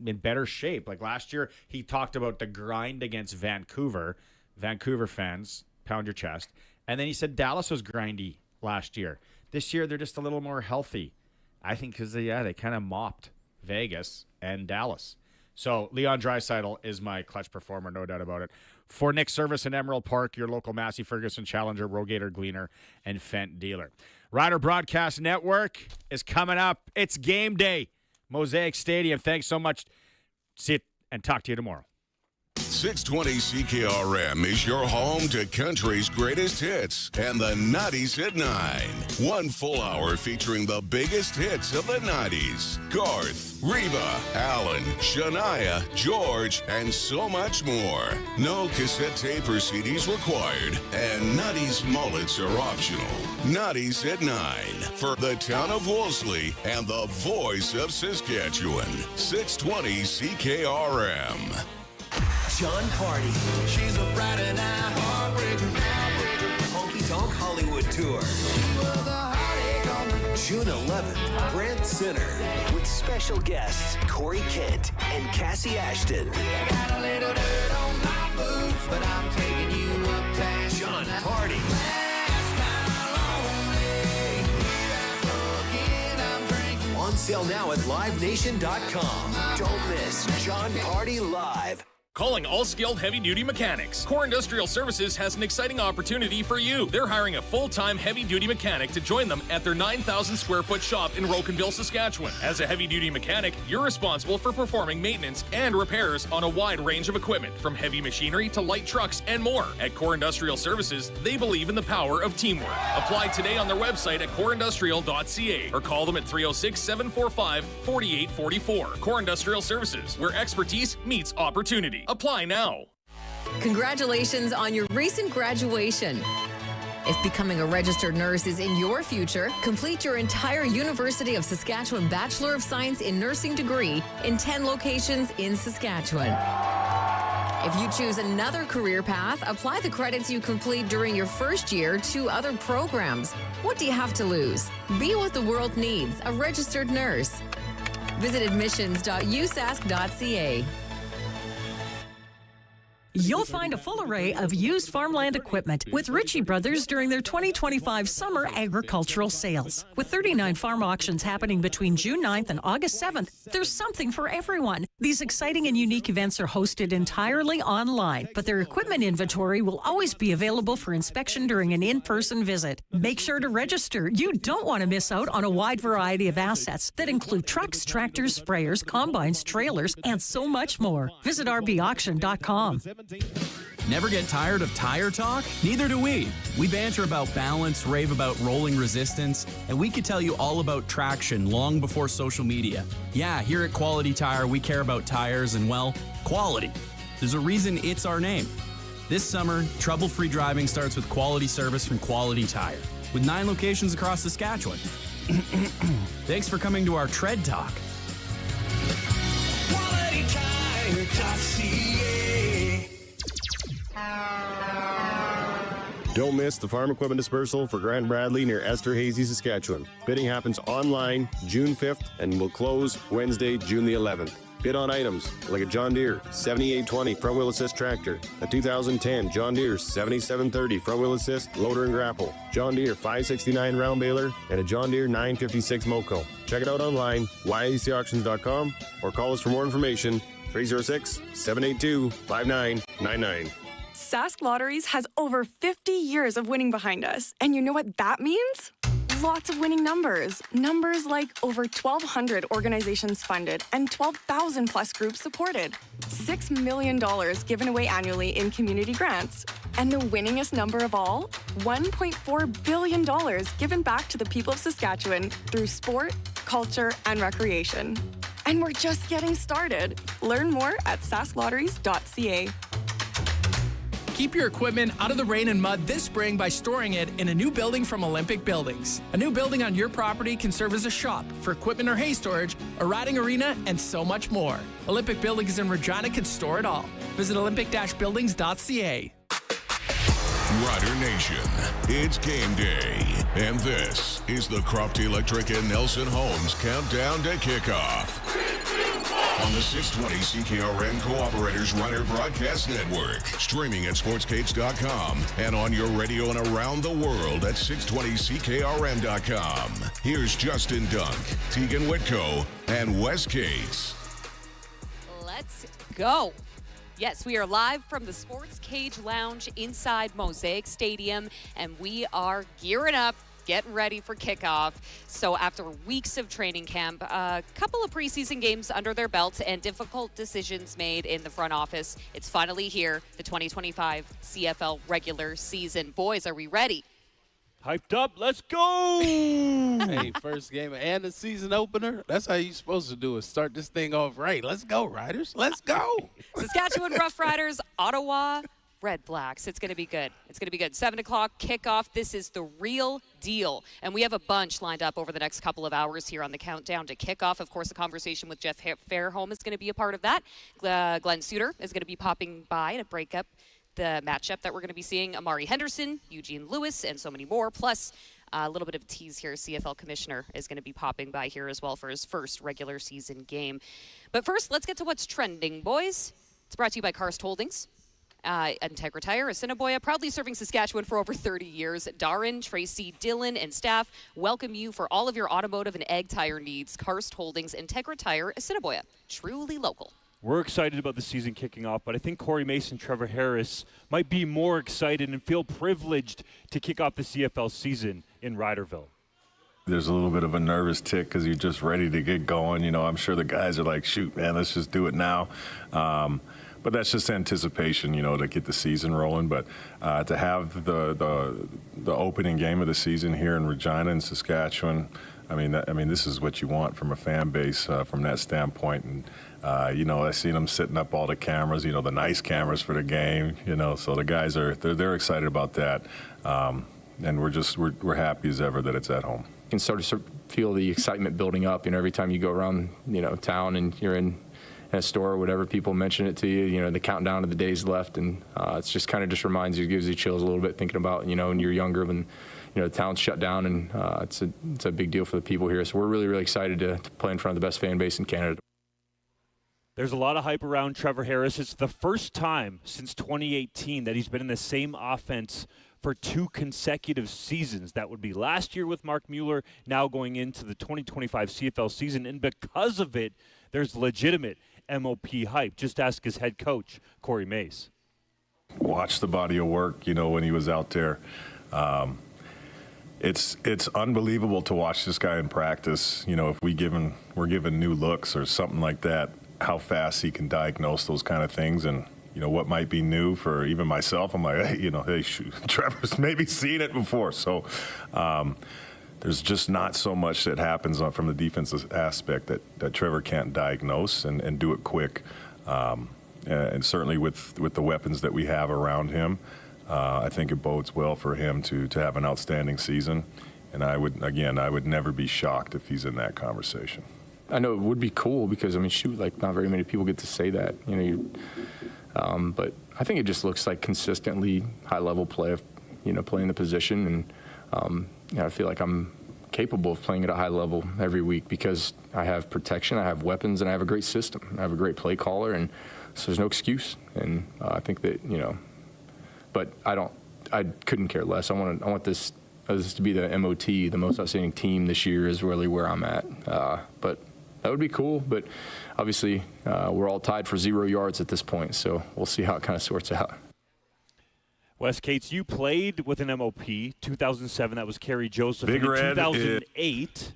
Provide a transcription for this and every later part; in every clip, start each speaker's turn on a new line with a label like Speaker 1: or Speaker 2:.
Speaker 1: in better shape. Like last year, he talked about the grind against Vancouver. Vancouver fans, pound your chest. And then he said Dallas was grindy last year. This year, they're just a little more healthy. I think because they kind of mopped Vegas and Dallas. So Leon Draisaitl is my clutch performer, no doubt about it. For Nick Service in Emerald Park, your local Massey Ferguson Challenger, Rogator Gleaner, and Fendt dealer. Rider Broadcast Network is coming up. It's game day. Mosaic Stadium. Thanks so much. See it and talk to you tomorrow.
Speaker 2: 620 CKRM is your home to country's greatest hits and the 90s at 9. One full hour featuring the biggest hits of the 90s. Garth, Reba, Alan, Shania, George, and so much more. No cassette tape or CDs required, and 90s mullets are optional. 90s at 9 for the town of Wolseley and the voice of Saskatchewan. 620 CKRM.
Speaker 3: John Party. She's a Friday night heartbreaker. Honky Tonk Hollywood Tour. June 11th, Brant Center. With special guests Corey Kent and Cassie Ashton. I got a little dirt on my boots, but I'm taking you uptown. John Party. On sale now at livenation.com. Don't miss John Party Live.
Speaker 4: Calling all skilled heavy-duty mechanics. Core Industrial Services has an exciting opportunity for you. They're hiring a full-time heavy-duty mechanic to join them at their 9,000-square-foot shop in Rocanville, Saskatchewan. As a heavy-duty mechanic, you're responsible for performing maintenance and repairs on a wide range of equipment, from heavy machinery to light trucks and more. At Core Industrial Services, they believe in the power of teamwork. Apply today on their website at coreindustrial.ca or call them at 306-745-4844. Core Industrial Services, where expertise meets opportunity. Apply now.
Speaker 5: Congratulations on your recent graduation. If becoming a registered nurse is in your future, complete your entire University of Saskatchewan Bachelor of Science in Nursing degree in 10 locations in Saskatchewan. If you choose another career path, apply the credits you complete during your first year to other programs. What do you have to lose? Be what the world needs, a registered nurse. Visit admissions.usask.ca.
Speaker 6: You'll find a full array of used farmland equipment with Ritchie Brothers during their 2025 summer agricultural sales. With 39 farm auctions happening between June 9th and August 7th, there's something for everyone. These exciting and unique events are hosted entirely online, but their equipment inventory will always be available for inspection during an in-person visit. Make sure to register. You don't want to miss out on a wide variety of assets that include trucks, tractors, sprayers, combines, trailers, and so much more. Visit rbauction.com.
Speaker 7: Never get tired of tire talk? Neither do we. We banter about balance, rave about rolling resistance, and we could tell you all about traction long before social media. Yeah, here at Quality Tire, we care about tires and, well, quality. There's a reason it's our name. This summer, trouble-free driving starts with quality service from Quality Tire, with 9 locations across Saskatchewan. Thanks for coming to our Tread Talk.
Speaker 3: QualityTire.ca.
Speaker 8: Don't miss the farm equipment dispersal for Grant Bradley near Esther Hazy, Saskatchewan. Bidding happens online June 5th and will close Wednesday, June the 11th. Bid on items like a John Deere 7820 front wheel assist tractor, a 2010 John Deere 7730 front wheel assist loader and grapple, John Deere 569 round baler, and a John Deere 956 Moco. Check it out online, yacauctions.com, or call us for more information, 306-782-5999.
Speaker 9: Sask Lotteries has over 50 years of winning behind us. And you know what that means? Lots of winning numbers. Numbers like over 1,200 organizations funded and 12,000 plus groups supported. $6 million given away annually in community grants. And the winningest number of all, $1.4 billion given back to the people of Saskatchewan through sport, culture, and recreation. And we're just getting started. Learn more at sasklotteries.ca.
Speaker 10: Keep your equipment out of the rain and mud this spring by storing it in a new building from Olympic Buildings. A new building on your property can serve as a shop for equipment or hay storage, a riding arena, and so much more. Olympic Buildings in Regina can store it all. Visit olympic-buildings.ca.
Speaker 2: Rider Nation, it's game day. And this is the Crofty Electric and Nelson Homes Countdown to Kickoff on the 620 CKRM Cooperators Rider Broadcast Network. Streaming at sportscates.com and on your radio and around the world at 620CKRM.com. Here's Justin Dunk, Teagan Witko, and Wes Cates.
Speaker 11: Let's go. Yes, we are live from the Sports Cage Lounge inside Mosaic Stadium, and we are gearing up, getting ready for kickoff. So after weeks of training camp, a couple of preseason games under their belts, and difficult decisions made in the front office, it's finally here, the 2025 CFL regular season. Boys, are we ready?
Speaker 12: Hyped up, let's go!
Speaker 13: Hey, first game and the season opener. That's how you're supposed to do it. Start this thing off right. Let's go, Riders. Let's go.
Speaker 11: Saskatchewan Roughriders, Ottawa Redblacks. It's going to be good. It's going to be good. 7 o'clock kickoff. This is the real deal. And we have a bunch lined up over the next couple of hours here on the countdown to kickoff. Of course, a conversation with Jeff Fairholm is going to be a part of that. Glenn Sudter is going to be popping by to break up the matchup that we're going to be seeing. Amari Henderson, Eugene Lewis, and so many more. Plus, a little bit of a tease here. CFL Commissioner is going to be popping by here as well for his first regular season game. But first, let's get to what's trending, boys. It's brought to you by Karst Holdings. Integra Tire, Assiniboia, proudly serving Saskatchewan for over 30 years. Darren, Tracy, Dylan, and staff welcome you for all of your automotive and ag tire needs. Karst Holdings, Integra Tire, Assiniboia. Truly local.
Speaker 12: We're excited about the season kicking off, but I think Corey Mace and Trevor Harris might be more excited and feel privileged to kick off the CFL season in Riderville.
Speaker 14: There's a little bit of a nervous tick because you're just ready to get going. You know, I'm sure the guys are like, shoot, man, let's just do it now. But that's just anticipation, you know, to get the season rolling. But to have the opening game of the season here in Regina and Saskatchewan, I mean, this is what you want from a fan base from that standpoint. And you know, I seen them setting up all the cameras, you know, the nice cameras for the game, you know. So the guys they're excited about that, and we're happy as ever that it's at home.
Speaker 15: You can sort of feel the excitement building up. You know, every time you go around, you know, town and you're in a store or whatever, people mention it to you. You know, the countdown of the days left, and it's just kind of just reminds you, gives you chills a little bit thinking about, you know, when you're younger when, you know, the town's shut down, and it's a big deal for the people here. So we're really, really excited to play in front of the best fan base in Canada.
Speaker 12: There's a lot of hype around Trevor Harris. It's the first time since 2018 that he's been in the same offense for 2 consecutive seasons. That would be last year with Mark Mueller, now going into the 2025 CFL season. And because of it, there's legitimate MOP hype. Just ask his head coach, Corey Mace.
Speaker 14: Watch the body of work, you know, when he was out there. It's unbelievable to watch this guy in practice. You know, if we're given new looks or something like that, how fast he can diagnose those kind of things. And, you know, what might be new for even myself, I'm like, hey, you know, hey, shoot, Trevor's maybe seen it before. So there's just not so much that happens from the defensive aspect that Trevor can't diagnose and do it quick. And certainly with the weapons that we have around him, I think it bodes well for him to have an outstanding season. And I would never be shocked if he's in that conversation.
Speaker 15: I know it would be cool because, I mean, shoot, like not very many people get to say that, you know. But I think it just looks like consistently high-level play of, you know, playing the position. And you know, I feel like I'm capable of playing at a high level every week because I have protection, I have weapons, and I have a great system. I have a great play caller, and so there's no excuse. And I think that, you know, but I couldn't care less. I want this to be the MOT, the most outstanding team this year is really where I'm at. But that would be cool. But obviously, we're all tied for 0 yards at this point, so we'll see how it kind of sorts out.
Speaker 12: Wes Cates, you played with an MOP, 2007. That was Kerry Joseph.
Speaker 14: Big
Speaker 12: in
Speaker 14: Red.
Speaker 12: 2008,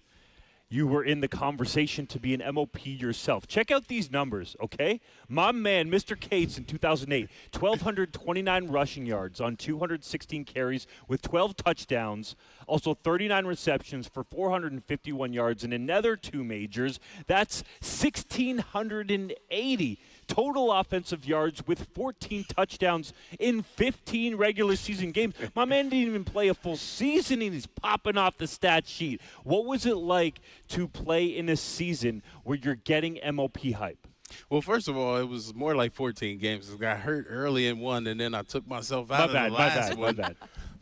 Speaker 12: you were in the conversation to be an MOP yourself. Check out these numbers, okay? My man, Mr. Cates, in 2008, 1,229 rushing yards on 216 carries with 12 touchdowns, also 39 receptions for 451 yards and another 2 majors. That's 1,680 total offensive yards with 14 touchdowns in 15 regular season games. My man didn't even play a full season, and he's popping off the stat sheet. What was it like to play in a season where you're getting MOP hype?
Speaker 13: Well, first of all, it was more like 14 games. I got hurt early in one, and then I took myself out of the last one.
Speaker 12: My bad.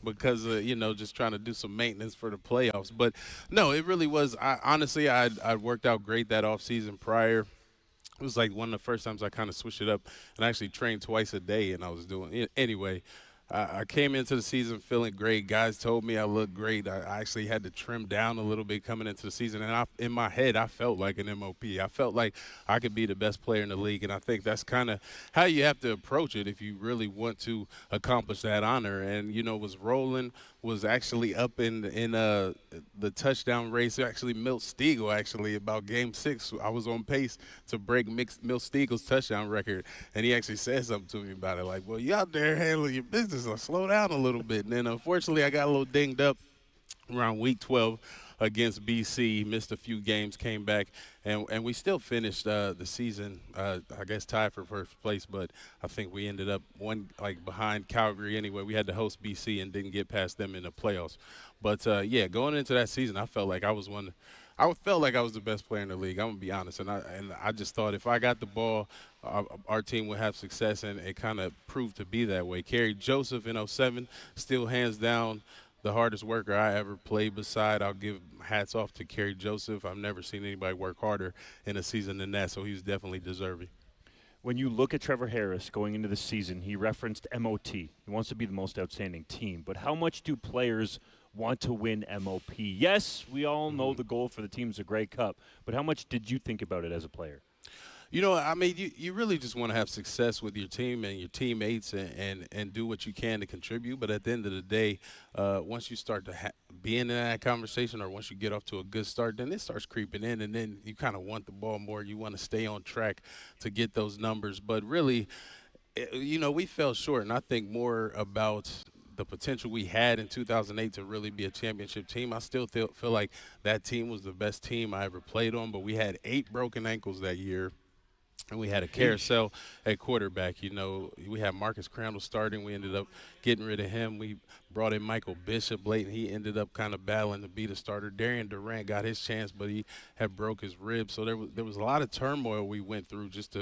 Speaker 13: because just trying to do some maintenance for the playoffs. But no, it really was. Honestly, I worked out great that offseason prior. It was like one of the first times I kind of switched it up and I actually trained twice a day, and I was doing it anyway. I came into the season feeling great. Guys told me I looked great. I actually had to trim down a little bit coming into the season. And in my head, I felt like an MOP. I felt like I could be the best player in the league. And I think that's kind of how you have to approach it if you really want to accomplish that honor. And, was rolling, was actually up in the touchdown race. Actually, Milt Stegall, about Game 6, I was on pace to break Milt Steagall's touchdown record. And he actually said something to me about it, like, well, you out there handling your business. Slow down a little bit. And then, unfortunately, I got a little dinged up around week 12 against BC. Missed a few games, came back, and we still finished the season, I guess, tied for first place. But I think we ended up behind Calgary anyway. We had to host BC and didn't get past them in the playoffs. But, going into that season, I felt like I was the best player in the league. I'm going to be honest. And I just thought if I got the ball, our team would have success, and it kind of proved to be that way. Kerry Joseph in 07, still hands down the hardest worker I ever played beside. I'll give hats off to Kerry Joseph. I've never seen anybody work harder in a season than that, so he's definitely deserving.
Speaker 12: When you look at Trevor Harris going into the season, he referenced MOT. He wants to be the most outstanding team. But how much do players want to win MOP? Yes, we all know the goal for the team is a Grey Cup, but how much did you think about it as a player?
Speaker 13: You really just want to have success with your team and your teammates and do what you can to contribute. But at the end of the day, once you start to be in that conversation, or once you get off to a good start, then it starts creeping in, and then you kind of want the ball more. You want to stay on track to get those numbers. But really, we fell short, and I think more about the potential we had in 2008 to really be a championship team. I still feel like that team was the best team I ever played on, but we had 8 broken ankles that year. And we had a carousel at quarterback. We had Marcus Crandall starting. We ended up getting rid of him. We brought in Michael Bishop late, and he ended up kind of battling to be the starter. Darian Durant got his chance, but he had broke his ribs. So there was a lot of turmoil we went through just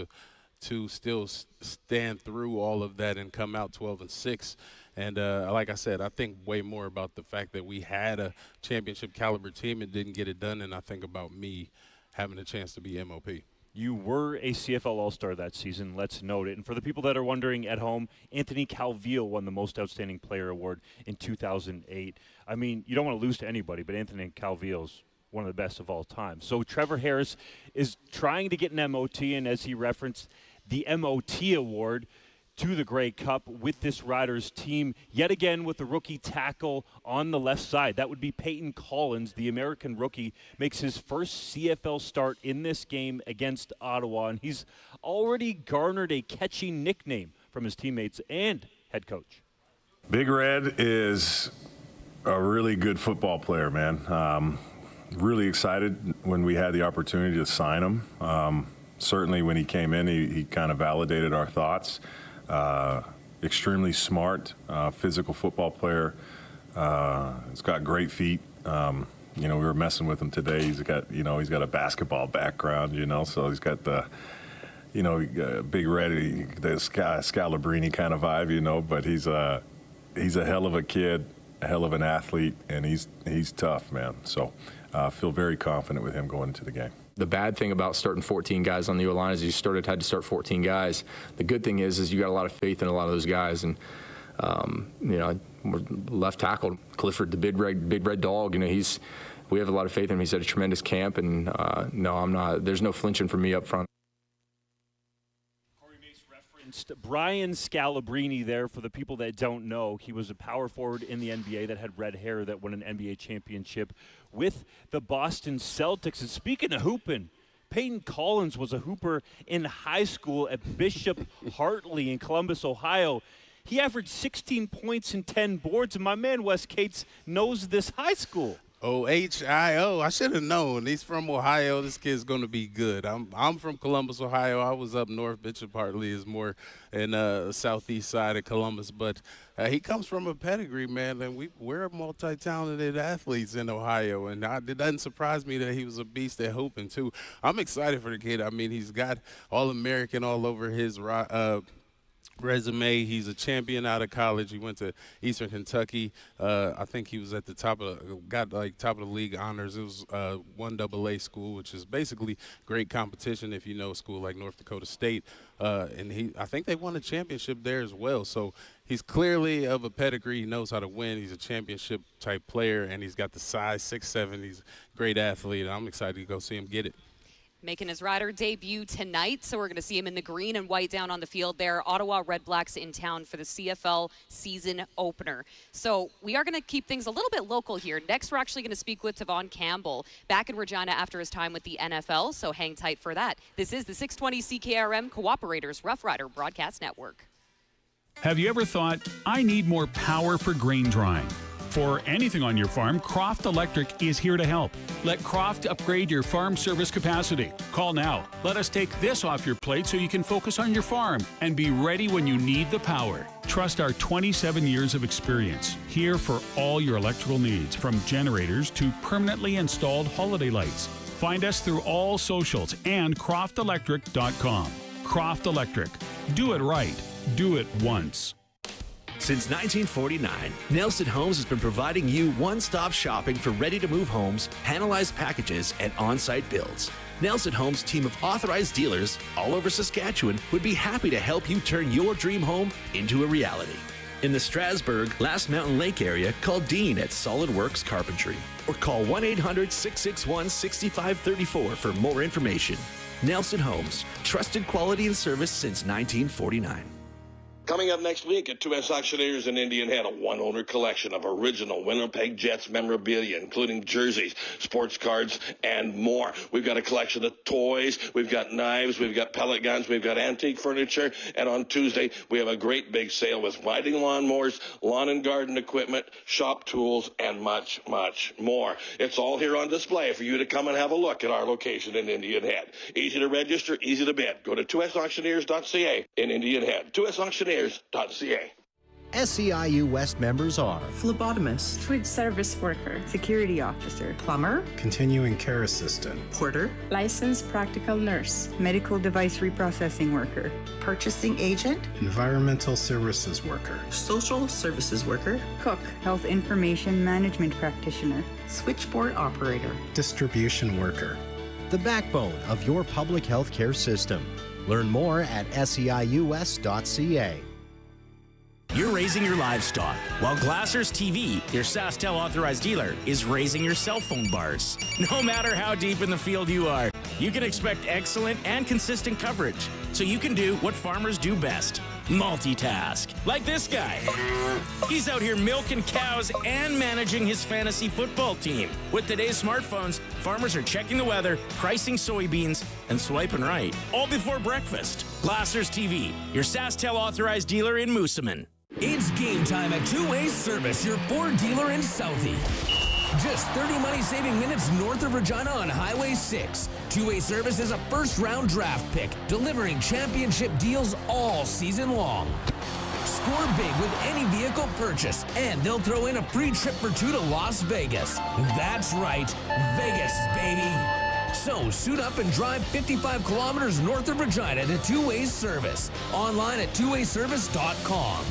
Speaker 13: to still stand through all of that and come out 12-6. And like I said, I think way more about the fact that we had a championship caliber team and didn't get it done, and I think about me having a chance to be MOP.
Speaker 12: You were a CFL All-Star that season, let's note it. And for the people that are wondering at home, Anthony Calvillo won the Most Outstanding Player Award in 2008. I mean, you don't want to lose to anybody, but Anthony Calvillo's one of the best of all time. So Trevor Harris is trying to get an MOT, and as he referenced, the MOT award to the Grey Cup with this Riders team, yet again with the rookie tackle on the left side. That would be Peyton Collins, the American rookie, makes his first CFL start in this game against Ottawa, and he's already garnered a catchy nickname from his teammates and head coach.
Speaker 14: Big Red is a really good football player, man. Really excited when we had the opportunity to sign him. Certainly when he came in, he kind of validated our thoughts. Extremely smart, physical football player. He's got great feet. We were messing with him today. He's got a basketball background, so he's got the, Big Red, the Scalabrini kind of vibe, but he's a hell of a kid, a hell of an athlete, and he's tough, man. So I feel very confident with him going into the game.
Speaker 15: The bad thing about starting 14 guys on the O-line is had to start 14 guys. The good thing is you got a lot of faith in a lot of those guys. And, left tackle, Clifford, the big red dog, we have a lot of faith in him. He's had a tremendous camp. And, there's no flinching for me up front.
Speaker 12: Brian Scalabrini there. For the people that don't know, he was a power forward in the NBA that had red hair that won an NBA championship with the Boston Celtics. And speaking of hooping, Peyton Collins was a hooper in high school at Bishop Hartley in Columbus, Ohio. He averaged 16 points and 10 boards, and my man Wes Cates knows this high school.
Speaker 13: Ohio. I should have known. He's from Ohio. This kid's going to be good. I'm from Columbus, Ohio. I was up north. Bishop Hartley is more in the southeast side of Columbus. But he comes from a pedigree, man, and we're multi-talented athletes in Ohio. And it doesn't surprise me that he was a beast at hooping, too. I'm excited for the kid. I mean, he's got All-American all over his resume. He's a champion out of college. He went to Eastern Kentucky. I think he was at the top of the league honors. It was 1AA school, which is basically great competition if you know a school like North Dakota State. And I think they won a championship there as well. So he's clearly of a pedigree. He knows how to win. He's a championship type player, and he's got the size, 6'7". He's a great athlete. I'm excited to go see him get it.
Speaker 11: Making his rider debut tonight, so we're going to see him in the green and white down on the field there. Ottawa Redblacks in town for the CFL season opener. So we are going to keep things a little bit local here. Next, we're actually going to speak with Tavon Campbell back in Regina after his time with the NFL, so hang tight for that. This is the 620 CKRM Cooperators Rough Rider Broadcast Network.
Speaker 16: Have you ever thought, I need more power for grain drying? For anything on your farm, Croft Electric is here to help. Let Croft upgrade your farm service capacity. Call now. Let us take this off your plate so you can focus on your farm and be ready when you need the power. Trust our 27 years of experience. Here for all your electrical needs, from generators to permanently installed holiday lights. Find us through all socials and croftelectric.com. Croft Electric. Do it right. Do it once.
Speaker 17: Since 1949, Nelson Homes has been providing you one-stop shopping for ready-to-move homes, panelized packages, and on-site builds. Nelson Homes' team of authorized dealers all over Saskatchewan would be happy to help you turn your dream home into a reality. In the Strasbourg, Last Mountain Lake area, call Dean at Solid Works Carpentry or call 1-800-661-6534 for more information. Nelson Homes, trusted quality and service since 1949.
Speaker 18: Coming up next week at 2S Auctioneers in Indian Head, a one-owner collection of original Winnipeg Jets memorabilia, including jerseys, sports cards, and more. We've got a collection of toys, we've got knives, we've got pellet guns, we've got antique furniture, and on Tuesday we have a great big sale with riding lawnmowers, lawn and garden equipment, shop tools, and much, much more. It's all here on display for you to come and have a look at our location in Indian Head. Easy to register, easy to bid. Go to 2sauctioneers.ca in Indian Head. 2sauctioneers.ca.
Speaker 19: SEIU West members are
Speaker 20: phlebotomist, food service worker, security officer, plumber,
Speaker 21: continuing care assistant,
Speaker 20: porter, licensed practical nurse, medical device reprocessing worker, purchasing agent,
Speaker 21: environmental services worker,
Speaker 20: social services worker, cook, health information management practitioner, switchboard operator,
Speaker 21: distribution worker.
Speaker 19: The backbone of your public health care system. Learn more at SEIUWest.ca.
Speaker 22: You're raising your livestock, while Glassers TV, your SaskTel authorized dealer, is raising your cell phone bars. No matter how deep in the field you are, you can expect excellent and consistent coverage, so you can do what farmers do best. Multitask. Like this guy. He's out here milking cows and managing his fantasy football team. With today's smartphones, farmers are checking the weather, pricing soybeans, and swiping right, all before breakfast. Glassers TV, your SaskTel authorized dealer in Moosomin.
Speaker 23: It's game time at Two Way Service, your Ford dealer in Southie. Just 30 money-saving minutes north of Regina on Highway 6. Two-Way Service is a first-round draft pick, delivering championship deals all season long. Score big with any vehicle purchase, and they'll throw in a free trip for two to Las Vegas. That's right, Vegas, baby. So suit up and drive 55 kilometers north of Regina to Two-Way Service. Online at twowayservice.com.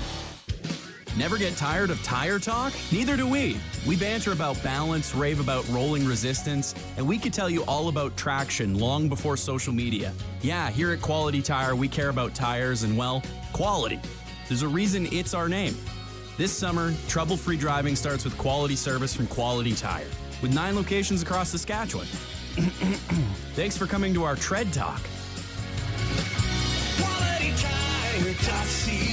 Speaker 7: Never get tired of tire talk? Neither do we. We banter about balance, rave about rolling resistance, and we could tell you all about traction long before social media. Yeah, here at Quality Tire, we care about tires and, well, quality. There's a reason it's our name. This summer, trouble-free driving starts with quality service from Quality Tire, with 9 locations across Saskatchewan. Thanks for coming to our Tread Talk.
Speaker 24: QualityTire.ca.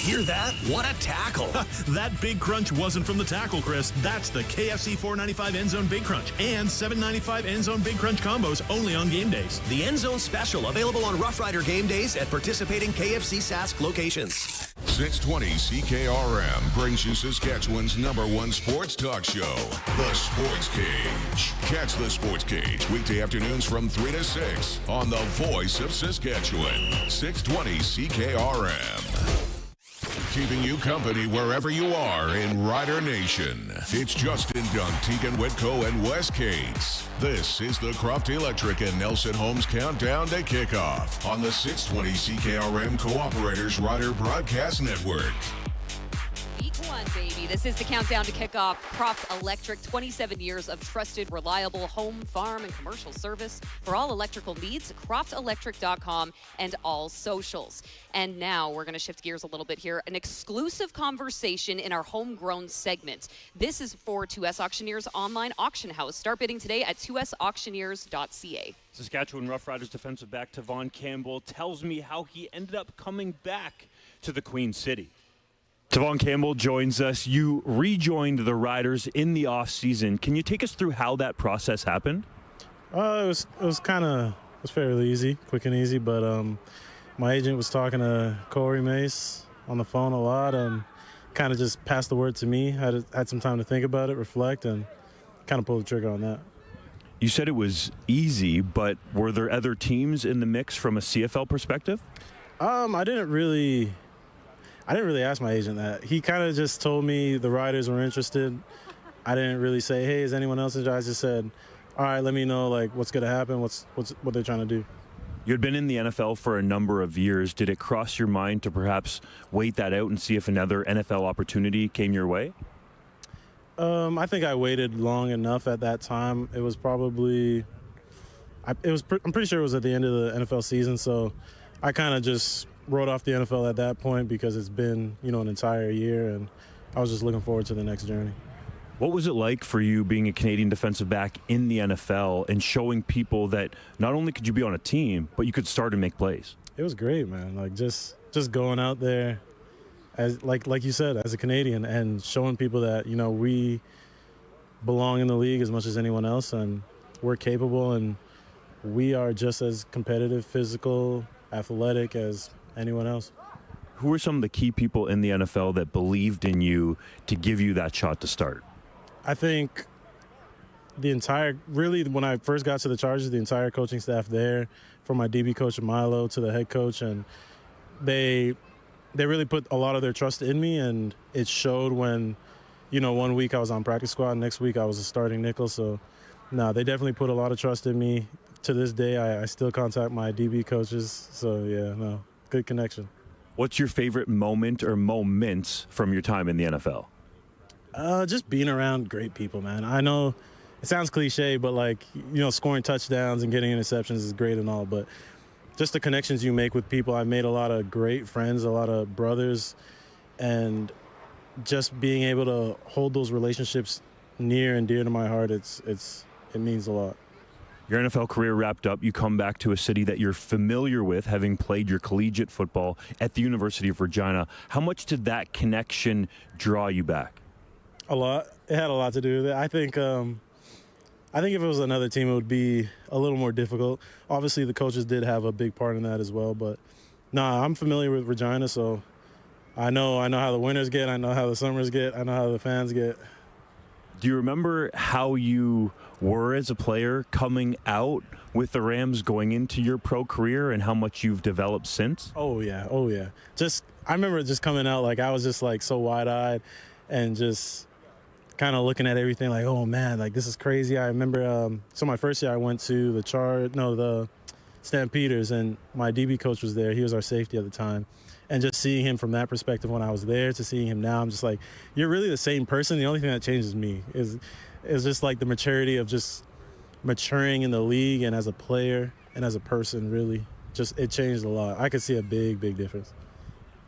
Speaker 24: Hear that? What a tackle.
Speaker 25: That big crunch wasn't from the tackle, Chris. That's the KFC $4.95 End Zone Big Crunch and $7.95 End Zone Big Crunch combos only on game days.
Speaker 24: The End Zone Special, available on Rough Rider game days at participating KFC Sask locations.
Speaker 2: 620 CKRM brings you Saskatchewan's #1 sports talk show, The Sports Cage. Catch The Sports Cage weekday afternoons from 3 to 6 on the Voice of Saskatchewan, 620 CKRM. keeping you company wherever you are in Rider Nation. It's Justin Dunk, Teagan Witko, and Wes Cates. This is the Croft Electric and Nelson Homes Countdown to Kickoff on the 620 CKRM Cooperators Rider Broadcast Network.
Speaker 11: Week 1, baby. This is the countdown to kickoff. Croft Electric, 27 years of trusted, reliable home, farm, and commercial service for all electrical needs. CroftElectric.com and all socials. And now we're going to shift gears a little bit here. An exclusive conversation in our homegrown segment. This is for 2S Auctioneers online auction house. Start bidding today at 2sauctioneers.ca.
Speaker 12: Saskatchewan Roughriders defensive back Tavon Campbell tells me how he ended up coming back to the Queen City. Tavon Campbell joins us. You rejoined the Riders in the offseason. Can you take us through how that process happened?
Speaker 1: It was fairly easy, quick and easy, but my agent was talking to Corey Mace on the phone a lot and kind of just passed the word to me. Had some time to think about it, reflect, and kind of pulled the trigger on that.
Speaker 12: You said it was easy, but were there other teams in the mix from a CFL perspective?
Speaker 1: I didn't really ask my agent that. He kind of just told me the Riders were interested. I didn't really say, hey, is anyone else interested? I just said, all right, let me know like what's going to happen, what they're trying to do.
Speaker 12: You had been in the NFL for a number of years. Did it cross your mind to perhaps wait that out and see if another NFL opportunity came your way?
Speaker 1: I think I waited long enough at that time. It was probably, I'm pretty sure it was at the end of the NFL season, so I kind of just wrote off the NFL at that point because it's been, an entire year, and I was just looking forward to the next journey.
Speaker 12: What was it like for you being a Canadian defensive back in the NFL and showing people that not only could you be on a team, but you could start and make plays?
Speaker 1: It was great, man. Like just going out there as like you said, as a Canadian, and showing people that, we belong in the league as much as anyone else, and we're capable, and we are just as competitive, physical, athletic as anyone else.
Speaker 12: Who are some of the key people in the NFL that believed in you to give you that shot to start?
Speaker 1: I think when I first got to the Chargers, the entire coaching staff there, from my DB coach Milo to the head coach, and they really put a lot of their trust in me, and it showed when, 1 week I was on practice squad, next week I was a starting nickel. So, no, they definitely put a lot of trust in me. To this day, I still contact my DB coaches. So, yeah, no, good connection.
Speaker 12: What's your favorite moment or moments from your time in the NFL?
Speaker 1: Just being around great people, man. I know it sounds cliche, but scoring touchdowns and getting interceptions is great and all, but just the connections you make with people. I made a lot of great friends, a lot of brothers, and just being able to hold those relationships near and dear to my heart, it means a lot.
Speaker 12: Your NFL career wrapped up. You come back to a city that you're familiar with, having played your collegiate football at the University of Regina. How much did that connection draw you back?
Speaker 1: A lot. It had a lot to do with it. I think if it was another team, it would be a little more difficult. Obviously, the coaches did have a big part in that as well. But, I'm familiar with Regina, so I know how the winters get. I know how the summers get. I know how the fans get.
Speaker 12: Do you remember how you were as a player coming out with the Rams going into your pro career and how much you've developed since?
Speaker 1: Oh, yeah. I remember just coming out, I was just, so wide-eyed and just kind of looking at everything like, oh, man, this is crazy. I remember, so my first year I went to the Stampeders, and my DB coach was there. He was our safety at the time. And just seeing him from that perspective when I was there to seeing him now, I'm just like, you're really the same person. The only thing that changes me is just the maturity of just maturing in the league and as a player and as a person, really. Just it changed a lot. I could see a big, big difference.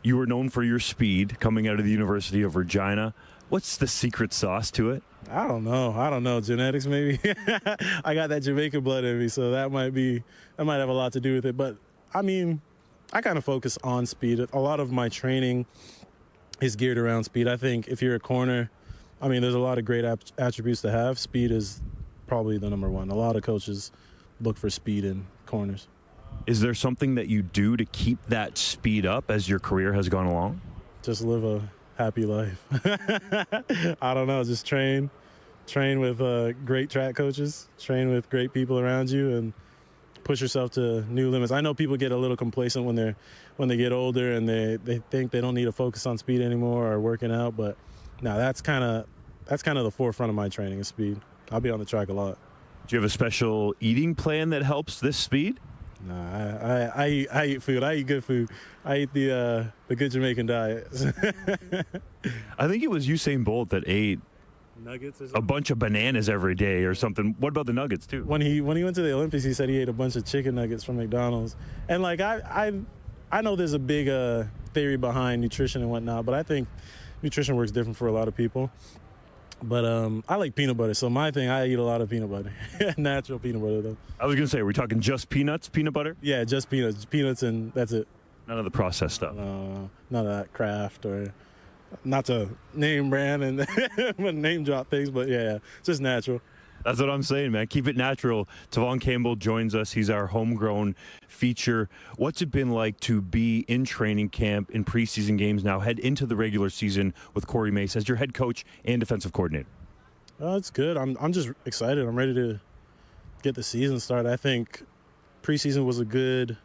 Speaker 12: You were known for your speed coming out of the University of Regina. What's the secret sauce to it?
Speaker 1: I don't know. Genetics, maybe. I got that Jamaican blood in me, so that might have a lot to do with it. But, I kind of focus on speed. A lot of my training is geared around speed. I think if you're a corner, there's a lot of great attributes to have. Speed is probably the number one. A lot of coaches look for speed in corners.
Speaker 12: Is there something that you do to keep that speed up as your career has gone along?
Speaker 1: Just live a happy life. I don't know, just train with great track coaches, train with great people around you, and push yourself to new limits. I know people get a little complacent when they get older and they think they don't need to focus on speed anymore or working out, but no, that's kind of the forefront of my training is speed. I'll be on the track a lot.
Speaker 12: Do you have a special eating plan that helps this speed?
Speaker 1: No, I eat food. I eat good food. I eat the good Jamaican diet.
Speaker 12: I think it was Usain Bolt that ate
Speaker 1: nuggets or
Speaker 12: a bunch of bananas every day or something. What about the nuggets too?
Speaker 1: When he went to the Olympics, he said he ate a bunch of chicken nuggets from McDonald's. And like I know there's a big theory behind nutrition and whatnot, but I think nutrition works different for a lot of people. But I like peanut butter, so my thing, I eat a lot of peanut butter. Natural peanut butter, though.
Speaker 12: I was going to say, are we talking just peanuts, peanut butter?
Speaker 1: Yeah, just peanuts, and that's it.
Speaker 12: None of the processed stuff?
Speaker 1: None of that Kraft or, not to name brand and name drop things, but yeah, just natural.
Speaker 12: That's what I'm saying, man. Keep it natural. Tavon Campbell joins us. He's our homegrown feature. What's it been like to be in training camp, in preseason games now, head into the regular season with Corey Mace as your head coach and defensive coordinator?
Speaker 1: It's good. I'm just excited. I'm ready to get the season started. I think preseason was a good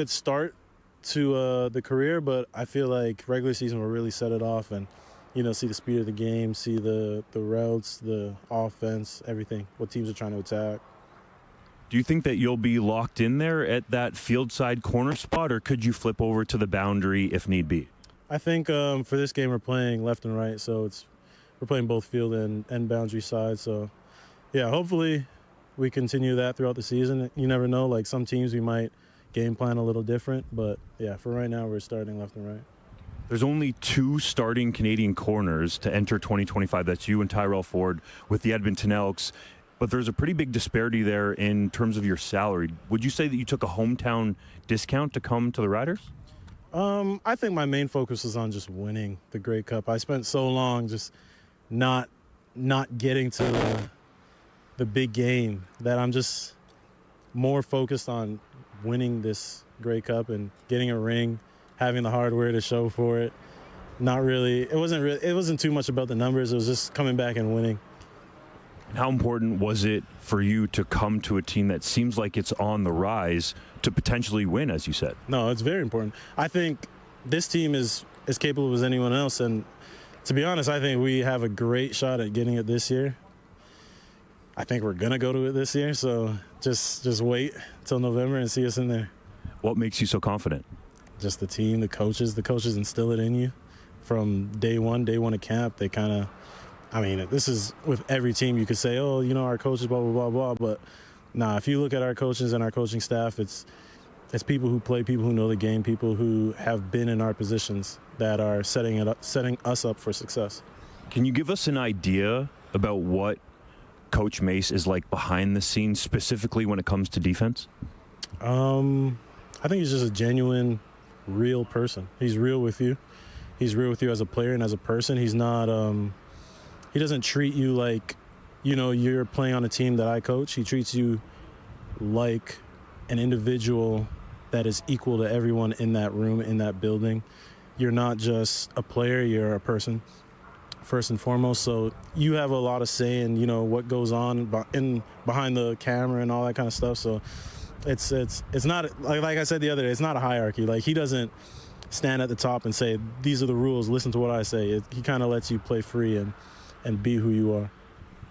Speaker 1: start to the career, but I feel like regular season will really set it off and see the speed of the game, see the routes, the offense, everything, what teams are trying to attack.
Speaker 12: Do you think that you'll be locked in there at that field side corner spot, or could you flip over to the boundary if need be?
Speaker 1: I think for this game we're playing left and right, so we're playing both field and boundary side. So, yeah, hopefully we continue that throughout the season. You never know, like some teams we might game plan a little different, but, yeah, for right now we're starting left and right.
Speaker 12: There's only 2 starting Canadian corners to enter 2025. That's you and Tyrell Ford with the Edmonton Elks. But there's a pretty big disparity there in terms of your salary. Would you say that you took a hometown discount to come to the Riders?
Speaker 1: I think my main focus was on just winning the Grey Cup. I spent so long just not getting to the big game that I'm just more focused on winning this Grey Cup and getting a ring, having the hardware to show for it. It wasn't too much about the numbers. It was just coming back and winning.
Speaker 12: And how important was it for you to come to a team that seems like it's on the rise to potentially win, as you said?
Speaker 1: No, it's very important. I think this team is as capable as anyone else, and to be honest, I think we have a great shot at getting it this year. I think we're going to go to it this year, so just wait till November and see us in there.
Speaker 12: What makes you so confident?
Speaker 1: Just the team, the coaches instill it in you from day one of camp. They kind of, this is with every team. You could say, our coaches, blah, blah, blah, blah. But nah, if you look at our coaches and our coaching staff, it's people who play, people who know the game, people who have been in our positions that are setting us up for success.
Speaker 12: Can you give us an idea about what Coach Mace is like behind the scenes, specifically when it comes to defense?
Speaker 1: I think he's just a genuine, real person. He's real with you. He's real with you as a player and as a person. He's not, he doesn't treat you like, you're playing on a team that I coach. He treats you like an individual that is equal to everyone in that room, in that building. You're not just a player, you're a person, first and foremost. So you have a lot of say in, what goes on behind the camera and all that kind of stuff. So it's not, like I said the other day, it's not a hierarchy. Like, he doesn't stand at the top and say, these are the rules, listen to what I say. He kind of lets you play free and be who you are.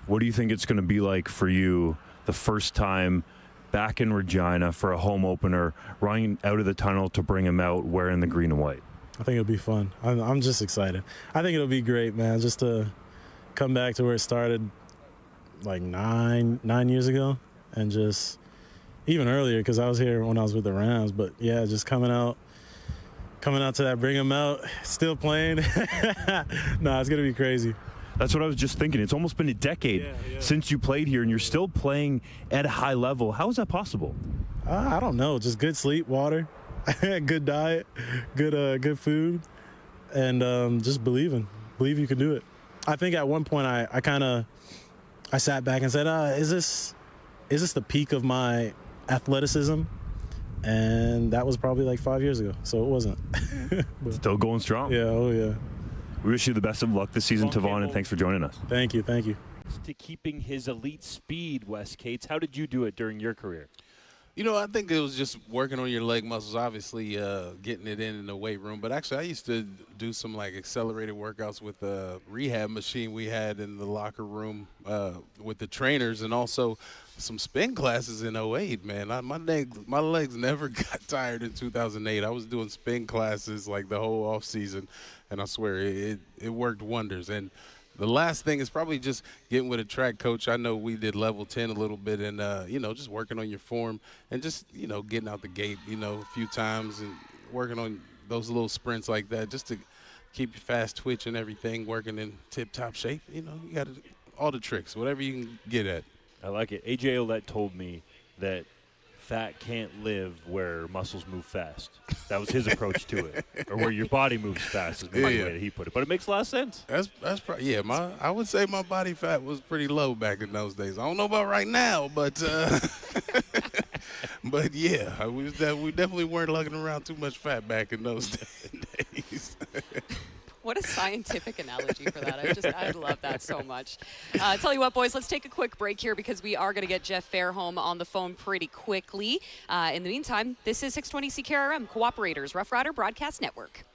Speaker 12: What do you think it's going to be like for you the first time back in Regina for a home opener, running out of the tunnel to bring him out wearing the green and white?
Speaker 1: I think it'll be fun. I'm just excited. I think it'll be great, man, just to come back to where it started like nine years ago, and just even earlier, because I was here when I was with the Rams. But yeah, just coming out to that, bring him out, still playing. Nah, it's gonna be crazy.
Speaker 12: That's what I was just thinking. It's almost been a decade since you played here, and you're still playing at a high level. How is that possible?
Speaker 1: I don't know. Just good sleep, water, good diet, good food, and just believe you can do it. I think at one point I sat back and said, is this the peak of my athleticism? And that was probably like 5 years ago, so it wasn't.
Speaker 12: Still going strong.
Speaker 1: Yeah, oh yeah.
Speaker 12: We wish you the best of luck this season, Tavon, and thanks for joining us.
Speaker 1: Thank you.
Speaker 12: To keeping his elite speed, Wes Cates, how did you do it during your career?
Speaker 13: I think it was just working on your leg muscles, obviously getting it in the weight room. But actually, I used to do some accelerated workouts with the rehab machine we had in the locker room with the trainers, and also some spin classes in 08, man. My legs never got tired in 2008. I was doing spin classes the whole off season, and I swear it worked wonders. And the last thing is probably just getting with a track coach. I know we did level 10 a little bit, and just working on your form and just getting out the gate a few times and working on those little sprints like that just to keep you fast twitch and everything, working in tip-top shape. You got all the tricks, whatever you can get at.
Speaker 12: I like it. AJ Olette told me that fat can't live where muscles move fast. That was his approach to it, or where your body moves fast is the way that he put it. But it makes a lot of sense.
Speaker 13: That's probably I would say my body fat was pretty low back in those days. I don't know about right now, but but yeah, we definitely weren't lugging around too much fat back in those days.
Speaker 11: What a scientific analogy for that. I love that so much. Tell you what, boys, let's take a quick break here because we are going to get Jeff Fairholm on the phone pretty quickly. In the meantime, this is 620 CKRM, Cooperators, Rough Rider Broadcast Network.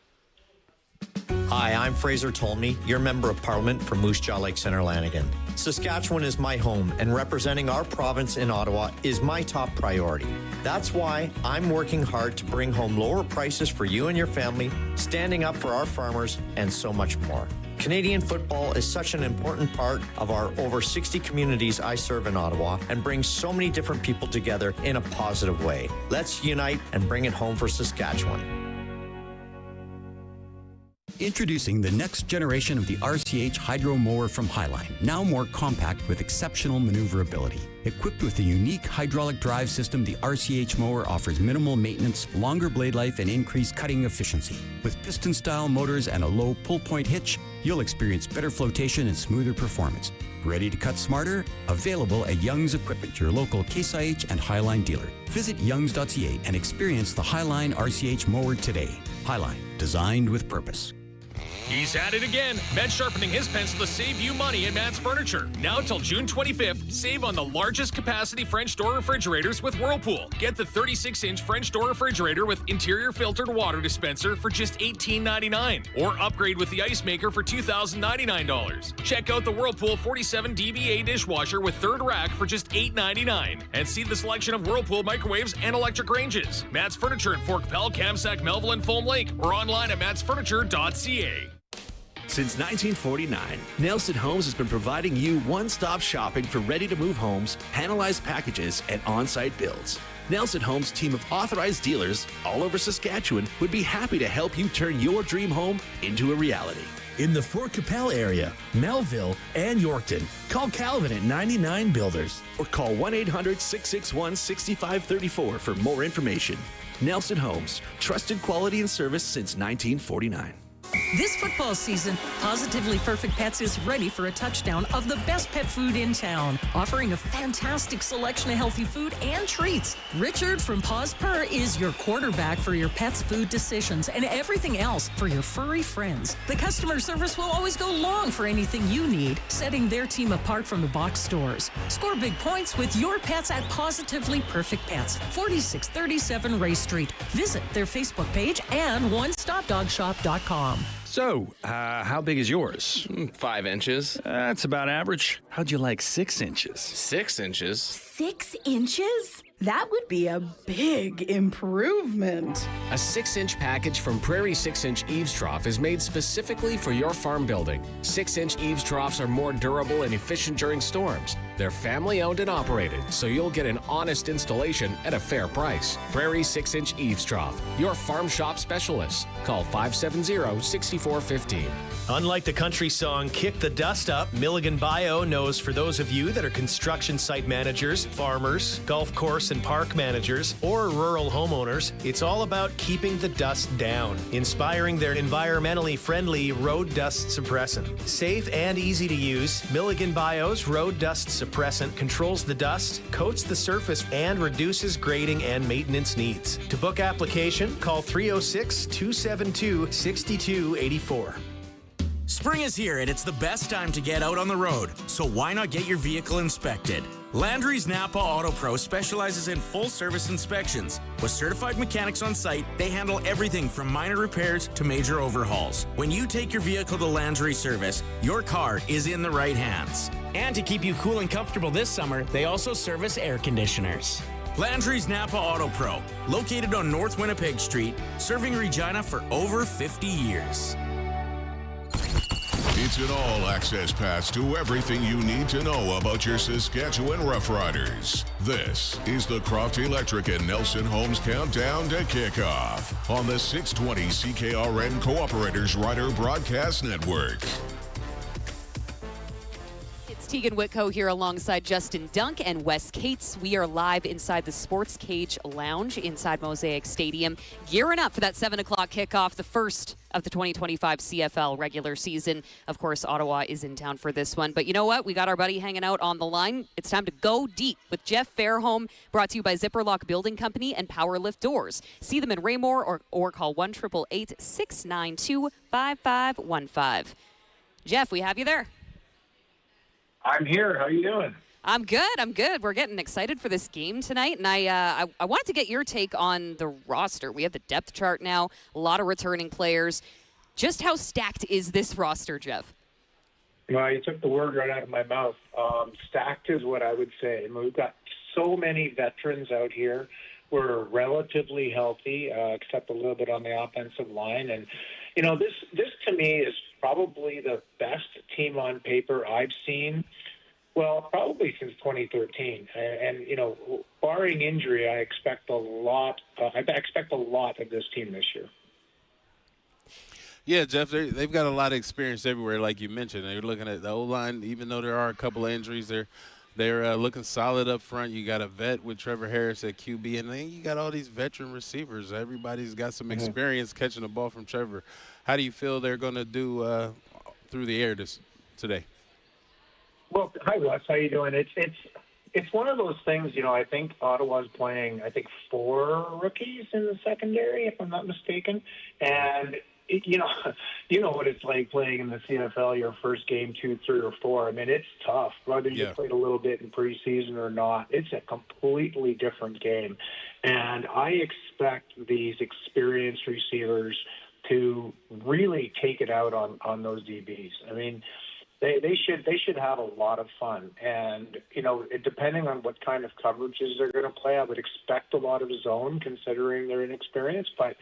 Speaker 3: Hi, I'm Fraser Tolmie, your Member of Parliament for Moose Jaw Lake Centre Lanigan. Saskatchewan is my home, and representing our province in Ottawa is my top priority. That's why I'm working hard to bring home lower prices for you and your family, standing up for our farmers, and so much more. Canadian football is such an important part of our over 60 communities I serve in Ottawa and brings so many different people together in a positive way. Let's unite and bring it home for Saskatchewan.
Speaker 4: Introducing the next generation of the RCH Hydro Mower from Highline, now more compact with exceptional maneuverability. Equipped with a unique hydraulic drive system, the RCH mower offers minimal maintenance, longer blade life, and increased cutting efficiency. With piston-style motors and a low pull-point hitch, you'll experience better flotation and smoother performance. Ready to cut smarter? Available at Young's Equipment, your local Case IH and Highline dealer. Visit youngs.ca and experience the Highline RCH mower today. Highline, designed with purpose.
Speaker 5: He's at it again. Matt's sharpening his pencil to save you money at Matt's Furniture. Now until June 25th, save on the largest capacity French door refrigerators with Whirlpool. Get the 36-inch French door refrigerator with interior filtered water dispenser for just $18.99. Or upgrade with the ice maker for $2,099. Check out the Whirlpool 47 dBA dishwasher with third rack for just $8.99. And see the selection of Whirlpool microwaves and electric ranges. Matt's Furniture in Fort Capel, Kamsack, Melville, and Foam Lake. Or online at mattsfurniture.ca.
Speaker 17: Since 1949, Nelson Homes has been providing you one-stop shopping for ready-to-move homes, panelized packages, and on-site builds. Nelson Homes' team of authorized dealers all over Saskatchewan would be happy to help you turn your dream home into a reality.
Speaker 22: In the Fort Capel area, Melville, and Yorkton, call Calvin at 99 Builders.
Speaker 17: Or call 1-800-661-6534 for more information. Nelson Homes, trusted quality and service since 1949.
Speaker 6: This football season, Positively Perfect Pets is ready for a touchdown of the best pet food in town, offering a fantastic selection of healthy food and treats. Richard from Paws Purr is your quarterback for your pet's food decisions and everything else for your furry friends. The customer service will always go long for anything you need, setting their team apart from the box stores. Score big points with your pets at Positively Perfect Pets, 4637 Ray Street. Visit their Facebook page and onestopdogshop.com.
Speaker 8: So, how big is yours?
Speaker 26: 5 inches.
Speaker 8: That's about average. How'd you like 6 inches?
Speaker 26: 6 inches?
Speaker 27: 6 inches? That would be a big improvement.
Speaker 28: A 6-inch package from Prairie 6-inch eaves trough is made specifically for your farm building. 6-inch eaves troughs are more durable and efficient during storms. They're family-owned and operated, so you'll get an honest installation at a fair price. Prairie 6-inch eaves trough, your farm shop specialist. Call 570-6415.
Speaker 29: Unlike the country song Kick the Dust Up, Milligan Bio knows for those of you that are construction site managers, farmers, golf course and park managers, or rural homeowners, it's all about keeping the dust down, inspiring their environmentally friendly road dust suppressant. Safe and easy to use, Milligan Bio's road dust suppressant controls the dust, coats the surface, and reduces grading and maintenance needs. To book application, call 306-272-6284.
Speaker 22: Spring is here and it's the best time to get out on the road, so why not get your vehicle inspected? Landry's Napa Auto Pro specializes in full-service inspections. With certified mechanics on site, they handle everything from minor repairs to major overhauls. When you take your vehicle to Landry Service, your car is in the right hands. And to keep you cool and comfortable this summer, they also service air conditioners. Landry's Napa Auto Pro, located on North Winnipeg Street, serving Regina for over 50 years.
Speaker 2: It's an all-access pass to everything you need to know about your Saskatchewan Roughriders. This is the Croft Electric and Nelson Homes Countdown to Kickoff on the 620 CKRM Cooperators Rider Broadcast Network.
Speaker 11: Teagan Witko here alongside Justin Dunk and Wes Cates. We are live inside the Sports Cage Lounge inside Mosaic Stadium, gearing up for that 7 o'clock kickoff, the first of the 2025 CFL regular season. Of course, Ottawa is in town for this one. But you know what? We got our buddy hanging out on the line. It's time to go deep with Jeff Fairholm, brought to you by Zipper Lock Building Company and Power Lift Doors. See them in Raymore or call 1-888-692-5515. Jeff, we have you there.
Speaker 9: I'm here. How you doing?
Speaker 11: I'm good. We're getting excited for this game tonight, and I wanted to get your take on the roster. We have the depth chart now, a lot of returning players. Just how stacked is this roster, Jeff?
Speaker 9: Well, you took the word right out of my mouth. Stacked is what I would say. I mean, we've got so many veterans out here. We're relatively healthy, except a little bit on the offensive line. And, you know, this to me is probably the best team on paper I've seen, well, probably since 2013. And you know, barring injury, I expect a lot. I expect a lot of this team this year.
Speaker 13: Yeah, Jeff, they've got a lot of experience everywhere, like you mentioned. They're looking at the O-line, even though there are a couple of injuries, they're looking solid up front. You got a vet with Trevor Harris at QB, and then you got all these veteran receivers. Everybody's got some experience catching the ball from Trevor. How do you feel they're going to do through the air today?
Speaker 9: Well, hi, Wes. How you doing? It's one of those things, you know, I think Ottawa's playing, 4 rookies in the secondary, if I'm not mistaken. And, you know what it's like playing in the CFL, your first game, 2, 3, or 4. I mean, it's tough, whether you played a little bit in preseason or not. It's a completely different game. And I expect these experienced receivers to really take it out on those DBs. I mean, they should have a lot of fun. And, you know, depending on what kind of coverages they're going to play, I would expect a lot of zone considering their inexperience. But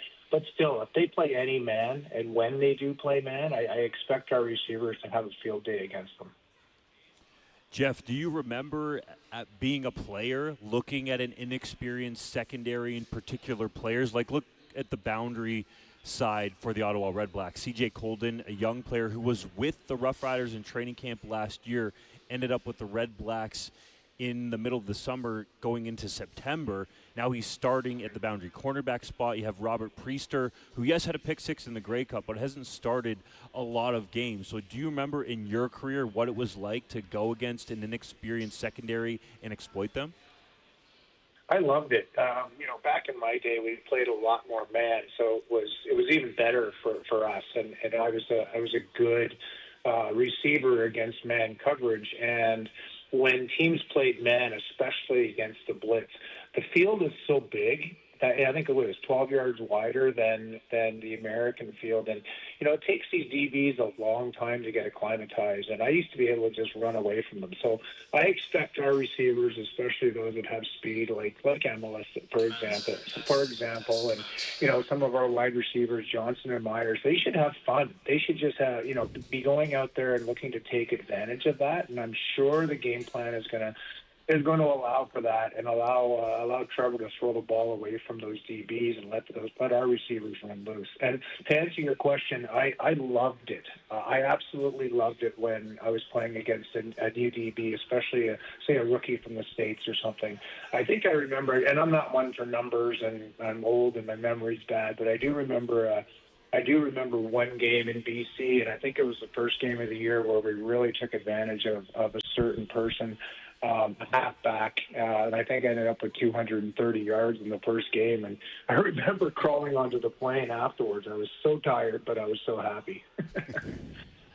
Speaker 9: still, if they play any man, and when they do play man, I expect our receivers to have a field day against them.
Speaker 12: Jeff, do you remember being a player, looking at an inexperienced secondary in particular players? Like, look at the boundary side for the Ottawa Redblacks. CJ Colden, a young player who was with the Roughriders in training camp last year, ended up with the Redblacks in the middle of the summer going into September. Now he's starting at the boundary cornerback spot. You have Robert Priester, who, yes, had a pick 6 in the Grey Cup, but hasn't started a lot of games. So do you remember in your career what it was like to go against an inexperienced secondary and exploit them?
Speaker 9: I loved it. You know, back in my day, we played a lot more man, so it was even better for us. And I was a good receiver against man coverage. And when teams played man, especially against the blitz, the field is so big. I think it was 12 yards wider than the American field. And, you know, it takes these DBs a long time to get acclimatized. And I used to be able to just run away from them. So I expect our receivers, especially those that have speed, like MLS, for example, and, you know, some of our wide receivers, Johnson and Myers, they should have fun. They should just have, you know, be going out there and looking to take advantage of that. And I'm sure the game plan is going to allow for that and allow Trevor to throw the ball away from those DBs and let our receivers run loose. And to answer your question, I loved it. I absolutely loved it when I was playing against a new DB, especially say a rookie from the States or something. I think I remember, and I'm not one for numbers, and I'm old and my memory's bad, but I do remember one game in BC, and I think it was the first game of the year where we really took advantage of a certain person. Halfback, and I think I ended up with 230 yards in the first game. And I remember crawling onto the plane afterwards. I was so tired, but I was so happy.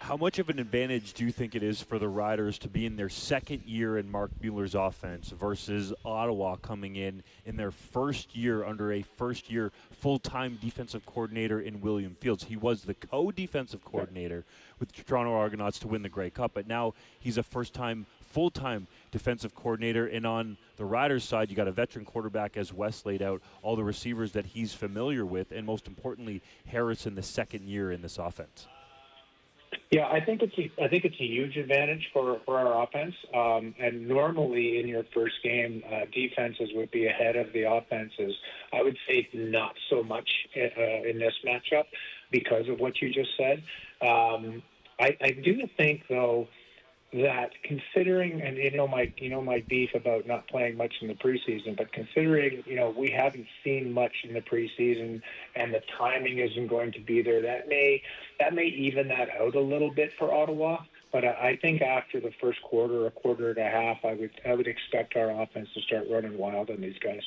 Speaker 12: How much of an advantage do you think it is for the Riders to be in their second year in Mark Mueller's offense versus Ottawa coming in their first year under a first-year full-time defensive coordinator in William Fields? He was the co-defensive coordinator with the Toronto Argonauts to win the Grey Cup, but now he's a first-time full-time defensive coordinator. And on the Riders side, you got a veteran quarterback, as Wes laid out, all the receivers that he's familiar with, and most importantly, Harris in the second year in this offense.
Speaker 9: Yeah, I think it's a huge advantage for our offense. And normally in your first game, defenses would be ahead of the offenses. I would say not so much in this matchup because of what you just said. I do think, though, that considering, and my beef about not playing much in the preseason, but considering, we haven't seen much in the preseason and the timing isn't going to be there, that may even that out a little bit for Ottawa. But I think after the first quarter, a quarter and a half, I would expect our offense to start running wild on these guys.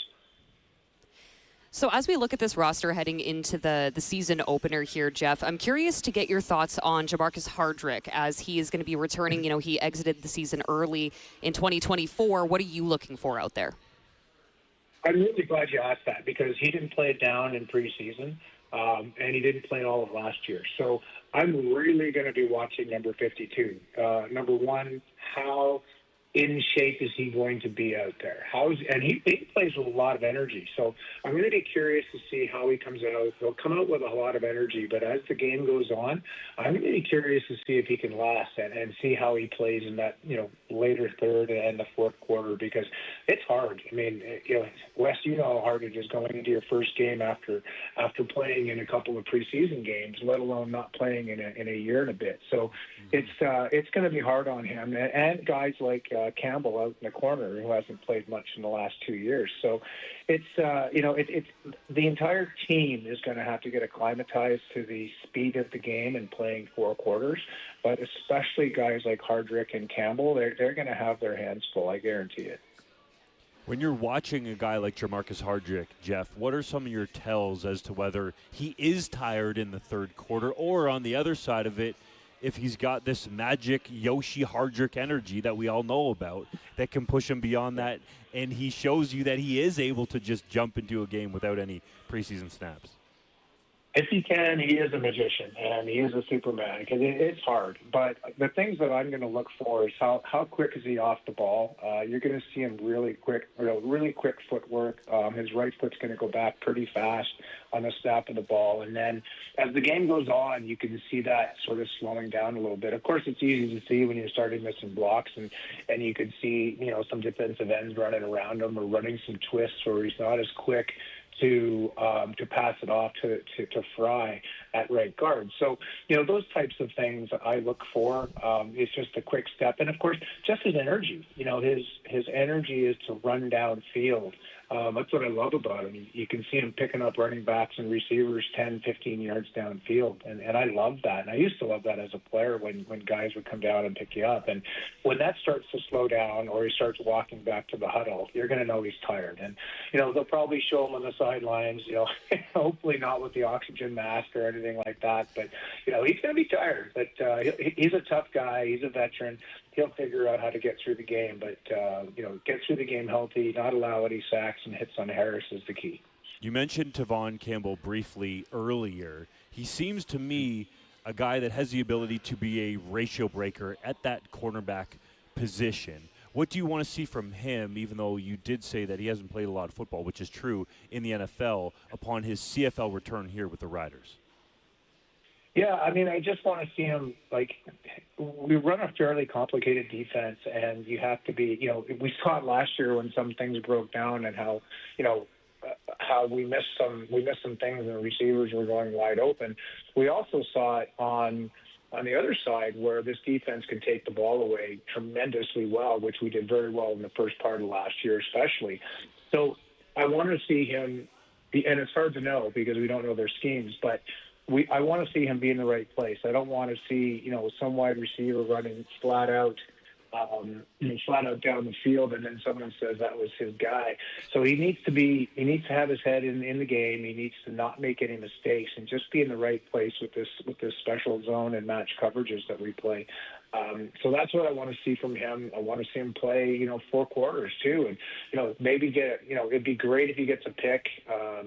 Speaker 11: So as we look at this roster heading into the season opener here, Jeff, I'm curious to get your thoughts on Jamarcus Hardrick as he is going to be returning. He exited the season early in 2024. What are you looking for out there?
Speaker 9: I'm really glad you asked that because he didn't play it down in preseason, and he didn't play all of last year. So I'm really going to be watching number 52. Number one, how in shape is he going to be out there? And he plays with a lot of energy. So I'm going to be curious to see how he comes out. He'll come out with a lot of energy, but as the game goes on, I'm going to be curious to see if he can last and see how he plays in that, later third and the fourth quarter because it's hard. I mean, Wes, you know how hard it is going into your first game after playing in a couple of preseason games, let alone not playing in a year and a bit. So it's going to be hard on him and guys like Campbell out in the corner who hasn't played much in the last 2 years. So it's the entire team is going to have to get acclimatized to the speed of the game and playing four quarters, but especially guys like Hardrick and Campbell, they're going to have their hands full, I guarantee it.
Speaker 12: When you're watching a guy like Jamarcus Hardrick, Jeff, what are some of your tells as to whether he is tired in the third quarter or on the other side of it, if he's got this magic Yoshi Hardrick energy that we all know about that can push him beyond that, and he shows you that he is able to just jump into a game without any preseason snaps?
Speaker 9: If he can, he is a magician, and he is a Superman. Because it's hard. But the things that I'm going to look for is how quick is he off the ball. You're going to see him really quick footwork. His right foot's going to go back pretty fast on the snap of the ball. And then as the game goes on, you can see that sort of slowing down a little bit. Of course, it's easy to see when you're starting missing blocks, and you could see, some defensive ends running around him or running some twists where he's not as quick to pass it off to Fry at right guard. So, those types of things I look for. It's just a quick step. And, of course, just his energy. His energy is to run downfield. That's what I love about him. You can see him picking up running backs and receivers 10, 15 yards downfield. And I love that. And I used to love that as a player when guys would come down and pick you up. And when that starts to slow down or he starts walking back to the huddle, you're going to know he's tired. And, they'll probably show him on the sidelines, hopefully not with the oxygen mask or anything like that. But, he's going to be tired. But he's a tough guy. He's a veteran. He'll figure out how to get through the game. But, get through the game healthy, not allow any sacks and hits on Harris is the key.
Speaker 12: You mentioned Tavon Campbell briefly earlier. He seems to me a guy that has the ability to be a ratio breaker at that cornerback position. What do you want to see from him, even though you did say that he hasn't played a lot of football, which is true, in the NFL, upon his CFL return here with the Riders?
Speaker 9: Yeah, I just want to see him, we run a fairly complicated defense, and you have to be, we saw it last year when some things broke down and how we missed some things and the receivers were going wide open. We also saw it on the other side where this defense can take the ball away tremendously well, which we did very well in the first part of last year especially. So I want to see him, and it's hard to know because we don't know their schemes, but I want to see him be in the right place. I don't want to see, some wide receiver running flat out flat out down the field, and then someone says that was his guy. So he needs to have his head in the game. He needs to not make any mistakes and just be in the right place with this special zone and match coverages that we play. So that's what I want to see from him. I want to see him play, 4 quarters too, and maybe it'd be great if he gets a pick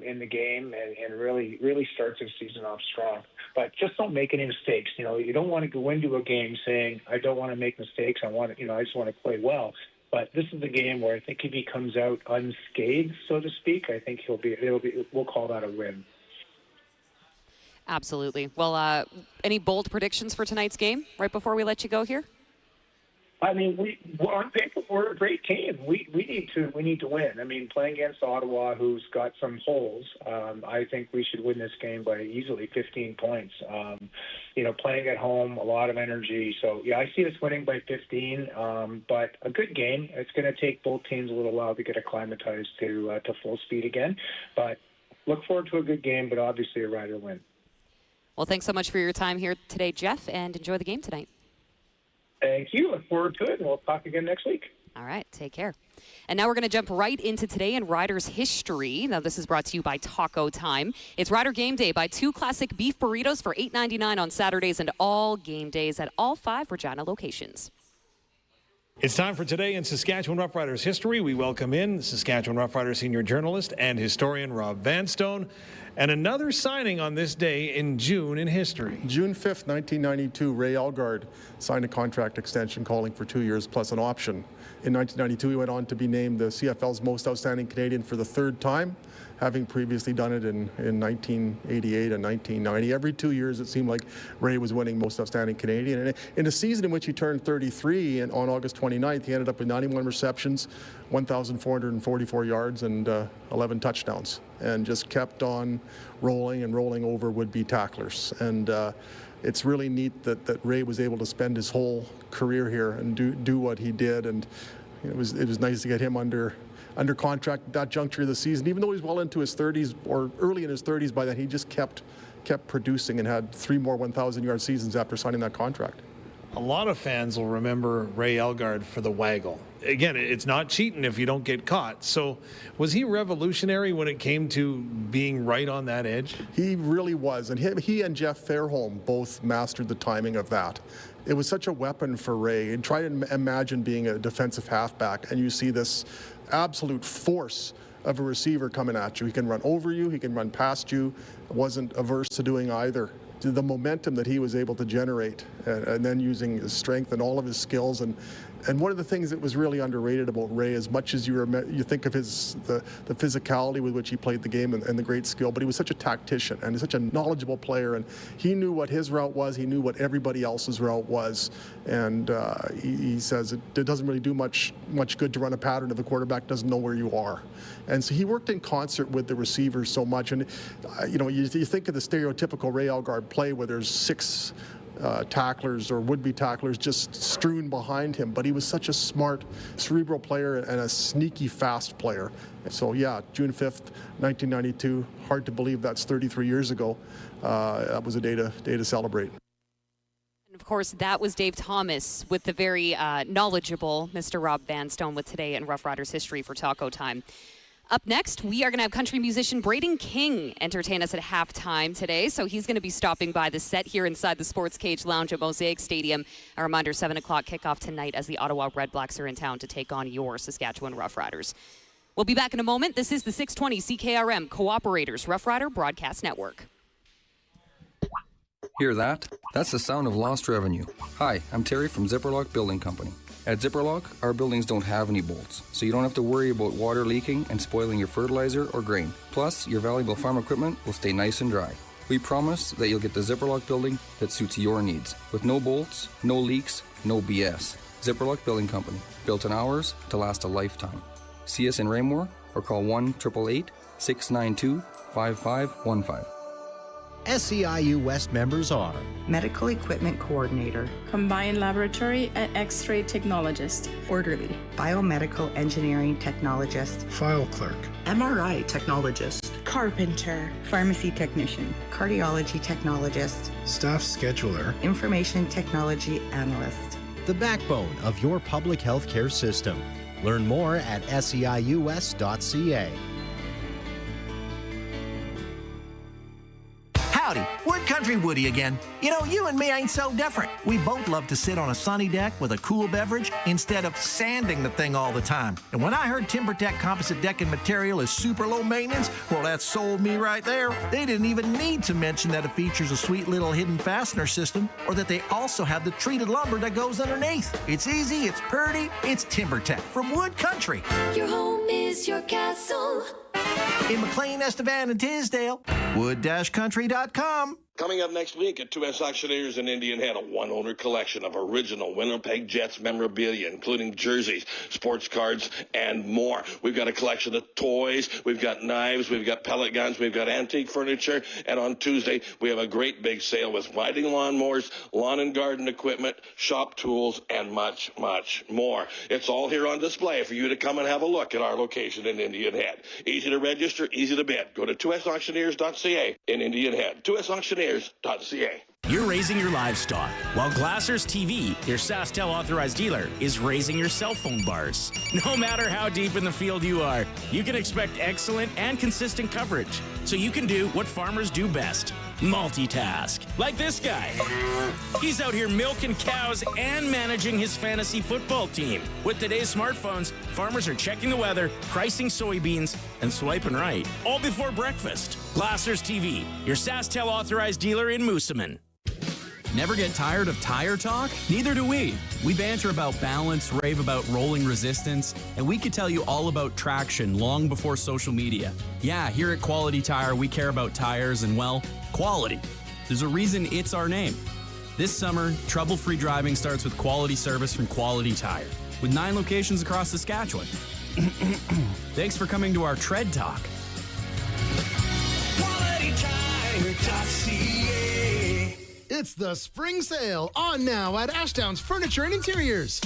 Speaker 9: in the game and really starts his season off strong. But just don't make any mistakes. You don't want to go into a game saying, I don't want to make mistakes. I just want to play well. But this is a game where I think if he comes out unscathed, so to speak, I think we'll call that a win.
Speaker 11: Absolutely. Well, any bold predictions for tonight's game right before we let you go here?
Speaker 9: I mean, on paper, we're a great team. We need to win. I mean, playing against Ottawa, who's got some holes, I think we should win this game by easily 15 points. Playing at home, a lot of energy. So, yeah, I see us winning by 15, but a good game. It's going to take both teams a little while to get acclimatized to full speed again. But look forward to a good game, but obviously a Rider win.
Speaker 11: Well, thanks so much for your time here today, Jeff, and enjoy the game tonight.
Speaker 9: Thank you. Look forward to it, and we'll talk again next week.
Speaker 11: All right. Take care. And now we're going to jump right into today in Riders history. Now, this is brought to you by Taco Time. It's Rider Game Day. Buy 2 classic beef burritos for $8.99 on Saturdays and all game days at all 5 Regina locations.
Speaker 10: It's time for Today in Saskatchewan Roughriders history. We welcome in Saskatchewan Roughriders senior journalist and historian Rob Vanstone. And another signing on this day in June in history.
Speaker 14: June 5th, 1992, Ray Elgard signed a contract extension calling for 2 years plus an option. In 1992, he went on to be named the CFL's most outstanding Canadian for the 3rd time, having previously done it in 1988 and 1990. Every 2 years, it seemed like Ray was winning most outstanding Canadian. And in a season in which he turned 33, and on August 29th, he ended up with 91 receptions, 1,444 yards, and 11 touchdowns, and just kept on rolling and rolling over would-be tacklers. And it's really neat that Ray was able to spend his whole career here and do what he did. And it was nice to get him under contract at that juncture of the season, even though he was well into his 30s or early in his 30s by then. He just kept producing and had 3 more 1,000-yard seasons after signing that contract.
Speaker 10: A lot of fans will remember Ray Elgard for the waggle. Again, it's not cheating if you don't get caught. So was he revolutionary when it came to being right on that edge?
Speaker 14: He really was. And he and Jeff Fairholm both mastered the timing of that. It was such a weapon for Ray. And try to imagine being a defensive halfback, and you see this absolute force of a receiver coming at you. He can run over you, he can run past you. Wasn't averse to doing either. The momentum that he was able to generate, and then using his strength and all of his skills, and one of the things that was really underrated about Ray, as much as you think of the physicality with which he played the game and the great skill, but he was such a tactician and such a knowledgeable player, and he knew what his route was, he knew what everybody else's route was, and he says it doesn't really do much good to run a pattern if the quarterback doesn't know where you are. And so he worked in concert with the receivers so much, and you think of the stereotypical Ray Elgard play where there's 6 tacklers or would-be tacklers just strewn behind him, but he was such a smart, cerebral player and a sneaky fast player. So yeah, June 5th, 1992, hard to believe that's 33 years ago. That was a day to celebrate.
Speaker 11: And of course, that was Dave Thomas with the very knowledgeable Mr. Rob Vanstone with Today in Rough Riders history for Taco Time. Up next, we are going to have country musician Braden King entertain us at halftime today. So he's going to be stopping by the set here inside the Sports Cage Lounge at Mosaic Stadium. A reminder, 7 o'clock kickoff tonight as the Ottawa Redblacks are in town to take on your Saskatchewan Roughriders. We'll be back in a moment. This is the 620 CKRM Cooperators Rough Rider Broadcast Network.
Speaker 15: Hear that? That's the sound of lost revenue. Hi, I'm Terry from Zipperlock Building Company. At Zipperlock, our buildings don't have any bolts, so you don't have to worry about water leaking and spoiling your fertilizer or grain. Plus, your valuable farm equipment will stay nice and dry. We promise that you'll get the Zipperlock building that suits your needs, with no bolts, no leaks, no BS. Zipperlock Building Company, built in hours to last a lifetime. See us in Raymore or call 1-888-692-5515.
Speaker 16: SEIU West members are
Speaker 18: Medical Equipment Coordinator,
Speaker 19: Combined Laboratory and X-Ray Technologist,
Speaker 18: Orderly, Biomedical Engineering Technologist,
Speaker 16: File Clerk,
Speaker 18: MRI Technologist,
Speaker 19: Carpenter,
Speaker 18: Pharmacy Technician, Cardiology Technologist,
Speaker 16: Staff Scheduler,
Speaker 18: Information Technology Analyst.
Speaker 16: the backbone of your public health care system. Learn more at seius.ca.
Speaker 1: Howdy, Wood Country Woody again. You know, you and me ain't so different. We both love to sit on a sunny deck with a cool beverage instead of sanding the thing all the time. And when I heard TimberTech composite decking material is super low maintenance, well, that sold me right there. They didn't even need to mention that it features a sweet little hidden fastener system or that they also have the treated lumber that goes underneath. It's easy, it's purty, it's TimberTech from Wood Country.
Speaker 3: Your home is your castle.
Speaker 1: In McLean, Estevan, and Tisdale, wood-country.com.
Speaker 4: Coming up next week at 2S Auctioneers in Indian Head, a one-owner collection of original Winnipeg Jets memorabilia, including jerseys, sports cards, and more. We've got a collection of toys, we've got knives, we've got pellet guns, we've got antique furniture, and on Tuesday, we have a great big sale with riding lawnmowers, lawn and garden equipment, shop tools, and much, much more. It's all here on display for you to come and have a look at our location in Indian Head. Easy to register, easy to bid. Go to 2sauctioneers.ca in Indian Head. 2sauctioneers.ca.
Speaker 22: You're raising your livestock, while Glassers TV, your SaskTel authorized dealer, is raising your cell phone bars. No matter how deep in the field you are, you can expect excellent and consistent coverage, so you can do what farmers do best. Multitask. Like this guy. He's out here milking cows and managing his fantasy football team. With today's smartphones, farmers are checking the weather, pricing soybeans, and swiping right, all before breakfast. Glassers TV, your SaskTel authorized dealer in Moosomin.
Speaker 7: Never get tired of tire talk? Neither do we. We banter about balance, rave about rolling resistance, and we could tell you all about traction long before social media. Yeah, here at Quality Tire, we care about tires and, well, quality. There's a reason it's our name. This summer, trouble-free driving starts with quality service from Quality Tire, with 9 locations across Saskatchewan. Thanks for coming to our Tread Talk.
Speaker 20: QualityTire.ca. It's the spring sale on now at Ashdown's Furniture and Interiors.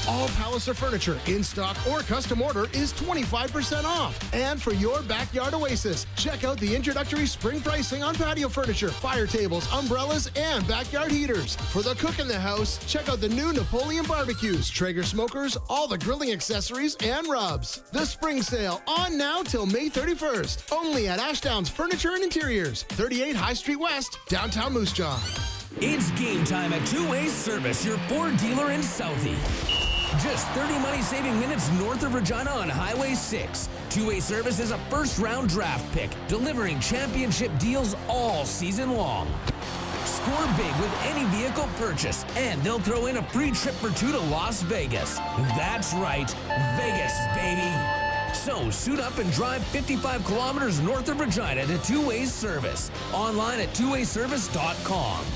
Speaker 20: All Palliser furniture in stock or custom order is 25% off. And for your backyard oasis, check out the introductory spring pricing on patio furniture, fire tables, umbrellas, and backyard heaters. For the cook in the house, check out the new Napoleon barbecues, Traeger smokers, all the grilling accessories, and rubs. The spring sale on now till May 31st. Only at Ashdown's Furniture and Interiors, 38 High Street West, downtown Moose Jaw.
Speaker 22: It's game time at Two Ways Service, your Ford dealer in Southie. Just 30 money-saving minutes north of Regina on Highway 6. Two Way Service is a first-round draft pick, delivering championship deals all season long. Score big with any vehicle purchase, and they'll throw in a free trip for 2 to Las Vegas. That's right, Vegas, baby. So suit up and drive 55 kilometers north of Regina to Two Ways Service. Online at twowayservice.com.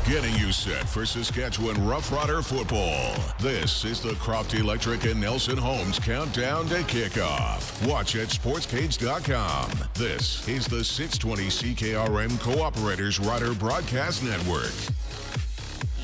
Speaker 2: Getting you set for Saskatchewan Roughrider football. This is the Croft Electric and Nelson Homes Countdown to Kickoff. Watch at sportscage.com. This is the 620 CKRM Cooperators Rider Broadcast Network.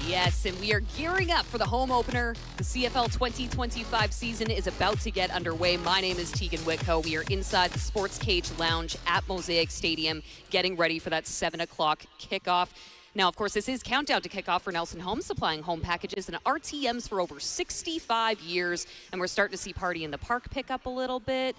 Speaker 11: Yes, and we are gearing up for the home opener. The CFL 2025 season is about to get underway. My name is Teagan Witko. We are inside the Sports Cage Lounge at Mosaic Stadium, getting ready for that 7 o'clock kickoff. Now, of course, this is Countdown to Kickoff for Nelson Homes, supplying home packages and RTMs for over 65 years. And we're starting to see Party in the Park pick up a little bit.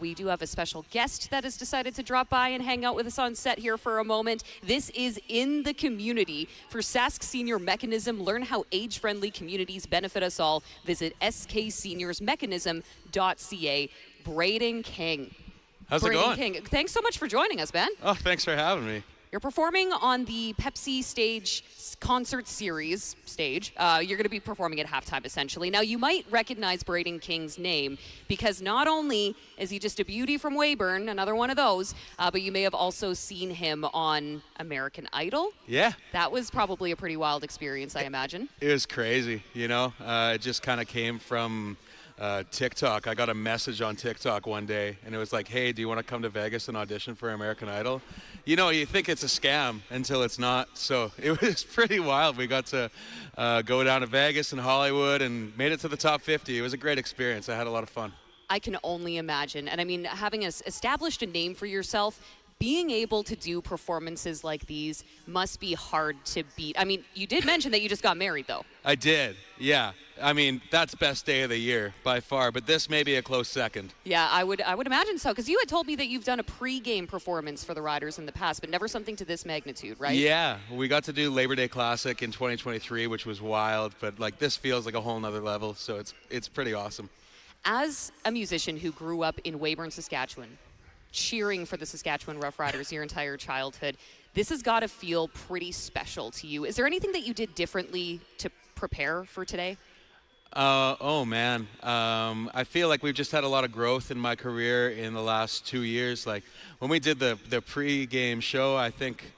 Speaker 11: We do have a special guest that has decided to drop by and hang out with us on set here for a moment. This is In the Community for Sask Senior Mechanism. Learn how age-friendly communities benefit us all. Visit skseniorsmechanism.ca. Braden King.
Speaker 21: How's it going?
Speaker 11: King, thanks so much for joining us, Ben.
Speaker 21: Oh, thanks for having me.
Speaker 11: You're performing on the Pepsi stage concert series stage. You're going to be performing at halftime, essentially. Now, you might recognize Braden King's name because not only is he just a beauty from Weyburn, another one of those, but you may have also seen him on American Idol.
Speaker 21: Yeah.
Speaker 11: That was probably a pretty wild experience, I imagine.
Speaker 21: It was crazy, you know. It just kind of came from TikTok. I got a message on TikTok one day, and it was like, hey, do you want to come to Vegas and audition for American Idol? You know, you think it's a scam until it's not. So it was pretty wild. We got to go down to Vegas and Hollywood and made it to the top 50. It was a great experience. I had a lot of fun.
Speaker 11: I can only imagine. And I mean, having established a name for yourself, being able to do performances like these must be hard to beat. I mean, you did mention that you just got married, though.
Speaker 21: I did, yeah. I mean, that's best day of the year by far, but this may be a close second.
Speaker 11: Yeah, I would imagine so, because you had told me that you've done a pregame performance for the Riders in the past, but never something to this magnitude, right?
Speaker 21: Yeah, we got to do Labor Day Classic in 2023, which was wild, but like this feels like a whole nother level, so it's pretty awesome.
Speaker 11: As a musician who grew up in Weyburn, Saskatchewan, cheering for the Saskatchewan Roughriders your entire childhood, this has got to feel pretty special to you. Is there anything that you did differently to prepare for today?
Speaker 21: Oh man, I feel like we've just had a lot of growth in my career in the last 2 years. Like when we did the pre-game show, I think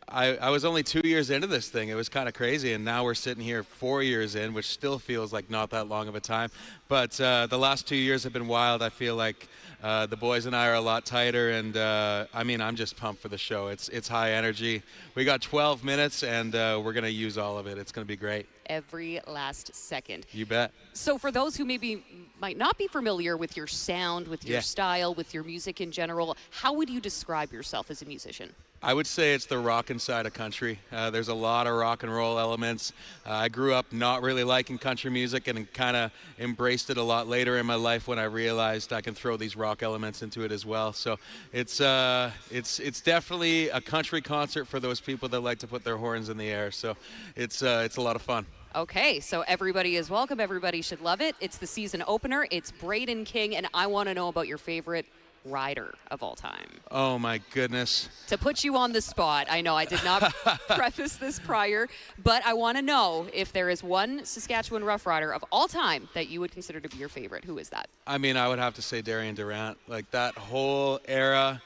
Speaker 21: I was only 2 years into this thing. It was kind of crazy, and now we're sitting here 4 years in, which still feels like not that long of a time. But the last 2 years have been wild. I feel like the boys and I are a lot tighter, and I mean, I'm just pumped for the show. It's high energy. We got 12 minutes, and we're going to use all of it. It's going to be great.
Speaker 11: Every last second.
Speaker 21: You bet.
Speaker 11: So for those who maybe might not be familiar with your sound, with your style, with your music in general, how would you describe yourself as a musician?
Speaker 21: I would say it's the rockin' side of country. There's a lot of rock and roll elements. I grew up not really liking country music and kind of embraced it a lot later in my life when I realized I can throw these rock elements into it as well. So it's definitely a country concert for those people that like to put their horns in the air. So it's a lot of fun.
Speaker 11: Okay, so everybody is welcome. Everybody should love it. It's the season opener. It's Braden King, and I want to know about your favorite rider of all time.
Speaker 21: Oh my goodness.
Speaker 11: To put you on the spot, I know I did not preface this prior, but I want to know if there is one Saskatchewan Roughrider of all time that you would consider to be your favorite. Who is that?
Speaker 21: I mean, I would have to say Darian Durant. Like that whole era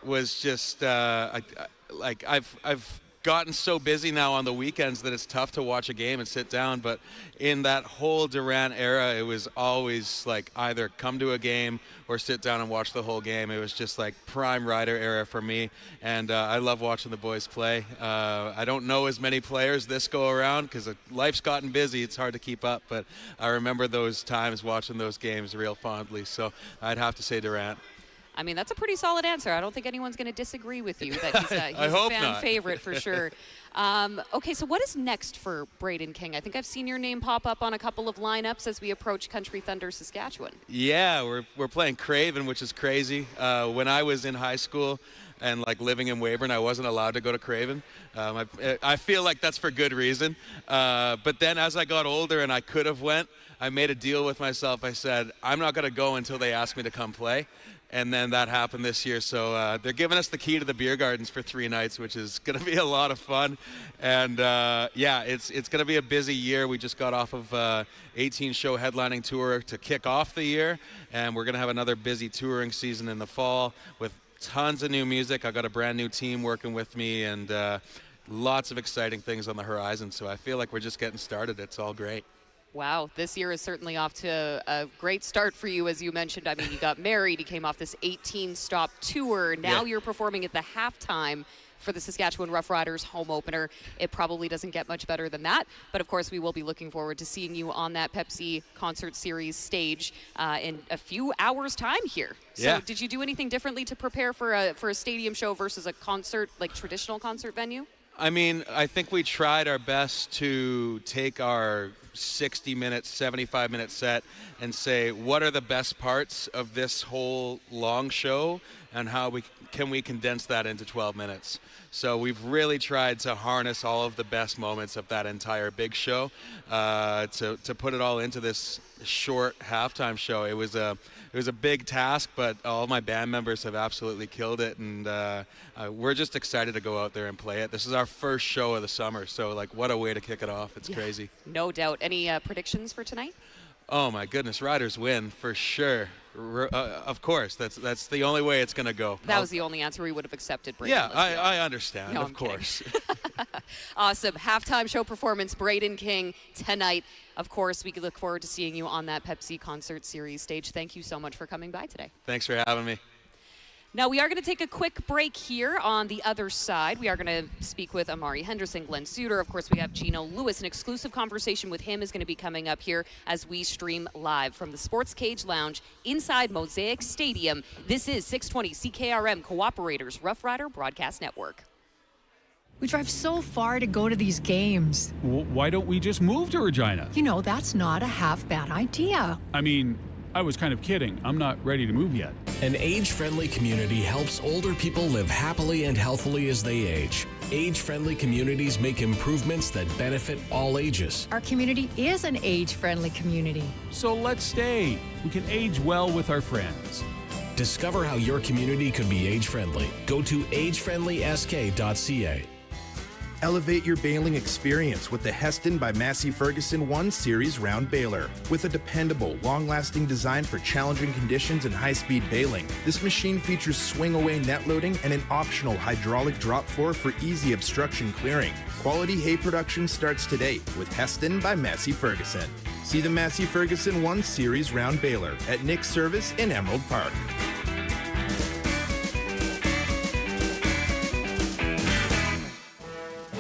Speaker 21: was just I've gotten so busy now on the weekends that it's tough to watch a game and sit down, but in that whole Durant era, it was always like either come to a game or sit down and watch the whole game. It was just like prime rider era for me, and I love watching the boys play. I don't know as many players this go around because life's gotten busy. It's hard to keep up, but I remember those times watching those games real fondly, so I'd have to say Durant.
Speaker 11: I mean, that's a pretty solid answer. I don't think anyone's going to disagree with you that he's a fan favorite for sure. Okay, so what is next for Braden King? I think I've seen your name pop up on a couple of lineups as we approach Country Thunder Saskatchewan.
Speaker 21: Yeah, we're playing Craven, which is crazy. When I was in high school and like living in Weyburn, I wasn't allowed to go to Craven. I feel like that's for good reason. But then as I got older and I could have went, I made a deal with myself. I said, I'm not going to go until they ask me to come play. And then that happened this year. So they're giving us the key to the beer gardens for 3 nights, which is going to be a lot of fun. And yeah, it's going to be a busy year. We just got off of 18 show headlining tour to kick off the year. And we're going to have another busy touring season in the fall with tons of new music. I got a brand new team working with me, and lots of exciting things on the horizon. So I feel like we're just getting started. It's all great.
Speaker 11: Wow, this year is certainly off to a great start for you, as you mentioned. I mean, you got married, you came off this 18-stop tour. Now you're performing at the halftime for the Saskatchewan Roughriders home opener. It probably doesn't get much better than that, but of course we will be looking forward to seeing you on that Pepsi Concert Series stage in a few hours' time here. So did you do anything differently to prepare for a stadium show versus a concert, like traditional concert venue?
Speaker 21: I mean, I think we tried our best to take our 60-minute, 75-minute set and say, what are the best parts of this whole long show and how can we condense that into 12 minutes? So we've really tried to harness all of the best moments of that entire big show to put it all into this short halftime show. It was a big task, but all my band members have absolutely killed it, and we're just excited to go out there and play it. This is our first show of the summer, so like what a way to kick it off. It's crazy.
Speaker 11: No doubt. Any predictions for tonight?
Speaker 21: Oh my goodness, Riders win for sure. Of course, that's the only way it's going to go.
Speaker 11: That was the only answer we would have accepted, Braden.
Speaker 21: Yeah, I understand,
Speaker 11: no,
Speaker 21: of course.
Speaker 11: Awesome. Halftime show performance, Braden King tonight. Of course, we look forward to seeing you on that Pepsi Concert Series stage. Thank you so much for coming by today.
Speaker 21: Thanks for having me.
Speaker 11: Now, we are going to take a quick break here on the other side. We are going to speak with Amari Henderson, Glenn Sudter. Of course, we have Eugene Lewis. An exclusive conversation with him is going to be coming up here as we stream live from the Sports Cage Lounge inside Mosaic Stadium. This is 620 CKRM Cooperators Rough Rider Broadcast Network.
Speaker 5: We drive so far to go to these games.
Speaker 6: Why don't we just move to Regina?
Speaker 5: You know, that's not a half bad idea.
Speaker 6: I mean, I was kind of kidding. I'm not ready to move yet.
Speaker 28: An age-friendly community helps older people live happily and healthily as they age. Age-friendly communities make improvements that benefit all ages.
Speaker 5: Our community is an age-friendly community.
Speaker 6: So let's stay. We can age well with our friends.
Speaker 28: Discover how your community could be age-friendly. Go to agefriendlysk.ca.
Speaker 8: Elevate your baling experience with the Heston by Massey Ferguson 1 Series Round Baler. With a dependable, long-lasting design for challenging conditions and high-speed baling, this machine features swing-away net loading and an optional hydraulic drop floor for easy obstruction clearing. Quality hay production starts today with Heston by Massey Ferguson. See the Massey Ferguson 1 Series Round Baler at Nick's Service in Emerald Park.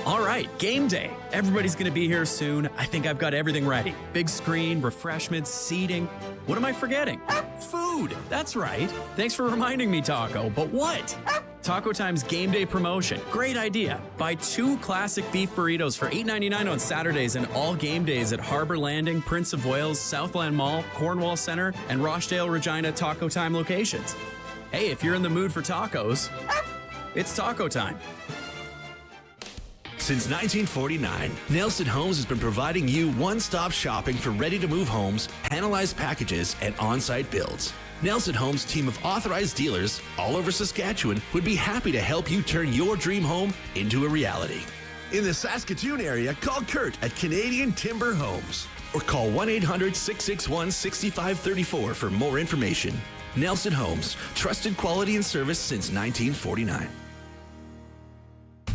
Speaker 7: All right, game day. Everybody's going to be here soon. I think I've got everything ready. Big screen, refreshments, seating. What am I forgetting? Food. That's right. Thanks for reminding me, Taco. But what? Taco Time's game day promotion. Great idea. Buy 2 classic beef burritos for $8.99 on Saturdays and all game days at Harbor Landing, Prince of Wales, Southland Mall, Cornwall Center, and Rochdale Regina Taco Time locations. Hey, if you're in the mood for tacos, it's Taco Time.
Speaker 22: Since 1949, Nelson Homes has been providing you one-stop shopping for ready-to-move homes, panelized packages, and on-site builds. Nelson Homes' team of authorized dealers all over Saskatchewan would be happy to help you turn your dream home into a reality. In the Saskatoon area, call Kurt at Canadian Timber Homes or call 1-800-661-6534 for more information. Nelson Homes, trusted quality and service since 1949.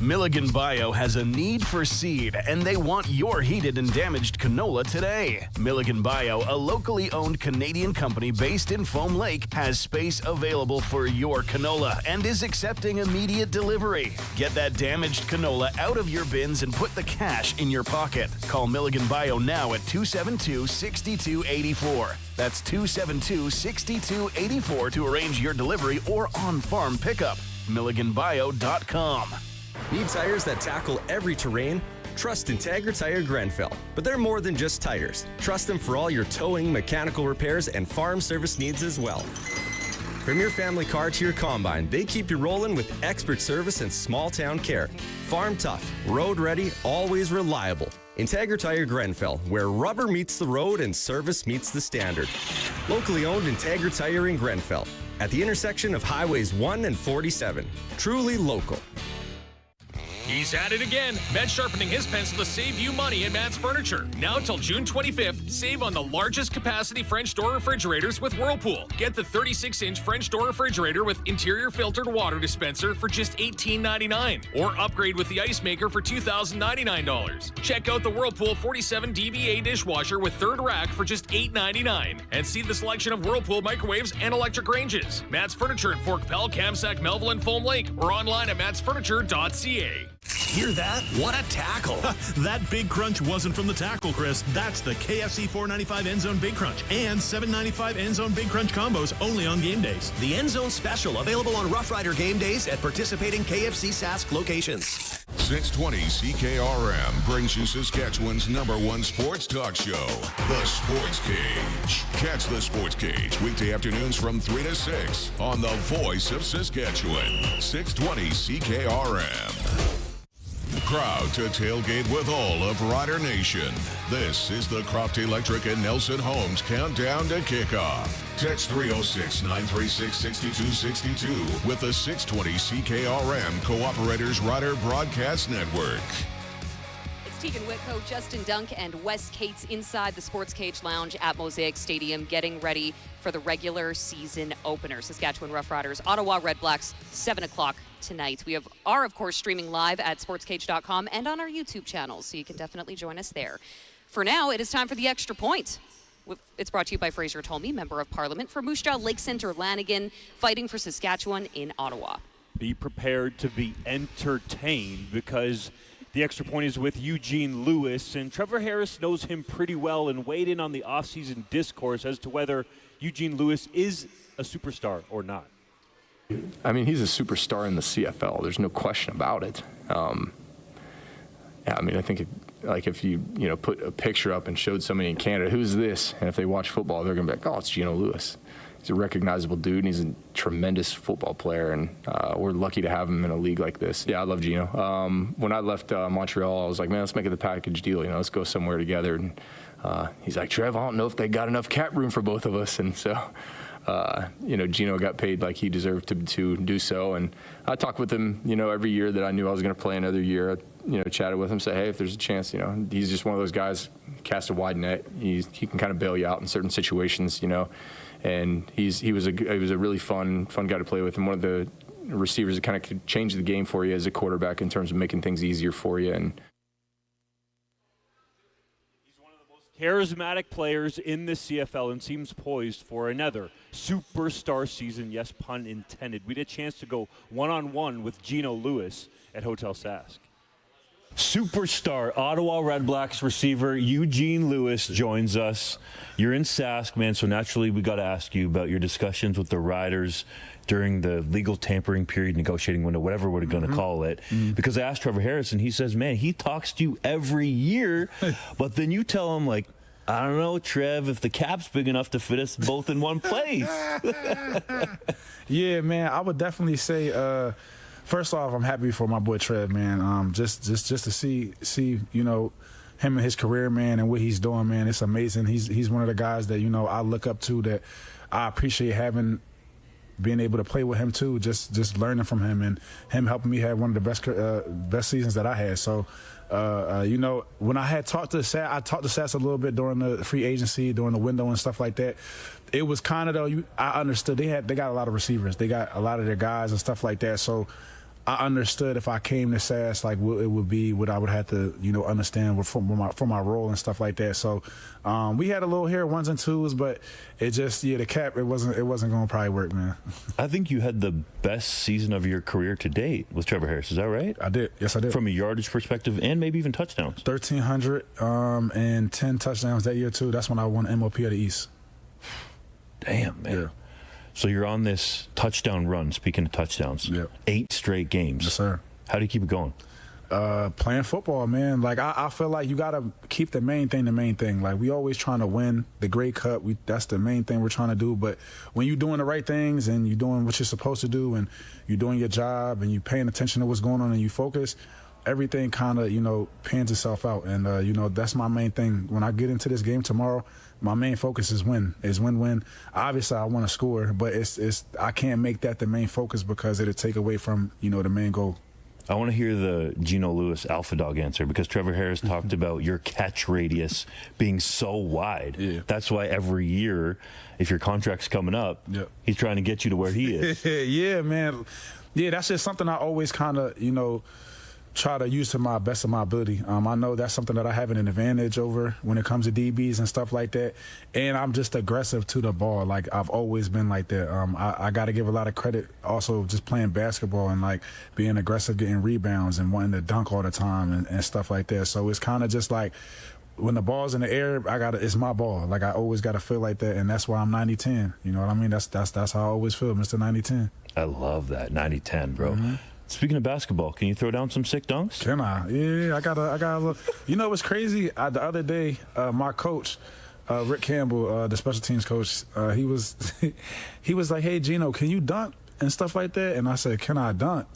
Speaker 17: Milligan Bio has a need for seed, and they want your heated and damaged canola today. Milligan Bio, a locally owned Canadian company based in Foam Lake, has space available for your canola and is accepting immediate delivery. Get that damaged canola out of your bins and put the cash in your pocket. Call Milligan Bio now at 272-6284. That's 272-6284 to arrange your delivery or on-farm pickup. MilliganBio.com.
Speaker 23: Need tires that tackle every terrain? Trust Integra Tire Grenfell. But they're more than just tires. Trust them for all your towing, mechanical repairs, and farm service needs as well. From your family car to your combine, they keep you rolling with expert service and small-town care. Farm tough, road ready, always reliable. Integra Tire Grenfell, where rubber meets the road and service meets the standard. Locally owned Integra Tire in Grenfell, at the intersection of Highways 1 and 47. Truly local.
Speaker 24: He's at it again. Matt sharpening his pencil to save you money at Matt's Furniture. Now until June 25th, save on the largest capacity French door refrigerators with Whirlpool. Get the 36-inch French door refrigerator with interior filtered water dispenser for just $18.99. Or upgrade with the ice maker for $2,099. Check out the Whirlpool 47 dBA dishwasher with third rack for just $8.99. And see the selection of Whirlpool microwaves and electric ranges. Matt's Furniture in Fort Capel, Kamsack, Melville, and Foam Lake. Or online at mattsfurniture.ca.
Speaker 22: Hear that? What a tackle.
Speaker 25: That big crunch wasn't from the tackle, Chris. That's the KFC $4.95 End Zone Big Crunch and $7.95 End Zone Big Crunch combos only on game days.
Speaker 22: The End Zone Special available on Rough Rider game days at participating KFC Sask locations.
Speaker 2: 620 CKRM brings you Saskatchewan's #1 sports talk show, The Sports Cage. Catch The Sports Cage weekday afternoons from 3 to 6 on the Voice of Saskatchewan, 620 CKRM. Crowd to tailgate with all of Rider Nation. This is the Croft Electric and Nelson Homes countdown to kickoff. Text 306-936-6262 with the 620 CKRM Cooperators Rider Broadcast Network.
Speaker 11: It's Teagan Witko, Justin Dunk, and Wes Cates inside the Sports Cage Lounge at Mosaic Stadium getting ready for the regular season opener. Saskatchewan Roughriders, Ottawa Redblacks, 7 o'clock tonight. We are, of course, streaming live at sportscage.com and on our YouTube channel, so you can definitely join us there. For now, it is time for the extra point. It's brought to you by Fraser Tolmie, Member of Parliament for Moose Jaw, Lake Centre, Lanigan, fighting for Saskatchewan in Ottawa.
Speaker 6: Be prepared to be entertained, because the extra point is with Eugene Lewis, and Trevor Harris knows him pretty well and weighed in on the offseason discourse as to whether Eugene Lewis is a superstar or not.
Speaker 9: I mean, he's a superstar in the CFL. There's no question about it. Yeah, I mean, I think if you put a picture up and showed somebody in Canada, who's this? And if they watch football, they're going to be like, oh, it's Geno Lewis. He's a recognizable dude, and he's a tremendous football player, and we're lucky to have him in a league like this. Yeah, I love Geno. When I left Montreal, I was like, man, let's make it the package deal. Let's go somewhere together. And he's like, Trev, I don't know if they got enough cap room for both of us. And so, Geno got paid like he deserved to do so. And I talked with him, every year that I knew I was going to play another year. Chatted with him, say, hey, if there's a chance, he's just one of those guys, cast a wide net. He can kind of bail you out in certain situations, and he was a really fun guy to play with, and one of the receivers that kind of could change the game for you as a quarterback in terms of making things easier for you. And
Speaker 6: he's one of the most charismatic players in the CFL and seems poised for another superstar season, yes, pun intended. We had a chance to go one-on-one with Geno Lewis at Hotel Sask. Superstar Ottawa Redblacks receiver Eugene Lewis joins us. You're in Sask, man, so naturally we got to ask you about your discussions with the Riders during the legal tampering period, negotiating window, whatever we're going to call it. Because I asked Trevor Harris, and he says, man, he talks to you every year, but then you tell him, like, I don't know, Trev, if the cap's big enough to fit us both in one place.
Speaker 10: Yeah, man, I would definitely say first off, I'm happy for my boy Trev, man. Just to see him and his career, man, and what he's doing, man. It's amazing. He's one of the guys that I look up to, that I appreciate being able to play with him too. Just learning from him, and him helping me have one of the best seasons that I had. So, when I had talked to Sass, I talked to Sass a little bit during the free agency, during the window and stuff like that. It was kind of, though, I understood they got a lot of receivers. They got a lot of their guys and stuff like that. So I understood if I came to Sass, like, what it would be, what I would have to, understand for my role and stuff like that. So we had a little here, ones and twos, but it just, the cap, it wasn't going to probably work, man.
Speaker 6: I think you had the best season of your career to date with Trevor Harris. Is that right?
Speaker 10: I did. Yes, I did.
Speaker 6: From a yardage perspective and maybe even touchdowns.
Speaker 10: 1,300 and 10 touchdowns that year, too. That's when I won MOP of the East.
Speaker 6: Damn, man.
Speaker 10: Yeah.
Speaker 6: So you're on this touchdown run, speaking of touchdowns.
Speaker 10: Yeah.
Speaker 6: 8 straight games.
Speaker 10: Yes, sir.
Speaker 6: How do you keep it going?
Speaker 10: Playing football, man. Like, I feel like you got to keep the main thing. Like, we always trying to win the Grey Cup. That's the main thing we're trying to do. But when you're doing the right things and you're doing what you're supposed to do and you're doing your job and you're paying attention to what's going on and you focus, everything kind of, pans itself out. And, that's my main thing. When I get into this game tomorrow, my main focus is win. Obviously, I want to score, but I can't make that the main focus because it'll take away from, the main goal.
Speaker 6: I want to hear the Geno Lewis alpha dog answer, because Trevor Harris talked about your catch radius being so wide.
Speaker 10: Yeah.
Speaker 6: That's why every year, if your contract's coming up, he's trying to get you to where he is.
Speaker 10: Yeah, man. Yeah, that's just something I always kind of, try to use to my best of my ability. I know that's something that I have an advantage over when it comes to DBs and stuff like that. And I'm just aggressive to the ball. Like, I've always been like that. I got to give a lot of credit also just playing basketball and, like, being aggressive, getting rebounds and wanting to dunk all the time and stuff like that. So it's kind of just like, when the ball's in the air, it's my ball. Like, I always got to feel like that, and that's why I'm 90-10. You know what I mean? That's how I always feel, Mr. 90-10.
Speaker 6: I love that, 90-10, bro. Mm-hmm. Speaking of basketball, can you throw down some sick dunks?
Speaker 10: Can I? Yeah, I got a look. You know what's crazy? The other day, my coach, Rick Campbell, the special teams coach, he was like, hey, Geno, can you dunk and stuff like that? And I said, can I dunk?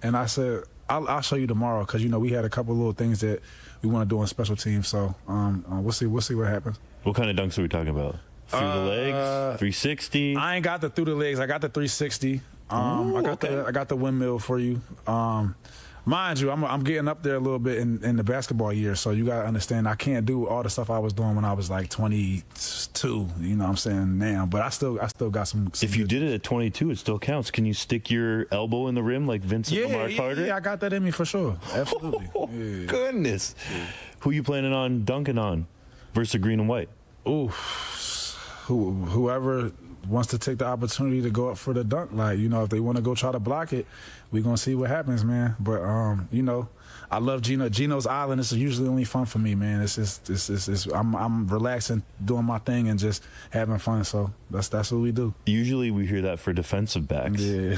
Speaker 10: And I said, I'll show you tomorrow, because, we had a couple little things that we want to do on special teams. So we'll see what happens.
Speaker 6: What kind of dunks are we talking about? Through the legs? 360?
Speaker 10: I ain't got the through the legs. I got the 360. I got the windmill for you. Mind you, I'm getting up there a little bit in the basketball year, so you got to understand I can't do all the stuff I was doing when I was like 22, you know what I'm saying, now. But I still got some
Speaker 6: If you did it at 22, it still counts. Can you stick your elbow in the rim like Vincent Lamar Carter?
Speaker 10: Yeah, I got that in me for sure. Absolutely.
Speaker 6: Goodness. Yeah. Who you planning on dunking on versus green and white?
Speaker 10: Ooh, whoever wants to take the opportunity to go up for the dunk, like, you know, if they want to go try to block it, we're going to see what happens, man. But, you know, I love Geno's Island. It's usually only fun for me, man. I'm relaxing, doing my thing, and just having fun. So that's what we do.
Speaker 12: Usually we hear that for defensive backs.
Speaker 10: Yeah.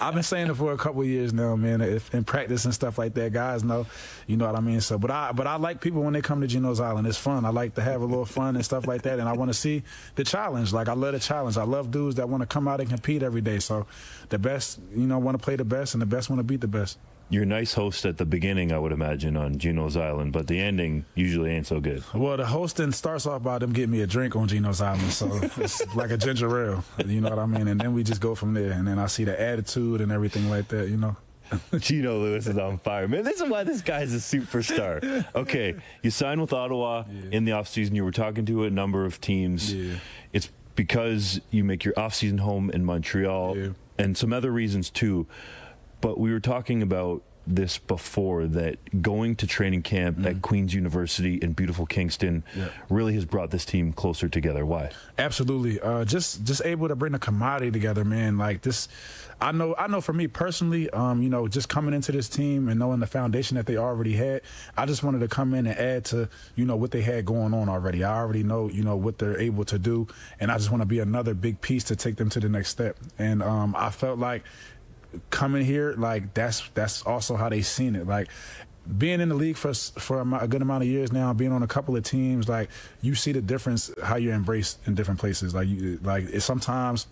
Speaker 10: I've been saying it for a couple of years now, man. If in practice and stuff like that, guys know, you know what I mean. So, but I like people when they come to Geno's Island. It's fun. I like to have a little fun and stuff like that, and I want to see the challenge. Like, I love the challenge. I love dudes that want to come out and compete every day. So the best, you know, want to play the best, and the best want to beat the best.
Speaker 12: You're a nice host at the beginning, I would imagine, on Geno's Island, but the ending usually ain't so good.
Speaker 10: Well, the hosting starts off by them getting me a drink on Geno's Island, so it's like a ginger ale, you know what I mean? And then we just go from there, and then I see the attitude and everything like that, you know?
Speaker 12: Geno Lewis is on fire. Man, this is why this guy's a superstar. Okay, you signed with Ottawa in the offseason. You were talking to a number of teams. Yeah. It's because you make your offseason home in Montreal, and some other reasons too. But we were talking about this before, that going to training camp at Queen's University in beautiful Kingston really has brought this team closer together. Why?
Speaker 10: Absolutely. Just able to bring the camaraderie together, man. Like this, I know for me personally, you know, just coming into this team and knowing the foundation that they already had, I just wanted to come in and add to, you know, what they had going on already. I already know, you know, what they're able to do, and I just want to be another big piece to take them to the next step. And I felt like coming here, like that's also how they seen it. Like being in the league for a good amount of years now, being on a couple of teams, like you see the difference how you're embraced in different places. Like sometimes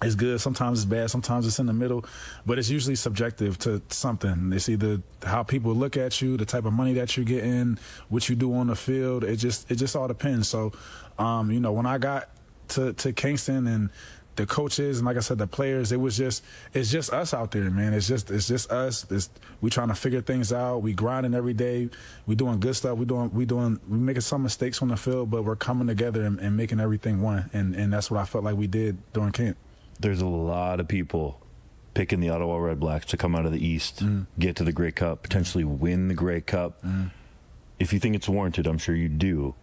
Speaker 10: it's good, sometimes it's bad, sometimes it's in the middle, but it's usually subjective to something. It's either how people look at you, the type of money that you're getting, what you do on the field. It just all depends. So, you know, when I got to Kingston and the coaches and, like I said, the players, it's just us out there, man. It's just us. We trying to figure things out. We grinding every day. We doing good stuff. We making some mistakes on the field, but we're coming together and making everything one. And that's what I felt like we did during camp.
Speaker 12: There's a lot of people picking the Ottawa Redblacks to come out of the East, get to the Grey Cup, potentially win the Grey Cup. If you think it's warranted, I'm sure you do.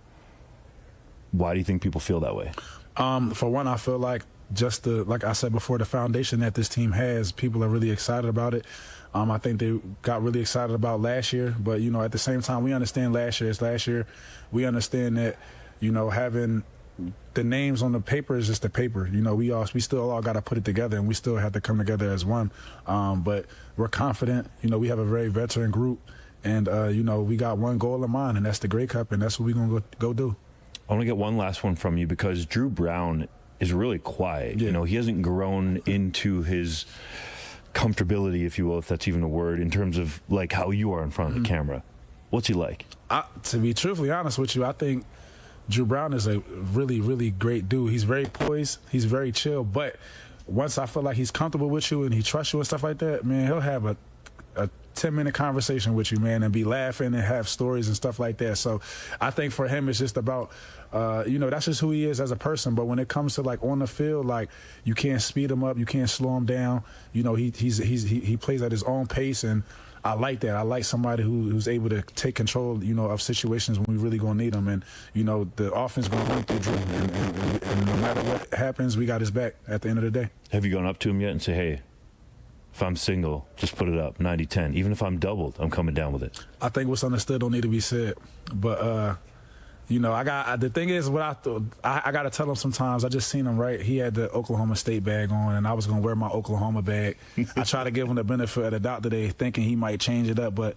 Speaker 12: Why do you think people feel that way?
Speaker 10: For one, I feel like just like I said before, the foundation that this team has, people are really excited about it. I think they got really excited about last year, but, you know, at the same time, we understand last year is last year. We understand that, you know, having the names on the paper is just the paper. You know, we still all got to put it together, and we still have to come together as one. But we're confident. You know, we have a very veteran group, and, you know, we got one goal in mind, and that's the Grey Cup, and that's what we're going to go do.
Speaker 12: I want to get one last one from you, because Drew Brown is really quiet. You know, he hasn't grown into his comfortability, if you will, if that's even a word, in terms of like how you are in front of the camera. What's he like?
Speaker 10: To be truthfully honest with you, I think Drew Brown is a really, really great dude. He's very poised. He's very chill. But once I feel like he's comfortable with you and he trusts you and stuff like that, man, he'll have a 10-minute conversation with you, man, and be laughing and have stories and stuff like that. So I think for him, it's just about, you know, that's just who he is as a person. But when it comes to, like, on the field, like, you can't speed him up, you can't slow him down. You know, he plays at his own pace, and I like that. I like somebody who's able to take control, you know, of situations when we really gonna need them. And, you know, the offense gonna run through Drew, and no matter what happens, we got his back at the end of the day.
Speaker 12: Have you gone up to him yet and say, hey, if I'm single, just put it up, 90-10. Even if I'm doubled, I'm coming down with it?
Speaker 10: I think what's understood don't need to be said. But, you know, the thing is, what I got to tell him sometimes, I just seen him, right? He had the Oklahoma State bag on, and I was going to wear my Oklahoma bag. I try to give him the benefit of the doubt today, thinking he might change it up, but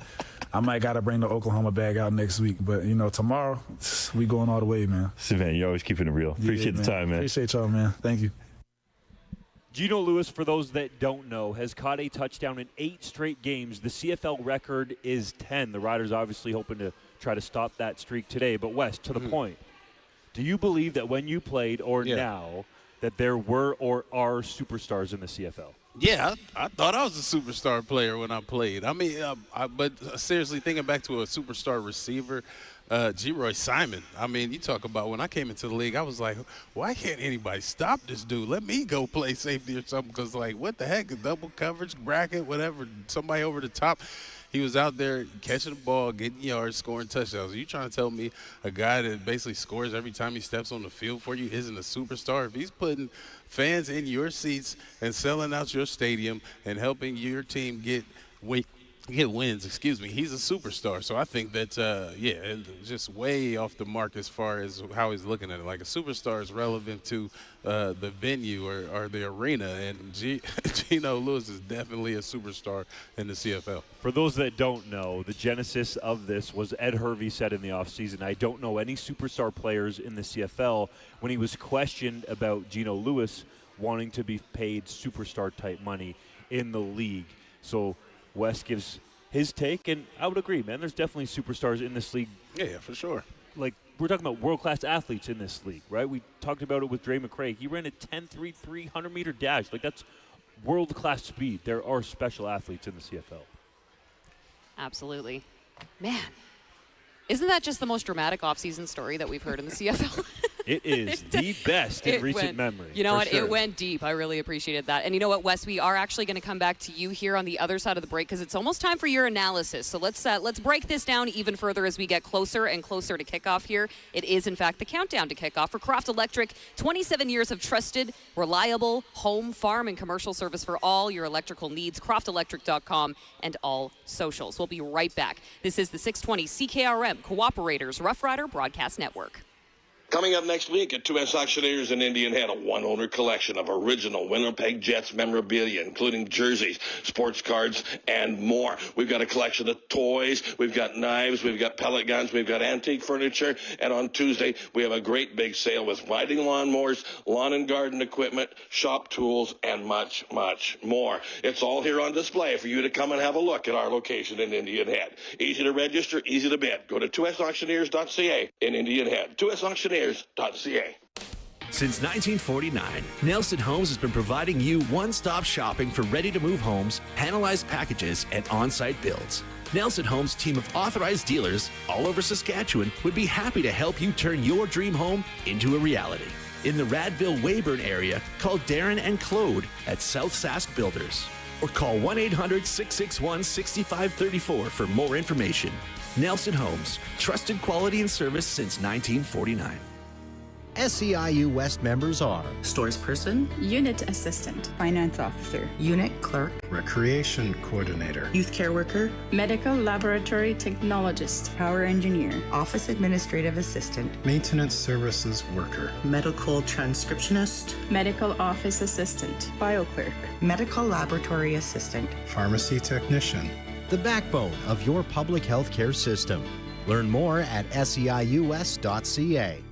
Speaker 10: I might got to bring the Oklahoma bag out next week. But, you know, tomorrow, we going all the way, man.
Speaker 12: Savannah, you're always keeping it real. Appreciate the time, man.
Speaker 10: Appreciate y'all, man. Thank you.
Speaker 6: Geno Lewis, for those that don't know, has caught a touchdown in 8 straight games. The CFL record is 10. The Riders obviously hoping to try to stop that streak today. But, Wes, to the point, do you believe that when you played or now that there were or are superstars in the CFL?
Speaker 21: Yeah, I thought I was a superstar player when I played. I mean, but seriously, thinking back to a superstar receiver, G-Roy Simon. I mean, you talk about when I came into the league, I was like, why can't anybody stop this dude? Let me go play safety or something, because, like, what the heck? Double coverage, bracket, whatever, somebody over the top. He was out there catching the ball, getting yards, scoring touchdowns. Are you trying to tell me a guy that basically scores every time he steps on the field for you isn't a superstar? If he's putting fans in your seats and selling out your stadium and helping your team get wins, he's a superstar. So I think that, it's just way off the mark as far as how he's looking at it. Like, a superstar is relevant to the venue or the arena, and Geno Lewis is definitely a superstar in the CFL.
Speaker 6: For those that don't know, the genesis of this was Ed Hervey said in the offseason, I don't know any superstar players in the CFL, when he was questioned about Geno Lewis wanting to be paid superstar-type money in the league. So Wes gives his take, and I would agree, man. There's definitely superstars in this league.
Speaker 21: Yeah, for sure.
Speaker 6: Like, we're talking about world-class athletes in this league, right? We talked about it with Dre McCrae. He ran a 10.3 300-meter dash. Like, that's world-class speed. There are special athletes in the CFL.
Speaker 11: Absolutely. Man, isn't that just the most dramatic offseason story that we've heard in the CFL?
Speaker 6: It is the best in recent memory.
Speaker 11: You know what?
Speaker 6: Sure.
Speaker 11: It went deep. I really appreciated that. And you know what, Wes? We are actually going to come back to you here on the other side of the break, because it's almost time for your analysis. So let's break this down even further as we get closer and closer to kickoff here. It is, in fact, the countdown to kickoff for Croft Electric. 27 years of trusted, reliable home, farm, and commercial service for all your electrical needs. CroftElectric.com and all socials. We'll be right back. This is the 620 CKRM Cooperators Rough Rider Broadcast Network.
Speaker 4: Coming up next week at 2S Auctioneers in Indian Head, a one-owner collection of original Winnipeg Jets memorabilia, including jerseys, sports cards, and more. We've got a collection of toys, we've got knives, we've got pellet guns, we've got antique furniture, and on Tuesday we have a great big sale with riding lawnmowers, lawn and garden equipment, shop tools, and much, much more. It's all here on display for you to come and have a look at our location in Indian Head. Easy to register, easy to bid. Go to 2sauctioneers.ca in Indian Head. 2sauctioneers.ca.
Speaker 22: Since 1949, Nelson Homes has been providing you one-stop shopping for ready-to-move homes, panelized packages, and on-site builds. Nelson Homes' team of authorized dealers all over Saskatchewan would be happy to help you turn your dream home into a reality. In the Radville-Weyburn area, call Darren and Claude at South Sask Builders, or call 1-800-661-6534 for more information. Nelson Homes, trusted quality and service since 1949.
Speaker 13: SEIU West members are
Speaker 14: Stores Person, Unit Assistant, Finance Officer, Unit Clerk,
Speaker 13: Recreation Coordinator,
Speaker 14: Youth Care Worker, Medical Laboratory Technologist, Power Engineer,
Speaker 28: Office Administrative Assistant,
Speaker 13: Maintenance Services Worker,
Speaker 28: Medical Transcriptionist,
Speaker 14: Medical Office Assistant, File Clerk,
Speaker 28: Medical Laboratory Assistant,
Speaker 13: Pharmacy Technician. The backbone of your public health care system. Learn more at seius.ca.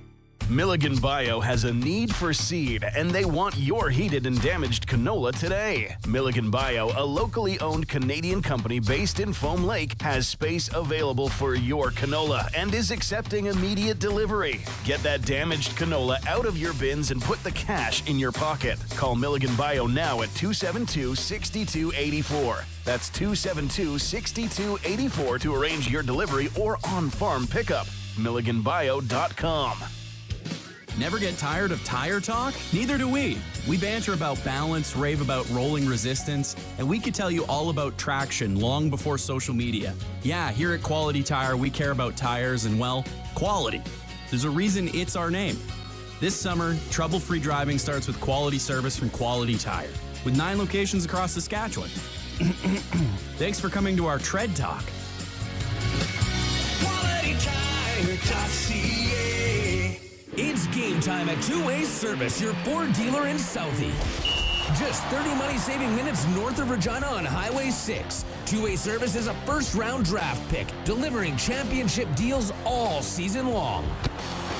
Speaker 17: Milligan Bio has a need for seed, and they want your heated and damaged canola today. Milligan Bio, a locally owned Canadian company based in Foam Lake, has space available for your canola and is accepting immediate delivery. Get that damaged canola out of your bins and put the cash in your pocket. Call Milligan Bio now at 272-6284. That's 272-6284 to arrange your delivery or on-farm pickup. MilliganBio.com.
Speaker 7: Never get tired of tire talk? Neither do we. We banter about balance, rave about rolling resistance, and we could tell you all about traction long before social media. Yeah, here at Quality Tire, we care about tires and, well, quality. There's a reason it's our name. This summer, trouble-free driving starts with quality service from Quality Tire, with 9 locations across Saskatchewan. Thanks for coming to our Tread Talk.
Speaker 22: QualityTire.ca. It's game time at Two-Way Service, your Ford dealer in Southie. Just 30 money-saving minutes north of Regina on Highway 6. Two-Way Service is a first-round draft pick, delivering championship deals all season long.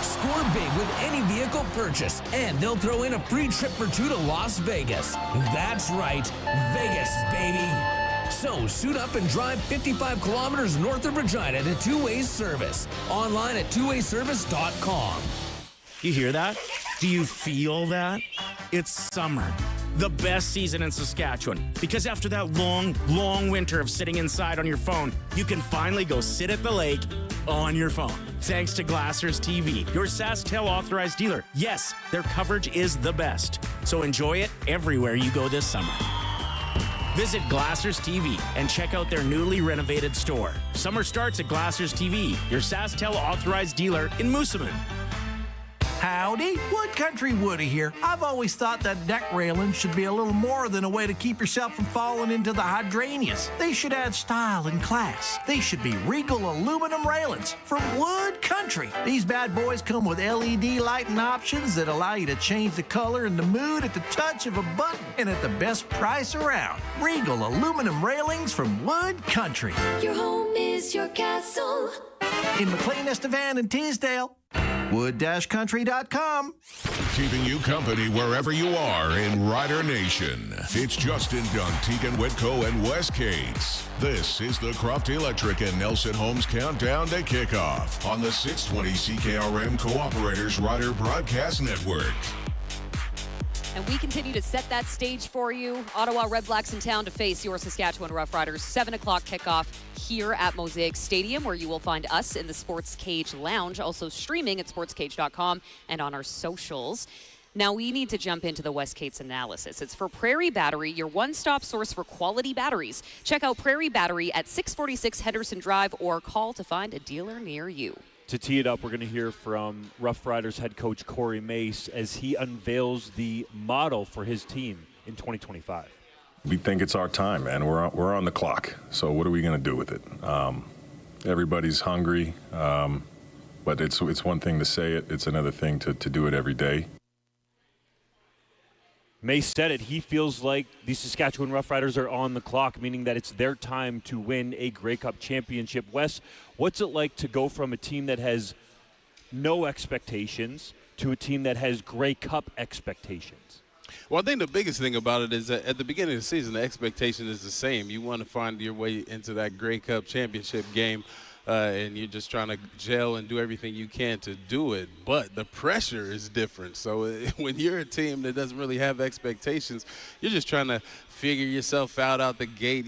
Speaker 22: Score big with any vehicle purchase, and they'll throw in a free trip for 2 to Las Vegas. That's right, Vegas, baby. So suit up and drive 55 kilometers north of Regina to Two-Way Service. Online at twowayservice.com. You hear that? Do you feel that? It's summer. The best season in Saskatchewan. Because after that long, long winter of sitting inside on your phone, you can finally go sit at the lake on your phone. Thanks to Glassers TV, your SaskTel authorized dealer. Yes, their coverage is the best. So enjoy it everywhere you go this summer. Visit Glassers TV and check out their newly renovated store. Summer starts at Glassers TV, your SaskTel authorized dealer in Moosomin.
Speaker 1: Howdy, Wood Country Woody here. I've always thought that deck railings should be a little more than a way to keep yourself from falling into the hydrangeas. They should add style and class. They should be regal aluminum railings from Wood Country. These bad boys come with LED lighting options that allow you to change the color and the mood at the touch of a button and at the best price around. Regal aluminum railings from Wood Country.
Speaker 3: Your home is your castle.
Speaker 1: In McLean, Estevan, and Teasdale. Wood-country.com.
Speaker 2: Keeping you company wherever you are in Rider Nation. It's Justin Dunk, Teagan Witko, and Wes Cates. This is the Croft Electric and Nelson Homes Countdown to Kickoff on the 620 CKRM Cooperators Rider Broadcast Network.
Speaker 11: And we continue to set that stage for you. Ottawa Redblacks in town to face your Saskatchewan Roughriders. 7 o'clock kickoff here at Mosaic Stadium, where you will find us in the Sports Cage Lounge, also streaming at sportscage.com and on our socials. Now we need to jump into the Wes Cates analysis. It's for Prairie Battery, your one-stop source for quality batteries. Check out Prairie Battery at 646 Henderson Drive or call to find a dealer near you.
Speaker 6: To tee it up, we're going to hear from Roughriders head coach Corey Mace as he unveils the model for his team in 2025.
Speaker 15: We think it's our time, man. We're on the clock. So what are we going to do with it? Everybody's hungry, but it's one thing to say it. It's another thing to do it every day.
Speaker 6: Mace said it. He feels like the Saskatchewan Roughriders are on the clock, meaning that it's their time to win a Grey Cup championship. Wes, what's it like to go from a team that has no expectations to a team that has Grey Cup expectations?
Speaker 21: Well, I think the biggest thing about it is that at the beginning of the season, the expectation is the same. You want to find your way into that Grey Cup championship game, and you're just trying to gel and do everything you can to do it. But the pressure is different. So when you're a team that doesn't really have expectations, you're just trying to figure yourself out the gate,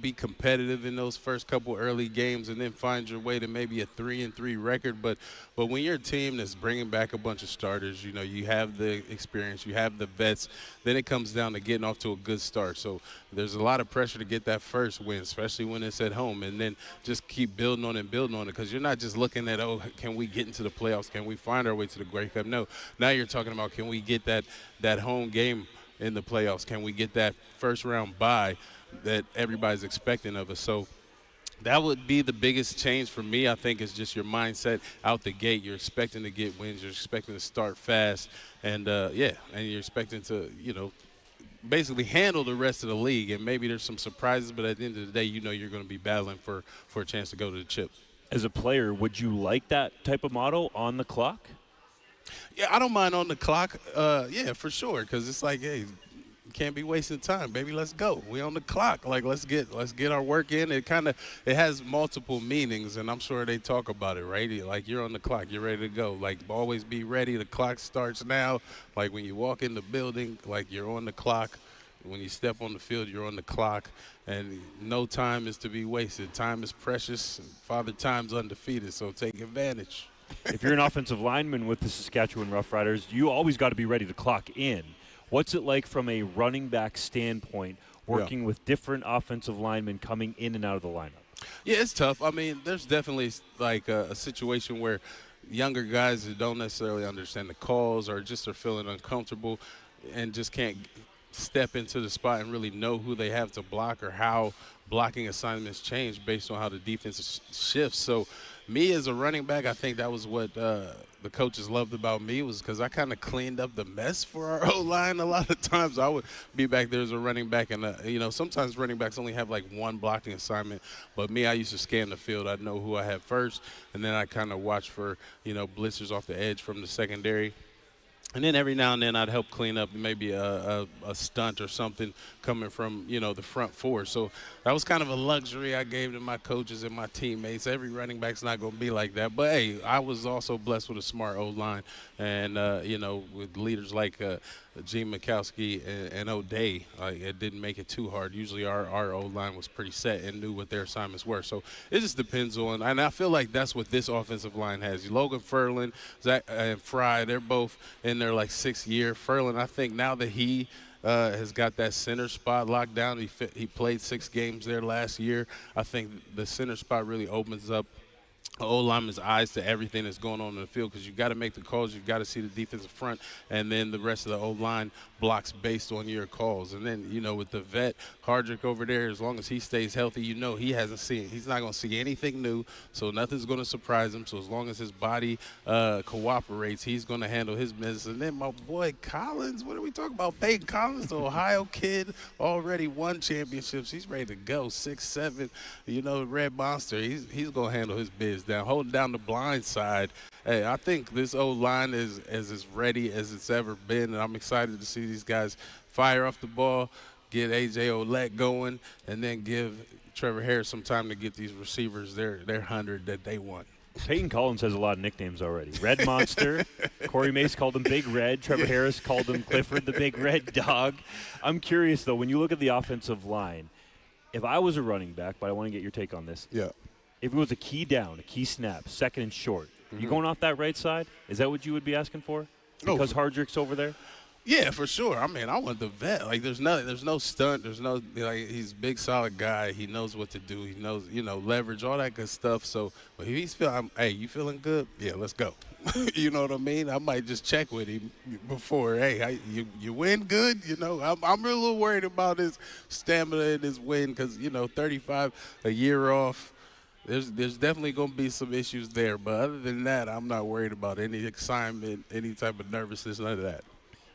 Speaker 21: be competitive in those first couple early games and then find your way to maybe a 3-3 record. But when you're a team that's bringing back a bunch of starters, you have the experience, you have the vets, then it comes down to getting off to a good start. So there's a lot of pressure to get that first win, especially when it's at home, and then just keep building on it because you're not just looking at, can we get into the playoffs? Can we find our way to the Grey Cup? No, now you're talking about, can we get that home game in the playoffs? Can we get that first round bye that everybody's expecting of us? So that would be the biggest change for me, I think, is just your mindset out the gate. You're expecting to get wins. You're expecting to start fast. And, and you're expecting to, basically handle the rest of the league. And maybe there's some surprises, but at the end of the day, you're going to be battling for a chance to go to the chip.
Speaker 6: As a player, would you like that type of model on the clock?
Speaker 21: Yeah, I don't mind on the clock. Yeah, for sure, because it's like, hey, can't be wasting time, baby. Let's go. We on the clock. Like, let's get our work in. It has multiple meanings, and I'm sure they talk about it, right? Like, you're on the clock. You're ready to go. Like, always be ready. The clock starts now. Like, when you walk in the building, like, you're on the clock. When you step on the field, you're on the clock, and no time is to be wasted. Time is precious, and Father Time's undefeated, so take advantage.
Speaker 6: If you're an offensive lineman with the Saskatchewan Roughriders, you always got to be ready to clock in. What's it like from a running back standpoint, working with different offensive linemen coming in and out of the lineup?
Speaker 21: Yeah, it's tough. I mean, there's definitely like a situation where younger guys that don't necessarily understand the calls or just are feeling uncomfortable and just can't step into the spot and really know who they have to block or how blocking assignments change based on how the defense shifts. So me as a running back, I think that was what the coaches loved about me, was because I kind of cleaned up the mess for our O-line. A lot of times I would be back there as a running back, and sometimes running backs only have like one blocking assignment. But me, I used to scan the field. I'd know who I had first, and then I kind of watch for blitzers off the edge from the secondary. And then every now and then I'd help clean up maybe a stunt or something coming from, the front four. So that was kind of a luxury I gave to my coaches and my teammates. Every running back's not going to be like that. But, hey, I was also blessed with a smart O-line and, with leaders like Gene Mikowski and O'Day, it didn't make it too hard. Usually our O-line was pretty set and knew what their assignments were. So it just depends on, and I feel like that's what this offensive line has. Logan Ferlin, Zach, and Fry, they're both in their like 6th year. Ferlin, I think now that he has got that center spot locked down, he played 6 games there last year. I think the center spot really opens up O-lineman's eyes to everything that's going on in the field, because you got to make the calls, you've got to see the defensive front, and then the rest of the O-line blocks based on your calls. And then, with the vet, Hardrick over there, as long as he stays healthy, he's not going to see anything new, so nothing's going to surprise him. So as long as his body cooperates, he's going to handle his business. And then my boy Collins, what are we talking about? Peyton Collins, the Ohio kid, already won championships. He's ready to go, 6'7", Red Monster. He's going to handle his biz down, holding down the blind side. Hey, I think this O-line is as ready as it's ever been, and I'm excited to see these guys fire off the ball, get A.J. Ouellette going, and then give Trevor Harris some time to get these receivers their 100 that they want.
Speaker 6: Peyton Collins has a lot of nicknames already. Red Monster. Corey Mace called him Big Red. Trevor Harris called him Clifford the Big Red Dog. I'm curious, though, when you look at the offensive line, if I was a running back, but I want to get your take on this.
Speaker 21: Yeah.
Speaker 6: If it was a key down, a key snap, 2nd and short, you going off that right side? Is that what you would be asking for? Because Hardrick's over there?
Speaker 21: Yeah, for sure. I mean, I want the vet. Like, there's no stunt. There's no, he's a big, solid guy. He knows what to do. He knows, leverage, all that good stuff. So, but if he's feeling, hey, you feeling good? Yeah, let's go. You know what I mean? I might just check with him before, hey, you win good? I'm a little worried about his stamina and his win because, 35, a year off. There's definitely going to be some issues there. But other than that, I'm not worried about any excitement, any type of nervousness, none of that.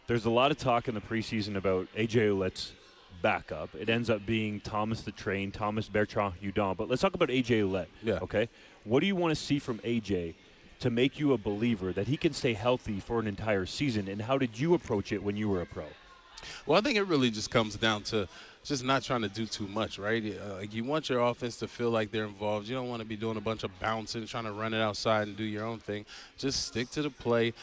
Speaker 6: There's a lot of talk in the preseason about A.J. Ouellette's backup. It ends up being Thomas the Train, Thomas Bertrand-Hudon. But let's talk about A.J. Ouellette.
Speaker 21: Yeah.
Speaker 6: Okay? What do you want to see from A.J. to make you a believer that he can stay healthy for an entire season? And how did you approach it when you were a pro?
Speaker 21: Well, I think it really just comes down to just not trying to do too much, right? You want your offense to feel like they're involved. You don't want to be doing a bunch of bouncing, trying to run it outside and do your own thing. Just stick to the play.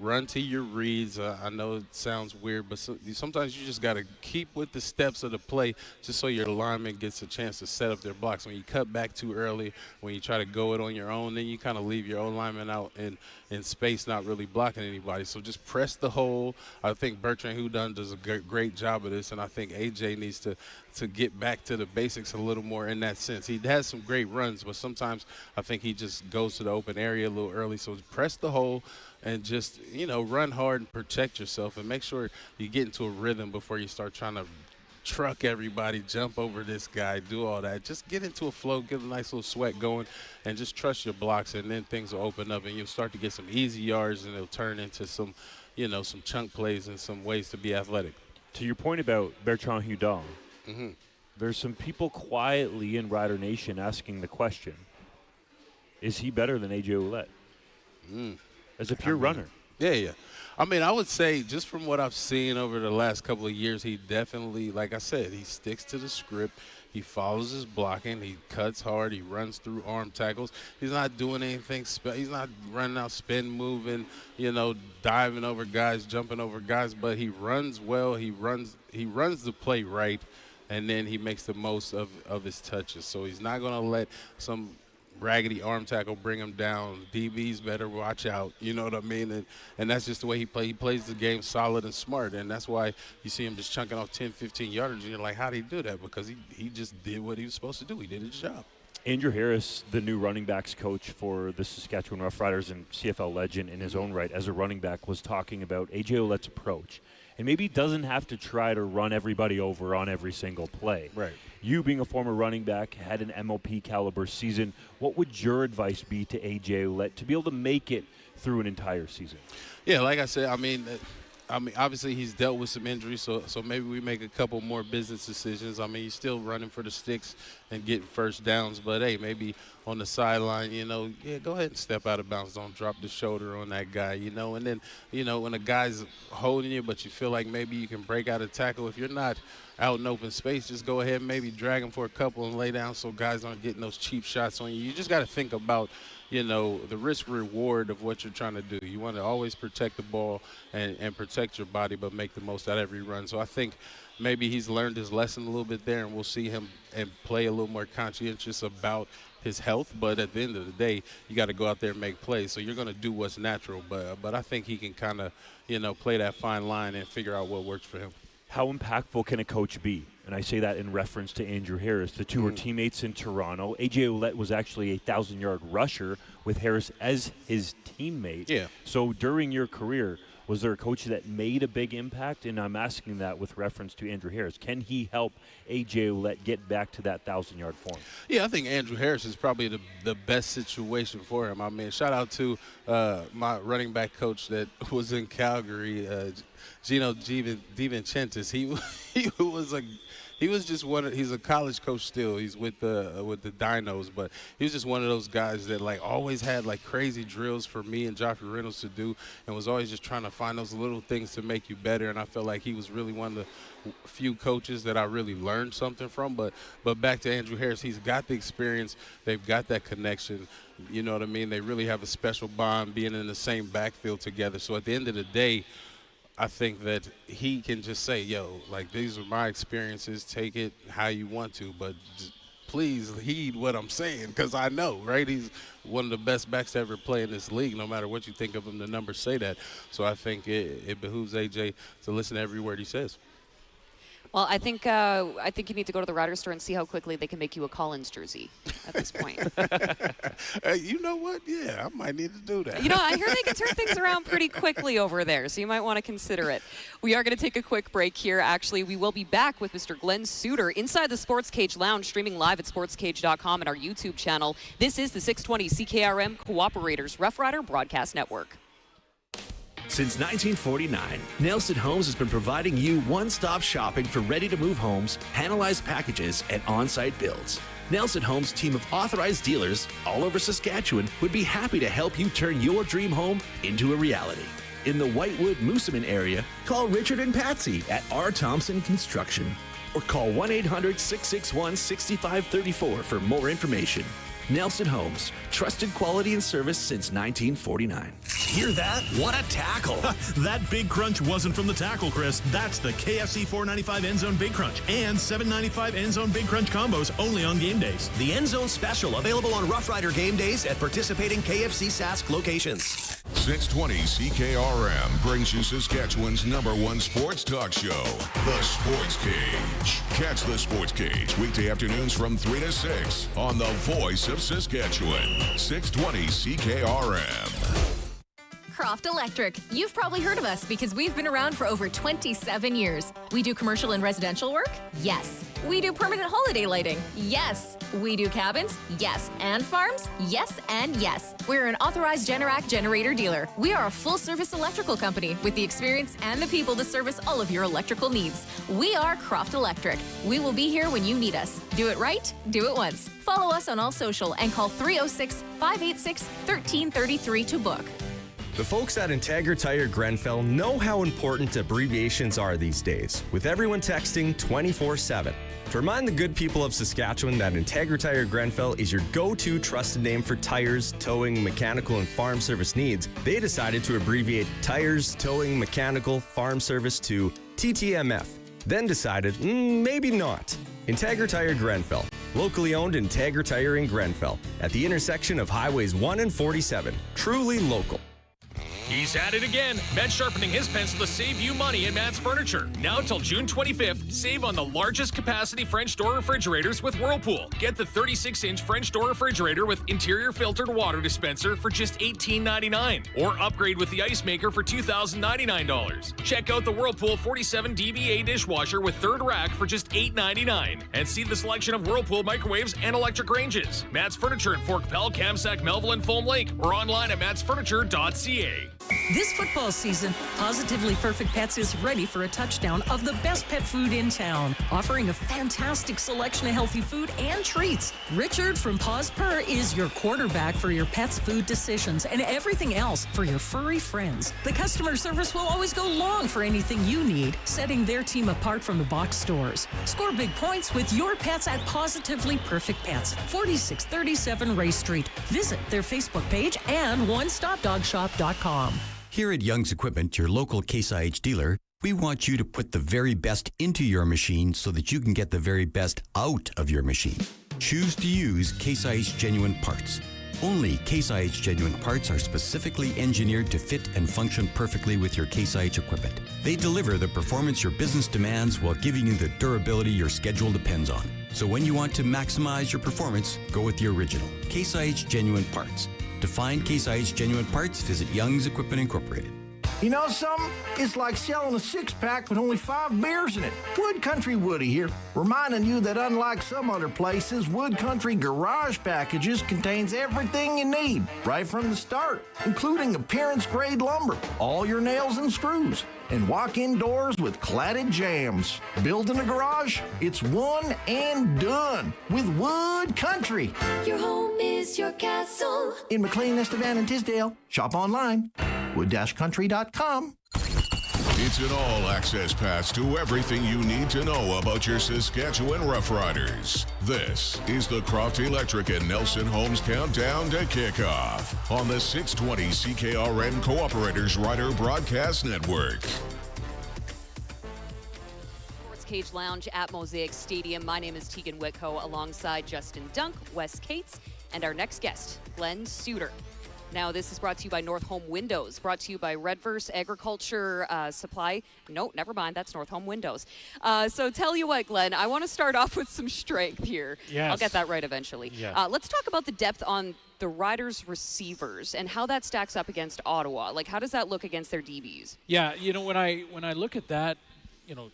Speaker 21: Run to your reads. I know it sounds weird, but sometimes you just got to keep with the steps of the play just so your lineman gets a chance to set up their blocks. When you cut back too early, when you try to go it on your own, then you kind of leave your own lineman out in space, not really blocking anybody. So just press the hole. I think Bertrand-Hudon does a great job of this, and I think A.J. needs to get back to the basics a little more in that sense. He has some great runs, but sometimes I think he just goes to the open area a little early. So press the hole and just, run hard and protect yourself and make sure you get into a rhythm before you start trying to truck everybody, jump over this guy, do all that. Just get into a flow, get a nice little sweat going, and just trust your blocks, and then things will open up and you'll start to get some easy yards, and it'll turn into some, some chunk plays and some ways to be athletic.
Speaker 6: To your point about Bertrand-Hudon, there's some people quietly in Rider Nation asking the question, is he better than A.J. Ouellette? As a pure runner.
Speaker 21: Yeah. I mean, I would say just from what I've seen over the last couple of years, he definitely, like I said, he sticks to the script. He follows his blocking. He cuts hard. He runs through arm tackles. He's not doing anything. He's not running out, spin moving, diving over guys, jumping over guys. But he runs well. He runs the play right, and then he makes the most of his touches. So he's not going to let some raggedy arm tackle bring him down. DBs better watch out, you know what I mean? And that's just the way he plays. He plays the game solid and smart, and that's why you see him just chunking off 10, 15 yardage, and you're like, how did he do that? Because he just did what he was supposed to do. He did his job.
Speaker 6: Andrew Harris, the new running backs coach for the Saskatchewan Roughriders and CFL legend in his own right as a running back, was talking about A.J. Ouellette's approach. And maybe he doesn't have to try to run everybody over on every single play.
Speaker 21: Right.
Speaker 6: You, being a former running back, had an MOP caliber season. What would your advice be to A.J. Ouellette to be able to make it through an entire season?
Speaker 21: Yeah, like I said, I mean, obviously he's dealt with some injuries, so maybe we make a couple more business decisions. I mean, he's still running for the sticks and getting first downs, but, hey, maybe on the sideline, go ahead and step out of bounds. Don't drop the shoulder on that guy, And then, when a guy's holding you but you feel like maybe you can break out a tackle, if you're not
Speaker 5: out in open space, just go ahead and maybe drag them for a couple and lay down so guys aren't getting those cheap shots on you. You just got to think about, you know, the risk-reward of what you're trying to do. You want to always protect the ball and protect your body, but make the most out of every run. So I think maybe he's learned his lesson a little bit there, and we'll see him and play a little more conscientious about his health. But at the end of the day, you got to go out there and make plays. So you're going to do what's natural. But I think he can kind of, you know, play that fine line and figure out what works for him.
Speaker 6: How impactful can a coach be? And I say that in reference to Andrew Harris. The two were teammates in Toronto. A.J. Ouellette was actually a 1,000-yard rusher with Harris as his teammate.
Speaker 5: Yeah.
Speaker 6: So during your career, was there a coach that made a big impact? And I'm asking that with reference to Andrew Harris. Can he help A.J. Ouellette get back to that 1,000-yard form?
Speaker 5: Yeah, I think Andrew Harris is probably the best situation for him. I mean, shout out to my running back coach that was in Calgary, Gino DiVincentis. He was just he's a college coach still. He's with the Dinos, but he was just one of those guys that like always had like crazy drills for me and Joffrey Reynolds to do, and was always just trying to find those little things to make you better. And I felt like he was really one of the few coaches that I really learned something from. But back to Andrew Harris, he's got the experience. They've got that connection. You know what I mean? They really have a special bond being in the same backfield together. So at the end of the day, I think that he can just say, yo, like, these are my experiences. Take it how you want to, but please heed what I'm saying, because I know, right? He's one of the best backs to ever play in this league. No matter what you think of him, the numbers say that. So I think it behooves AJ to listen to every word he says.
Speaker 11: Well, I think you need to go to the Riders store and see how quickly they can make you a Collins jersey at this point.
Speaker 5: You know what? Yeah, I might need to do that.
Speaker 11: You know, I hear they can turn things around pretty quickly over there, so you might want to consider it. We are going to take a quick break here. Actually, we will be back with Mr. Glenn Sudter inside the Sports Cage Lounge, streaming live at sportscage.com and our YouTube channel. This is the 620 CKRM Cooperators Rough Rider Broadcast Network.
Speaker 22: Since 1949, Nelson Homes has been providing you one-stop shopping for ready-to-move homes, panelized packages, and on-site builds. Nelson Homes' team of authorized dealers all over Saskatchewan would be happy to help you turn your dream home into a reality. In the Whitewood-Moosomin area, call Richard and Patsy at R. Thompson Construction or call 1-800-661-6534 for more information. Nelson Homes, trusted quality and service since 1949.
Speaker 25: Hear that? What a tackle. That big crunch wasn't from the tackle, Chris. That's the KFC $4.95 End Zone Big Crunch and $7.95 End Zone Big Crunch combos only on game days.
Speaker 8: The End Zone Special, available on Rough Rider game days at participating KFC Sask locations.
Speaker 2: 620 CKRM brings you Saskatchewan's #1 sports talk show, The Sports Cage. Catch The Sports Cage weekday afternoons from 3 to 6 on the Voice of Saskatchewan, 620 CKRM.
Speaker 16: Croft Electric. You've probably heard of us because we've been around for over 27 years. We do commercial and residential work? Yes. We do permanent holiday lighting? Yes. We do cabins? Yes. And farms? Yes and yes. We're an authorized Generac generator dealer. We are a full-service electrical company with the experience and the people to service all of your electrical needs. We are Croft Electric. We will be here when you need us. Do it right, do it once. Follow us on all social and call 306-586-1333 to book.
Speaker 23: The folks at Integra Tire Grenfell know how important abbreviations are these days, with everyone texting 24/7. To remind the good people of Saskatchewan that Integra Tire Grenfell is your go-to trusted name for tires, towing, mechanical, and farm service needs, they decided to abbreviate tires, towing, mechanical, farm service to TTMF. Then decided, maybe not. Integra Tire Grenfell, locally owned Integra Tire in Grenfell, at the intersection of Highways 1 and 47. Truly local.
Speaker 24: He's at it again. Matt's sharpening his pencil to save you money at Matt's Furniture. Now till June 25th, save on the largest capacity French door refrigerators with Whirlpool. Get the 36-inch French door refrigerator with interior filtered water dispenser for just $18.99. Or upgrade with the ice maker for $2,099. Check out the Whirlpool 47 dBA dishwasher with third rack for just $8.99. And see the selection of Whirlpool microwaves and electric ranges. Matt's Furniture in Fort Capel, Kamsack, Melville, and Foam Lake. Or online at mattsfurniture.ca.
Speaker 9: This football season, Positively Perfect Pets is ready for a touchdown of the best pet food in town, offering a fantastic selection of healthy food and treats. Richard from Paws Per is your quarterback for your pet's food decisions and everything else for your furry friends. The customer service will always go long for anything you need, setting their team apart from the box stores. Score big points with your pets at Positively Perfect Pets, 4637 Ray Street. Visit their Facebook page and onestopdogshop.com.
Speaker 10: Here at Young's Equipment, your local Case IH dealer, we want you to put the very best into your machine so that you can get the very best out of your machine. Choose to use Case IH genuine parts. Only Case IH genuine parts are specifically engineered to fit and function perfectly with your Case IH equipment. They deliver the performance your business demands while giving you the durability your schedule depends on. So when you want to maximize your performance, go with the original Case IH genuine parts. To find Case IH genuine parts, visit Young's Equipment Incorporated.
Speaker 1: You know something? It's like selling a six-pack with only 5 beers in it. Wood Country Woody here, reminding you that unlike some other places, Wood Country Garage Packages contains everything you need, right from the start, including appearance-grade lumber, all your nails and screws, and walk-in doors with cladded jambs. Building a garage? It's one and done with Wood Country.
Speaker 3: Your home is your castle.
Speaker 1: In McLean, Estevan, and Tisdale. Shop online. wood-country.com.
Speaker 2: It's an all-access pass to everything you need to know about your Saskatchewan Roughriders. This is the Croft Electric and Nelson Homes Countdown to Kickoff on the 620 CKRM Cooperators Rider Broadcast Network.
Speaker 11: Sports Cage Lounge at Mosaic Stadium. My name is Teagan Witko alongside Justin Dunk, Wes Cates, and our next guest, Glenn Sudter. Now, this is brought to you by North Home Windows, brought to you by Redverse Agriculture Supply. No, never mind. That's North Home Windows. So tell you what, Glenn, I want to start off with some strength here.
Speaker 12: Yes.
Speaker 11: I'll get that right eventually.
Speaker 12: Yeah.
Speaker 11: Let's talk about the depth on the Riders' receivers and how that stacks up against Ottawa. Like, how does that look against their DBs?
Speaker 12: Yeah, you know, when I look at that, you know,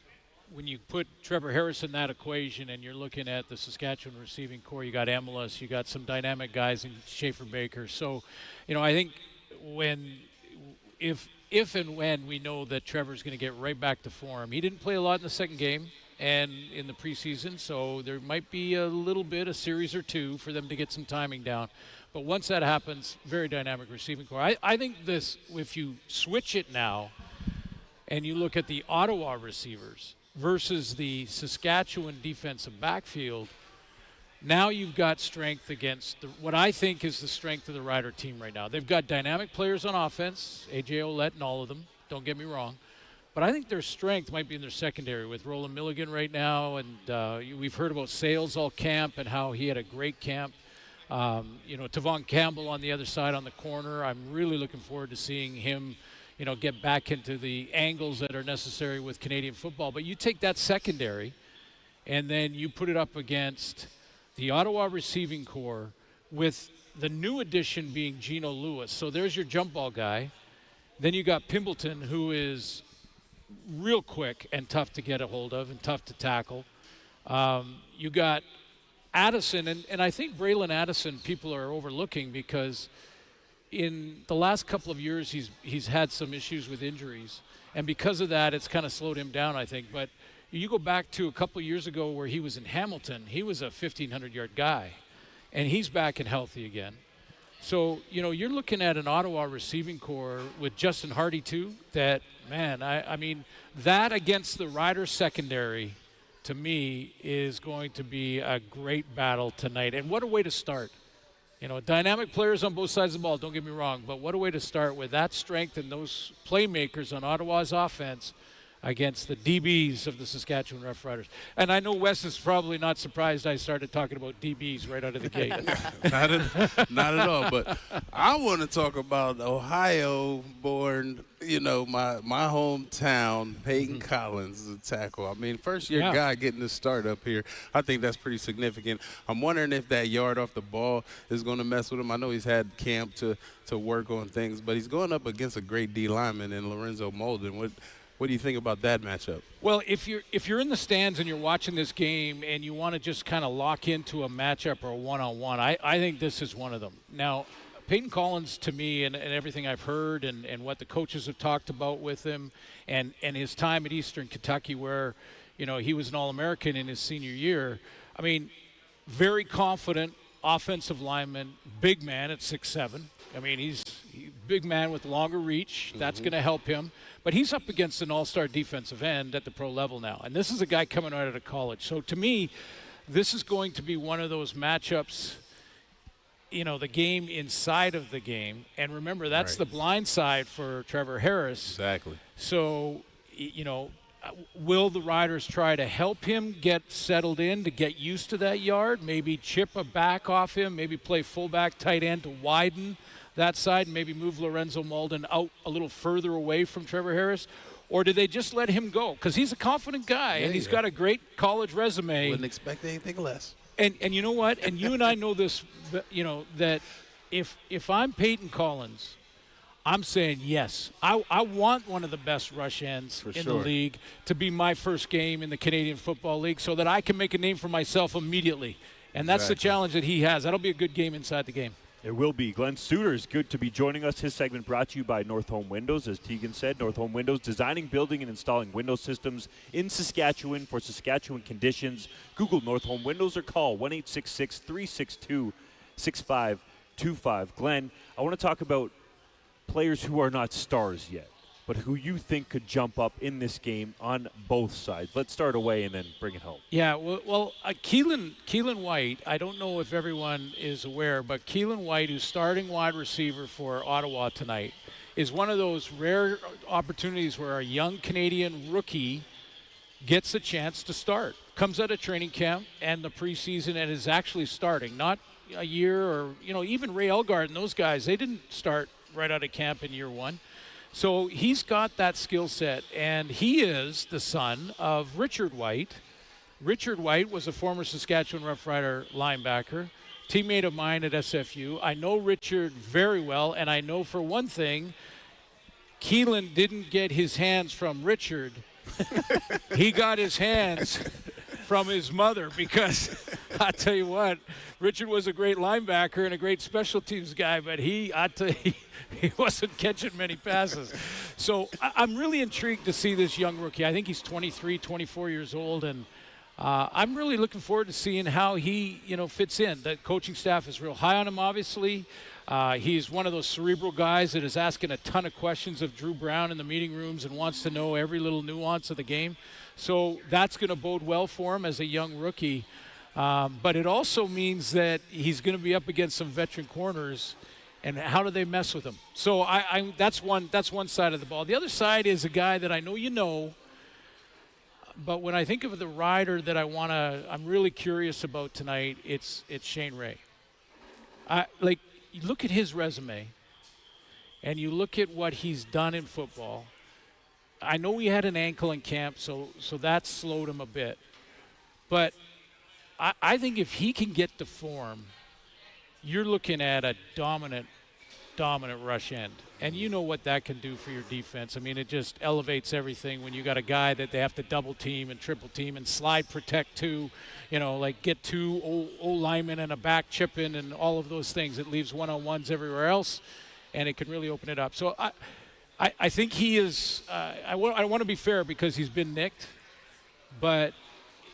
Speaker 12: when you put Trevor Harris in that equation and you're looking at the Saskatchewan receiving core, you got Emelis, you got some dynamic guys in Schaefer Baker. So, you know, I think if and when we know that Trevor's going to get right back to form, he didn't play a lot in the second game and in the preseason, so there might be a little bit, a series or two for them to get some timing down. But once that happens, very dynamic receiving core. I think this, if you switch it now and you look at the Ottawa receivers versus the Saskatchewan defensive backfield, now you've got strength against what I think is the strength of the Rider team right now. They've got dynamic players on offense, A.J. Ouellette and all of them, don't get me wrong. But I think their strength might be in their secondary with Roland Milligan right now, and we've heard about Sales all camp and how he had a great camp. You know, Tavon Campbell on the other side on the corner. I'm really looking forward to seeing him, you know, get back into the angles that are necessary with Canadian football. But you take that secondary and then you put it up against the Ottawa receiving core with the new addition being Eugene Lewis. So there's your jump ball guy. Then you got Pimbleton, who is real quick and tough to get a hold of and tough to tackle. You got Addison, and I think Braylon Addison people are overlooking because in the last couple of years he's had some issues with injuries, and because of that it's kind of slowed him down, I think. But you go back to a couple of years ago where he was in Hamilton, he was a 1,500-yard guy, and he's back and healthy again. So, you know, you're looking at an Ottawa receiving core with Justin Hardy too, that, man, I mean, that against the Rider secondary, to me, is going to be a great battle tonight. And what a way to start. You know, dynamic players on both sides of the ball, don't get me wrong, but what a way to start with that strength and those playmakers on Ottawa's offense against the DBs of the Saskatchewan Roughriders. And I know Wes is probably not surprised I started talking about DBs right out of the gate.
Speaker 5: Not at all. But I want to talk about Ohio-born, you know, my hometown, Peyton Collins, is a tackle. I mean, first-year guy getting the start up here. I think that's pretty significant. I'm wondering if that yard off the ball is going to mess with him. I know he's had camp to work on things, but he's going up against a great D lineman in Lorenzo Molden. What do you think about that matchup?
Speaker 12: Well, if you're in the stands and you're watching this game and you want to just kind of lock into a matchup or a one-on-one, I think this is one of them. Now, Peyton Collins, to me, and everything I've heard and what the coaches have talked about with him and his time at Eastern Kentucky where, he was an All-American in his senior year. I mean, very confident offensive lineman, big man at 6'7". I mean, he's a big man with longer reach. That's going to help him. But he's up against an all-star defensive end at the pro level now. And this is a guy coming out of college. So to me, this is going to be one of those matchups, the game inside of the game. And remember, that's the blind side for Trevor Harris.
Speaker 5: Exactly.
Speaker 12: So, will the Riders try to help him get settled in, to get used to that yard, maybe chip a back off him, maybe play fullback tight end to widen that side, and maybe move Lorenzo Malden out a little further away from Trevor Harris? Or do they just let him go? Because he's a confident guy, and he's got a great college resume.
Speaker 5: Wouldn't expect anything less.
Speaker 12: And you know what? And you and I know this, that if I'm Peyton Collins, I'm saying yes. I want one of the best rush ends in the league to be my first game in the Canadian Football League so that I can make a name for myself immediately. And that's the challenge that he has. That'll be a good game inside the game.
Speaker 6: It will be. Glenn Sudter is good to be joining us. His segment brought to you by North Home Windows. As Teagan said, North Home Windows, designing, building, and installing window systems in Saskatchewan for Saskatchewan conditions. Google North Home Windows or call 1-866-362-6525. Glenn, I want to talk about players who are not stars yet, but who you think could jump up in this game on both sides. Let's start away and then bring it home.
Speaker 12: Yeah, well, Keelan White, I don't know if everyone is aware, but Keelan White, who's starting wide receiver for Ottawa tonight, is one of those rare opportunities where a young Canadian rookie gets a chance to start. Comes out of training camp and the preseason and is actually starting, not a year or, even Ray Elgard and those guys, they didn't start right out of camp in year one. So he's got that skill set, and he is the son of Richard White. Richard White was a former Saskatchewan Roughrider linebacker, teammate of mine at SFU. I know Richard very well, and I know for one thing, Keelan didn't get his hands from Richard. He got his hands from his mother, because I tell you what, Richard was a great linebacker and a great special teams guy, but he wasn't catching many passes. So I'm really intrigued to see this young rookie. I think he's 23, 24 years old, and I'm really looking forward to seeing how he, fits in. The coaching staff is real high on him, obviously. He's one of those cerebral guys that is asking a ton of questions of Drew Brown in the meeting rooms and wants to know every little nuance of the game. So that's going to bode well for him as a young rookie. But it also means that he's going to be up against some veteran corners, and how do they mess with him? So that's one side of the ball. The other side is a guy that I know but when I think of the rider that I'm really curious about tonight, it's Shane Ray. You look at his resume, and you look at what he's done in football. I know he had an ankle in camp, so that slowed him a bit. But I think if he can get to form, you're looking at a dominant rush end. And you know what that can do for your defense. I mean, it just elevates everything when you got a guy that they have to double team and triple team and slide protect to, get two O-linemen and a back chip in and all of those things. It leaves one-on-ones everywhere else, and it can really open it up. So I think he is I want to be fair because he's been nicked, but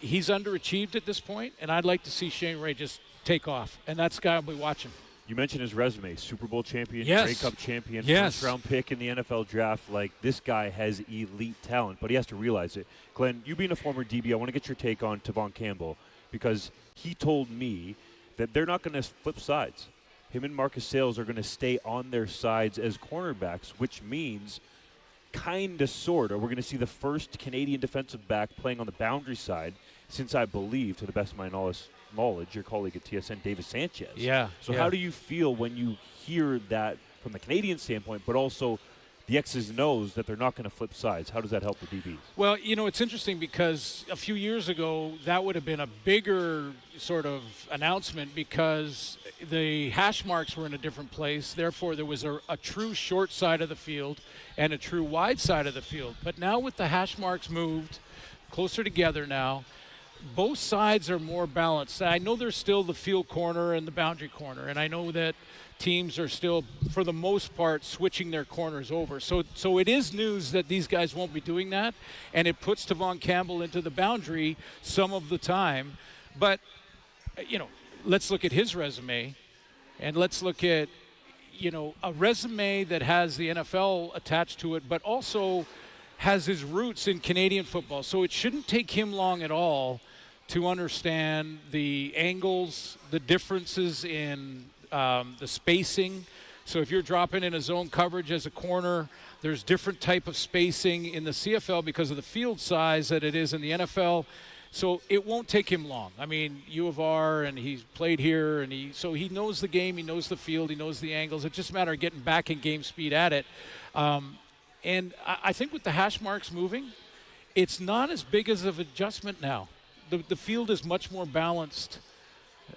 Speaker 12: he's underachieved at this point, and I'd like to see Shane Ray just take off, and that's the guy I'll be watching.
Speaker 6: You mentioned his resume, Super Bowl champion,
Speaker 12: yes.
Speaker 6: Grey Cup champion,
Speaker 12: yes.
Speaker 6: first-round pick in the NFL draft. This guy has elite talent, but he has to realize it. Glenn, you being a former DB, I want to get your take on Tavon Campbell, because he told me that they're not going to flip sides. Him and Marcus Sales are going to stay on their sides as cornerbacks, which means kind of, sort of, we're going to see the first Canadian defensive back playing on the boundary side since, I believe, to the best of my knowledge, your colleague at TSN, David Sanchez.
Speaker 12: Yeah.
Speaker 6: So how do you feel when you hear that from the Canadian standpoint, but also the X's and O's that they're not going to flip sides? How does that help the DBs?
Speaker 12: Well, it's interesting because a few years ago, that would have been a bigger sort of announcement because the hash marks were in a different place. Therefore, there was a true short side of the field and a true wide side of the field. But now with the hash marks moved closer together now, both sides are more balanced. I know there's still the field corner and the boundary corner, and I know that teams are still, for the most part, switching their corners over. So it is news that these guys won't be doing that, and it puts Tavon Campbell into the boundary some of the time. But, let's look at his resume, and let's look at, a resume that has the NFL attached to it, but also has his roots in Canadian football. So it shouldn't take him long at all to understand the angles, the differences in the spacing. So if you're dropping in a zone coverage as a corner, there's different type of spacing in the CFL because of the field size that it is in the NFL. So it won't take him long. I mean, U of R, and he's played here, and so he knows the game, he knows the field, he knows the angles. It's just a matter of getting back in game speed at it. And I think with the hash marks moving, it's not as big as of adjustment now. The field is much more balanced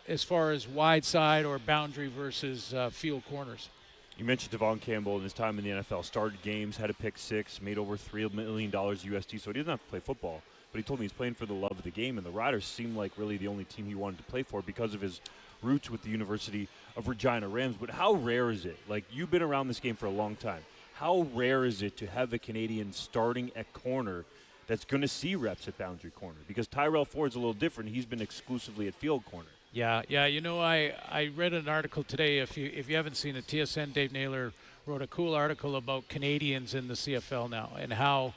Speaker 12: as far as wide side or boundary versus field corners.
Speaker 6: You mentioned Tavon Campbell in his time in the NFL. Started games, had a pick six, made over $3 million USD, so he doesn't have to play football. But he told me he's playing for the love of the game, and the Riders seem like really the only team he wanted to play for because of his roots with the University of Regina Rams. But how rare is it? Like, you've been around this game for a long time. How rare is it to have a Canadian starting at corner that's going to see reps at boundary corner? Because Tyrell Ford's a little different. He's been exclusively at field corner.
Speaker 12: Yeah. I read an article today. If you haven't seen it, TSN Dave Naylor wrote a cool article about Canadians in the CFL now and how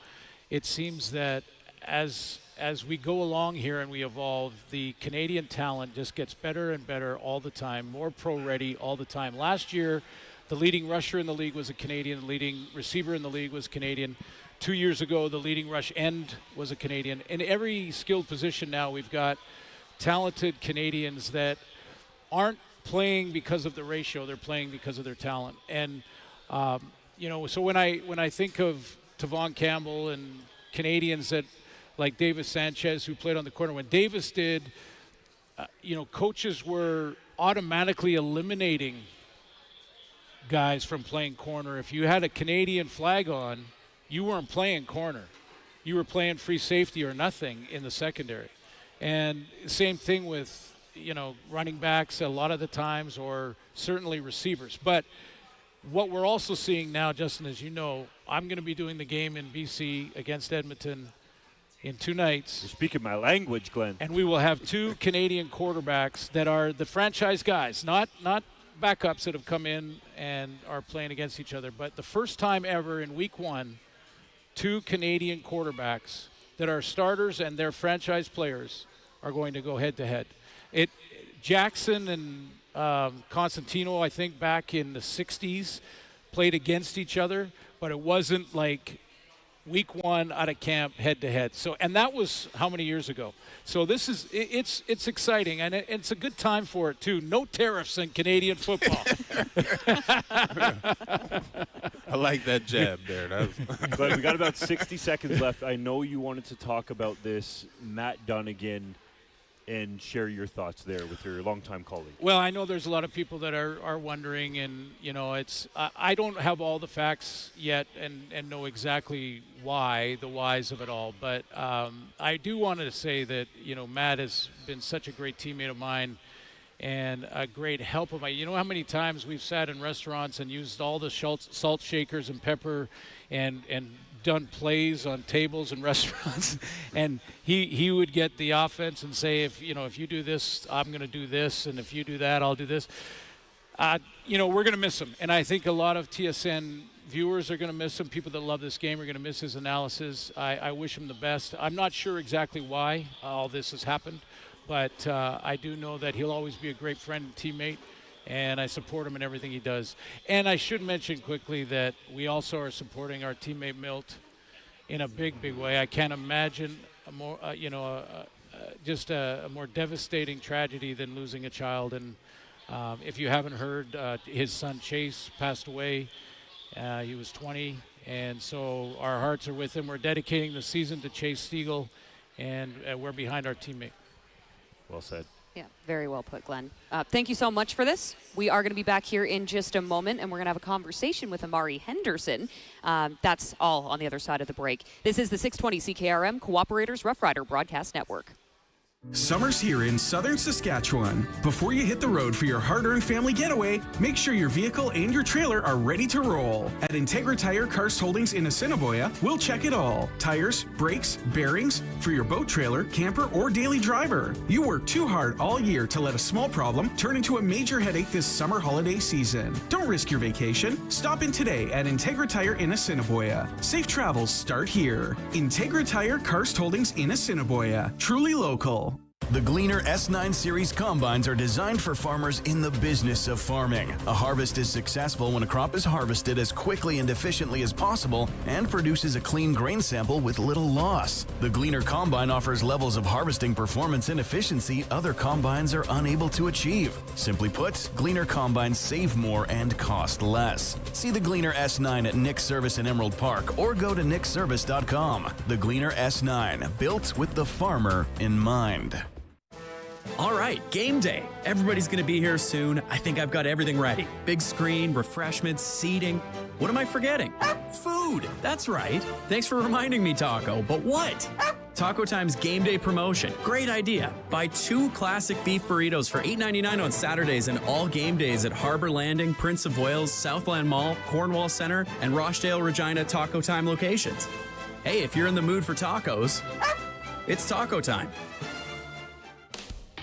Speaker 12: it seems that as we go along here and we evolve, the Canadian talent just gets better and better all the time, more pro-ready all the time. Last year, the leading rusher in the league was a Canadian. The leading receiver in the league was Canadian. 2 years ago, the leading rush end was a Canadian. In every skilled position now, we've got talented Canadians that aren't playing because of the ratio. They're playing because of their talent. And, so when I think of Tavon Campbell and Canadians that like Davis Sanchez, who played on the corner, when Davis did, coaches were automatically eliminating guys from playing corner. If you had a Canadian flag on, you weren't playing corner. You were playing free safety or nothing in the secondary. And same thing with, running backs a lot of the times, or certainly receivers. But what we're also seeing now, Justin, as you know, I'm going to be doing the game in BC against Edmonton in 2 nights.
Speaker 6: You're speaking my language, Glenn.
Speaker 12: And we will have 2 Canadian quarterbacks that are the franchise guys, not backups that have come in and are playing against each other. But the first time ever in week 1, 2 Canadian quarterbacks that are starters and their franchise players are going to go head-to-head. Jackson and Constantino, I think, back in the 60s, played against each other, but it wasn't like week 1 out of camp head-to-head. So, and that was how many years ago? So this is, it's exciting, and it's a good time for it, too. No tariffs in Canadian football.
Speaker 5: I like that jab there.
Speaker 6: But we got about 60 seconds left. I know you wanted to talk about this, Matt Dunnigan, and share your thoughts there with your longtime colleague.
Speaker 12: Well, I know there's a lot of people that are wondering, and it's I don't have all the facts yet and know exactly the whys of it all, but I do want to say that Matt has been such a great teammate of mine and a great help of mine. You know how many times we've sat in restaurants and used all the salt shakers and pepper and done plays on tables in restaurants, and he would get the offense and say, if you do this, I'm going to do this, and if you do that, I'll do this. We're going to miss him, and I think a lot of TSN viewers are going to miss him. People that love this game are going to miss his analysis. I wish him the best. I'm not sure exactly why all this has happened, but I do know that he'll always be a great friend and teammate, and I support him in everything he does. And I should mention quickly that we also are supporting our teammate Milt in a big, big way. I can't imagine a more, just a more devastating tragedy than losing a child. And if you haven't heard, his son Chase passed away. He was 20, and so our hearts are with him. We're dedicating the season to Chase Stiegel, and we're behind our teammate.
Speaker 6: Well said.
Speaker 11: Yeah, very well put, Glenn. Thank you so much for this. We are going to be back here in just a moment, and we're going to have a conversation with Amari Henderson. That's all on the other side of the break. This is the 620 CKRM Cooperators Rough Rider Broadcast Network.
Speaker 4: Summer's here in southern Saskatchewan. Before you hit the road for your hard-earned family getaway, make sure your vehicle and your trailer are ready to roll. At Integra Tire Karst Holdings in Assiniboia, we'll check it all. Tires, brakes, bearings, for your boat trailer, camper, or daily driver. You work too hard all year to let a small problem turn into a major headache this summer holiday season. Don't risk your vacation. Stop in today at Integra Tire in Assiniboia. Safe travels start here. Integra Tire Karst Holdings in Assiniboia. Truly local.
Speaker 17: The Gleaner S9 Series combines are designed for farmers in the business of farming. A harvest is successful when a crop is harvested as quickly and efficiently as possible and produces a clean grain sample with little loss. The Gleaner combine offers levels of harvesting performance and efficiency other combines are unable to achieve. Simply put, Gleaner combines save more and cost less. See the Gleaner S9 at Nick's Service in Emerald Park or go to nickservice.com. The Gleaner S9, built with the farmer in mind.
Speaker 7: All right, game day. Everybody's going to be here soon. I think I've got everything ready. Big screen, refreshments, seating. What am I forgetting? Food. That's right. Thanks for reminding me, Taco. But what? Taco Time's game day promotion. Great idea. Buy 2 classic beef burritos for $8.99 on Saturdays and all game days at Harbor Landing, Prince of Wales, Southland Mall, Cornwall Center, and Rochdale Regina Taco Time locations. Hey, if you're in the mood for tacos, it's Taco Time.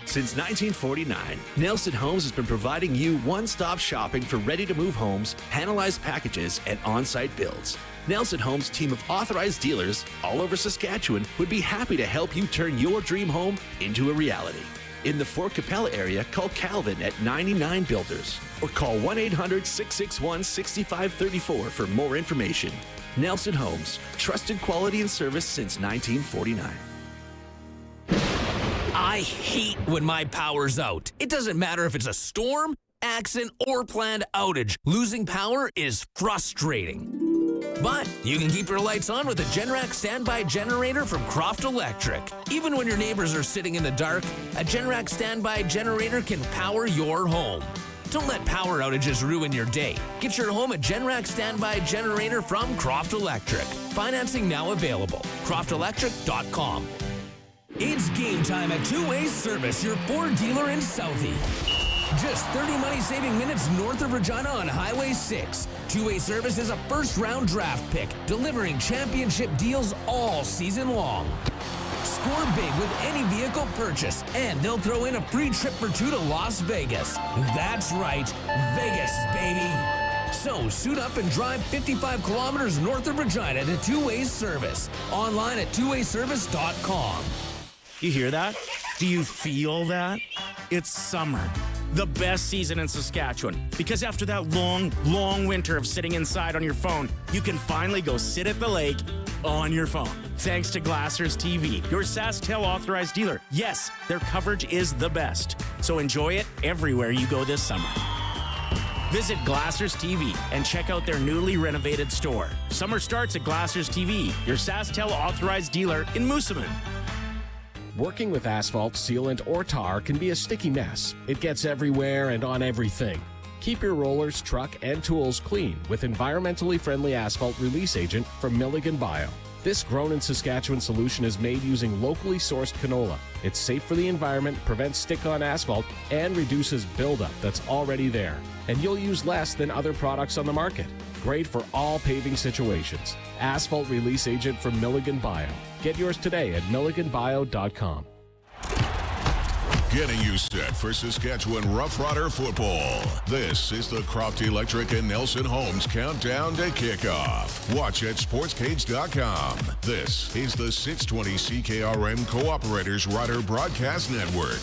Speaker 14: Since 1949, Nelson Homes has been providing you one-stop shopping for ready-to-move homes, panelized packages, and on-site builds. Nelson Homes' team of authorized dealers all over Saskatchewan would be happy to help you turn your dream home into a reality. In the Fort Capella area, call Calvin at 99 Builders or call 1-800-661-6534 for more information. Nelson Homes, trusted quality and service since 1949.
Speaker 22: I hate when my power's out. It doesn't matter if it's a storm, accident, or planned outage. Losing power is frustrating. But you can keep your lights on with a Generac standby generator from Croft Electric. Even when your neighbors are sitting in the dark, a Generac standby generator can power your home. Don't let power outages ruin your day. Get your home a Generac standby generator from Croft Electric. Financing now available. CroftElectric.com. It's game time at Two Way Service, your Ford dealer in Southie. Just 30 money-saving minutes north of Regina on Highway 6. Two Way Service is a first-round draft pick, delivering championship deals all season long. Score big with any vehicle purchase, and they'll throw in a free trip for 2 to Las Vegas. That's right, Vegas, baby. So suit up and drive 55 kilometers north of Regina to Two Way Service. Online at twowayservice.com. You hear that? Do you feel that? It's summer. The best season in Saskatchewan. Because after that long, long winter of sitting inside on your phone, you can finally go sit at the lake on your phone. Thanks to Glassers TV, your SaskTel authorized dealer. Yes, their coverage is the best. So enjoy it everywhere you go this summer. Visit Glassers TV and check out their newly renovated store. Summer starts at Glassers TV, your SaskTel authorized dealer in Moosomin.
Speaker 18: Working with asphalt, sealant, or tar can be a sticky mess. It gets everywhere and on everything. Keep your rollers, truck, and tools clean with environmentally friendly asphalt release agent from Milligan Bio. This grown in Saskatchewan solution is made using locally sourced canola. It's safe for the environment, prevents stick-on asphalt, and reduces buildup that's already there. And you'll use less than other products on the market. Great for all paving situations. Asphalt release agent from Milligan Bio. Get yours today at milliganbio.com.
Speaker 2: Getting you set for Saskatchewan Roughrider football. This is the Croft Electric and Nelson Homes countdown to kickoff. Watch at sportscage.com. This is the 620 CKRM Cooperators Rider Broadcast Network.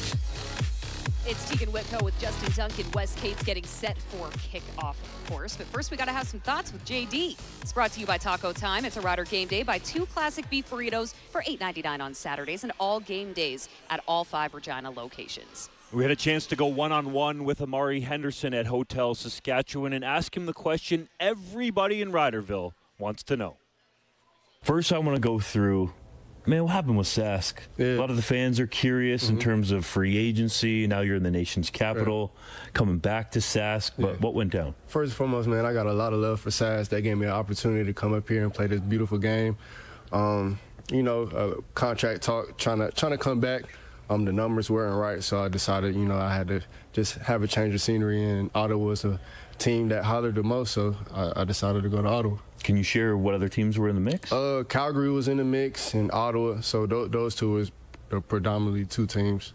Speaker 11: It's Teagan Witko with Justin Duncan. Wes Cates getting set for kickoff, of course. But first, we got to have some thoughts with JD. It's brought to you by Taco Time. It's a Rider game day. Buy 2 classic beef burritos for $8.99 on Saturdays and all game days at all 5 Regina locations.
Speaker 6: We had a chance to go one-on-one with Amari Henderson at Hotel Saskatchewan and ask him the question everybody in Riderville wants to know.
Speaker 19: First, I want to go through, man, what happened with Sask? A lot of the fans are curious in terms of free agency. Now you're in the nation's capital, coming back to Sask. But what went down?
Speaker 20: First and foremost, man, I got a lot of love for Sask. They gave me an opportunity to come up here and play this beautiful game. Contract talk, trying to come back. the numbers weren't right, so I decided, I had to just have a change of scenery, and Ottawa was a team that hollered the most, so I decided to go to Ottawa.
Speaker 19: Can you share what other teams were in the mix?
Speaker 20: Calgary was in the mix, and Ottawa, so those two was predominantly two teams.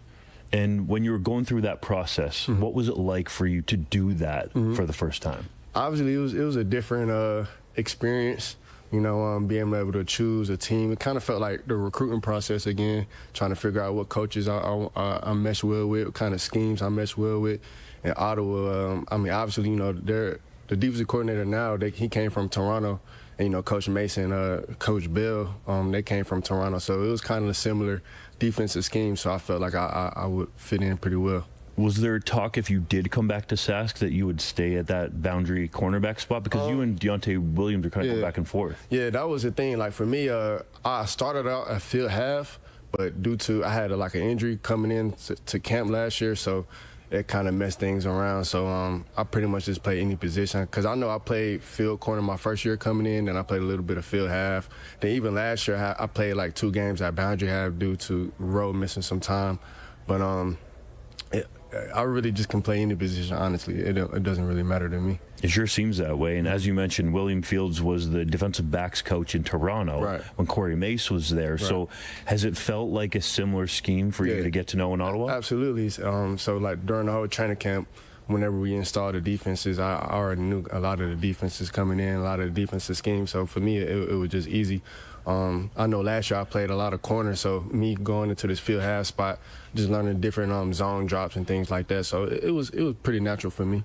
Speaker 19: And when you were going through that process, what was it like for you to do that for the first time?
Speaker 20: Obviously, it was a different experience. Being able to choose a team. It kind of felt like the recruiting process again, trying to figure out what coaches I mesh well with, what kind of schemes I mesh well with. In Ottawa, obviously, they're the defensive coordinator now. He came from Toronto, and Coach Mace and Coach Bell, they came from Toronto, so it was kind of a similar defensive scheme. So I felt like I would fit in pretty well.
Speaker 19: Was there talk if you did come back to Sask that you would stay at that boundary cornerback spot? Because you and Deontay Williams are kind of going back and forth.
Speaker 20: Yeah, that was the thing. Like for me, I started out at field half, but due to I had an injury coming in to camp last year, so it kind of messed things around. So I pretty much just played any position, because I know I played field corner my first year coming in, and I played a little bit of field half. Then even last year I played 2 games at boundary half due to road missing some time. But I really just can play any position, honestly. It doesn't really matter to me.
Speaker 19: It sure seems that way. And as you mentioned, William Fields was the defensive backs coach in Toronto when Corey Mace was there. Right. So has it felt like a similar scheme for you to get to know in Ottawa?
Speaker 20: Absolutely. So during the whole training camp, whenever we installed the defenses, I already knew a lot of the defenses coming in, a lot of the defensive schemes. So for me, it was just easy. I know last year I played a lot of corners, so me going into this field half spot, just learning different zone drops and things like that. So it was pretty natural for me.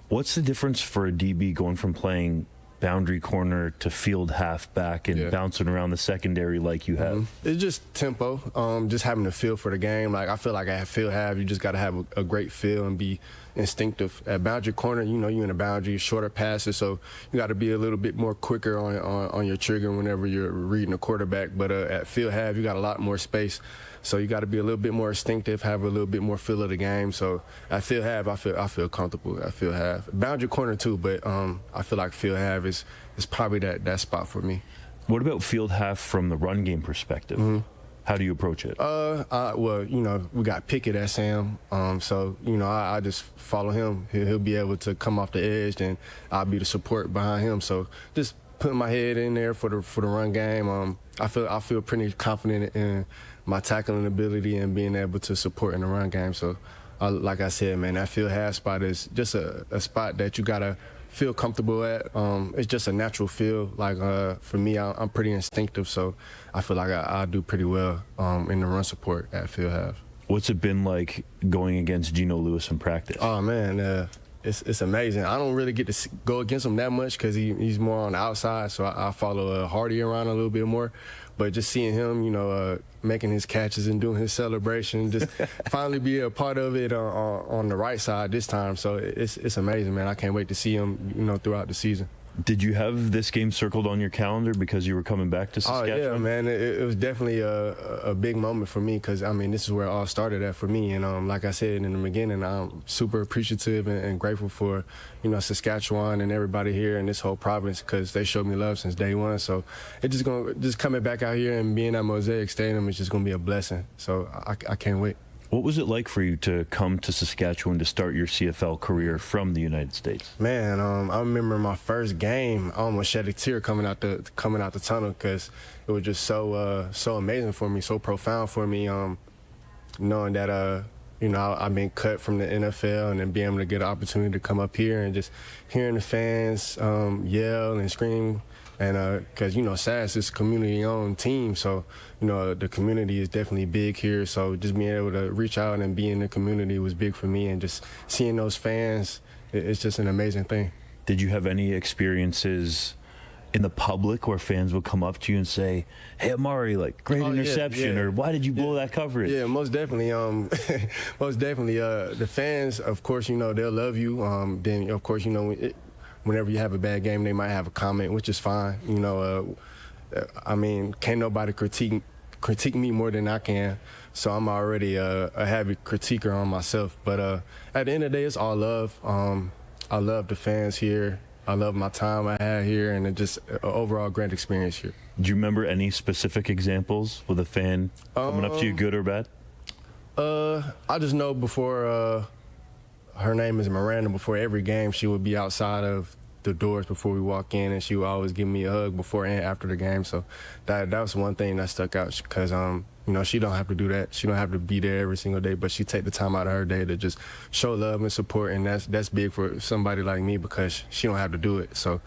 Speaker 19: What's the difference for a DB going from playing boundary corner to field halfback and bouncing around the secondary like you have?
Speaker 20: It's just tempo, just having a feel for the game. I feel like at field half, you just got to have a great feel and be instinctive. At boundary corner, you're in a boundary, shorter passes, so you got to be a little bit more quicker on your trigger whenever you're reading a quarterback. But at field half, you got a lot more space, so you got to be a little bit more instinctive, have a little bit more feel of the game. So at field half, I feel comfortable at field half. Boundary corner too, but I feel like field half is probably that spot for me.
Speaker 19: What about field half from the run game perspective? How do you approach it?
Speaker 20: Well, we got Pickett at Sam, so I just follow him. He'll be able to come off the edge, and I'll be the support behind him. So just putting my head in there for the run game. I feel pretty confident in my tackling ability and being able to support in the run game. So, like I said, man, that field half spot is just a spot that you gotta feel comfortable at. It's just a natural feel. For me, I'm pretty instinctive, so I feel like I do pretty well in the run support at field half.
Speaker 19: What's it been like going against Geno Lewis in practice?
Speaker 20: Oh man, it's amazing. I don't really get to go against him that much because he's more on the outside, so I follow Hardy around a little bit more. But just seeing him, making his catches and doing his celebration, just finally be a part of it on the right side this time. So it's amazing, man. I can't wait to see him, throughout the season.
Speaker 19: Did you have this game circled on your calendar because you were coming back to Saskatchewan?
Speaker 20: Oh, yeah, man. It was definitely a big moment for me because, this is where it all started at for me. And like I said in the beginning, I'm super appreciative and grateful for, Saskatchewan and everybody here in this whole province because they showed me love since day one. So it's just coming back out here and being at Mosaic Stadium is just going to be a blessing. So I can't wait.
Speaker 19: What was it like for you to come to Saskatchewan to start your CFL career from the United States?
Speaker 20: Man, I remember my first game. I almost shed a tear coming out the tunnel because it was just so amazing for me, so profound for me. Knowing that I've been cut from the NFL and then being able to get an opportunity to come up here and just hearing the fans yell and scream. And because, SAS is a community-owned team, so, the community is definitely big here. So just being able to reach out and be in the community was big for me. And just seeing those fans, it's just an amazing thing.
Speaker 19: Did you have any experiences in the public where fans would come up to you and say, hey, Amari, great interception, or why did you blow that coverage?
Speaker 20: Yeah, most definitely. Most definitely. The fans, of course, they'll love you. Then, of course, whenever you have a bad game, they might have a comment, which is fine. Can't nobody critique me more than I can. So I'm already a heavy critiquer on myself. But at the end of the day, it's all love. I love the fans here. I love my time I had here, and it's just an overall great experience here.
Speaker 19: Do you remember any specific examples with a fan coming up to you, good or bad?
Speaker 20: I just know before her name is Miranda. Before every game, she would be outside of the doors before we walk in, and she would always give me a hug before and after the game. So that was one thing that stuck out because she don't have to do that. She don't have to be there every single day, but she take the time out of her day to just show love and support, and that's big for somebody like me because she don't have to do it. So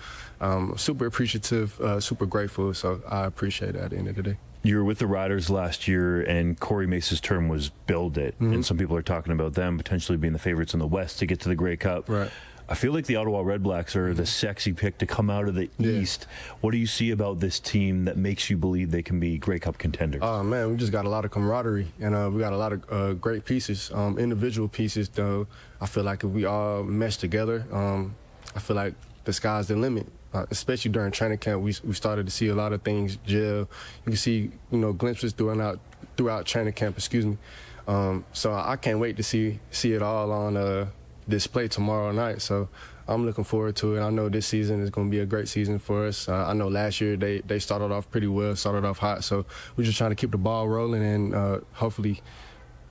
Speaker 20: super appreciative, super grateful. So I appreciate it at the end of the day.
Speaker 19: You were with the Riders last year, and Corey Mace's term was build it. And some people are talking about them potentially being the favorites in the West to get to the Grey Cup.
Speaker 20: Right.
Speaker 19: I feel like the Ottawa Redblacks are the sexy pick to come out of the East. What do you see about this team that makes you believe they can be Grey Cup contenders?
Speaker 20: Oh, man, we just got a lot of camaraderie, and we got a lot of great pieces, individual pieces, though. I feel like if we all mesh together, I feel like the sky's the limit. Especially during training camp, we started to see a lot of things gel. You can see, glimpses throughout training camp, excuse me. So I can't wait to see it all on display tomorrow night. So I'm looking forward to it. I know this season is going to be a great season for us. I know last year they started off pretty well, started off hot. So we're just trying to keep the ball rolling and hopefully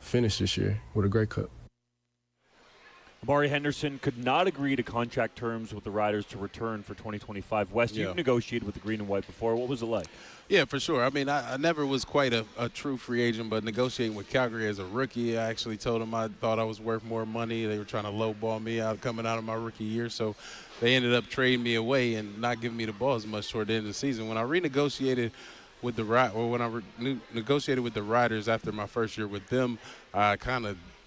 Speaker 20: finish this year with a Grey Cup.
Speaker 6: Amari Henderson could not agree to contract terms with the Riders to return for 2025. Wes, you've negotiated with the Green and White before. What was it like?
Speaker 5: Yeah, for sure. I mean, I never was quite a true free agent, but negotiating with Calgary as a rookie, I actually told them I thought I was worth more money. They were trying to lowball me out coming out of my rookie year, so they ended up trading me away and not giving me the ball as much toward the end of the season. When I renegotiated with the negotiated with the Riders after my first year with them,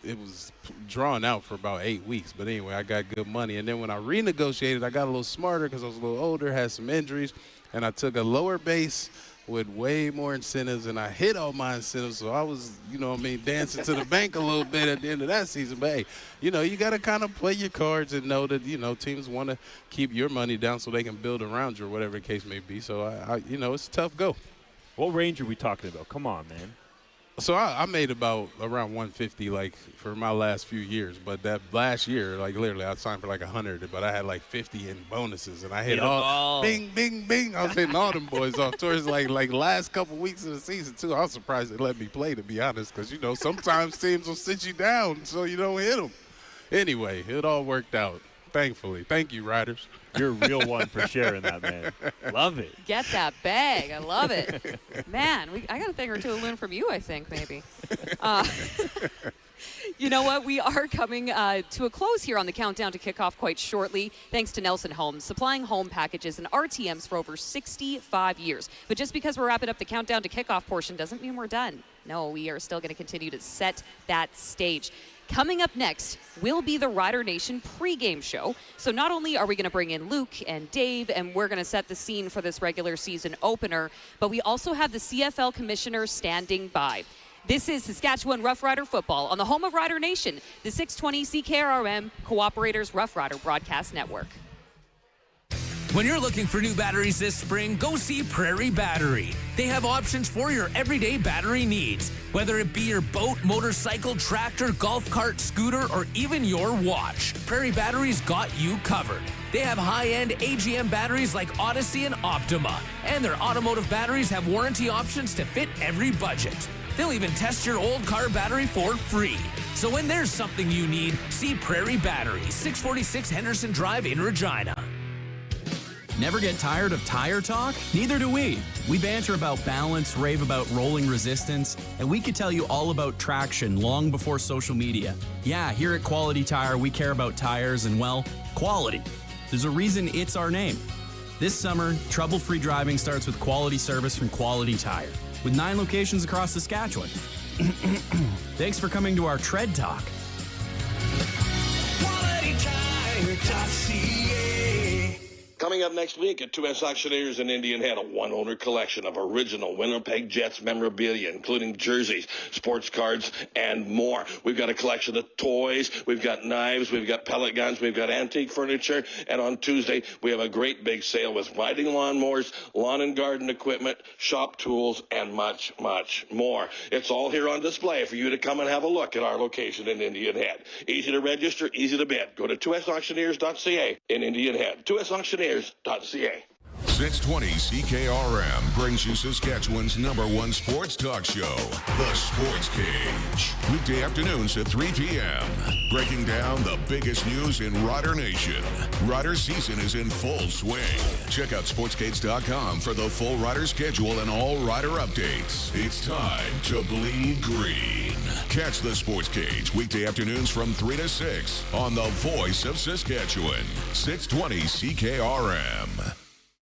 Speaker 5: it was drawn out for about 8 weeks. But anyway, I got good money. And then when I renegotiated, I got a little smarter because I was a little older, had some injuries, and I took a lower base with way more incentives, and I hit all my incentives. So I was, dancing to the bank a little bit at the end of that season. But, hey, you got to kind of play your cards and know that, teams want to keep your money down so they can build around you or whatever the case may be. So, it's a tough go.
Speaker 6: What range are we talking about? Come on, man.
Speaker 5: So I made around 150 for my last few years, but that last year literally I signed for 100, but I had 50 in bonuses and I hit all bing bing bing. I was hitting all them boys off towards last couple weeks of the season too. I was surprised they let me play, to be honest, because sometimes teams will sit you down so you don't hit them. Anyway, it all worked out, thankfully. Thank you, Riders.
Speaker 6: You're a real one for sharing that, man. Love it.
Speaker 11: Get that bag. I love it. Man, I got a thing or two to learn from you, I think, maybe. You know what? We are coming to a close here on the countdown to kickoff quite shortly, thanks to Nelson Homes, supplying home packages and RTMs for over 65 years. But just because we're wrapping up the countdown to kickoff portion doesn't mean we're done. No, we are still going to continue to set that stage. Coming up next will be the Rider Nation pregame show. So not only are we going to bring in Luc and Dave, and we're going to set the scene for this regular season opener, but we also have the CFL commissioner standing by. This is Saskatchewan Roughrider football on the home of Rider Nation, the 620 CKRM Cooperators Roughrider Broadcast Network.
Speaker 22: When you're looking for new batteries this spring, go see Prairie Battery. They have options for your everyday battery needs, whether it be your boat, motorcycle, tractor, golf cart, scooter, or even your watch. Prairie Battery's got you covered. They have high-end AGM batteries like Odyssey and Optima, and their automotive batteries have warranty options to fit every budget. They'll even test your old car battery for free. So when there's something you need, see Prairie Battery, 646 Henderson Drive in Regina.
Speaker 7: Never get tired of tire talk? Neither do we. We banter about balance, rave about rolling resistance, and we could tell you all about traction long before social media. Yeah, here at Quality Tire, we care about tires and, well, quality. There's a reason it's our name. This summer, trouble-free driving starts with quality service from Quality Tire, with 9 locations across Saskatchewan. Thanks for coming to our Tread Talk.
Speaker 8: Coming up next week at 2S Auctioneers in Indian Head, a one-owner collection of original Winnipeg Jets memorabilia, including jerseys, sports cards, and more. We've got a collection of toys, we've got knives, we've got pellet guns, we've got antique furniture, and on Tuesday, we have a great big sale with riding lawnmowers, lawn and garden equipment, shop tools, and much, much more. It's all here on display for you to come and have a look at our location in Indian Head. Easy to register, easy to bid. Go to 2SAuctioneers.ca in Indian Head. 2SAuctioneers.ca.
Speaker 2: 620 CKRM brings you Saskatchewan's #1 sports talk show, The Sports Cage. Weekday afternoons at 3 p.m. Breaking down the biggest news in Rider Nation. Rider season is in full swing. Check out sportscage.com for the full Rider schedule and all Rider updates. It's time to bleed green. Catch The Sports Cage weekday afternoons from 3 to 6 on the voice of Saskatchewan, 620 CKRM.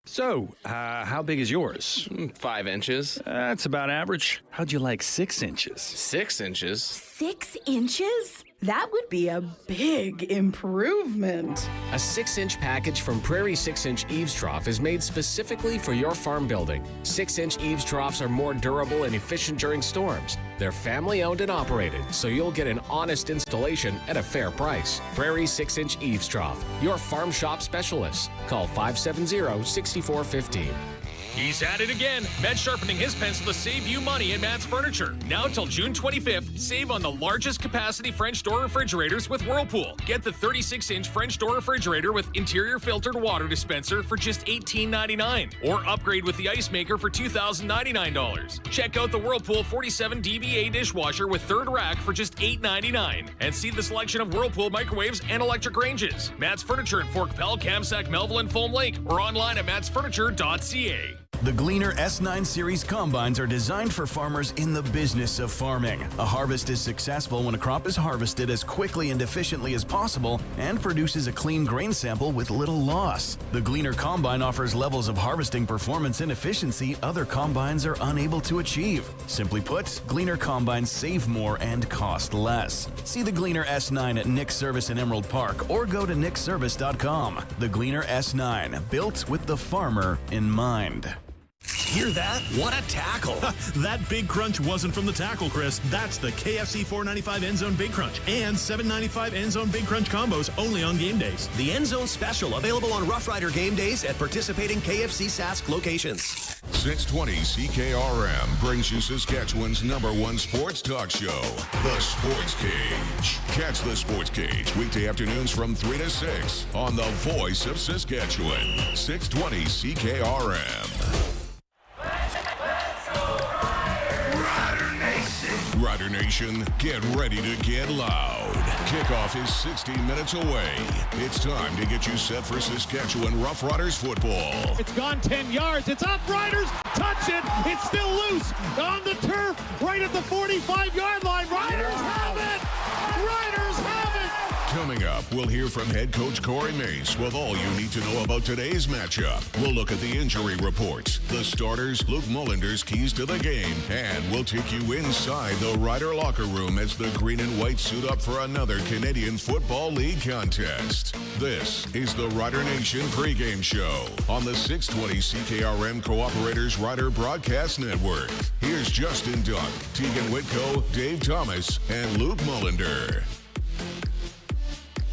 Speaker 13: So, how big is yours?
Speaker 15: 5 inches.
Speaker 13: That's about average. How'd you like 6 inches?
Speaker 15: 6 inches?
Speaker 16: 6 inches? That would be a big improvement.
Speaker 18: A 6-inch package from Prairie 6-inch eaves trough is made specifically for your farm building. 6-inch eaves troughs are more durable and efficient during storms. They're family-owned and operated, so you'll get an honest installation at a fair price. Prairie 6-inch eaves trough, your farm shop specialist. Call 570-6415.
Speaker 24: He's at it again. Matt's sharpening his pencil to save you money at Matt's Furniture. Now till June 25th, save on the largest capacity French door refrigerators with Whirlpool. Get the 36-inch French door refrigerator with interior filtered water dispenser for just $18.99. Or upgrade with the ice maker for $2,099. Check out the Whirlpool 47 dBA dishwasher with third rack for just $8.99. And see the selection of Whirlpool microwaves and electric ranges. Matt's Furniture in Fort Capel, Kamsack, Melville, and Foam Lake. Or online at mattsfurniture.ca.
Speaker 17: The Gleaner S9 Series combines are designed for farmers in the business of farming. A harvest is successful when a crop is harvested as quickly and efficiently as possible and produces a clean grain sample with little loss. The Gleaner combine offers levels of harvesting performance and efficiency other combines are unable to achieve. Simply put, Gleaner combines save more and cost less. See the Gleaner S9 at Nick's Service in Emerald Park or go to nickservice.com. The Gleaner S9, built with the farmer in mind.
Speaker 21: Hear that? What a tackle. That big crunch wasn't from the tackle, Chris. That's the KFC $4.95 End Zone Big Crunch and $7.95 End Zone Big Crunch combos only on game days. The End Zone Special available on Rough Rider game days at participating KFC Sask locations.
Speaker 2: 620 CKRM brings you Saskatchewan's #1 sports talk show, The Sports Cage. Catch The Sports Cage weekday afternoons from 3 to 6 on the voice of Saskatchewan, 620 CKRM. Rider Nation, get ready to get loud. Kickoff is 60 minutes away. It's time to get you set for Saskatchewan Roughriders football.
Speaker 25: It's gone 10 yards. It's up. Riders touch it. It's still loose on the turf right at the 45-yard line. Riders have it. Riders have it.
Speaker 2: Coming up, we'll hear from head coach Corey Mace with all you need to know about today's matchup. We'll look at the injury reports, the starters, Luc Mullinder's keys to the game, and we'll take you inside the Rider locker room as the green and white suit up for another Canadian Football League contest. This is the Rider Nation pregame show on the 620 CKRM Cooperators Rider Broadcast Network. Here's Justin Dunk, Teagan Witko, Dave Thomas, and Luc Mullinder.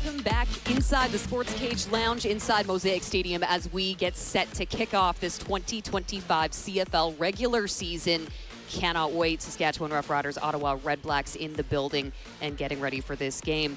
Speaker 11: Welcome back inside the Sports Cage Lounge inside Mosaic Stadium as we get set to kick off this 2025 CFL regular season. Cannot wait. Saskatchewan Roughriders, Ottawa Redblacks in the building and getting ready for this game.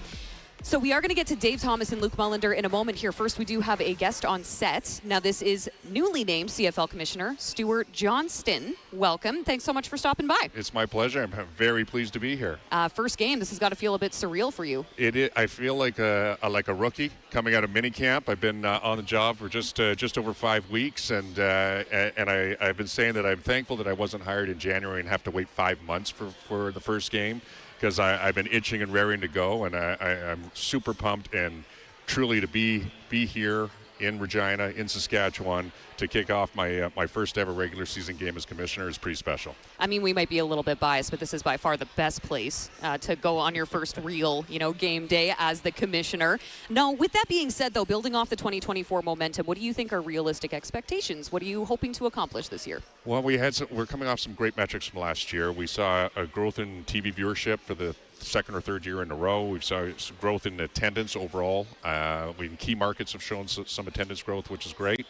Speaker 11: So we are going to get to Dave Thomas and Luc Mullinder in a moment here. First, we do have a guest on set. Now, this is newly named CFL Commissioner Stuart Johnston. Welcome. Thanks so much for stopping by.
Speaker 26: It's my pleasure. I'm very pleased to be here.
Speaker 11: First game. This has got to feel a bit surreal for you.
Speaker 26: It is. I feel like a rookie coming out of minicamp. I've been on the job for just over 5 weeks, and I've been saying that I'm thankful that I wasn't hired in January and have to wait 5 months for the first game, because I've been itching and raring to go, and I'm super pumped and truly to be here in Regina, in Saskatchewan, to kick off my first ever regular season game as commissioner is pretty special.
Speaker 11: I mean, we might be a little bit biased, but this is by far the best place to go on your first real, game day as the commissioner. Now, with that being said, though, building off the 2024 momentum, what do you think are realistic expectations? What are you hoping to accomplish this year?
Speaker 26: Well, we're coming off some great metrics from last year. We saw a growth in TV viewership for the second or third year in a row. We've saw some growth in attendance overall. In key markets have shown some attendance growth, which is great.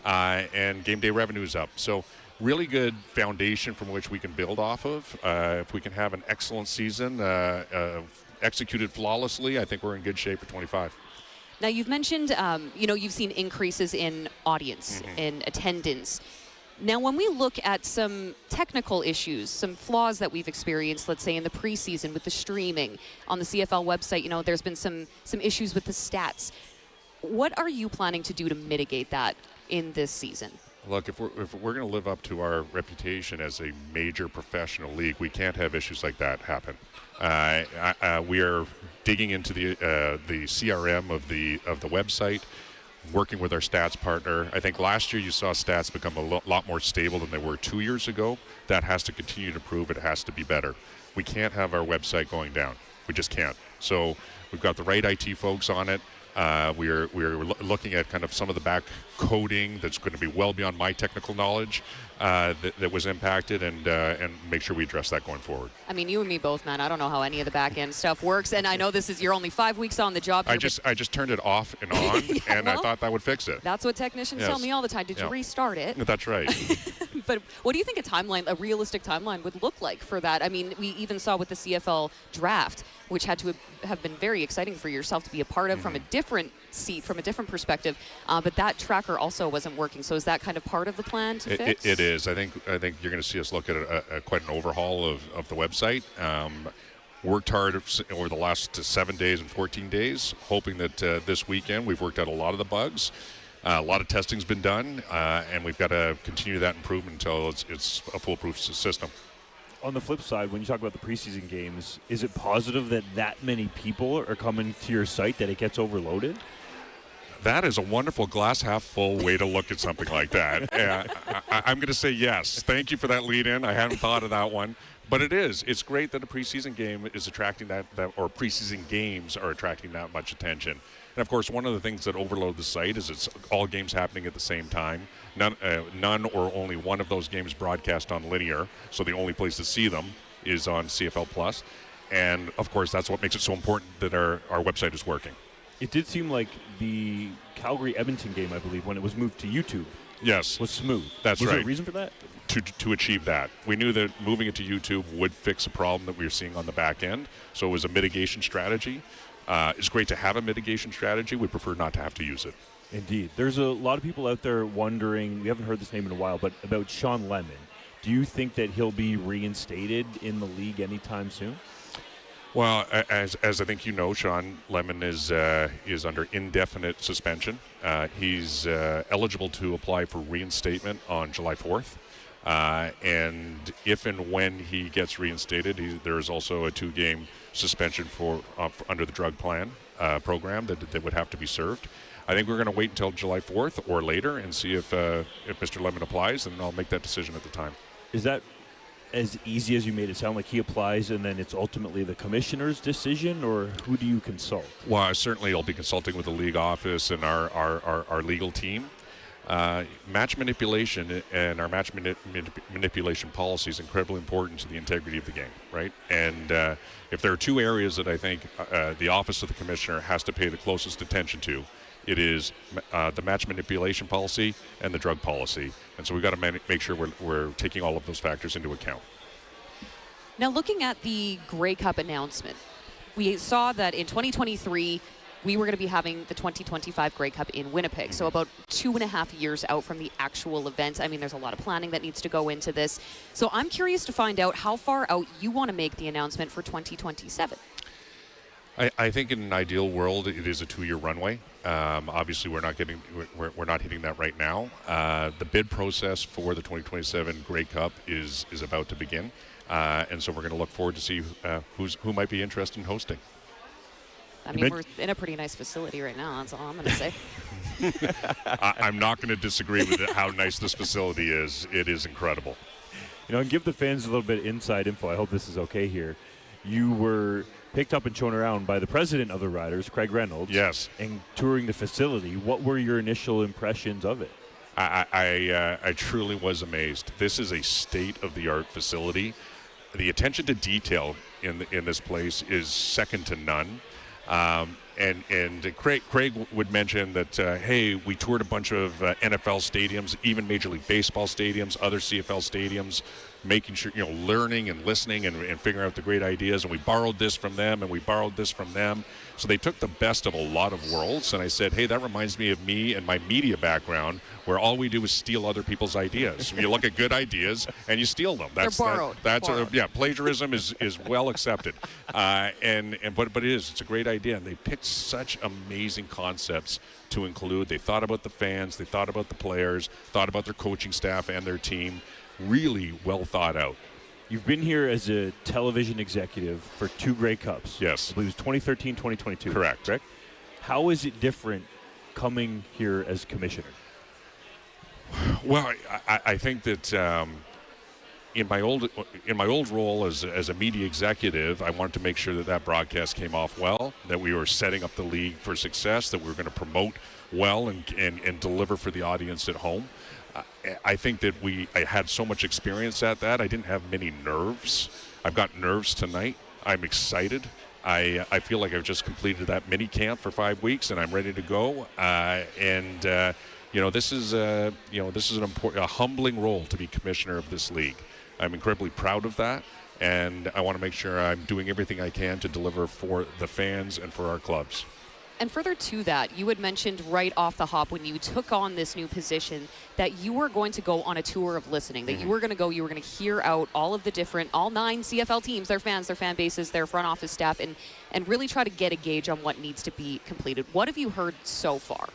Speaker 26: And game day revenue is up. So really good foundation from which we can build off of. If we can have an excellent season, executed flawlessly, I think we're in good shape for 25.
Speaker 11: Now, you've mentioned, you've seen increases in audience, in attendance. Now, when we look at some technical issues, some flaws that we've experienced, let's say in the preseason with the streaming on the CFL website, there's been some issues with the stats. What are you planning to do to mitigate that in this season?
Speaker 26: Look, if we're going to live up to our reputation as a major professional league, we can't have issues like that happen. We are digging into the CRM of the website, working with our stats partner. I think last year you saw stats become a lot more stable than they were 2 years ago. That has to continue to improve. It has to be better. We can't have our website going down. We just can't. So we've got the right IT folks on it. We're looking at kind of some of the back coding that's going to be well beyond my technical knowledge that was impacted, and make sure we address that going forward.
Speaker 11: I mean, you and me both, man. I don't know how any of the back end stuff works, and I know you're only 5 weeks on the job.
Speaker 26: I just turned it off and on, I thought that would fix it.
Speaker 11: That's what technicians tell me all the time. Did you restart it?
Speaker 26: That's right.
Speaker 11: But what do you think a realistic timeline would look like for that? I mean, we even saw with the CFL draft, which had to have been very exciting for yourself to be a part of from a different seat, from a different perspective. But that tracker also wasn't working. So is that kind of part of the plan to fix?
Speaker 26: It is. I think you're going to see us look at quite an overhaul of the website. Worked hard over the last 7 days and 14 days, hoping that this weekend we've worked out a lot of the bugs. A lot of testing's been done, and we've got to continue that improvement until it's a foolproof system.
Speaker 6: On the flip side, when you talk about the preseason games, is it positive that many people are coming to your site that it gets overloaded?
Speaker 26: That is a wonderful glass half full way to look at something like that. I'm going to say yes. Thank you for that lead in. I hadn't thought of that one. But it is. It's great that a preseason game is attracting that or preseason games are attracting that much attention. And, of course, one of the things that overload the site is it's all games happening at the same time. None or only one of those games broadcast on linear, so the only place to see them is on CFL Plus. And, of course, that's what makes it so important that our website is working.
Speaker 6: It did seem like the Calgary-Edmonton game, I believe, when it was moved to YouTube,
Speaker 26: was
Speaker 6: smooth.
Speaker 26: That's
Speaker 6: right. Was
Speaker 26: right.
Speaker 6: there a reason for that?
Speaker 26: To achieve that. We knew that moving it to YouTube would fix a problem that we were seeing on the back end, so it was a mitigation strategy. It's great to have a mitigation strategy. We prefer not to have to use it.
Speaker 6: Indeed. There's a lot of people out there wondering, we haven't heard this name in a while, but about Shawn Lemon. Do you think that he'll be reinstated in the league anytime soon?
Speaker 26: Well, as I think you know, Shawn Lemon is under indefinite suspension. He's eligible to apply for reinstatement on July 4th. And if and when he gets reinstated, there is also a 2-game suspension for under the drug plan program that would have to be served. I think we're going to wait until July 4th or later and see if Mr. Lemon applies, and I'll make that decision at the time.
Speaker 6: Is that as easy as you made it sound, like he applies and then it's ultimately the commissioner's decision, or who do you consult?
Speaker 26: Well, certainly I'll be consulting with the league office and our legal team. Match manipulation and our match manipulation policy is incredibly important to the integrity of the game, right? And if there are two areas that I think the office of the commissioner has to pay the closest attention to, it is the match manipulation policy and the drug policy. And so we've got to make sure we're taking all of those factors into account.
Speaker 11: Now, looking at the Grey Cup announcement, we saw that in 2023, we were going to be having the 2025 Grey Cup in Winnipeg, so about 2.5 years out from the actual event. I mean, there's a lot of planning that needs to go into this. So I'm curious to find out how far out you want to make the announcement for 2027.
Speaker 26: I think in an ideal world, it is a 2-year runway. Obviously, we're not hitting that right now. The bid process for the 2027 Grey Cup is about to begin, and so we're going to look forward to see who might be interested in hosting.
Speaker 11: I mean, we're in a pretty nice facility right now. That's all I'm going to say.
Speaker 26: I'm not going to disagree with how nice this facility is. It is incredible.
Speaker 6: You know, and give the fans a little bit of inside info. I hope this is okay here. You were picked up and shown around by the president of the Riders, Craig Reynolds.
Speaker 26: Yes.
Speaker 6: And touring the facility. What were your initial impressions of it?
Speaker 26: I truly was amazed. This is a state-of-the-art facility. The attention to detail in this place is second to none. Craig would mention that, hey, we toured a bunch of NFL stadiums, even Major League Baseball stadiums, other CFL stadiums, making sure, learning and listening and figuring out the great ideas. And we borrowed this from them and we borrowed this from them. So they took the best of a lot of worlds. And I said, hey, that reminds me of me and my media background, where all we do is steal other people's ideas. You look at good ideas and you steal them.
Speaker 11: They're borrowed.
Speaker 26: Plagiarism is well accepted. But it's a great idea. And they picked such amazing concepts to include. They thought about the fans, they thought about the players, thought about their coaching staff and their team. Really well thought out.
Speaker 6: You've been here as a television executive for 2 Grey Cups.
Speaker 26: Yes.
Speaker 6: I believe it was 2013, 2022.
Speaker 26: Correct.
Speaker 6: How is it different coming here as commissioner?
Speaker 26: Well, I think that in my old role as a media executive, I wanted to make sure that broadcast came off well, that we were setting up the league for success, that we were going to promote well and deliver for the audience at home. I think that I had so much experience at that. I didn't have many nerves. I've got nerves tonight. I'm excited. I feel like I've just completed that mini camp for 5 weeks and I'm ready to go. This is a humbling role to be commissioner of this league. I'm incredibly proud of that, and I want to make sure I'm doing everything I can to deliver for the fans and for our clubs.
Speaker 11: And further to that, you had mentioned right off the hop when you took on this new position that you were going to go on a tour of listening, that you were going to hear out all 9 CFL teams, their fans, their fan bases, their front office staff, and really try to get a gauge on what needs to be completed. What have you heard so far?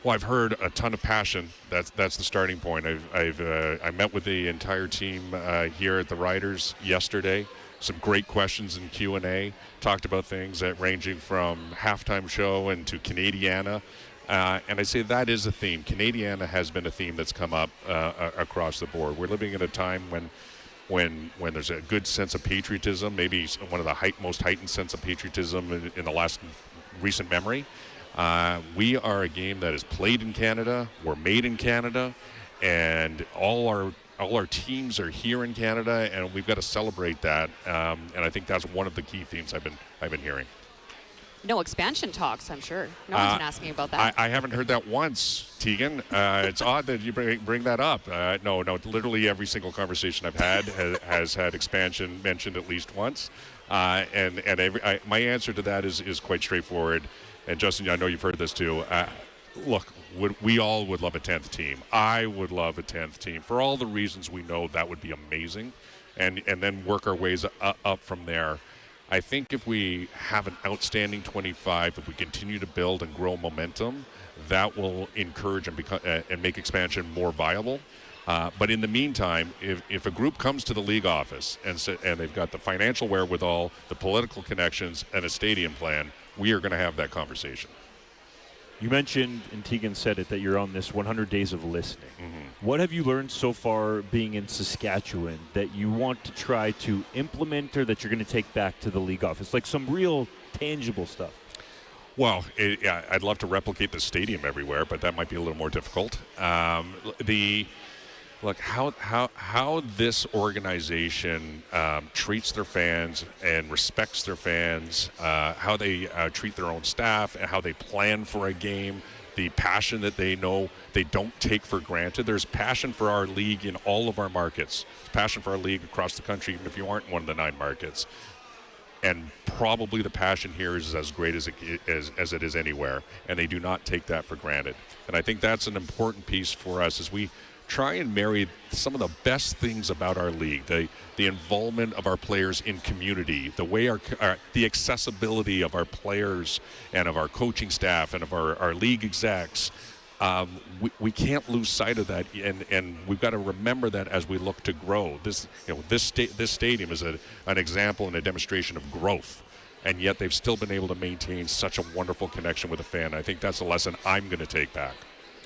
Speaker 26: Well, I've heard a ton of passion. That's the starting point. I met with the entire team here at the Riders yesterday. Some great questions in Q&A. Talked about things ranging from halftime show and to Canadiana. And I say that is a theme. Canadiana has been a theme that's come up across the board. We're living in a time when there's a good sense of patriotism, maybe one of the most heightened sense of patriotism in the last recent memory. We are a game that is played in Canada. We're made in Canada, and all our teams are here in Canada, and we've got to celebrate that. And I think that's one of the key themes I've been hearing.
Speaker 11: No expansion talks, I'm sure. No one's been asking about that.
Speaker 26: I haven't heard that once, Teagan. It's odd that you bring that up. No, literally every single conversation I've had has had expansion mentioned at least once. My answer to that is quite straightforward. And Justin, I know you've heard this too. Look, we all would love a 10th team. I would love a 10th team for all the reasons we know that would be amazing, and then work our ways up from there. I think if we have an outstanding 25, if we continue to build and grow momentum, that will encourage and make expansion more viable. But in the meantime, if a group comes to the league office and they've got the financial wherewithal, the political connections, and a stadium plan, we are going to have that conversation.
Speaker 6: You mentioned, and Teagan said it, that you're on this 100 days of listening. Mm-hmm. What have you learned so far being in Saskatchewan that you want to try to implement or that you're going to take back to the league office? Like some real tangible stuff.
Speaker 26: Well, I'd love to replicate the stadium everywhere, but that might be a little more difficult. Look, how this organization treats their fans and respects their fans, how they treat their own staff, and how they plan for a game, the passion that they know they don't take for granted. There's passion for our league in all of our markets. There's passion for our league across the country, even if you aren't in one of the 9 markets. And probably the passion here is as great as it is anywhere, and they do not take that for granted. And I think that's an important piece for us as we try and marry some of the best things about our league, the involvement of our players in community, the way the accessibility of our players and of our coaching staff and of our league execs. We can't lose sight of that, and we've got to remember that as we look to grow. This stadium is an example and a demonstration of growth, and yet they've still been able to maintain such a wonderful connection with the fan. I think that's a lesson I'm going to take back.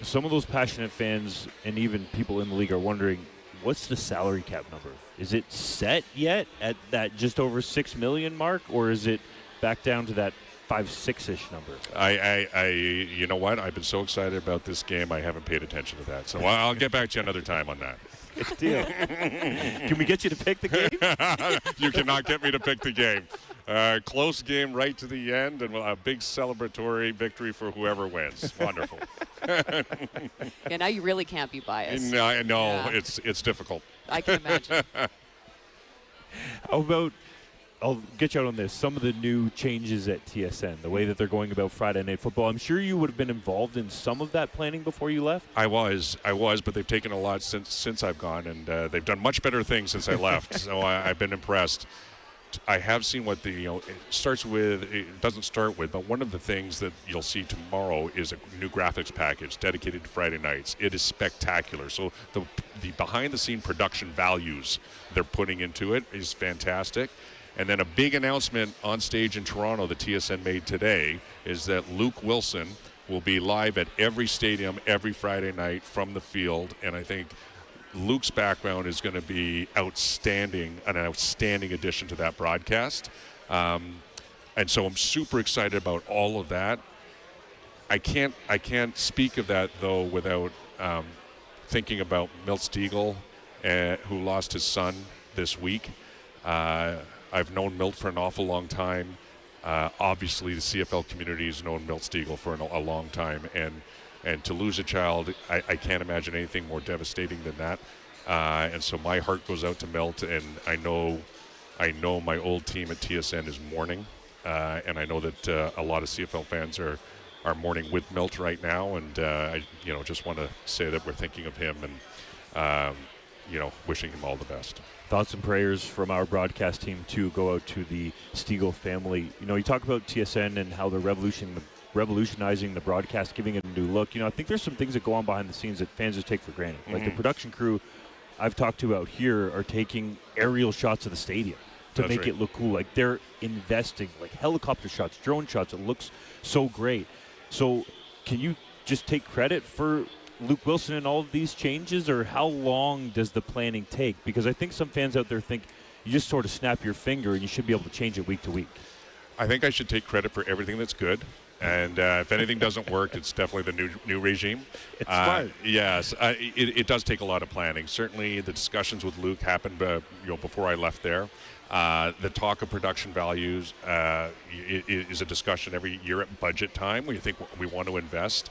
Speaker 6: Some of those passionate fans and even people in the league are wondering, what's the salary cap number? Is it set yet at that just over $6 million mark, or is it back down to that 5-6-ish number?
Speaker 26: You know what? I've been so excited about this game, I haven't paid attention to that. So I'll get back to you another time on that.
Speaker 6: Good deal. Can we get you to pick the game?
Speaker 26: You cannot get me to pick the game. Close game right to the end, and a big celebratory victory for whoever wins. Wonderful.
Speaker 11: Yeah, now you really can't be biased.
Speaker 26: No,
Speaker 11: Yeah.
Speaker 26: it's difficult.
Speaker 11: I can imagine.
Speaker 6: How about, I'll get you out on this, some of the new changes at TSN, the way that they're going about Friday Night Football. I'm sure you would have been involved in some of that planning before you left.
Speaker 26: I was, but they've taken a lot since I've gone, and they've done much better things since I left. So I've been impressed. I have seen what it starts with. It doesn't start with, but one of the things that you'll see tomorrow is a new graphics package dedicated to Friday nights. It is spectacular. So the behind-the-scene production values they're putting into it is fantastic. And then a big announcement on stage in Toronto that TSN made today is that Luc Wilson will be live at every stadium every Friday night from the field, and I think Luc's background is going to be an outstanding addition to that broadcast. And so I'm super excited about all of that. I can't speak of that, though, without thinking about Milt Stiegel, who lost his son this week. I've known Milt for an awful long time. Obviously, the CFL community has known Milt Stiegel for a long time, and to lose a child, I can't imagine anything more devastating than that. And so my heart goes out to Milt, and I know my old team at TSN is mourning, and I know that a lot of CFL fans are mourning with Milt right now, and I just want to say that we're thinking of him and wishing him all the best.
Speaker 6: Thoughts and prayers from our broadcast team, too, go out to the Stiegel family. You talk about TSN and how they're revolutionizing the broadcast, giving it a new look. I think there's some things that go on behind the scenes that fans just take for granted. Like the production crew I've talked to out here are taking aerial shots of the stadium to make it look cool. Like they're investing, like helicopter shots, drone shots. It looks so great. So can you just take credit for Luc Wilson and all of these changes, or how long does the planning take? Because I think some fans out there think you just sort of snap your finger and you should be able to change it week to week.
Speaker 26: I think I should take credit for everything that's good. And if anything doesn't work, it's definitely the new regime.
Speaker 6: It's smart.
Speaker 26: Yes, it does take a lot of planning. Certainly, the discussions with Luc happened, before I left there. The talk of production values is a discussion every year at budget time when you think we want to invest.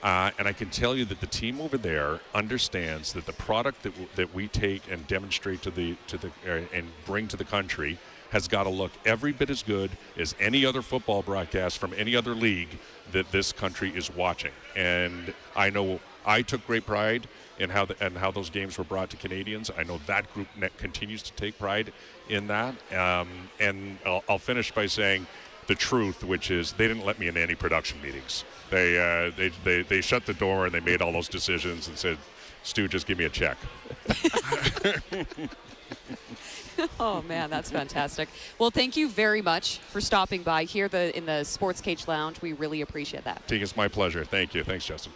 Speaker 26: And I can tell you that the team over there understands that the product that we take and demonstrate and bring to the country has got to look every bit as good as any other football broadcast from any other league that this country is watching. And I know I took great pride in how those games were brought to Canadians. I know that group continues to take pride in that. And I'll finish by saying the truth, which is they didn't let me into any production meetings. They shut the door and they made all those decisions and said, "Stu, just give me a check."
Speaker 11: Oh, man, that's fantastic. Well, thank you very much for stopping by here in the Sports Cage Lounge. We really appreciate that.
Speaker 26: Teagan, it's my pleasure. Thank you. Thanks, Justin.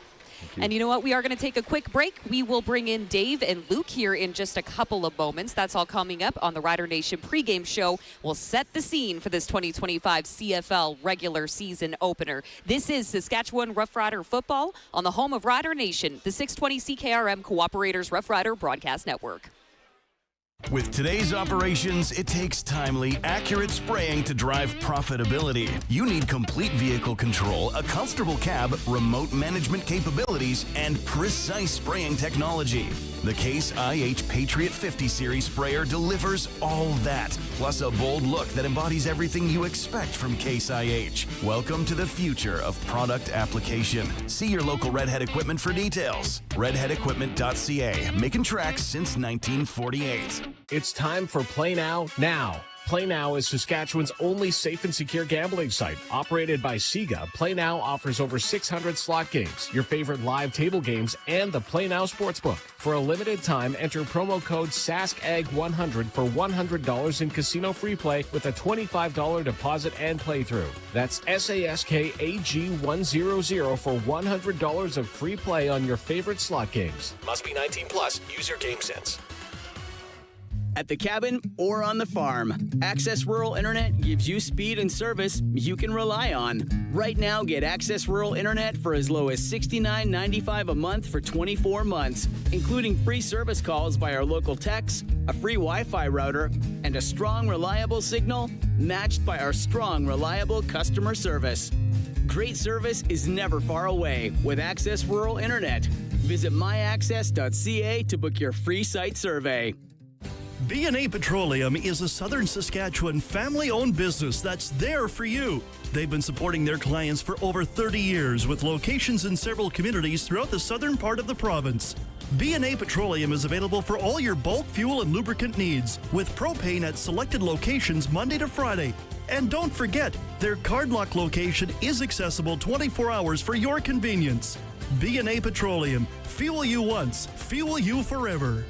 Speaker 11: And you know what? We are going to take a quick break. We will bring in Dave and Luc here in just a couple of moments. That's all coming up on the Rider Nation pregame show. We'll set the scene for this 2025 CFL regular season opener. This is Saskatchewan Roughrider football on the home of Rider Nation, the 620 CKRM Cooperators Rough Rider Broadcast Network.
Speaker 17: With today's operations, it takes timely, accurate spraying to drive profitability. You need complete vehicle control, a comfortable cab, remote management capabilities, and precise spraying technology. The Case IH Patriot 50 Series sprayer delivers all that, plus a bold look that embodies everything you expect from Case IH. Welcome to the future of product application. See your local Redhead Equipment for details. redheadequipment.ca, making tracks since 1948.
Speaker 18: It's time for Play Now now. Play Now is Saskatchewan's only safe and secure gambling site. Operated by Sega, Play Now offers over 600 slot games, your favorite live table games, and the Play Now Sportsbook. For a limited time, enter promo code SASKAG100 for $100 in casino free play with a $25 deposit and playthrough. That's SASKAG100 for $100 of free play on your favorite slot games.
Speaker 1: Must be 19 plus. Use your game sense.
Speaker 3: At the cabin or on the farm, Access Rural Internet gives you speed and service you can rely on. Right now, get Access Rural Internet for as low as $69.95 a month for 24 months, including free service calls by our local techs, a free Wi-Fi router, and a strong, reliable signal matched by our strong, reliable customer service. Great service is never far away with Access Rural Internet. Visit myaccess.ca to book your free site survey.
Speaker 4: B&A Petroleum is a Southern Saskatchewan family-owned business that's there for you. They've been supporting their clients for over 30 years with locations in several communities throughout the southern part of the province. B&A Petroleum is available for all your bulk fuel and lubricant needs with propane at selected locations Monday to Friday. And don't forget, their Cardlock location is accessible 24 hours for your convenience. B&A Petroleum. Fuel you once, fuel you forever.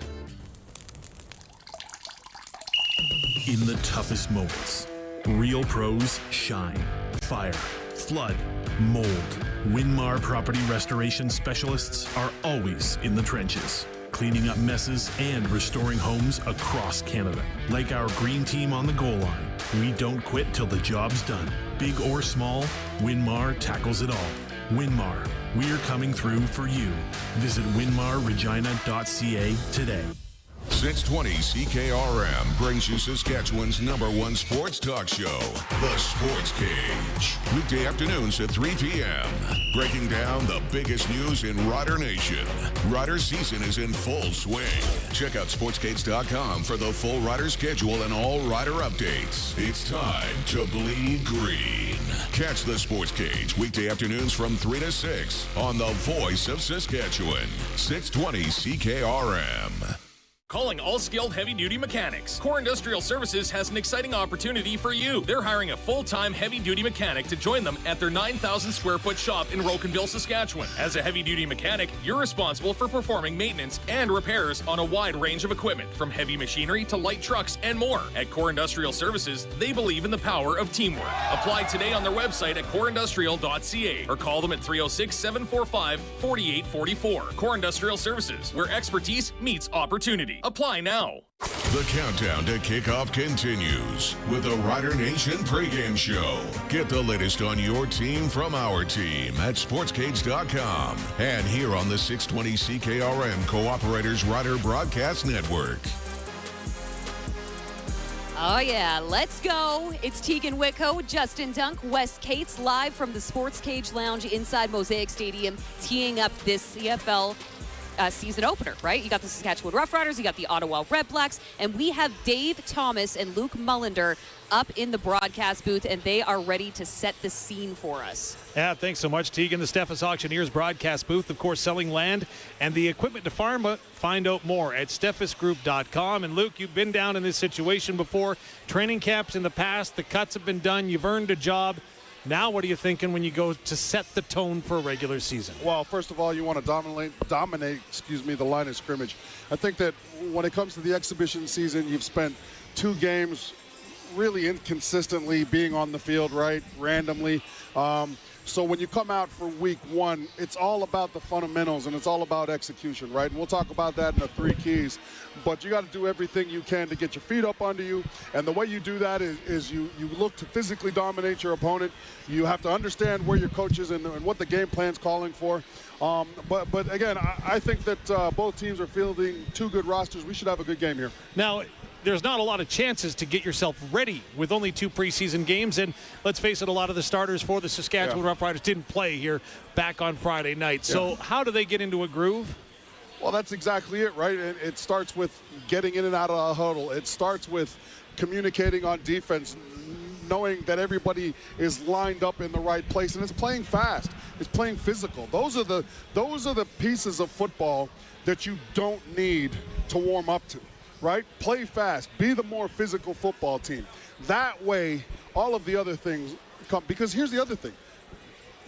Speaker 21: In the toughest moments, real pros shine. Fire, flood, mold. Winmar Property Restoration Specialists are always in the trenches, cleaning up messes and restoring homes across Canada. Like our green team on the goal line, we don't quit till the job's done. Big or small, Winmar tackles it all. Winmar, we're coming through for you. Visit winmarregina.ca today.
Speaker 2: 620 CKRM brings you Saskatchewan's #1 sports talk show, The Sports Cage. Weekday afternoons at 3 p.m. Breaking down the biggest news in Rider Nation. Rider season is in full swing. Check out sportscage.com for the full Rider schedule and all Rider updates. It's time to bleed green. Catch The Sports Cage weekday afternoons from 3 to 6 on the Voice of Saskatchewan, 620 CKRM.
Speaker 24: Calling all skilled heavy-duty mechanics. Core Industrial Services has an exciting opportunity for you. They're hiring a full-time heavy-duty mechanic to join them at their 9,000-square-foot shop in Rocanville, Saskatchewan. As a heavy-duty mechanic, you're responsible for performing maintenance and repairs on a wide range of equipment, from heavy machinery to light trucks and more. At Core Industrial Services, they believe in the power of teamwork. Apply today on their website at coreindustrial.ca or call them at 306-745-4844. Core Industrial Services, where expertise meets opportunity. Apply now.
Speaker 2: The countdown to kickoff continues with the Rider Nation pregame show. Get the latest on your team from our team at sportscage.com and here on the 620 CKRM Cooperators Rider Broadcast Network.
Speaker 11: Oh, yeah. Let's go. It's Teagan Witko, Justin Dunk, Wes Cates, live from the Sports Cage Lounge inside Mosaic Stadium, teeing up this CFL season opener, right? You got the Saskatchewan Roughriders, you got the Ottawa Redblacks, and we have Dave Thomas and Luc Mullinder up in the broadcast booth, and they are ready to set the scene for us.
Speaker 25: Yeah, thanks so much, Teagan. The Steffes Auctioneers broadcast booth, of course, selling land and the equipment to farm. Find out more at steffesgroup.com. And Luc, you've been down in this situation before. Training camps in the past, the cuts have been done. You've earned a job. Now what are you thinking when you go to set the tone for a regular season?
Speaker 9: Well, first of all, you want to dominate the line of scrimmage. I think that when it comes to the exhibition season, you've spent 2 games really inconsistently being on the field, right, randomly. So when you come out for week 1, it's all about the fundamentals and it's all about execution, right? And we'll talk about that in the 3 keys. But you got to do everything you can to get your feet up under you. And the way you do that is you look to physically dominate your opponent. You have to understand where your coach is and what the game plan's calling for. But again, I think that both teams are fielding 2 good rosters. We should have a good game here.
Speaker 25: Now, there's not a lot of chances to get yourself ready with only 2 preseason games. And let's face it, a lot of the starters for the Saskatchewan Roughriders didn't play here back on Friday night. So how do they get into a groove?
Speaker 9: Well, that's exactly it, right? It starts with getting in and out of the huddle. It starts with communicating on defense, knowing that everybody is lined up in the right place, and it's playing fast. It's playing physical. Those are the pieces of football that you don't need to warm up to. Right? Play fast. Be the more physical football team. That way, all of the other things come. Because here's the other thing.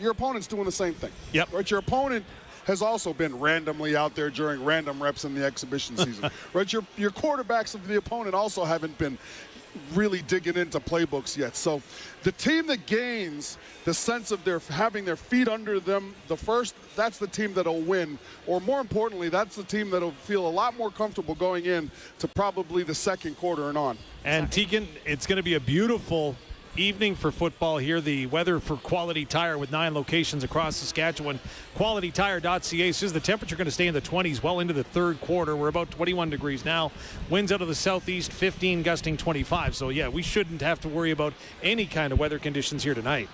Speaker 9: Your opponent's doing the same thing.
Speaker 25: Yep.
Speaker 9: Right? Your opponent has also been randomly out there during random reps in the exhibition season. Right? Your quarterbacks of the opponent also haven't been really digging into playbooks yet. So the team that gains the sense of having their feet under them the first, that's the team that'll win. Or more importantly, that's the team that'll feel a lot more comfortable going in to probably the second quarter and on.
Speaker 25: And Teagan, it's going to be a beautiful evening for football here. The weather for Quality Tire with 9 locations across Saskatchewan. QualityTire.ca says the temperature going to stay in the 20s well into the third quarter. We're about 21 degrees now. Winds out of the southeast, 15 gusting 25. So, yeah, we shouldn't have to worry about any kind of weather conditions here tonight.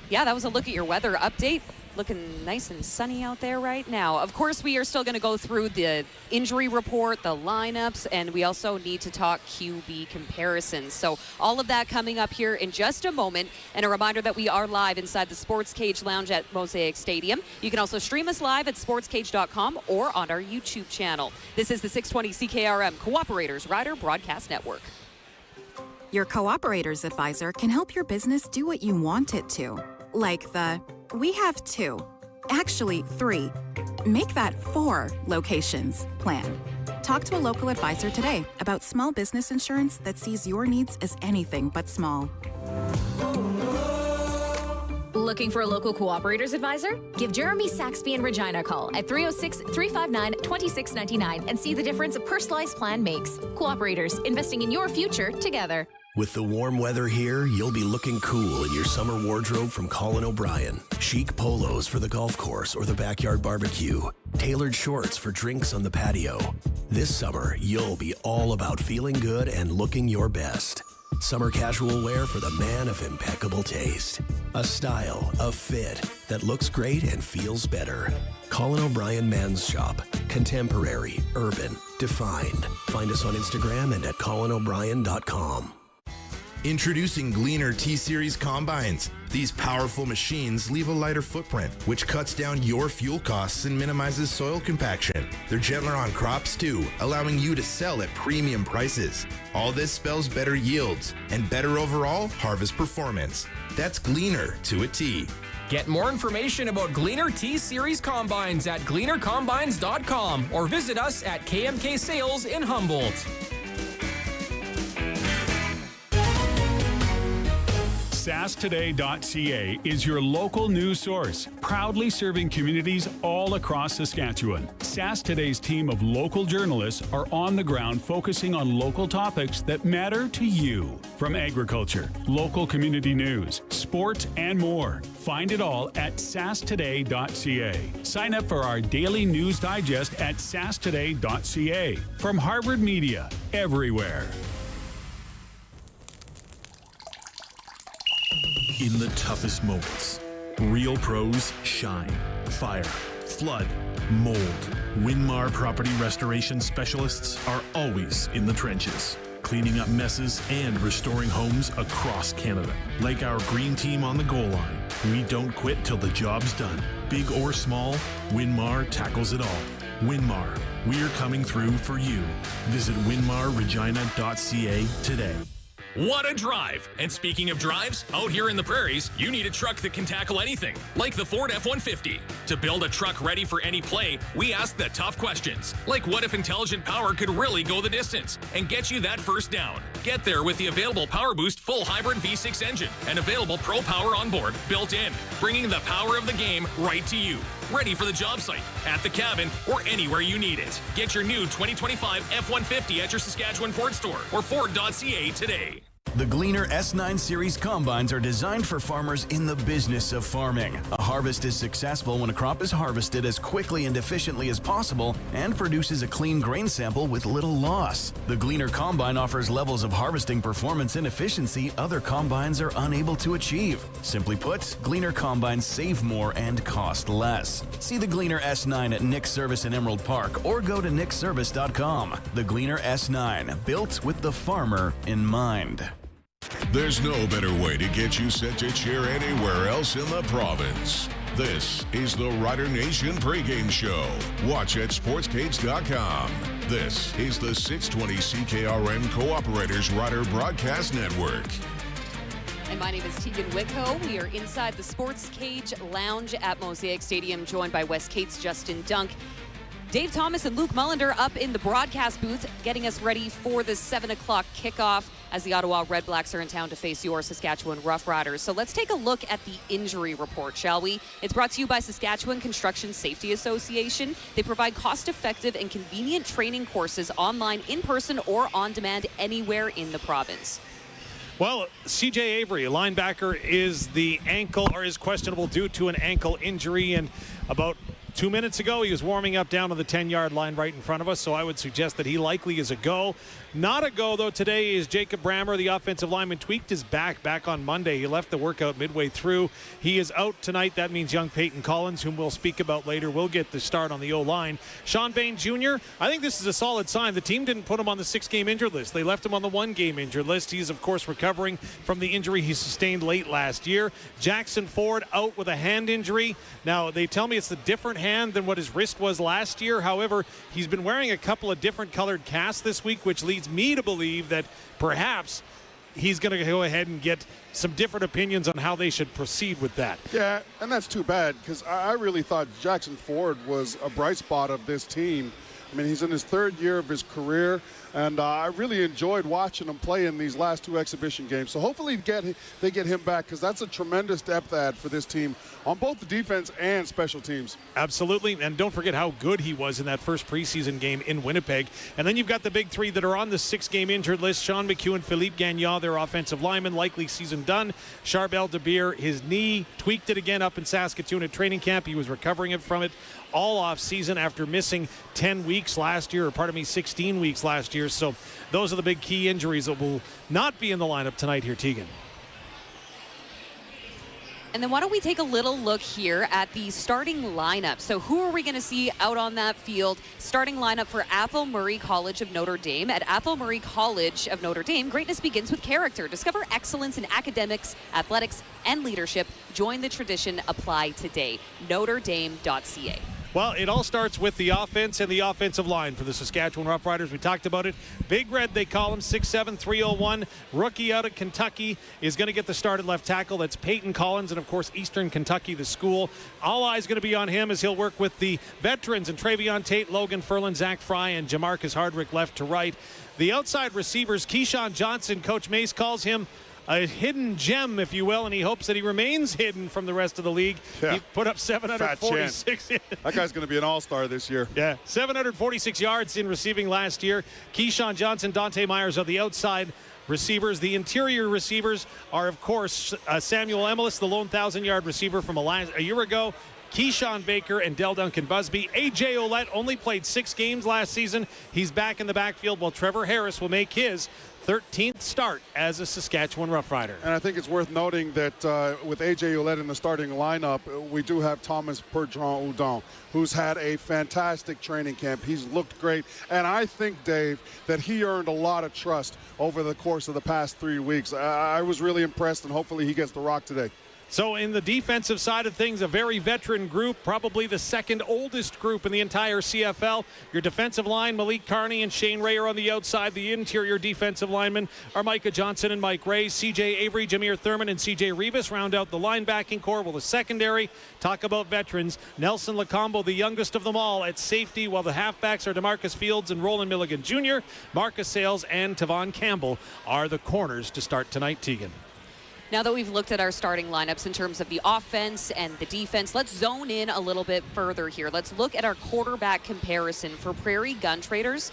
Speaker 11: Yeah, that was a look at your weather update. Looking nice and sunny out there right now. Of course, we are still going to go through the injury report, the lineups, and we also need to talk QB comparisons. So all of that coming up here in just a moment. And a reminder that we are live inside the Sports Cage Lounge at Mosaic Stadium. You can also stream us live at sportscage.com or on our YouTube channel. This is the 620 CKRM Cooperators Rider Broadcast Network.
Speaker 10: Your Cooperators Advisor can help your business do what you want it to. Like we have 2, actually 3, make that 4 locations plan. Talk to a local advisor today about small business insurance that sees your needs as anything but small.
Speaker 12: Looking for a local Cooperators Advisor? Give Jeremy Saxby in Regina a call at 306-359-2699 and see the difference a personalized plan makes. Cooperators, investing in your future together.
Speaker 1: With the warm weather here, you'll be looking cool in your summer wardrobe from Colin O'Brien. Chic polos for the golf course or the backyard barbecue. Tailored shorts for drinks on the patio. This summer, you'll be all about feeling good and looking your best. Summer casual wear for the man of impeccable taste. A style, a fit that looks great and feels better. Colin O'Brien Men's Shop. Contemporary, urban, defined. Find us on Instagram and at colinobrien.com.
Speaker 14: Introducing Gleaner T-Series Combines. These powerful machines leave a lighter footprint, which cuts down your fuel costs and minimizes soil compaction. They're gentler on crops too, allowing you to sell at premium prices. All this spells better yields and better overall harvest performance. That's Gleaner to a T.
Speaker 19: Get more information about Gleaner T-Series Combines at gleanercombines.com or visit us at KMK Sales in Humboldt.
Speaker 20: SaskToday.ca is your local news source, proudly serving communities all across Saskatchewan. Sask Today's team of local journalists are on the ground focusing on local topics that matter to you. From agriculture, local community news, sports, and more. Find it all at sasktoday.ca. Sign up for our daily news digest at sasktoday.ca. From Harvard Media, everywhere.
Speaker 21: In the toughest moments, real pros shine. Fire, flood, mold. Winmar Property Restoration Specialists are always in the trenches, cleaning up messes and restoring homes across Canada. Like our green team on the goal line, we don't quit till the job's done. Big or small, Winmar tackles it all. Winmar, we're coming through for you. Visit winmarregina.ca today.
Speaker 24: What a drive! And speaking of drives, out here in the prairies, you need a truck that can tackle anything, like the Ford F-150. To build a truck ready for any play, we ask the tough questions, like what if intelligent power could really go the distance and get you that first down? Get there with the available Power Boost full hybrid V6 engine and available Pro Power on board, built in, bringing the power of the game right to you. Ready for the job site, at the cabin, or anywhere you need it. Get your new 2025 F-150 at your Saskatchewan Ford store or Ford.ca today.
Speaker 17: The Gleaner S9 Series Combines are designed for farmers in the business of farming. A harvest is successful when a crop is harvested as quickly and efficiently as possible and produces a clean grain sample with little loss. The Gleaner Combine offers levels of harvesting performance and efficiency other combines are unable to achieve. Simply put, Gleaner Combines save more and cost less. See the Gleaner S9 at Nick's Service in Emerald Park or go to nickservice.com. The Gleaner S9, built with the farmer in mind.
Speaker 2: There's no better way to get you set to cheer anywhere else in the province. This is the Rider Nation pregame show. Watch at sportscage.com. This is the 620 CKRM Cooperators Rider Broadcast Network.
Speaker 11: And my name is Teagan Witko. We are inside the Sports Cage Lounge at Mosaic Stadium, joined by Wes Cates, Justin Dunk, Dave Thomas, and Luc Mullinder up in the broadcast booth, getting us ready for the 7 o'clock kickoff as the Ottawa Redblacks are in town to face your Saskatchewan Roughriders. So let's take a look at the injury report, shall we? It's brought to you by Saskatchewan Construction Safety Association. They provide cost-effective and convenient training courses online, in person, or on demand anywhere in the province.
Speaker 25: Well, CJ Avery, a linebacker, is questionable due to an ankle injury. And about 2 minutes ago, he was warming up down on the 10-yard line right in front of us, so I would suggest that he likely is a go. Not a go, though, today is Jacob Brammer, the offensive lineman, tweaked his back on Monday. He left the workout midway through. He is out tonight. That means young Peyton Collins, whom we'll speak about later, will get the start on the O-line. Sean Bain Jr., I think this is a solid sign. The team didn't put him on the 6-game injured list. They left him on the 1-game injured list. He's, of course, recovering from the injury he sustained late last year. Jackson Ford out with a hand injury. Now, they tell me it's a different hand than what his wrist was last year. However, he's been wearing a couple of different colored casts this week, which leads me to believe that perhaps he's going to go ahead and get some different opinions on how they should proceed with that.
Speaker 9: Yeah, and that's too bad because I really thought Jackson Ford was a bright spot of this team. I mean, he's in his 3rd year of his career, and I really enjoyed watching him play in these last 2 exhibition games. So hopefully they get him back because that's a tremendous depth add for this team on both the defense and special teams.
Speaker 25: Absolutely, and don't forget how good he was in that first preseason game in Winnipeg. And then you've got the big 3 that are on the 6-game injured list. Sean McHugh and Philippe Gagnon, their offensive lineman, likely season done. Charbel DeBeer, his knee, tweaked it again up in Saskatoon at training camp. He was recovering from it all off season after missing 10 weeks last year, 16 weeks last year. So those are the big key injuries that will not be in the lineup tonight here, Teagan.
Speaker 11: And then why don't we take a little look here at the starting lineup. So who are we going to see out on that field? Starting lineup for Athol Murray College of Notre Dame. At Athol Murray College of Notre Dame, greatness begins with character. Discover excellence in academics, athletics, and leadership. Join the tradition. Apply today. NotreDame.ca.
Speaker 25: Well, it all starts with the offense and the offensive line for the Saskatchewan Roughriders. We talked about it. Big Red, they call him, 6'7", 301. Rookie out of Kentucky is going to get the start at left tackle. That's Peyton Collins, and, of course, Eastern Kentucky, the school. All eyes going to be on him as he'll work with the veterans and Travion Tate, Logan Ferlin, Zach Fry, and Jamarcus Hardrick left to right. The outside receivers, Keyshawn Johnson, Coach Mace calls him a hidden gem, if you will, and he hopes that he remains hidden from the rest of the league.
Speaker 9: Yeah.
Speaker 25: He put up 746.
Speaker 9: That guy's going to be an all-star this year.
Speaker 25: Yeah, 746 yards in receiving last year. Keyshawn Johnson, Dante Myers are the outside receivers. The interior receivers are, of course, Samuel Emelis, the lone 1,000-yard receiver from a year ago. Keyshawn Baker and Del Duncan Busby. A.J. Ouellette only played 6 games last season. He's back in the backfield, while Trevor Harris will make his 13th start as a Saskatchewan Roughrider.
Speaker 9: And I think it's worth noting that with A.J. Ouellette in the starting lineup, we do have Thomas Bertrand-Houdon, who's had a fantastic training camp. He's looked great. And I think, Dave, that he earned a lot of trust over the course of the past 3 weeks. I was really impressed, and hopefully he gets the rock today.
Speaker 25: So in the defensive side of things, a very veteran group, probably the second oldest group in the entire CFL. Your defensive line, Malik Carney and Shane Ray are on the outside. The interior defensive linemen are Micah Johnson and Mike Ray. C.J. Avery, Jameer Thurman, and C.J. Rivas round out the linebacking core. While the secondary, talk about veterans, Nelson Lacombo, the youngest of them all, at safety, while the halfbacks are DeMarcus Fields and Roland Milligan Jr. Marcus Sales and Tavon Campbell are the corners to start tonight, Teagan.
Speaker 11: Now that we've looked at our starting lineups in terms of the offense and the defense, let's zone in a little bit further here. Let's look at our quarterback comparison for Prairie Gun Traders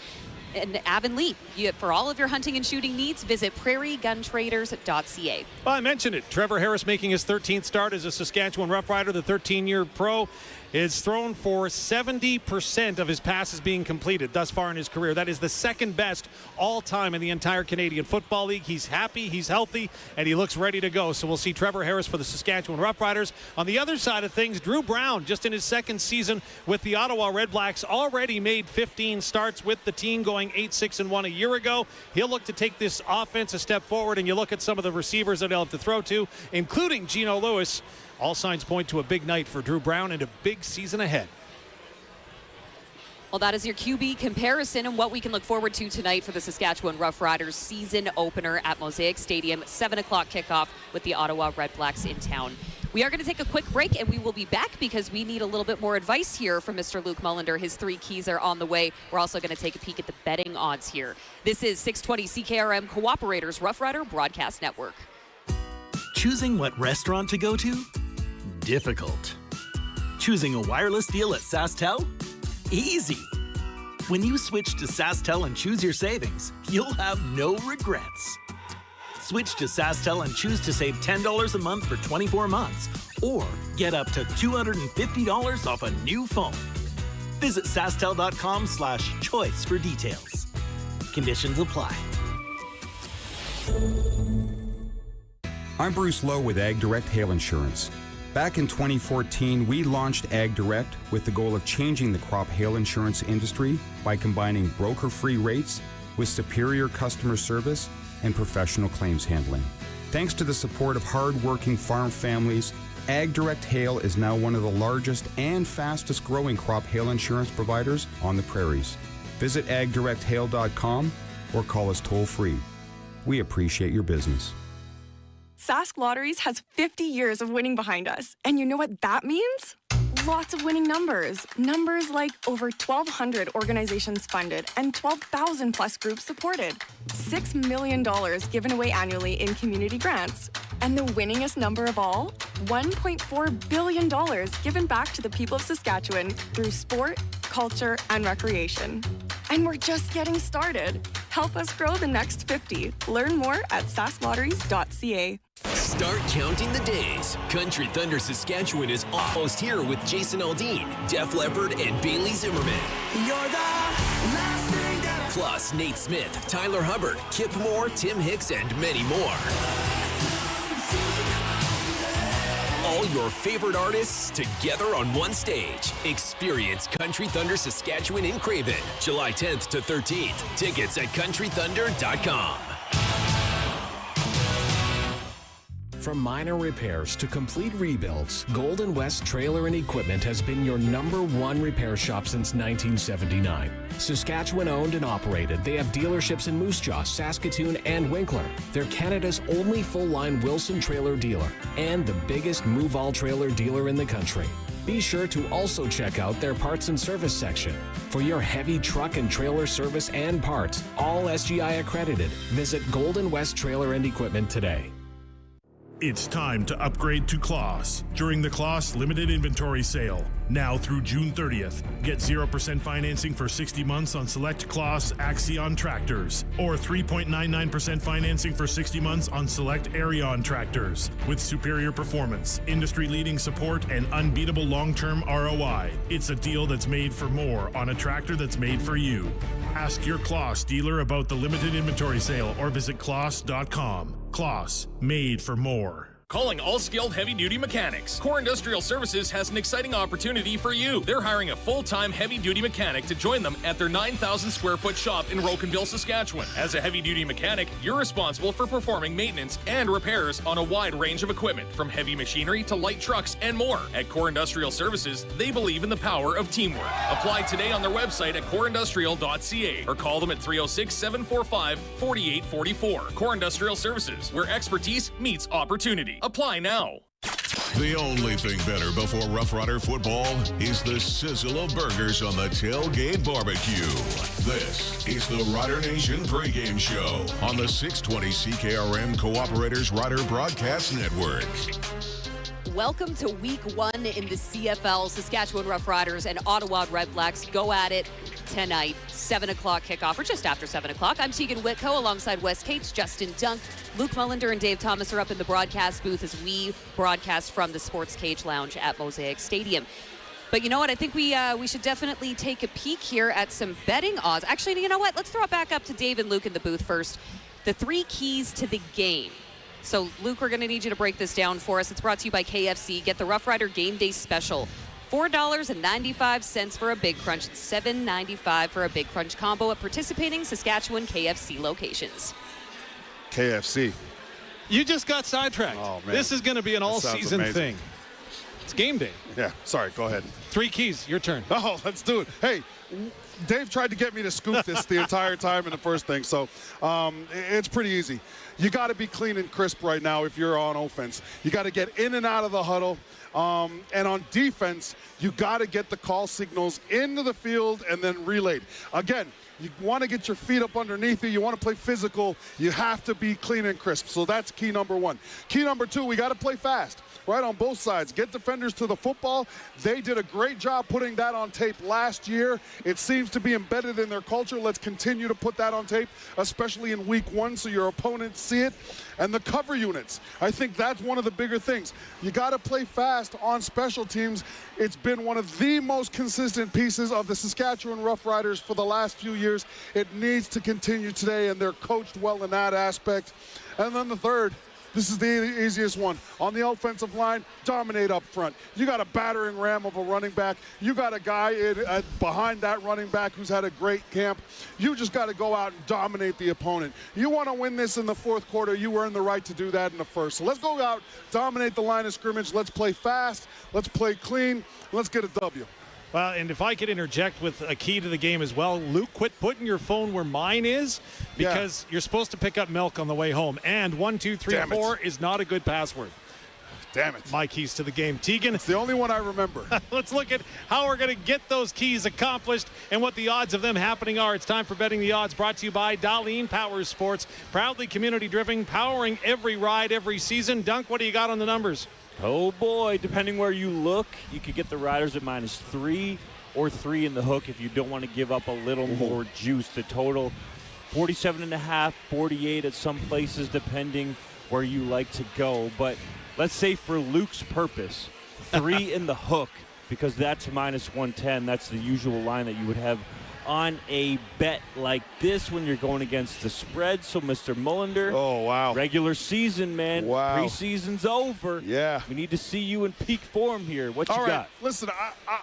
Speaker 11: and Avonlea. For all of your hunting and shooting needs, visit prairieguntraders.ca.
Speaker 25: Well, I mentioned it. Trevor Harris making his 13th start as a Saskatchewan Roughrider, the 13-year pro. Is thrown for 70% of his passes being completed thus far in his career. That is the second best all-time in the entire Canadian Football League. He's happy, he's healthy, and he looks ready to go. So we'll see Trevor Harris for the Saskatchewan Roughriders. On the other side of things, Drew Brown, just in his second season with the Ottawa Redblacks, already made 15 starts with the team, going 8-6-1 a year ago. He'll look to take this offense a step forward, and you look at some of the receivers that he'll have to throw to, including Geno Lewis. All signs point to a big night for Drew Brown and a big season ahead.
Speaker 11: Well, that is your QB comparison and what we can look forward to tonight for the Saskatchewan Roughriders season opener at Mosaic Stadium, 7 o'clock kickoff with the Ottawa Redblacks in town. We are going to take a quick break, and we will be back because we need a little bit more advice here from Mr. Luc Mullinder. His 3 keys are on the way. We're also going to take a peek at the betting odds here. This is 620 CKRM Cooperators Rough Rider Broadcast Network.
Speaker 5: Choosing what restaurant to go to? Difficult. Choosing a wireless deal at SaskTel? Easy. When you switch to SaskTel and choose your savings, you'll have no regrets. Switch to SaskTel and choose to save $10 a month for 24 months. Or get up to $250 off a new phone. Visit SaskTel.com/choice for details. Conditions apply.
Speaker 7: I'm Bruce Lowe with Ag Direct Hail Insurance. Back in 2014, we launched Ag Direct with the goal of changing the crop hail insurance industry by combining broker-free rates with superior customer service and professional claims handling. Thanks to the support of hard-working farm families, Ag Direct Hail is now one of the largest and fastest growing crop hail insurance providers on the prairies. Visit agdirecthail.com or call us toll-free. We appreciate your business.
Speaker 8: Sask Lotteries has 50 years of winning behind us. And you know what that means? Lots of winning numbers. Numbers like over 1,200 organizations funded and 12,000 plus groups supported. $6 million given away annually in community grants. And the winningest number of all? $1.4 billion given back to the people of Saskatchewan through sport, culture, and recreation. And we're just getting started. Help us grow the next 50. Learn more at sasklotteries.ca.
Speaker 1: Start counting the days. Country Thunder Saskatchewan is almost here with Jason Aldean, Def Leppard, and Bailey Zimmerman.
Speaker 13: You're the last thing that
Speaker 1: Plus Nate Smith, Tyler Hubbard, Kip Moore, Tim Hicks, and many more. All your favorite artists together on one stage. Experience Country Thunder Saskatchewan in Craven, July 10th to 13th. Tickets at countrythunder.com.
Speaker 18: From minor repairs to complete rebuilds, Golden West Trailer and Equipment has been your #1 repair shop since 1979. Saskatchewan owned and operated, they have dealerships in Moose Jaw, Saskatoon, and Winkler. They're Canada's only full-line Wilson trailer dealer and the biggest move-all trailer dealer in the country. Be sure to also check out their parts and service section. For your heavy truck and trailer service and parts, all SGI accredited, visit Golden West Trailer and Equipment today.
Speaker 21: It's time to upgrade to Kloss during the Kloss limited inventory sale. Now through June 30th. Get 0% financing for 60 months on select Kloss Axion tractors or 3.99% financing for 60 months on select Arion tractors. With superior performance, industry-leading support, and unbeatable long-term ROI. It's a deal that's made for more on a tractor that's made for you. Ask your Kloss dealer about the limited inventory sale or visit kloss.com. Kloss, made for more.
Speaker 24: Calling all skilled heavy-duty mechanics. Core Industrial Services has an exciting opportunity for you. They're hiring a full-time heavy-duty mechanic to join them at their 9,000-square-foot shop in Rocanville, Saskatchewan. As a heavy-duty mechanic, you're responsible for performing maintenance and repairs on a wide range of equipment, from heavy machinery to light trucks and more. At Core Industrial Services, they believe in the power of teamwork. Apply today on their website at coreindustrial.ca or call them at 306-745-4844. Core Industrial Services, where expertise meets opportunity. Apply now.
Speaker 2: The only thing better before Rough Rider football is the sizzle of burgers on the tailgate barbecue. This is the Rider Nation pregame show on the 620 CKRM Cooperators Rider Broadcast Network.
Speaker 11: Welcome to week 1 in the CFL. Saskatchewan Roughriders and Ottawa Redblacks go at it tonight. 7 o'clock kickoff, or just after 7 o'clock. I'm Teagan Witko alongside Wes Cates, Justin Dunk, Luc Mullinder, and Dave Thomas are up in the broadcast booth as we broadcast from the Sports Cage Lounge at Mosaic Stadium. But you know what? I think we should definitely take a peek here at some betting odds. Actually, you know what? Let's throw it back up to Dave and Luc in the booth first. The 3 keys to the game. So, Luc, we're going to need you to break this down for us. It's brought to you by KFC. Get the Rough Rider Game Day Special. $4.95 for a Big Crunch, $7.95 for a Big Crunch combo at participating Saskatchewan KFC locations.
Speaker 9: KFC.
Speaker 25: You just got sidetracked.
Speaker 9: Oh, man.
Speaker 25: This is going to be an all-season thing. It's game day.
Speaker 9: Yeah, sorry, go ahead.
Speaker 25: 3 keys, your turn.
Speaker 9: Oh, let's do it. Hey, Dave tried to get me to scoop this the entire time in the first thing, so it's pretty easy. You got to be clean and crisp right now if you're on offense. You got to get in and out of the huddle. And on defense, you got to get the call signals into the field and then relayed. Again, you want to get your feet up underneath you. You want to play physical. You have to be clean and crisp. So that's key number 1. Key number 2, we got to play fast. right, on both sides. Get defenders to the football. They did a great job putting that on tape last year. It seems to be embedded in their culture. Let's continue to put that on tape, especially in week 1, so your opponents see it. And the cover units, I think that's one of the bigger things. You got to play fast on special teams. It's been one of the most consistent pieces of the Saskatchewan Roughriders for the last few years. It needs to continue today, and they're coached well in that aspect. And then the third, this is the easiest one. On the offensive line, dominate up front. You got a battering ram of a running back. You got a guy behind that running back who's had a great camp. You just got to go out and dominate the opponent. You want to win this in the fourth quarter, you earn the right to do that in the first. So let's go out, dominate the line of scrimmage. Let's play fast. Let's play clean. Let's get a W.
Speaker 25: Well, and if I could interject with a key to the game as well, Luke, quit putting your phone where mine is, because you're supposed to pick up milk on the way home. And 1, 2, 3, 4 is not a good password.
Speaker 9: Damn it.
Speaker 25: My keys to the game. Teagan.
Speaker 9: It's the only one I remember.
Speaker 25: Let's look at how we're going to get those keys accomplished and what the odds of them happening are. It's time for Betting the Odds, brought to you by Darlene Power Sports. Proudly community-driven, powering every ride, every season. Dunk, what do you got on the numbers?
Speaker 6: Oh boy, depending where you look, you could get the Riders at -3 or 3 in the hook if you don't want to give up a little more juice. The total 47.5, 48 at some places, depending where you like to go. But let's say for Luke's purpose, 3 in the hook, because that's -110. That's the usual line that you would have on a bet like this when you're going against the spread. So, Mr. Mullinder.
Speaker 9: Oh, wow.
Speaker 6: Regular season, man.
Speaker 9: Wow.
Speaker 6: Preseason's over.
Speaker 9: Yeah.
Speaker 6: We need to see you in peak form here. What you got?
Speaker 9: Listen,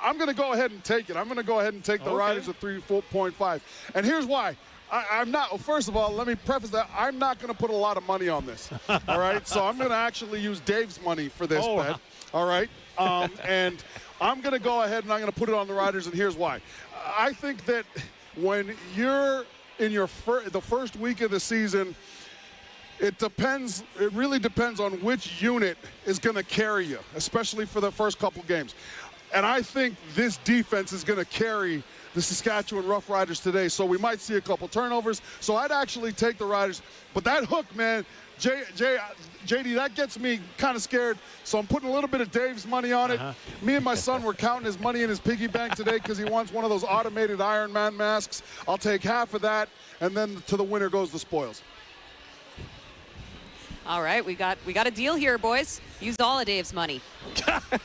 Speaker 9: I'm going to go ahead and take it. I'm going to go ahead and take the Riders at 3.5. And here's why. I'm not, first of all, let me preface that. I'm not going to put a lot of money on this. All right? So I'm going to actually use Dave's money for this bet. All right? And I'm going to go ahead and I'm going to put it on the Riders, and here's why. I think that when you're in the first week of the season, it really depends on which unit is going to carry you, especially for the first couple games. And I think this defense is going to carry the Saskatchewan Roughriders today, so we might see a couple turnovers. So I'd actually take the Riders. But that hook, man, JD, that gets me kind of scared, so I'm putting a little bit of Dave's money on it. Me and my son were counting his money in his piggy bank today because he wants one of those automated Iron Man masks. I'll take half of that, and then to the winner goes the spoils.
Speaker 11: All right, we got a deal here, boys. Use all of Dave's money.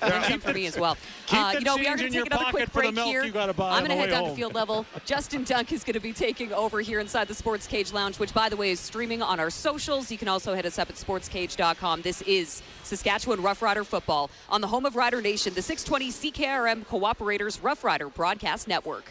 Speaker 11: And some for me as well.
Speaker 25: Keep the
Speaker 11: we are
Speaker 25: change
Speaker 11: going to
Speaker 25: in
Speaker 11: take
Speaker 25: your
Speaker 11: another
Speaker 25: pocket
Speaker 11: quick
Speaker 25: for the
Speaker 11: break
Speaker 25: milk
Speaker 11: here.
Speaker 25: you gotta buy
Speaker 11: I'm
Speaker 25: on
Speaker 11: going to
Speaker 25: the
Speaker 11: head
Speaker 25: way
Speaker 11: down to
Speaker 25: home.
Speaker 11: field level. Justin Dunk is going to be taking over here inside the Sports Cage Lounge, which, by the way, is streaming on our socials. You can also hit us up at sportscage.com. This is Saskatchewan Roughrider football on the home of Rider Nation, the 620 CKRM Cooperators Roughrider Broadcast Network.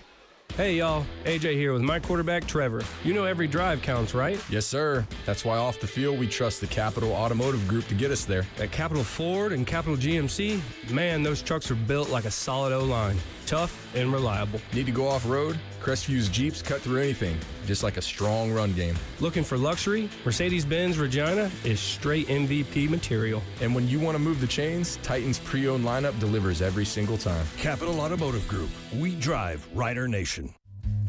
Speaker 15: Hey y'all, AJ here with my quarterback Trevor. You know every drive counts, right?
Speaker 16: Yes, sir. That's why off the field we trust the Capital Automotive Group to get us there.
Speaker 15: At Capital Ford and Capital GMC, man, those trucks are built like a solid O-line. Tough and reliable.
Speaker 16: Need to go off-road? Crestview's Jeeps cut through anything, just like a strong run game.
Speaker 15: Looking for luxury? Mercedes-Benz Regina is straight MVP material.
Speaker 16: And when you want to move the chains, Titan's pre-owned lineup delivers every single time.
Speaker 1: Capital Automotive Group. We drive Rider Nation.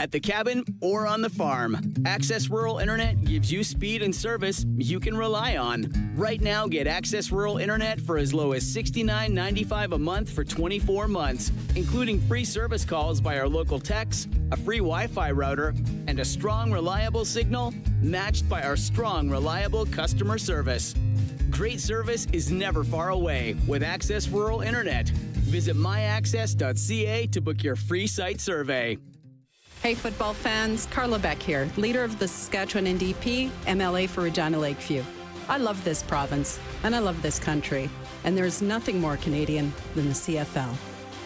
Speaker 3: At the cabin or on the farm, Access Rural Internet gives you speed and service you can rely on. Right now, get Access Rural Internet for as low as $69.95 a month for 24 months, including free service calls by our local techs, a free Wi-Fi router, and a strong, reliable signal matched by our strong, reliable customer service. Great service is never far away with Access Rural Internet. Visit myaccess.ca to book your free site survey.
Speaker 22: Hey football fans, Carla Beck here, leader of the Saskatchewan NDP, MLA for Regina Lakeview. I love this province, and I love this country, and there's nothing more Canadian than the CFL.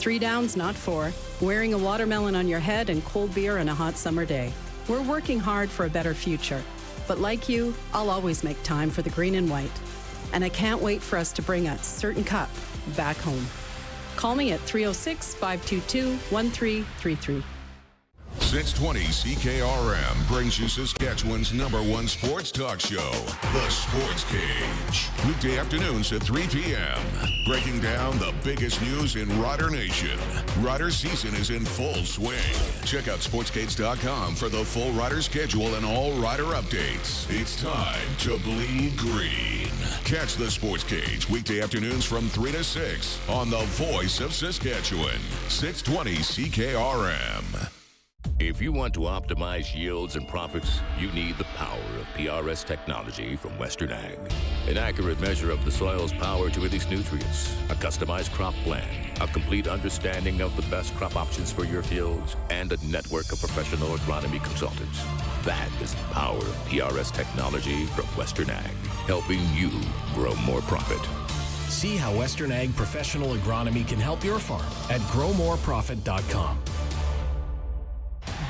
Speaker 22: 3 downs, not 4, wearing a watermelon on your head and cold beer on a hot summer day. We're working hard for a better future, but like you, I'll always make time for the green and white. And I can't wait for us to bring a certain cup back home. Call me at 306-522-1333.
Speaker 2: 620 CKRM brings you Saskatchewan's #1 sports talk show, The Sports Cage. Weekday afternoons at 3 p.m. Breaking down the biggest news in Rider Nation. Rider season is in full swing. Check out sportscage.com for the full Rider schedule and all Rider updates. It's time to bleed green. Catch the Sports Cage weekday afternoons from 3 to 6 on the voice of Saskatchewan, 620 CKRM.
Speaker 4: If you want to optimize yields and profits, you need the power of PRS technology from Western Ag. An accurate measure of the soil's power to release nutrients, a customized crop plan, a complete understanding of the best crop options for your fields, and a network of professional agronomy consultants. That is the power of PRS technology from Western Ag, helping you grow more profit.
Speaker 18: See how Western Ag professional agronomy can help your farm at growmoreprofit.com.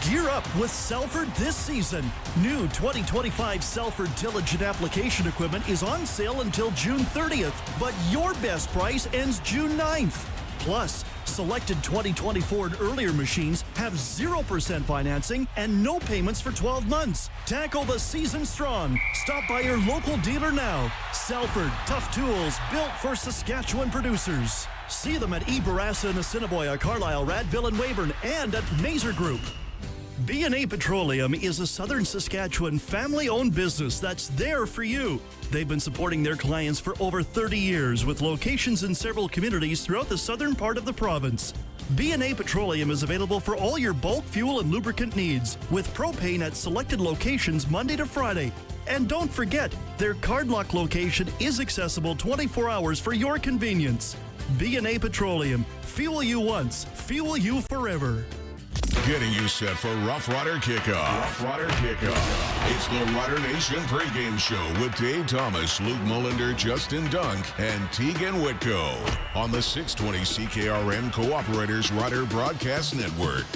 Speaker 10: Gear up with Salford this season. New 2025 Salford tillage and application equipment is on sale until June 30th, but your best price ends June 9th. Plus, selected 2024 and earlier machines have 0% financing and no payments for 12 months. Tackle the season strong. Stop by your local dealer now. Salford, tough tools built for Saskatchewan producers. See them at Barassa and Assiniboia, Carlisle, Radville, and Weyburn, and at Mazer Group. B&A Petroleum is a Southern Saskatchewan family-owned business that's there for you. They've been supporting their clients for over 30 years with locations in several communities throughout the southern part of the province. B&A Petroleum is available for all your bulk fuel and lubricant needs, with propane at selected locations Monday to Friday. And don't forget, their Cardlock location is accessible 24 hours for your convenience. B&A Petroleum. Fuel you once, fuel you forever.
Speaker 2: Getting you set for Rough Rider Kickoff. Rough Rider Kickoff. It's the Rider Nation pregame show with Dave Thomas, Luc Mullinder, Justin Dunk, and Teagan Witko on the 620 CKRM Cooperators Rider Broadcast Network.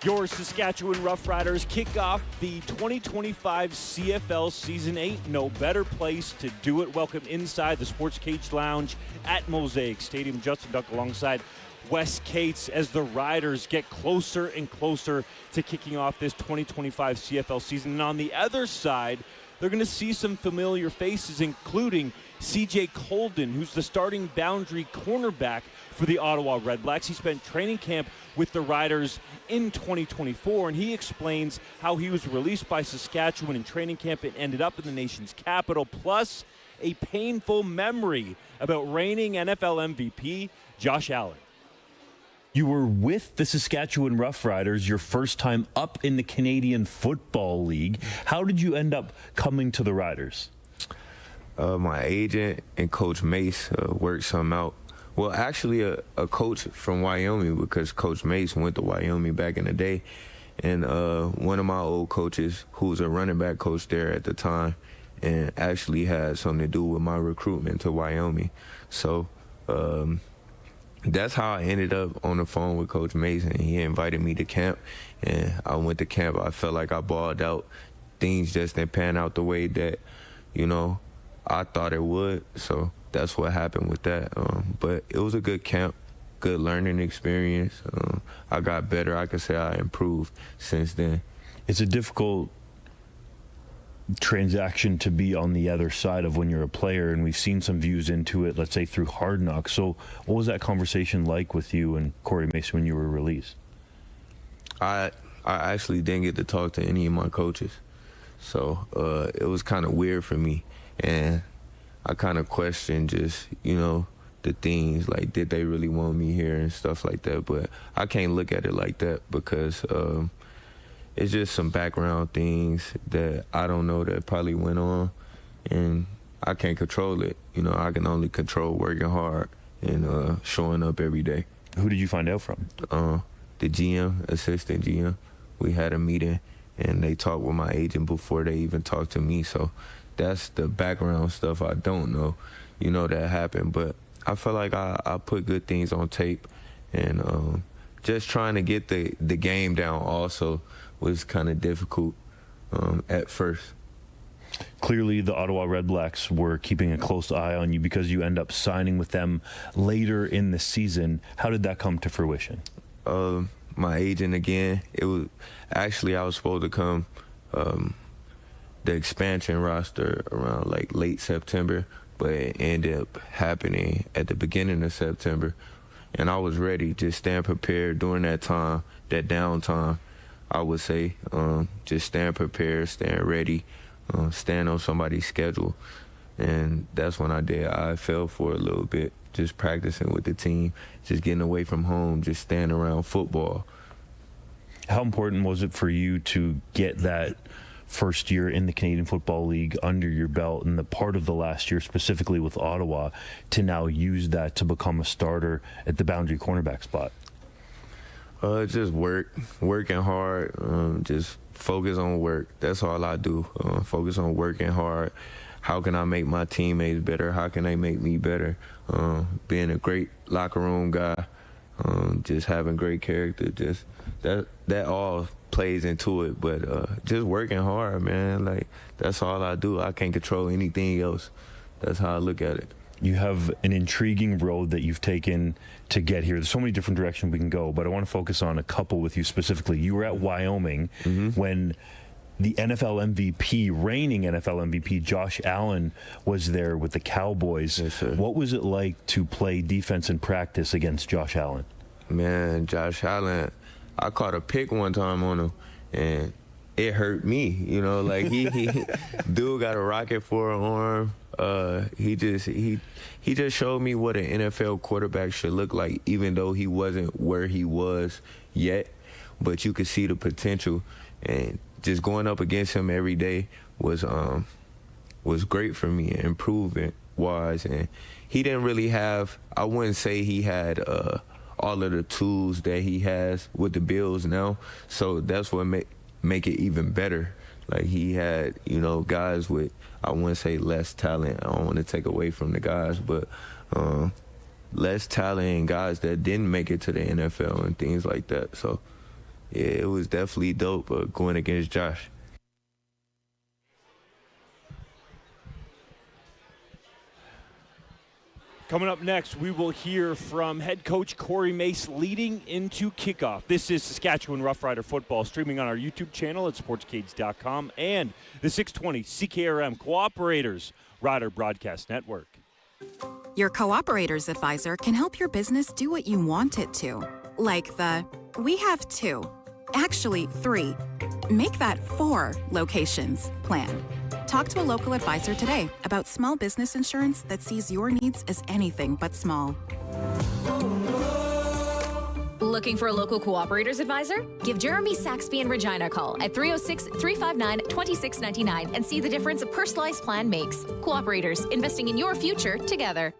Speaker 6: Your Saskatchewan Roughriders kick off the 2025 CFL Season 8. No better place to do it. Welcome inside the Sports Cage Lounge at Mosaic Stadium. Justin Dunk alongside Wes Cates as the Riders get closer and closer to kicking off this 2025 CFL season. And on the other side, they're going to see some familiar faces, including CJ Colden, who's the starting boundary cornerback for the Ottawa Redblacks. He spent training camp with the Riders in 2024, and he explains how he was released by Saskatchewan in training camp and ended up in the nation's capital, plus a painful memory about reigning NFL MVP Josh Allen.
Speaker 12: You were with the Saskatchewan Roughriders your first time up in the Canadian Football League. How did you end up coming to the Riders?
Speaker 14: My agent and Coach Mace worked something out. Well, actually, a coach from Wyoming, because Coach Mace went to Wyoming back in the day. And one of my old coaches, who was a running back coach there at the time, and actually had something to do with my recruitment to Wyoming. So that's how I ended up on the phone with Coach Mason. He invited me to camp, and I went to camp. I felt like I balled out. Things just didn't pan out the way that, I thought it would. So that's what happened with that. But it was a good camp, good learning experience. I got better. I could say I improved since then.
Speaker 12: It's a difficult transaction to be on the other side of when you're a player, and we've seen some views into it, let's say through Hard Knocks. So what was that conversation like with you and Corey Mason when you were released?
Speaker 14: I actually didn't get to talk to any of my coaches, so it was kind of weird for me, and I kind of questioned just the things like, did they really want me here and stuff like that. But I can't look at it like that, because it's just some background things that I don't know that probably went on, and I can't control it. I can only control working hard and showing up every day.
Speaker 12: Who did you find out from?
Speaker 14: The GM, assistant GM. We had a meeting, and they talked with my agent before they even talked to me. So that's the background stuff I don't know, that happened. But I feel like I put good things on tape, and just trying to get the game down also was kind of difficult at first.
Speaker 12: Clearly, the Ottawa Redblacks were keeping a close eye on you because you end up signing with them later in the season. How did that come to fruition?
Speaker 14: My agent again. It was actually, I was supposed to come the expansion roster around like late September, but it ended up happening at the beginning of September, and I was ready, just staying prepared during that time, that downtime. I would say just staying prepared, staying ready, stand on somebody's schedule. And that's when I fell for it a little bit, just practicing with the team, just getting away from home, just standing around football.
Speaker 12: How important was it for you to get that first year in the Canadian Football League under your belt, and the part of the last year specifically with Ottawa, to now use that to become a starter at the boundary cornerback spot?
Speaker 14: Just working hard, just focus on work. That's all I do, focus on working hard. How can I make my teammates better? How can they make me better? Being a great locker room guy, just having great character, just that all plays into it. But just working hard, man, like that's all I do. I can't control anything else. That's how I look at it.
Speaker 12: You have an intriguing road that you've taken to get here. There's so many different directions we can go, but I want to focus on a couple with you specifically. You were at Wyoming when the NFL MVP, reigning NFL MVP, Josh Allen, was there with the Cowboys.
Speaker 14: Yes, sir.
Speaker 12: What was it like to play defense in practice against Josh Allen?
Speaker 14: Man, Josh Allen, I caught a pick one time on him, and it hurt me. You know, like he dude got a rocket for an arm. He just showed me what an NFL quarterback should look like, even though he wasn't where he was yet. But you could see the potential, and just going up against him every day was great for me, improvement wise. And he didn't really have, I wouldn't say he had all of the tools that he has with the Bills now. So that's what make it even better. Like he had, you know, guys with, I wouldn't say less talent. I don't want to take away from the guys, but less talent and guys that didn't make it to the NFL and things like that. So yeah, it was definitely dope going against Josh.
Speaker 6: Coming up next, we will hear from head coach Corey Mace leading into kickoff. This is Saskatchewan Roughrider football, streaming on our YouTube channel at sportscades.com and the 620 CKRM Cooperators Rider Broadcast Network.
Speaker 5: Your Cooperators advisor can help your business do what you want it to. Like we have 2, actually 3, make that 4 locations plan. Talk to a local advisor today about small business insurance that sees your needs as anything but small.
Speaker 17: Looking for a local Cooperators advisor? Give Jeremy Saxby in Regina a call at 306-359-2699 and see the difference a personalized plan makes. Cooperators, investing in your future together.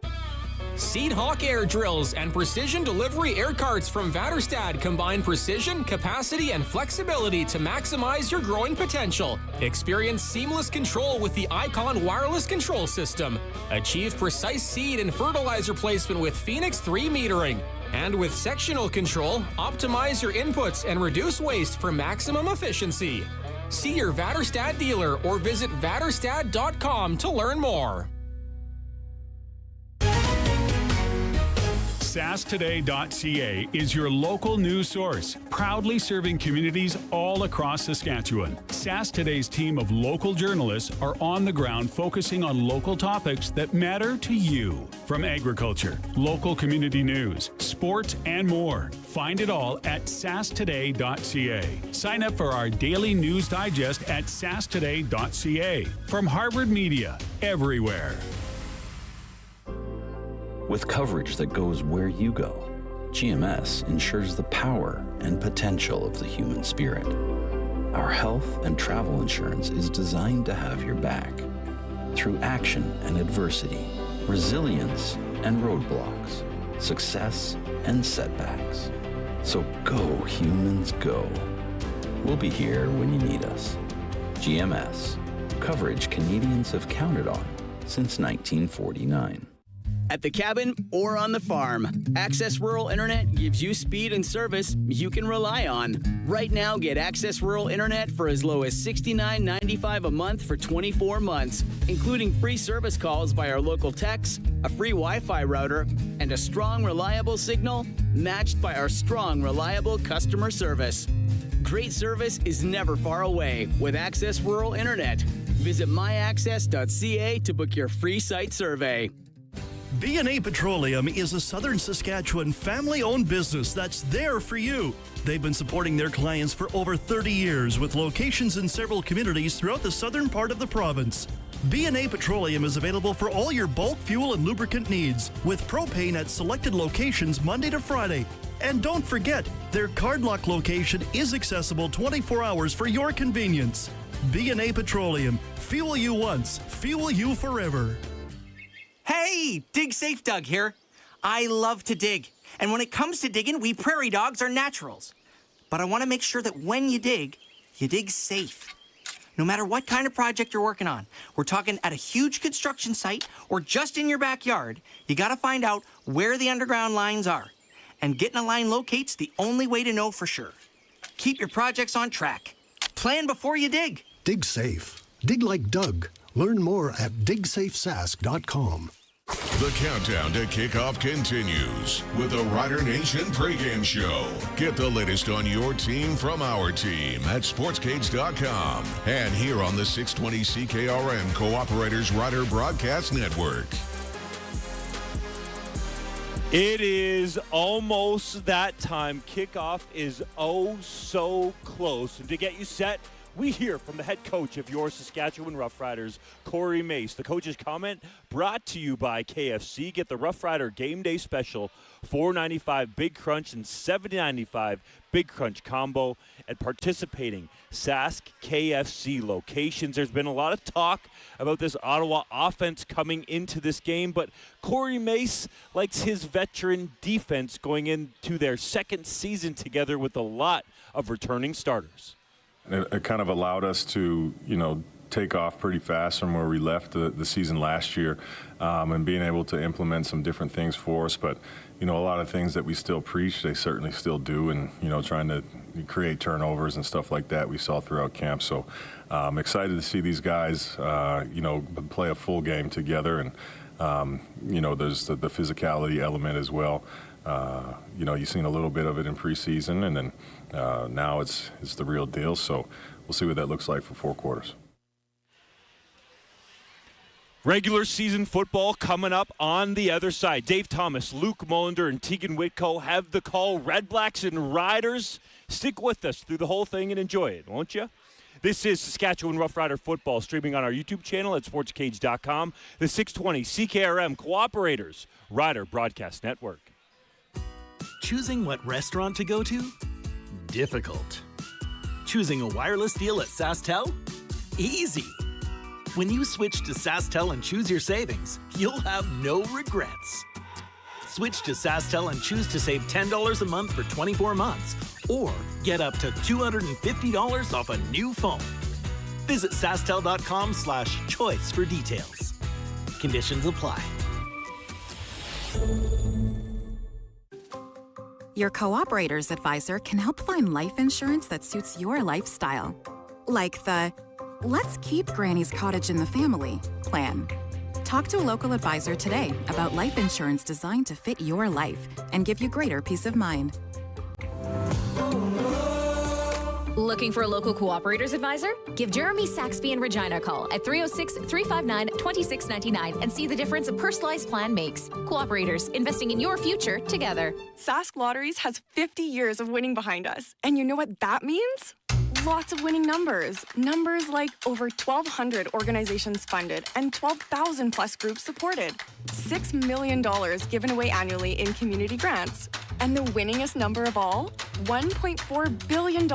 Speaker 19: Seed Hawk air drills and precision delivery air carts from Vaterstad combine precision, capacity, and flexibility to maximize your growing potential. Experience seamless control with the Icon wireless control system. Achieve precise seed and fertilizer placement with Phoenix 3 metering. And with sectional control, optimize your inputs and reduce waste for maximum efficiency. See your Vaterstad dealer or visit vaterstad.com to learn more.
Speaker 20: SaskToday.ca is your local news source, proudly serving communities all across Saskatchewan. Sask Today's team of local journalists are on the ground focusing on local topics that matter to you. From agriculture, local community news, sports, and more. Find it all at sasktoday.ca. Sign up for our daily news digest at sasktoday.ca. From Harvard Media, everywhere.
Speaker 23: With coverage that goes where you go, GMS ensures the power and potential of the human spirit. Our health and travel insurance is designed to have your back through action and adversity, resilience and roadblocks, success and setbacks. So go, humans, go. We'll be here when you need us. GMS, coverage Canadians have counted on since 1949.
Speaker 3: At the cabin or on the farm, Access Rural Internet gives you speed and service you can rely on. Right now, get Access Rural Internet for as low as $69.95 a month for 24 months, including free service calls by our local techs, a free Wi-Fi router, and a strong, reliable signal matched by our strong, reliable customer service. Great service is never far away with Access Rural Internet. Visit myaccess.ca to book your free site survey.
Speaker 10: B&A Petroleum is a Southern Saskatchewan family-owned business that's there for you. They've been supporting their clients for over 30 years with locations in several communities throughout the southern part of the province. B&A Petroleum is available for all your bulk fuel and lubricant needs, with propane at selected locations Monday to Friday. And don't forget, their Cardlock location is accessible 24 hours for your convenience. B&A Petroleum. Fuel you once, fuel you forever.
Speaker 7: Hey, Dig Safe Doug here. I love to dig. And when it comes to digging, we prairie dogs are naturals. But I want to make sure that when you dig safe. No matter what kind of project you're working on, we're talking at a huge construction site or just in your backyard, you got to find out where the underground lines are. And getting a line locate's the only way to know for sure. Keep your projects on track. Plan before you dig.
Speaker 8: Dig safe. Dig like Doug. Learn more at digsafesask.com.
Speaker 2: The countdown to kickoff continues with the Rider Nation pregame show. Get the latest on your team from our team at sportscage.com and here on the 620 CKRM Cooperators Rider Broadcast Network.
Speaker 6: It is almost that time. Kickoff is oh so close. And to get you set, we hear from the head coach of your Saskatchewan Roughriders, Corey Mace. The coach's comment brought to you by KFC. Get the Rough Rider Game Day Special, $4.95 Big Crunch and $7.95 Big Crunch Combo at participating Sask KFC locations. There's been a lot of talk about this Ottawa offense coming into this game, but Corey Mace likes his veteran defense going into their second season together with a lot of returning starters.
Speaker 13: It kind of allowed us to, take off pretty fast from where we left the season last year, and being able to implement some different things for us. But, a lot of things that we still preach, they certainly still do. And, trying to create turnovers and stuff like that we saw throughout camp. So I'm excited to see these guys, play a full game together. And, there's the physicality element as well. You've seen a little bit of it in preseason, and then now it's the real deal. So we'll see what that looks like for 4 quarters.
Speaker 6: Regular season football coming up on the other side. Dave Thomas, Luc Mullinder, and Teagan Witko have the call. Redblacks and Riders. Stick with us through the whole thing and enjoy it, won't you? This is Saskatchewan Rough Rider football, streaming on our YouTube channel at sportscage.com. The 620 CKRM Cooperators Rider Broadcast Network.
Speaker 21: Choosing what restaurant to go to? Difficult. Choosing a wireless deal at SaskTel? Easy. When you switch to SaskTel and choose your savings, you'll have no regrets. Switch to SaskTel and choose to save $10 a month for 24 months, or get up to $250 off a new phone. Visit SaskTel.com/choice for details. Conditions apply.
Speaker 5: Your Cooperator's advisor can help find life insurance that suits your lifestyle. Like the Let's Keep Granny's Cottage in the Family plan. Talk to a local advisor today about life insurance designed to fit your life and give you greater peace of mind.
Speaker 17: Looking for a local Cooperators advisor? Give Jeremy Saxby in Regina a call at 306-359-2699 and see the difference a personalized plan makes. Cooperators, investing in your future together.
Speaker 24: Sask Lotteries has 50 years of winning behind us. And you know what that means? Lots of winning numbers. Numbers like over 1,200 organizations funded and 12,000 plus groups supported. $6 million given away annually in community grants. And the winningest number of all? $1.4 billion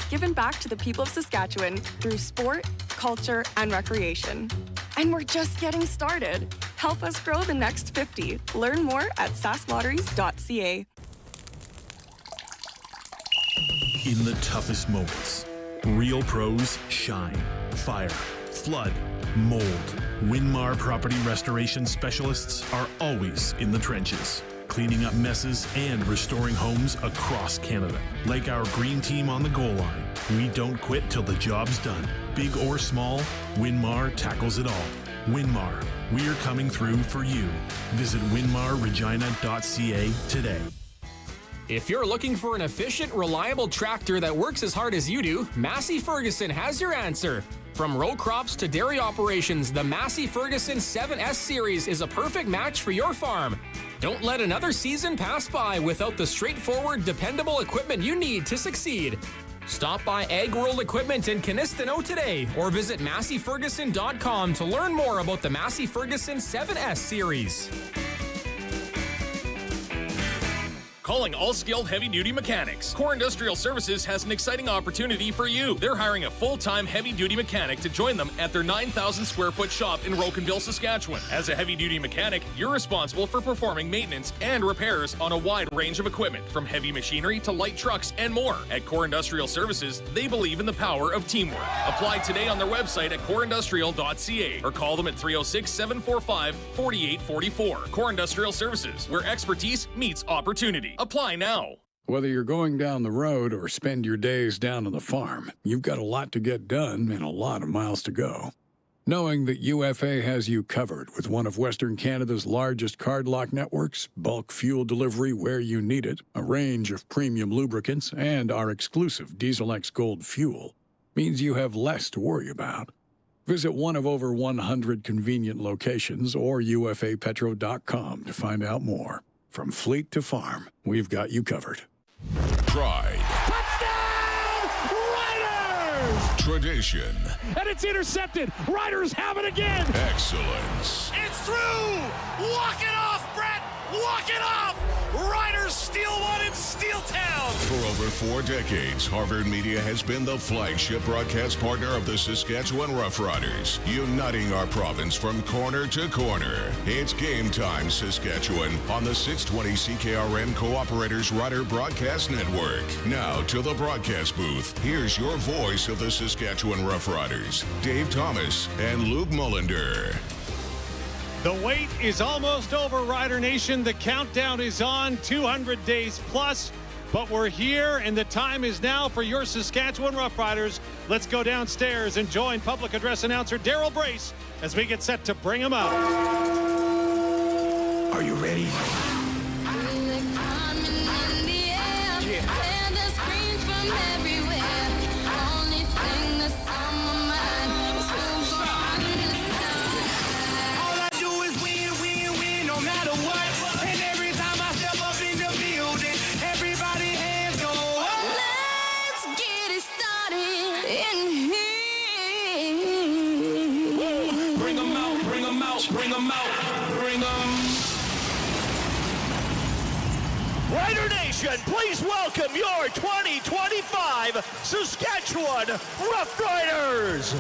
Speaker 24: given back to the people of Saskatchewan through sport, culture, and recreation. And we're just getting started. Help us grow the next 50. Learn more at sasklotteries.ca.
Speaker 26: In the toughest moments, real pros shine. Fire, flood, mold. Winmar Property Restoration Specialists are always in the trenches, cleaning up messes and restoring homes across Canada. Like our green team on the goal line, we don't quit till the job's done. Big or small, Winmar tackles it all. Winmar, we're coming through for you. Visit winmarregina.ca today.
Speaker 19: If you're looking for an efficient, reliable tractor that works as hard as you do, Massey Ferguson has your answer. From row crops to dairy operations, the Massey Ferguson 7S Series is a perfect match for your farm. Don't let another season pass by without the straightforward, dependable equipment you need to succeed. Stop by Ag World Equipment in Canistano today or visit MasseyFerguson.com to learn more about the Massey Ferguson 7S Series.
Speaker 1: Calling all skilled heavy-duty mechanics. Core Industrial Services has an exciting opportunity for you. They're hiring a full-time heavy-duty mechanic to join them at their 9,000-square-foot shop in Rocanville, Saskatchewan. As a heavy-duty mechanic, you're responsible for performing maintenance and repairs on a wide range of equipment, from heavy machinery to light trucks and more. At Core Industrial Services, they believe in the power of teamwork. Apply today on their website at coreindustrial.ca or call them at 306-745-4844. Core Industrial Services, where expertise meets opportunity. Apply now.
Speaker 9: Whether you're going down the road or spend your days down on the farm, you've got a lot to get done and a lot of miles to go. Knowing that UFA has you covered with one of Western Canada's largest card lock networks, bulk fuel delivery where you need it, a range of premium lubricants, and our exclusive Diesel X Gold fuel means you have less to worry about. Visit one of over 100 convenient locations or ufapetro.com to find out more. From fleet to farm, we've got you covered.
Speaker 2: Pride.
Speaker 11: Touchdown! Riders!
Speaker 2: Tradition.
Speaker 11: And it's intercepted. Riders have it again.
Speaker 2: Excellence.
Speaker 11: It's through. Walk it off, Brett. Walk it off. Riders steal one in Steeltown.
Speaker 2: For over 4 decades, Harvard Media has been the flagship broadcast partner of the Saskatchewan Roughriders, uniting our province from corner to corner. It's game time, Saskatchewan, on the 620 CKRM Cooperators Rider Broadcast Network. Now to the broadcast booth. Here's your voice of the Saskatchewan Roughriders, Dave Thomas and Luc Mullinder.
Speaker 15: The wait is almost over, Rider Nation. The countdown is on, 200 days plus. But we're here, and the time is now for your Saskatchewan Roughriders. Let's go downstairs and join public address announcer Daryl Brace as we get set to bring them out.
Speaker 11: Are you ready?
Speaker 15: Rider Nation, please welcome your 2025 Saskatchewan Roughriders.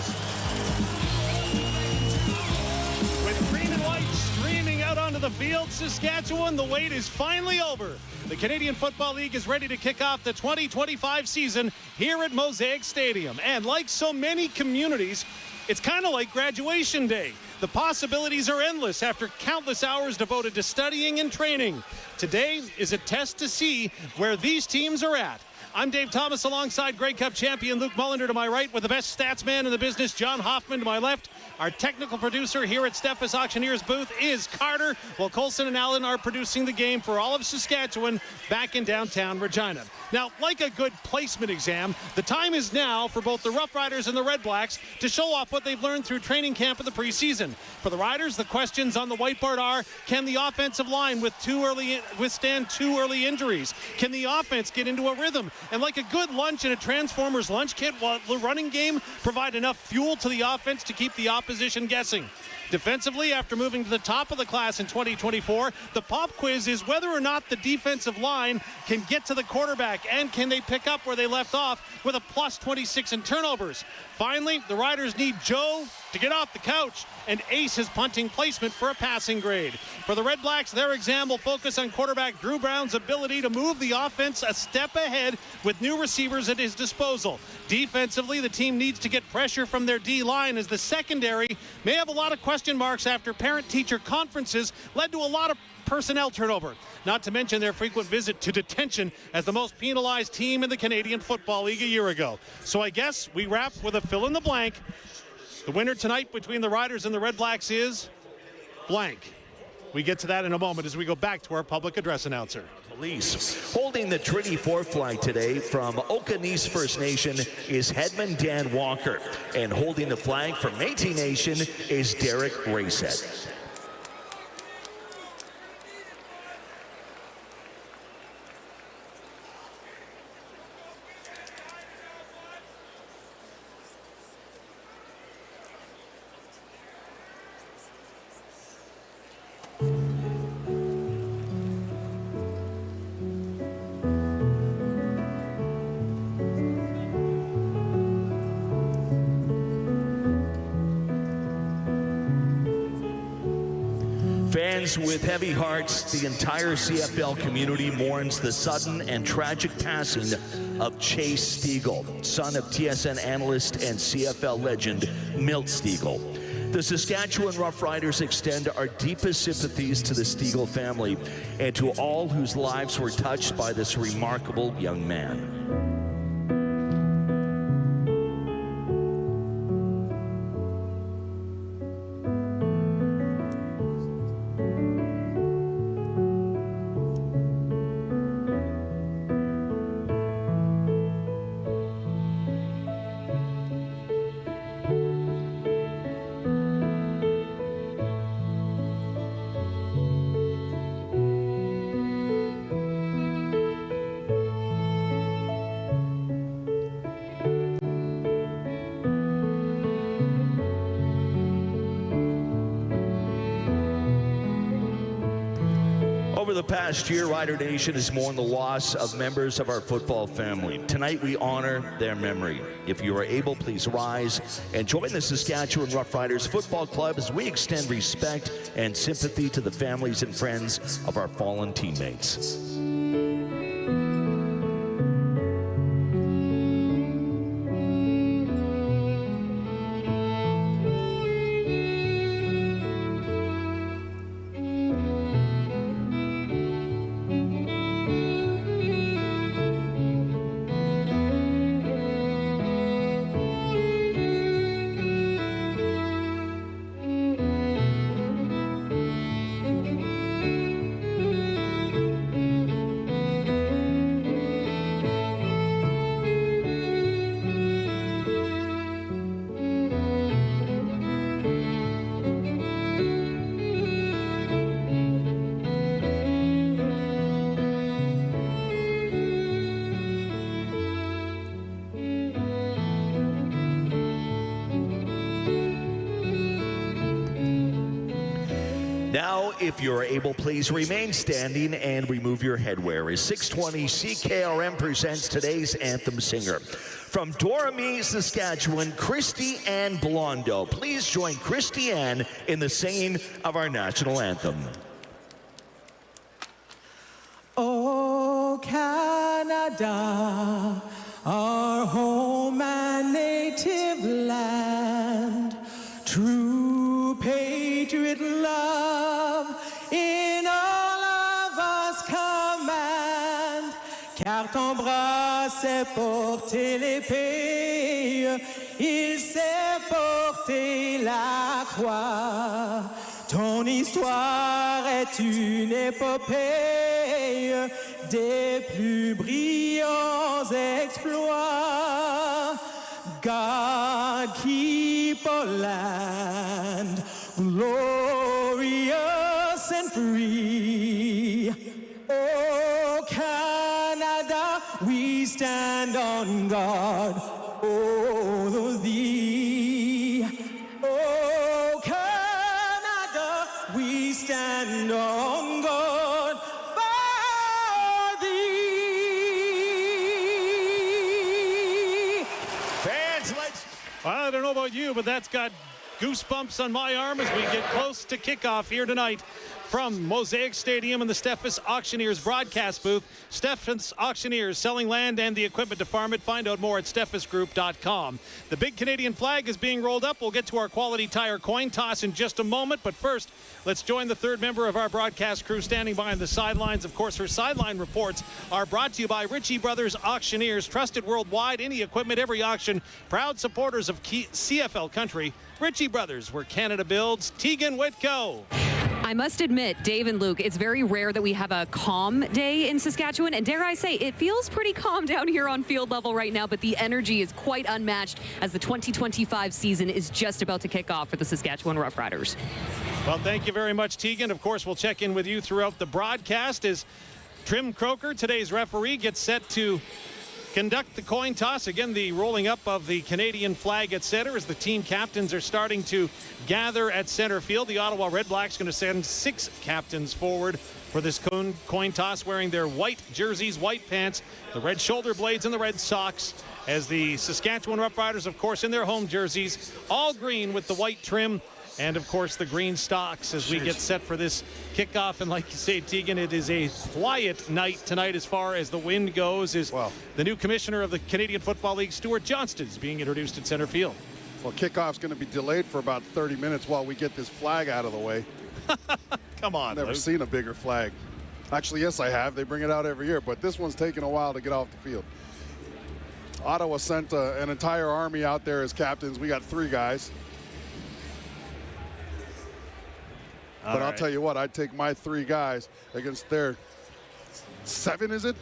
Speaker 15: With green and white streaming out onto the field, Saskatchewan, the wait is finally over. The Canadian Football League is ready to kick off the 2025 season here at Mosaic Stadium. And like so many communities, it's kind of like graduation day. The possibilities are endless after countless hours devoted to studying and training. Today is a test to see where these teams are at. I'm Dave Thomas alongside Grey Cup champion Luc Mullinder to my right, with the best stats man in the business, John Hoffman, to my left. Our technical producer here at Steffes Auctioneers booth is Carter, while Colson and Allen are producing the game for all of Saskatchewan back in downtown Regina. Now, like a good placement exam, the time is now for both the Roughriders and the Redblacks to show off what they've learned through training camp in the preseason. For the Riders, the questions on the whiteboard are, can the offensive line withstand 2 early injuries? Can the offense get into a rhythm? And like a good lunch in a Transformers lunch kit, will the running game provide enough fuel to the offense to keep the opposition guessing? Defensively, after moving to the top of the class in 2024, the pop quiz is whether or not the defensive line can get to the quarterback, and can they pick up where they left off with a plus 26 in turnovers. Finally, the Riders need Joe to get off the couch and ace his punting placement for a passing grade. For the Redblacks, their exam will focus on quarterback Drew Brown's ability to move the offense a step ahead with new receivers at his disposal. Defensively, the team needs to get pressure from their D-line, as the secondary may have a lot of question marks after parent-teacher conferences led to a lot of personnel turnover. Not to mention their frequent visit to detention as the most penalized team in the Canadian Football League a year ago. So I guess we wrap with a fill in the blank. The winner tonight between the Riders and the Redblacks is blank. We get to that in a moment as we go back to our public address announcer.
Speaker 4: Police. Holding the Trinity 4 flag today from Okanese First Nation is Headman Dan Walker. And holding the flag from Métis Nation is Derek Rayset. Fans with heavy hearts, the entire CFL community mourns the sudden and tragic passing of Chase Stiegel, son of TSN analyst and CFL legend Milt Stiegel. The Saskatchewan Roughriders extend our deepest sympathies to the Stiegel family and to all whose lives were touched by this remarkable young man. Over the past year, Rider Nation has mourned the loss of members of our football family. Tonight, we honor their memory. If you are able, please rise and join the Saskatchewan Roughriders Football Club as we extend respect and sympathy to the families and friends of our fallen teammates. Now, if you're able, please remain standing and remove your headwear as 620 CKRM presents today's anthem singer. From Doramy, Saskatchewan, Christy Ann Blondo. Please join Christy Ann in the singing of our national anthem.
Speaker 12: Oh, Canada, our home and native land, true patriot love in all of us command, car ton bras sait porter l'épée, il sait porter la croix. Ton histoire est une épopée des plus brillants exploits. God keep our land glorious and free. Oh, Canada, we stand on guard over thee. Oh, Canada, we stand on guard for thee.
Speaker 4: Fans, let's...
Speaker 15: I don't know about you, but that's got goosebumps on my arm as we get close to kickoff here tonight from Mosaic Stadium in the Steffes Auctioneers broadcast booth. Steffes Auctioneers, selling land and the equipment to farm it. Find out more at steffesgroup.com. The big Canadian flag is being rolled up. We'll get to our quality tire coin toss in just a moment, but first, let's join the third member of our broadcast crew standing by on the sidelines. Of course, her sideline reports are brought to you by Ritchie Brothers Auctioneers, trusted worldwide, any equipment, every auction, proud supporters of CFL country. Ritchie Brothers, where Canada builds. Teagan Witko.
Speaker 14: I must admit, Dave and Luke, it's very rare that we have a calm day in Saskatchewan, and dare I say, it feels pretty calm down here on field level right now, but the energy is quite unmatched as the 2025 season is just about to kick off for the Saskatchewan Roughriders.
Speaker 15: Well, thank you very much, Teagan. Of course, we'll check in with you throughout the broadcast as Tim Croker, today's referee, gets set to conduct the coin toss. Again, the rolling up of the Canadian flag at center as the team captains are starting to gather at center field. The Ottawa Redblacks going to send 6 captains forward for this coin toss, wearing their white jerseys, white pants, the red shoulder blades, and the red socks. As the Saskatchewan Roughriders, of course, in their home jerseys, all green with the white trim. And, of course, the green stocks as we get set for this kickoff. And like you say, Teagan, it is a quiet night tonight as far as the wind goes. The new commissioner of the Canadian Football League, Stuart Johnston, is being introduced at center field.
Speaker 16: Well, kickoff's going to be delayed for about 30 minutes while we get this flag out of the way.
Speaker 15: Come on,
Speaker 16: Never seen a bigger flag. Actually, yes, I have. They bring it out every year, but this one's taking a while to get off the field. Ottawa sent an entire army out there as captains. We got 3 guys. But I'll tell you what, I'd take my 3 guys against their 7, is it?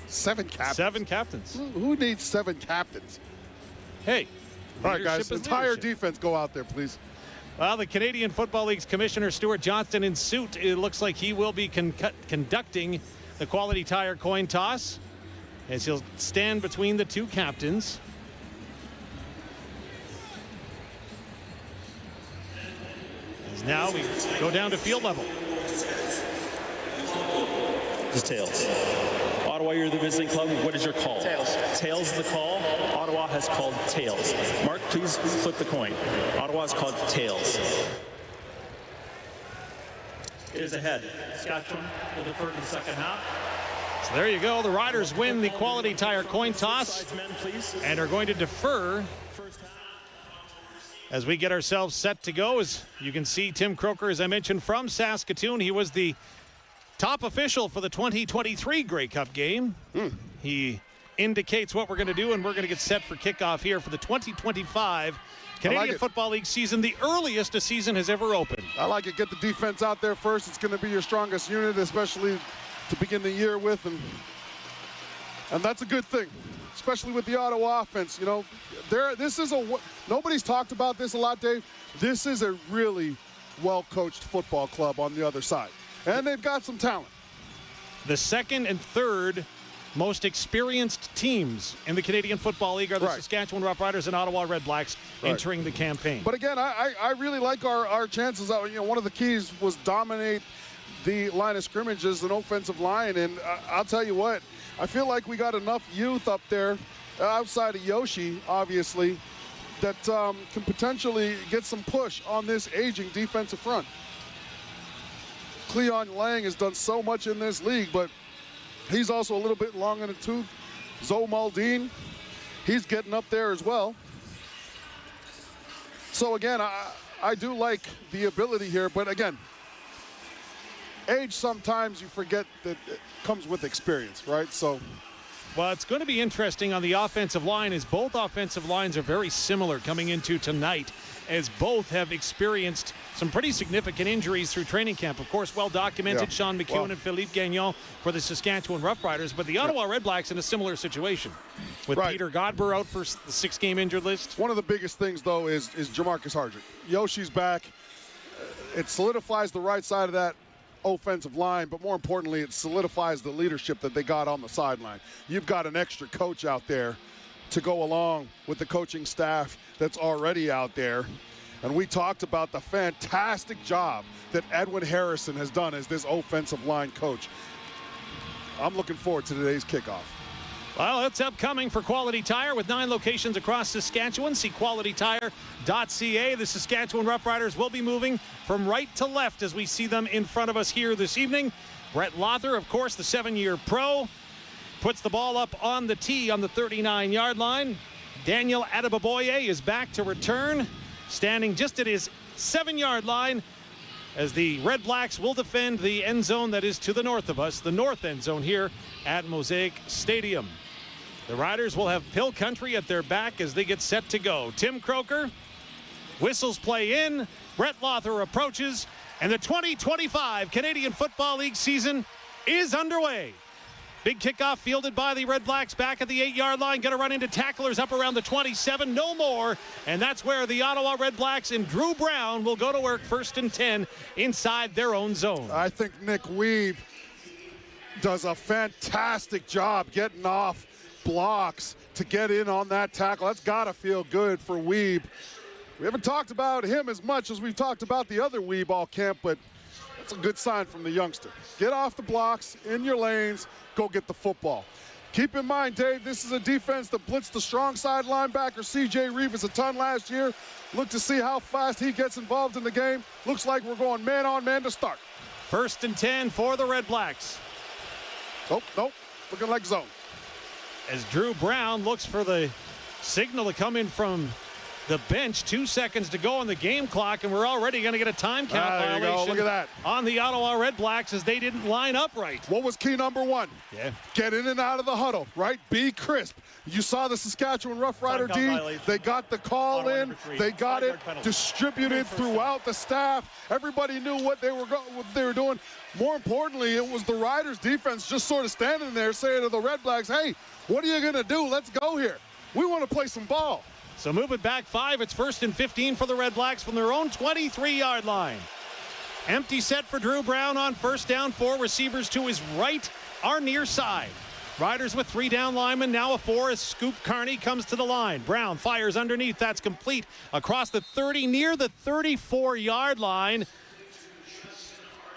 Speaker 16: 7 captains.
Speaker 15: 7 captains.
Speaker 16: Who needs 7 captains?
Speaker 15: Hey.
Speaker 16: All right, guys, entire defense go out there, please.
Speaker 15: Well, the Canadian Football League's Commissioner Stuart Johnston in suit. It looks like he will be conducting the Quality Tire coin toss as he'll stand between the 2 captains. Now we go down to field level.
Speaker 18: Just tails. Ottawa, you're the visiting club. What is your call? Tails. Tails the call. Ottawa has called tails. Mark, please flip the coin. Ottawa has called tails. It is ahead. Saskatchewan will defer to the second half.
Speaker 15: So there you go. The Riders win the Quality Tire coin toss and are going to defer as we get ourselves set to go. As you can see, Tim Croker, as I mentioned, from Saskatoon. He was the top official for the 2023 Grey Cup game. He indicates what we're going to do, and we're going to get set for kickoff here for the 2025 Canadian Football League season, the earliest a season has ever opened.
Speaker 16: I like it. Get the defense out there first. It's going to be your strongest unit, especially to begin the year with, and that's a good thing, especially with the Ottawa offense. You know, nobody's talked about this a lot, Dave. This is a really well-coached football club on the other side, and they've got some talent.
Speaker 15: The second and third most experienced teams in the Canadian Football League are the Saskatchewan Roughriders and Ottawa Redblacks entering the campaign.
Speaker 16: But again, I really like our chances. You know, one of the keys was dominate the line of scrimmage as an offensive line, and I'll tell you what, I feel like we got enough youth up there outside of Yoshi, obviously, that can potentially get some push on this aging defensive front. Cleon Lang has done so much in this league, but he's also a little bit long in the tooth. Zoe Maldine, he's getting up there as well. So again, I do like the ability here, but again, age sometimes you forget that it comes with experience, right? So.
Speaker 15: Well, it's going to be interesting on the offensive line as both offensive lines are very similar coming into tonight, as both have experienced some pretty significant injuries through training camp. Of course, well documented, Sean McEwen and Philippe Gagnon for the Saskatchewan Roughriders, but the Ottawa Redblacks in a similar situation with Peter Godber out for the 6-game injured list.
Speaker 16: One of the biggest things, though, is Jamarcus Hardrick. Yoshi's back. It solidifies the right side of that offensive line, but more importantly, it solidifies the leadership that they got on the sideline. You've got an extra coach out there to go along with the coaching staff that's already out there. And we talked about the fantastic job that Edwin Harrison has done as this offensive line coach. I'm looking forward to today's kickoff.
Speaker 15: Well, it's upcoming for Quality Tire with 9 locations across Saskatchewan. See qualitytire.ca. The Saskatchewan Roughriders will be moving from right to left as we see them in front of us here this evening. Brett Lother, of course, the 7-year pro, puts the ball up on the tee on the 39-yard line. Daniel Adebaboye is back to return, standing just at his 7-yard line as the Redblacks will defend the end zone that is to the north of us, the north end zone here at Mosaic Stadium. The Riders will have Pill Country at their back as they get set to go. Tim Croker whistles play in. Brett Lother approaches, And the 2025 Canadian Football League season is underway. Big kickoff fielded by the Redblacks back at the 8-yard line. Going to run into tacklers up around the 27, no more. And that's where the Ottawa Redblacks and Drew Brown will go to work, 1st and 10 inside their own zone.
Speaker 16: I think Nick Weeb does a fantastic job getting off blocks to get in on that tackle. That's got to feel good for Weeb. We haven't talked about him as much as we've talked about the other Weeb all camp, but that's a good sign from the youngster. Get off the blocks, in your lanes, go get the football. Keep in mind, Dave, this is a defense that blitzed the strong side linebacker C.J. Reeves a ton last year. Look to see how fast he gets involved in the game. Looks like we're going man-on-man to start.
Speaker 15: 1st and 10 for the Redblacks.
Speaker 16: Oh, nope, looking like zone.
Speaker 15: As Drew Brown looks for the signal to come in from the bench. 2 seconds to go on the game clock, and we're already going to get a time count violation.
Speaker 16: Look at that.
Speaker 15: On the Ottawa Redblacks as they didn't line up right.
Speaker 16: What was key number 1?
Speaker 15: Yeah.
Speaker 16: Get in and out of the huddle, right? Be crisp. You saw the Saskatchewan Roughrider D. They got the call in. They got it distributed throughout the staff. Everybody knew what they were doing. More importantly, it was the Riders defense just sort of standing there saying to the Redblacks, hey, what are you going to do? Let's go here. We want to play some ball.
Speaker 15: So move it back 5. It's 1st and 15 for the Redblacks from their own 23-yard line. Empty set for Drew Brown on 1st down. 4 receivers to his right are near side. Riders with 3 down linemen, now a 4 as Scoop Carney comes to the line. Brown fires underneath. That's complete across the 30, near the 34-yard line.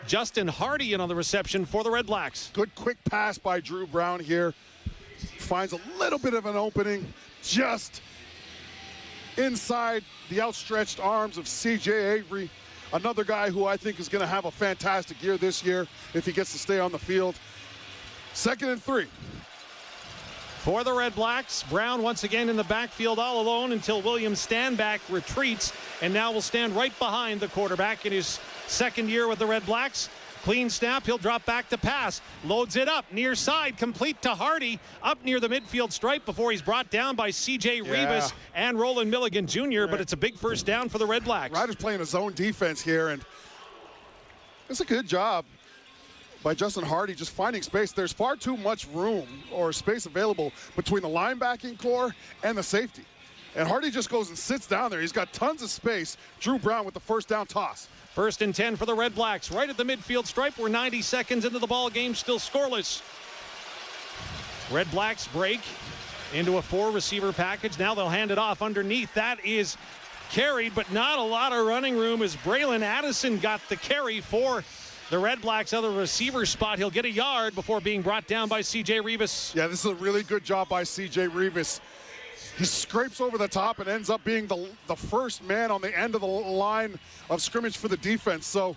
Speaker 15: Justin Hardy in on the reception for the Redblacks.
Speaker 16: Good quick pass by Drew Brown here. Finds a little bit of an opening just inside the outstretched arms of C.J. Avery. Another guy who I think is going to have a fantastic year this year if he gets to stay on the field. 2nd and 3.
Speaker 15: For the Redblacks, Brown once again in the backfield all alone until William Stanback retreats and now will stand right behind the quarterback in his 2nd year with the Redblacks. Clean snap, he'll drop back to pass. Loads it up, near side, complete to Hardy, up near the midfield stripe before he's brought down by C.J. Reeves and Roland Milligan Jr., but it's a big 1st down for the Redblacks.
Speaker 16: Riders playing a zone defense here, and it's a good job by Justin Hardy just finding space. There's far too much room or space available between the linebacking core and the safety. And Hardy just goes and sits down there. He's got tons of space. Drew Brown with the 1st down toss.
Speaker 15: 1st and 10 for the Redblacks, right at the midfield stripe. We're 90 seconds into the ball game, still scoreless. Redblacks break into a 4-receiver package. Now they'll hand it off underneath. That is carried, but not a lot of running room as Braylon Addison got the carry for the Redblacks other receiver spot. He'll get a yard before being brought down by C.J. Reeves.
Speaker 16: Yeah, this is a really good job by C.J. Reeves. He scrapes over the top and ends up being the first man on the end of the line of scrimmage for the defense. So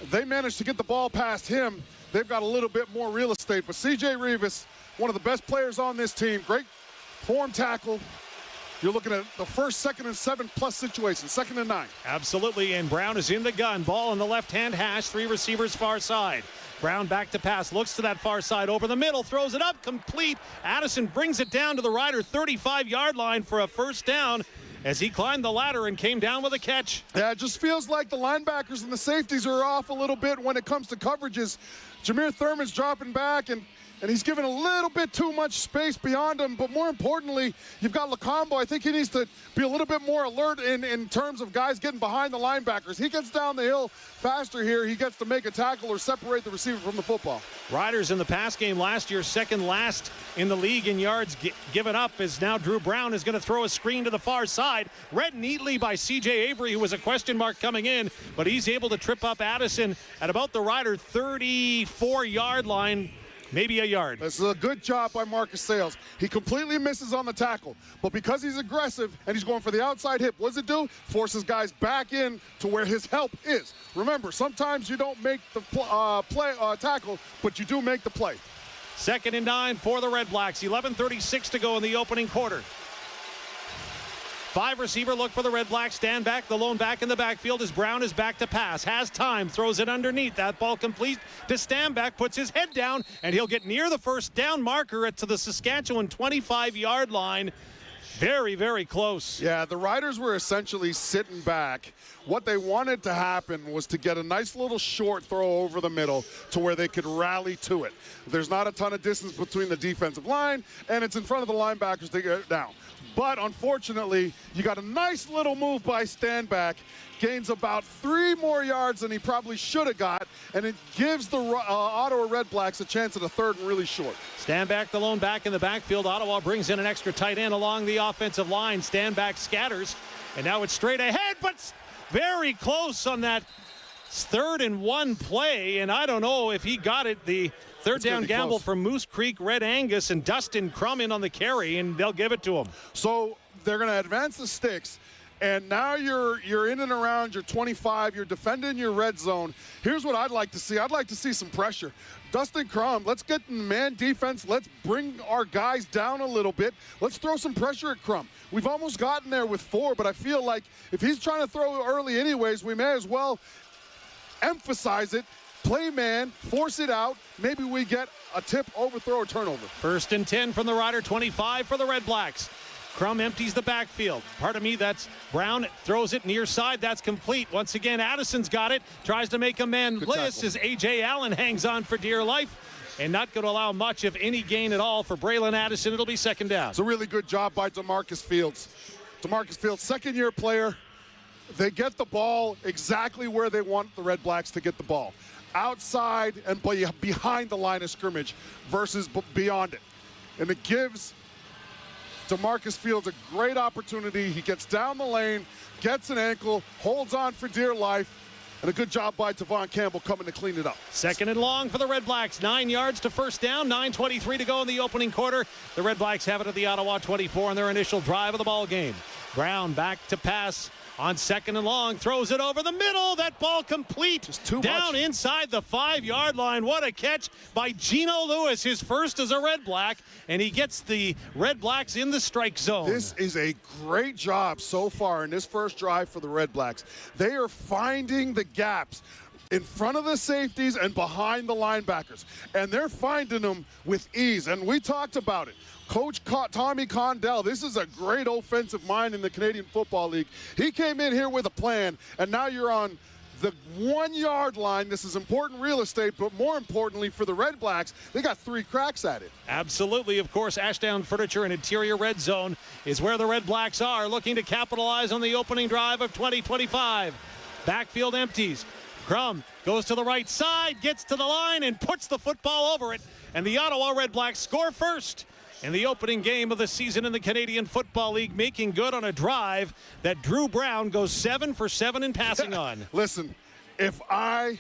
Speaker 16: they managed to get the ball past him. They've got a little bit more real estate. But C.J. Reeves, one of the best players on this team, great form tackle. You're looking at the 1st, 2nd, and 7+ situation, 2nd and 9.
Speaker 15: Absolutely, and Brown is in the gun. Ball in the left-hand hash, 3 receivers far side. Brown back to pass, looks to that far side, over the middle, throws it up, complete. Addison brings it down to the Rider 35-yard line for a 1st down as he climbed the ladder and came down with a catch.
Speaker 16: Yeah, it just feels like the linebackers and the safeties are off a little bit when it comes to coverages. Jameer Thurman's dropping back, and he's given a little bit too much space beyond him. But more importantly, you've got Lacombo. I think he needs to be a little bit more alert in terms of guys getting behind the linebackers. He gets down the hill faster here. He gets to make a tackle or separate the receiver from the football.
Speaker 15: Riders in the pass game last year, 2nd last in the league in yards given up, as now Drew Brown is going to throw a screen to the far side. Read neatly by C.J. Avery, who was a question mark coming in, but he's able to trip up Addison at about the Rider 34-yard line. Maybe a yard.
Speaker 16: This is a good job by Marcus Sales. He completely misses on the tackle, but because he's aggressive and he's going for the outside hip, what does it do? Forces guys back in to where his help is. Remember, sometimes you don't make the tackle, but you do make the play.
Speaker 15: 2nd and 9 for the Redblacks. 11:36 to go in the opening quarter. 5 receiver look for the Redblacks. Stand back, the lone back in the backfield as Brown is back to pass. Has time, throws it underneath. That ball complete to Stanback, puts his head down, and he'll get near the 1st down marker to the Saskatchewan 25-yard line. Very, very close.
Speaker 16: Yeah, the Riders were essentially sitting back. What they wanted to happen was to get a nice little short throw over the middle to where they could rally to it. There's not a ton of distance between the defensive line, and it's in front of the linebackers to get it down. But unfortunately, you got a nice little move by Stanback, gains about 3 more yards than he probably should have got, and it gives the Ottawa Redblacks a chance at a third and really short.
Speaker 15: Stanback, the lone back in the backfield. Ottawa brings in an extra tight end along the offensive line. Stanback scatters, and now it's straight ahead, but very close on that 3rd and 1 play, and I don't know if he got it. The third down gamble from Moose Creek, Red Angus, and Dustin Crum in on the carry, and they'll give it to him.
Speaker 16: So they're going to advance the sticks, and now you're in and around your 25. You're defending your red zone. Here's what I'd like to see. I'd like to see some pressure. Dustin Crum, let's get in man defense. Let's bring our guys down a little bit. Let's throw some pressure at Crum. We've almost gotten there with 4, but I feel like if he's trying to throw early anyways, we may as well emphasize it. Play man, force it out. Maybe we get a tip, overthrow, or turnover.
Speaker 15: 1st and 10 from the Rider, 25 for the Redblacks. Crum empties the backfield. Pardon me, that's Brown, throws it near side. That's complete. Once again, Addison's got it. Tries to make a man miss as A.J. Allen hangs on for dear life. And not going to allow much, if any, gain at all for Braylon Addison. It'll be 2nd down.
Speaker 16: It's a really good job by DeMarcus Fields. DeMarcus Fields, 2nd-year player. They get the ball exactly where they want the Redblacks to get the ball. Outside and behind the line of scrimmage versus beyond it. And it gives DeMarcus Fields a great opportunity. He gets down the lane, gets an ankle, holds on for dear life, and a good job by Tavon Campbell coming to clean it up.
Speaker 15: 2nd and long for the Redblacks. 9 yards to 1st down, 9:23 to go in the opening quarter. The Redblacks have it at the Ottawa 24 on their initial drive of the ball game. Brown back to pass on 2nd and long, throws it over the middle. That ball complete.
Speaker 16: Just too
Speaker 15: down
Speaker 16: much.
Speaker 15: Inside the 5-yard line. What a catch by Geno Lewis, his first as a Redblack, and he gets the Redblacks in the strike zone.
Speaker 16: This is a great job so far in this first drive for the Redblacks. They are finding the gaps in front of the safeties and behind the linebackers, and they're finding them with ease, and we talked about it. Coach Tommy Condell, this is a great offensive mind in the Canadian Football League. He came in here with a plan, and now you're on the 1-yard line. This is important real estate, but more importantly for the Redblacks, they got 3 cracks at it.
Speaker 15: Absolutely. Of course, Ashdown Furniture and Interior Red Zone is where the Redblacks are, looking to capitalize on the opening drive of 2025. Backfield empties. Crum goes to the right side, gets to the line, and puts the football over it. And the Ottawa Redblacks score first in the opening game of the season in the Canadian Football League, making good on a drive that Drew Brown goes 7 for 7 in passing on.
Speaker 16: Listen, if I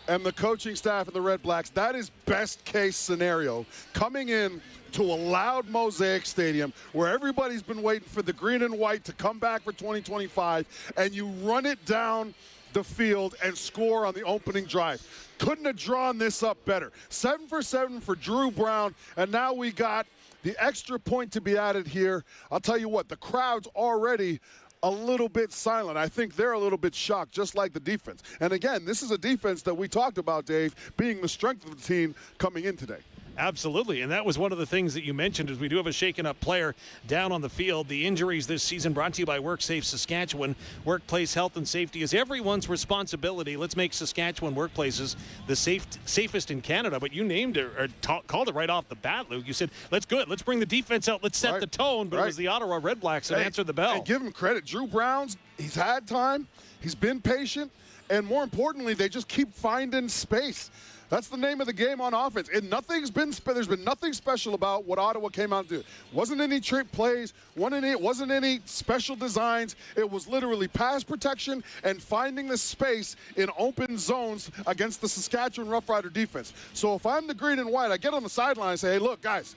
Speaker 16: am the coaching staff of the Redblacks, that is best case scenario. Coming in to a loud Mosaic Stadium where everybody's been waiting for the green and white to come back for 2025, and you run it down the field and score on the opening drive. Couldn't have drawn this up better. 7 for 7 for Drew Brown, and now we got the extra point to be added here. I'll tell you what, the crowd's already a little bit silent. I think they're a little bit shocked, just like the defense. And again, this is a defense that we talked about, Dave, being the strength of the team coming in today.
Speaker 15: Absolutely, and that was one of the things that you mentioned, is we do have a shaken-up player down on the field. The injuries this season brought to you by WorkSafe Saskatchewan. Workplace health and safety is everyone's responsibility. Let's make Saskatchewan workplaces the safest in Canada. But you named it, or called it right off the bat, Luke. You said, let's bring the defense out, let's set the tone. But it was the Ottawa Redblacks that answered the bell.
Speaker 16: And give him credit. Drew Brown's, he's had time, he's been patient, and more importantly, they just keep finding space. That's the name of the game on offense. And there's been nothing special about what Ottawa came out to do. Wasn't any trick plays, wasn't any special designs. It was literally pass protection and finding the space in open zones against the Saskatchewan Roughrider defense. So if I'm the green and white, I get on the sideline and say, hey, look, guys,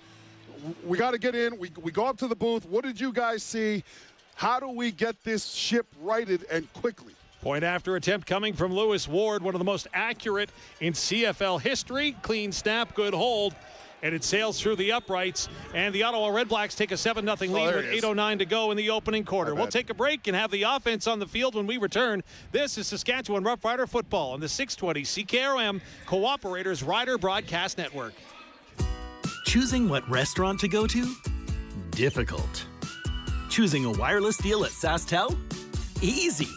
Speaker 16: we got to get in. We go up to the booth. What did you guys see? How do we get this ship righted and quickly?
Speaker 15: Point after attempt coming from Lewis Ward, one of the most accurate in CFL history. Clean snap, good hold, and it sails through the uprights. And the Ottawa Redblacks take a 7-0 lead with 8:09 to go in the opening quarter. We'll take a break and have the offense on the field when we return. This is Saskatchewan Roughrider football on the 620 CKRM Cooperators Rider Broadcast Network.
Speaker 21: Choosing what restaurant to go to? Difficult. Choosing a wireless deal at SaskTel? Easy.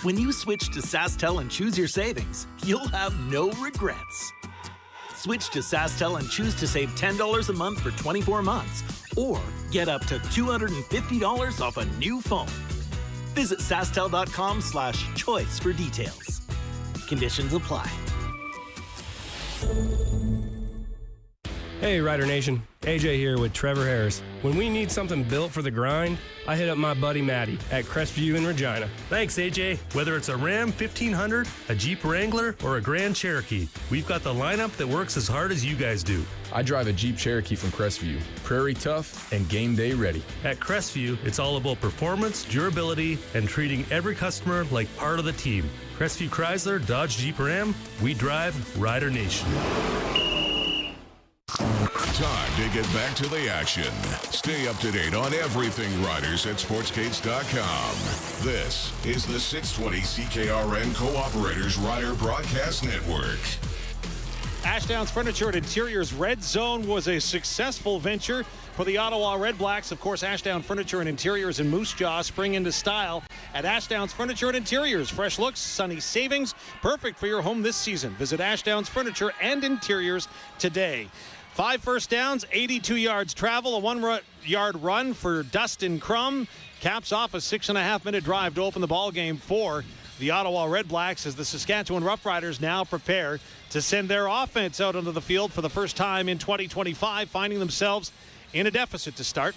Speaker 21: When you switch to SaskTel and choose your savings, you'll have no regrets. Switch to SaskTel and choose to save $10 a month for 24 months or get up to $250 off a new phone. Visit SaskTel.com/choice for details. Conditions apply.
Speaker 3: Hey, Rider Nation. AJ here with Trevor Harris. When we need something built for the grind, I hit up my buddy Matty at Crestview in Regina.
Speaker 10: Thanks, AJ. Whether it's a Ram 1500, a Jeep Wrangler, or a Grand Cherokee, we've got the lineup that works as hard as you guys do.
Speaker 20: I drive a Jeep Cherokee from Crestview. Prairie tough and game day ready.
Speaker 10: At Crestview, it's all about performance, durability, and treating every customer like part of the team. Crestview Chrysler, Dodge, Jeep, Ram, we drive Rider Nation.
Speaker 2: Time to get back to the action. Stay up to date on everything Riders at sportsgates.com. This is the 620 CKRM Cooperators Rider Broadcast Network.
Speaker 15: Ashdown's Furniture and Interiors Red Zone was a successful venture for the Ottawa Redblacks. Of course, Ashdown Furniture and Interiors in Moose Jaw spring into style at Ashdown's Furniture and Interiors. Fresh looks, sunny savings, perfect for your home this season. Visit Ashdown's Furniture and Interiors today. 5 first downs, 82 yards travel, a 1-yard run for Dustin Crum. Caps off a 6.5-minute drive to open the ball game for the Ottawa Redblacks as the Saskatchewan Roughriders now prepare to send their offense out onto the field for the first time in 2025, finding themselves in a deficit to start.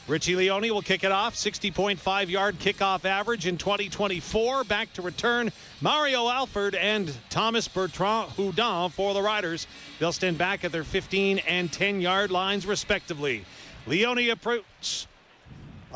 Speaker 15: Richie Leone will kick it off, 60.5-yard kickoff average in 2024. Back to return Mario Alford and Thomas Bertrand Houdin for the Riders. They'll stand back at their 15 and 10-yard lines, respectively. Leone approaches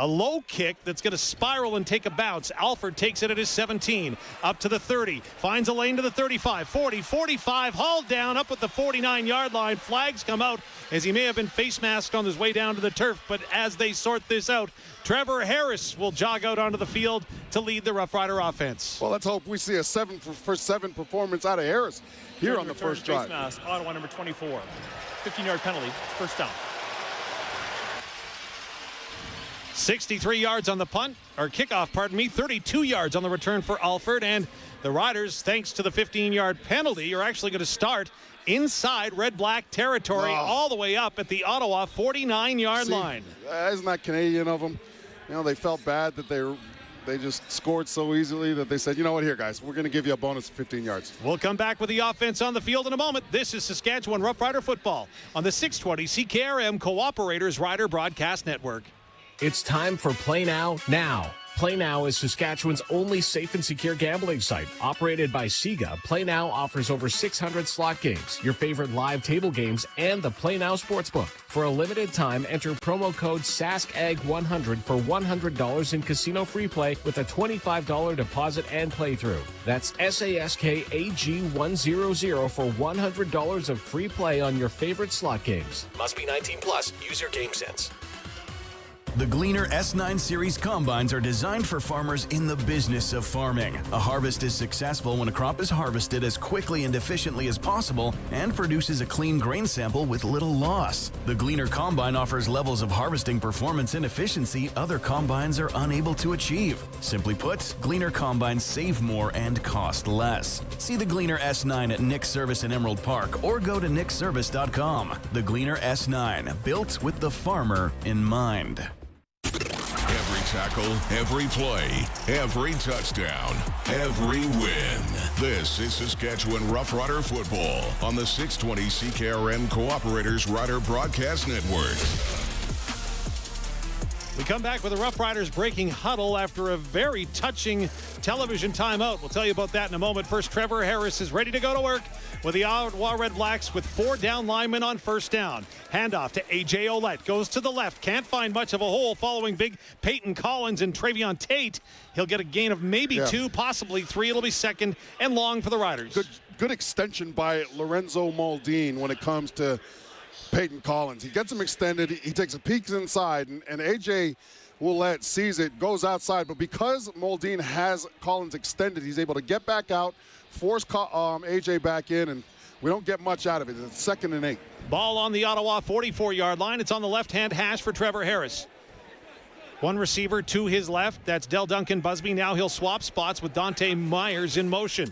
Speaker 15: a low kick that's going to spiral and take a bounce. Alford takes it at his 17, up to the 30, finds a lane to the 35, 40, 45, hauled down, up at the 49-yard line. Flags come out as he may have been face masked on his way down to the turf, but as they sort this out, Trevor Harris will jog out onto the field to lead the Rough Rider offense.
Speaker 16: Well, let's hope we see a 7-for-7 performance out of Harris here on the first drive.
Speaker 18: Face mask, Ottawa number 24, 15-yard penalty, first down.
Speaker 15: 63 yards on the punt, or kickoff, 32 yards on the return for Alford, and the Riders, thanks to the 15-yard penalty, are actually going to start inside Red-Black territory all the way up at the Ottawa 49-yard line.
Speaker 16: Isn't that Canadian of them? You know, they felt bad that they just scored so easily that they said, you know what, here, guys, we're going to give you a bonus of 15 yards.
Speaker 15: We'll come back with the offense on the field in a moment. This is Saskatchewan Rough Rider football on the 620 CKRM Cooperators Rider Broadcast Network.
Speaker 22: It's time for Play Now. Play Now is Saskatchewan's only safe and secure gambling site. Operated by Sega, Play Now offers over 600 slot games, your favorite live table games, and the Play Now Sportsbook. For a limited time, enter promo code SASKAG100 for $100 in casino free play with a $25 deposit and playthrough. That's SASKAG100 for $100 of free play on your favorite slot games.
Speaker 23: Must be 19 plus. Use your game sense.
Speaker 25: The Gleaner S9 Series combines are designed for farmers in the business of farming. A harvest is successful when a crop is harvested as quickly and efficiently as possible and produces a clean grain sample with little loss. The Gleaner combine offers levels of harvesting performance and efficiency other combines are unable to achieve. Simply put, Gleaner combines save more and cost less. See the Gleaner S9 at Nick's Service in Emerald Park or go to nickservice.com. The Gleaner S9, built with the farmer in mind.
Speaker 2: Every tackle, every play, every touchdown, every win. This is Saskatchewan Rough Rider football on the 620 CKRM Cooperators Rider Broadcast Network.
Speaker 15: We come back with the Rough Riders breaking huddle after a very touching television timeout. We'll tell you about that in a moment. First, Trevor Harris is ready to go to work with the Ottawa Redblacks with 4 down linemen on first down. Handoff to A.J. Ouellette. Goes to the left. Can't find much of a hole following big Peyton Collins and Travion Tate. He'll get a gain of maybe 2, possibly 3. It'll be second and long for the Riders.
Speaker 16: Good extension by Lorenzo Maldine when it comes to Peyton Collins. He gets him extended. He takes a peek inside, and A.J. Ouellette sees it, goes outside. But because Maldine has Collins extended, he's able to get back out, force A.J. back in, and we don't get much out of it. It's 2nd and 8.
Speaker 15: Ball on the Ottawa 44-yard line. It's on the left-hand hash for Trevor Harris. One receiver to his left. That's Del Duncan Busby. Now he'll swap spots with Dante Myers in motion.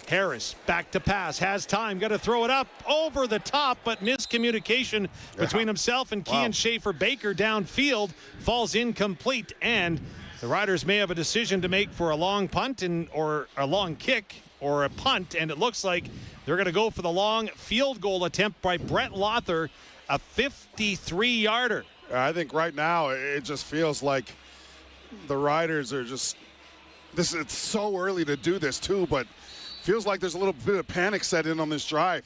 Speaker 15: Harris back to pass. Has time. Got to throw it up over the top, but miscommunication between himself and Kean Schaefer-Baker downfield. Falls incomplete, and the Riders may have a decision to make for a long punt or a long kick or a punt, and it looks like they're going to go for the long field goal attempt by Brett Lothar, a 53-yarder.
Speaker 16: I think right now it just feels like the Riders are just it's so early to do this too, but feels like there's a little bit of panic set in on this drive.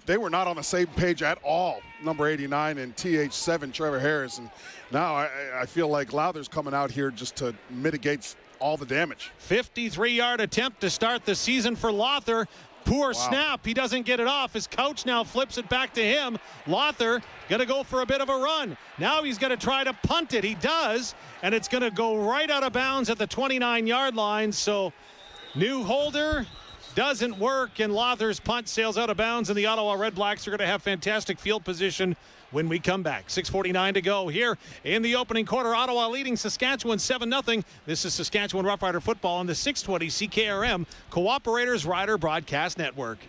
Speaker 16: They were not on the same page at all, number 89 and TH7 Trevor Harris, and now I feel like Lowther's coming out here just to mitigate all the damage.
Speaker 15: 53-yard attempt to start the season for Lothar. Poor snap. He doesn't get it off. His coach now flips it back to him. Lothar going to go for a bit of a run. Now he's going to try to punt it. He does, and it's going to go right out of bounds at the 29-yard line. So new holder doesn't work, and Lothar's punt sails out of bounds, and the Ottawa Redblacks are going to have fantastic field position when we come back. 6:49 to go here in the opening quarter. Ottawa leading Saskatchewan 7-0. This is Saskatchewan Roughrider football on the 620 CKRM Cooperators Rider Broadcast Network.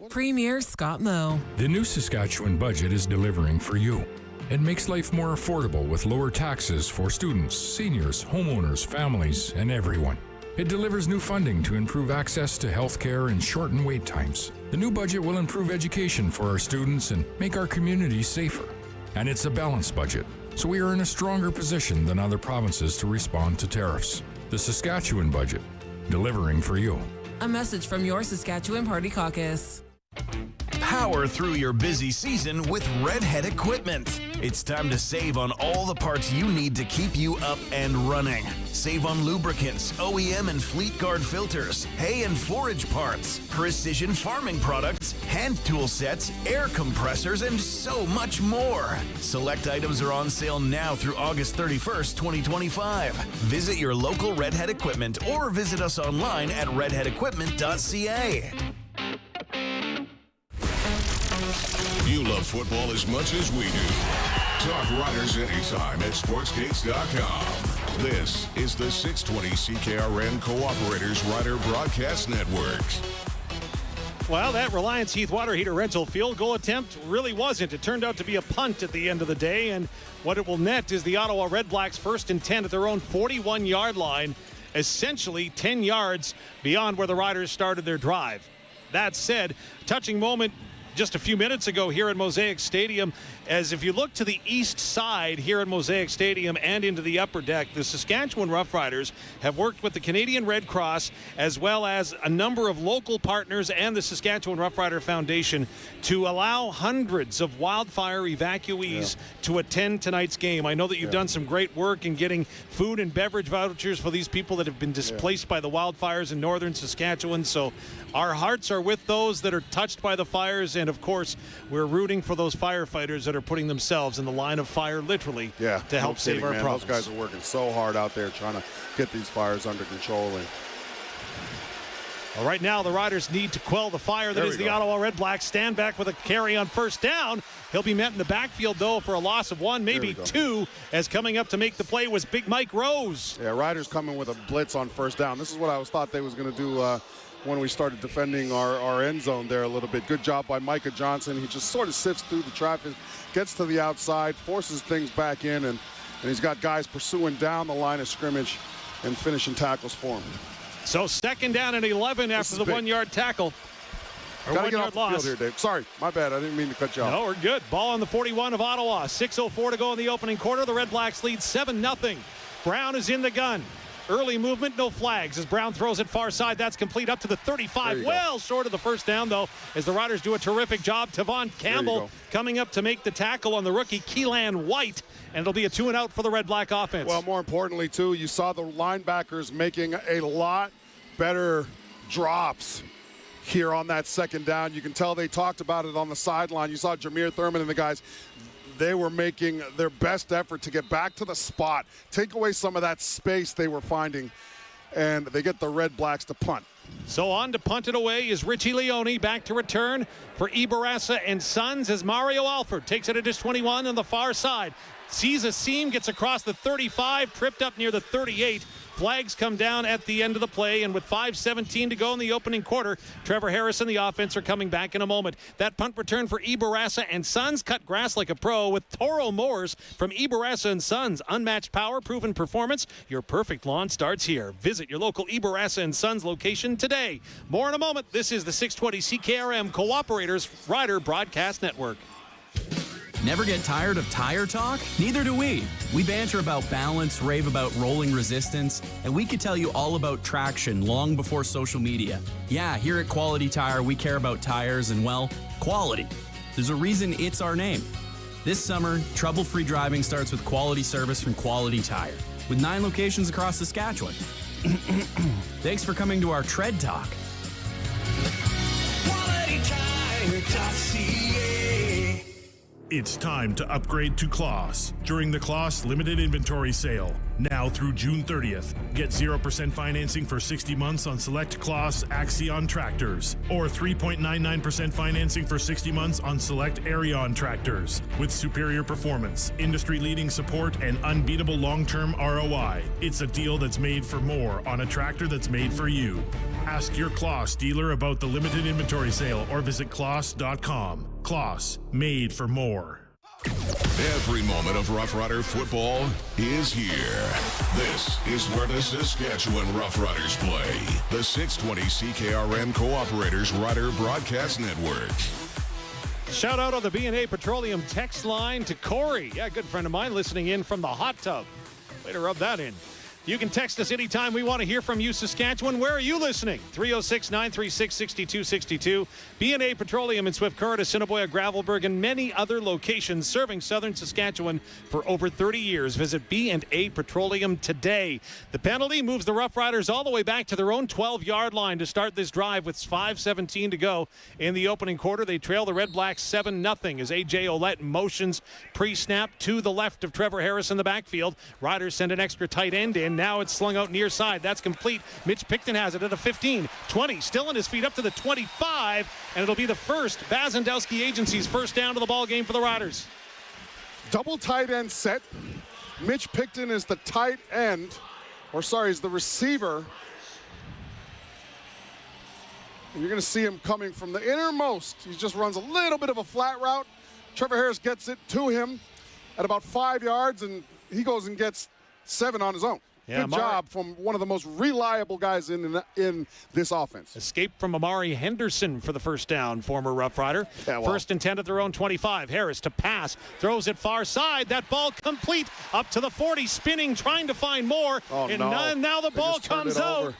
Speaker 5: Premier Scott Moe.
Speaker 6: The new Saskatchewan budget is delivering for you. It makes life more affordable with lower taxes for students, seniors, homeowners, families, and everyone. It delivers new funding to improve access to health care and shorten wait times. The new budget will improve education for our students and make our communities safer. And it's a balanced budget, so we are in a stronger position than other provinces to respond to tariffs. The Saskatchewan budget, delivering for you.
Speaker 5: A message from your Saskatchewan Party Caucus.
Speaker 25: Power through your busy season with Redhead Equipment. It's time to save on all the parts you need to keep you up and running. Save on lubricants, OEM and Fleet Guard filters, hay and forage parts, precision farming products, hand tool sets, air compressors, and so much more. Select items are on sale now through August 31st, 2025. Visit your local Redhead Equipment or visit us online at redheadequipment.ca.
Speaker 2: You love football as much as we do. Talk Riders anytime at sportsgates.com. This is the 620 CKRM Cooperators Rider Broadcast Network.
Speaker 15: Well, that Reliance Heath water heater rental field goal attempt really wasn't. It turned out to be a punt at the end of the day, and what it will net is the Ottawa Redblacks 1st and 10 at their own 41-yard line, essentially 10 yards beyond where the Riders started their drive. That said, touching moment just a few minutes ago here at Mosaic Stadium, as if you look to the east side here at Mosaic Stadium and into the upper deck, the Saskatchewan Roughriders have worked with the Canadian Red Cross as well as a number of local partners and the Saskatchewan Roughrider Foundation to allow hundreds of wildfire evacuees to attend tonight's game. I know that you've done some great work in getting food and beverage vouchers for these people that have been displaced by the wildfires in northern Saskatchewan, so our hearts are with those that are touched by the fires, and of course we're rooting for those firefighters that are putting themselves in the line of fire literally to help save our province.
Speaker 16: Those guys are working so hard out there trying to get these fires under control. And
Speaker 15: well, right now the Riders need to quell the fire that is the Ottawa Redblacks. Stand back with a carry on 1st down. He'll be met in the backfield though for a loss of 1, maybe 2, as coming up to make the play was Big Mike Rose.
Speaker 16: Yeah, Riders coming with a blitz on 1st down. This is what I thought they was going to do when we started defending our end zone there a little bit. Good job by Micah Johnson. He just sort of sifts through the traffic, gets to the outside, forces things back in, and he's got guys pursuing down the line of scrimmage and finishing tackles for him.
Speaker 15: So 2nd down and 11 after the 1-yard tackle.
Speaker 16: Gotta get off the field here, Dave. Sorry, my bad. I didn't mean to cut you off.
Speaker 15: No, we're good. Ball on the 41 of Ottawa. 6:04 to go in the opening quarter. The Redblacks lead 7-0. Brown is in the gun. Early movement, no flags as Brown throws it far side. That's complete up to the 35. Well short of the 1st down, though, as the Riders do a terrific job. Tavon Campbell coming up to make the tackle on the rookie Keelan White, and it'll be a 2-and-out for the Red Black offense.
Speaker 16: Well, more importantly, too, you saw the linebackers making a lot better drops here on that 2nd down. You can tell they talked about it on the sideline. You saw Jameer Thurman and the guys. They were making their best effort to get back to the spot, take away some of that space they were finding, and they get the Red Blacks to punt.
Speaker 15: So on to punt it away is Richie Leone. Back to return for Ibarasa and Sons as Mario Alford takes it at his 21 on the far side. Sees a seam, gets across the 35, tripped up near the 38. Flags come down at the end of the play, and with 5:17 to go in the opening quarter, Trevor Harris and the offense are coming back in a moment. That punt return for Ibarasa and Sons cut grass like a pro with Toro Moores from Ibarasa and Sons. Unmatched power, proven performance. Your perfect lawn starts here. Visit your local Ibarasa and Sons location today. More in a moment. This is the 620 CKRM Cooperators Rider Broadcast Network.
Speaker 7: Never get tired of tire talk? Neither do we. We banter about balance, rave about rolling resistance, and we could tell you all about traction long before social media. Yeah, here at Quality Tire, we care about tires and, well, quality. There's a reason it's our name. This summer, trouble-free driving starts with quality service from Quality Tire, with 9 locations across Saskatchewan. Thanks for coming to our Tread Talk.
Speaker 8: QualityTire.ca. It's time to upgrade to Kloss. During the Kloss limited inventory sale, now through June 30th, get 0% financing for 60 months on select Kloss Axion tractors, or 3.99% financing for 60 months on select Arion tractors. With superior performance, industry-leading support, and unbeatable long-term ROI, it's a deal that's made for more on a tractor that's made for you. Ask your Kloss dealer about the limited inventory sale or visit kloss.com. Kloss, made for more.
Speaker 2: Every moment of Rough Rider football is here. This is where the Saskatchewan Roughriders play. The 620 CKRM Cooperators Rider Broadcast Network.
Speaker 15: Shout out on the B&A Petroleum text line to Corey. Yeah, good friend of mine listening in from the hot tub. Way to rub that in. You can text us anytime. We want to hear from you, Saskatchewan. Where are you listening? 306-936-6262. B&A Petroleum in Swift Current, Assiniboia, Gravelburg, and many other locations serving southern Saskatchewan for over 30 years. Visit B&A Petroleum today. The penalty moves the Rough Riders all the way back to their own 12-yard line to start this drive with 5:17 to go in the opening quarter. They trail the Redblacks 7-0 as A.J. Ouellette motions pre-snap to the left of Trevor Harris in the backfield. Riders send an extra tight end in. Now it's slung out near side. That's complete. Mitch Picton has it at the 15, 20, still on his feet up to the 25, and it'll be the first Bazandowski Agency's first down of the ball game for the Riders.
Speaker 16: Double tight end set. Mitch Picton is the tight end, is the receiver. And you're going to see him coming from the innermost. He just runs a little bit of a flat route. Trevor Harris gets it to him at about 5 yards, and he goes and gets 7 on his own.
Speaker 15: Yeah,
Speaker 16: good job from one of the most reliable guys in this offense.
Speaker 15: Escape from Amari Henderson for the first down, former Rough Rider.
Speaker 16: Yeah, well.
Speaker 15: First and 10 at their own 25. Harris to pass, throws it far side. That ball complete up to the 40, spinning, trying to find more.
Speaker 16: Oh,
Speaker 15: and
Speaker 16: no.
Speaker 15: now the ball comes out.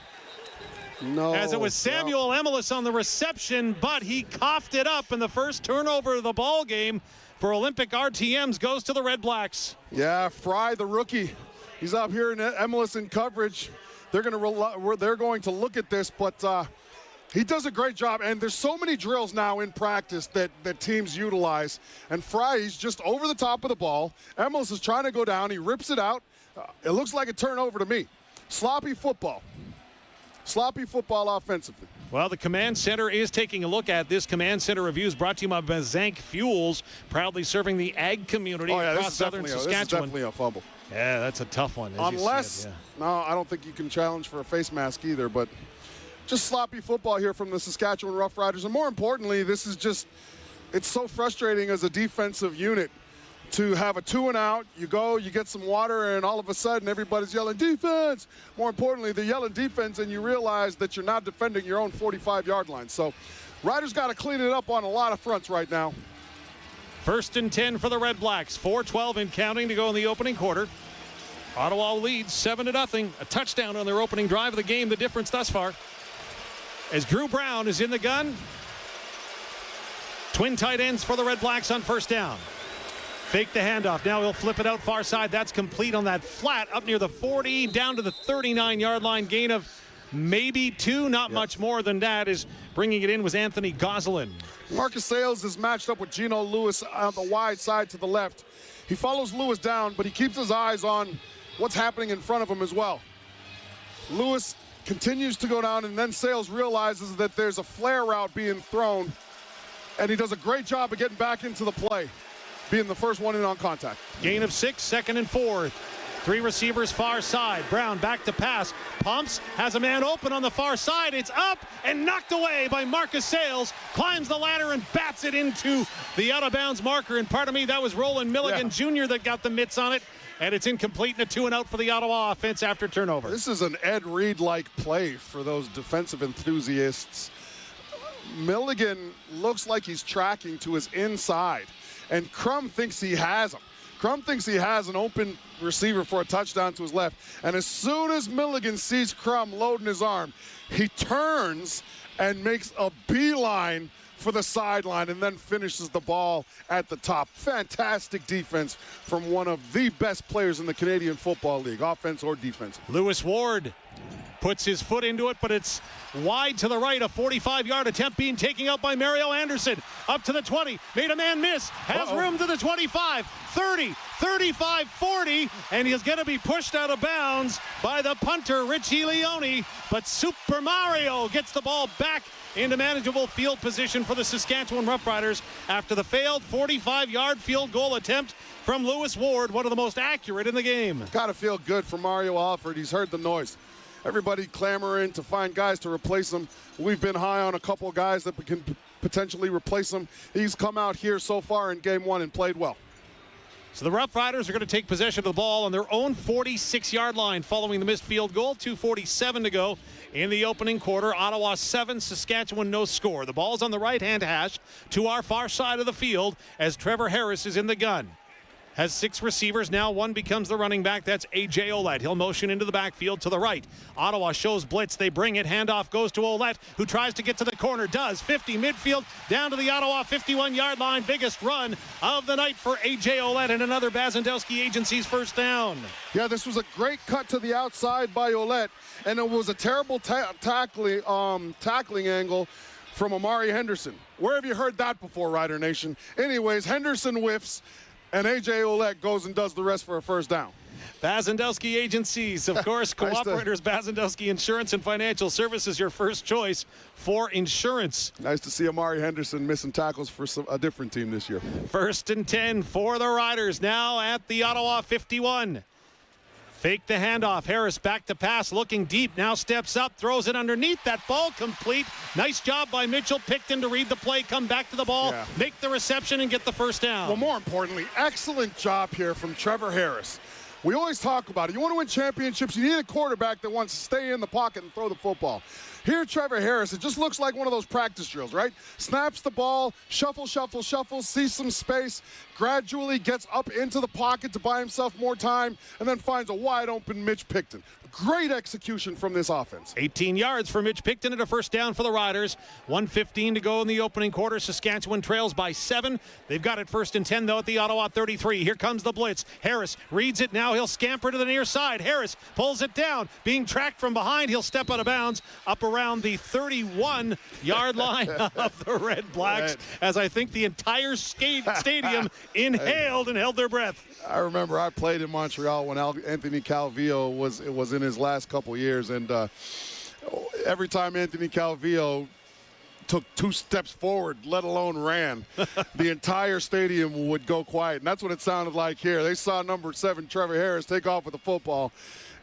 Speaker 16: No.
Speaker 15: As it was Samuel Emelis on the reception, but he coughed it up, and the first turnover of the ball game for Olympic RTMs goes to the Redblacks.
Speaker 16: Yeah, Fry, the rookie. He's up here in Emelis in coverage. They're going to look at this, but he does a great job. And there's so many drills now in practice that teams utilize. And Fry, he's just over the top of the ball. Emelis is trying to go down. He rips it out. It looks like a turnover to me. Sloppy football. Sloppy football offensively.
Speaker 15: Well, the Command Center is taking a look at this. Command Center review is brought to you by Bazank Fuels, proudly serving the ag community across southern Saskatchewan.
Speaker 16: This is definitely a fumble.
Speaker 15: Yeah, that's a tough one.
Speaker 16: Unless, no, I don't think you can challenge for a face mask either, but just sloppy football here from the Saskatchewan Roughriders. And more importantly, this is just, it's so frustrating as a defensive unit to have a 2-and-out, you go, you get some water, and all of a sudden everybody's yelling defense. More importantly, they're yelling defense, and you realize that you're not defending your own 45-yard line. So Riders got to clean it up on a lot of fronts right now.
Speaker 15: First and 10 for the Redblacks. 4:12 and counting to go in the opening quarter. Ottawa leads 7-0. A touchdown on their opening drive of the game, the difference thus far. As Drew Brown is in the gun. Twin tight ends for the Redblacks on first down. Fake the handoff. Now he'll flip it out far side. That's complete on that flat up near the 40, down to the 39-yard line. Gain of maybe 2, not much more than that. Is bringing it in was Anthony Gosselin.
Speaker 16: Marcus Sales is matched up with Geno Lewis on the wide side to the left. He follows Lewis down, but he keeps his eyes on what's happening in front of him as well. Lewis continues to go down, and then Sales realizes that there's a flare route being thrown, and he does a great job of getting back into the play, being the first one in on contact.
Speaker 15: Gain of 6, 2nd and 4. 3 receivers far side. Brown back to pass. Pumps, has a man open on the far side. It's up and knocked away by Marcus Sales. Climbs the ladder and bats it into the out-of-bounds marker. And pardon me, that was Roland Milligan Jr. that got the mitts on it. And it's incomplete and a 2-and-out for the Ottawa offense after turnover.
Speaker 16: This is an Ed Reed-like play for those defensive enthusiasts. Milligan looks like he's tracking to his inside, and Crum thinks he has him. Crum thinks he has an open receiver for a touchdown to his left, and as soon as Milligan sees Crum loading his arm, he turns and makes a beeline for the sideline and then finishes the ball at the top. Fantastic defense from one of the best players in the Canadian Football League, offense or defense.
Speaker 15: Lewis Ward puts his foot into it, but it's wide to the right. A 45-yard attempt being taken out by Mario Anderson. Up to the 20. Made a man miss. Has room to the 25, 30, 35, 40, and he's going to be pushed out of bounds by the punter, Richie Leone. But Super Mario gets the ball back into manageable field position for the Saskatchewan Roughriders after the failed 45-yard field goal attempt from Lewis Ward, one of the most accurate in the game.
Speaker 16: Got to feel good for Mario Alford. He's heard the noise. Everybody clamoring to find guys to replace him. We've been high on a couple of guys that can potentially replace him. He's come out here so far in game 1 and played well.
Speaker 15: So the Roughriders are going to take possession of the ball on their own 46-yard line following the missed field goal. 2:47 to go in the opening quarter. Ottawa 7, Saskatchewan no score. The ball's on the right-hand hash to our far side of the field as Trevor Harris is in the gun. Has 6 receivers. Now 1 becomes the running back. That's A.J. Ouellette. He'll motion into the backfield to the right. Ottawa shows blitz. They bring it. Handoff goes to Ouellette, who tries to get to the corner. Does. 50 midfield down to the Ottawa 51-yard line. Biggest run of the night for A.J. Ouellette and another Bazandowski Agency's first down.
Speaker 16: Yeah, this was a great cut to the outside by Ouellette, and it was a terrible tackling angle from Amari Henderson. Where have you heard that before, Rider Nation? Anyways, Henderson whiffs, and A.J. Ouellette goes and does the rest for a first down.
Speaker 15: Bazandowski Agencies, of course, cooperators, Bazandowski Insurance and Financial Services, your first choice for insurance.
Speaker 16: Nice to see Amari Henderson missing tackles for a different team this year.
Speaker 15: 1st and 10 for the Riders, now at the Ottawa 51. Fake the handoff. Harris back to pass, looking deep. Now steps up, throws it underneath. That ball complete. Nice job by Mitchell Picton to read the play, come back to the ball, make the reception, and get the first down.
Speaker 16: Well, more importantly, excellent job here from Trevor Harris. We always talk about it. You want to win championships, you need a quarterback that wants to stay in the pocket and throw the football. Here, Trevor Harris, it just looks like one of those practice drills, right? Snaps the ball, shuffle, sees some space, gradually gets up into the pocket to buy himself more time, and then finds a wide open Mitch Picton. Great execution from this offense.
Speaker 15: 18 yards for Mitch Picton and a first down for the Riders. 1:15 to go in the opening quarter. Saskatchewan trails by 7. They've got it 1st and 10, though, at the Ottawa 33. Here comes the blitz. Harris reads it now. He'll scamper to the near side. Harris pulls it down. Being tracked from behind. He'll step out of bounds up around the 31-yard line of the Redblacks, as I think the entire stadium inhaled and held their breath.
Speaker 16: I remember I played in Montreal when Anthony Calvillo was in his last couple years, and every time Anthony Calvillo took 2 steps forward, let alone ran, the entire stadium would go quiet. And that's what it sounded like here. They saw number 7, Trevor Harris, take off with the football,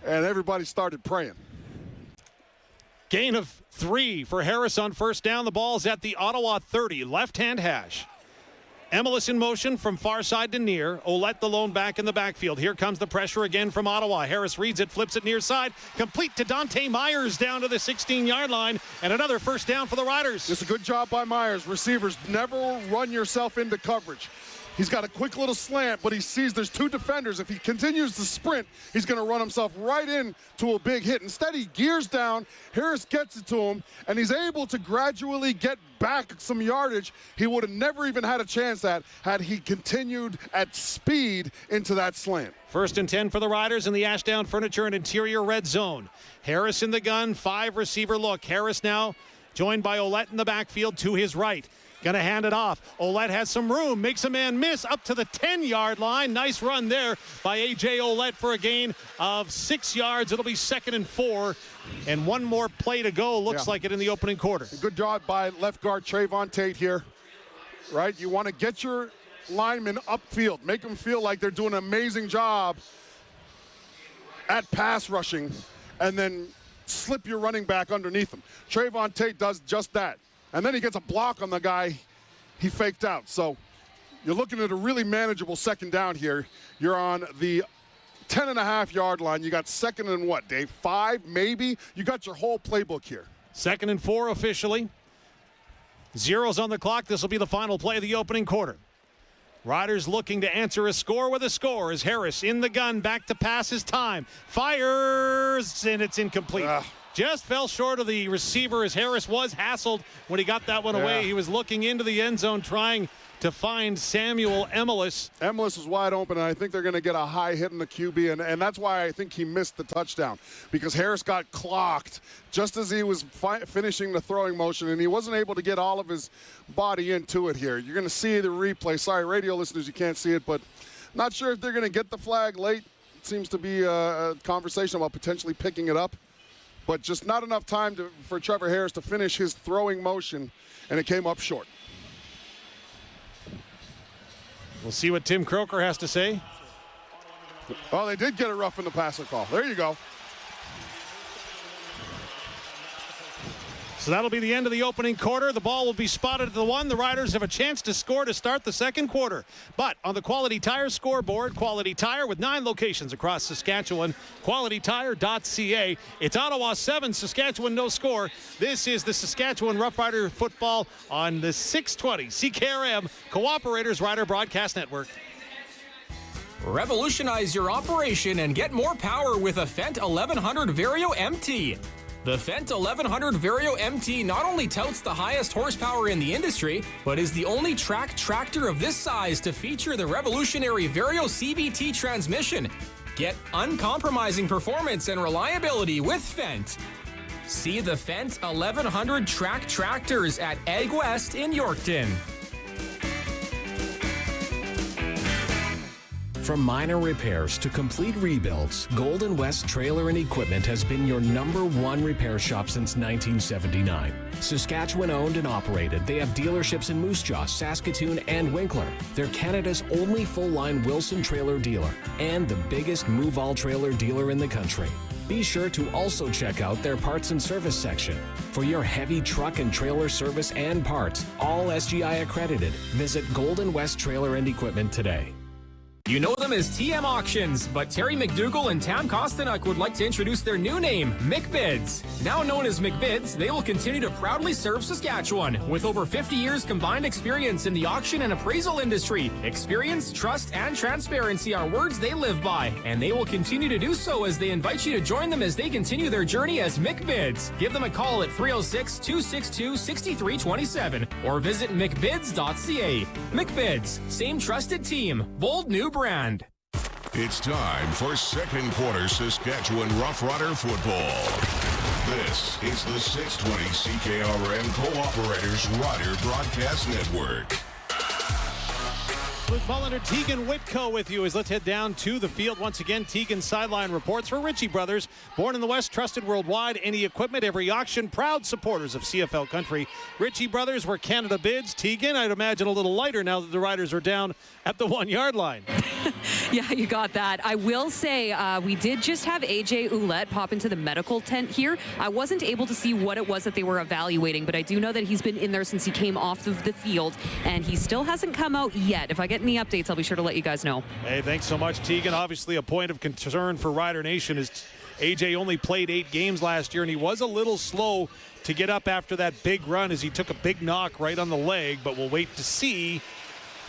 Speaker 16: and everybody started praying.
Speaker 15: Gain of 3 for Harris on first down. The ball's at the Ottawa 30, left-hand hash. Emelis in motion from far side to near. Ouellette the lone back in the backfield. Here comes the pressure again from Ottawa. Harris reads it, flips it near side. Complete to Dante Myers down to the 16-yard line. And another first down for the Riders.
Speaker 16: It's a good job by Myers. Receivers, never run yourself into coverage. He's got a quick little slant, but he sees there's 2 defenders. If he continues to sprint, he's going to run himself right into a big hit. Instead, he gears down. Harris gets it to him, and he's able to gradually get back some yardage he would have never even had a chance at had he continued at speed into that slant.
Speaker 15: 1st and 10 for the Riders in the Ashdown Furniture and Interior red zone. Harris in the gun, 5 receiver look. Harris now joined by Ouellette in the backfield to his right. Going to hand it off. Ouellette has some room, makes a man miss up to the 10-yard line. Nice run there by A.J. Ouellette for a gain of 6 yards. It'll be 2nd and 4, and one more play to go, looks like it, in the opening quarter.
Speaker 16: Good job by left guard Tavon Tate here, right? You want to get your linemen upfield, make them feel like they're doing an amazing job at pass rushing, and then slip your running back underneath them. Tavon Tate does just that. And then he gets a block on the guy he faked out. So you're looking at a really manageable second down here. You're on the 10.5-yard line. You got 2nd and what, Dave? 5, maybe? You got your whole playbook here.
Speaker 15: 2nd and 4 officially. Zeros on the clock. This will be the final play of the opening quarter. Riders looking to answer a score with a score as Harris in the gun, back to pass his time. Fires, and it's incomplete. Just fell short of the receiver as Harris was hassled when he got that one away. He was looking into the end zone trying to find Samuel Emelis.
Speaker 16: Emelis is wide open, and I think they're going to get a high hit in the QB, and that's why I think he missed the touchdown, because Harris got clocked just as he was finishing the throwing motion, and he wasn't able to get all of his body into it here. You're going to see the replay. Sorry, radio listeners, you can't see it, but not sure if they're going to get the flag late. It seems to be a conversation about potentially picking it up, but just not enough time for Trevor Harris to finish his throwing motion, and it came up short.
Speaker 15: We'll see what Tim Croker has to say.
Speaker 16: Oh, they did get it rough in the passer call. There you go.
Speaker 15: So that'll be the end of the opening quarter. The ball will be spotted at the 1. The Riders have a chance to score to start the second quarter. But on the Quality Tire scoreboard, Quality Tire with 9 locations across Saskatchewan, qualitytire.ca. It's Ottawa 7, Saskatchewan no score. This is the Saskatchewan Roughrider football on the 620 CKRM Cooperators Rider Broadcast Network.
Speaker 1: Revolutionize your operation and get more power with a Fendt 1100 Vario MT. The Fendt 1100 Vario MT not only touts the highest horsepower in the industry, but is the only track tractor of this size to feature the revolutionary Vario CVT transmission. Get uncompromising performance and reliability with Fendt. See the Fendt 1100 track tractors at Egg West in Yorkton.
Speaker 22: From minor repairs to complete rebuilds, Golden West Trailer and Equipment has been your #1 repair shop since 1979. Saskatchewan owned and operated, they have dealerships in Moose Jaw, Saskatoon, and Winkler. They're Canada's only full-line Wilson trailer dealer and the biggest move-all trailer dealer in the country. Be sure to also check out their parts and service section. For your heavy truck and trailer service and parts, all SGI accredited, visit Golden West Trailer and Equipment today.
Speaker 1: You know them as TM Auctions, but Terry McDougall and Tam Kostanek would like to introduce their new name, McBids. Now known as McBids, they will continue to proudly serve Saskatchewan. With over 50 years combined experience in the auction and appraisal industry, experience, trust, and transparency are words they live by, and they will continue to do so as they invite you to join them as they continue their journey as McBids. Give them a call at 306-262-6327 or visit mcbids.ca. McBids, same trusted team, bold new brand.
Speaker 2: It's time for second quarter Saskatchewan Roughrider football. This is the 620 CKRM Cooperators Rider Broadcast Network.
Speaker 15: Luc Mullinder, Teagan Witko with you as let's head down to the field. Once again, Teagan sideline reports for Ritchie Brothers. Born in the West, trusted worldwide. Any equipment, every auction. Proud supporters of CFL country. Ritchie Brothers, where Canada bids. Teagan, I'd imagine a little lighter now that the Riders are down at the 1-yard line.
Speaker 14: Yeah, you got that. I will say we did just have A.J. Ouellette pop into the medical tent here. I wasn't able to see what it was that they were evaluating, but I do know that he's been in there since he came off of the field, and he still hasn't come out yet. If I get any updates, I'll be sure to let you guys know.
Speaker 15: Hey, thanks so much, Teagan. Obviously, a point of concern for Rider Nation is A.J. only played 8 games last year, and he was a little slow to get up after that big run as he took a big knock right on the leg, but we'll wait to see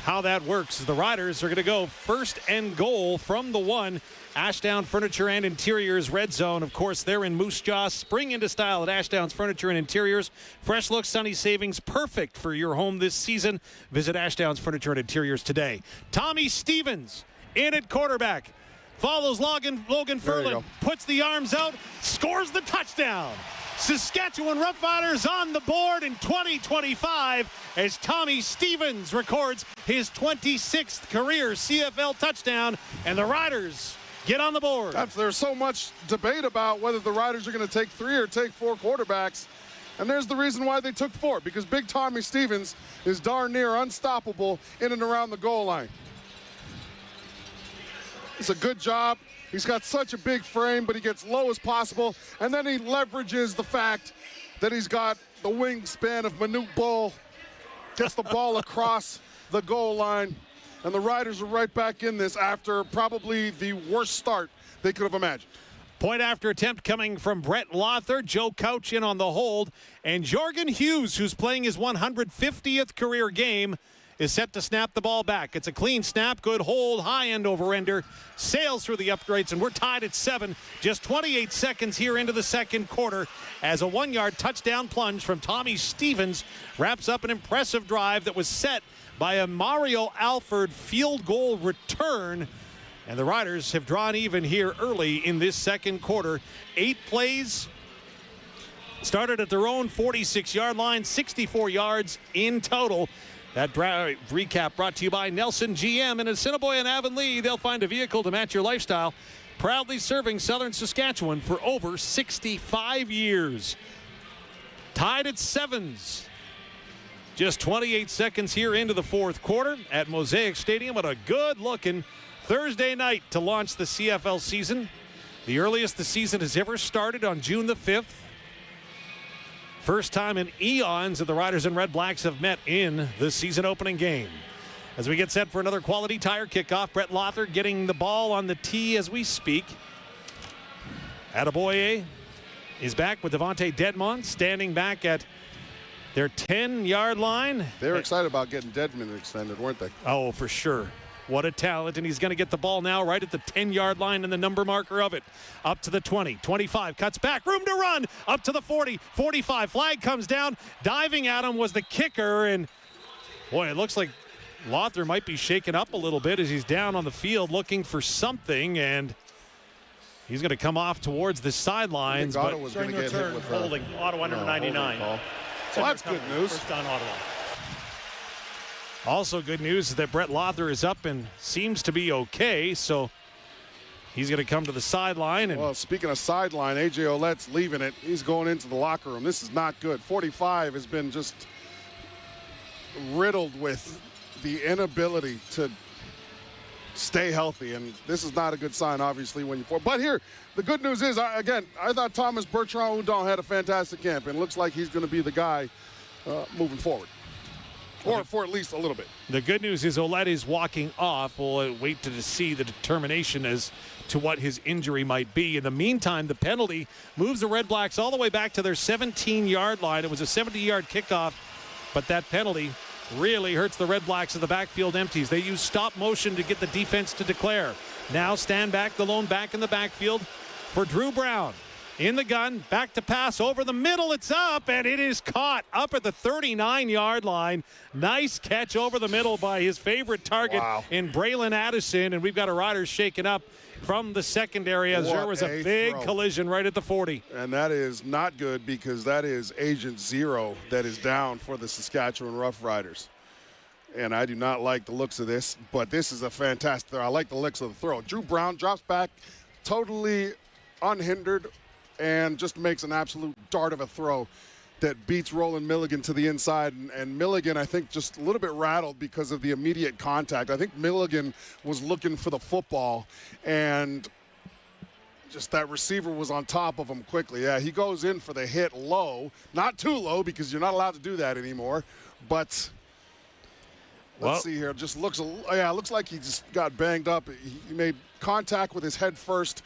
Speaker 15: how that works. The Riders are going to go first and goal from the 1. Ashdown Furniture and Interiors red zone. Of course, they're in Moose Jaw. Spring into style at Ashdown's Furniture and Interiors. Fresh look, sunny savings, perfect for your home this season. Visit Ashdown's Furniture and Interiors today. Tommy Stevens in at quarterback. Follows Logan Furlan, puts the arms out, scores the touchdown. Saskatchewan Roughriders on the board in 2025 as Tommy Stevens records his 26th career CFL touchdown, and the Riders get on the board.
Speaker 16: There's so much debate about whether the Riders are going to take 3 or take 4 quarterbacks, and there's the reason why they took 4, because Big Tommy Stevens is darn near unstoppable in and around the goal line. It's a good job. He's got such a big frame, but he gets low as possible, and then he leverages the fact that he's got the wingspan of Manute Bol, gets the ball across the goal line, and the Riders are right back in this after probably the worst start they could have imagined.
Speaker 15: Point after attempt coming from Brett Lothar, Joe Couch in on the hold, and Jorgen Hughes, who's playing his 150th career game, is set to snap the ball back. It's a clean snap, good hold, high end over ender, sails through the uprights, and we're tied at 7. Just 28 seconds here into the second quarter as a 1-yard touchdown plunge from Tommy Stevens wraps up an impressive drive that was set by a Mario Alford field goal return. And the Riders have drawn even here early in this second quarter. 8 plays, started at their own 46-yard line, 64 yards in total. That recap brought to you by Nelson GM. And in Assiniboia and Avonlea, they'll find a vehicle to match your lifestyle. Proudly serving southern Saskatchewan for over 65 years. Tied at 7s. Just 28 seconds here into the fourth quarter at Mosaic Stadium at a good-looking Thursday night to launch the CFL season. The earliest the season has ever started on June the 5th. First time in eons that the Riders and Redblacks have met in the season opening game. As we get set for another quality tire kickoff, Brett Lothar getting the ball on the tee as we speak. Attaboye is back with Devontae Dedmon standing back at their 10-yard line.
Speaker 16: They were excited about getting Dedmon extended, weren't they?
Speaker 15: Oh, for sure. What a talent, and he's going to get the ball now right at the 10-yard line and the number marker of it. Up to the 20, 25, cuts back, room to run, up to the 40, 45, flag comes down. Diving at him was the kicker, and boy, it looks like Lothar might be shaken up a little bit as he's down on the field looking for something, and he's going to come off towards the sidelines.
Speaker 16: But was going to get hit with
Speaker 18: holding. Ottawa number 99.
Speaker 16: Well, that's good news.
Speaker 18: First down, Ottawa.
Speaker 15: Also good news is that Brett Lothar is up and seems to be okay, so he's going to come to the sideline. And
Speaker 16: well, speaking of sideline, A.J. Ouellette's leaving it. He's going into the locker room. This is not good. 45 has been just riddled with the inability to stay healthy, and this is not a good sign, obviously, when you're. But here, the good news is, I thought Thomas Bertrand-Houdon had a fantastic camp, and looks like he's going to be the guy moving forward. Or for at least a little bit.
Speaker 15: The good news is Ouellette is walking off. We'll wait to see the determination as to what his injury might be. In the meantime, the penalty moves the Redblacks all the way back to their 17-yard line. It was a 70-yard kickoff, but that penalty really hurts the Redblacks as the backfield empties. They use stop motion to get the defense to declare. Now stand back, the lone back in the backfield for Drew Brown. In the gun, back to pass over the middle. It's up, and it is caught up at the 39-yard line. Nice catch over the middle by his favorite target in Braylon Addison, and we've got a Riders shaken up from the secondary as there was a big collision right at the 40.
Speaker 16: And that is not good because that is Agent Zero that is down for the Saskatchewan Roughriders. And I do not like the looks of this, but this is a fantastic throw. I like the looks of the throw. Drew Brown drops back totally unhindered and just makes an absolute dart of a throw that beats Roland Milligan to the inside. And Milligan, I think, just a little bit rattled because of the immediate contact. I think Milligan was looking for the football, and just that receiver was on top of him quickly. Yeah, he goes in for the hit low. Not too low because you're not allowed to do that anymore. But let's see here. Just looks like he just got banged up. He made contact with his head first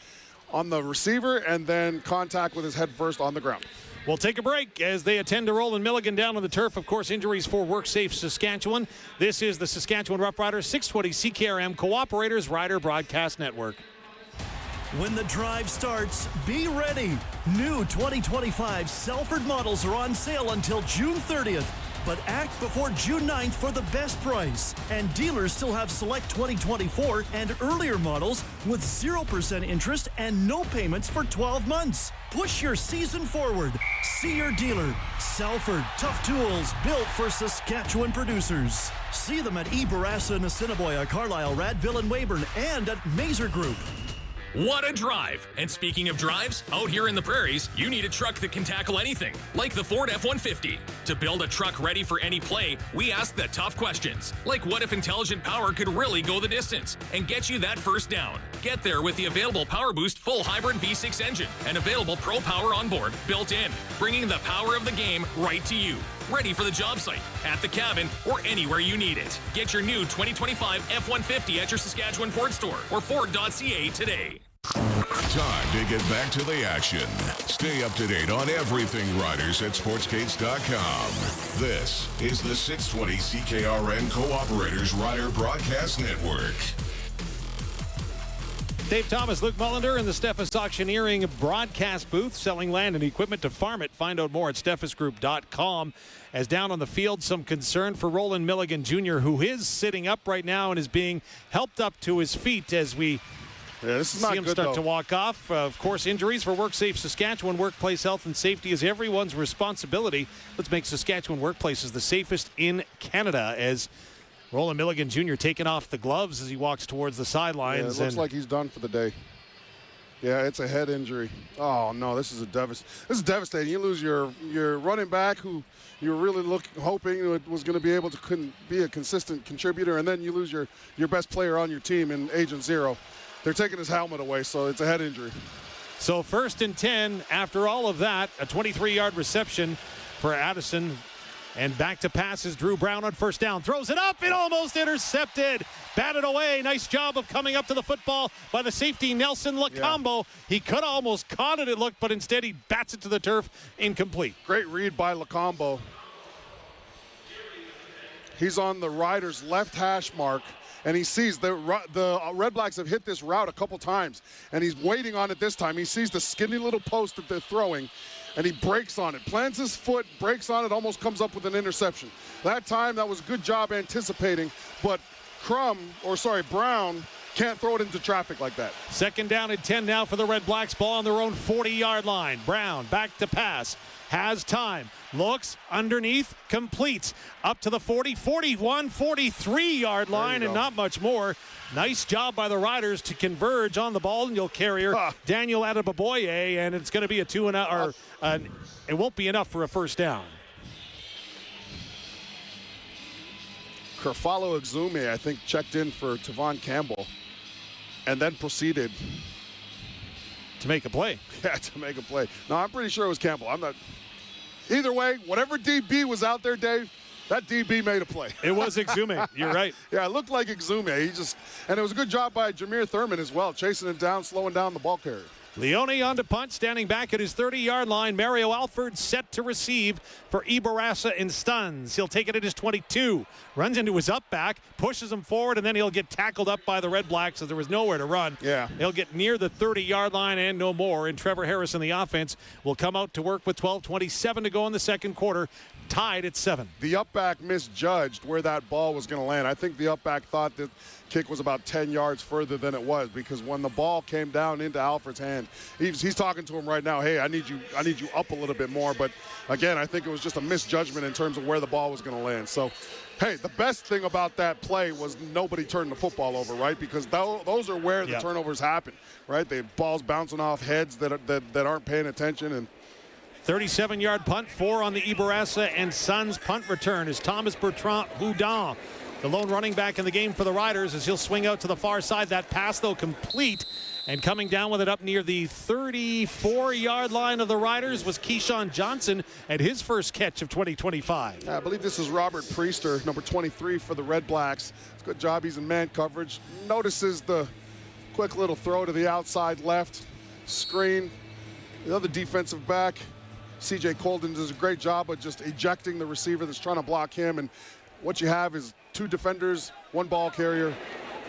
Speaker 16: on the receiver and then contact with his head first on the ground.
Speaker 15: We'll take a break as they attend to Roland Milligan down on the turf. Of course, injuries for WorkSafe Saskatchewan. This is the Saskatchewan Roughriders, 620 CKRM Cooperators Rider Broadcast Network.
Speaker 9: When the drive starts, be ready. New 2025 Salford models are on sale until June 30th. But act before June 9th for the best price. And dealers still have select 2024 and earlier models with 0% interest and no payments for 12 months. Push your season forward. See your dealer. Salford, tough tools built for Saskatchewan producers. See them at Barassa, Assiniboia, Carlisle, Radville, and Weyburn, and at Mazer Group.
Speaker 1: What a drive! And speaking of drives, out here in the prairies, you need a truck that can tackle anything, like the Ford F-150. To build a truck ready for any play, we ask the tough questions, like what if intelligent power could really go the distance and get you that first down? Get there with the available Power Boost full hybrid V6 engine and available Pro Power onboard, built in, bringing the power of the game right to you. Ready for the job site, at the cabin, or anywhere you need it. Get your new 2025 F-150 at your Saskatchewan Ford store or Ford.ca today.
Speaker 2: Time to get back to the action. Stay up to date on everything Riders at sportsgates.com. This is the 620 CKRM Co-operators Rider Broadcast Network.
Speaker 15: Dave Thomas, Luc Mullinder in the Steffes Auctioneering broadcast booth, selling land and equipment to farm it. Find out more at steffesgroup.com. As down on the field, some concern for Roland Milligan Jr., who is sitting up right now and is being helped up to his feet as we
Speaker 16: this is
Speaker 15: see
Speaker 16: not
Speaker 15: him
Speaker 16: good,
Speaker 15: start
Speaker 16: though.
Speaker 15: to walk off. Of course, injuries for WorkSafe Saskatchewan. Workplace health and safety is everyone's responsibility. Let's make Saskatchewan workplaces the safest in Canada, as Roland Milligan Jr. taking off the gloves as he walks towards the sidelines.
Speaker 16: Yeah, it looks like he's done for the day. Yeah, it's a head injury. Oh no, this is devastating. You lose your running back, who you were really hoping was going to be able to be a consistent contributor, and then you lose your best player on your team in Agent Zero. They're taking his helmet away, so it's a head injury.
Speaker 15: So 1st and 10 after all of that, a 23-yard reception for Addison. And back to passes. Drew Brown on first down. Throws it up. It almost intercepted. Batted away. Nice job of coming up to the football by the safety, Nelson Lacombo. Yeah. He could have almost caught it, but instead he bats it to the turf. Incomplete.
Speaker 16: Great read by Lacombo. He's on the Riders' left hash mark, and he sees the Redblacks have hit this route a couple times, and he's waiting on it this time. He sees the skinny little post that they're throwing, and he breaks on it, plants his foot, breaks on it, almost comes up with an interception. That time, that was a good job anticipating, but Brown can't throw it into traffic like that.
Speaker 15: 2nd down and 10 now for the Redblacks. Ball on their own 40-yard line. Brown back to pass. Has time. Looks underneath. Completes. Up to the 40, 41, 43-yard line, and not much more. Nice job by the Riders to converge on the ball, and you'll carrier Daniel Adebaboye, and it's going to be a 2-and-out, it won't be enough for a first down.
Speaker 16: Kerfalo Exume, I think, checked in for Tavon Campbell and then proceeded
Speaker 15: to make a play.
Speaker 16: Yeah, to make a play. No, I'm pretty sure it was Campbell. I'm not. Either way, whatever DB was out there, Dave, that DB made a play.
Speaker 15: It was Exume. You're right.
Speaker 16: Yeah, it looked like Exume. And it was a good job by Jameer Thurman as well, chasing it down, slowing down the ball carrier.
Speaker 15: Leone on to punt, standing back at his 30-yard line. Mario Alford set to receive for Barassa and stuns. He'll take it at his 22. Runs into his up back, pushes him forward, and then he'll get tackled up by the Redblacks as there was nowhere to run.
Speaker 16: Yeah.
Speaker 15: He'll get near the 30-yard line and no more. And Trevor Harris in the offense will come out to work with 12:27 to go in the second quarter. Tied at 7.
Speaker 16: The up back misjudged where that ball was going to land. I think the up back thought that kick was about 10 yards further than it was, because when the ball came down into Alfred's hand, he's talking to him right now, hey, I need you up a little bit more. But again, I think it was just a misjudgment in terms of where the ball was going to land. So, hey, the best thing about that play was nobody turned the football over, right? Because those are where the turnovers happen, right? The balls bouncing off heads that aren't paying attention. And
Speaker 15: 37-yard punt, 4 on the Barassa and Sons punt return is Thomas Bertrand Houdon, the lone running back in the game for the Riders, as he'll swing out to the far side. That pass, though, complete. And coming down with it up near the 34-yard line of the Riders was Keyshawn Johnson at his first catch of 2025.
Speaker 16: Yeah, I believe this is Robert Priester, number 23 for the Redblacks. It's a good job. He's in man coverage. Notices the quick little throw to the outside left screen. The other defensive back, CJ Colden, does a great job of just ejecting the receiver that's trying to block him. And what you have is 2 defenders, 1 ball carrier,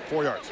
Speaker 16: 4 yards.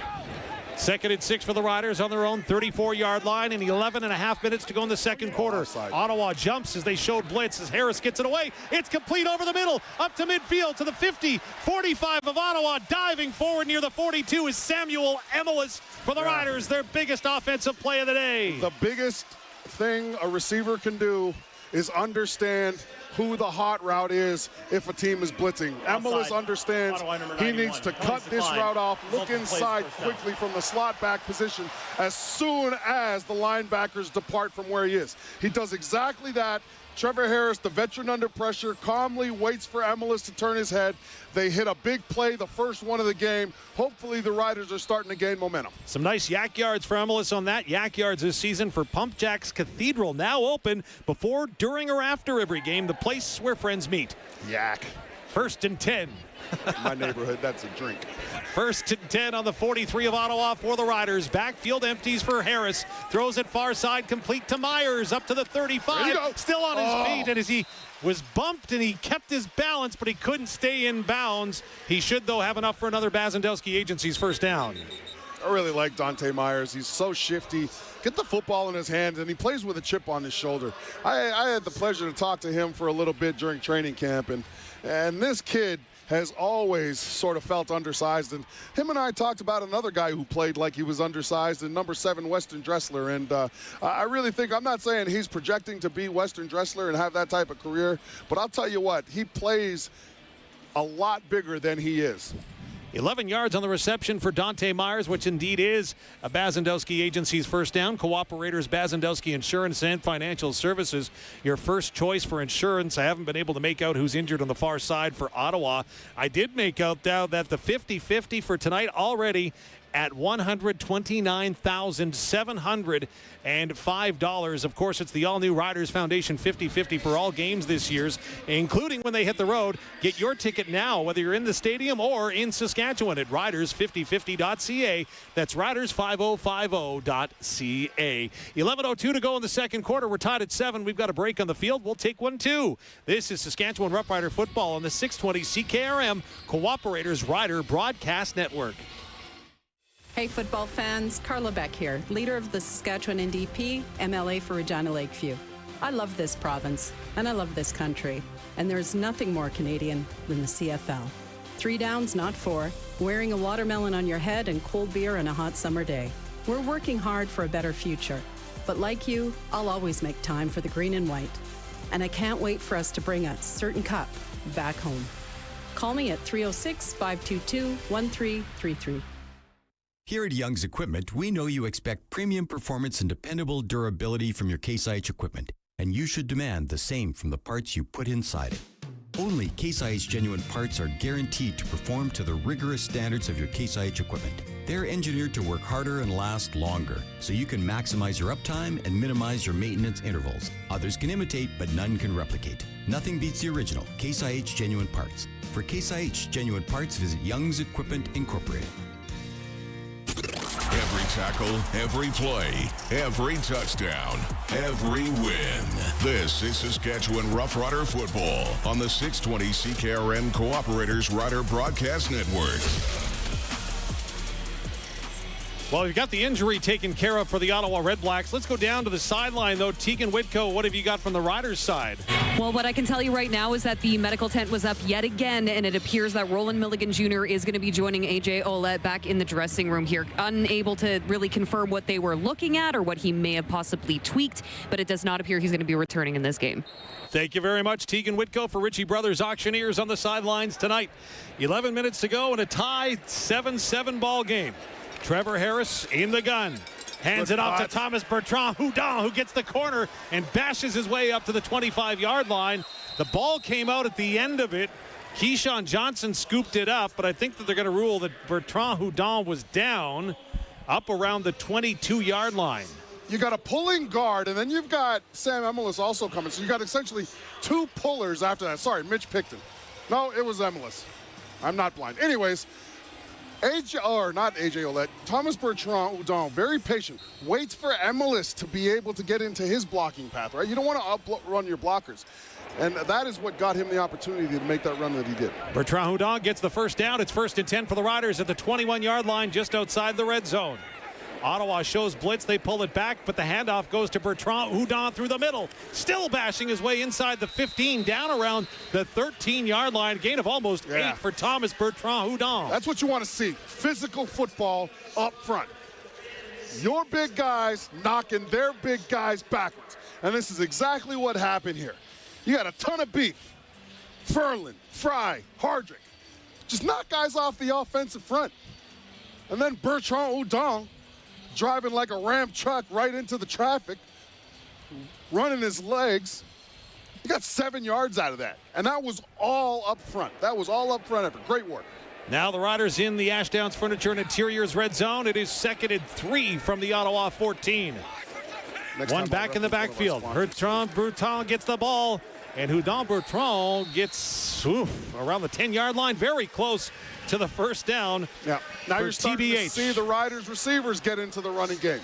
Speaker 15: Second and 6 for the Riders on their own 34-yard line, and 11 and a half minutes to go in the second quarter. Ottawa jumps as they showed blitz as Harris gets it away. It's complete over the middle, up to midfield to the 50, 45 of Ottawa. Diving forward near the 42 is Samuel Emelis for the Riders, their biggest offensive play of the day.
Speaker 16: The biggest thing a receiver can do is understand who the hot route is if a team is blitzing. Emelis understands he needs to cut this route off, look inside quickly from the slot back position as soon as the linebackers depart from where he is. He does exactly that. Trevor Harris, the veteran under pressure, calmly waits for Emelis to turn his head. They hit a big play, the first one of the game. Hopefully the Riders are starting to gain momentum.
Speaker 15: Some nice yak yards for Emelis on that. Yak yards this season for Pump Jacks Cathedral, now open before, during, or after every game. The place where friends meet.
Speaker 16: Yak.
Speaker 15: 1st and 10.
Speaker 16: In my neighborhood, that's a drink.
Speaker 15: 1st and 10 on the 43 of Ottawa for the Riders. Backfield empties for Harris. Throws it far side, complete to Myers, up to the 35. Still on his feet, and as he was bumped and he kept his balance, but he couldn't stay in bounds. He should, though, have enough for another Bazandowski Agency's first down.
Speaker 16: I really like Dante Myers. He's so shifty. Get the football in his hands, and he plays with a chip on his shoulder. I had the pleasure to talk to him for a little bit during training camp, and this kid has always sort of felt undersized. And him and I talked about another guy who played like he was undersized, and number 7, Weston Dressler. And I really think, I'm not saying he's projecting to be Weston Dressler and have that type of career, but I'll tell you what, he plays a lot bigger than he is.
Speaker 15: 11 yards on the reception for Dante Myers, which indeed is a Bazandowski Agency's first down. Cooperators, Bazandowski Insurance and Financial Services, your first choice for insurance. I haven't been able to make out who's injured on the far side for Ottawa. I did make out now that the 50-50 for tonight already at $129,705. Of course, it's the all-new Riders Foundation 50-50 for all games this year, including when they hit the road. Get your ticket now, whether you're in the stadium or in Saskatchewan, at riders5050.ca. That's riders5050.ca. 11:02 to go in the second quarter. We're tied at 7. We've got a break on the field. We'll take one, too. This is Saskatchewan Roughrider football on the 620 CKRM Cooperators Rider Broadcast Network.
Speaker 11: Hey football fans, Carla Beck here, leader of the Saskatchewan NDP, MLA for Regina Lakeview. I love this province, and I love this country, and there's nothing more Canadian than the CFL. 3 downs, not 4, wearing a watermelon on your head and cold beer on a hot summer day. We're working hard for a better future, but like you, I'll always make time for the green and white, and I can't wait for us to bring a certain cup back home. Call me at 306-522-1333.
Speaker 13: Here at Young's Equipment, we know you expect premium performance and dependable durability from your Case IH equipment, and you should demand the same from the parts you put inside it. Only Case IH genuine parts are guaranteed to perform to the rigorous standards of your Case IH equipment. They're engineered to work harder and last longer, so you can maximize your uptime and minimize your maintenance intervals. Others can imitate, but none can replicate. Nothing beats the original Case IH genuine parts. For Case IH genuine parts, visit Young's Equipment Incorporated.
Speaker 2: Every tackle, every play, every touchdown, every win. This is Saskatchewan Roughrider football on the 620 CKRM Cooperators Rider Broadcast Network.
Speaker 15: Well, we've got the injury taken care of for the Ottawa Redblacks. Let's go down to the sideline, though. Teagan Witko, what have you got from the Riders' side?
Speaker 14: Well, what I can tell you right now is that the medical tent was up yet again, and it appears that Roland Milligan Jr. is going to be joining AJ Ouellette back in the dressing room here. Unable to really confirm what they were looking at or what he may have possibly tweaked, but it does not appear he's going to be returning in this game.
Speaker 15: Thank you very much, Teagan Witko, for Ritchie Brothers Auctioneers on the sidelines tonight. 11 minutes to go in a tie 7-7 ball game. Trevor Harris in the gun. Hands it off to Thomas Bertrand Houdon, who gets the corner and bashes his way up to the 25-yard line. The ball came out at the end of it. Keyshawn Johnson scooped it up, but I think that they're going to rule that Bertrand Houdon was down up around the 22-yard line.
Speaker 16: You got a pulling guard, and then you've got Sam Emelis also coming. So you got essentially 2 pullers after that. Sorry, Mitch Picton. No, it was Emelis. I'm not blind. Anyways, not AJ Ouellette, Thomas Bertrand Houdon, very patient, waits for Emelis to be able to get into his blocking path, right? You don't want to outrun your blockers. And that is what got him the opportunity to make that run that he did.
Speaker 15: Bertrand Houdon gets the first down. It's 1st and 10 for the Riders at the 21-yard line, just outside the red zone. Ottawa shows blitz. They pull it back, but the handoff goes to Bertrand Houdon through the middle. Still bashing his way inside the 15, down around the 13-yard line. Gain of almost 8 for Thomas Bertrand Houdon.
Speaker 16: That's what you want to see. Physical football up front. Your big guys knocking their big guys backwards. And this is exactly what happened here. You got a ton of beef. Ferlin, Fry, Hardrick. Just knock guys off the offensive front. And then Bertrand Houdon driving like a Ram truck right into the traffic, running his legs. He got 7 yards out of that. And that was all up front. That was all up front effort. Great work.
Speaker 15: Now the Riders in the Ashdowns Furniture and Interiors red zone. It is 2nd and 3 from the Ottawa 14. One back in the backfield. Bertrand gets the ball, and Houdon Bertrand gets around the 10-yard line, very close to the first down.
Speaker 16: Yeah. Now you're starting
Speaker 15: TBH.
Speaker 16: to see the Riders receivers get into the running game.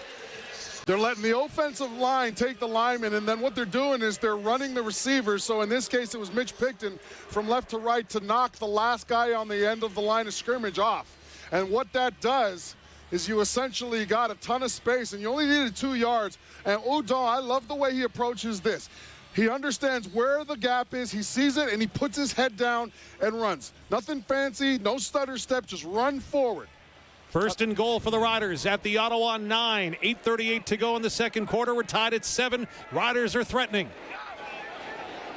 Speaker 16: They're letting the offensive line take the linemen, and then what they're doing is they're running the receivers. So in this case, it was Mitch Picton from left to right to knock the last guy on the end of the line of scrimmage off. And what that does is you essentially got a ton of space, and you only needed 2 yards. And Houdon, I love the way he approaches this. He understands where the gap is, he sees it, and he puts his head down and runs. Nothing fancy, no stutter step, just run forward.
Speaker 15: 1st and goal for the Riders at the Ottawa 9. 8:38 to go in the second quarter. We're tied at 7. Riders are threatening.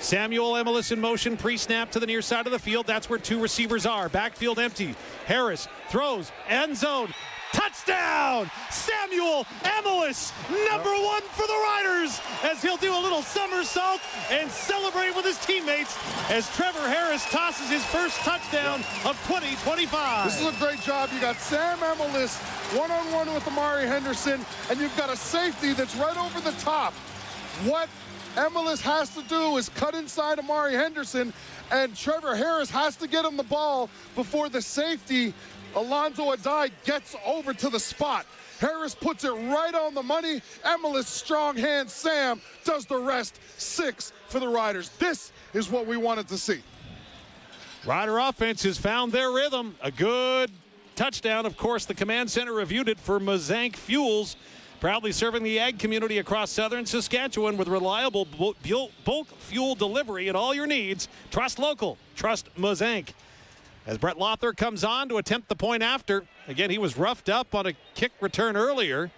Speaker 15: Samuel Emilus in motion, pre-snap to the near side of the field. That's where 2 receivers are. Backfield empty. Harris throws, end zone. Touchdown! Samuel Emilus, #1 for the Riders, as he'll do a little somersault and celebrate with his teammates as Trevor Harris tosses his first touchdown of 2025.
Speaker 16: This is a great job. You got Sam Emilus one-on-one with Amari Henderson, and you've got a safety that's right over the top. What Emilus has to do is cut inside Amari Henderson, and Trevor Harris has to get him the ball before the safety Alonzo Adai gets over to the spot. Harris puts it right on the money. Emilus, strong hand. Sam does the rest. 6 for the Riders. This is what we wanted to see.
Speaker 15: Rider offense has found their rhythm. A good touchdown. Of course, the command center reviewed it for Mazank Fuels, proudly serving the ag community across southern Saskatchewan with reliable bulk fuel delivery at all your needs. Trust local. Trust Mazank. As Brett Lothar comes on to attempt the point after. Again, he was roughed up on a kick return earlier.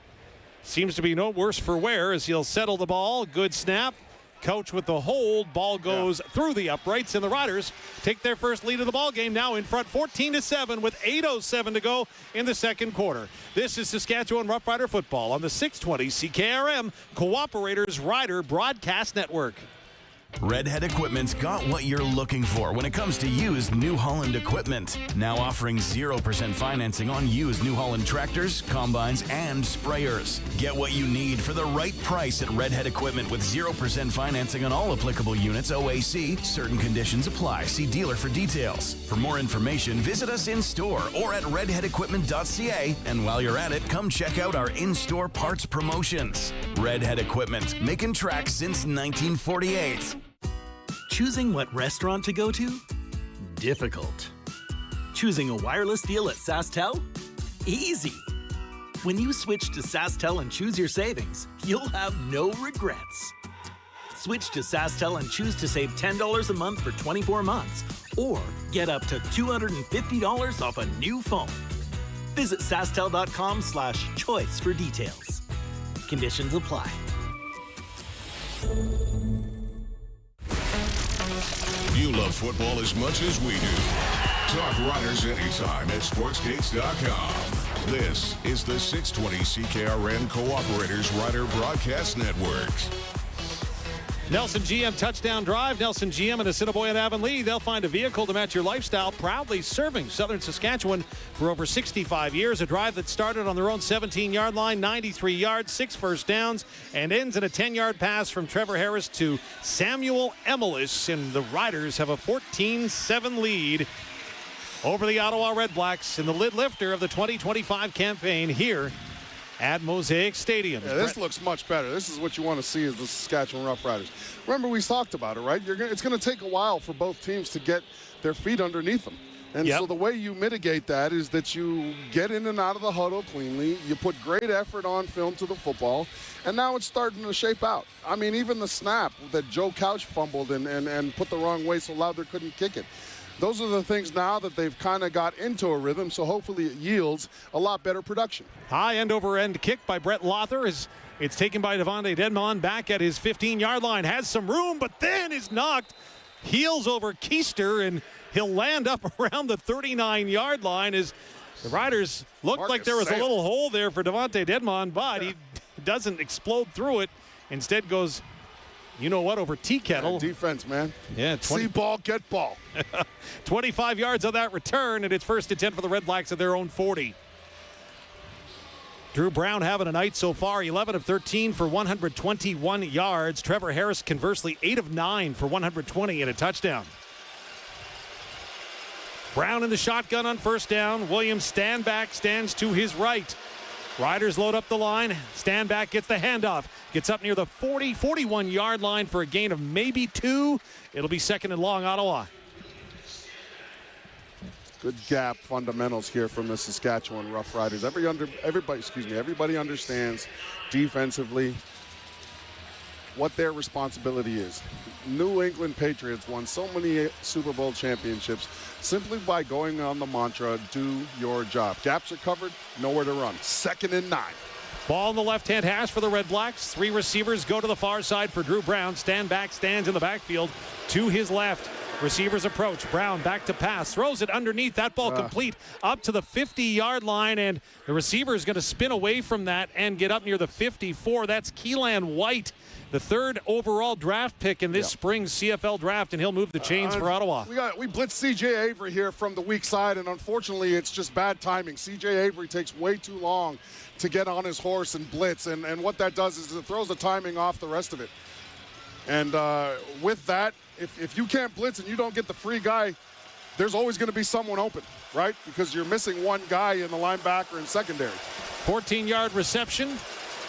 Speaker 15: Seems to be no worse for wear as he'll settle the ball. Good snap. Coach with the hold. Ball goes through the uprights, and the Riders take their first lead of the ball game, now in front 14-7 with 8:07 to go in the second quarter. This is Saskatchewan Roughrider football on the 620 CKRM Cooperators Rider Broadcast Network.
Speaker 25: Redhead Equipment's got what you're looking for when it comes to used New Holland equipment. Now offering 0% financing on used New Holland tractors, combines, and sprayers. Get what you need for the right price at Redhead Equipment with 0% financing on all applicable units OAC. Certain conditions apply. See dealer for details. For more information, visit us in store or at redheadequipment.ca. And while you're at it, come check out our in-store parts promotions. Redhead Equipment, making tracks since 1948.
Speaker 21: Choosing what restaurant to go to? Difficult. Choosing a wireless deal at SaskTel? Easy. When you switch to SaskTel and choose your savings, you'll have no regrets. Switch to SaskTel and choose to save $10 a month for 24 months or get up to $250 off a new phone. Visit SaskTel.com/choice for details. Conditions apply.
Speaker 2: You love football as much as we do. Talk Riders anytime at sportsgates.com. This is the 620 CKRM Cooperators Rider Broadcast Network.
Speaker 15: Nelson GM touchdown drive. Nelson GM and Assiniboia Avonlea. They'll find a vehicle to match your lifestyle. Proudly serving southern Saskatchewan for over 65 years. A drive that started on their own 17-yard line, 93 yards, 6 first downs, and ends in a 10-yard pass from Trevor Harris to Samuel Emilus. And the Riders have a 14-7 lead over the Ottawa Redblacks in the lid lifter of the 2025 campaign here at Mosaic Stadium.
Speaker 16: Yeah, this looks much better. This is what you want to see as the Saskatchewan Roughriders. Remember, we talked about it, right? It's going to take a while for both teams to get their feet underneath them. And so the way you mitigate that is that you get in and out of the huddle cleanly. You put great effort on film to the football. And now it's starting to shape out. I mean, even the snap that Joe Couch fumbled and put the wrong way so Lowther couldn't kick it. Those are the things now that they've kind of got into a rhythm, so hopefully it yields a lot better production.
Speaker 15: High end-over-end kick by Brett Lowther. It's taken by Devontae Dedmon back at his 15-yard line. Has some room, but then is knocked heels over Keister, and he'll land up around the 39-yard line as the Riders looked like there was a little hole there for Devontae Dedmon, but he doesn't explode through it. Instead goes, you know what, over Tea Kettle.
Speaker 16: Yeah, defense, man.
Speaker 15: Yeah,
Speaker 16: see ball, get ball.
Speaker 15: 25 yards on that return, and it's 1st and 10 for the Redblacks at their own 40. Drew Brown having a night so far, 11 of 13 for 121 yards. Trevor Harris, conversely, 8 of 9 for 120 and a touchdown. Brown in the shotgun on first down. Williams stands to his right. Riders load up the line. Standback gets the handoff. Gets up near the 41-yard line for a gain of maybe 2. It'll be 2nd and long, Ottawa.
Speaker 16: Good gap fundamentals here from the Saskatchewan Roughriders. Everybody understands defensively what their responsibility is. New England Patriots won so many Super Bowl championships simply by going on the mantra, do your job. Gaps are covered, nowhere to run. 2nd and 9.
Speaker 15: Ball in the left-hand hash for the Redblacks. 3 receivers go to the far side for Drew Brown. Standback stands in the backfield to his left. Receivers approach. Brown back to pass. Throws it underneath. That ball complete up to the 50-yard line, and the receiver is going to spin away from that and get up near the 54. That's Keelan White, the 3rd overall draft pick in this spring's CFL draft, and he'll move the chains for Ottawa.
Speaker 16: We blitz C.J. Avery here from the weak side, and unfortunately it's just bad timing. C.J. Avery takes way too long to get on his horse and blitz, and what that does is it throws the timing off the rest of it. And with that, if you can't blitz and you don't get the free guy, there's always going to be someone open, right? Because you're missing one guy in the linebacker and secondary.
Speaker 15: 14-yard reception.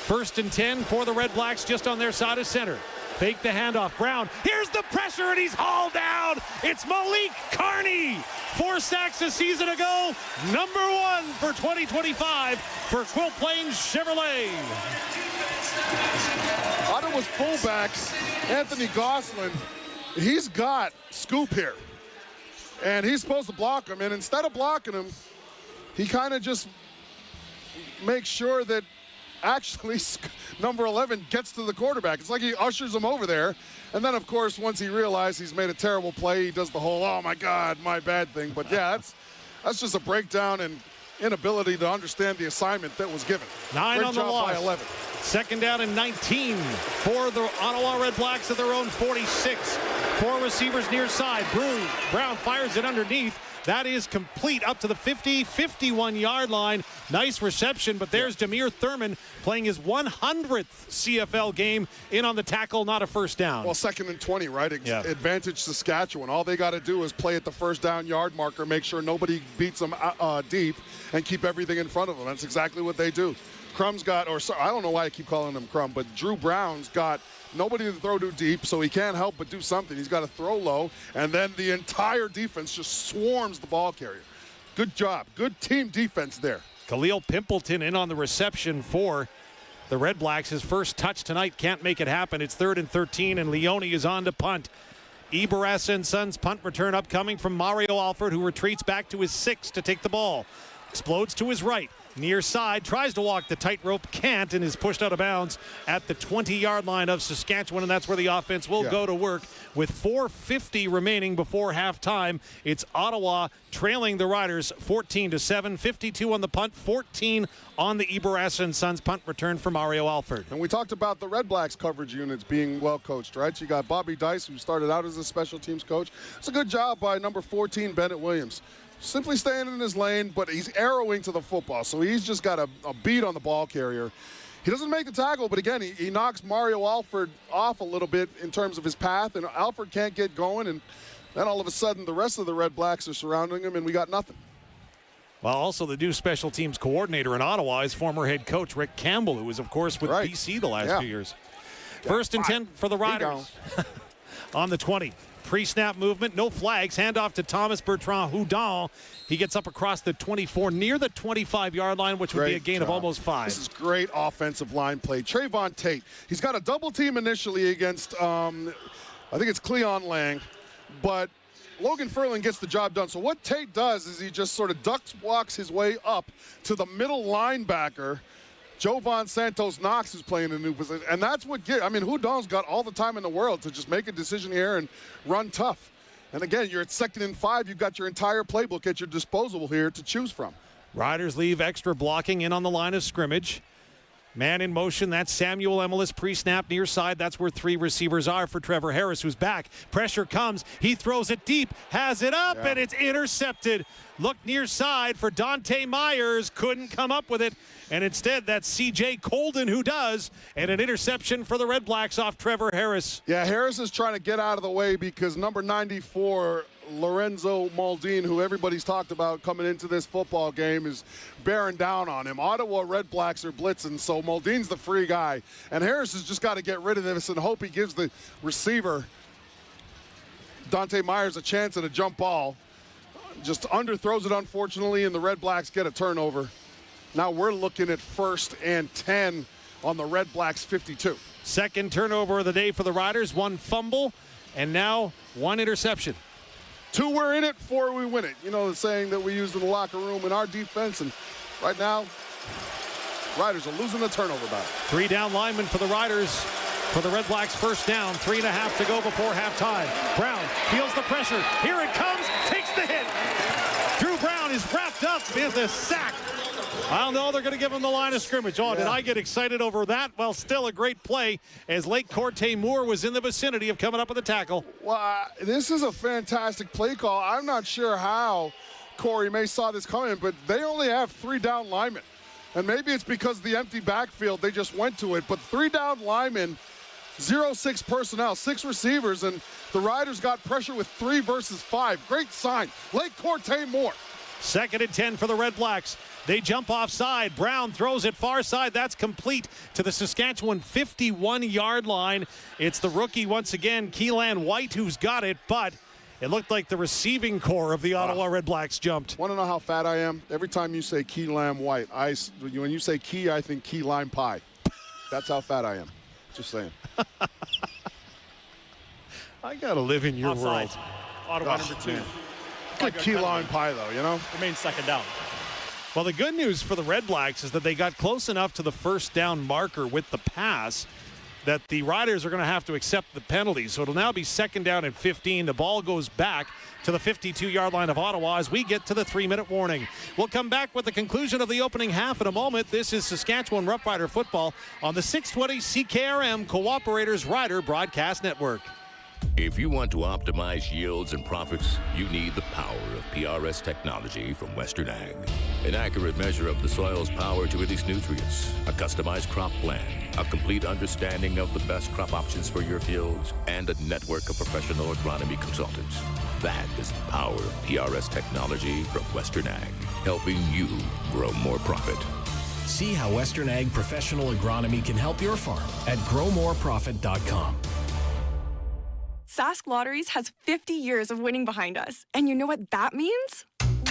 Speaker 15: 1st and 10 for the Redblacks just on their side of center. Fake the handoff. Brown, here's the pressure, and he's hauled down. It's Malik Carney. 4 sacks a season ago. Number 1 for 2025 for Quilt Plains Chevrolet.
Speaker 16: Ottawa's fullback, Anthony Gosselin, he's got scoop here. And he's supposed to block him. And instead of blocking him, he kind of just makes sure that actually number 11 gets to the quarterback. It's like he ushers him over there. And then, of course, once he realized he's made a terrible play, he does the whole, oh, my God, my bad thing. But, yeah, that's just a breakdown and inability to understand the assignment that was given.
Speaker 15: 9
Speaker 16: Great
Speaker 15: on the
Speaker 16: job
Speaker 15: loss.
Speaker 16: by 11.
Speaker 15: 2nd down and 19 for the Ottawa Redblacks at their own 46. 4 receivers near side. Brown fires it underneath. That is complete up to the 51-yard line. Nice reception, but there's Demir Thurman playing his 100th CFL game in on the tackle, not a first down.
Speaker 16: Well, 2nd and 20, right? Advantage Saskatchewan. All they got to do is play at the first down yard marker, make sure nobody beats them deep, and keep everything in front of them. That's exactly what they do. Crum's got, I don't know why I keep calling him Crum, but Drew Brown's got nobody to throw too deep, so he can't help but do something. He's got to throw low, and then the entire defense just swarms the ball carrier. Good job. Good team defense there.
Speaker 15: Khalil Pimpleton in on the reception for the Redblacks. His first touch tonight can't make it happen. It's 3rd and 13, and Leone is on to punt. Eberassa & Sons punt return upcoming from Mario Alford, who retreats back to his 6 to take the ball. Explodes to his right. Near side, tries to walk the tightrope, can't, and is pushed out of bounds at the 20-yard line of Saskatchewan, and that's where the offense will go to work with 4:50 remaining before halftime. It's Ottawa trailing the Riders 14-7, 52 on the punt, 14 on the Eberassa & Sons punt return for Mario Alford.
Speaker 16: And we talked about the Redblacks coverage units being well coached, right? You got Bobby Dice, who started out as a special teams coach. It's a good job by number 14, Bennett Williams. Simply staying in his lane, but he's arrowing to the football, so he's just got a beat on the ball carrier. He doesn't make the tackle, but again, he knocks Mario Alford off a little bit in terms of his path, and Alford can't get going, and then all of a sudden the rest of the Redblacks are surrounding him, and we got nothing.
Speaker 15: Well, also the new special teams coordinator in Ottawa is former head coach Rick Campbell, who was, of course, with BC the last few years. First and 10 for the Riders. On the 20. Pre-snap movement, no flags. Handoff to Thomas Bertrand Houdon. He gets up across the 24 near the 25-yard line, which would be a gain of almost 5.
Speaker 16: This is great offensive line play. Trevon Tate, he's got a double team initially against, I think it's Cleon Lang, but Logan Furlan gets the job done. So what Tate does is he just sort of walks his way up to the middle linebacker, Jovan Santos Knox, who's playing a new position. And that's what Houdon's got all the time in the world to just make a decision here and run tough. And again, you're at 2nd and 5. You've got your entire playbook at your disposal here to choose from.
Speaker 15: Riders leave extra blocking in on the line of scrimmage. Man in motion, that's Samuel Emelis, pre-snap near side. That's where 3 receivers are for Trevor Harris, who's back. Pressure comes. He throws it deep, has it up, and it's intercepted. Look near side for Dante Myers. Couldn't come up with it. And instead, that's C.J. Colden who does. And an interception for the Redblacks off Trevor Harris.
Speaker 16: Yeah, Harris is trying to get out of the way because number 94, Lorenzo Maldine, who everybody's talked about coming into this football game, is bearing down on him. Ottawa Redblacks are blitzing, so Maldine's the free guy. And Harris has just got to get rid of this and hope he gives the receiver, Dante Myers, a chance at a jump ball. Just underthrows it, unfortunately, and the Redblacks get a turnover. Now we're looking at 1st and 10 on the Redblacks 52.
Speaker 15: Second turnover of the day for the Riders. 1 fumble, and now 1 interception.
Speaker 16: 2 we're in it, 4 we win it. You know the saying that we used in the locker room in our defense, and right now, Riders are losing the turnover battle.
Speaker 15: 3 down linemen for the Riders. For the Redblacks, 1st down, 3.5 to go before halftime. Brown feels the pressure. Here it comes, takes the hit. Drew Brown is wrapped up with a sack. I don't know, they're going to give him the line of scrimmage. Oh, did I get excited over that? Well, still a great play as Lake Corte Moore was in the vicinity of coming up with a tackle.
Speaker 16: Well, this is a fantastic play call. I'm not sure how Corey Mace saw this coming, but they only have 3 down linemen. And maybe it's because of the empty backfield, they just went to it. But 3 down linemen, 0-6 personnel, 6 receivers, and the Riders got pressure with 3 versus 5. Great sign. Lake Corte Moore.
Speaker 15: 2nd and 10 for the Redblacks. They jump offside. Brown throws it far side. That's complete to the Saskatchewan 51-yard line. It's the rookie once again, Keelan White, who's got it, but it looked like the receiving core of the Ottawa Redblacks jumped.
Speaker 16: Want to know how fat I am? Every time you say Keelan White, when you say key, I think key lime pie. That's how fat I am. Just saying.
Speaker 15: I got to live in your world.
Speaker 4: Ottawa number 2.
Speaker 16: Good key lime pie, though, you know?
Speaker 4: Remains 2nd down.
Speaker 15: Well, the good news for the Redblacks is that they got close enough to the 1st down marker with the pass that the Riders are going to have to accept the penalty. So it'll now be 2nd down and 15. The ball goes back to the 52-yard line of Ottawa as we get to the 3-minute warning. We'll come back with the conclusion of the opening half in a moment. This is Saskatchewan Roughrider football on the 620 CKRM Cooperators Rider Broadcast Network.
Speaker 12: If you want to optimize yields and profits, you need the power of PRS technology from Western Ag. An accurate measure of the soil's power to release nutrients, a customized crop plan, a complete understanding of the best crop options for your fields, and a network of professional agronomy consultants. That is the power of PRS technology from Western Ag, helping you grow more profit.
Speaker 22: See how Western Ag professional agronomy can help your farm at growmoreprofit.com.
Speaker 17: Sask Lotteries has 50 years of winning behind us. And you know what that means?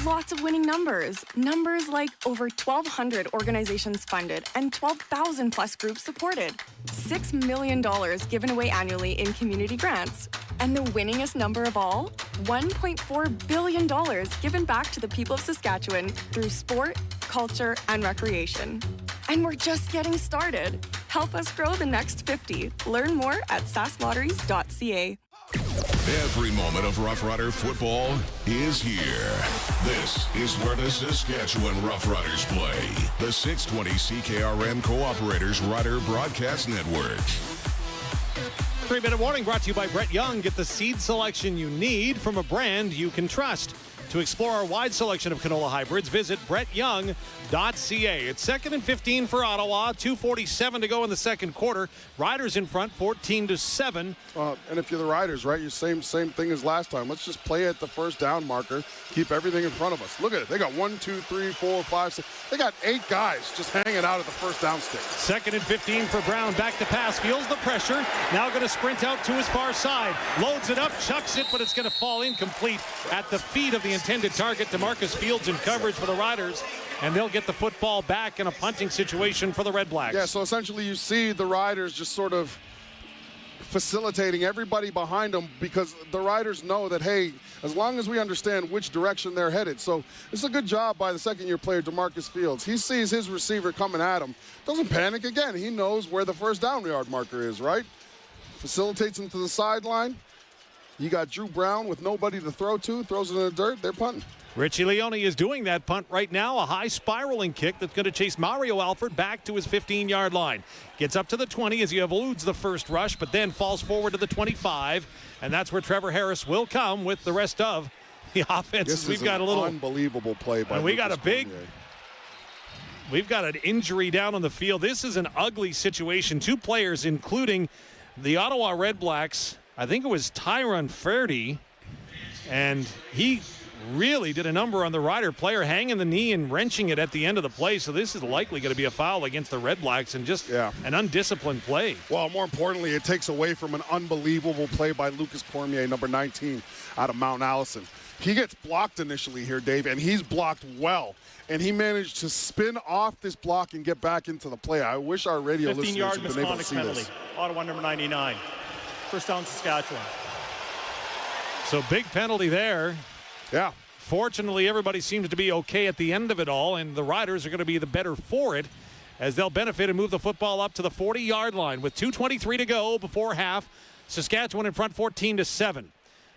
Speaker 17: Lots of winning numbers. Numbers like over 1,200 organizations funded and 12,000 plus groups supported. $6 million given away annually in community grants. And the winningest number of all? $1.4 billion given back to the people of Saskatchewan through sport, culture, and recreation. And we're just getting started. Help us grow the next 50. Learn more at sasklotteries.ca.
Speaker 2: Every moment of Rough Rider football is here. This is where the Saskatchewan Roughriders play. The 620 CKRM Cooperators Rider Broadcast Network.
Speaker 15: 3-minute warning brought to you by Brett Young. Get the seed selection you need from a brand you can trust. To explore our wide selection of canola hybrids, visit brettyoung.ca. It's 2nd and 15 for Ottawa. 2:47 to go in the second quarter. Riders in front, 14-7.
Speaker 16: And if you're the Riders, right, you're same thing as last time. Let's just play at the first down marker. Keep everything in front of us. Look at it. They got 1, 2, 3, 4, 5, 6. They got 8 guys just hanging out at the first down stick.
Speaker 15: 2nd and 15 for Brown. Back to pass. Feels the pressure. Now going to sprint out to his far side. Loads it up, chucks it, but it's going to fall incomplete at the feet of the intended target. DeMarcus Fields in coverage for the Riders, and they'll get the football back in a punting situation for the Redblacks.
Speaker 16: Yeah, so essentially you see the Riders just sort of facilitating everybody behind them, because the Riders know that, hey, as long as we understand which direction they're headed. So it's a good job by the second-year player, DeMarcus Fields. He sees his receiver coming at him. Doesn't panic again. He knows where the first down yard marker is, right? Facilitates him to the sideline. You got Drew Brown with nobody to throw to, throws it in the dirt, they're punting.
Speaker 15: Richie Leone is doing that punt right now, a high spiraling kick that's going to chase Mario Alford back to his 15-yard line. Gets up to the 20 as he eludes the first rush, but then falls forward to the 25, and that's where Trevor Harris will come with the rest of the offense.
Speaker 16: We've got a little unbelievable play by
Speaker 15: we got a big Cormier. We've got an injury down on the field. This is an ugly situation. 2 players, including the Ottawa Redblacks, I think it was Tyron Fairdy, and he really did a number on the Rider player, hanging the knee and wrenching it at the end of the play. So this is likely going to be a foul against the Redblacks and just an undisciplined play.
Speaker 16: Well, more importantly, it takes away from an unbelievable play by Lucas Cormier, number 19, out of Mount Allison. He gets blocked initially here, Dave, and he's blocked well. And he managed to spin off this block and get back into the play. I wish our radio listeners had been able to see this.
Speaker 18: Ottawa number 99. First down, Saskatchewan.
Speaker 15: So big penalty there.
Speaker 16: Yeah.
Speaker 15: Fortunately, everybody seems to be okay at the end of it all, and the Riders are going to be the better for it as they'll benefit and move the football up to the 40-yard line with 2:23 to go before half. Saskatchewan in front 14-7.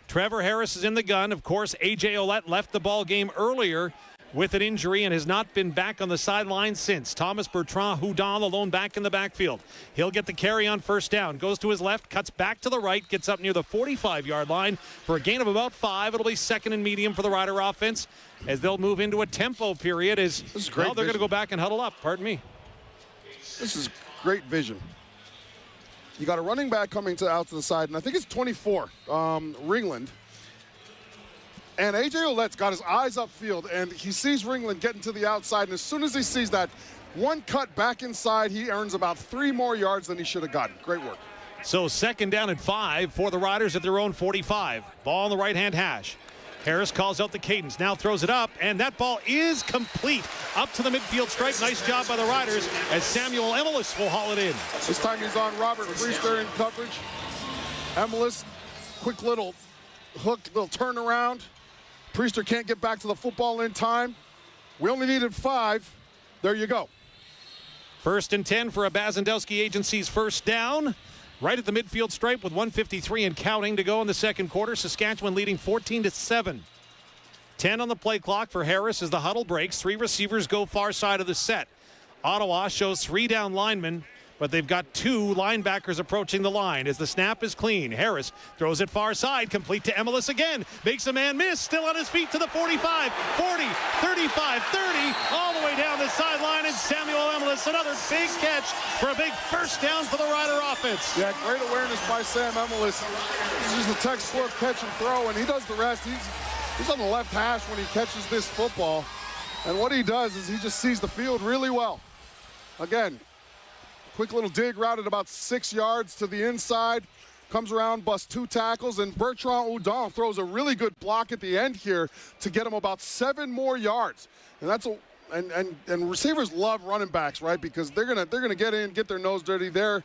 Speaker 15: Trevor Harris is in the gun. Of course, A.J. Ouellette left the ball game earlier with an injury and has not been back on the sideline since. Thomas Bertrand-Houdon alone back in the backfield. He'll get the carry on first down. Goes to his left, cuts back to the right, gets up near the 45-yard line for a gain of about 5. It'll be 2nd and medium for the Rider offense as they'll move into a tempo period. They're going to go back and huddle up. Pardon me.
Speaker 16: This is great vision. You got a running back coming out to the side, and I think it's 24, Ringland. And A.J. Ouellette's got his eyes upfield, and he sees Ringland getting to the outside, and as soon as he sees that one cut back inside, he earns about 3 more yards than he should have gotten. Great work.
Speaker 15: So 2nd down and 5 for the Riders at their own 45. Ball on the right-hand hash. Harris calls out the cadence, now throws it up, and that ball is complete. Up to the midfield stripe. Nice job by the Riders as Samuel Emelis will haul it in.
Speaker 16: This time he's on Robert Priester in coverage. Emelis, quick little hook, little turnaround. Priester can't get back to the football in time. We only needed 5. There you go.
Speaker 15: 1st and 10 for a Bazandowski Agency's first down. Right at the midfield stripe with 1:53 and counting to go in the second quarter. Saskatchewan leading 14-7. 10 on the play clock for Harris as the huddle breaks. 3 receivers go far side of the set. Ottawa shows 3 down linemen, but they've got 2 linebackers approaching the line as the snap is clean. Harris throws it far side, complete to Emelis again. Makes a man miss, still on his feet to the 45, 40, 35, 30, all the way down the sideline, and Samuel Emelis, another big catch for a big first down for the Rider offense.
Speaker 16: Yeah, great awareness by Sam Emelis. This is just a textbook catch and throw, and he does the rest. He's on the left hash when he catches this football, and what he does is he just sees the field really well. Again, quick little dig route at about 6 yards to the inside. Comes around, busts 2 tackles, and Bertrand-Houdon throws a really good block at the end here to get him about 7 more yards. And that's and receivers love running backs, right? Because they're gonna get in, get their nose dirty there.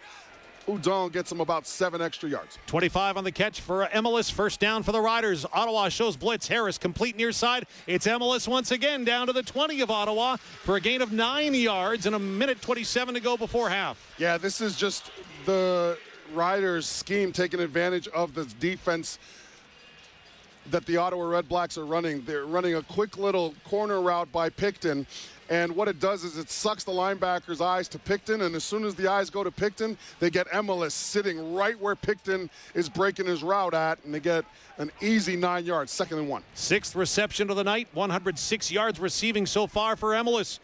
Speaker 16: Houdon gets him about 7 extra yards.
Speaker 15: 25 on the catch for Emelis. First down for the Riders. Ottawa shows blitz. Harris complete near side. It's Emelis once again down to the 20 of Ottawa for a gain of 9 yards and a minute 27 to go before half.
Speaker 16: Yeah, this is just the Riders' scheme taking advantage of the defense that the Ottawa Redblacks are running. They're running a quick little corner route by Picton, and what it does is it sucks the linebacker's eyes to Picton, and as soon as the eyes go to Picton, they get Emelis sitting right where Picton is breaking his route at, and they get an easy 9 yards, 2nd and 1.
Speaker 15: 6th reception of the night, 106 yards receiving so far for Emelis.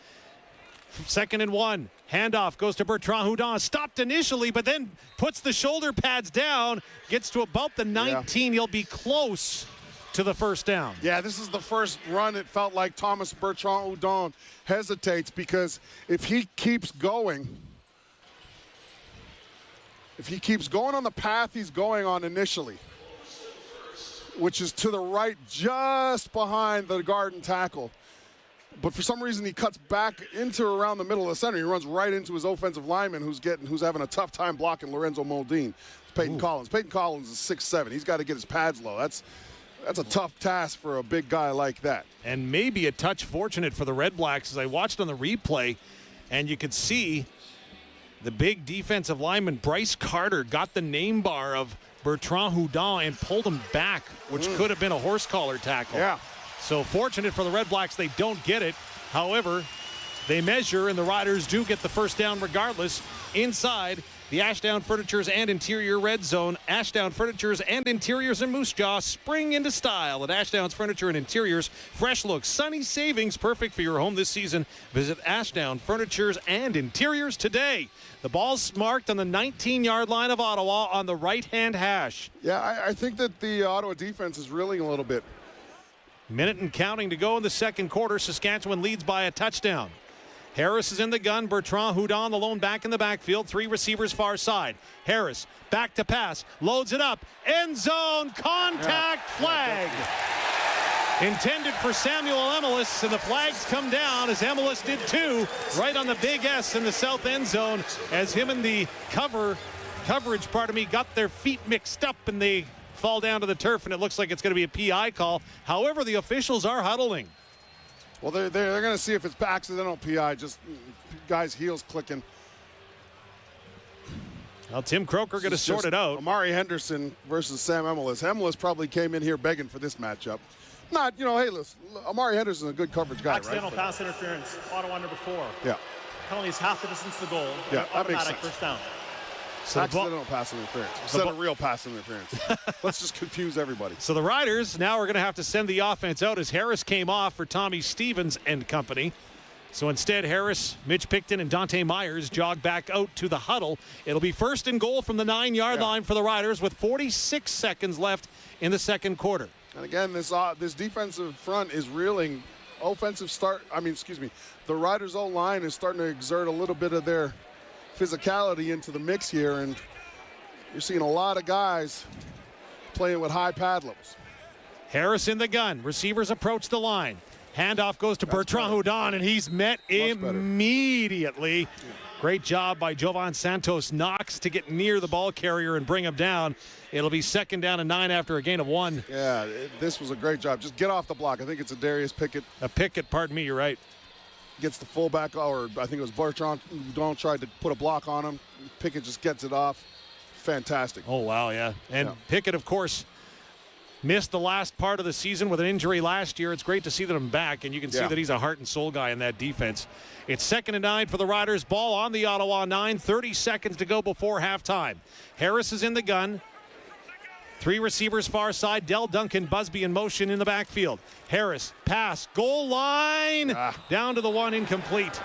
Speaker 15: 2nd and 1. Handoff goes to Bertrand Houdon. Stopped initially, but then puts the shoulder pads down. Gets to about the 19. He'll be close to the first down.
Speaker 16: Yeah, this is the first run. It felt like Thomas Bertrand Houdon hesitates because if he keeps going on the path he's going on initially, which is to the right just behind the guard and tackle, but for some reason he cuts back into around the middle of the center. He runs right into his offensive lineman who's having a tough time blocking Lorenzo Moldine. It's Peyton Collins. Peyton Collins is 6'7". He's got to get his pads low. That's a tough task for a big guy like that.
Speaker 15: And maybe a touch fortunate for the Redblacks as I watched on the replay, and you could see the big defensive lineman Bryce Carter got the name bar of Bertrand Houdon and pulled him back, which could have been a horse collar tackle.
Speaker 16: Yeah.
Speaker 15: So fortunate for the Redblacks, they don't get it. However, they measure, and the Riders do get the first down regardless. Inside the Ashdown Furnitures and Interior Red Zone. Ashdown Furnitures and Interiors in Moose Jaw. Spring into style at Ashdown's Furniture and Interiors. Fresh looks, sunny savings, perfect for your home this season. Visit Ashdown Furnitures and Interiors today. The ball's marked on the 19-yard line of Ottawa on the right-hand hash.
Speaker 16: Yeah, I think that the Ottawa defense is reeling a little bit.
Speaker 15: Minute and counting to go in the second quarter. Saskatchewan leads by a touchdown. Harris is in the gun. Bertrand Houdon, the lone back in the backfield. 3 receivers far side. Harris back to pass. Loads it up. End zone. Contact flag. Intended for Samuel Emelis, and the flags come down as Emelis did too, right on the big S in the south end zone as him and the coverage, got their feet mixed up and they fall down to the turf, and it looks like it's going to be a PI call. However, the officials are huddling.
Speaker 16: Well, they're going to see if it's accidental PI, just guys' heels clicking.
Speaker 15: Well, Tim Croker going to sort it out.
Speaker 16: Amari Henderson versus Sam Emelis. Emelis probably came in here begging for this matchup. Not, hey, listen, Amari Henderson is a good coverage guy,
Speaker 18: accidental pass interference, Ottawa number 4.
Speaker 16: Yeah.
Speaker 18: Penalties half the distance to the goal.
Speaker 16: Yeah, that makes sense.
Speaker 18: First down.
Speaker 16: So accidental pass interference instead of real pass interference. Let's just confuse everybody.
Speaker 15: So the Riders now are going to have to send the offense out as Harris came off for Tommy Stevens and company. So instead, Harris, Mitch Picton, and Dante Myers jog back out to the huddle. It'll be first and goal from the 9-yard line for the Riders with 46 seconds left in the second quarter.
Speaker 16: And again, this defensive front is reeling. The Riders' O-line is starting to exert a little bit of their physicality into the mix here, and you're seeing a lot of guys playing with high pad levels.
Speaker 15: Harris in the gun. Receivers approach the line. Handoff goes to Bertrand Houdon, and he's met immediately. Great job by Jovan Santos Knox to get near the ball carrier and bring him down. It'll be 2nd down and 9 after a gain of 1.
Speaker 16: Yeah, this was a great job. Just get off the block. I think it's a Darius Pickett.
Speaker 15: Pardon me, you're right.
Speaker 16: Gets the fullback, or I think it was Bertrand Houdon tried to put a block on him. Pickett just gets it off. Fantastic.
Speaker 15: Oh, wow, yeah. And Pickett, of course, missed the last part of the season with an injury last year. It's great to see that I'm back, and you can see that he's a heart and soul guy in that defense. It's 2nd and 9 for the Riders. Ball on the Ottawa 9. 30 seconds to go before halftime. Harris is in the gun. 3 receivers far side. Del Duncan, Busby in motion in the backfield. Harris, pass, goal line, down to the 1, incomplete.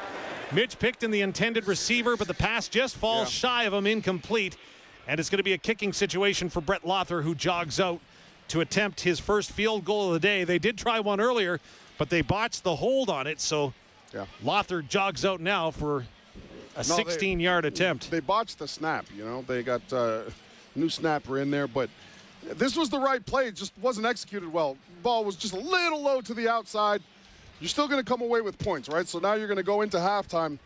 Speaker 15: Mitch Picton, the intended receiver, but the pass just falls shy of him, incomplete. And it's going to be a kicking situation for Brett Lothar, who jogs out to attempt his first field goal of the day. They did try one earlier, but they botched the hold on it, so Lothar jogs out now for a 16-yard attempt.
Speaker 16: They botched the snap, They got new snapper in there, but this was the right play. It just wasn't executed well. Ball was just a little low to the outside. You're still going to come away with points, right? So now you're going to go into halftime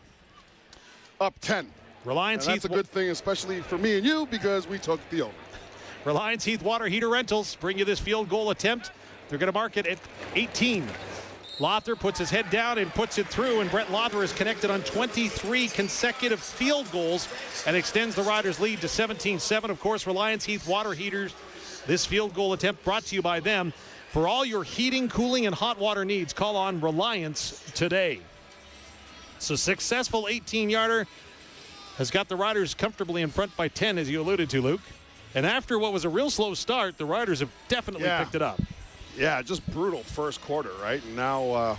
Speaker 16: up 10.
Speaker 15: Reliance
Speaker 16: Heath. That's a good thing, especially for me and you, because we took the over.
Speaker 15: Reliance Heath Water Heater Rentals bring you this field goal attempt. They're going to mark it at 18. Lothar puts his head down and puts it through, and Brett Lothar is connected on 23 consecutive field goals and extends the Riders' lead to 17-7. Of course, Reliance Heath Water Heaters. This field goal attempt brought to you by them. For all your heating, cooling, and hot water needs, call on Reliance today. So successful 18-yarder has got the Riders comfortably in front by 10, as you alluded to, Luke. And after what was a real slow start, the Riders have definitely picked it up.
Speaker 16: Yeah, just brutal first quarter, right? And now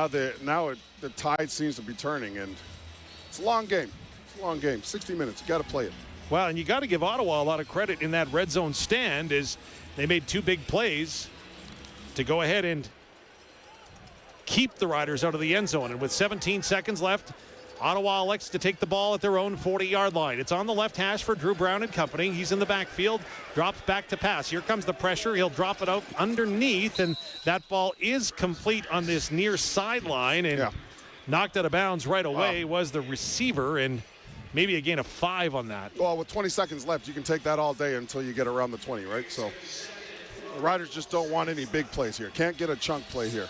Speaker 16: the tide seems to be turning, and it's a long game. It's a long game. 60 minutes. You got to play it.
Speaker 15: Well, and you got to give Ottawa a lot of credit in that red zone stand, as they made 2 big plays to go ahead and keep the Riders out of the end zone. And with 17 seconds left, Ottawa elects to take the ball at their own 40-yard line. It's on the left hash for Drew Brown and company. He's in the backfield, drops back to pass. Here comes the pressure. He'll drop it out underneath, and that ball is complete on this near sideline, and knocked out of bounds right away was the receiver, and maybe a gain of 5 on that.
Speaker 16: Well, with 20 seconds left, you can take that all day until you get around the 20, right? So the Riders just don't want any big plays here. Can't get a chunk play here.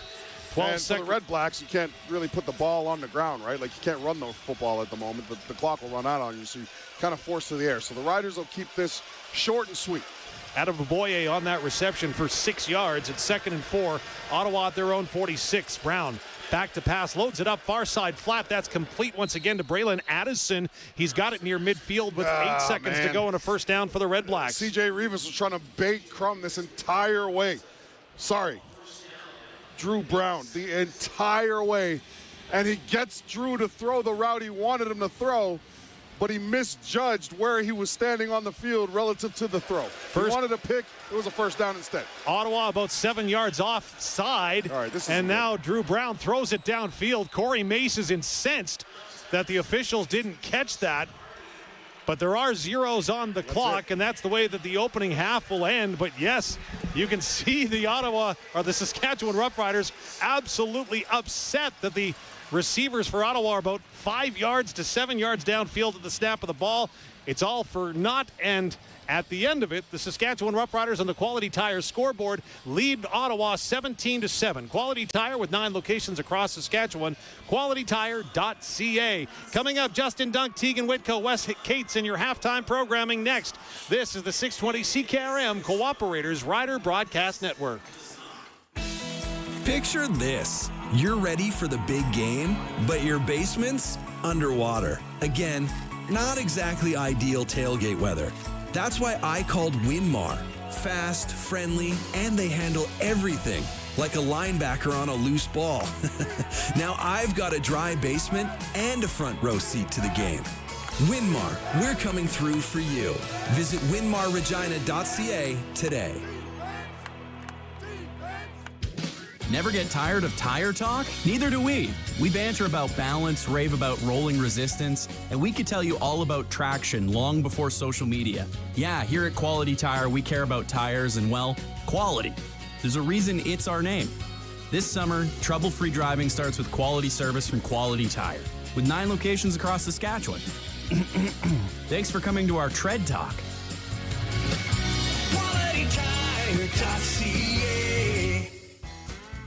Speaker 15: 12
Speaker 16: and
Speaker 15: seconds.
Speaker 16: for the Redblacks, you can't really put the ball on the ground, right? Like, you can't run the football at the moment. The clock will run out on you, so you kind of forced to the air. So the Riders will keep this short and sweet.
Speaker 15: Adeboboye on that reception for 6 yards. It's 2nd and 4. Ottawa at their own 46. Brown back to pass, loads it up, far side flat. That's complete once again to Braylon Addison. He's got it near midfield with 8 seconds to go and a first down for the Redblacks.
Speaker 16: CJ Rivas was trying to bait Crum this entire way. Sorry. Drew Brown the entire way, and he gets Drew to throw the route he wanted him to throw, but he misjudged where he was standing on the field relative to the throw. He wanted a pick. It was a first down instead.
Speaker 15: Ottawa about 7 yards offside.
Speaker 16: All right,
Speaker 15: and now Drew Brown throws it downfield. Corey Mace is incensed that the officials didn't catch that. But there are zeros on the clock, and that's the way that the opening half will end. But yes, you can see the Saskatchewan Roughriders absolutely upset that the receivers for Ottawa are about 5 yards to 7 yards downfield at the snap of the ball. It's all for naught, and at the end of it, the Saskatchewan Roughriders on the Quality Tire scoreboard lead Ottawa 17-7. Quality Tire with 9 locations across Saskatchewan. QualityTire.ca. Coming up, Justin Dunk, Teagan Witko, Wes Cates in your halftime programming next. This is the 620 CKRM Cooperators Rider Broadcast Network.
Speaker 3: Picture this. You're ready for the big game, but your basement's underwater. Again, not exactly ideal tailgate weather. That's why I called Winmar. Fast, friendly, and they handle everything like a linebacker on a loose ball. Now I've got a dry basement and a front row seat to the game. Winmar, we're coming through for you. Visit winmarregina.ca today.
Speaker 7: Never get tired of tire talk? Neither do we. We banter about balance, rave about rolling resistance, and we could tell you all about traction long before social media. Yeah, here at Quality Tire, we care about tires and, well, quality. There's a reason it's our name. This summer, trouble-free driving starts with quality service from Quality Tire, with 9 locations across Saskatchewan. Thanks for coming to our Tread Talk.
Speaker 4: QualityTire.ca.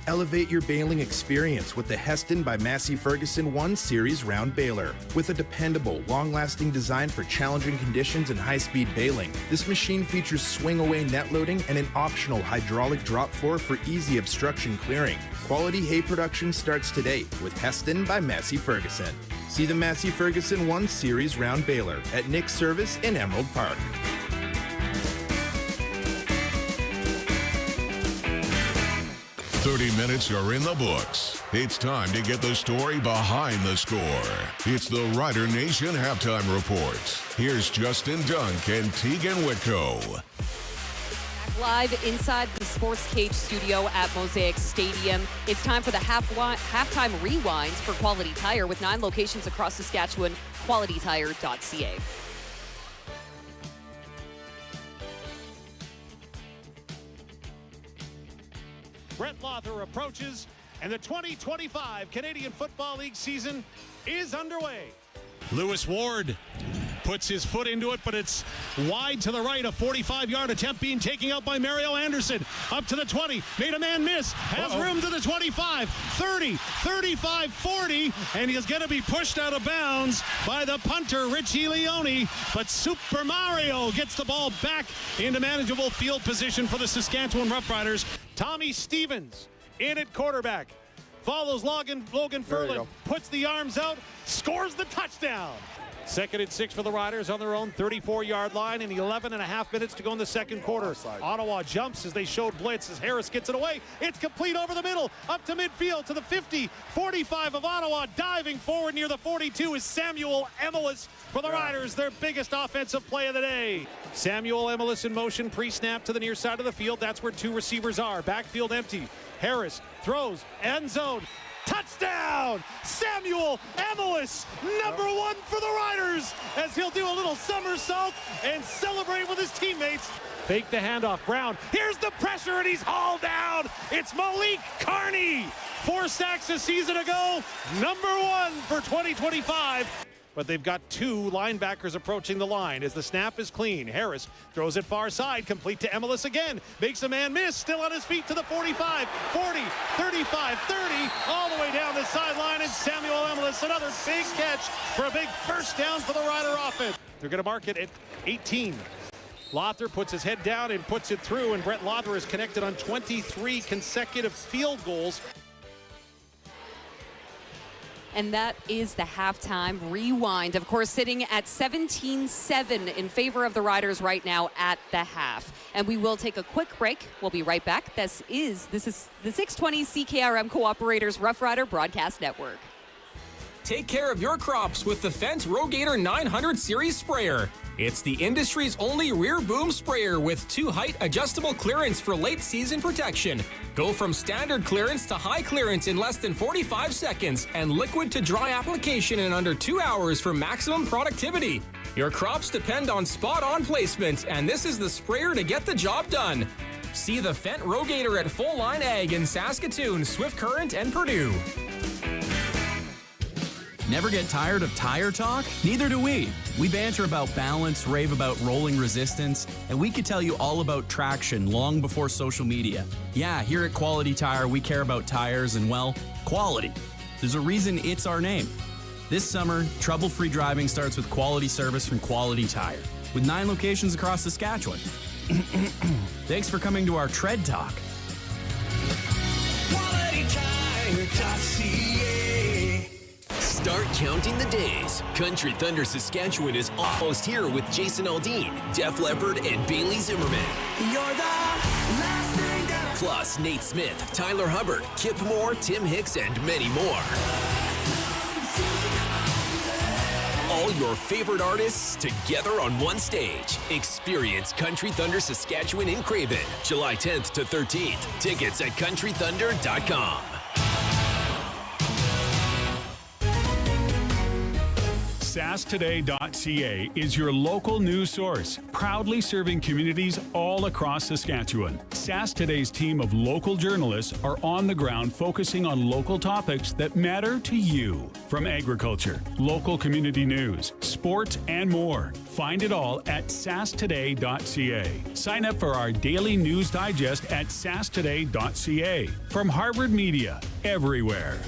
Speaker 4: Elevate your baling experience with the Heston by Massey Ferguson 1 Series Round Baler. With a dependable, long-lasting design for challenging conditions and high-speed baling, this machine features swing-away net loading and an optional hydraulic drop floor for easy obstruction clearing. Quality hay production starts today with Heston by Massey Ferguson. See the Massey Ferguson 1 Series Round Baler at Nick's Service in Emerald Park.
Speaker 2: 30 minutes are in the books. It's time to get the story behind the score. It's the Rider Nation Halftime Report. Here's Justin Dunk and Teagan Witko.
Speaker 14: Live inside the Sports Cage studio at Mosaic Stadium. It's time for the halftime rewinds for Quality Tire with 9 locations across Saskatchewan. QualityTire.ca.
Speaker 15: Brett Lother approaches, and the 2025 Canadian Football League season is underway. Lewis Ward puts his foot into it, but it's wide to the right. A 45-yard attempt being taken out by Mario Anderson. Up to the 20. Made a man miss. Has room to the 25, 30, 35, 40. And he is going to be pushed out of bounds by the punter, Richie Leone. But Super Mario gets the ball back into manageable field position for the Saskatchewan Roughriders. Tommy Stevens in at quarterback. Follows Logan Furlan. Puts the arms out. Scores the touchdown. 2nd and 6 for the Riders on their own 34-yard line, and 11.5 minutes to go in the second quarter. Ottawa jumps as they showed blitz as Harris gets it away. It's complete over the middle, up to midfield to the 50, 45 of Ottawa. Diving forward near the 42 is Samuel Emelis for the Riders, their biggest offensive play of the day. Samuel Emelis in motion, pre-snap to the near side of the field. That's where 2 receivers are. Backfield empty. Harris throws, end zone. Touchdown! Samuel Emelis, number 1 for the Riders, as he'll do a little somersault and celebrate with his teammates. Fake the handoff. Brown, here's the pressure, and he's hauled down. It's Malik Carney. 4 sacks a season ago, number 1 for 2025. But they've got 2 linebackers approaching the line as the snap is clean. Harris throws it far side, complete to Emelis again. Makes a man miss, still on his feet to the 45, 40, 35, 30, all the way down the sideline. And Samuel Emelis, another big catch for a big first down for the Rider offense. They're going to mark it at 18. Lothar puts his head down and puts it through, and Brett Lothar is connected on 23 consecutive field goals.
Speaker 14: And that is the halftime rewind. Of course, sitting at 17-7 in favor of the Riders right now at the half. And we will take a quick break. We'll be right back. This is the 620 CKRM Cooperators Rough Rider Broadcast Network.
Speaker 1: Take care of your crops with the Fendt Rogator 900 Series sprayer. It's the industry's only rear boom sprayer with 2 height adjustable clearance for late season protection. Go from standard clearance to high clearance in less than 45 seconds and liquid to dry application in under 2 hours for maximum productivity. Your crops depend on spot-on placement, and this is the sprayer to get the job done. See the Fendt Rogator at Full Line Ag in Saskatoon, Swift Current, and Purdue.
Speaker 7: Never get tired of tire talk? Neither do we. We banter about balance, rave about rolling resistance, and we could tell you all about traction long before social media. Yeah, here at Quality Tire, we care about tires and, well, quality. There's a reason it's our name. This summer, trouble-free driving starts with quality service from Quality Tire, with 9 locations across Saskatchewan. Thanks for coming to our Tread Talk.
Speaker 10: QualityTire.ca. Start counting the days. Country Thunder Saskatchewan is almost here with Jason Aldean, Def Leppard, and Bailey Zimmerman.
Speaker 19: You're the last thing that
Speaker 10: Plus Nate Smith, Tyler Hubbard, Kip Moore, Tim Hicks, and many more. All your favorite artists together on one stage. Experience Country Thunder Saskatchewan in Craven, July 10th to 13th. Tickets at countrythunder.com.
Speaker 20: SaskToday.ca is your local news source, proudly serving communities all across Saskatchewan. Sask Today's team of local journalists are on the ground focusing on local topics that matter to you. From agriculture, local community news, sports, and more. Find it all at sasktoday.ca. Sign up for our daily news digest at sasktoday.ca. From Harvard Media, everywhere.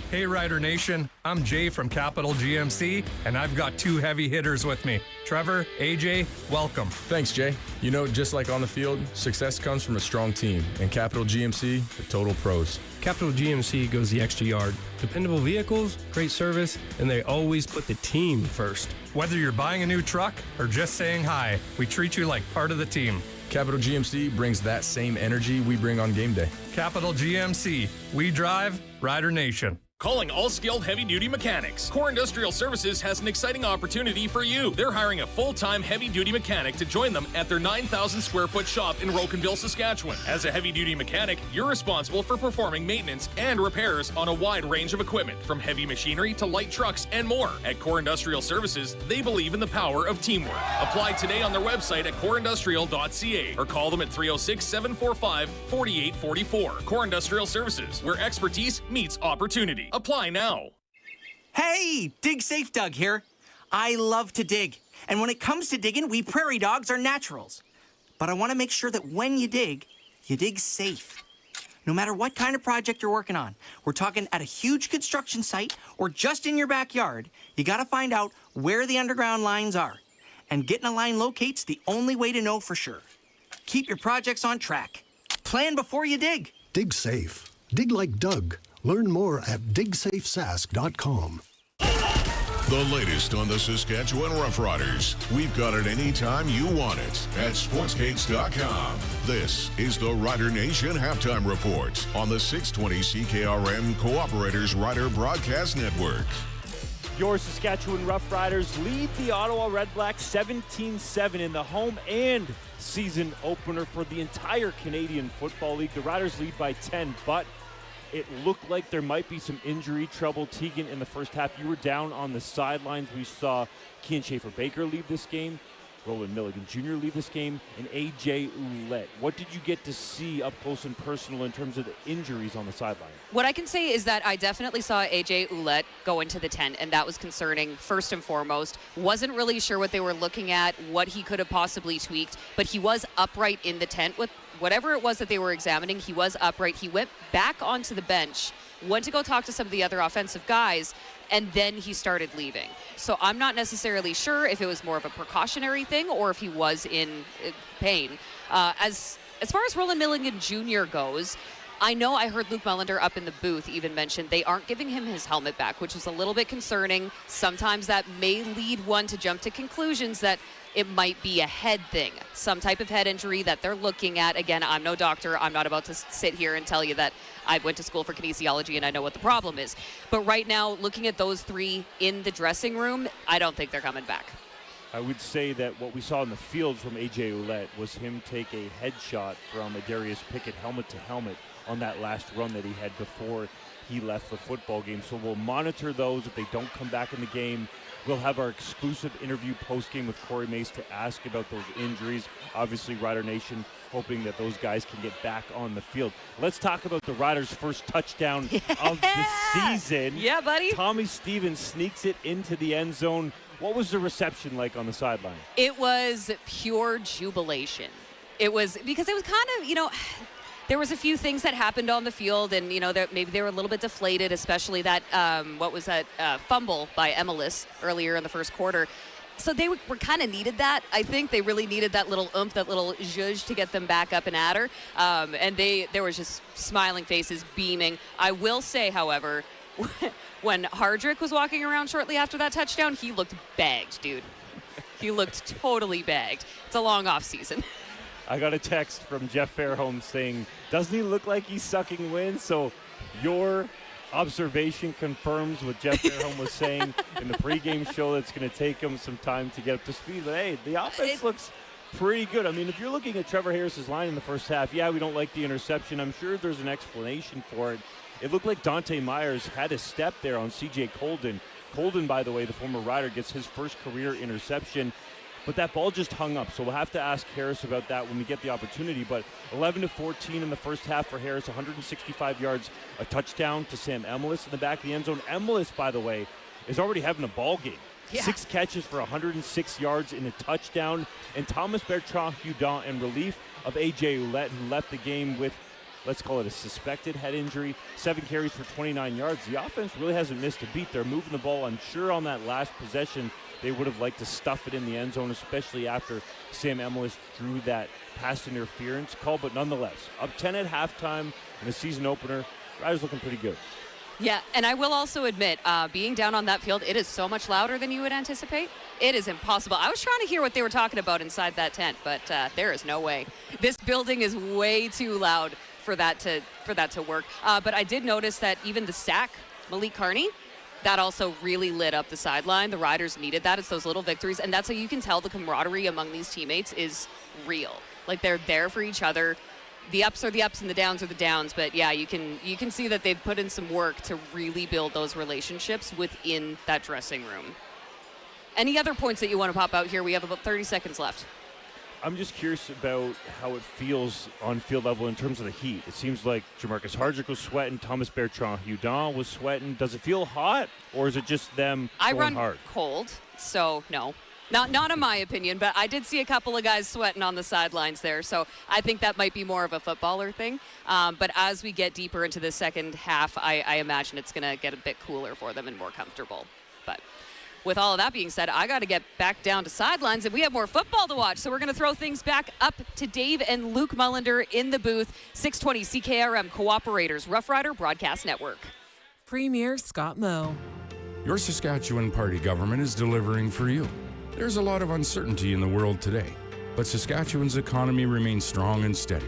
Speaker 23: Hey Rider Nation, I'm Jay from Capital GMC, and I've got 2 heavy hitters with me. Trevor, AJ, welcome.
Speaker 24: Thanks, Jay. You know, just like on the field, success comes from a strong team, and Capital GMC, the total pros.
Speaker 23: Capital GMC goes the extra yard. Dependable vehicles, great service, and they always put the team first. Whether you're buying a new truck or just saying hi, we treat you like part of the team.
Speaker 24: Capital GMC brings that same energy we bring on game day.
Speaker 23: Capital GMC, we drive Rider Nation.
Speaker 26: Calling all skilled heavy-duty mechanics. Core Industrial Services has an exciting opportunity for you. They're hiring a full-time heavy-duty mechanic to join them at their 9,000-square-foot shop in Rocanville, Saskatchewan. As a heavy-duty mechanic, you're responsible for performing maintenance and repairs on a wide range of equipment, from heavy machinery to light trucks and more. At Core Industrial Services, they believe in the power of teamwork. Apply today on their website at coreindustrial.ca or call them at 306-745-4844. Core Industrial Services, where expertise meets opportunity. Apply now.
Speaker 5: Hey, Dig Safe Doug here. I love to dig. And when it comes to digging, we prairie dogs are naturals. But I want to make sure that when you dig safe. No matter what kind of project you're working on, we're talking at a huge construction site or just in your backyard, you got to find out where the underground lines are. And getting a line locate's the only way to know for sure. Keep your projects on track. Plan before you dig.
Speaker 6: Dig safe. Dig like Doug. Learn more at digsafesask.com.
Speaker 2: The latest on the Saskatchewan Roughriders. We've got it anytime you want it at sportsgates.com. This is the Rider Nation Halftime Report on the 620 CKRM Cooperators Rider Broadcast Network.
Speaker 8: Your Saskatchewan Roughriders lead the Ottawa Redblacks 17-7 in the home and season opener for the entire Canadian Football League. The Riders lead by 10, but it looked like there might be some injury trouble. Teagan, in the first half, you were down on the sidelines. We saw Kean Schaefer-Baker leave this game, Roland Milligan Jr. leave this game, and A.J. Ouellette. What did you get to see up close and personal in terms of the injuries on the sideline?
Speaker 14: What I can say is that I definitely saw A.J. Ouellette go into the tent, and that was concerning first and foremost. Wasn't really sure what they were looking at, what he could have possibly tweaked, but he was upright in the tent with whatever it was that they were examining. He was upright. He went back onto the bench, went to go talk to some of the other offensive guys, and then he started leaving. So I'm not necessarily sure if it was more of a precautionary thing or if he was in pain. As far as Roland Milligan Jr. goes, I know I heard Luc Mullinder up in the booth even mention they aren't giving him his helmet back, which is a little bit concerning. Sometimes that may lead one to jump to conclusions that it might be a head thing, some type of head injury that they're looking at. Again, I'm no doctor. I'm not about to sit here and tell you that I went to school for kinesiology and I know what the problem is. But right now, looking at those three in the dressing room, I don't think they're coming back.
Speaker 8: I would say that what we saw in the field from A.J. Ouellette was him take a headshot from a Darius Pickett helmet to helmet on that last run that he had before he left the football game. So we'll monitor those. If they don't come back in the game, we'll have our exclusive interview post-game with Corey Mace to ask about those injuries. Obviously, Rider Nation hoping that those guys can get back on the field. Let's talk about the Riders' first touchdown of the season.
Speaker 14: Yeah, buddy.
Speaker 8: Tommy Stevens sneaks it into the end zone. What was the reception like on the sideline?
Speaker 14: It was pure jubilation. It was because it was kind of, there was a few things that happened on the field, and maybe they were a little bit deflated, especially that fumble by Emilus earlier in the first quarter. So they were kind of needed that. I think they really needed that little oomph, that little zhuzh to get them back up and at her. And there was just smiling faces, beaming. I will say, however, when Hardrick was walking around shortly after that touchdown, he looked bagged, dude. He looked totally bagged. It's a long off season.
Speaker 8: I got a text from Jeff Fairholm saying, doesn't he look like he's sucking wind? So your observation confirms what Jeff Fairholm was saying in the pregame show. That's going to take him some time to get up to speed. But, hey, the offense looks pretty good. I mean, if you're looking at Trevor Harris's line in the first half, yeah, we don't like the interception. I'm sure there's an explanation for it. It looked like Dante Myers had a step there on C.J. Colden. Colden, by the way, the former Rider, gets his first career interception. But that ball just hung up, so we'll have to ask Harris about that when we get the opportunity. But 11-14 in the first half for Harris, 165 yards, a touchdown to Sam Emilus in the back of the end zone. Emilus, by the way, is already having a ball game. Yeah. 6 catches for 106 yards in a touchdown. And Thomas Bertrand-Hudon in relief of A.J. Ouellette, who left the game with, let's call it a suspected head injury. 7 carries for 29 yards. The offense really hasn't missed a beat. They're moving the ball. I'm sure on that last possession, they would have liked to stuff it in the end zone, especially after Sam Emilus drew that pass interference call. But nonetheless, up 10 at halftime in a season opener, Riders looking pretty good.
Speaker 14: Yeah, and I will also admit, being down on that field, it is so much louder than you would anticipate. It is impossible. I was trying to hear what they were talking about inside that tent, but there is no way. This building is way too loud for that to work. But I did notice that even the sack, Malik Carney, that also really lit up the sideline. The Riders needed that. It's those little victories, and that's how you can tell the camaraderie among these teammates is real. Like, they're there for each other. The ups are the ups and the downs are the downs, but yeah, you can see that they've put in some work to really build those relationships within that dressing room. Any other points that you want to pop out here? We have about 30 seconds left.
Speaker 8: I'm just curious about how it feels on field level in terms of the heat. It seems like Jamarcus Hardrick was sweating, Thomas Bertrand-Hudon was sweating. Does it feel hot, or is it just them going hard?
Speaker 9: Cold, so no. Not in my opinion, but I did see a couple of guys sweating on the sidelines there, so I think that might be more of a footballer thing. But as we get deeper into the second half, I imagine it's going to get a bit cooler for them and more comfortable. But with all of that being said, I got to get back down to sidelines, and we have more football to watch, so we're going to throw things back up to Dave and Luc Mullinder in the booth. 620 CKRM Cooperators, Rough Rider Broadcast Network.
Speaker 11: Premier Scott Moe.
Speaker 12: Your Saskatchewan party government is delivering for you. There's a lot of uncertainty in the world today, but Saskatchewan's economy remains strong and steady.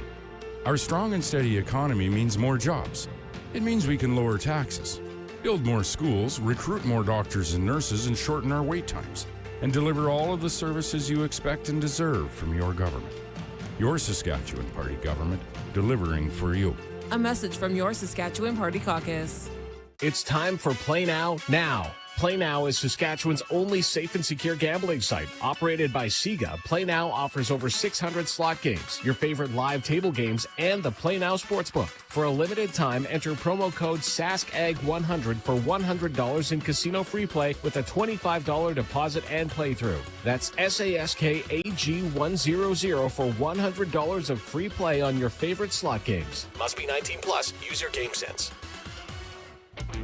Speaker 12: Our strong and steady economy means more jobs. It means we can lower taxes, build more schools, recruit more doctors and nurses, and shorten our wait times, and deliver all of the services you expect and deserve from your government. Your Saskatchewan party government, delivering for you.
Speaker 11: A message from your Saskatchewan Party Caucus.
Speaker 22: It's time for Play Now, now. Play Now is Saskatchewan's only safe and secure gambling site. Operated by SIGA, Play Now offers over 600 slot games, your favorite live table games, and the Play Now Sportsbook. For a limited time, enter promo code SASKAG100 for $100 in casino free play with a $25 deposit and playthrough. That's SASKAG100 for $100 of free play on your favorite slot games.
Speaker 13: Must be 19 plus. Use your game sense.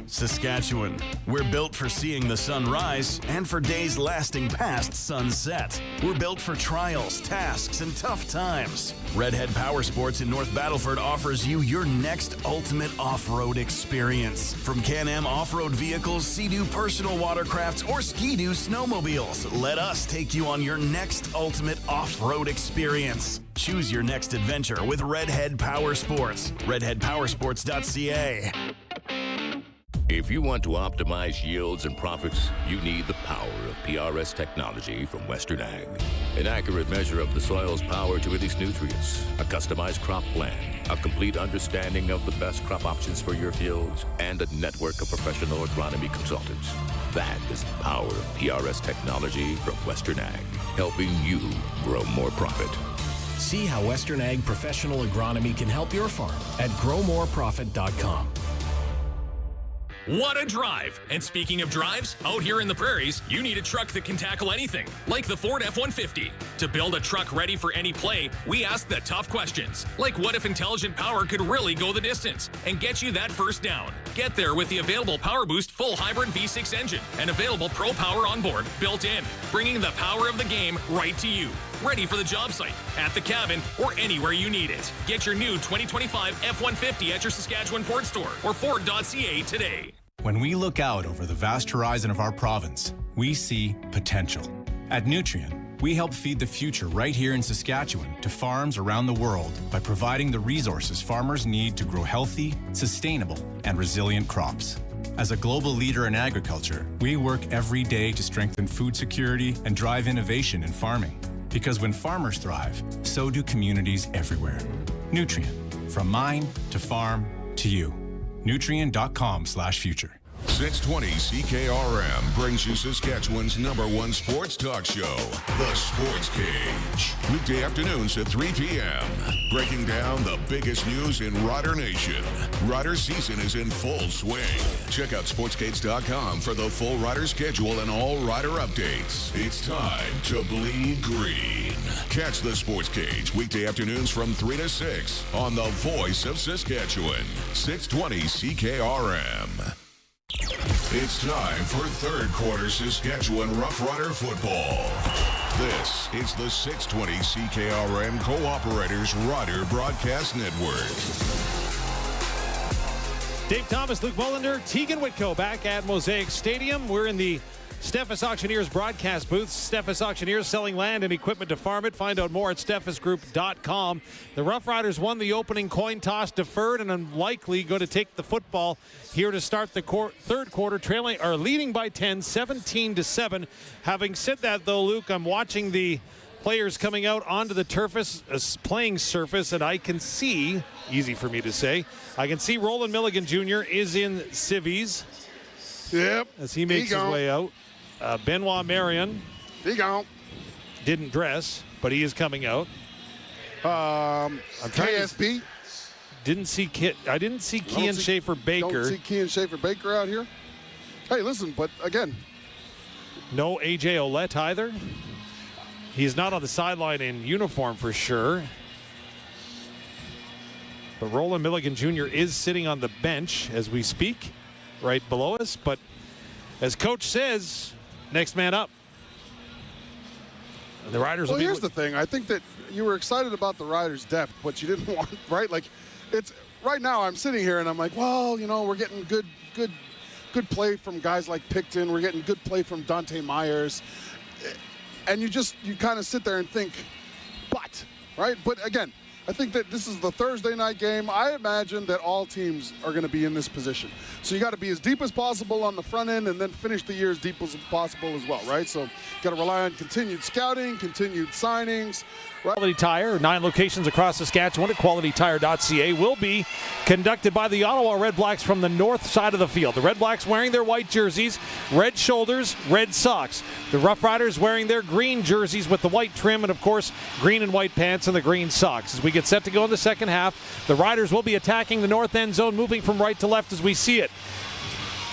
Speaker 21: Saskatchewan. We're built for seeing the sun rise and for days lasting past sunset. We're built for trials, tasks, and tough times. Redhead Power Sports in North Battleford offers you your next ultimate off-road experience. From Can-Am off-road vehicles, Sea-Doo personal watercrafts, or Ski-Doo snowmobiles, let us take you on your next ultimate off-road experience. Choose your next adventure with Redhead Power Sports. RedheadPowersports.ca.
Speaker 2: If you want to optimize yields and profits, you need the power of PRS technology from Western Ag. An accurate measure of the soil's power to release nutrients, a customized crop plan, a complete understanding of the best crop options for your fields, and a network of professional agronomy consultants. That is the power of PRS technology from Western Ag, helping you grow more profit.
Speaker 22: See how Western Ag professional agronomy can help your farm at growmoreprofit.com.
Speaker 26: What a drive! And speaking of drives, out here in the prairies, you need a truck that can tackle anything, like the Ford F-150. To build a truck ready for any play, we ask the tough questions, like what if intelligent power could really go the distance and get you that first down? Get there with the available Power Boost full hybrid V6 engine and available Pro Power on board, built in, bringing the power of the game right to you. Ready for the job site, at the cabin, or anywhere you need it. Get your new 2025 F-150 at your Saskatchewan Ford store or Ford.ca today.
Speaker 25: When we look out over the vast horizon of our province, we see potential. At Nutrien, we help feed the future right here in Saskatchewan to farms around the world by providing the resources farmers need to grow healthy, sustainable, and resilient crops. As a global leader in agriculture, we work every day to strengthen food security and drive innovation in farming. Because when farmers thrive, so do communities everywhere. Nutrien, from mine to farm to you. Nutrien.com/future.
Speaker 2: 620 CKRM brings you Saskatchewan's #1 sports talk show, The Sports Cage. Weekday afternoons at 3 p.m. Breaking down the biggest news in Rider Nation. Rider season is in full swing. Check out sportscage.com for the full Rider schedule and all Rider updates. It's time to bleed green. Catch The Sports Cage weekday afternoons from 3 to 6 on the voice of Saskatchewan, 620 CKRM. It's time for third quarter Saskatchewan Roughrider football. This is the 620 CKRM Cooperators Rider Broadcast Network.
Speaker 15: Dave Thomas, Luc Mullinder, Teagan Witko back at Mosaic Stadium. We're in the Steffes Auctioneers broadcast booth. Steffes Auctioneers selling land and equipment to farm it. Find out more at steffesgroup.com. The Roughriders won the opening coin toss, deferred, and unlikely going to take the football here to start the third quarter, leading by 10, 17-7. Having said that, though, Luc, I'm watching the players coming out onto the playing surface, and I can see, easy for me to say, I can see Roland Milligan Jr. is in civvies.
Speaker 16: Yep.
Speaker 15: As he makes his way out. Benoit Marion.
Speaker 16: He gone.
Speaker 15: Didn't dress. but he is coming out.
Speaker 16: KSB.
Speaker 15: I didn't see Kean Schaefer-Baker.
Speaker 16: Don't see Kean Schaefer-Baker out here. Hey, listen, but again.
Speaker 15: No A.J. Ouellette either. He's not on the sideline in uniform for sure. But Roland Milligan Jr. is sitting on the bench as we speak, right below us. But as Coach says, next man up. The Riders will be...
Speaker 16: Here's the thing. I think that you were excited about the Riders' depth, but you didn't want, right? Like, it's right now I'm sitting here and I'm like, well, you know, we're getting good play from guys like Picton. We're getting good play from Dante Myers. And you kind of sit there and think, but, right? But again, I think that this is the Thursday night game. I imagine that all teams are going to be in this position. So you got to be as deep as possible on the front end and then finish the year as deep as possible as well, right? So you got to rely on continued scouting, continued signings.
Speaker 15: Quality Tire, 9 locations across Saskatchewan at qualitytire.ca, will be conducted by the Ottawa Redblacks from the north side of the field. The Redblacks wearing their white jerseys, red shoulders, red socks. The Roughriders wearing their green jerseys with the white trim and, of course, green and white pants and the green socks. As we get set to go in the second half, the Riders will be attacking the north end zone, moving from right to left as we see it.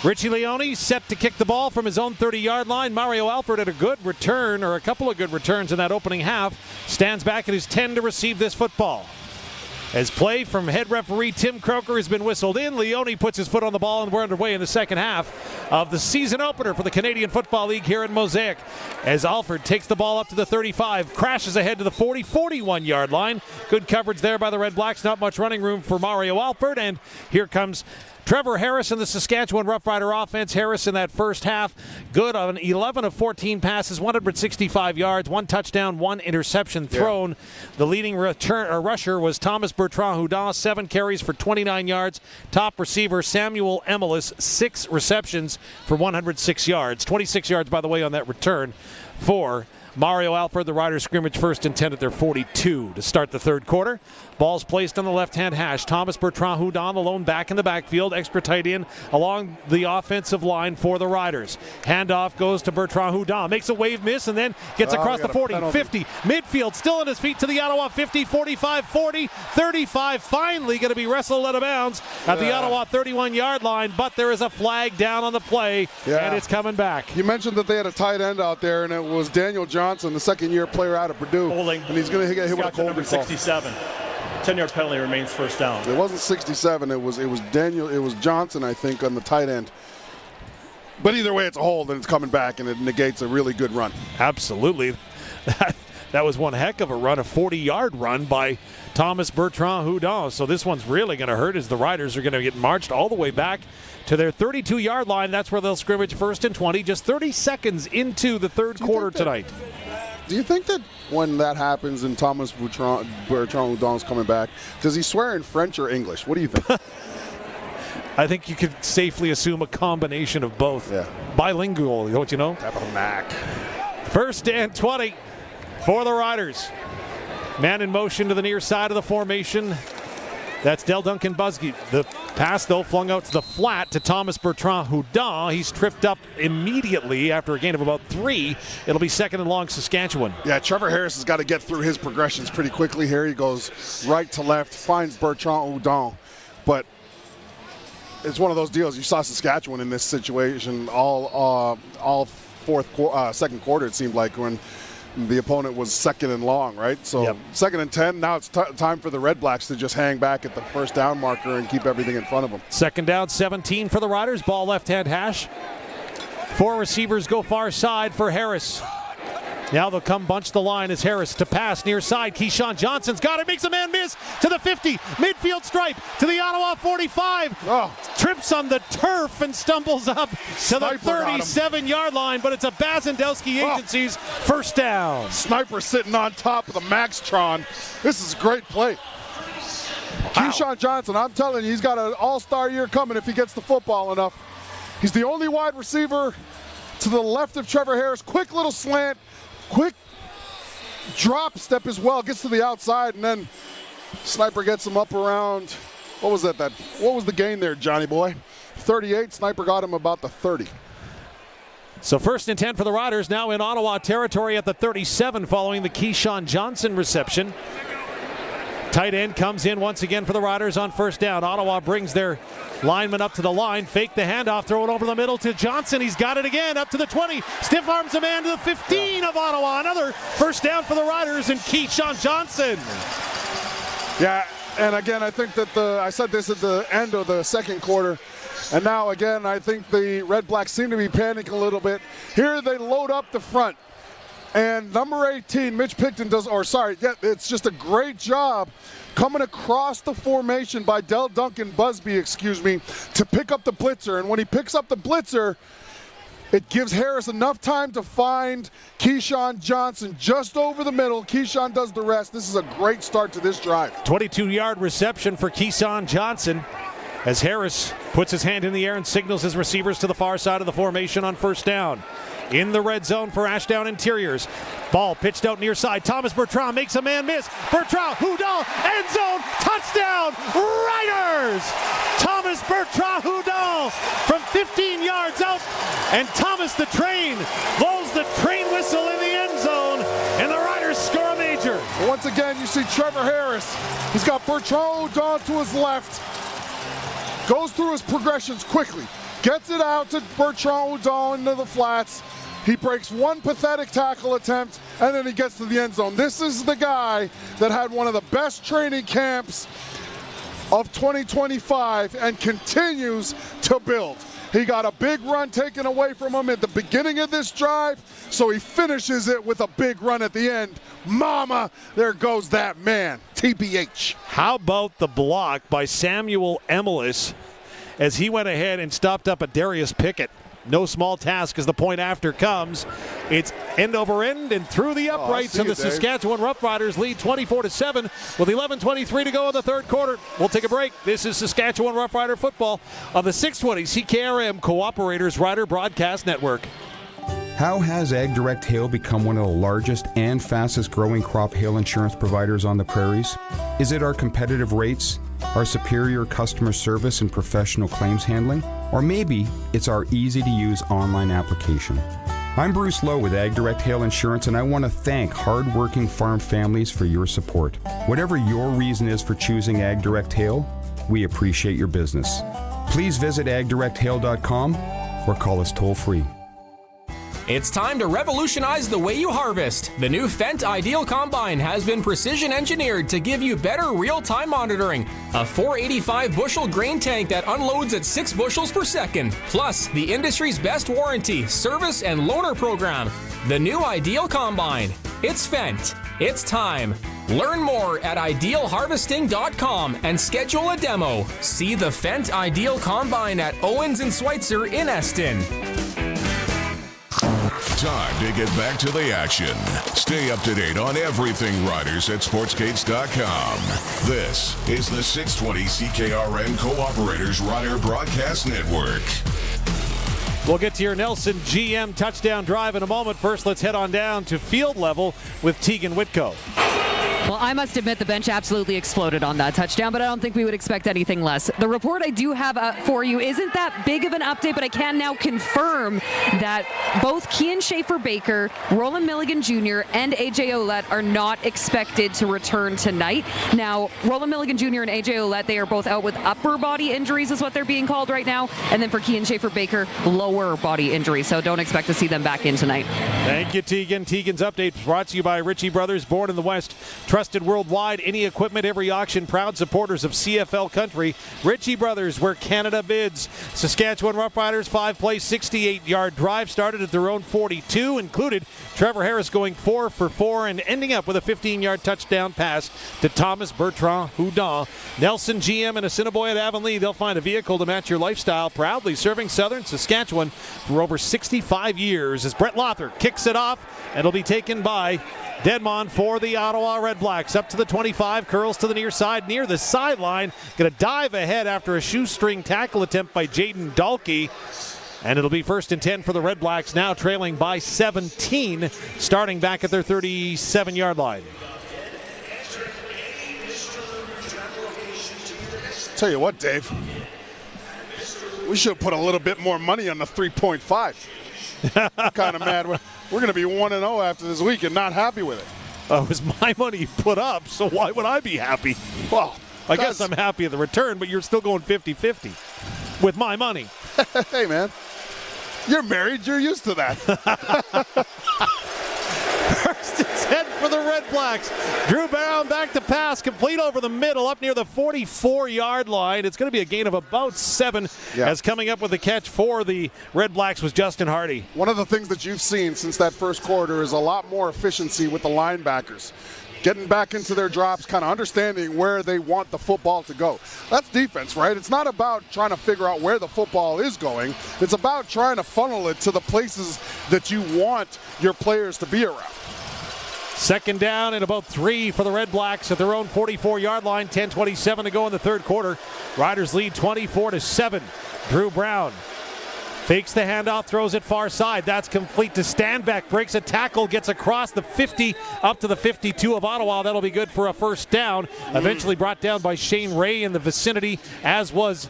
Speaker 15: Richie Leone set to kick the ball from his own 30-yard line. Mario Alford had a good return, or a couple of good returns in that opening half. Stands back at his 10 to receive this football. As play from head referee Tim Croker has been whistled in, Leone puts his foot on the ball, and we're underway in the second half of the season opener for the Canadian Football League here at Mosaic. As Alford takes the ball up to the 35, crashes ahead to the 41-yard line. Good coverage there by the Redblacks. Not much running room for Mario Alford, and here comes Trevor Harris in the Saskatchewan Roughrider offense. Harris in that first half, good on 11 of 14 passes, 165 yards, 1 touchdown, 1 interception thrown. Yeah. The leading rusher was Thomas Bertrand-Houdan, 7 carries for 29 yards. Top receiver Samuel Emelis, 6 receptions for 106 yards. 26 yards, by the way, on that return for Mario Alford. The Riders scrimmage first and 10 at their 42 to start the third quarter. Ball's placed on the left-hand hash. Thomas Bertrand-Houdan, the lone back in the backfield, extra tight end along the offensive line for the Riders. Handoff goes to Bertrand-Houdan, makes a wave miss, and then gets across the 40, 50, midfield, still on his feet to the Ottawa 50, 45, 40, 35, finally going to be wrestled out of bounds at the Ottawa 31-yard line, but there is a flag down on the play, and it's coming back.
Speaker 16: You mentioned that they had a tight end out there, and it was Daniel Johnson, the second-year player out of Purdue.
Speaker 1: Holding.
Speaker 16: And he's going to get hit with a holding
Speaker 1: number 67. 10-yard penalty remains first down.
Speaker 16: It wasn't 67. It was Johnson, I think, on the tight end. But either way, it's a hold, and it's coming back, and it negates a really good run.
Speaker 15: Absolutely. That was one heck of a run, a 40-yard run by Thomas Bertrand-Houdan. So this one's really going to hurt as the Riders are going to get marched all the way back to their 32-yard line. That's where they'll scrimmage first and 20, just 30 seconds into the third quarter tonight.
Speaker 16: Do you think that when that happens and Thomas Bertrand-Houdan's coming back, does he swear in French or English? What do you think?
Speaker 15: I think you could safely assume a combination of both.
Speaker 16: Yeah.
Speaker 15: Bilingual, don't you know?
Speaker 16: Capital Mac.
Speaker 15: First and 20 for the Riders. Man in motion to the near side of the formation. That's Del Duncan Busby. The pass, though, flung out to the flat to Thomas Bertrand-Houdan. He's tripped up immediately after a gain of about 3. It'll be second and long Saskatchewan.
Speaker 16: Yeah, Trevor Harris has got to get through his progressions pretty quickly here. He goes right to left, finds Bertrand-Houdan. But it's one of those deals. You saw Saskatchewan in this situation all second quarter, it seemed like, when the opponent was second and long, right? So second and 10, now it's time for the Redblacks to just hang back at the first down marker and keep everything in front of them.
Speaker 15: Second down, 17 for the Riders. Ball left-hand hash. 4 receivers go far side for Harris. Now they'll come bunch the line as Harris to pass near side. Keyshawn Johnson's got it, makes a man miss to the 50. Midfield stripe to the Ottawa 45. Trips on the turf and stumbles up to the 37-yard line, but it's a Bazandowski Agency's first down.
Speaker 16: Sniper sitting on top of the Maxtron. This is a great play. Keyshawn Johnson, I'm telling you, he's got an all-star year coming if he gets the football enough. He's the only wide receiver to the left of Trevor Harris. Quick little slant. Quick drop step as well, gets to the outside, and then Sniper gets him up around, what was the gain there, Johnny boy? 38, Sniper got him about the 30.
Speaker 15: So 1st and 10 for the Riders, now in Ottawa territory at the 37 following the Keyshawn Johnson reception. Tight end comes in once again for the Riders on 1st down. Ottawa brings their lineman up to the line, fake the handoff, throw it over the middle to Johnson. He's got it again, up to the 20. Stiff arms a man to the 15 of Ottawa. Another 1st down for the Riders and Keyshawn Johnson.
Speaker 16: Yeah, and again, I think that I said this at the end of the second quarter. And now, again, I think the Redblacks seem to be panicking a little bit. Here they load up the front. And number 18, Mitch Picton it's just a great job coming across the formation by Duncan Busby, to pick up the blitzer. And when he picks up the blitzer, it gives Harris enough time to find Keyshawn Johnson just over the middle. Keyshawn does the rest. This is a great start to this drive.
Speaker 15: 22-yard reception for Keyshawn Johnson as Harris puts his hand in the air and signals his receivers to the far side of the formation on 1st down. In the red zone for Ashdown Interiors. Ball pitched out near side. Thomas Bertrand makes a man miss. Bertrand, Houdon, end zone, touchdown, Riders! Thomas Bertrand Houdon from 15 yards out. And Thomas the Train blows the train whistle in the end zone. And the Riders score a major.
Speaker 16: Once again, you see Trevor Harris. He's got Bertrand Houdon to his left. Goes through his progressions quickly. Gets it out to Bertrand Houdon into the flats. He breaks one pathetic tackle attempt, and then he gets to the end zone. This is the guy that had one of the best training camps of 2025 and continues to build. He got a big run taken away from him at the beginning of this drive, so he finishes it with a big run at the end. Mama, there goes that man, TBH.
Speaker 15: How about the block by Samuel Emelis as he went ahead and stopped up a Darius Pickett? No small task as the point after comes. It's end over end and through the uprights of the Saskatchewan Roughriders lead 24-7 with 11:23 to go in the third quarter. We'll take a break. This is Saskatchewan Roughrider football on the 620 CKRM Cooperators Rider Broadcast Network.
Speaker 3: How has Ag Direct Hail become one of the largest and fastest growing crop hail insurance providers on the prairies? Is it our competitive rates, our superior customer service and professional claims handling? Or maybe it's our easy-to-use online application. I'm Bruce Lowe with Ag Direct Hail Insurance, and I want to thank hard-working farm families for your support. Whatever your reason is for choosing Ag Direct Hail, we appreciate your business. Please visit agdirecthail.com or call us toll-free.
Speaker 4: It's time to revolutionize the way you harvest. The new Fendt Ideal Combine has been precision engineered to give you better real-time monitoring. A 485 bushel grain tank that unloads at 6 bushels per second. Plus, the industry's best warranty, service, and loaner program. The new Ideal Combine. It's Fendt. It's time. Learn more at idealharvesting.com and schedule a demo. See the Fendt Ideal Combine at Owens & Schweitzer in Eston.
Speaker 2: Time to get back to the action. Stay up to date on everything Riders at sportsgates.com. This is the 620 CKRM Cooperators Rider Broadcast Network.
Speaker 15: We'll get to your Nelson GM touchdown drive in a moment. First, let's head on down to field level with Teagan Witko.
Speaker 14: Well, I must admit the bench absolutely exploded on that touchdown, but I don't think we would expect anything less. The report I do have for you isn't that big of an update, but I can now confirm that both Kian Schaefer-Baker, Roland Milligan Jr., and AJ Ouellette are not expected to return tonight. Now, Roland Milligan Jr. and AJ Ouellette, they are both out with upper body injuries is what they're being called right now, and then for Kian Schaefer-Baker, lower body injuries, so don't expect to see them back in tonight.
Speaker 15: Thank you, Teagan. Teagan's update brought to you by Ritchie Brothers, born in the West. Trusted worldwide, any equipment, every auction, proud supporters of CFL country. Ritchie Brothers, where Canada bids. Saskatchewan Roughriders 5-play 68-yard drive started at their own 42, included Trevor Harris going 4 for 4 and ending up with a 15-yard touchdown pass to Thomas Bertrand Houdon. Nelson GM and Assiniboia at Avonlea, they'll find a vehicle to match your lifestyle, proudly serving southern Saskatchewan for over 65 years as Brett Lothar kicks it off, and it'll be taken by Dedmon for the Ottawa Redblacks. Up to the 25, curls to the near side, near the sideline. Going to dive ahead after a shoestring tackle attempt by Jaden Dalkey. And it'll be 1st and 10 for the Redblacks, now trailing by 17, starting back at their 37-yard line.
Speaker 16: Tell you what, Dave. We should put a little bit more money on the 3.5. kind of mad. We're going to be 1-0 after this week and not happy with it.
Speaker 15: It was my money you put up, so why would I be happy?
Speaker 16: Well,
Speaker 15: I guess I'm happy at the return, but you're still going 50-50 with my money.
Speaker 16: Hey, man. You're married. You're used to that.
Speaker 15: First and 10 for the Redblacks. Drew Brown back to pass, complete over the middle, up near the 44-yard line. It's going to be a gain of about 7. As coming up with the catch for the Redblacks was Justin Hardy.
Speaker 16: One of the things that you've seen since that first quarter is a lot more efficiency with the linebackers. Getting back into their drops, kind of understanding where they want the football to go. That's defense, right? It's not about trying to figure out where the football is going. It's about trying to funnel it to the places that you want your players to be around.
Speaker 15: Second down and about 3 for the Redblacks at their own 44-yard line. 10:27 to go in the third quarter. Riders lead 24-7. Drew Brown fakes the handoff, throws it far side. That's complete to Stanback. Breaks a tackle, gets across the 50 up to the 52 of Ottawa. That'll be good for a first down. Eventually brought down by Shane Ray in the vicinity, as was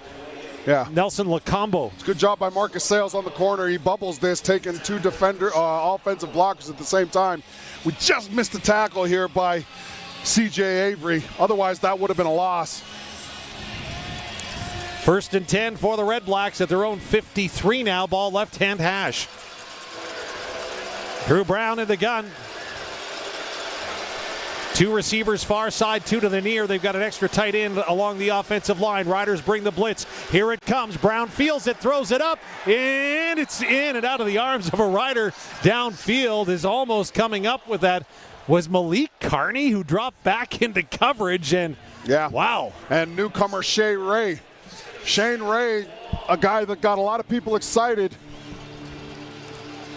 Speaker 15: Nelson Lacombo.
Speaker 16: It's a good job by Marcus Sales on the corner. He bubbles this, taking 2 offensive blockers at the same time. We just missed a tackle here by C.J. Avery. Otherwise, that would have been a loss.
Speaker 15: First and 10 for the Redblacks at their own 53 now. Ball left-hand hash. Drew Brown in the gun. 2 receivers far side, 2 to the near. They've got an extra tight end along the offensive line. Riders bring the blitz. Here it comes. Brown fields it, throws it up, and it's in and out of the arms of a Rider. Downfield is almost coming up with that. Was Malik Carney, who dropped back into coverage, and wow.
Speaker 16: And newcomer Shane Ray, a guy that got a lot of people excited.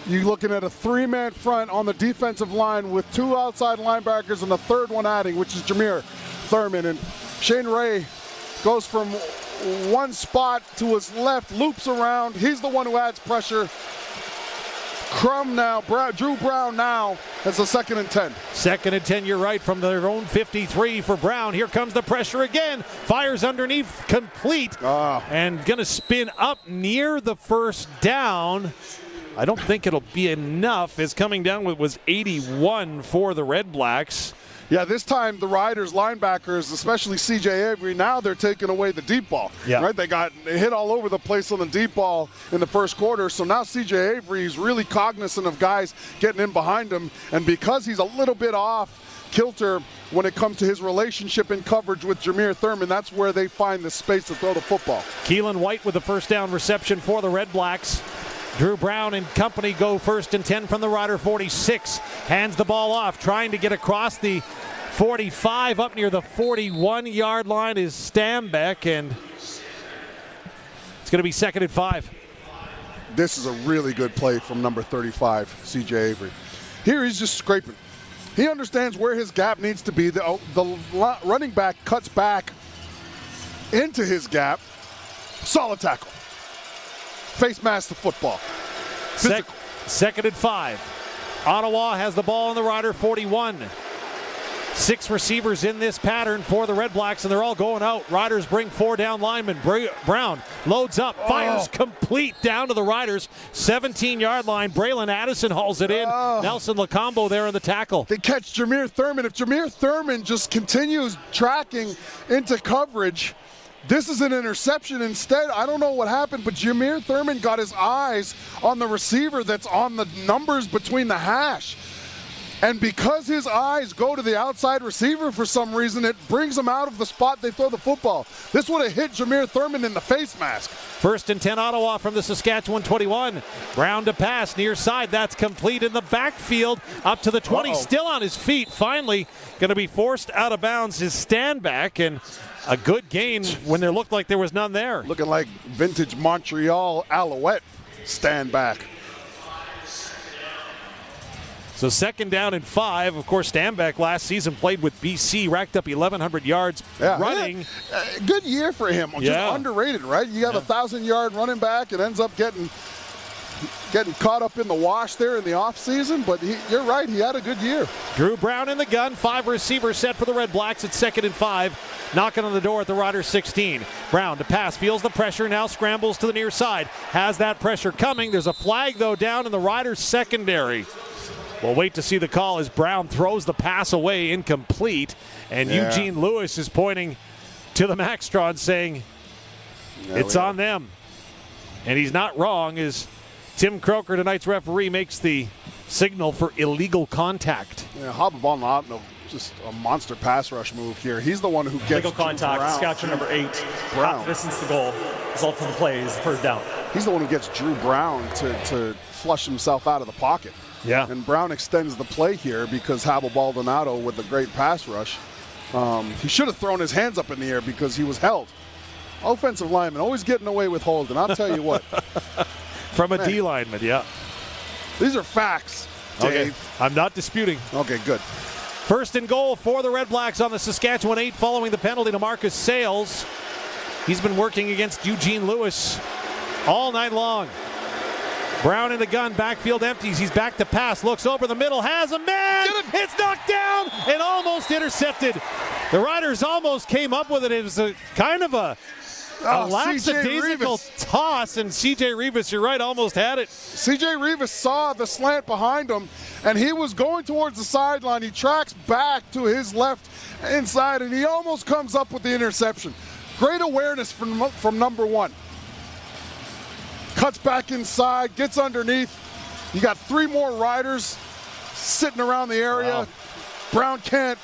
Speaker 16: You're looking at a 3-man front on the defensive line with 2 outside linebackers and the third one adding, which is Jameer Thurman. And Shane Ray goes from one spot to his left, loops around. He's the one who adds pressure. Drew Brown now has a 2nd and 10.
Speaker 15: 2nd and 10, you're right, from their own 53 for Brown. Here comes the pressure again. Fires underneath, complete, and going to spin up near the first down. I don't think it'll be enough. As coming down with was 81 for the Redblacks.
Speaker 16: Yeah, this time the Riders linebackers, especially C.J. Avery, now they're taking away the deep ball.
Speaker 15: Yeah.
Speaker 16: Right? They hit all over the place on the deep ball in the first quarter. So now C.J. Avery is really cognizant of guys getting in behind him. And because he's a little bit off kilter when it comes to his relationship in coverage with Jameer Thurman, that's where they find the space to throw the football.
Speaker 15: Keelan White with the first down reception for the Redblacks. Drew Brown and company go 1st and 10 from the Rider 46. Hands the ball off, trying to get across the 45 up near the 41-yard line is Stanback, and it's going to be 2nd and 5.
Speaker 16: This is a really good play from number 35, C.J. Avery. Here he's just scraping. He understands where his gap needs to be. The running back cuts back into his gap. Solid tackle. Face mask to football.
Speaker 15: 2nd and 5. Ottawa has the ball on the Rider 41. 6 receivers in this pattern for the Redblacks, and they're all going out. Riders bring 4 down linemen. Brown loads up, fires complete down to the Riders' 17-yard line. Braylon Addison hauls it in. Nelson Lacombo there in the tackle.
Speaker 16: They catch Jameer Thurman. If Jameer Thurman just continues tracking into coverage, this is an interception. Instead, I don't know what happened, but Jameer Thurman got his eyes on the receiver that's on the numbers between the hash. And because his eyes go to the outside receiver for some reason, it brings him out of the spot they throw the football. This would have hit Jameer Thurman in the face mask.
Speaker 15: 1st and 10 Ottawa from the Saskatchewan 21. Brown to pass, near side. That's complete in the backfield. Up to the 20, still on his feet. Finally going to be forced out of bounds is Stanback, and a good gain when there looked like there was none there.
Speaker 16: Looking like vintage Montreal Alouette Stanback.
Speaker 15: So 2nd down and 5. Of course, Stanback last season played with BC, racked up 1,100 yards running.
Speaker 16: Yeah. Good year for him. Just underrated, right? You got a 1,000-yard running back and ends up getting getting caught up in the wash there in the offseason, but you're right, he had a good year.
Speaker 15: Drew Brown in the gun, 5 receivers set for the Redblacks at 2nd and 5. Knocking on the door at the Riders 16. Brown to pass, feels the pressure, now scrambles to the near side. Has that pressure coming. There's a flag, though, down in the Riders secondary. We'll wait to see the call as Brown throws the pass away, incomplete. And Eugene Lewis is pointing to the Maxtron saying, it's on them. And he's not wrong as Tim Croker, tonight's referee, makes the signal for illegal contact.
Speaker 16: Yeah, Hababal, just a monster pass rush move here. He's the one who gets
Speaker 1: illegal contact. Saskatchewan number 8.
Speaker 16: Brown.
Speaker 1: Half distance to goal. Result of the play is first down.
Speaker 16: He's the one who gets Drew Brown to flush himself out of the pocket.
Speaker 15: Yeah.
Speaker 16: And Brown extends the play here because Habel Baldonado with a great pass rush. He should have thrown his hands up in the air because he was held. Offensive lineman always getting away with holding. I'll tell you what.
Speaker 15: From a D lineman, yeah.
Speaker 16: These are facts, Dave.
Speaker 15: Okay. I'm not disputing.
Speaker 16: Okay, good.
Speaker 15: First and goal for the Redblacks on the Saskatchewan 8 following the penalty to Marcus Sales. He's been working against Eugene Lewis all night long. Brown in the gun, backfield empties. He's back to pass, looks over the middle, has a man. It's knocked down and almost intercepted. The Riders almost came up with it. It was a kind of a lackadaisical toss, and C.J. Rivas, you're right, almost had it.
Speaker 16: C.J. Rivas saw the slant behind him, and he was going towards the sideline. He tracks back to his left inside, and he almost comes up with the interception. Great awareness from number 1. Cuts back inside, gets underneath. You got 3 more Riders sitting around the area.
Speaker 15: Wow.
Speaker 16: Brown can't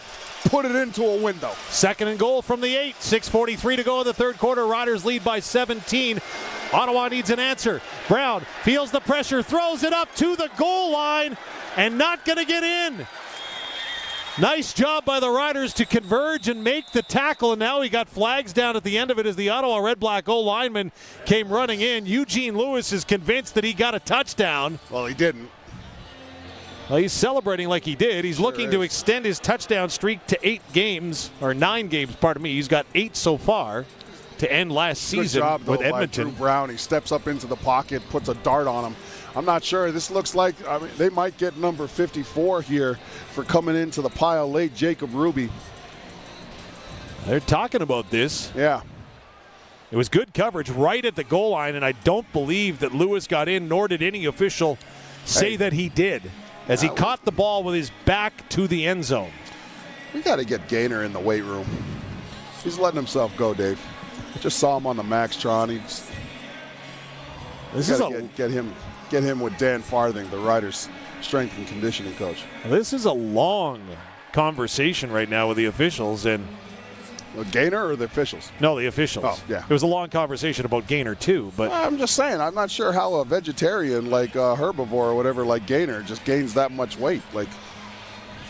Speaker 16: put it into a window.
Speaker 15: Second and goal from the 8. 6:43 to go in the third quarter. Riders lead by 17. Ottawa needs an answer. Brown feels the pressure, throws it up to the goal line, and not going to get in. Nice job by the Riders to converge and make the tackle, and now he got flags down at the end of it as the Ottawa Redblack goal lineman came running in. Eugene Lewis is convinced that he got a touchdown.
Speaker 16: Well, he didn't.
Speaker 15: Well, he's celebrating like he did. He's looking to extend his touchdown streak to 8 games, or 9 games, pardon me. He's got 8 so far to end last season
Speaker 16: Good job, though,
Speaker 15: with Edmonton.
Speaker 16: by Drew Brown. He steps up into the pocket, puts a dart on him. I'm not sure. This looks like they might get number 54 here for coming into the pile late, Jacob Ruby.
Speaker 15: They're talking about this.
Speaker 16: Yeah.
Speaker 15: It was good coverage right at the goal line, and I don't believe that Lewis got in, nor did any official say that he did, as he caught the ball with his back to the end zone.
Speaker 16: We got to get Gaynor in the weight room. He's letting himself go, Dave. Just saw him on the Maxtron. Get him with Dan Farthing, the Riders' strength and conditioning coach.
Speaker 15: This is a long conversation right now with the officials. And
Speaker 16: Gaynor or the officials?
Speaker 15: No, the officials.
Speaker 16: Oh, yeah.
Speaker 15: It was a long conversation about Gaynor, too. But
Speaker 16: I'm just saying, I'm not sure how a vegetarian like herbivore or whatever like Gaynor just gains that much weight. Like,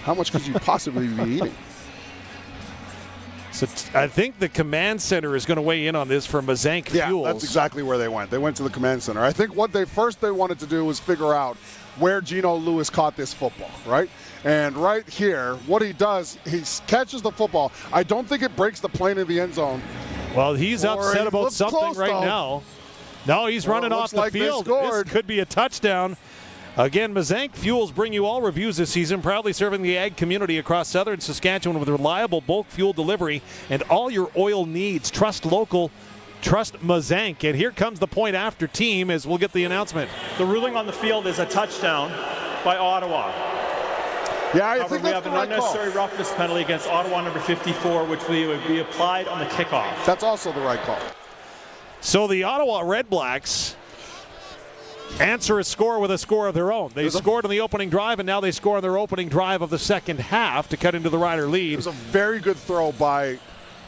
Speaker 16: how much could you possibly be eating?
Speaker 15: So I think the command center is going to weigh in on this for Mazank Fuels.
Speaker 16: Yeah, that's exactly where they went. They went to the command center. I think what they wanted to do was figure out where Geno Lewis caught this football, right? And right here, what he does, he catches the football. I don't think it breaks the plane of the end zone.
Speaker 15: Well, he's upset about something right now. No, he's running off the field. This could be a touchdown. Again, Mazank Fuels bring you all reviews this season, proudly serving the ag community across southern Saskatchewan with reliable bulk fuel delivery and all your oil needs. Trust local, trust Mazank. And here comes the point after team as we'll get the announcement.
Speaker 1: The ruling on the field is a touchdown by Ottawa.
Speaker 16: Yeah, I
Speaker 1: think
Speaker 16: that's
Speaker 1: we have
Speaker 16: the
Speaker 1: an
Speaker 16: right
Speaker 1: unnecessary
Speaker 16: call.
Speaker 1: roughness penalty against Ottawa number 54, which would be applied on the kickoff.
Speaker 16: That's also the right call.
Speaker 15: So the Ottawa Redblacks answer a score with a score of their own. They scored on the opening drive, and now they score on their opening drive of the second half to cut into the Rider lead.
Speaker 16: It was a very good throw by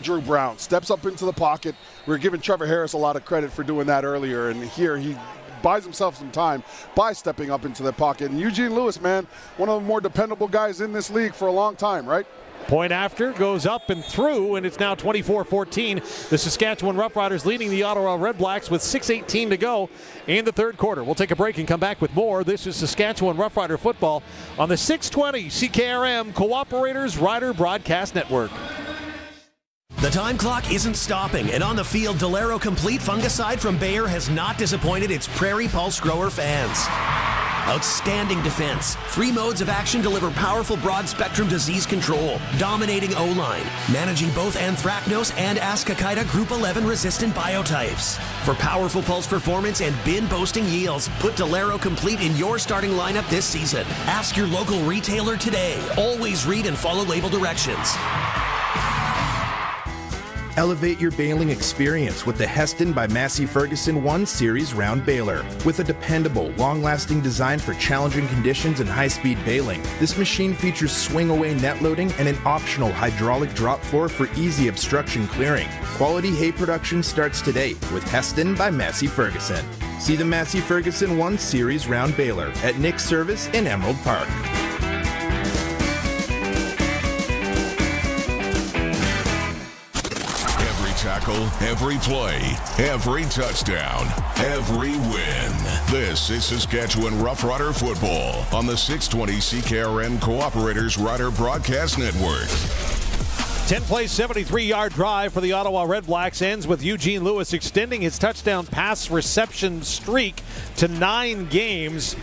Speaker 16: Drew Brown. Steps up into the pocket. We're giving Trevor Harris a lot of credit for doing that earlier, and here he buys himself some time by stepping up into the pocket. And Eugene Lewis, man, one of the more dependable guys in this league for a long time, right?
Speaker 15: Point after goes up and through, and it's now 24-14. The Saskatchewan Roughriders leading the Ottawa Redblacks with 6:18 to go in the third quarter. We'll take a break and come back with more. This is Saskatchewan Roughrider football on the 620 CKRM Cooperators Rider Broadcast Network.
Speaker 13: The time clock isn't stopping, and on the field, Delero Complete Fungicide from Bayer has not disappointed its Prairie Pulse grower fans. Outstanding defense. 3 modes of action deliver powerful broad-spectrum disease control. Dominating O-line. Managing both anthracnose and Ascochyta Group 11 resistant biotypes. For powerful pulse performance and bin-boasting yields, put Delero Complete in your starting lineup this season. Ask your local retailer today. Always read and follow label directions.
Speaker 7: Elevate your baling experience with the Heston by Massey Ferguson 1 Series Round Baler. With a dependable, long-lasting design for challenging conditions and high-speed baling, this machine features swing-away net loading and an optional hydraulic drop floor for easy obstruction clearing. Quality hay production starts today with Heston by Massey Ferguson. See the Massey Ferguson 1 Series Round Baler at Nick's Service in Emerald Park.
Speaker 2: Tackle, every play, every touchdown, every win. This is Saskatchewan Roughrider football on the 620 CKRM Cooperators Rider Broadcast Network.
Speaker 15: 10-play, 73-yard drive for the Ottawa Redblacks ends with Eugene Lewis extending his touchdown pass reception streak to 9 games.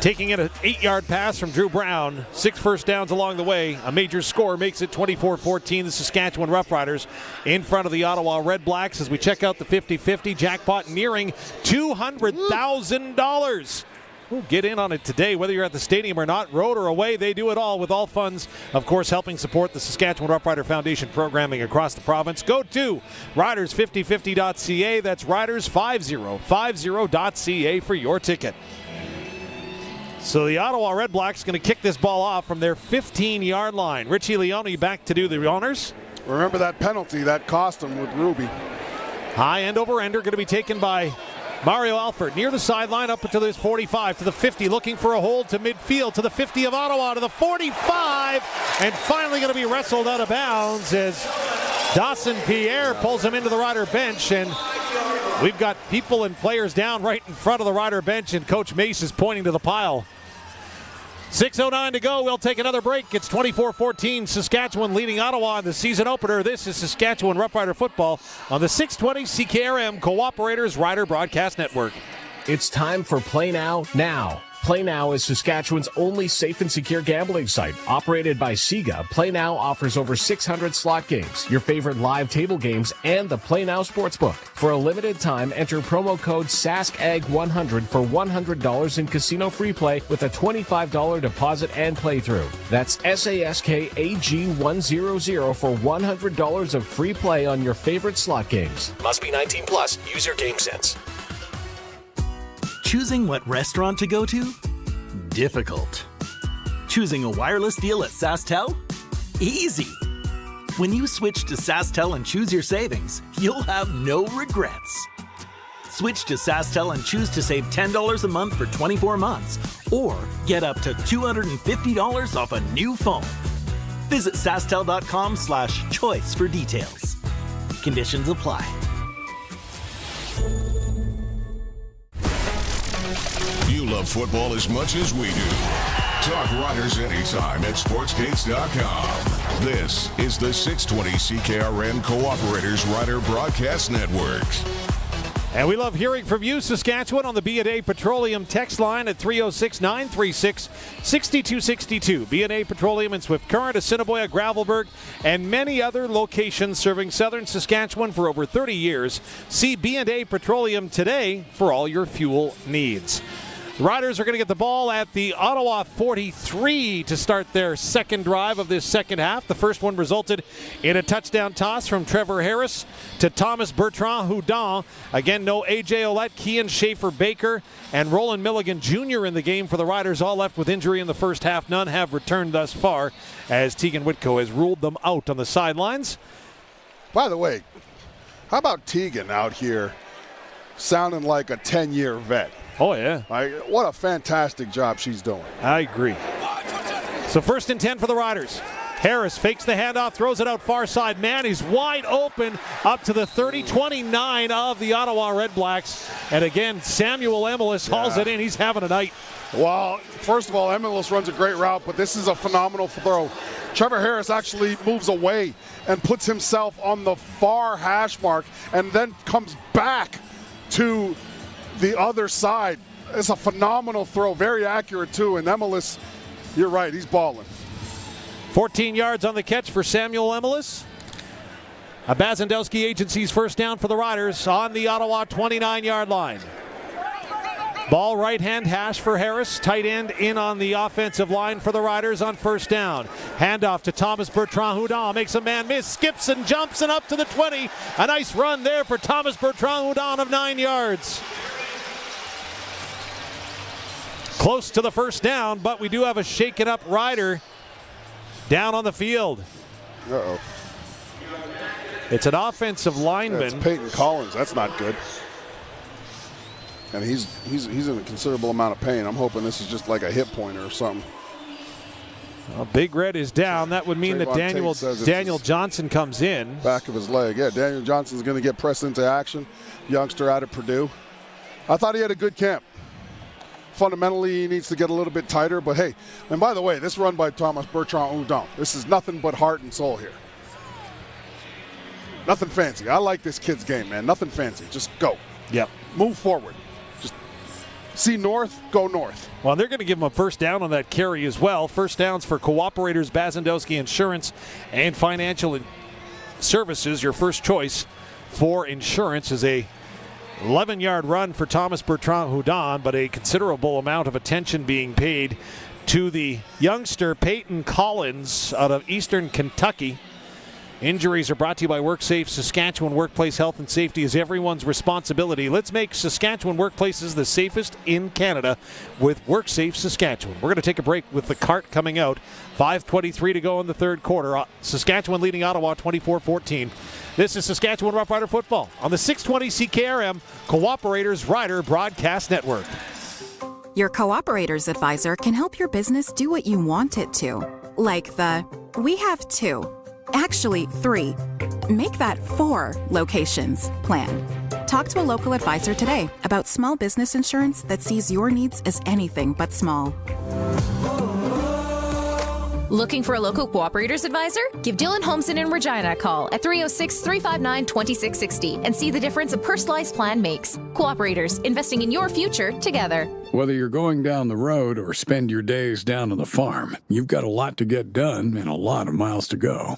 Speaker 15: Taking in an 8-yard pass from Drew Brown. 6 first downs along the way. A major score makes it 24-14. The Saskatchewan Roughriders in front of the Ottawa Redblacks as we check out the 50-50 jackpot nearing $200,000. We'll get in on it today, whether you're at the stadium or not, road or away. They do it all with all funds, of course, helping support the Saskatchewan Roughrider Foundation programming across the province. Go to riders5050.ca. That's riders5050.ca for your ticket. So the Ottawa Redblacks going to kick this ball off from their 15-yard line. Richie Leone back to do the honors.
Speaker 16: Remember that penalty that cost him with Ruby.
Speaker 15: High end over ender going to be taken by Mario Alford near the sideline up to this 45 to the 50, looking for a hold to midfield to the 50 of Ottawa to the 45, and finally going to be wrestled out of bounds as Dawson Pierre pulls him into the Rider bench, and we've got people and players down right in front of the Rider bench, and Coach Mace is pointing to the pile. 6:09 to go. We'll take another break. It's 24-14. Saskatchewan leading Ottawa in the season opener. This is Saskatchewan Roughrider football on the 620 CKRM Cooperators Rider Broadcast Network.
Speaker 22: It's time for Play Now. Play Now is Saskatchewan's only safe and secure gambling site. Operated by Sega, Play Now offers over 600 slot games, your favorite live table games, and the Play Now Sportsbook. For a limited time, enter promo code SASKAG100 for $100 in casino free play with a $25 deposit and playthrough. That's SASKAG100 for $100 of free play on your favorite slot games.
Speaker 13: Must be 19 plus. Use your game sense.
Speaker 10: Choosing what restaurant to go to? Difficult. Choosing a wireless deal at SaskTel? Easy. When you switch to SaskTel and choose your savings, you'll have no regrets. Switch to SaskTel and choose to save $10 a month for 24 months, or get up to $250 off a new phone. Visit SaskTel.com/choice for details. Conditions apply.
Speaker 2: You love football as much as we do. Talk Riders anytime at sportsgates.com. This is the 620 CKRM Cooperators Rider Broadcast Network.
Speaker 15: And we love hearing from you, Saskatchewan, on the B&A Petroleum text line at 306-936-6262. B&A Petroleum in Swift Current, Assiniboia, Gravelburg, and many other locations serving southern Saskatchewan for over 30 years. See B&A Petroleum today for all your fuel needs. The Riders are going to get the ball at the Ottawa 43 to start their second drive of this second half. The first one resulted in a touchdown toss from Trevor Harris to Thomas Bertrand Houdon. Again, no A.J. Ouellette, Kean Schaefer-Baker, and Roland Milligan Jr. in the game for the Riders, all left with injury in the first half. None have returned thus far as Teagan Witko has ruled them out on the sidelines.
Speaker 16: By the way, how about Teagan out here sounding like a 10-year vet?
Speaker 15: Oh, yeah.
Speaker 16: What a fantastic job she's doing.
Speaker 15: I agree. So 1st and 10 for the Riders. Harris fakes the handoff, throws it out far side. Man, he's wide open up to the 30-29 of the Ottawa Redblacks. And again, Samuel Emelis hauls it in. He's having a night.
Speaker 16: Well, first of all, Emelis runs a great route, but this is a phenomenal throw. Trevor Harris actually moves away and puts himself on the far hash mark and then comes back to the other side. It's a phenomenal throw, very accurate too, and Emelis, you're right, he's balling.
Speaker 15: 14 yards on the catch for Samuel Emelis. A Bazandowski Agency's first down for the Riders on the Ottawa 29-yard line. Ball right hand hash for Harris. Tight end in on the offensive line for the Riders on first down. Handoff to Thomas Bertrand-Houdan. Makes a man miss. Skips and jumps and up to the 20. A nice run there for Thomas Bertrand-Houdan of 9 yards. Close to the first down, but we do have a shaken up Rider down on the field.
Speaker 16: Uh-oh.
Speaker 15: It's an offensive lineman.
Speaker 16: That's Peyton Collins. That's not good. And he's in a considerable amount of pain. I'm hoping this is just like a hip pointer or something.
Speaker 15: Well, Big Red is down. That would mean that Daniel Johnson comes in.
Speaker 16: Back of his leg. Yeah, Daniel Johnson's going to get pressed into action. Youngster out of Purdue. I thought he had a good camp. Fundamentally, he needs to get a little bit tighter. But, hey, and by the way, this run by Thomas Bertrand-Houdan, this is nothing but heart and soul here. Nothing fancy. I like this kid's game, man. Nothing fancy. Just go.
Speaker 15: Yep.
Speaker 16: Move forward. Just see north, go north.
Speaker 15: Well, they're going to give him a first down on that carry as well. First downs for Cooperators, Bazandowski Insurance, and Financial Services. Your first choice for insurance is a 11-yard run for Thomas Bertrand-Houdan, but a considerable amount of attention being paid to the youngster Peyton Collins out of Eastern Kentucky. Injuries are brought to you by WorkSafe Saskatchewan. Workplace health and safety is everyone's responsibility. Let's make Saskatchewan workplaces the safest in Canada with WorkSafe Saskatchewan. We're going to take a break with the cart coming out. 5:23 to go in the third quarter. Saskatchewan leading Ottawa 24-14. This is Saskatchewan Roughrider football on the 620 CKRM Cooperators Rider Broadcast Network.
Speaker 17: Your Cooperators advisor can help your business do what you want it to. Like the, we have 2. Actually, 3. Make that 4 locations plan. Talk to a local advisor today about small business insurance that sees your needs as anything but small.
Speaker 18: Looking for a local Cooperators advisor? Give Dylan Holmson in Regina a call at 306-359-2660 and see the difference a personalized plan makes. Cooperators, investing in your future together.
Speaker 19: Whether you're going down the road or spend your days down on the farm, you've got a lot to get done and a lot of miles to go.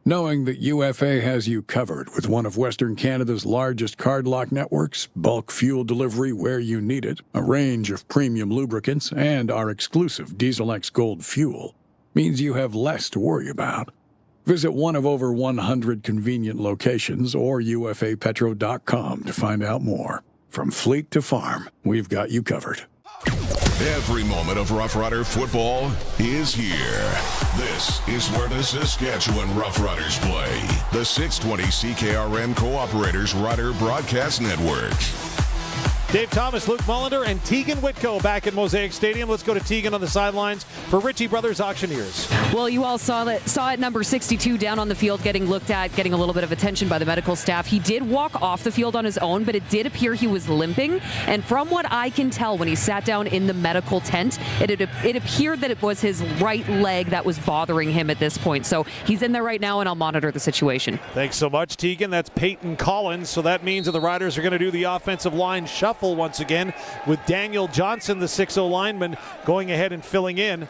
Speaker 19: Knowing that UFA has you covered with one of Western Canada's largest card lock networks, bulk fuel delivery where you need it, a range of premium lubricants, and our exclusive Diesel X Gold fuel means you have less to worry about. Visit one of over 100 convenient locations or ufapetro.com to find out more. From fleet to farm, we've got you covered.
Speaker 2: Every moment of Rough Rider football is here. This is where the Saskatchewan Roughriders play. The 620 CKRM Cooperators Rider Broadcast Network.
Speaker 15: Dave Thomas, Luc Mullinder, and Teagan Witko back at Mosaic Stadium. Let's go to Teagan on the sidelines for Ritchie Brothers Auctioneers.
Speaker 14: Well, you all saw it number 62 down on the field getting looked at, getting a little bit of attention by the medical staff. He did walk off the field on his own, but it did appear he was limping. And from what I can tell, when he sat down in the medical tent, it appeared that it was his right leg that was bothering him at this point. So he's in there right now, and I'll monitor the situation.
Speaker 15: Thanks so much, Teagan. That's Peyton Collins. So that means that the Riders are going to do the offensive line shuffle once again with Daniel Johnson, the 6'0 lineman, going ahead and filling in.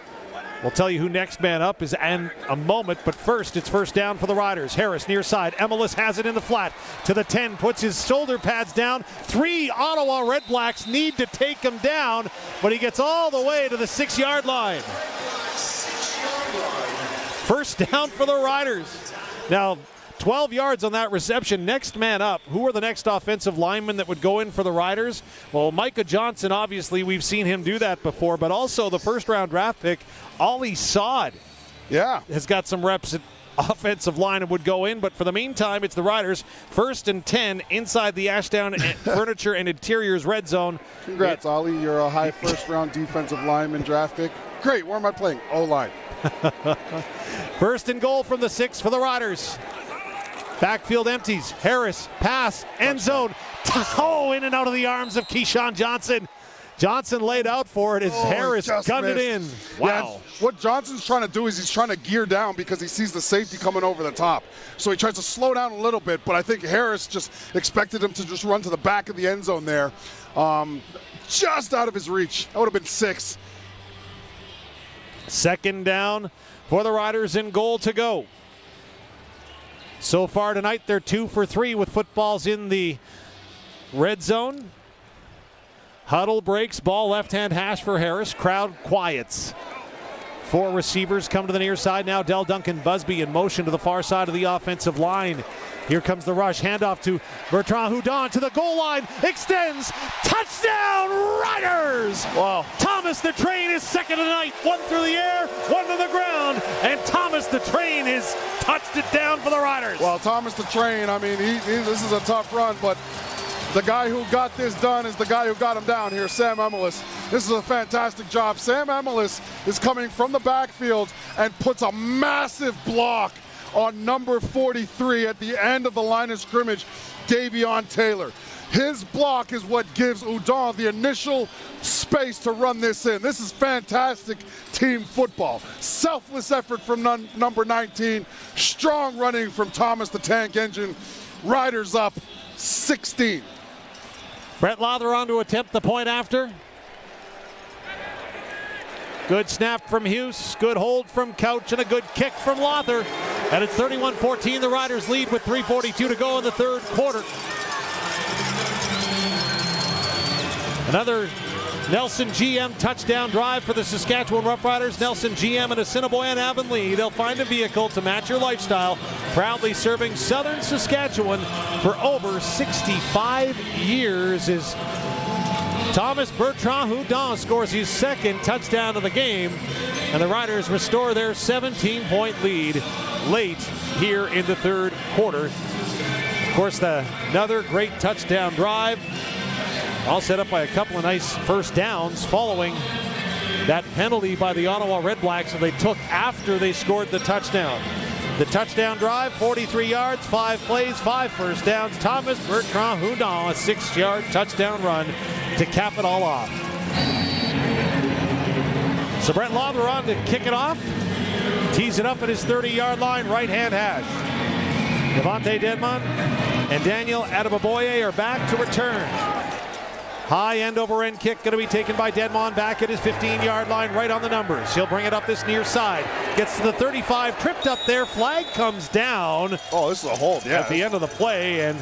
Speaker 15: We'll tell you who next man up is in a moment, but first it's first down for the Riders. Harris near side. Emelis has it in the flat to the 10, puts his shoulder pads down. 3 Ottawa Redblacks need to take him down, but he gets all the way to the 6-yard line. First down for the Riders. Now, 12 yards on that reception. Next man up. Who are the next offensive linemen that would go in for the Riders? Well, Micah Johnson, obviously, we've seen him do that before, but also the first-round draft pick, Ollie Sod, has got some reps at offensive line and would go in, but for the meantime, it's the Riders. 1st and 10 inside the Ashdown Furniture and Interiors red zone.
Speaker 16: Congrats, Ollie. You're a high first-round defensive lineman draft pick. great. Where am I playing? O-line.
Speaker 15: First and goal from the 6 for the Riders. Backfield empties. Harris, pass, end zone. In and out of the arms of Keyshawn Johnson. Johnson laid out for it as Harris gunned it in. Wow.
Speaker 16: Yeah, what Johnson's trying to do is he's trying to gear down because he sees the safety coming over the top. So he tries to slow down a little bit, but I think Harris just expected him to just run to the back of the end zone there. Just out of his reach. That would have been 6.
Speaker 15: Second down for the Riders and goal to go. So far tonight, they're 2 for 3 with footballs in the red zone. Huddle breaks, ball left-hand hash for Harris. Crowd quiets. 4 receivers come to the near side now. Del Duncan Busby in motion to the far side of the offensive line. Here comes the rush. Handoff to Bertrand Houdon to the goal line. Extends. Touchdown, Riders!
Speaker 16: Wow.
Speaker 15: Thomas the Train is second tonight. 1 through the air, 1 to the ground. And Thomas the Train has touched it down for the Riders.
Speaker 16: Well, Thomas the Train, I mean, this is a tough run, but the guy who got this done is the guy who got him down here, Sam Emelis. This is a fantastic job. Sam Emelis is coming from the backfield and puts a massive block on number 43 at the end of the line of scrimmage, Davion Taylor. His block is what gives Udon the initial space to run this in. This is fantastic team football. Selfless effort from number 19. Strong running from Thomas the Tank Engine. Riders up 16.
Speaker 15: Brett Lother on to attempt the point after. Good snap from Hughes, good hold from Couch, and a good kick from Lother. And it's 31-14. The Riders lead with 3:42 to go in the third quarter. Another Nelson GM touchdown drive for the Saskatchewan Roughriders. Nelson GM and Assiniboine Avonlea. They'll find a vehicle to match your lifestyle. Proudly serving southern Saskatchewan for over 65 years is Thomas Bertrand Houdon scores his second touchdown of the game, and the Riders restore their 17-point lead late here in the third quarter. Of course, another great touchdown drive, all set up by a couple of nice first downs following that penalty by the Ottawa Redblacks that they took after they scored the touchdown. The touchdown drive, 43 yards, 5 plays, 5 first downs. Thomas Bertrand Houdon, a 6-yard touchdown run to cap it all off. So Brett Lother on to kick it off. Tees it up at his 30-yard line, right-hand hash. Devontae Dedmon and Daniel Adebaboye are back to return. High end-over-end kick going to be taken by Dedmon back at his 15-yard line, right on the numbers. He'll bring it up this near side. Gets to the 35, tripped up there. Flag comes down.
Speaker 16: Oh, this is a hold, yeah.
Speaker 15: At the end of the play, and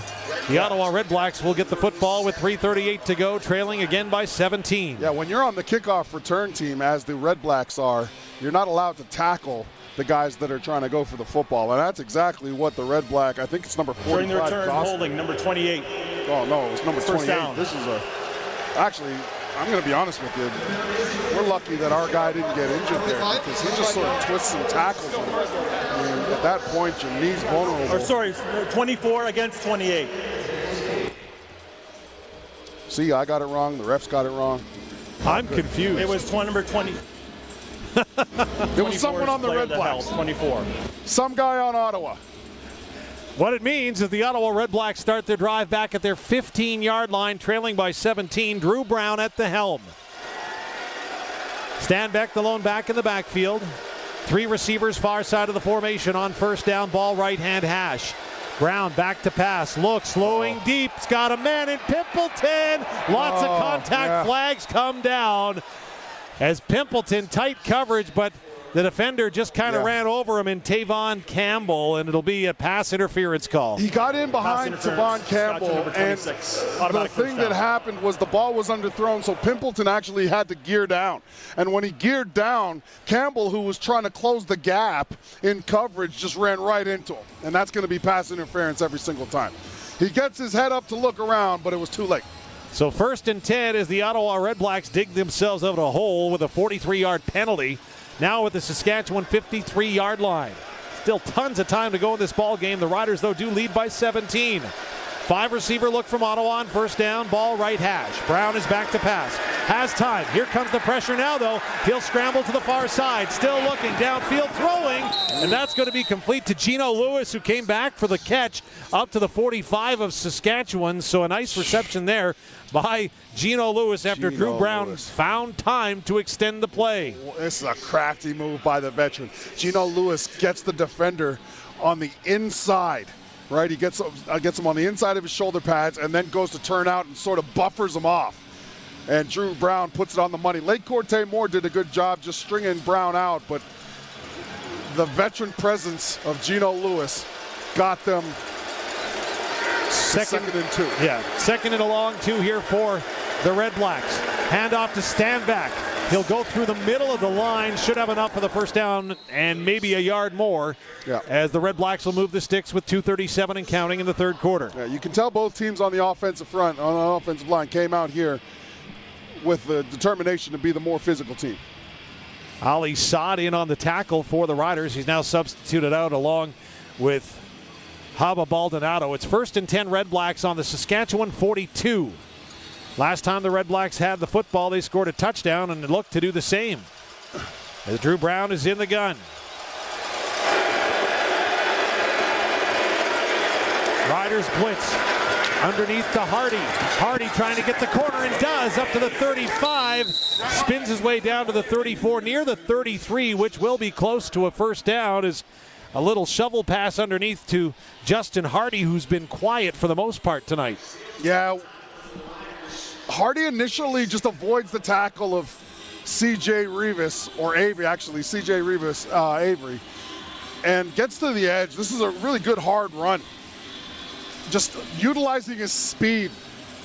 Speaker 15: the Ottawa Redblacks will get the football with 3:38 to go, trailing again by 17.
Speaker 16: Yeah, when you're on the kickoff return team, as the Redblacks are, you're not allowed to tackle the guys that are trying to go for the football, and that's exactly what the Redblack, I think it's number 45.
Speaker 1: During the return, holding, number 28.
Speaker 16: Oh, no, it was number 28.
Speaker 1: Down.
Speaker 16: This is actually, I'm going to be honest with you. We're lucky that our guy didn't get injured there because he just sort of twists and tackles him. I mean, at that point, your knee's vulnerable.
Speaker 1: Or sorry, 24 against 28.
Speaker 16: See, I got it wrong. The refs got it wrong.
Speaker 15: I'm confused.
Speaker 1: It was number 20.
Speaker 16: There was someone on the Redblacks.
Speaker 1: 24.
Speaker 16: Some guy on Ottawa.
Speaker 15: What it means is the Ottawa Redblacks start their drive back at their 15-yard line, trailing by 17. Drew Brown at the helm. Stanbeck, the lone back in the backfield. 3 receivers far side of the formation on first down, ball right-hand hash. Brown back to pass, looks, slowing deep. It's got a man in Pimpleton. Lots of contact flags come down as Pimpleton, tight coverage, but the defender just kind of ran over him in Tavon Campbell, and it'll be a pass interference call.
Speaker 16: He got in behind Tavon Campbell, and the thing that happened was the ball was underthrown, so Pimpleton actually had to gear down. And when he geared down, Campbell, who was trying to close the gap in coverage, just ran right into him. And that's going to be pass interference every single time. He gets his head up to look around, but it was too late.
Speaker 15: So 1st and 10 as the Ottawa Redblacks dig themselves out of a hole with a 43-yard penalty. Now at the Saskatchewan 53-yard line. Still tons of time to go in this ball game. The Riders, though, do lead by 17. 5-receiver look from Ottawa on first down, ball right hash. Brown is back to pass. Has time. Here comes the pressure now, though. He'll scramble to the far side. Still looking, downfield, throwing. And that's going to be complete to Geno Lewis, who came back for the catch up to the 45 of Saskatchewan. So a nice reception there by Geno Lewis after Drew Brown found time to extend the play.
Speaker 16: This is a crafty move by the veteran. Geno Lewis gets the defender on the inside. Right, he gets him on the inside of his shoulder pads and then goes to turn out and sort of buffers him off. And Drew Brown puts it on the money. Lake Corte Moore did a good job just stringing Brown out, but the veteran presence of Geno Lewis got them second and 2.
Speaker 15: Yeah, second and a long 2 here for the Redblacks. Handoff to Stanback. He'll go through the middle of the line, should have enough for the first down and maybe a yard more, as the Redblacks will move the sticks with 2:37 and counting in the third quarter.
Speaker 16: Yeah, you can tell both teams on the offensive front, on the offensive line, came out here with the determination to be the more physical team.
Speaker 15: Ali Saad in on the tackle for the Riders. He's now substituted out along with Haba Baldonado. It's 1st and 10 Redblacks on the Saskatchewan 42. Last time the Redblacks had the football, they scored a touchdown and look to do the same. As Drew Brown is in the gun. Riders blitz underneath to Hardy. Hardy trying to get the corner and does up to the 35. Spins his way down to the 34, near the 33, which will be close to a first down. As a little shovel pass underneath to Justin Hardy, who's been quiet for the most part tonight.
Speaker 16: Yeah. Hardy initially just avoids the tackle of C.J. Rivas, or Avery actually, C.J. Rivas, Avery, and gets to the edge. This is a really good hard run. Just utilizing his speed,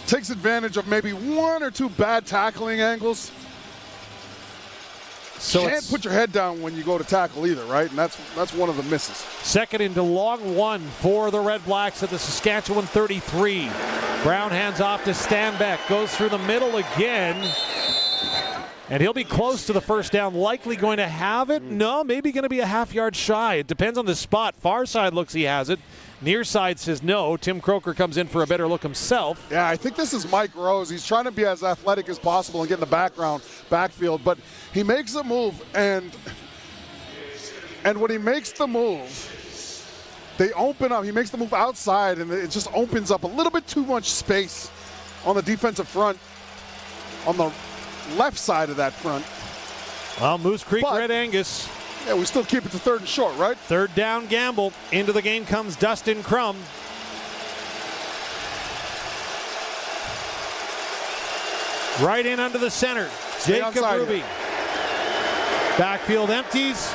Speaker 16: takes advantage of maybe 1 or 2 bad tackling angles. So you can't put your head down when you go to tackle either, right? And that's one of the misses.
Speaker 15: Second into long 1 for the Redblacks at the Saskatchewan 33. Brown hands off to Stanback, goes through the middle again, and he'll be close to the first down. Likely going to have it? No, maybe going to be a half yard shy. It depends on the spot. Far side looks he has it. Near side says no. Tim Croker comes in for a better look himself.
Speaker 16: Yeah, I think this is Mike Rose. He's trying to be as athletic as possible and get in the backfield, but he makes a move, and when he makes the move, they open up. He makes the move outside, and it just opens up a little bit too much space on the defensive front, on the left side of that front.
Speaker 15: Well, Moose Creek Red Angus.
Speaker 16: Yeah, we still keep it to 3rd and short, right?
Speaker 15: 3rd down gamble. Into the game comes Dustin Crum. Right in under the center. Jacob Ruby. Backfield empties.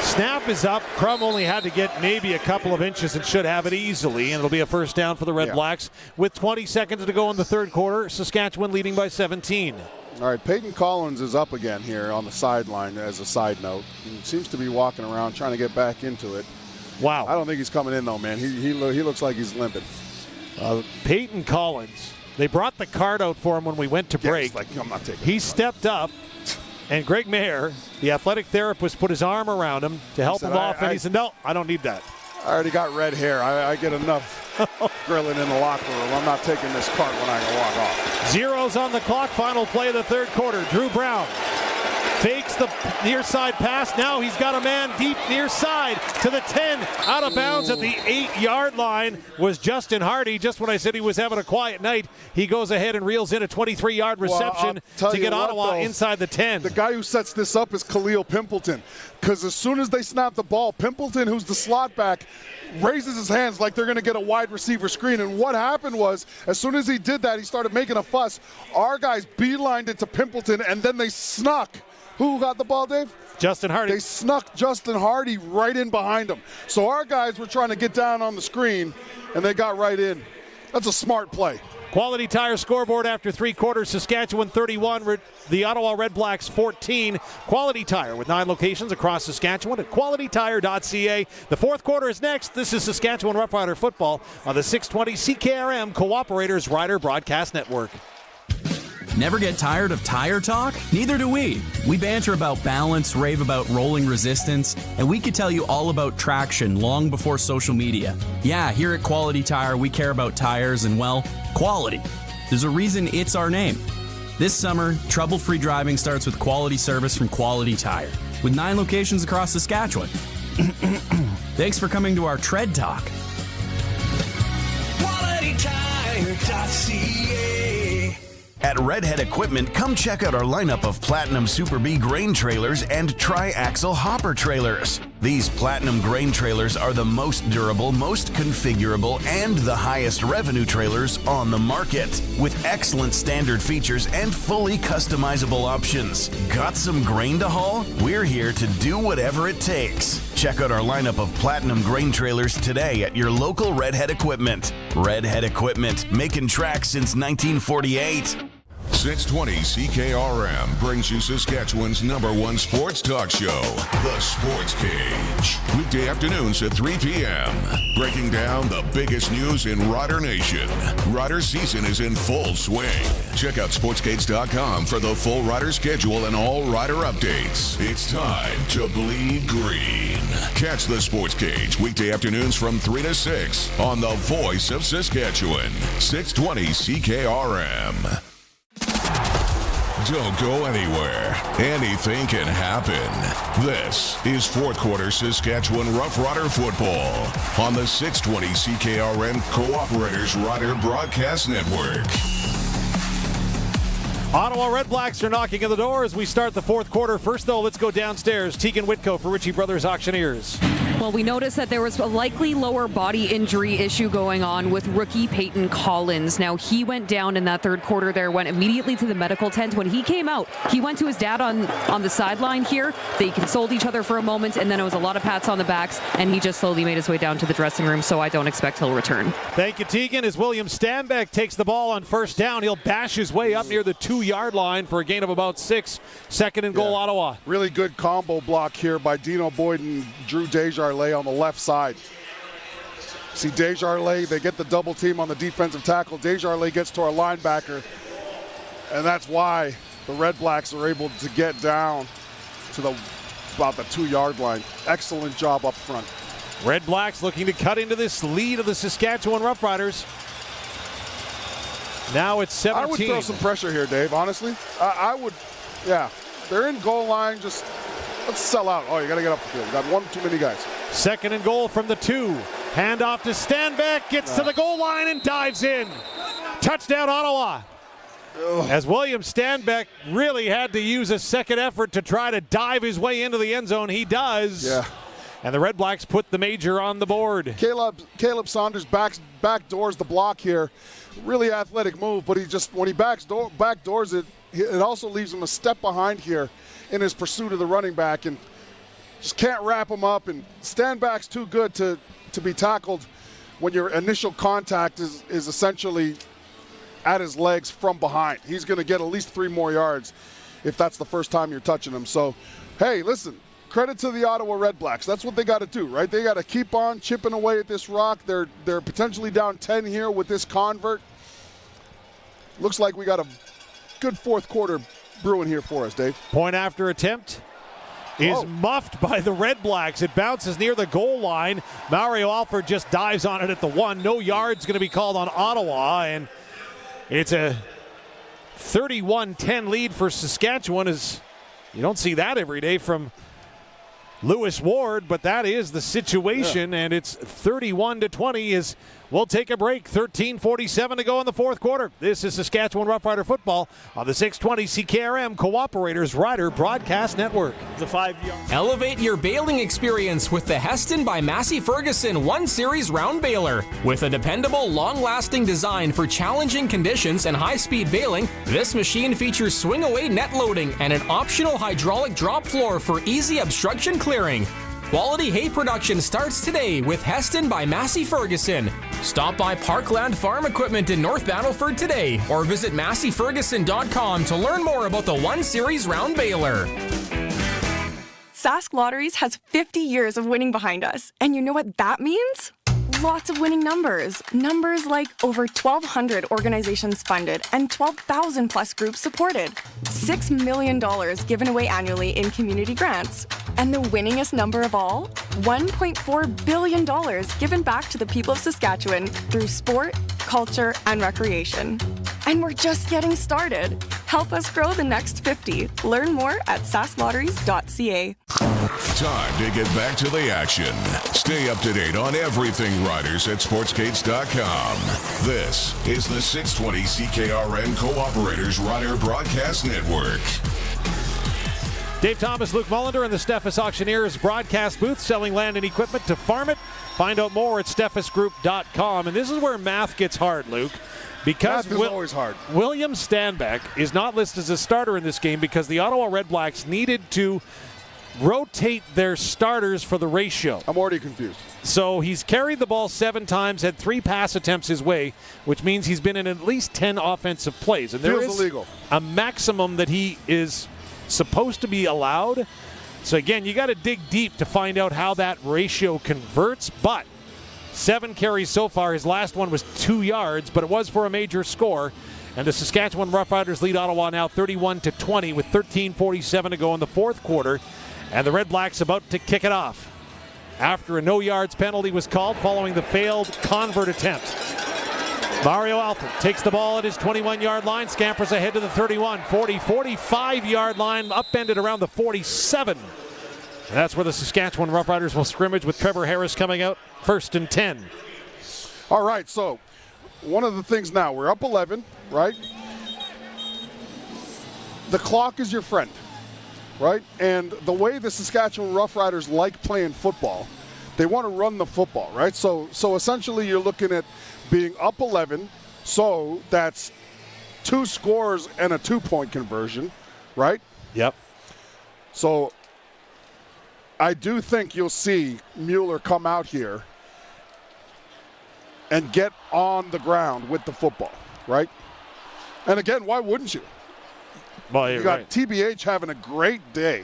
Speaker 15: Snap is up. Crum only had to get maybe a couple of inches and should have it easily, and it'll be a first down for the Redblacks. With 20 seconds to go in the third quarter, Saskatchewan leading by 17.
Speaker 16: All right, Peyton Collins is up again here on the sideline as a side note. He seems to be walking around trying to get back into it.
Speaker 15: Wow.
Speaker 16: I don't think he's coming in, though, man. He looks like he's limping.
Speaker 15: Peyton Collins, they brought the card out for him when we went to break.
Speaker 16: I'm not taking
Speaker 15: he stepped up, and Greg Mayer, the athletic therapist, put his arm around him to help him off, and he said, no, I don't need that.
Speaker 16: I already got red hair. I get enough grilling in the locker room. I'm not taking this cart when I walk off.
Speaker 15: Zeros on the clock. Final play of the third quarter. Drew Brown fakes the near side pass. Now he's got a man deep near side to the 10. Out of bounds at the 8-yard line was Justin Hardy. Just when I said he was having a quiet night, he goes ahead and reels in a 23-yard reception to get Ottawa inside the 10.
Speaker 16: The guy who sets this up is Khalil Pimpleton, because as soon as they snap the ball, Pimpleton, who's the slot back, raises his hands like they're going to get a wide receiver screen. And what happened was, as soon as he did that, he started making a fuss. Our guys beelined it to Pimpleton, and then they snuck. Who got the ball, Dave?
Speaker 15: Justin Hardy.
Speaker 16: They snuck Justin Hardy right in behind him. So our guys were trying to get down on the screen, and they got right in. That's a smart play.
Speaker 15: Quality Tire scoreboard after 3 quarters. Saskatchewan 31, the Ottawa Redblacks 14. Quality Tire with 9 locations across Saskatchewan at qualitytire.ca. The fourth quarter is next. This is Saskatchewan Roughrider football on the 620 CKRM Cooperators Rider Broadcast Network.
Speaker 5: Never get tired of tire talk? Neither do we. We banter about balance, rave about rolling resistance, and we could tell you all about traction long before social media. Yeah, here at Quality Tire, we care about tires and, well, quality. There's a reason it's our name. This summer, trouble-free driving starts with quality service from Quality Tire, with 9 locations across Saskatchewan. Thanks for coming to our Tread Talk.
Speaker 21: QualityTire.ca. At Redhead Equipment, come check out our lineup of Platinum Super B grain trailers and tri-axle hopper trailers. These Platinum grain trailers are the most durable, most configurable, and the highest revenue trailers on the market, with excellent standard features and fully customizable options. Got some grain to haul? We're here to do whatever it takes. Check out our lineup of Platinum grain trailers today at your local Redhead Equipment. Redhead Equipment, making tracks since 1948.
Speaker 2: 620 CKRM brings you Saskatchewan's #1 sports talk show, The Sports Cage. Weekday afternoons at 3 p.m. Breaking down the biggest news in Rider Nation. Rider season is in full swing. Check out sportscage.com for the full Rider schedule and all Rider updates. It's time to bleed green. Catch The Sports Cage weekday afternoons from 3 to 6 on the voice of Saskatchewan, 620 CKRM. Don't go anywhere. Anything can happen. This is fourth quarter Saskatchewan Roughrider football on the 620 CKRM Cooperators Rider Broadcast Network.
Speaker 15: Ottawa Redblacks are knocking at the door as we start the fourth quarter. First, though, let's go downstairs. Teagan Witko for Ritchie Brothers Auctioneers.
Speaker 14: Well, we noticed that there was a likely lower body injury issue going on with rookie Peyton Collins. Now, he went down in that third quarter there, went immediately to the medical tent. When he came out, he went to his dad on the sideline here. They consoled each other for a moment, and then it was a lot of pats on the backs, and he just slowly made his way down to the dressing room, so I don't expect he'll return.
Speaker 15: Thank you, Teagan. As William Stanbeck takes the ball on first down, he'll bash his way up near the 2-yard line for a gain of about 6. Second and goal, Ottawa.
Speaker 16: Really good combo block here by Dino Boyd and Drew Desjardins on the left side. See Desjardins, they get the double team on the defensive tackle. Desjardins gets to our linebacker, and that's why the Redblacks are able to get down to about the 2-yard line. Excellent job up front.
Speaker 15: Redblacks looking to cut into this lead of the Saskatchewan Roughriders. Now it's 17.
Speaker 16: I would throw some pressure here, Dave, honestly. I would, yeah. They're in goal line, just let's sell out. Oh, you got to get up the field. Got one too many guys.
Speaker 15: Second and goal from the 2. Hand off to Stanbeck, gets to the goal line and dives in. Touchdown, Ottawa. Ugh. As William Stanbeck really had to use a second effort to try to dive his way into the end zone. He does.
Speaker 16: Yeah.
Speaker 15: And the Redblacks put the major on the board.
Speaker 16: Caleb Saunders backdoors the block here. Really athletic move, but he just, when he backdoors it, it also leaves him a step behind here in his pursuit of the running back, and just can't wrap him up. And Stanback's too good to be tackled when your initial contact is essentially at his legs from behind. He's going to get at least 3 more yards if that's the first time you're touching him. So, hey, listen, credit to the Ottawa Redblacks. That's what they got to do, right? They got to keep on chipping away at this rock. They're potentially down 10 here with this convert. Looks like we got a good fourth quarter brewing here for us, Dave.
Speaker 15: Point after attempt is muffed by the Redblacks. It bounces near the goal line. Mario Alford just dives on it at the 1. No yards going to be called on Ottawa, and it's a 31-10 lead for Saskatchewan. As you don't see that every day from Lewis Ward, but that is the situation, and it's 31-20 as we'll take a break. 13:47 to go in the fourth quarter. This is Saskatchewan Roughrider football on the 620 CKRM Cooperators Rider Broadcast Network.
Speaker 1: The 5-yard.
Speaker 4: Elevate your baling experience with the Heston by Massey Ferguson 1 Series round baler. With a dependable, long-lasting design for challenging conditions and high-speed baling, this machine features swing-away net loading and an optional hydraulic drop floor for easy obstruction clearing. Quality hay production starts today with Heston by Massey Ferguson. Stop by Parkland Farm Equipment in North Battleford today or visit masseyferguson.com to learn more about the 1 Series round baler.
Speaker 6: Sask Lotteries has 50 years of winning behind us, and you know what that means? lots of winning numbers. Numbers like over 1,200 organizations funded and 12,000 plus groups supported. $6 million given away annually in community grants. And the winningest number of all? $1.4 billion given back to the people of Saskatchewan through sport, culture, and recreation. And we're just getting started. Help us grow the next 50. Learn more at sasslotteries.ca.
Speaker 2: Time to get back to the action. Stay up to date on everything Riders at sportsgates.com. This is the 620 CKRM Cooperators Rider Broadcast Network.
Speaker 15: Dave Thomas, Luc Mullinder, and the Steffes Auctioneers broadcast booth, selling land and equipment to farm it. Find out more at steffesgroup.com. And this is where math gets hard, Luke. Because
Speaker 16: math is always hard.
Speaker 15: William Stanback is not listed as a starter in this game because the Ottawa Redblacks needed to rotate their starters for the ratio.
Speaker 16: I'm already confused.
Speaker 15: So he's carried the ball 7 times, had 3 pass attempts his way, which means he's been in at least 10 offensive plays. And there
Speaker 16: Feels
Speaker 15: is
Speaker 16: illegal.
Speaker 15: a maximum that he is supposed to be allowed. So again, you got to dig deep to find out how that ratio converts, but 7 carries so far. His last one was 2 yards, but it was for a major score. And the Saskatchewan Roughriders lead Ottawa now 31-20 with 13:47 to go in the fourth quarter. And the Redblacks about to kick it off after a no-yards penalty was called following the failed convert attempt. Mario Alford takes the ball at his 21-yard line, scampers ahead to the 31, 40, 45-yard line, upended around the 47. And that's where the Saskatchewan Roughriders will scrimmage with Trevor Harris coming out, 1st and 10.
Speaker 16: All right, so one of the things now, we're up 11, right? The clock is your friend, right? And the way the Saskatchewan Roughriders like playing football, they want to run the football, right? So essentially you're looking at being up 11, so that's 2 scores and a 2-point conversion, right?
Speaker 15: Yep.
Speaker 16: So I do think you'll see Mueller come out here and get on the ground with the football, right? And again, why wouldn't you?
Speaker 15: Well,
Speaker 16: you got TBH having a great day.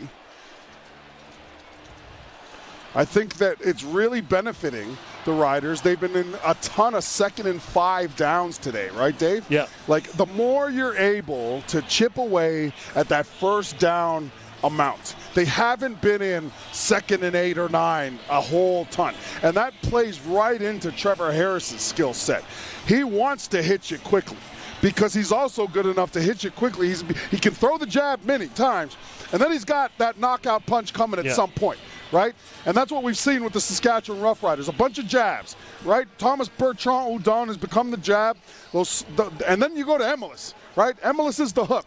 Speaker 16: I think that it's really benefiting the Riders. They've been in a ton of 2nd and 5 downs today, right, Dave?
Speaker 15: Yeah.
Speaker 16: Like, the more you're able to chip away at that first down amount. They haven't been in 2nd and 8 or 9 a whole ton. And that plays right into Trevor Harris's skill set. He wants to hit you quickly because he's also good enough to hit you quickly. He can throw the jab many times, and then he's got that knockout punch coming at some point, right? And that's what we've seen with the Saskatchewan Roughriders, a bunch of jabs, right? Thomas Bertrand-Houdon has become the jab, and then you go to Emelis, right? Emelis is the hook.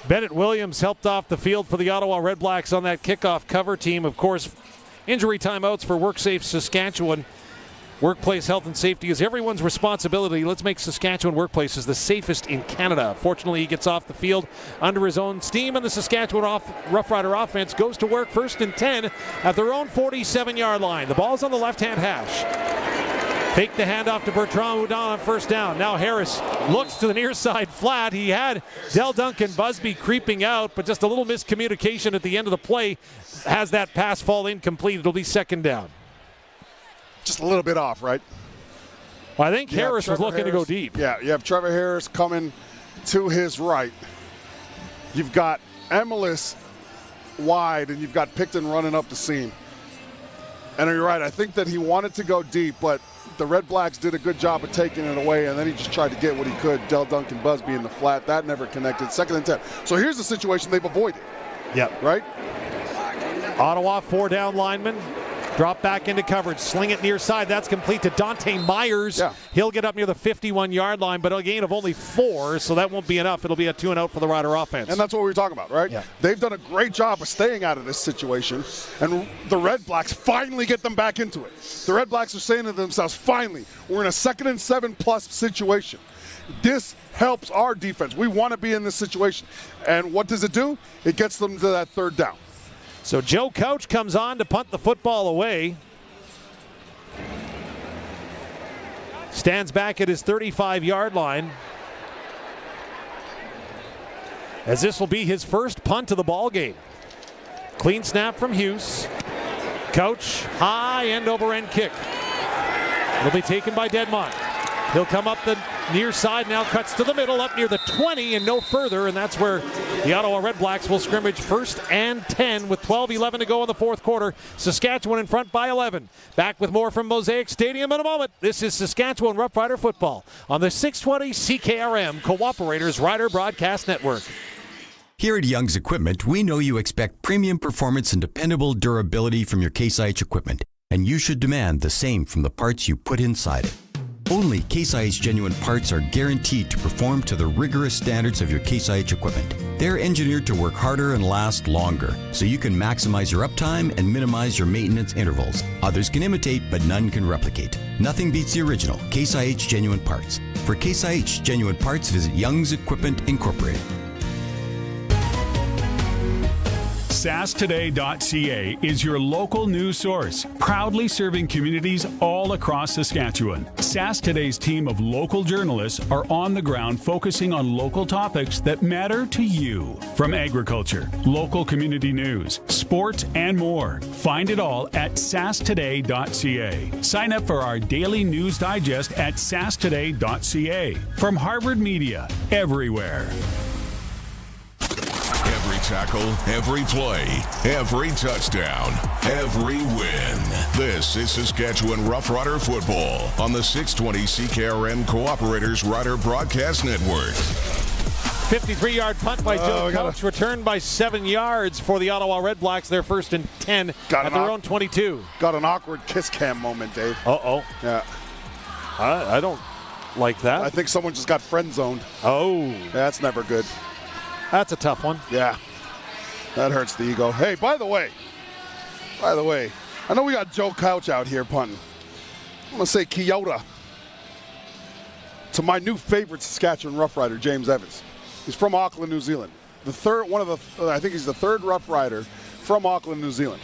Speaker 15: Bennett Williams helped off the field for the Ottawa Redblacks on that kickoff cover team. Of course, injury timeouts for WorkSafe Saskatchewan. Workplace health and safety is everyone's responsibility. Let's make Saskatchewan workplaces the safest in Canada. Fortunately, he gets off the field under his own steam, and the Saskatchewan Roughrider offense goes to work 1st and 10 at their own 47-yard line. The ball's on the left-hand hash. Fake the handoff to Bertrand-Houdon on 1st down. Now Harris looks to the near side flat. He had Del Duncan Busby creeping out, but just a little miscommunication at the end of the play has that pass fall incomplete. It'll be 2nd down.
Speaker 16: Just a little bit off, right?
Speaker 15: Well, I think Harris was looking to go deep.
Speaker 16: Yeah, you have Trevor Harris coming to his right. You've got Emelis wide, and you've got Picton running up the seam. And you're right, I think that he wanted to go deep, but the Redblacks did a good job of taking it away, and then he just tried to get what he could. Del Duncan Busby in the flat. That never connected. 2nd and 10. So here's the situation they've avoided.
Speaker 15: Yep.
Speaker 16: Right?
Speaker 15: Ottawa, 4 down linemen. Drop back into coverage. Sling it near side. That's complete to Dante Myers.
Speaker 16: Yeah.
Speaker 15: He'll get up near the 51-yard line, but a gain of only 4, so that won't be enough. It'll be a 2-and-out for the Rider offense.
Speaker 16: And that's what we were talking about, right?
Speaker 15: Yeah.
Speaker 16: They've done a great job of staying out of this situation, and the Redblacks finally get them back into it. The Redblacks are saying to themselves, finally, we're in a 2nd and 7+ situation. This helps our defense. We want to be in this situation. And what does it do? It gets them to that 3rd down.
Speaker 15: So Joe Couch comes on to punt the football away. Stands back at his 35-yard line. As this will be his first punt of the ball game. Clean snap from Hughes. Couch, high end-over-end kick. It'll be taken by Dedmont. He'll come up the near side, now cuts to the middle, up near the 20 and no further, and that's where the Ottawa Redblacks will scrimmage 1st and 10 with 12:11 to go in the fourth quarter. Saskatchewan in front by 11. Back with more from Mosaic Stadium in a moment. This is Saskatchewan Roughrider football on the 620 CKRM Cooperators Rider Broadcast Network.
Speaker 8: Here at Young's Equipment, we know you expect premium performance and dependable durability from your Case IH equipment, and you should demand the same from the parts you put inside it. Only Case IH genuine parts are guaranteed to perform to the rigorous standards of your Case IH equipment. They're engineered to work harder and last longer, so you can maximize your uptime and minimize your maintenance intervals. Others can imitate, but none can replicate. Nothing beats the original Case IH genuine parts. For Case IH genuine parts, visit Young's Equipment Incorporated.
Speaker 9: SaskToday.ca is your local news source, proudly serving communities all across Saskatchewan. Sask Today's team of local journalists are on the ground focusing on local topics that matter to you. From agriculture, local community news, sports, and more. Find it all at SaskToday.ca. Sign up for our daily news digest at SaskToday.ca. From Harvard Media, everywhere.
Speaker 2: Every tackle, every play, every touchdown, every win. This is Saskatchewan Roughrider football on the 620 CKRM Cooperators Rider Broadcast Network.
Speaker 15: 53-yard punt by Joe Couch, returned by 7 yards for the Ottawa Redblacks. Their 1st and 10 at their own 22.
Speaker 16: Got an awkward kiss cam moment, Dave.
Speaker 15: Uh-oh.
Speaker 16: Yeah.
Speaker 15: I don't like that.
Speaker 16: I think someone just got friend zoned.
Speaker 15: Oh.
Speaker 16: That's never good.
Speaker 15: That's a tough one.
Speaker 16: Yeah. That hurts the ego. Hey, by the way, I know we got Joe Couch out here punting. I'm going to say Kyoto to my new favorite Saskatchewan Roughrider, James Evans. He's from Auckland, New Zealand. I think he's the third Roughrider from Auckland, New Zealand.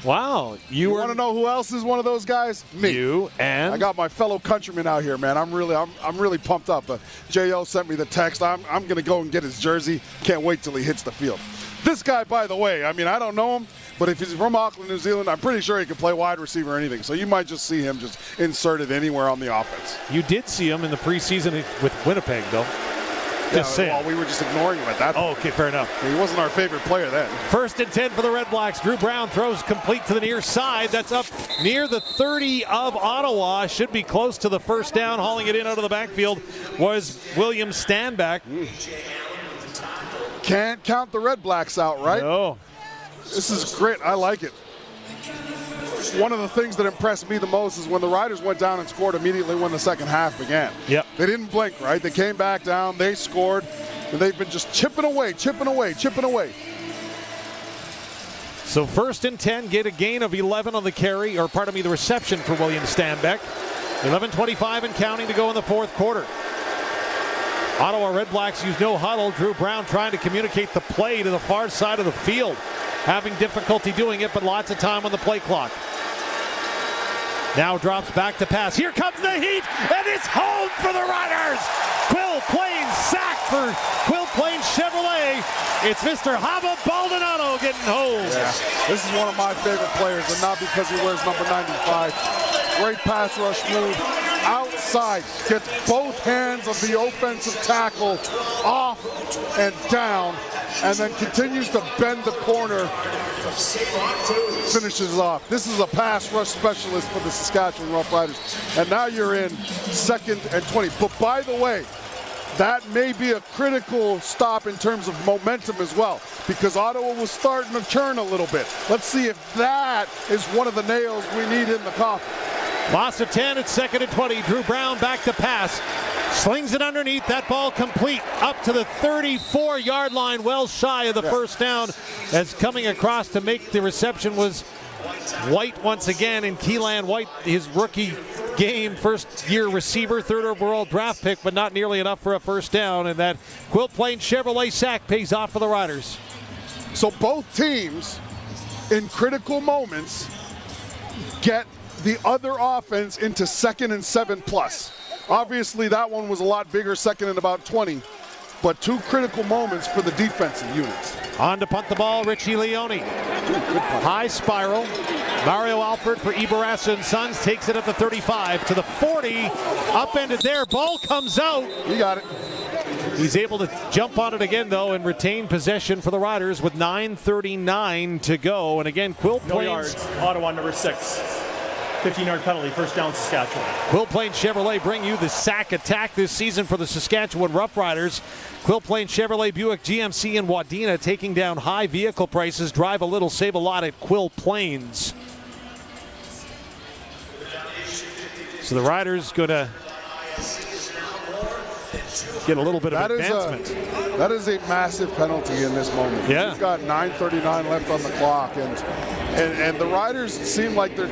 Speaker 15: Wow.
Speaker 16: You want to know who else is one of those guys? Me.
Speaker 15: You and
Speaker 16: I got my fellow countrymen out here, man. I'm really pumped up. J.O. sent me the text. I'm going to go and get his jersey. Can't wait till he hits the field. This guy, by the way, I mean, I don't know him, but if he's from Auckland, New Zealand, I'm pretty sure he can play wide receiver or anything. So you might just see him just inserted anywhere on the offense.
Speaker 15: You did see him in the preseason with Winnipeg, though. Just saying.
Speaker 16: Well, we were just ignoring him at that point.
Speaker 15: Oh, okay, fair enough.
Speaker 16: He wasn't our favorite player then.
Speaker 15: 1st and 10 for the Redblacks. Drew Brown throws complete to the near side. That's up near the 30 of Ottawa. Should be close to the first down. Hauling it in out of the backfield was William Stanback.
Speaker 16: Can't count the Redblacks out, right?
Speaker 15: No.
Speaker 16: This is great. I like it. One of the things that impressed me the most is when the Riders went down and scored immediately when the second half began.
Speaker 15: Yep.
Speaker 16: They didn't blink, right? They came back down, they scored, and they've been just chipping away.
Speaker 15: So 1st and 10, get a gain of 11 on the carry, the reception for William Stanback. 11:25 and counting to go in the fourth quarter. Ottawa Redblacks use no huddle. Drew Brown trying to communicate the play to the far side of the field. Having difficulty doing it, but lots of time on the play clock. Now drops back to pass. Here comes the heat, and it's home for the Riders. Quill Plains sack for Quill Plains Chevrolet. It's Mr. Hava Baldonado getting home.
Speaker 16: Yeah. This is one of my favorite players, and not because he wears number 95. Great pass rush move. Outside, gets both hands of the offensive tackle off and down, and then continues to bend the corner, finishes off. This is a pass rush specialist for the Saskatchewan Roughriders. And now you're in 2nd and 20. But by the way, that may be a critical stop in terms of momentum as well, because Ottawa was starting to churn a little bit. Let's see if that is one of the nails we need in the coffin.
Speaker 15: Loss of 10 at 2nd and 20. Drew Brown back to pass. Slings it underneath. That ball complete up to the 34-yard line, well shy of the first down, as coming across to make the reception was White once again. And Keelan White, his rookie game, first-year receiver, 3rd overall draft pick, but not nearly enough for a first down. And that Quill Plains Chevrolet sack pays off for the Riders.
Speaker 16: So both teams, in critical moments, get the other offense into 2nd and 7+. Obviously, that one was a lot bigger, 2nd and about 20. but two critical moments for the defensive units.
Speaker 15: On to punt the ball, Richie Leone. High spiral. Mario Alford for Ibarasa and Sons takes it at the 35 to the 40. Upended there. Ball comes out.
Speaker 16: You got it.
Speaker 15: He's able to jump on it again, though, and retain possession for the Riders with 9:39 to go. And again, Quill
Speaker 1: No
Speaker 15: Plains.
Speaker 1: yards. Ottawa number 6. 15-yard penalty. First down, Saskatchewan.
Speaker 15: Quill Plains Chevrolet bring you the sack attack this season for the Saskatchewan Roughriders. Quill Plains Chevrolet Buick GMC in Wadena taking down high vehicle prices. Drive a little, save a lot at Quill Plains. So the Riders going to get a little bit of advancement.
Speaker 16: That is a massive penalty in this moment.
Speaker 15: Yeah.
Speaker 16: We've got 9:39 left on the clock, and the Riders seem like they're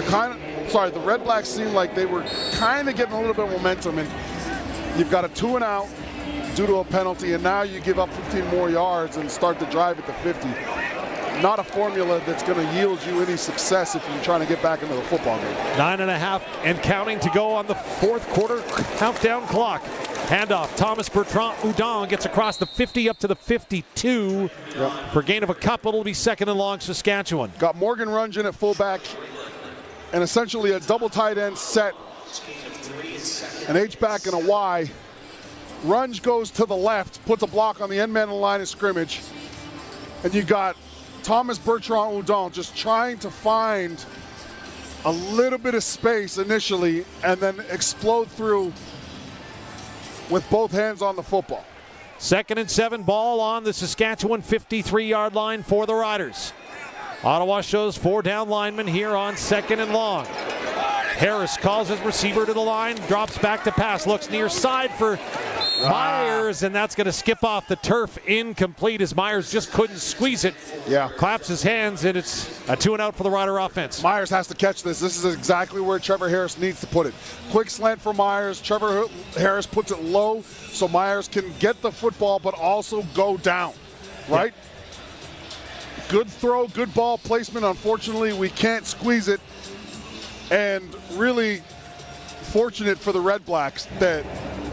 Speaker 16: kind of, sorry, the Redblacks seem like they were kind of getting a little bit of momentum, and you've got a 2 and out due to a penalty, and now you give up 15 more yards and start the drive at the 50. Not a formula that's going to yield you any success if you're trying to get back into the football game.
Speaker 15: 9.5 and counting to go on the fourth quarter countdown clock. Handoff, Thomas Bertrand Udon gets across the 50 up to the 52.
Speaker 16: Yep.
Speaker 15: For gain of a couple, it'll be second and long Saskatchewan.
Speaker 16: Got Morgan Rungeon at fullback, and essentially a double tight end set, an H-back and a Y. Runge goes to the left, puts a block on the end man of the line of scrimmage, and you got Thomas Bertrand Udon just trying to find a little bit of space initially and then explode through with both hands on the football.
Speaker 15: 2nd and 7, ball on the Saskatchewan 53-yard line for the Riders. Ottawa shows 4 down linemen here on 2nd and long. Harris calls his receiver to the line, drops back to pass, looks near side for Myers, and that's going to skip off the turf, incomplete as Myers just couldn't squeeze it.
Speaker 16: Yeah.
Speaker 15: Claps his hands, and it's a 2 and out for the Rider offense.
Speaker 16: Myers has to catch this. This is exactly where Trevor Harris needs to put it. Quick slant for Myers. Trevor Harris puts it low so Myers can get the football but also go down, right? Yeah. Good throw, good ball placement. Unfortunately, we can't squeeze it. And really fortunate for the Redblacks that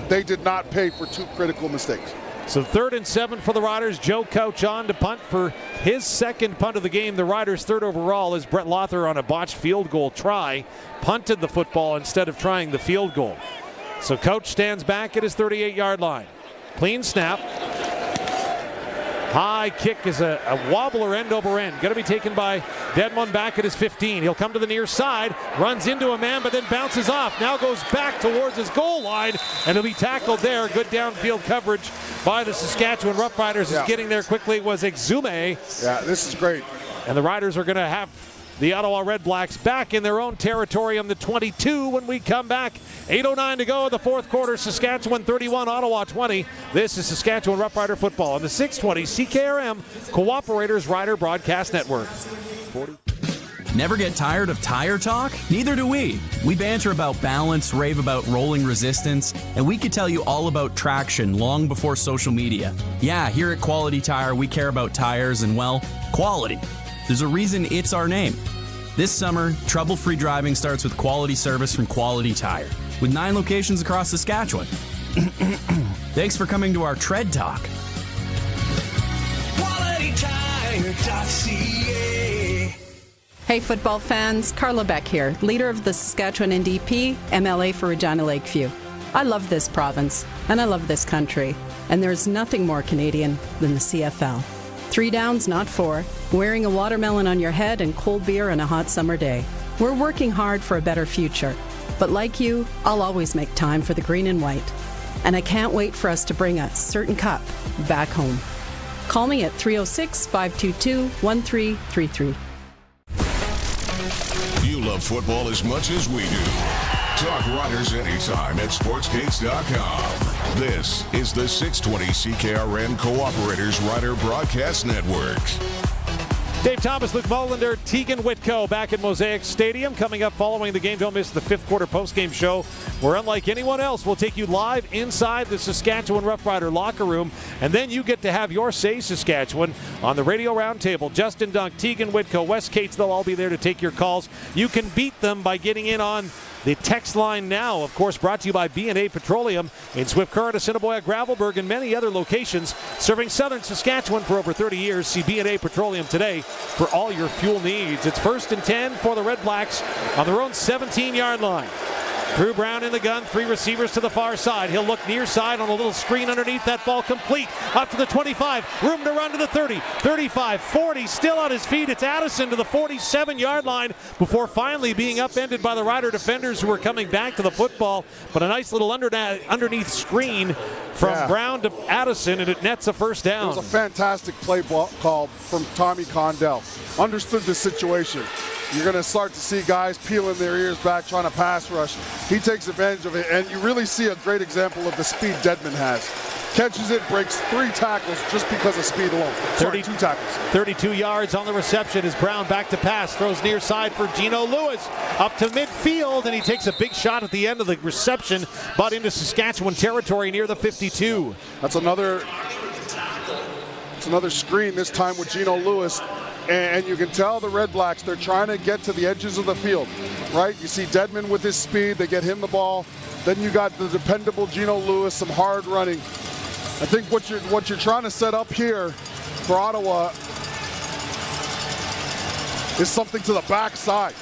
Speaker 16: they did not pay for 2 critical mistakes.
Speaker 15: So 3rd and 7 for the Riders. Joe Couch on to punt for his 2nd punt of the game. The Riders' 3rd overall is Brett Lothar on a botched field goal try. Punted the football instead of trying the field goal. So Couch stands back at his 38-yard line. Clean snap. High kick is a wobbler end over end. Going to be taken by Dedmon back at his 15. He'll come to the near side, runs into a man, but then bounces off. Now goes back towards his goal line, and he'll be tackled there. Good downfield coverage by the Saskatchewan Roughriders.
Speaker 16: Yeah.
Speaker 15: Is getting there quickly was Exume.
Speaker 16: Yeah, this is great.
Speaker 15: And the Riders are going to have the Ottawa Redblacks back in their own territory on the 22 when we come back. 8:09 to go in the fourth quarter. Saskatchewan 31, Ottawa 20. This is Saskatchewan Roughrider football on the 620 CKRM Cooperators Rider Broadcast Network.
Speaker 5: Never get tired of tire talk? Neither do we. We banter about balance, rave about rolling resistance, and we could tell you all about traction long before social media. Yeah, here at Quality Tire, we care about tires and, well, quality. There's a reason it's our name. This summer, trouble-free driving starts with quality service from Quality Tire, with 9 locations across Saskatchewan. Thanks for coming to our Tread Talk.
Speaker 11: QualityTire.ca. Hey football fans, Carla Beck here, leader of the Saskatchewan NDP, MLA for Regina Lakeview. I love this province, and I love this country, and there's nothing more Canadian than the CFL. 3 downs, not 4, wearing a watermelon on your head and cold beer on a hot summer day. We're working hard for a better future, but like you, I'll always make time for the green and white. And I can't wait for us to bring a certain cup back home. Call me at 306-522-1333.
Speaker 2: You love football as much as we do. Talk Riders anytime at sportsgates.com. This is the 620 CKRM Cooperators Rider Broadcast Network.
Speaker 15: Dave Thomas, Luc Mullinder, Teagan Witko back at Mosaic Stadium. Coming up following the game, don't miss the fifth quarter postgame show, where unlike anyone else, we'll take you live inside the Saskatchewan Roughrider locker room, and then you get to have your say Saskatchewan on the radio roundtable. Justin Dunk, Teagan Witko, Wes Cates, they'll all be there to take your calls. You can beat them by getting in on the text line now, of course, brought to you by B&A Petroleum in Swift Current, Assiniboia, Gravelbourg, and many other locations, serving southern Saskatchewan for over 30 years. See B&A Petroleum today for all your fuel needs. It's 1st and 10 for the Redblacks on their own 17-yard line. Drew Brown in the gun, 3 receivers to the far side. He'll look near side on a little screen underneath. That ball complete up to the 25. Room to run to the 30, 35, 40. Still on his feet. It's Addison to the 47-yard line before finally being upended by the Rider defenders who were coming back to the football. But a nice little underneath screen from Brown to Addison, and it nets a first down.
Speaker 16: It was a fantastic play call from Tommy Condell. Understood the situation. You're going to start to see guys peeling their ears back trying to pass rush. He takes advantage of it, and you really see a great example of the speed Dedmon has. Catches it, breaks 3 tackles just because of speed alone. 2 tackles.
Speaker 15: 32 yards on the reception as Brown back to pass. Throws near side for Geno Lewis. Up to midfield, and he takes a big shot at the end of the reception, but into Saskatchewan territory near the 52.
Speaker 16: That's another screen, this time with Geno Lewis. And you can tell the Redblacks, they're trying to get to the edges of the field, right? You see Dedmon with his speed, they get him the ball. Then you got the dependable Geno Lewis, some hard running. I think what you're trying to set up here for Ottawa is something to the backside.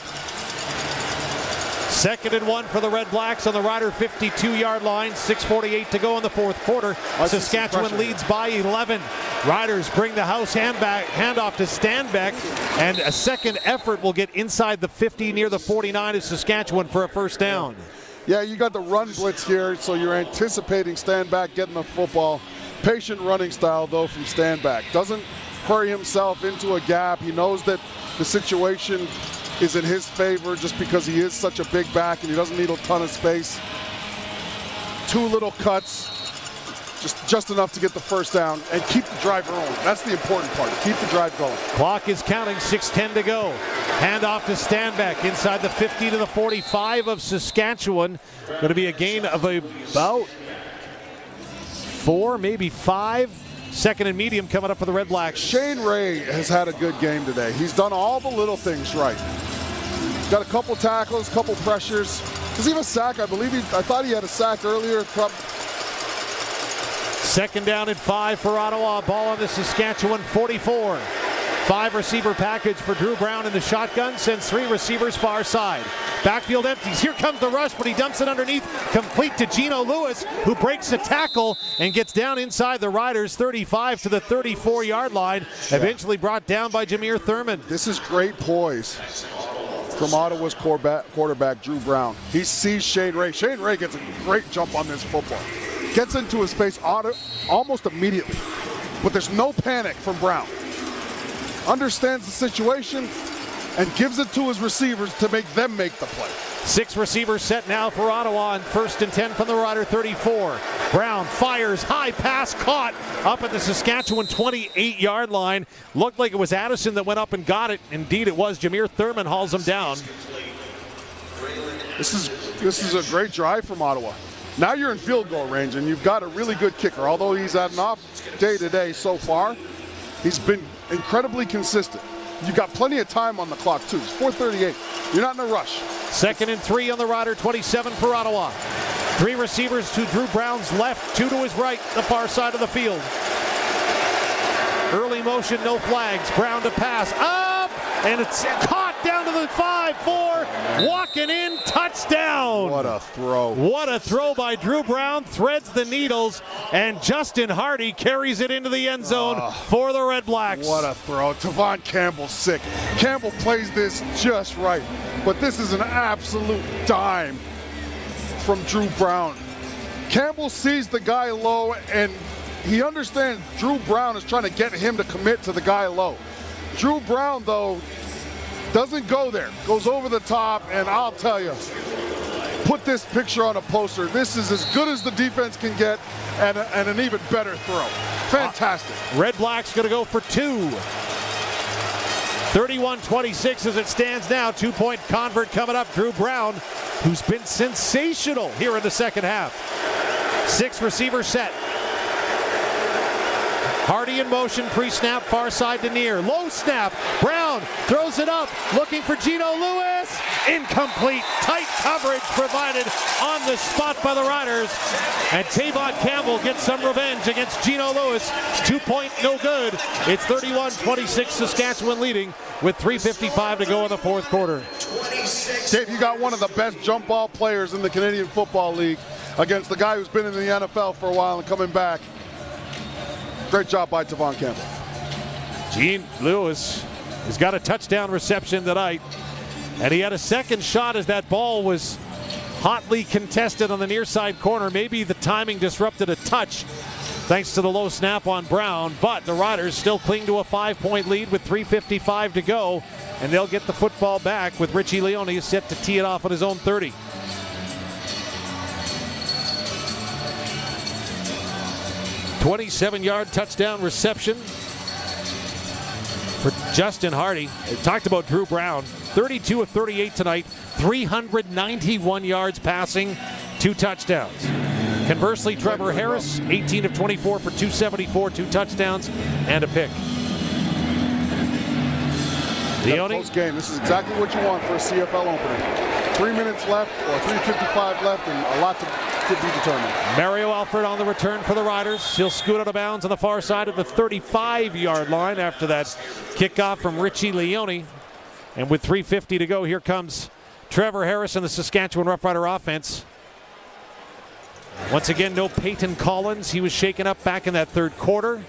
Speaker 15: 2nd and 1 for the Redblacks on the Rider 52-yard line. 6:48 to go in the fourth quarter. Saskatchewan leads by 11. Riders bring the house handoff to Stanbeck, and a second effort will get inside the 50 near the 49 of Saskatchewan for a first down.
Speaker 16: Yeah, you got the run blitz here, so you're anticipating Stanback getting the football. Patient running style, though, from Stanback. Doesn't hurry himself into a gap. He knows that the situation is in his favor just because he is such a big back and he doesn't need a ton of space. 2 little cuts, just enough to get the first down and keep the drive rolling. That's the important part, keep the drive going.
Speaker 15: Clock is counting, 6:10 to go. Hand off to Stanbeck inside the 50 to the 45 of Saskatchewan. Going to be a gain of about 4, maybe 5. 2nd and medium coming up for the Redblacks.
Speaker 16: Shane Ray has had a good game today. He's done all the little things right. Got a couple tackles, couple pressures. Does he have a sack? I thought he had a sack earlier.
Speaker 15: 2nd down and 5 for Ottawa. Ball on the Saskatchewan 44. 5 receiver package for Drew Brown in the shotgun. Sends 3 receivers far side. Backfield empties. Here comes the rush, but he dumps it underneath. Complete to Geno Lewis, who breaks a tackle and gets down inside the Riders 35 to the 34-yard line. Eventually brought down by Jameer Thurman.
Speaker 16: This is great poise from Ottawa's quarterback, Drew Brown. He sees Shane Ray. Shane Ray gets a great jump on this football. Gets into his face almost immediately. But there's no panic from Brown. Understands the situation and gives it to his receivers to make them make the play.
Speaker 15: 6 receivers set now for Ottawa on 1st and 10 from the Rider 34. Brown fires, high pass caught up at the Saskatchewan 28-yard line. Looked like it was Addison that went up and got it. Indeed it was. Jameer Thurman hauls him down.
Speaker 16: This is a great drive from Ottawa. Now you're in field goal range and you've got a really good kicker. Although he's had an off day today so far, he's been incredibly consistent. You've got plenty of time on the clock too. It's 4:38. You're not in a rush.
Speaker 15: 2nd and 3 on the Rider 27 for Ottawa. 3 receivers to Drew Brown's left, 2 to his right, the far side of the field. Early motion, no flags. Brown to pass. Up! And it's caught down to the 5-4. Walking in, touchdown.
Speaker 16: What a throw.
Speaker 15: What a throw by Drew Brown. Threads the needles. And Justin Hardy carries it into the end zone for the Redblacks.
Speaker 16: What a throw. Tavon Campbell sick. Campbell plays this just right. But this is an absolute dime from Drew Brown. Campbell sees the guy low, and he understands Drew Brown is trying to get him to commit to the guy low. Drew Brown, though, doesn't go there. Goes over the top, and I'll tell you, put this picture on a poster. This is as good as the defense can get, and an even better throw. Fantastic.
Speaker 15: Redblacks going to go for 2. 31-26 as it stands now. 2-point convert coming up. Drew Brown, who's been sensational here in the second half. 6 receiver set. Hardy in motion, pre-snap, far side to near. Low snap, Brown throws it up, looking for Geno Lewis. Incomplete, tight coverage provided on the spot by the Riders. And Tavon Campbell gets some revenge against Geno Lewis. 2-point, no good. It's 31-26, Saskatchewan leading with 3:55 to go in the fourth quarter.
Speaker 16: Dave, you got one of the best jump ball players in the Canadian Football League against the guy who's been in the NFL for a while and coming back. Great job by Tavon Campbell.
Speaker 15: Eugene Lewis has got a touchdown reception tonight. And he had a second shot as that ball was hotly contested on the near side corner. Maybe the timing disrupted a touch thanks to the low snap on Brown. But the Riders still cling to a 5-point lead with 3:55 to go. And they'll get the football back with Richie Leone set to tee it off at his own 30. "27-yard touchdown reception for Justin Hardy." We talked about Drew Brown. 32 of 38 tonight, 391 yards passing, 2 touchdowns. Conversely, Trevor Harris, 18 of 24 for 274, 2 touchdowns, and a pick.
Speaker 16: Close game. This is exactly what you want for a CFL opening. 3 minutes left, or 3:55 left, and a lot to be determined.
Speaker 15: Mario Alford on the return for the Riders. He'll scoot out of bounds on the far side of the 35-yard line after that kickoff from Richie Leone. And with 3:50 to go, here comes Trevor Harris and the Saskatchewan Roughrider offense. Once again, no Peyton Collins. He was shaken up back in that third quarter.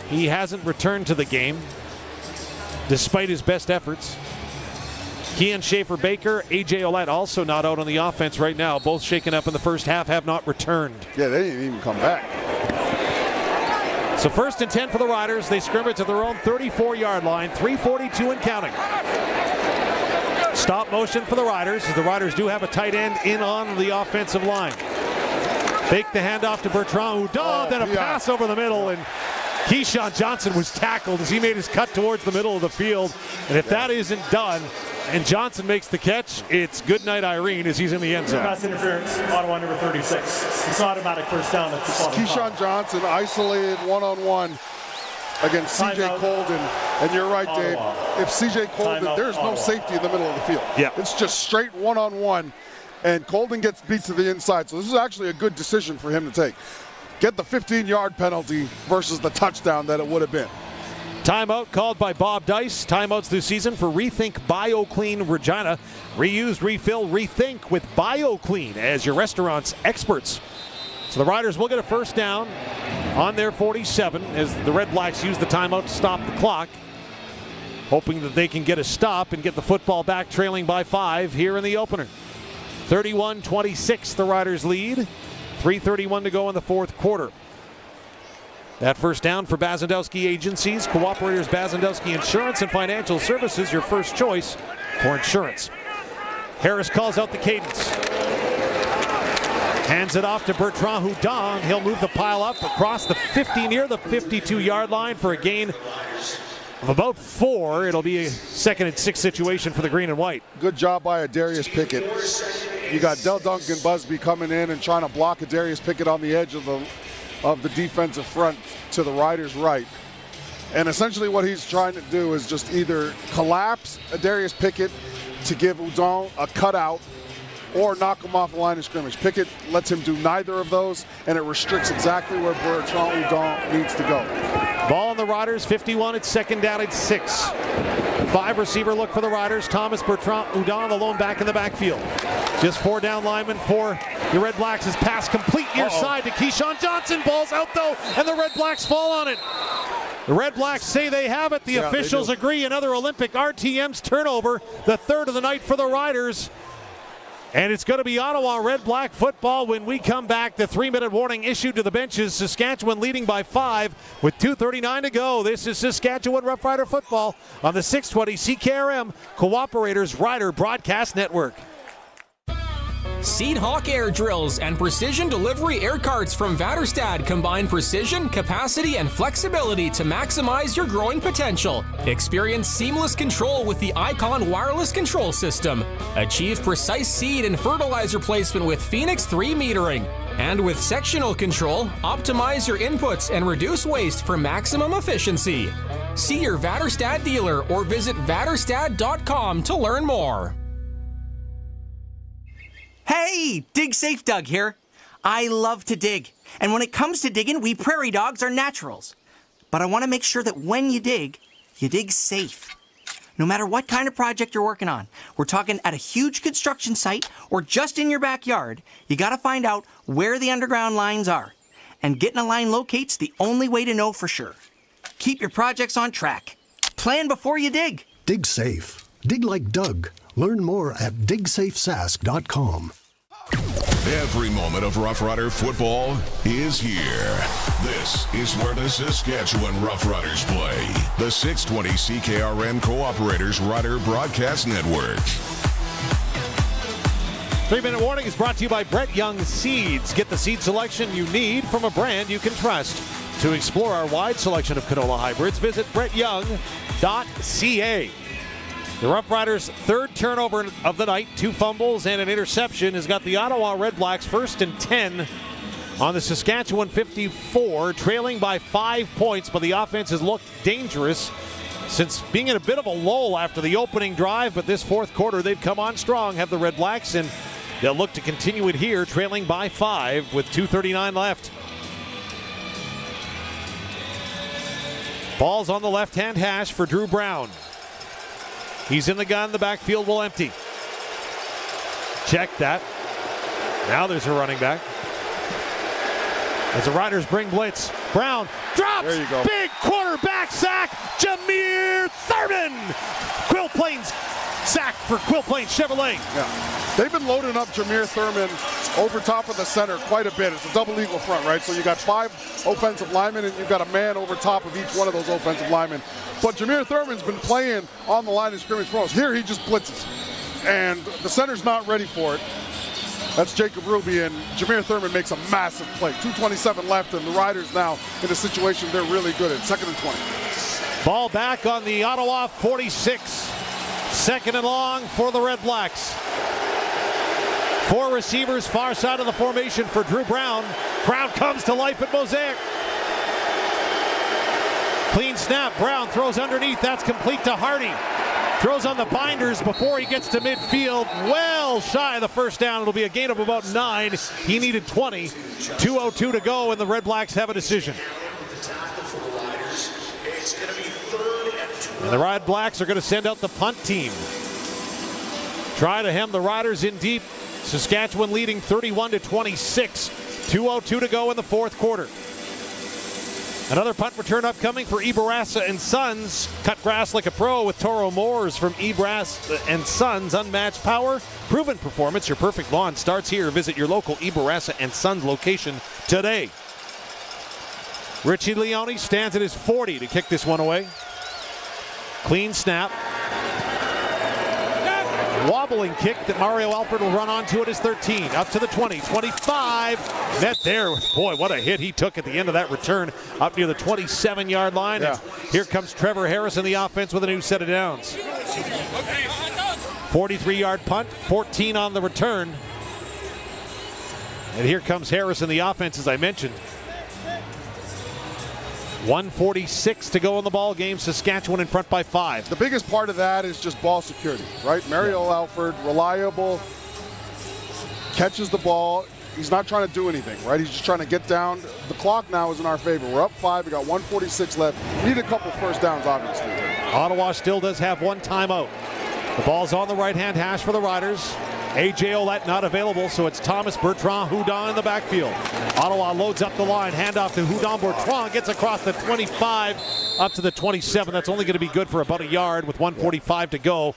Speaker 15: He hasn't returned to the game, despite his best efforts. Kean Schaefer-Baker, A.J. Ouellette also not out on the offense right now. Both shaken up in the first half, have not returned.
Speaker 16: Yeah, they didn't even come back.
Speaker 15: So 1st and 10 for the Riders. They scrimmage at their own 34-yard line, 3:42 and counting. Stop motion for the Riders. The Riders do have a tight end in on the offensive line. Fake the handoff to Bertrand Houdon, then a pass over the middle, and Keyshawn Johnson was tackled as he made his cut towards the middle of the field. And if that isn't done, and Johnson makes the catch, it's good night Irene as he's in the end zone.
Speaker 1: Pass interference, Ottawa number 36. It's automatic first down.
Speaker 16: Keyshawn Johnson isolated one-on-one against C.J. Colden. And you're right, Dave. If C.J. Colden, there's no safety in the middle of the field.
Speaker 15: Yeah.
Speaker 16: It's just straight one-on-one, and Colden gets beat to the inside. So this is actually a good decision for him to take. Get the 15-yard penalty versus the touchdown that it would have been.
Speaker 15: Timeout called by Bob Dice. Timeouts this season for Rethink BioClean Regina. Reuse, refill, rethink with BioClean as your restaurant's experts. So the Riders will get a first down on their 47 as the Redblacks use the timeout to stop the clock, hoping that they can get a stop and get the football back, trailing by 5 here in the opener. 31-26 the Riders lead. 3:31 to go in the fourth quarter. That first down for Bazandowski Agencies, Cooperators Bazandowski Insurance and Financial Services, your first choice for insurance. Harris calls out the cadence. Hands it off to Bertrand Houdon. He'll move the pile up across the 50 near the 52-yard line for a gain of about 4. It'll be a 2nd and 6 situation for the green and white.
Speaker 16: Good job by Darius Pickett. You got Del Duncan Busby coming in and trying to block Darius Pickett on the edge of the defensive front to the Riders' right. And essentially what he's trying to do is just either collapse Darius Pickett to give Houdon a cutout or knock him off the line of scrimmage. Pickett lets him do neither of those, and it restricts exactly where Bertrand Houdon needs to go.
Speaker 15: Ball on the Riders, 51. It's 2nd down at 6. 5 receiver look for the Riders. Thomas Bertrand Houdon alone back in the backfield. Just 4 down linemen for the Redblacks. His pass complete near side to Keyshawn Johnson. Ball's out though, and the Redblacks fall on it. The Redblacks say they have it. The officials agree. Another Olympic RTM's turnover, the 3rd of the night for the Riders. And it's going to be Ottawa Red Black football when we come back. The 3-minute warning issued to the benches. Saskatchewan leading by 5 with 2:39 to go. This is Saskatchewan Roughrider football on the 620 CKRM Cooperators Rider Broadcast Network.
Speaker 4: Seed Hawk air drills and precision delivery air carts from Vaterstad combine precision, capacity, and flexibility to maximize your growing potential. Experience seamless control with the Icon wireless control system. Achieve precise seed and fertilizer placement with Phoenix 3 metering. And with sectional control, optimize your inputs and reduce waste for maximum efficiency. See your Vaterstad dealer or visit vaterstad.com to learn more.
Speaker 12: Hey, Dig Safe Doug here. I love to dig. And when it comes to digging, we prairie dogs are naturals. But I want to make sure that when you dig safe. No matter what kind of project you're working on, we're talking at a huge construction site or just in your backyard, you got to find out where the underground lines are. And getting a line locate's the only way to know for sure. Keep your projects on track. Plan before you dig.
Speaker 20: Dig safe. Dig like Doug. Learn more at digsafesask.com.
Speaker 2: Every moment of Rough Rider football is here. This is where the Saskatchewan Roughriders play. The 620 CKRM Cooperators Rider Broadcast Network.
Speaker 15: 3-minute warning is brought to you by Brett Young Seeds. Get the seed selection you need from a brand you can trust. To explore our wide selection of canola hybrids, visit brettyoung.ca. The Roughriders' third turnover of the night, 2 fumbles and an interception, has got the Ottawa Redblacks first and 10 on the Saskatchewan 54, trailing by 5 points, but the offense has looked dangerous since being in a bit of a lull after the opening drive, but this fourth quarter they've come on strong, have the Redblacks, and they'll look to continue it here, trailing by 5 with 2:39 left. Ball's on the left-hand hash for Drew Brown. He's in the gun. The backfield will empty. Check that. Now there's a running back. As the Riders bring blitz. Brown drops.
Speaker 16: There you go.
Speaker 15: Big quarterback sack. Jameer Thurman. Quill Plains sack for Quill Plains Chevrolet.
Speaker 16: Yeah. They've been loading up Jameer Thurman over top of the center quite a bit. It's a double eagle front, right? So you got 5 offensive linemen and you've got a man over top of each one of those offensive linemen. But Jameer Thurman's been playing on the line of scrimmage for us. Here he just blitzes. And the center's not ready for it. That's Jacob Ruby, and Jameer Thurman makes a massive play. 2:27 left, and the Riders now in a situation they're really good at. 2nd and 20.
Speaker 15: Ball back on the Ottawa 46. 2nd and long for the Redblacks. 4 receivers, far side of the formation for Drew Brown. Brown comes to life at Mosaic. Clean snap. Brown throws underneath. That's complete to Hardy. Throws on the binders before he gets to midfield. Well shy of the first down. It'll be a gain of about 9. He needed 20. 2:02 to go, and the Redblacks have a decision. And the Redblacks are going to send out the punt team. Try to hem the Riders in deep. Saskatchewan leading 31-26. 2:02 to go in the fourth quarter. Another punt return upcoming for Ibarasa and Sons. Cut grass like a pro with Toro Moores from Ibarasa and Sons. Unmatched power, proven performance. Your perfect lawn starts here. Visit your local Ibarasa and Sons location today. Richie Leone stands at his 40 to kick this one away. Clean snap. Wobbling kick that Mario Alford will run onto at his 13. Up to the 20, 25. Met there. Boy, what a hit he took at the end of that return up near the 27-yard line.
Speaker 16: Yeah.
Speaker 15: And here comes Trevor Harris in the offense with a new set of downs. 43-yard punt, 14 on the return. And here comes Harris in the offense, as I mentioned. 1:46 to go in the ball game. Saskatchewan in front by 5.
Speaker 16: The biggest part of that is just ball security, right? Mario Alford, reliable, catches the ball. He's not trying to do anything, right? He's just trying to get down. The clock now is in our favor. We're up 5. We got 1:46 left. We need a couple first downs, obviously.
Speaker 15: Ottawa still does have one timeout. The ball's on the right-hand hash for the Riders. A.J. Ouellette not available, so it's Thomas Bertrand Houdon in the backfield. Ottawa loads up the line, handoff to Houdon. Bertrand gets across the 25 up to the 27. That's only going to be good for about a yard with 1:45 to go.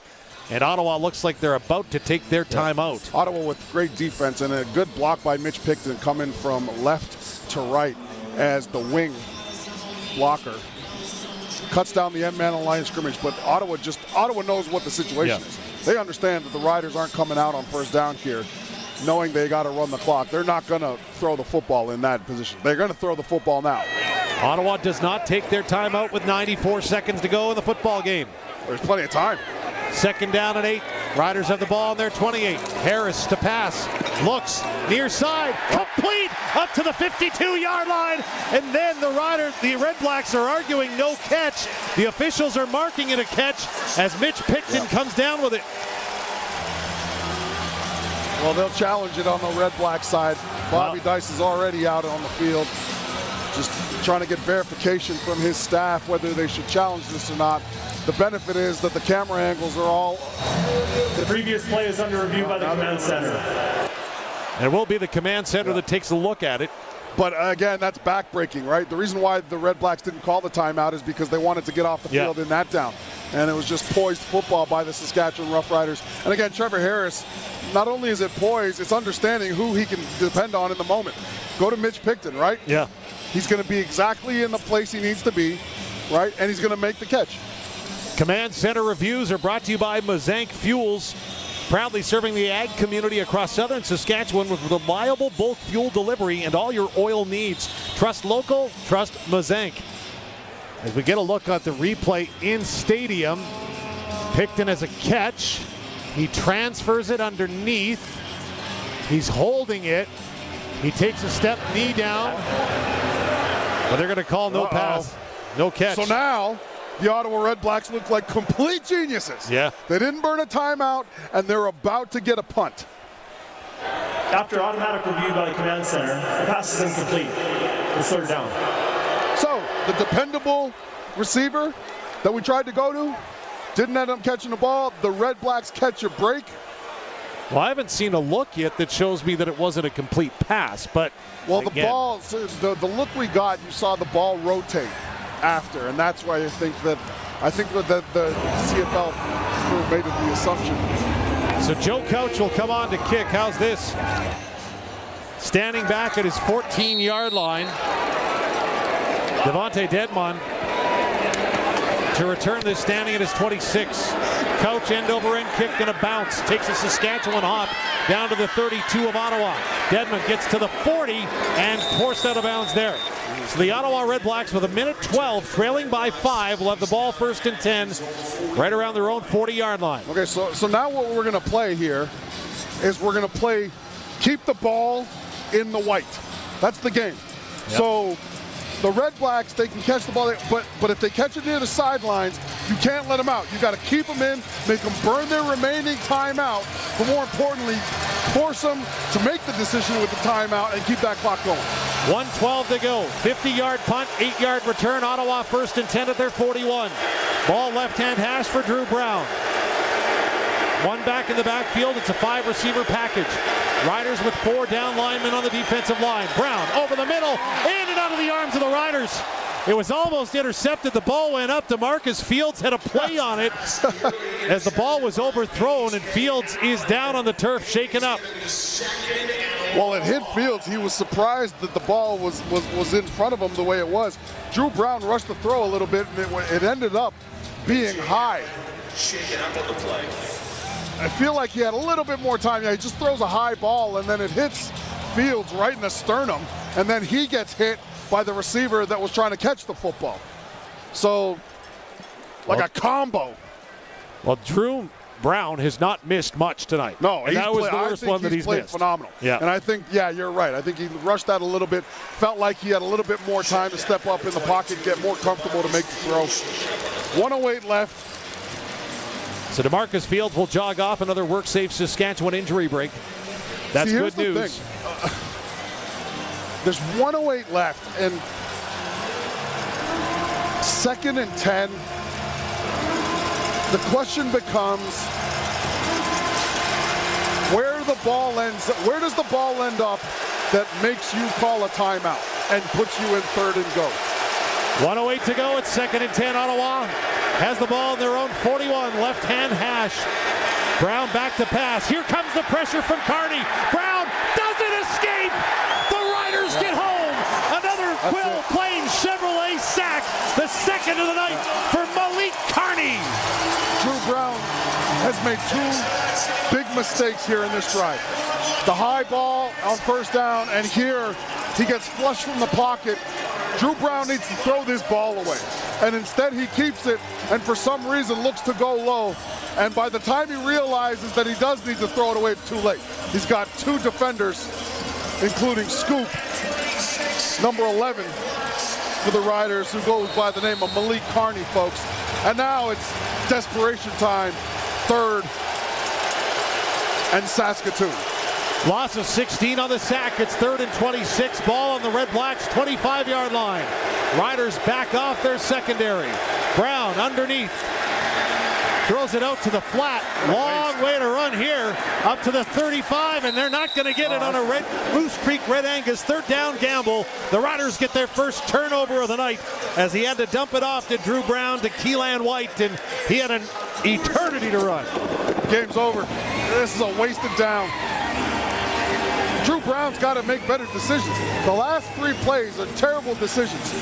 Speaker 15: And Ottawa looks like they're about to take their timeout.
Speaker 16: Ottawa with great defense and a good block by Mitch Picton coming from left to right as the wing blocker cuts down the end man on the line of scrimmage. But Ottawa knows what the situation is. They understand that the Riders aren't coming out on first down here. knowing they got to run the clock. They're not going to throw the football in that position. They're going to throw the football now.
Speaker 15: Ottawa does not take their timeout with 94 seconds to go in the football game.
Speaker 16: There's plenty of time.
Speaker 15: 2nd down and 8. Riders have the ball on their 28. Harris to pass. Looks near side. Complete up to the 52-yard line. And then the Redblacks are arguing no catch. The officials are marking it a catch as Mitch Picton comes down with it.
Speaker 16: Well, they'll challenge it on the Redblack side. Bobby Dice is already out on the field, just trying to get verification from his staff whether they should challenge this or not. The benefit is that the camera angles are all...
Speaker 1: The previous play is under review by the command center.
Speaker 15: And it will be the command center that takes a look at it.
Speaker 16: But again, that's backbreaking, right? The reason why the Redblacks didn't call the timeout is because they wanted to get off the field in that down. And it was just poised football by the Saskatchewan Roughriders. And again, Trevor Harris, not only is it poised, it's understanding who he can depend on in the moment. Go to Mitch Picton, right?
Speaker 15: Yeah.
Speaker 16: He's going to be exactly in the place he needs to be, right? And he's going to make the catch.
Speaker 15: Command Center reviews are brought to you by Mazank Fuels, proudly serving the ag community across southern Saskatchewan with reliable bulk fuel delivery and all your oil needs. Trust local, trust Mazank. As we get a look at the replay in stadium, Picton has a catch. He transfers it underneath. He's holding it. He takes a step, knee down. But they're going to call no pass, no catch.
Speaker 16: So now the Ottawa Redblacks look like complete geniuses.
Speaker 15: Yeah.
Speaker 16: They didn't burn a timeout, and they're about to get a punt.
Speaker 1: After automatic review by the command center, the pass is incomplete. It's 3rd down.
Speaker 16: So the dependable receiver that we tried to go to didn't end up catching the ball. The Redblacks catch a break.
Speaker 15: Well, I haven't seen a look yet that shows me that it wasn't a complete pass, but
Speaker 16: well, the ball, the look we got, you saw the ball rotate after, and that's why I think that the CFL made it the assumption.
Speaker 15: So Joe Couch will come on to kick. How's this? Standing back at his 14-yard line, Devontae Dedmon to return this standing at his 26. Couch end over end kick, gonna bounce. Takes a Saskatchewan hop down to the 32 of Ottawa. Dedmon gets to the 40 and forced out of bounds there. So the Ottawa Redblacks with 1:12, trailing by 5, will have the ball 1st and 10, right around their own 40-yard line.
Speaker 16: Okay, so now what we're gonna play here is we're gonna play keep the ball in the white. That's the game.
Speaker 15: Yep.
Speaker 16: So the Redblacks, they can catch the ball, but if they catch it near the sidelines, you can't let them out. You got to keep them in, make them burn their remaining timeout, but more importantly, force them to make the decision with the timeout and keep that clock going.
Speaker 15: 1:12 to go. 50-yard punt, 8-yard return. Ottawa 1st and 10 at their 41. Ball left-hand hash for Drew Brown. One back in the backfield. It's a 5-receiver package. Riders with 4 down linemen on the defensive line. Brown over the middle, in and out of the arms of the Riders. It was almost intercepted. The ball went up. DeMarcus Fields had a play on it as the ball was overthrown, and Fields is down on the turf, shaken up.
Speaker 16: Well, it hit Fields. He was surprised that the ball was in front of him the way it was. Drew Brown rushed the throw a little bit, and it ended up being high. I feel like he had a little bit more time. Yeah, he just throws a high ball, and then it hits Fields right in the sternum, and then he gets hit by the receiver that was trying to catch the football. So, like a combo.
Speaker 15: Well, Drew Brown has not missed much tonight.
Speaker 16: No,
Speaker 15: and that was the worst one that he's
Speaker 16: played
Speaker 15: missed.
Speaker 16: Phenomenal.
Speaker 15: Yeah.
Speaker 16: And I think, you're right. I think he rushed that a little bit. Felt like he had a little bit more time to step up in the pocket, get more comfortable to make the throw. 1:08 left.
Speaker 15: So DeMarcus Fields will jog off another work-safe Saskatchewan injury break. That's good news.
Speaker 16: There's 1:08 left, and 2nd and 10. The question becomes, where does the ball end up that makes you call a timeout and puts you in 3rd and go?
Speaker 15: 1:08 to go. It's 2nd and 10. Ottawa has the ball in their own 41. Left-hand hash. Brown back to pass. Here comes the pressure from Kearney. Brown doesn't escape. The Riders get home. Another Quill Plains Chevrolet sack. The 2nd of the night for Malik Kearney.
Speaker 16: Drew Brown has made two big mistakes here in this drive. The high ball on first down, and here he gets flushed from the pocket. Drew Brown needs to throw this ball away, and instead he keeps it, and for some reason looks to go low. And by the time he realizes that he does need to throw it away, it's too late. He's got two defenders, including Scoop, number 11 for the Riders, who goes by the name of Malik Carney, folks. And now it's desperation time, third and Saskatoon.
Speaker 15: Loss of 16 on the sack. It's 3rd and 26. Ball on the Redblacks 25-yard line. Riders back off their secondary. Brown underneath. Throws it out to the flat. Long way to run here. Up to the 35, and they're not going to get it on a Moose Creek Red Angus 3rd down gamble. The Riders get their first turnover of the night as he had to dump it off to Drew Brown to Keelan White, and he had an eternity to run.
Speaker 16: Game's over. This is a wasted down. Drew Brown's got to make better decisions. The last 3 plays are terrible decisions.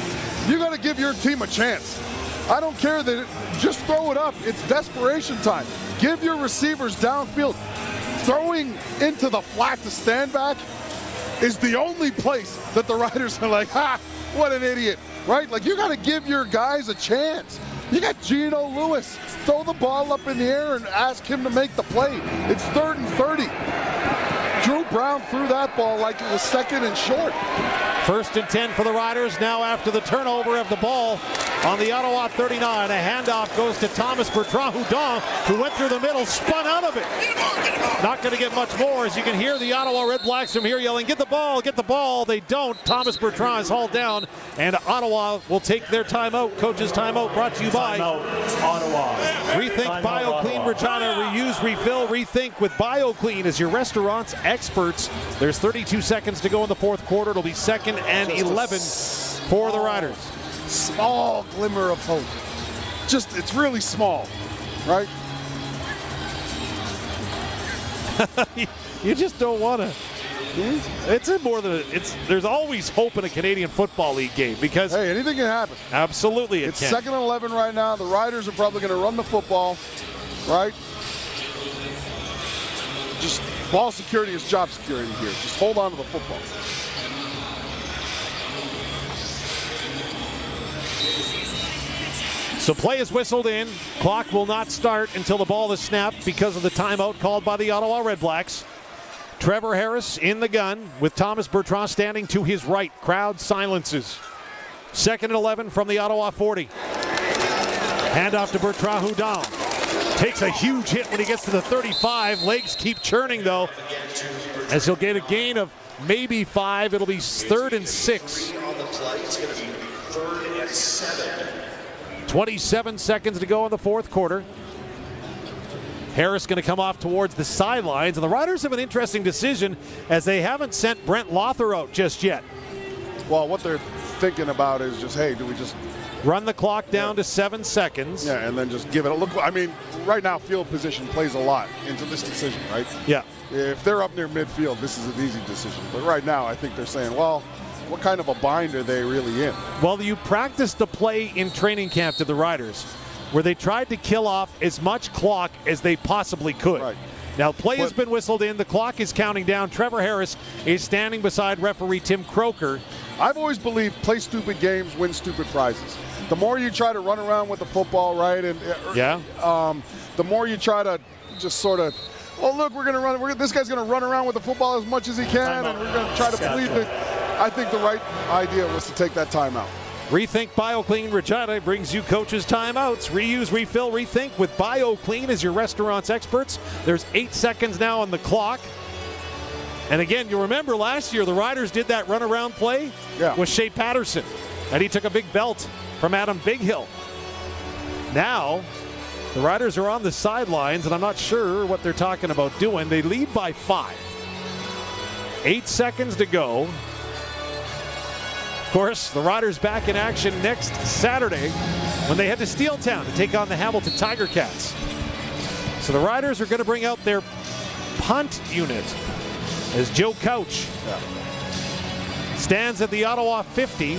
Speaker 16: You got to give your team a chance. I don't care that just throw it up. It's desperation time. Give your receivers downfield. Throwing into the flat to stand back is the only place that the Riders are like, ha, what an idiot, right? Like, you got to give your guys a chance. You got Geno Lewis. Throw the ball up in the air and ask him to make the play. It's 3rd and 30. Drew Brown threw that ball like it was 2nd and short.
Speaker 15: 1st and 10 for the Riders now after the turnover of the ball on the Ottawa 39. A handoff goes to Thomas Bertrand-Houdon, who went through the middle, spun out of it. Not going to get much more, as you can hear the Ottawa Redblacks from here yelling, get the ball, get the ball. They don't. Thomas Bertrand is hauled down, and Ottawa will take their timeout. Coach's timeout brought to you by
Speaker 1: Ottawa.
Speaker 15: Rethink BioClean Regina. Reuse, refill, rethink with BioClean as your restaurant's experts. There's 32 seconds to go in the 4th quarter. It'll be 2nd and 11 for the Riders.
Speaker 16: Small glimmer of hope. Just, it's really small, right?
Speaker 15: You just don't want to. It's more than there's always hope in a Canadian Football League game because
Speaker 16: hey, anything can happen.
Speaker 15: Absolutely,
Speaker 16: it's 2nd and 11 right now. The Riders are probably going to run the football, right? Just ball security is job security here. Just hold on to the football.
Speaker 15: So play is whistled in. Clock will not start until the ball is snapped because of the timeout called by the Ottawa Redblacks. Trevor Harris in the gun with Thomas Bertrand standing to his right. Crowd silences. 2nd and 11 from the Ottawa 40. Handoff to Bertrand-Houdon. Takes a huge hit when he gets to the 35. Legs keep churning though, as he'll get a gain of maybe 5. It'll be 3rd and 6. 27 seconds to go in the 4th quarter. Harris going to come off towards the sidelines, and the Riders have an interesting decision as they haven't sent Brent Lother out just yet.
Speaker 16: Well, what they're thinking about is just, hey, do we just
Speaker 15: run the clock down to 7 seconds?
Speaker 16: Yeah, and then just give it a look. I mean, right now field position plays a lot into this decision, right?
Speaker 15: Yeah.
Speaker 16: If they're up near midfield, this is an easy decision. But right now, I think they're saying, well, what kind of a bind are they really in?
Speaker 15: Well, you practiced the play in training camp to the Riders, where they tried to kill off as much clock as they possibly could.
Speaker 16: Right.
Speaker 15: Now, play has been whistled in. The clock is counting down. Trevor Harris is standing beside referee Tim Croker.
Speaker 16: I've always believed play stupid games, win stupid prizes. The more you try to run around with the football, right, and the more you try to just sort of, oh, look, we're going to run. This guy's going to run around with the football as much as he can, and we're going to try to plead the. I think the right idea was to take that timeout.
Speaker 15: Rethink BioClean Regina brings you coaches' timeouts. Reuse, refill, rethink with BioClean as your restaurant's experts. There's 8 seconds now on the clock. And again, you remember last year the Riders did that runaround play with Shea Patterson, and he took a big belt from Adam Bighill. Now, the Riders are on the sidelines, and I'm not sure what they're talking about doing. They lead by 5. 8 seconds to go. Of course, the Riders back in action next Saturday when they head to Steeltown to take on the Hamilton Tiger Cats. So the Riders are going to bring out their punt unit as Joe Couch stands at the Ottawa 50.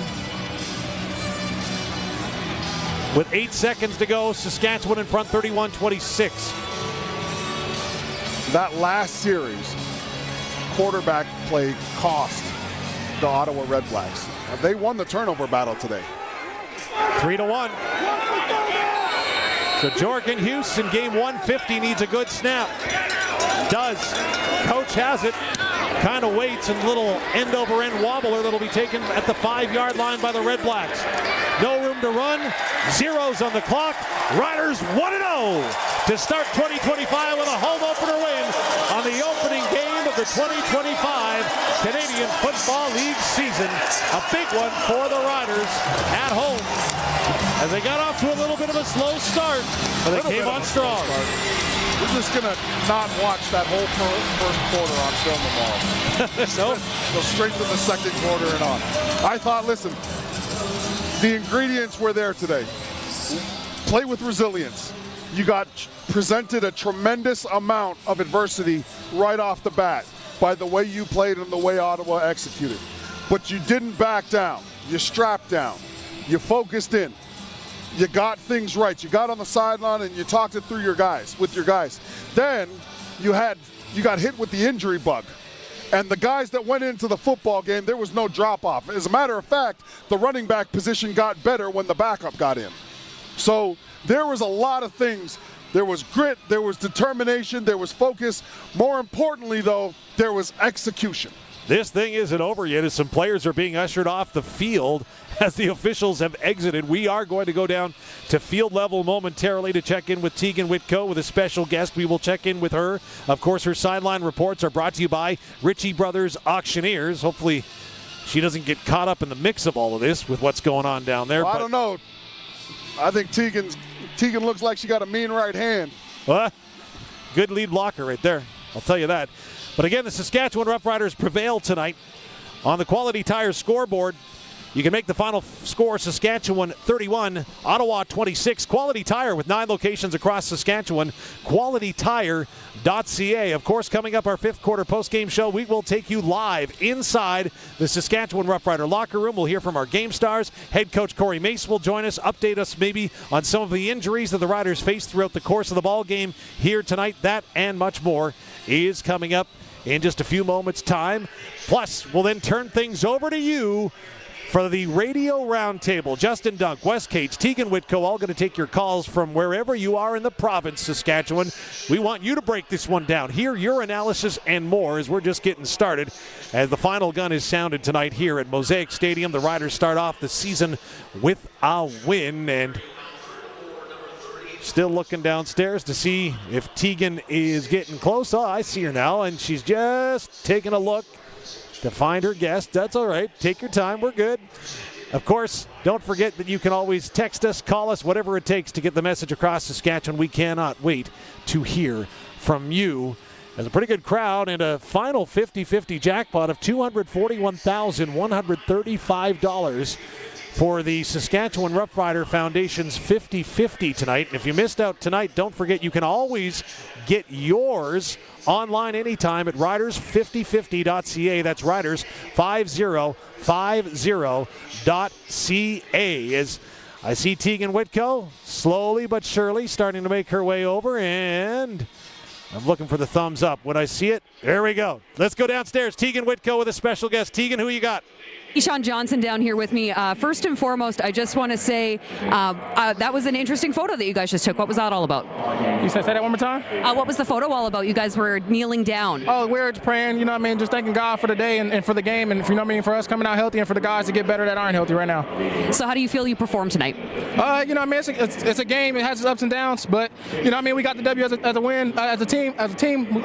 Speaker 15: With 8 seconds to go, Saskatchewan in front 31-26.
Speaker 16: that last series, quarterback play cost the Ottawa Redblacks. They won the turnover battle today.
Speaker 15: 3-1. So Jorgen Hughes in game 150 needs a good snap. Does. Coach has it. Kind of waits, and little end-over-end wobbler that'll be taken at the 5-yard line by the Redblacks. No room to run. Zeros on the clock. Riders 1-0 to start 2025 with a home opener win on the opening game of the 2025 Canadian Football League season. A big one for the Riders at home, as they got off to a little bit of a slow start, but they came on strong.
Speaker 16: We're just going to not watch that whole first quarter on film tomorrow. Go straight to the second quarter and on. I thought, listen, the ingredients were there today. Play with resilience. You got presented a tremendous amount of adversity right off the bat by the way you played and the way Ottawa executed. But you didn't back down. You strapped down. You focused in. You got things right. You got on the sideline and you talked it through with your guys. Then you got hit with the injury bug. And the guys that went into the football game, there was no drop off. As a matter of fact, the running back position got better when the backup got in. So there was a lot of things. There was grit, there was determination, there was focus. More importantly, though, there was execution.
Speaker 15: This thing isn't over yet, as some players are being ushered off the field as the officials have exited. We are going to go down to field level momentarily to check in with Teagan Witko with a special guest. We will check in with her. Of course, her sideline reports are brought to you by Ritchie Brothers Auctioneers. Hopefully she doesn't get caught up in the mix of all of this with what's going on down there.
Speaker 16: Well, I don't know. I think Teagan looks like she got a mean right hand.
Speaker 15: Well, good lead blocker right there. I'll tell you that. But again, the Saskatchewan Roughriders prevail tonight on the Quality Tire scoreboard. You can make the final score Saskatchewan 31, Ottawa 26. Quality Tire with 9 locations across Saskatchewan. QualityTire.ca. Of course, coming up our 5th quarter postgame show, we will take you live inside the Saskatchewan Roughrider locker room. We'll hear from our game stars. Head coach Corey Mace will join us, update us maybe on some of the injuries that the Riders faced throughout the course of the ball game here tonight. That and much more is coming up in just a few moments' time. Plus, we'll then turn things over to you for the radio roundtable. Justin Dunk, Wes Cates, Teagan Witko, all going to take your calls from wherever you are in the province, Saskatchewan. We want you to break this one down. Hear your analysis and more as we're just getting started. As the final gun is sounded tonight here at Mosaic Stadium, the Riders start off the season with a win, and still looking downstairs to see if Teagan is getting close. Oh, I see her now, and she's just taking a look to find her guest. That's all right. Take your time. We're good. Of course, don't forget that you can always text us, call us, whatever it takes to get the message across Saskatchewan. We cannot wait to hear from you. There's a pretty good crowd and a final 50-50 jackpot of $241,135 for the Saskatchewan Roughrider Foundation's 50-50 tonight. And if you missed out tonight, don't forget you can always get yours online anytime at riders5050.ca. That's riders5050.ca. As I see Teagan Witko slowly but surely starting to make her way over, and I'm looking for the thumbs up. When I see it, there we go. Let's go downstairs. Teagan Witko with a special guest. Teagan, who you got?
Speaker 14: Keyshawn Johnson down here with me. First and foremost, I just want to say that was an interesting photo that you guys just took. What was that all about?
Speaker 3: You said, say that one more time?
Speaker 14: What was the photo all about? You guys were kneeling down.
Speaker 3: Oh, we were praying, you know what I mean, just thanking God for the day and for the game, and you know what I mean, for us coming out healthy and for the guys to get better that aren't healthy right now.
Speaker 14: So how do you feel you performed tonight?
Speaker 3: You know what I mean, it's a game. It has its ups and downs, but you know what I mean, we got the W as a win. As a team,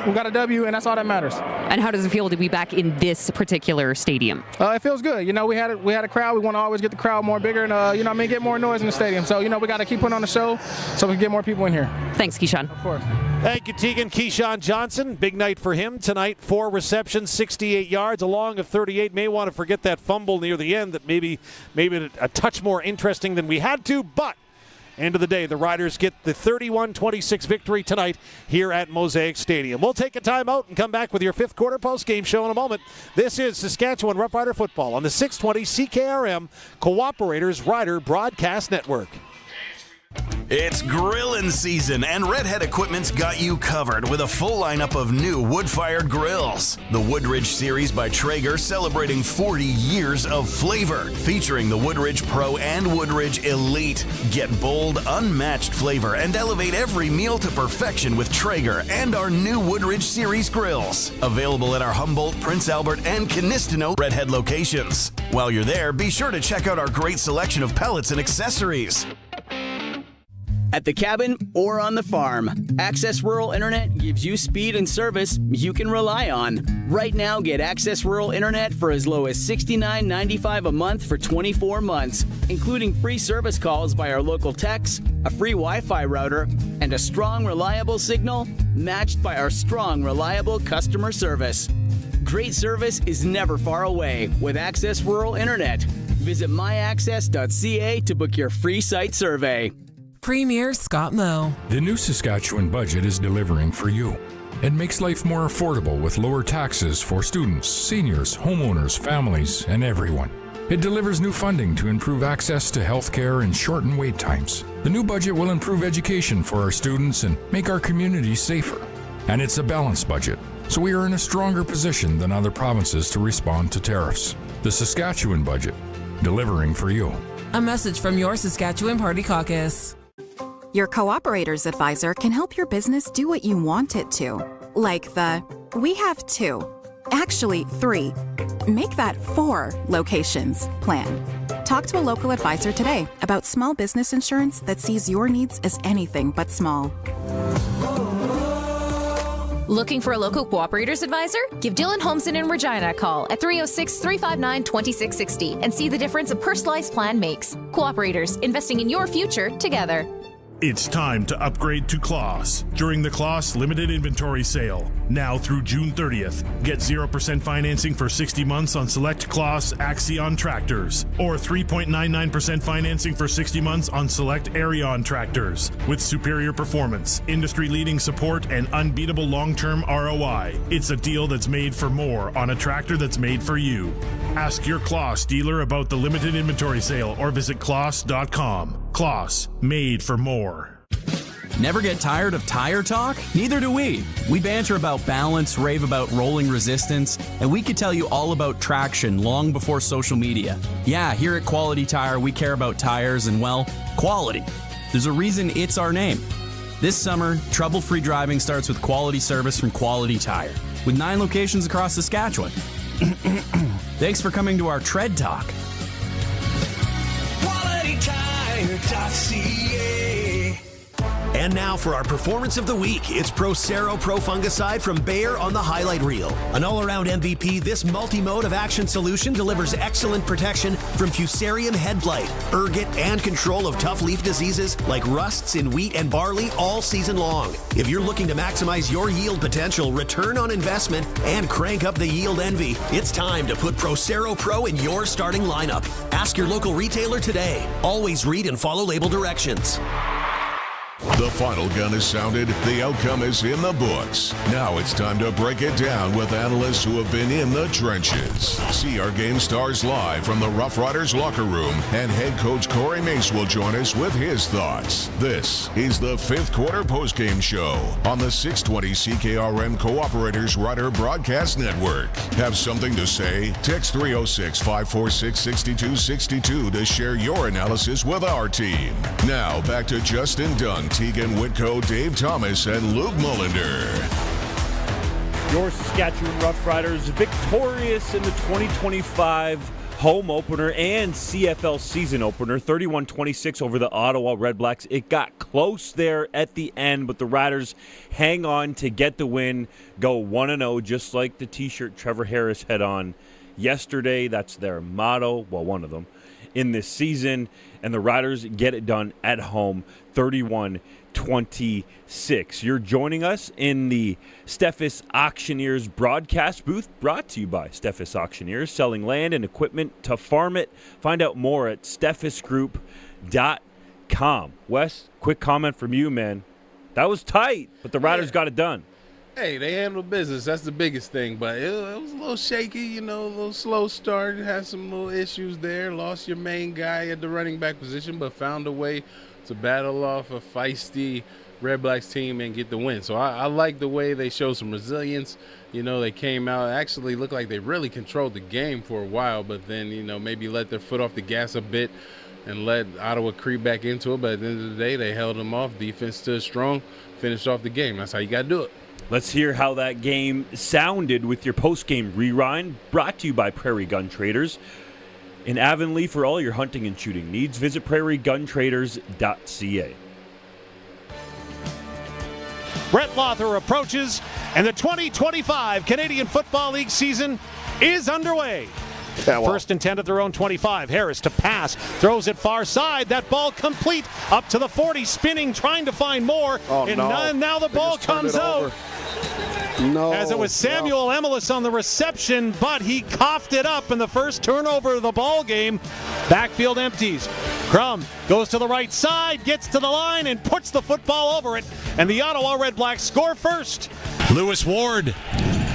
Speaker 3: we got a W, and that's all that matters.
Speaker 14: And how does it feel to be back in this particular stadium?
Speaker 3: It feels good. You know, we had a crowd. We want to always get the crowd more bigger and, you know what I mean, get more noise in the stadium. So, you know, we got to keep putting on the show so we can get more people in here.
Speaker 14: Thanks, Keyshawn.
Speaker 3: Of course.
Speaker 15: Thank you, Teagan. Keyshawn Johnson, big night for him tonight. 4 receptions, 68 yards, a long of 38. May want to forget that fumble near the end that maybe a touch more interesting than we had to, but end of the day, the Riders get the 31-26 victory tonight here at Mosaic Stadium. We'll take a timeout and come back with your 5th quarter postgame show in a moment. This is Saskatchewan Roughrider football on the 620 CKRM Cooperators Rider Broadcast Network.
Speaker 21: It's grillin' season, and Redhead Equipment's got you covered with a full lineup of new wood-fired grills. The Woodridge series by Traeger celebrating 40 years of flavor, featuring the Woodridge Pro and Woodridge Elite. Get bold, unmatched flavor and elevate every meal to perfection with Traeger and our new Woodridge series grills. Available at our Humboldt, Prince Albert, and Canistino Redhead locations. While you're there, be sure to check out our great selection of pellets and accessories.
Speaker 7: At the cabin or on the farm, Access Rural Internet gives you speed and service you can rely on. Right now, get Access Rural Internet for as low as $69.95 a month for 24 months, including free service calls by our local techs, a free Wi-Fi router, and a strong, reliable signal matched by our strong, reliable customer service. Great service is never far away with Access Rural Internet. Visit myaccess.ca to book your free site survey.
Speaker 22: Premier Scott Moe.
Speaker 23: The new Saskatchewan budget is delivering for you. It makes life more affordable with lower taxes for students, seniors, homeowners, families, and everyone. It delivers new funding to improve access to health care and shorten wait times. The new budget will improve education for our students and make our communities safer. And it's a balanced budget, so we are in a stronger position than other provinces to respond to tariffs. The Saskatchewan budget, delivering for you.
Speaker 22: A message from your Saskatchewan Party Caucus.
Speaker 17: Your Cooperators Advisor can help your business do what you want it to. Like the, we have 2, actually 3, make that 4 locations plan. Talk to a local advisor today about small business insurance that sees your needs as anything but small.
Speaker 18: Looking for a local Cooperators Advisor? Give Dylan Holmson in Regina a call at 306-359-2660 and see the difference a personalized plan makes. Cooperators, investing in your future together.
Speaker 24: It's time to upgrade to Kloss during the Kloss Limited Inventory Sale. Now through June 30th. Get 0% financing for 60 months on select Kloss Axion tractors, or 3.99% financing for 60 months on select Arion tractors. With superior performance, industry-leading support, and unbeatable long-term ROI. It's a deal that's made for more on a tractor that's made for you. Ask your Kloss dealer about the Limited Inventory Sale or visit kloss.com. Kloss, made for more.
Speaker 5: Never get tired of tire talk? Neither do we. We banter about balance, rave about rolling resistance, and we could tell you all about traction long before social media. Yeah, here at Quality Tire, we care about tires and, well, quality. There's a reason it's our name. This summer, trouble-free driving starts with quality service from Quality Tire, with 9 locations across Saskatchewan. Thanks for coming to our Tread Talk.
Speaker 13: QualityTire.ca. And now for our Performance of the Week. It's Procero Pro Fungicide from Bayer on the highlight reel. An all-around MVP, this multi-mode of action solution delivers excellent protection from Fusarium head blight, ergot, and control of tough leaf diseases like rusts in wheat and barley all season long. If you're looking to maximize your yield potential, return on investment, and crank up the yield envy, it's time to put Procero Pro in your starting lineup. Ask your local retailer today. Always read and follow label directions.
Speaker 2: The final gun is sounded. The outcome is in the books. Now it's time to break it down with analysts who have been in the trenches. See our game stars live from the Roughriders locker room, and head coach Corey Mace will join us with his thoughts. This is the 5th quarter postgame show on the 620 CKRM Cooperators Rider Broadcast Network. Have something to say? Text 306-546-6262 to share your analysis with our team. Now back to Justin Dunn, Teagan Witko, Dave Thomas, and Luc Mullinder.
Speaker 25: Your Saskatchewan Roughriders victorious in the 2025 home opener and CFL season opener, 31-26 over the Ottawa Redblacks. It got close there at the end, but the Riders hang on to get the win, go 1-0, just like the T-shirt Trevor Harris had on yesterday. That's their motto, well, one of them, in this season, and the Riders get it done at home, 31-26. You're joining us in the Steffes Auctioneers broadcast booth, brought to you by Steffes Auctioneers, selling land and equipment to farm it. Find out more at steffesgroup.com. Wes, quick comment from you, man. That was tight, but the Riders got it done.
Speaker 26: Hey, they handled business. That's the biggest thing. But it was a little shaky, a little slow start. Had some little issues there. Lost your main guy at the running back position, but found a way to battle off a feisty Redblacks team and get the win. So I like the way they showed some resilience. You know, they came out, actually looked like they really controlled the game for a while, but then, you know, maybe let their foot off the gas a bit and let Ottawa creep back into it. But at the end of the day, they held them off. Defense stood strong, finished off the game. That's how you got to do it.
Speaker 25: Let's hear how that game sounded with your post-game rewind, brought to you by Prairie Gun Traders. In Avonlea, for all your hunting and shooting needs, visit prairieguntraders.ca.
Speaker 15: Brett Lawther approaches, and the 2025 Canadian Football League season is underway.
Speaker 16: Yeah, well.
Speaker 15: First and 10 at their own 25. Harris to pass, throws it far side. That ball complete up to the 40, spinning, trying to find more.
Speaker 16: Oh,
Speaker 15: and
Speaker 16: no.
Speaker 15: now the ball comes out.
Speaker 16: No.
Speaker 15: As it was Samuel Emelis on the reception, but he coughed it up in the first turnover of the ball game. Backfield empties. Crum goes to the right side, gets to the line, and puts the football over it. And the Ottawa Redblacks score first. Lewis Ward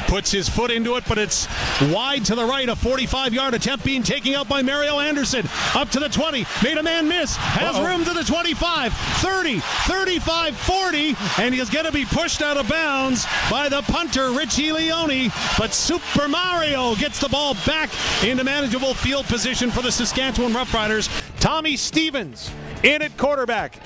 Speaker 15: puts his foot into it, but it's wide to the right. A 45-yard attempt being taken out by Mario Anderson. Up to the 20. Made a man miss. Has room to the 25, 30, 35, 40. And he is going to be pushed out of bounds by the punter, Richie Leone. But Super Mario gets the ball back into manageable field position for the Saskatchewan Roughriders. Tommy Stevens in at quarterback.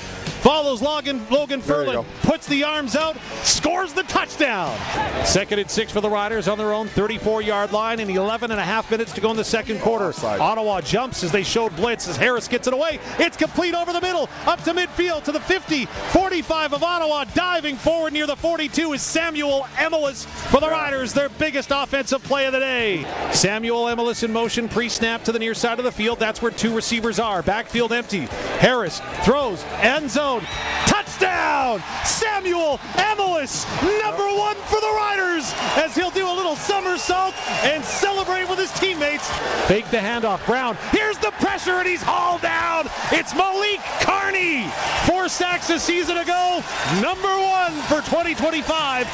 Speaker 15: Follows Logan Furlan, puts the arms out, scores the touchdown. Second and 6 for the Riders on their own 34-yard line, and 11 and a half minutes to go in the second quarter. Ottawa jumps as they showed blitz as Harris gets it away. It's complete over the middle, up to midfield to the 50, 45 of Ottawa. Diving forward near the 42 is Samuel Emelis for the Riders, their biggest offensive play of the day. Samuel Emelis in motion, pre-snap to the near side of the field. That's where two receivers are. Backfield empty. Harris throws, end zone. Touchdown! Samuel Emelis, number 1 for the Riders, as he'll do a little somersault and celebrate with his teammates. Fake the handoff. Brown, here's the pressure, and he's hauled down. It's Malik Carney. 4 sacks a season ago, number 1 for 2025.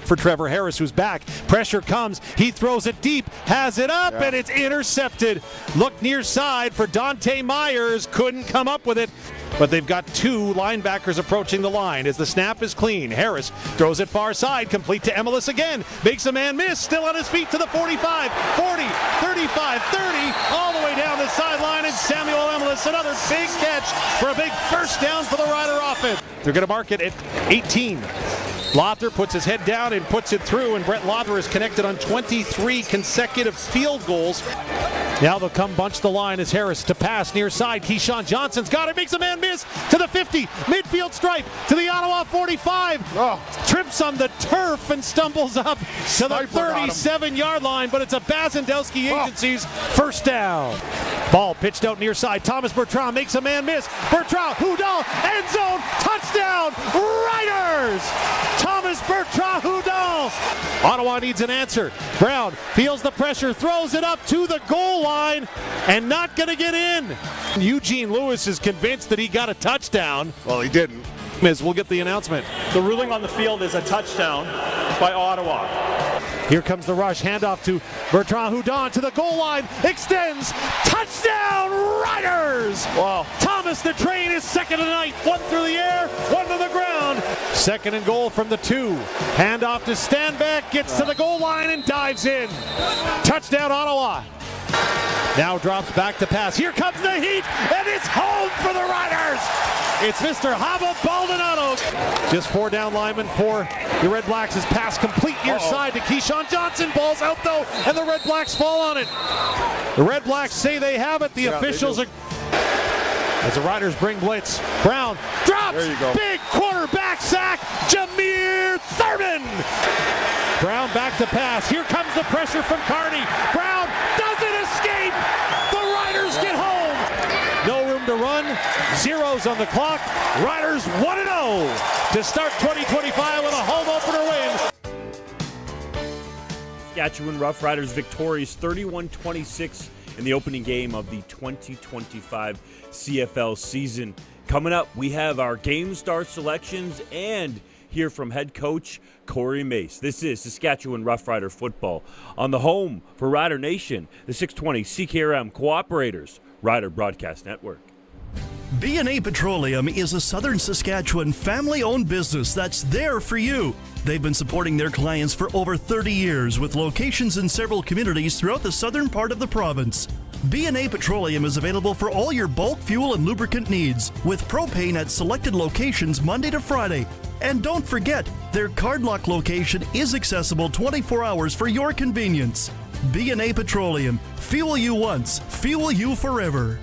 Speaker 15: For Trevor Harris, who's back. Pressure comes. He throws it deep, has it up, and it's intercepted. Look near side for Dante Myers. Couldn't come up with it. But they've got 2 linebackers approaching the line as the snap is clean. Harris throws it far side, complete to Emelis again. Makes a man miss, still on his feet to the 45, 40, 35, 30, all the way down the sideline. And Samuel Emelis, another big catch for a big first down for the Rider offense. They're going to mark it at 18. Lawther puts his head down and puts it through, and Brett Lawther is connected on 23 consecutive field goals. Now they'll come bunch the line as Harris to pass near side. Keyshawn Johnson's got it, makes a man miss to the 50, midfield stripe to the Ottawa 45. Trips on the turf and stumbles up to the 37-yard line, but it's a Bazendowski Agency's first down. Ball pitched out near side. Thomas Bertrand makes a man miss. Bertrand, Houdon, end zone, touchdown, Riders! Thomas Bertrand Houdon. Ottawa needs an answer. Brown feels the pressure, throws it up to the goal line, and not going to get in. Eugene Lewis is convinced that he got a touchdown.
Speaker 16: Well, he didn't.
Speaker 15: We'll get the announcement.
Speaker 1: The ruling on the field is a touchdown by Ottawa.
Speaker 15: Here comes the rush, handoff to Bertrand Houdon to the goal line, extends, touchdown Riders!
Speaker 16: Wow.
Speaker 15: Thomas the Train is second of the night, 1 through the air, 1 to the ground. Second and goal from the 2. Handoff to Stanback, gets to the goal line and dives in. Touchdown Ottawa. Now drops back to pass. Here comes the heat, and it's home for the Riders! It's Mr. Hava Baldonado. Just 4 down linemen for the Redblacks. His pass complete near side to Keyshawn Johnson. Ball's out though, and the Redblacks fall on it. The Redblacks say they have it. The officials are... As the Riders bring blitz. Brown drops.
Speaker 16: There you go.
Speaker 15: Big quarterback sack. Jameer Thurman. Brown back to pass. Here comes the pressure from Carney. Brown doesn't escape. The Riders get home. No room to run. Zeros on the clock. Riders 1-0 to start 2025 with a home opener win.
Speaker 25: Saskatchewan Roughriders victorious 31-26 in the opening game of the 2025 CFL season. Coming up, we have our game star selections and hear from head coach Corey Mace. This is Saskatchewan Roughrider football on the home for Rider Nation, the 620 CKRM Cooperators Rider Broadcast Network.
Speaker 6: B&A Petroleum is a Southern Saskatchewan family-owned business that's there for you. They've been supporting their clients for over 30 years with locations in several communities throughout the southern part of the province. B&A Petroleum is available for all your bulk fuel and lubricant needs, with propane at selected locations Monday to Friday. And don't forget, their Cardlock location is accessible 24 hours for your convenience. B&A Petroleum. Fuel you once, fuel you forever.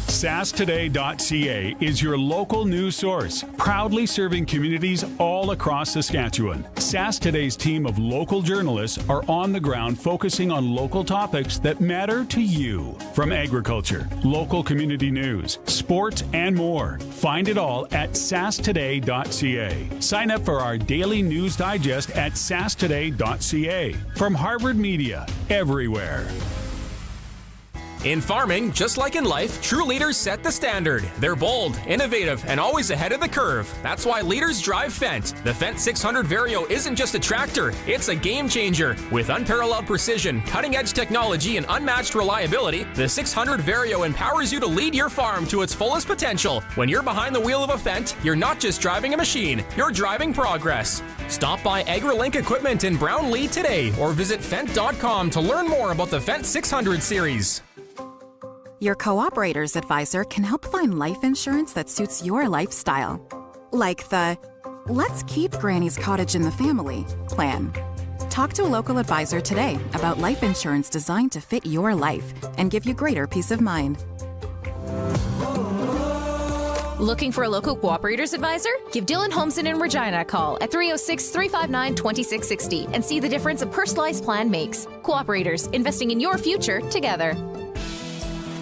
Speaker 8: SaskToday.ca is your local news source, proudly serving communities all across Saskatchewan. Sask Today's team of local journalists are on the ground focusing on local topics that matter to you. From agriculture, local community news, sports, and more. Find it all at SaskToday.ca. Sign up for our daily news digest at SaskToday.ca. From Harvard Media, everywhere.
Speaker 4: In farming, just like in life, true leaders set the standard. They're bold, innovative, and always ahead of the curve. That's why leaders drive Fendt. The Fendt 600 Vario isn't just a tractor, it's a game changer. With unparalleled precision, cutting-edge technology, and unmatched reliability, the 600 Vario empowers you to lead your farm to its fullest potential. When you're behind the wheel of a Fendt, you're not just driving a machine, you're driving progress. Stop by AgriLink Equipment in Brownlee today, or visit Fendt.com to learn more about the Fendt 600 series.
Speaker 17: Your cooperator's advisor can help find life insurance that suits your lifestyle. Like the "Let's keep Granny's cottage in the family" plan. Talk to a local advisor today about life insurance designed to fit your life and give you greater peace of mind.
Speaker 18: Looking for a local cooperator's advisor? Give Dylan Holmson in Regina a call at 306-359-2660 and see the difference a personalized plan makes. Cooperators, investing in your future together.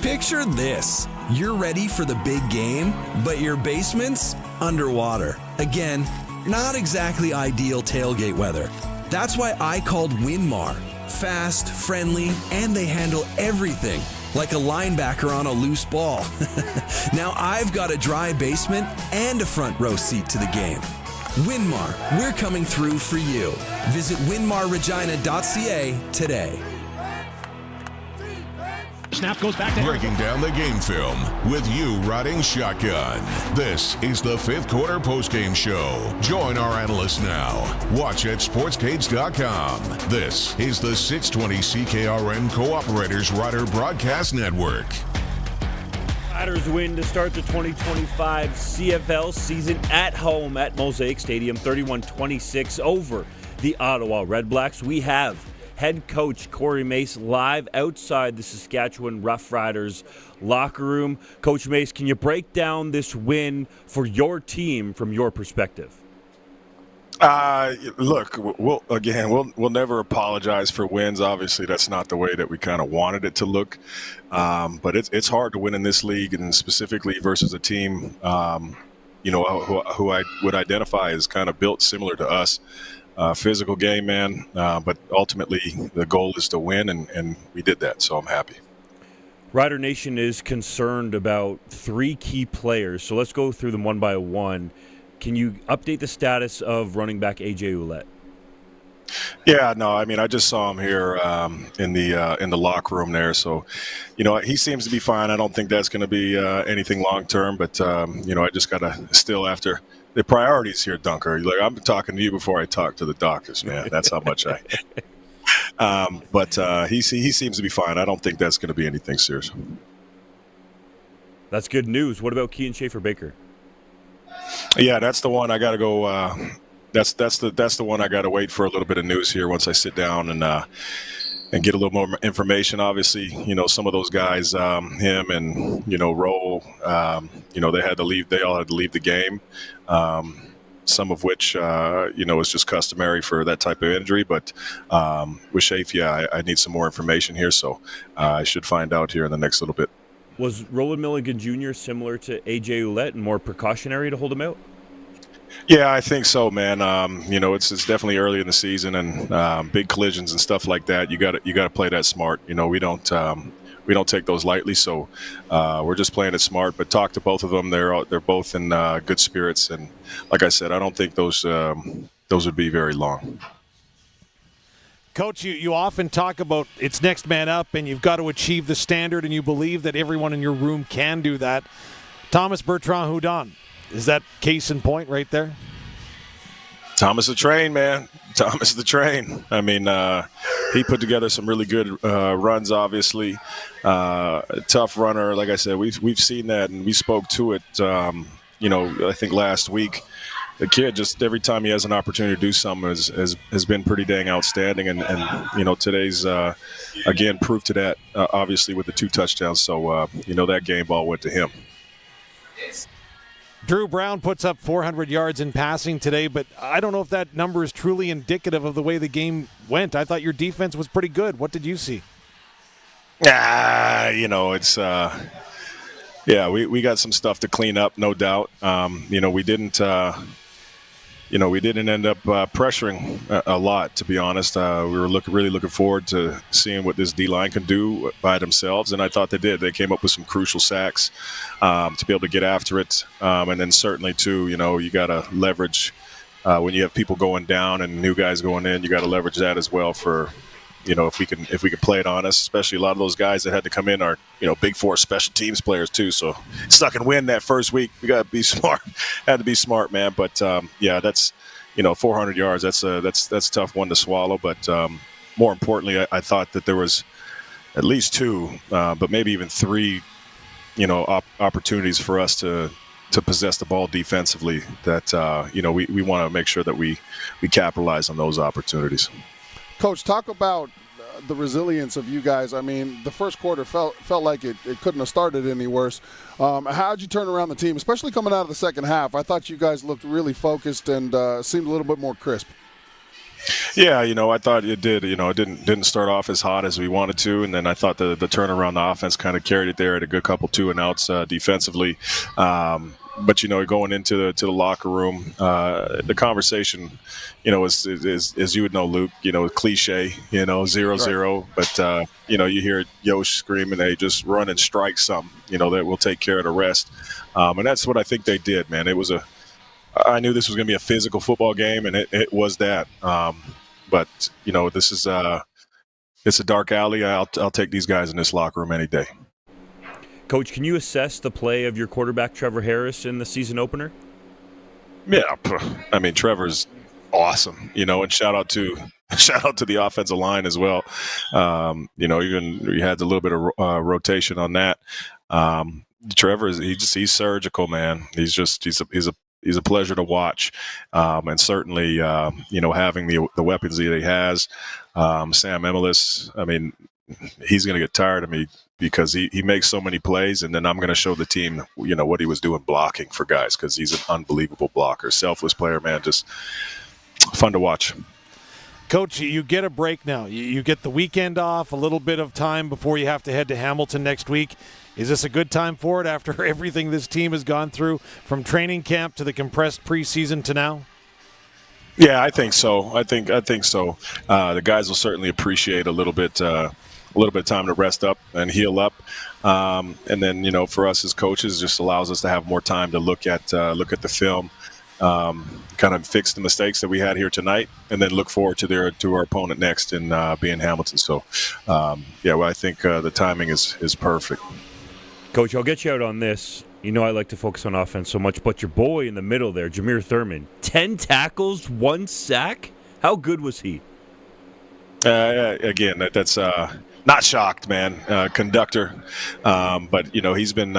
Speaker 9: Picture this. You're ready for the big game, but your basement's underwater. Again, not exactly ideal tailgate weather. That's why I called Winmar. Fast, friendly, and they handle everything, like a linebacker on a loose ball. Now I've got a dry basement and a front row seat to the game. Winmar, we're coming through for you. Visit winmarregina.ca today.
Speaker 15: Snap goes back to
Speaker 2: Breaking down the game film with you riding shotgun. This is the fifth quarter postgame show. Join our analysts now. Watch at sportscades.com. This is the 620 CKRM Cooperators Rider Broadcast Network.
Speaker 25: Riders win to start the 2025 CFL season at home at Mosaic Stadium, 31-26 over the Ottawa Redblacks. We have head coach Corey Mace live outside the Saskatchewan Roughriders locker room. Coach Mace, can you break down this win for your team from your perspective?
Speaker 10: Look, we'll never apologize for wins. Obviously, that's not the way that we kind of wanted it to look. But it's hard to win in this league, and specifically versus a team, who I would identify as kind of built similar to us. Physical game, man, but ultimately the goal is to win, and we did that, so I'm happy.
Speaker 25: Rider Nation is concerned about three key players, so let's go through them one by one. Can you update the status of running back A.J. Ouellette?
Speaker 10: Yeah, no, I mean, I just saw him here in the locker room there, so he seems to be fine. I don't think that's going to be anything long term, but I just got to still after the priorities here, Dunker. Like, I'm talking to you before I talk to the doctors, man. That's how much I. But he seems to be fine. I don't think that's going to be anything serious.
Speaker 25: That's good news. What about Kean Schaefer-Baker?
Speaker 10: Yeah, that's the one I got to go. That's the one I got to wait for a little bit of news here once I sit down and get a little more information. Obviously, some of those guys, him and Rowe, they had to leave. They all had to leave the game. Some of which is just customary for that type of injury. But with Schaefer, yeah, I need some more information here, so I should find out here in the next little bit.
Speaker 25: Was Roland Milligan Jr. similar to A.J. Ouellette and more precautionary to hold him out?
Speaker 10: Yeah, I think so, man. It's definitely early in the season, and big collisions and stuff like that. You got to play that smart. We don't take those lightly, so we're just playing it smart. But talk to both of them; they're both in good spirits, and like I said, I don't think those would be very long.
Speaker 15: Coach, you often talk about it's next man up and you've got to achieve the standard, and you believe that everyone in your room can do that. Thomas Bertrand-Hudon, is that case in point right there?
Speaker 10: Thomas the Train, man. Thomas the Train. I mean, he put together some really good runs, obviously. Tough runner. Like I said, we've seen that, and we spoke to it, I think last week. The kid, just every time he has an opportunity to do something, has been pretty dang outstanding. And today's, again, proof to that, obviously, with the 2 touchdowns. So, that game ball went to him.
Speaker 15: Drew Brown puts up 400 yards in passing today, but I don't know if that number is truly indicative of the way the game went. I thought your defense was pretty good. What did you see?
Speaker 10: It's we got some stuff to clean up, no doubt. We didn't end up pressuring a lot, to be honest. We were really looking forward to seeing what this D-line can do by themselves, and I thought they did. They came up with some crucial sacks to be able to get after it. And then certainly, too, you got to leverage when you have people going down and new guys going in, you got to leverage that as well for, if we can play it on us, especially a lot of those guys that had to come in are, Big Four special teams players too. So stuck and win that first week. We got to be smart. Had to be smart, man. But that's 400 yards. That's a tough one to swallow. But more importantly, I thought that there was at least 2, but maybe even 3, opportunities for us to possess the ball defensively. That we want to make sure that we capitalize on those opportunities.
Speaker 16: Coach, talk about the resilience of you guys. I mean, the first quarter felt like it couldn't have started any worse. How'd you turn around the team, especially coming out of the second half? I thought you guys looked really focused and seemed a little bit more crisp.
Speaker 10: Yeah, I thought it did. It didn't start off as hot as we wanted to, and then I thought the turnaround, the offense kind of carried it there at a good couple 2-and-outs defensively. But going into the locker room, the conversation, is as you would know, Luke, cliche, 0-0. But you hear Yosh screaming, "Hey, just run and strike some," that will take care of the rest. And that's what I think they did, man. I knew this was going to be a physical football game, and it was that. But this is it's a dark alley. I'll take these guys in this locker room any day.
Speaker 25: Coach, can you assess the play of your quarterback, Trevor Harris, in the season opener?
Speaker 10: Yeah, I mean, Trevor's awesome, and shout out to the offensive line as well. Even we had a little bit of rotation on that. Trevor he's surgical, man. He's a pleasure to watch, and certainly having the weapons that he has. Sam Emelis, I mean, he's going to get tired of me because he makes so many plays, and then I'm going to show the team, what he was doing blocking for guys, because he's an unbelievable blocker. Selfless player, man, just fun to watch.
Speaker 15: Coach, you get a break now. You get the weekend off, a little bit of time before you have to head to Hamilton next week. Is this a good time for it after everything this team has gone through, from training camp to the compressed preseason to now?
Speaker 10: Yeah, I think so. I think so. The guys will certainly appreciate a little bit of time to rest up and heal up, and then for us as coaches, just allows us to have more time to look at the film, kind of fix the mistakes that we had here tonight, and then look forward to our opponent next in being Hamilton. So, I think the timing is perfect.
Speaker 25: Coach, I'll get you out on this. I like to focus on offense so much, but your boy in the middle there, Jameer Thurman, 10 tackles, 1 sack. How good was he?
Speaker 10: Again, that's not shocked, man. Conductor, but he's been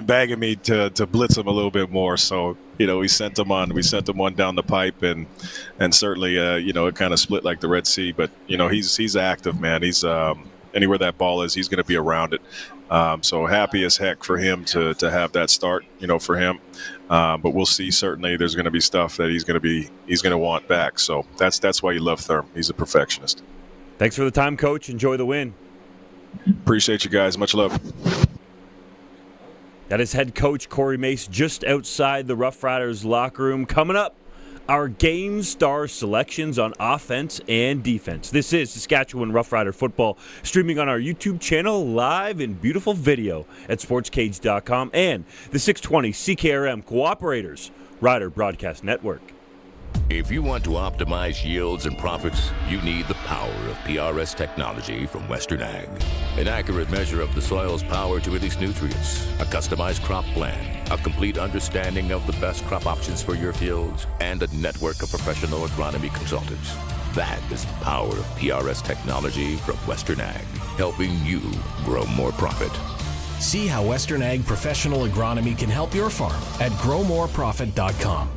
Speaker 10: begging me to blitz him a little bit more. So we sent him one down the pipe, and certainly it kind of split like the Red Sea. But he's active, man. He's anywhere that ball is, he's going to be around it. So happy as heck for him to have that start, for him. But we'll see. Certainly, there's going to be stuff that he's going to want back. So that's why you love Thurm. He's a perfectionist.
Speaker 25: Thanks for the time, Coach. Enjoy the win.
Speaker 10: Appreciate you guys. Much love.
Speaker 25: That is head coach Corey Mace just outside the Roughriders locker room. Coming up, our game star selections on offense and defense. This is Saskatchewan Roughrider football, streaming on our YouTube channel live in beautiful video at sportscage.com and the 620 CKRM Cooperators Rider Broadcast Network.
Speaker 3: If you want to optimize yields and profits, you need the power of PRS technology from Western Ag. An accurate measure of the soil's power to release nutrients, a customized crop plan, a complete understanding of the best crop options for your fields, and a network of professional agronomy consultants. That is the power of PRS technology from Western Ag, helping you grow more profit.
Speaker 11: See how Western Ag professional agronomy can help your farm at growmoreprofit.com.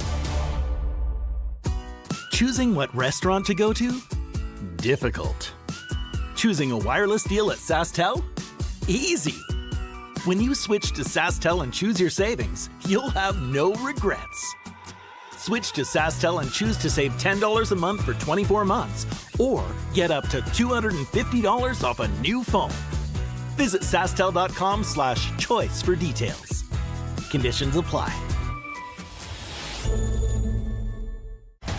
Speaker 12: Choosing what restaurant to go to? Difficult. Choosing a wireless deal at SaskTel? Easy. When you switch to SaskTel and choose your savings, you'll have no regrets. Switch to SaskTel and choose to save $10 a month for 24 months or get up to $250 off a new phone. Visit SaskTel.com/choice for details. Conditions apply.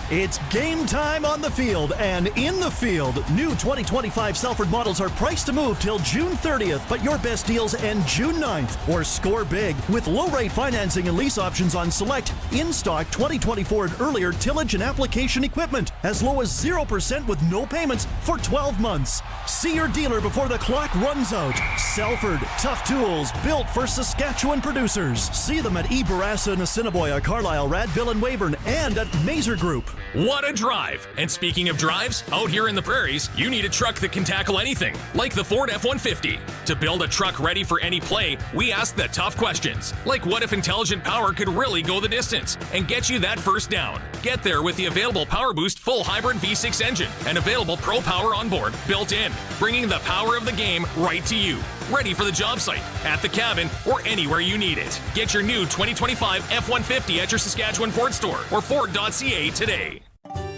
Speaker 6: It's game time on the field and in the field. New 2025 Salford models are priced to move till June 30th, but your best deals end June 9th. Or score big with low-rate financing and lease options on select in-stock 2024 and earlier tillage and application equipment, as low as 0% with no payments for 12 months. See your dealer before the clock runs out. Salford, tough tools built for Saskatchewan producers. See them at Barassa, Assiniboia, Carlisle, Radville, and Weyburn, and at Mazer Group.
Speaker 4: What a drive! And speaking of drives, out here in the prairies, you need a truck that can tackle anything, like the Ford F-150. To build a truck ready for any play, we ask the tough questions, like what if intelligent power could really go the distance and get you that first down? Get there with the available Power Boost full hybrid V6 engine and available Pro Power onboard built in, bringing the power of the game right to you. Ready for the job site, at the cabin, or anywhere you need it. Get your new 2025 F-150 at your Saskatchewan Ford store or Ford.ca today.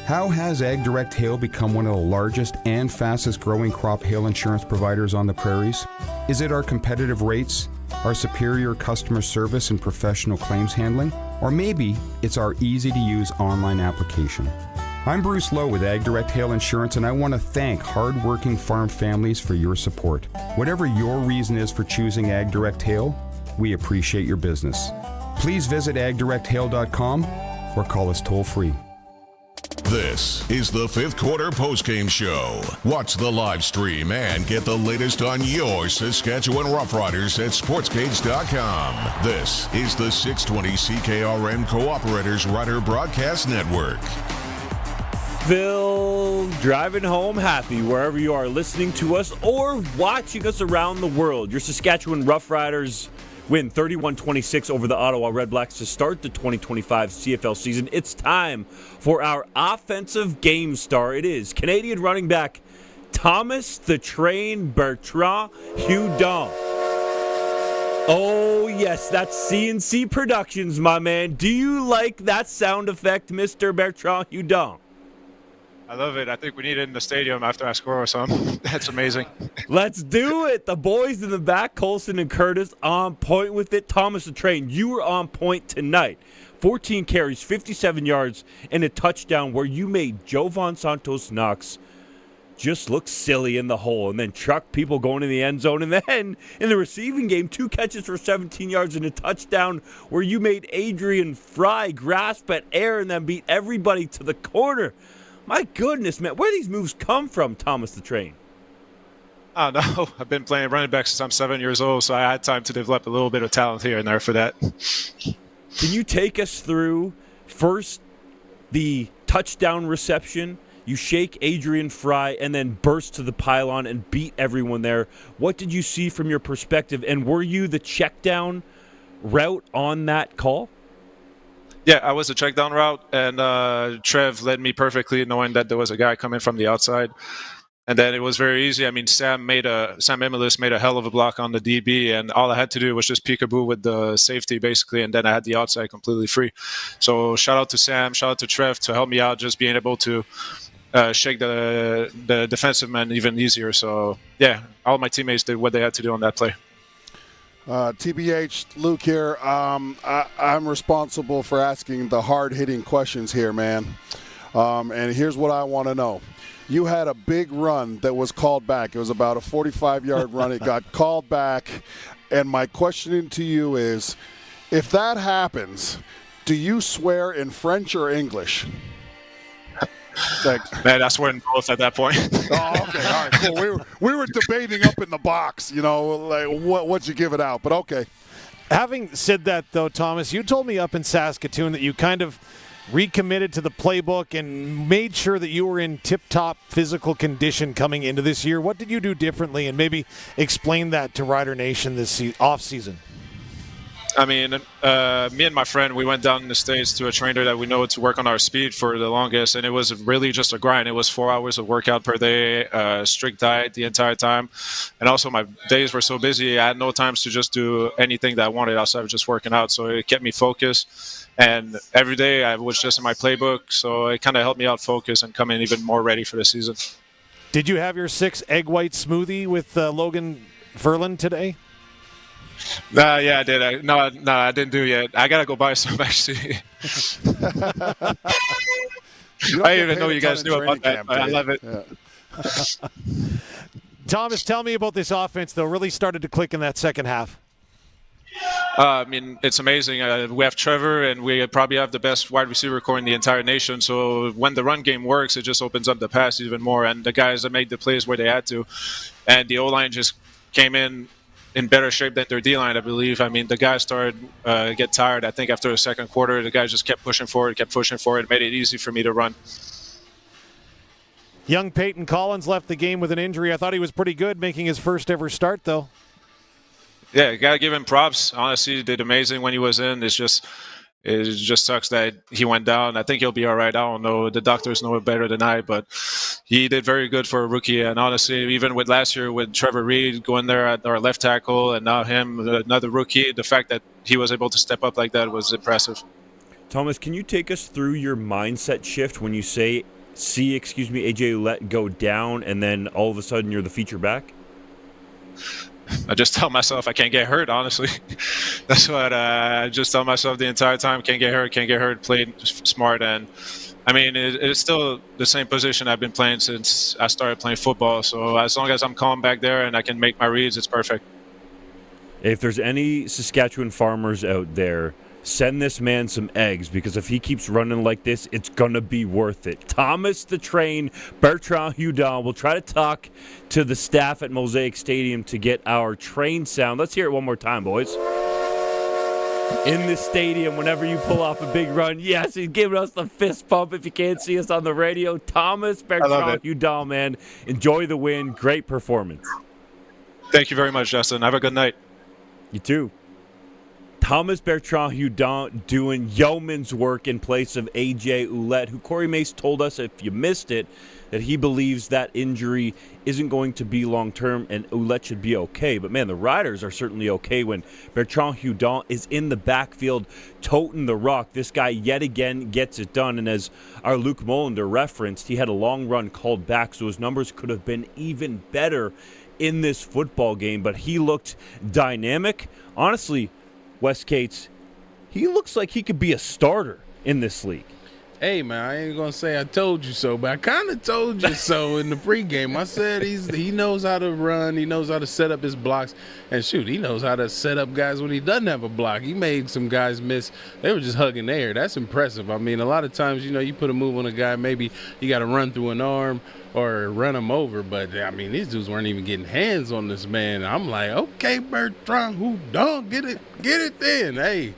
Speaker 14: How has AgDirect Hail become one of the largest and fastest growing crop hail insurance providers on the prairies? Is it our competitive rates, our superior customer service and professional claims handling, or maybe it's our easy-to-use online application? I'm Bruce Lowe with AgDirect Hail Insurance, and I want to thank hard-working farm families for your support. Whatever your reason is for choosing AgDirect Hail, we appreciate your business. Please visit agdirecthail.com or call us toll-free.
Speaker 2: This is the fifth quarter postgame show. Watch the live stream and get the latest on your Saskatchewan Roughriders at sportsgage.com. This is the 620 CKRM Cooperators Rider Broadcast Network.
Speaker 25: Phil, driving home happy wherever you are listening to us or watching us around the world. Your Saskatchewan Roughriders win 31-26 over the Ottawa Redblacks to start the 2025 CFL season. It's time for our offensive game star. It is Canadian running back Thomas the Train Bertrand Hudon. Oh, yes, that's CNC Productions, my man. Do you like that sound effect, Mr. Bertrand Hudon?
Speaker 19: I love it. I think we need it in the stadium after I score or something. That's amazing.
Speaker 25: Let's do it. The boys in the back, Colson and Curtis, on point with it. Thomas the Train, you were on point tonight. 14 carries, 57 yards, and a touchdown where you made Jovan Santos Knox just look silly in the hole and then truck people going in the end zone. And then in the receiving game, 2 catches for 17 yards and a touchdown where you made Adrian Fry grasp at air and then beat everybody to the corner. My goodness, man, where do these moves come from, Thomas the Train?
Speaker 19: I don't know. I've been playing running back since I'm 7 years old, so I had time to develop a little bit of talent here and there for that.
Speaker 25: Can you take us through first the touchdown reception? You shake Adrian Fry and then burst to the pylon and beat everyone there. What did you see from your perspective? And were you the check down route on that call?
Speaker 19: Yeah, I was a check down route, and Trev led me perfectly, knowing that there was a guy coming from the outside. And then it was very easy. I mean, Sam Emilis made a hell of a block on the DB, and all I had to do was just peekaboo with the safety, basically, and then I had the outside completely free. So shout out to Sam, shout out to Trev to help me out, just being able to shake the defensive man even easier. So, yeah, all my teammates did what they had to do on that play.
Speaker 16: TBH, Luke here. I'm responsible for asking the hard-hitting questions here, man. And here's what I want to know. You had a big run that was called back. It was about a 45-yard run. It got called back. And my question to you is, if that happens, do you swear in French or English?
Speaker 19: Man, I swear in both at that point.
Speaker 16: Oh, okay. All right. Cool. We were debating up in the box, like what'd you give it out? But okay.
Speaker 15: Having said that, though, Thomas, you told me up in Saskatoon that you kind of recommitted to the playbook and made sure that you were in tip-top physical condition coming into this year. What did you do differently? And maybe explain that to Rider Nation this off-season.
Speaker 19: I mean, me and my friend, we went down in the States to a trainer that we know to work on our speed for the longest, and it was really just a grind. It was 4 hours of workout per day, strict diet the entire time. And also my days were so busy, I had no time to just do anything that I wanted outside of just working out. So it kept me focused. And every day I was just in my playbook, so it kind of helped me out focus and come in even more ready for the season.
Speaker 15: Did you have your 6 egg white smoothie with Logan Ferland today?
Speaker 19: Yeah, I did. No, I didn't do it yet. I got to go buy some, actually. I didn't even know you guys knew about that, but I love it.
Speaker 15: Yeah. Thomas, tell me about this offense, though. Really started to click in that second half.
Speaker 19: I mean, it's amazing. We have Trevor, and we probably have the best wide receiver core in the entire nation. So when the run game works, it just opens up the pass even more. And the guys that made the plays where they had to. And the O-line just came in better shape than their D-line, I believe. I mean, the guys started get tired. I think after the second quarter, the guys just kept pushing forward, It made it easy for me to run.
Speaker 15: Young Peyton Collins left the game with an injury. I thought he was pretty good making his first ever start, though.
Speaker 19: Yeah, you got to give him props. Honestly, he did amazing when he was in. It just sucks that he went down. I think he'll be all right. I don't know. The doctors know it better than I, but he did very good for a rookie. And honestly, even with last year with Trevor Reed going there at our left tackle and now him, another rookie, the fact that he was able to step up like that was impressive.
Speaker 25: Thomas, can you take us through your mindset shift when you see AJ Ouellette go down and then all of a sudden you're the feature back?
Speaker 19: I just tell myself I can't get hurt, honestly. That's what I just tell myself the entire time. Can't get hurt, play smart. And, I mean, it's still the same position I've been playing since I started playing football. So as long as I'm calm back there and I can make my reads, it's perfect.
Speaker 25: If there's any Saskatchewan farmers out there, send this man some eggs, because if he keeps running like this, it's going to be worth it. Thomas the Train, Bertrand Hudon. We'll try to talk to the staff at Mosaic Stadium to get our train sound. Let's hear it one more time, boys. In the stadium, whenever you pull off a big run, yes, he's giving us the fist pump if you can't see us on the radio. Thomas Bertrand Hudon, man. Enjoy the win. Great performance.
Speaker 19: Thank you very much, Justin. Have a good night.
Speaker 25: You too. Thomas Bertrand Hudon doing yeoman's work in place of AJ Ouellette, who Corey Mace told us, if you missed it, that he believes that injury isn't going to be long-term and Ouellette should be okay. But, man, the Riders are certainly okay when Bertrand Hudon is in the backfield toting the rock. This guy yet again gets it done. And as our Luc Mullinder referenced, he had a long run called back, so his numbers could have been even better in this football game. But he looked dynamic. Honestly, Wes Cates, he looks like he could be a starter in this league.
Speaker 26: Hey, man, I ain't going to say I told you so, but I kind of told you so in the pregame. I said he knows how to run. He knows how to set up his blocks. And, shoot, he knows how to set up guys when he doesn't have a block. He made some guys miss. They were just hugging air. That's impressive. I mean, a lot of times, you put a move on a guy, maybe you got to run through an arm or run him over. But, I mean, these dudes weren't even getting hands on this man. I'm like, okay, Bertrand Hudon, get it then. Hey,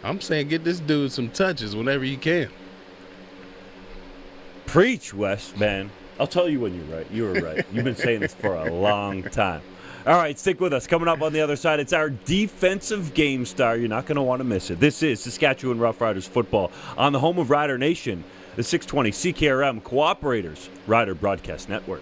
Speaker 26: I'm saying get this dude some touches whenever you can.
Speaker 25: Preach, Wes, man. I'll tell you when you're right. You were right. You've been saying this for a long time. All right, stick with us. Coming up on the other side, it's our defensive game star. You're not going to want to miss it. This is Saskatchewan Roughriders football on the home of Rider Nation, the 620 CKRM Cooperators Rider Broadcast Network.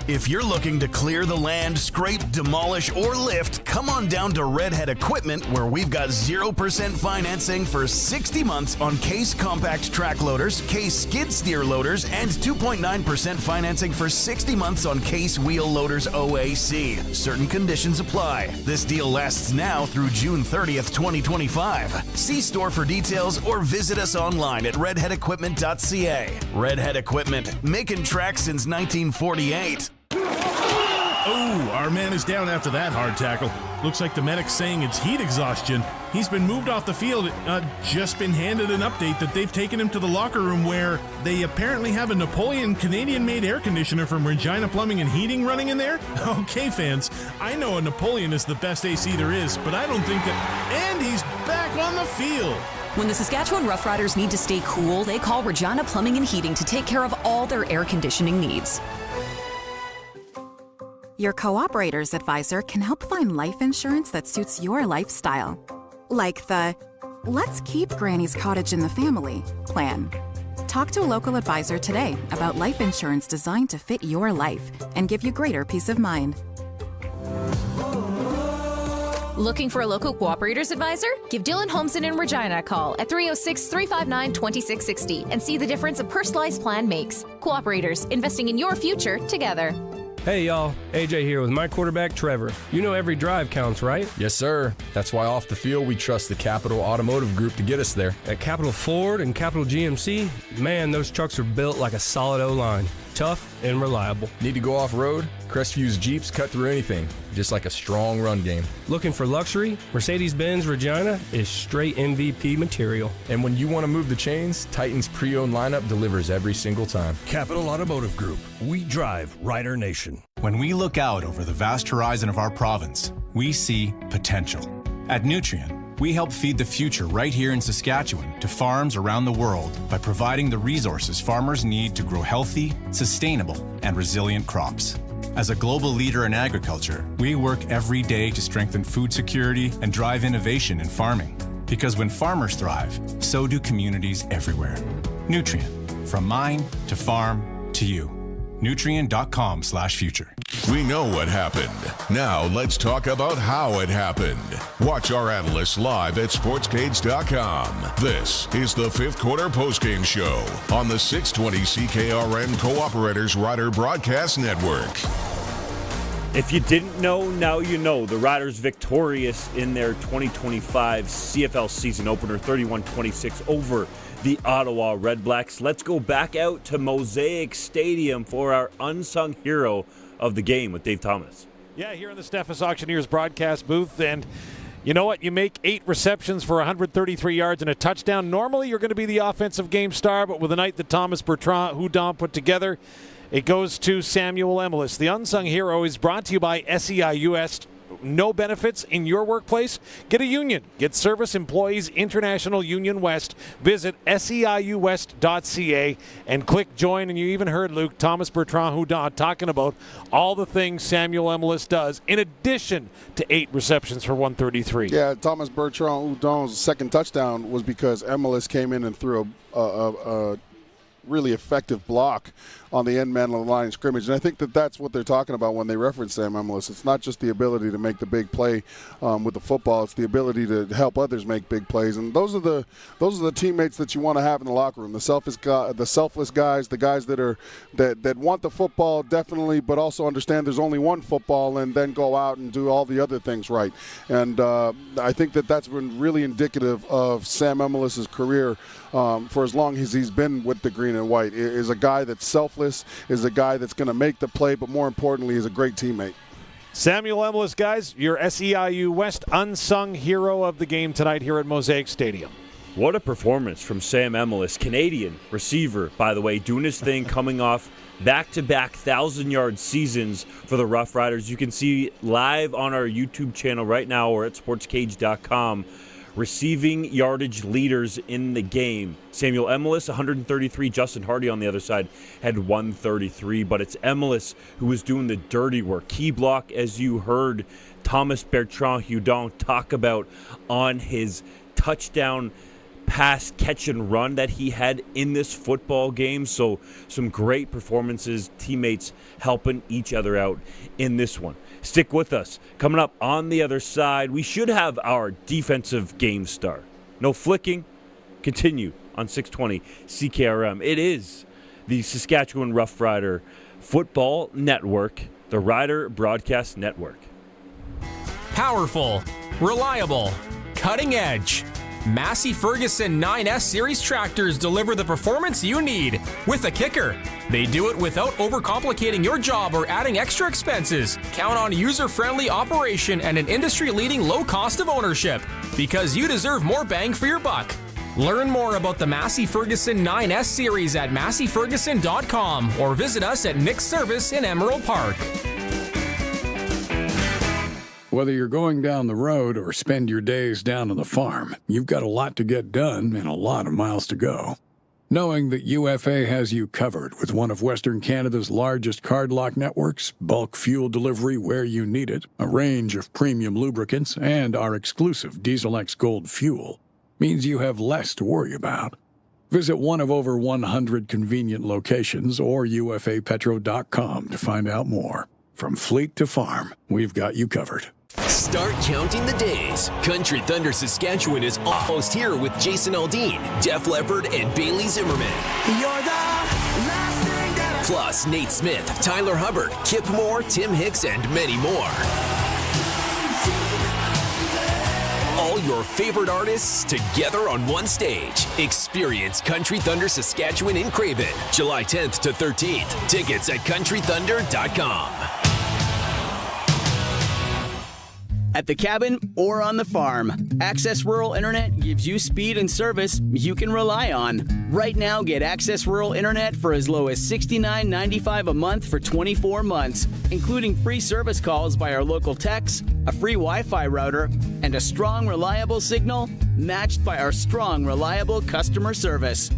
Speaker 7: If you're looking to clear the land, scrape, demolish, or lift, come on down to Redhead Equipment, where we've got 0% financing for 60 months on Case compact track loaders, Case skid steer loaders, and 2.9% financing for 60 months on Case wheel loaders OAC. Certain conditions apply. This deal lasts now through June 30th, 2025. See store for details or visit us online at redheadequipment.ca. Redhead Equipment, making tracks since 1948.
Speaker 20: Oh, our man is down after that hard tackle.
Speaker 5: Looks like the medic's saying it's heat exhaustion. He's been moved off the field. Just been handed an update that they've taken him to the locker room where they apparently have a Napoleon Canadian-made air conditioner from Regina Plumbing and Heating running in there. Okay, fans, I know a Napoleon is the best AC there is, but I don't think that... And he's back on the field.
Speaker 20: When the Saskatchewan Roughriders need to stay cool, they call Regina Plumbing and Heating to take care of all their air conditioning needs.
Speaker 17: Your cooperator's advisor can help find life insurance that suits your lifestyle. Like the Let's Keep Granny's Cottage in the Family plan. Talk to a local advisor today about life insurance designed to fit your life and give you greater peace of mind.
Speaker 18: Looking for a local cooperator's advisor? Give Dylan Holmson in Regina a call at 306-359-2660 and see the difference a personalized plan makes. Cooperators, investing in your future together.
Speaker 21: Hey y'all, AJ here with my quarterback Trevor. You know every drive counts, right?
Speaker 22: Yes sir. That's why off the field we trust the Capital Automotive Group to get us there.
Speaker 21: At Capital Ford and Capital GMC, man, those trucks are built like a solid O-line. Tough and reliable.
Speaker 22: Need to go off-road? Crestview's Jeeps cut through anything, just like a strong run game.
Speaker 21: Looking for luxury? Mercedes-Benz Regina is straight MVP material.
Speaker 22: And when you want to move the chains, Titan's pre-owned lineup delivers every single time.
Speaker 23: Capital Automotive Group. We drive Rider Nation.
Speaker 24: When we look out over the vast horizon of our province, we see potential. At Nutrien, we help feed the future right here in Saskatchewan to farms around the world by providing the resources farmers need to grow healthy, sustainable, and resilient crops. As a global leader in agriculture, we work every day to strengthen food security and drive innovation in farming. Because when farmers thrive, so do communities everywhere. Nutrien, from mine to farm to you. Nutrien.com/future.
Speaker 2: We know what happened. Now let's talk about how it happened. Watch our analysts live at sportscades.com. This is the fifth quarter postgame show on the 620 CKRM Cooperators Rider Broadcast Network.
Speaker 25: If you didn't know, now you know. The Riders victorious in their 2025 CFL season opener, 31-26 over the Ottawa Redblacks. Let's go back out to Mosaic Stadium for our unsung hero of the game with Dave Thomas.
Speaker 15: Yeah, here in the Steffes Auctioneers broadcast booth, and you know what? You make 8 receptions for 133 yards and a touchdown. Normally, you're going to be the offensive game star, but with the night that Thomas Bertrand-Houdon put together, it goes to Samuel Emelis. The unsung hero is brought to you by SEIUS. No benefits in your workplace? Get a union. Get Service Employees International Union West. Visit SEIUwest.ca and click join. And you even heard Luc, Thomas Bertrand-Houdon talking about all the things Samuel Emelis does in addition to 8 receptions for 133.
Speaker 16: Yeah, Thomas Bertrand-Houdon's second touchdown was because Emelis came in and threw a really effective block on the end man of the line of scrimmage. And I think that that's what they're talking about when they reference Sam Emelis. It's not just the ability to make the big play with the football. It's the ability to help others make big plays. And those are the teammates that you want to have in the locker room. The selfless guys, the guys that want the football definitely, but also understand there's only one football and then go out and do all the other things right. And I think that that's been really indicative of Sam Emelis' career for as long as he's been with the green and white. Is a guy that's selfless, is a guy that's going to make the play, but more importantly, is a great teammate.
Speaker 15: Samuel Emelis, guys, your SEIU West unsung hero of the game tonight here at Mosaic Stadium.
Speaker 25: What a performance from Sam Emelis, Canadian receiver, by the way, doing his thing, coming off back-to-back 1,000-yard seasons for the Rough Riders. You can see live on our YouTube channel right now or at sportscage.com. Receiving yardage leaders in the game. Samuel Emelis, 133. Justin Hardy on the other side had 133. But it's Emelis who was doing the dirty work. Key block, as you heard Thomas Bertrand-Houdon talk about on his touchdown pass, catch, and run that he had in this football game. So some great performances, teammates helping each other out in this one. Stick with us. Coming up on the other side, we should have our defensive game star. No flicking. Continue on 620 CKRM. It is the Saskatchewan Roughrider Football Network, the Rider Broadcast Network.
Speaker 4: Powerful, reliable, cutting edge. Massey Ferguson 9S Series tractors deliver the performance you need with a kicker. They do it without overcomplicating your job or adding extra expenses. Count on user-friendly operation and an industry-leading low cost of ownership, because you deserve more bang for your buck. Learn more about the Massey Ferguson 9S Series at masseyferguson.com or visit us at Nick's Service in Emerald Park.
Speaker 1: Whether you're going down the road or spend your days down on the farm, you've got a lot to get done and a lot of miles to go. Knowing that UFA has you covered with one of Western Canada's largest card lock networks, bulk fuel delivery where you need it, a range of premium lubricants, and our exclusive Diesel X Gold fuel means you have less to worry about. Visit one of over 100 convenient locations or ufapetro.com to find out more. From fleet to farm, we've got you covered.
Speaker 3: Start counting the days. Country Thunder Saskatchewan is almost here with Jason Aldean, Def Leppard, and Bailey Zimmerman.
Speaker 8: You're the last thing that
Speaker 3: Plus Nate Smith, Tyler Hubbard, Kip Moore, Tim Hicks, and many more. All your favorite artists together on one stage. Experience Country Thunder Saskatchewan in Craven, July 10th to 13th. Tickets at countrythunder.com.
Speaker 9: At the cabin or on the farm, Access Rural Internet gives you speed and service you can rely on. Right now, get Access Rural Internet for as low as $69.95 a month for 24 months, including free service calls by our local techs, a free Wi-Fi router, and a strong, reliable signal matched by our strong, reliable customer service.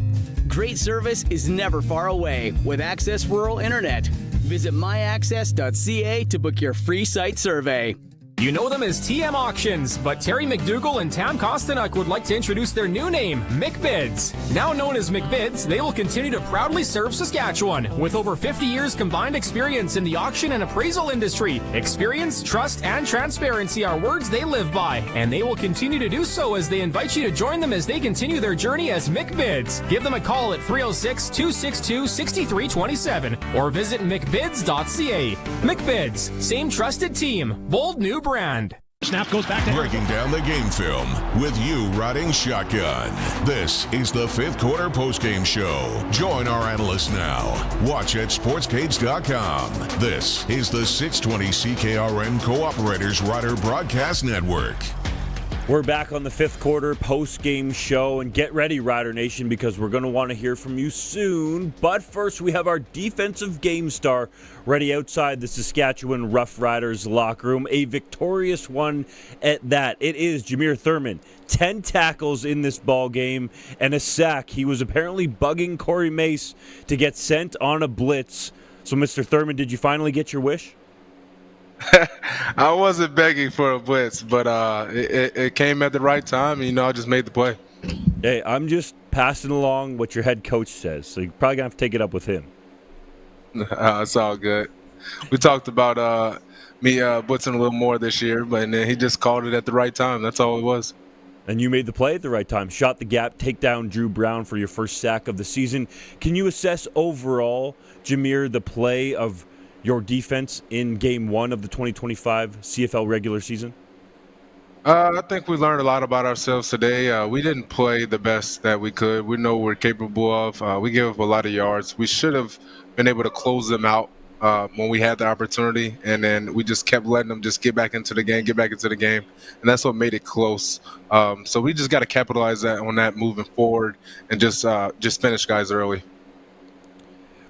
Speaker 9: Great service is never far away with Access Rural Internet. Visit myaccess.ca to book your free site survey.
Speaker 4: You know them as TM Auctions, but Terry McDougall and Tam Kostanek would like to introduce their new name, McBids. Now known as McBids, they will continue to proudly serve Saskatchewan. With over 50 years combined experience in the auction and appraisal industry, experience, trust, and transparency are words they live by, and they will continue to do so as they invite you to join them as they continue their journey as McBids. Give them a call at 306-262-6327 or visit mcbids.ca. McBids, same trusted team, bold new brand.
Speaker 15: Snap goes back to
Speaker 2: breaking down the game film with you riding shotgun. This is the fifth quarter postgame show. Join our analysts now. Watch at sportscades.com. This is the 620 CKRM Cooperators Rider Broadcast Network.
Speaker 25: We're back on the fifth quarter post-game show, and get ready, Rider Nation, because we're going to want to hear from you soon. But first, we have our defensive game star ready outside the Saskatchewan Roughriders locker room, a victorious one at that. It is Jameer Thurman, 10 tackles in this ball game and a sack. He was apparently bugging Corey Mace to get sent on a blitz. So, Mr. Thurman, did you finally get your wish?
Speaker 26: I wasn't begging for a blitz, but it came at the right time. And, I just made the play.
Speaker 25: Hey, I'm just passing along what your head coach says, so you're probably going to have to take it up with him.
Speaker 26: It's all good. We talked about me blitzing a little more this year, but then he just called it at the right time. That's all it was.
Speaker 25: And you made the play at the right time. Shot the gap, take down Drew Brown for your first sack of the season. Can you assess overall, Jameer, the play of your defense in Game 1 of the 2025 CFL regular season?
Speaker 26: I think we learned a lot about ourselves today. We didn't play the best that we could. We know what we're capable of. We gave up a lot of yards. We should have been able to close them out when we had the opportunity, and then we just kept letting them just get back into the game, and that's what made it close. So we just got to capitalize on that moving forward and just finish guys early.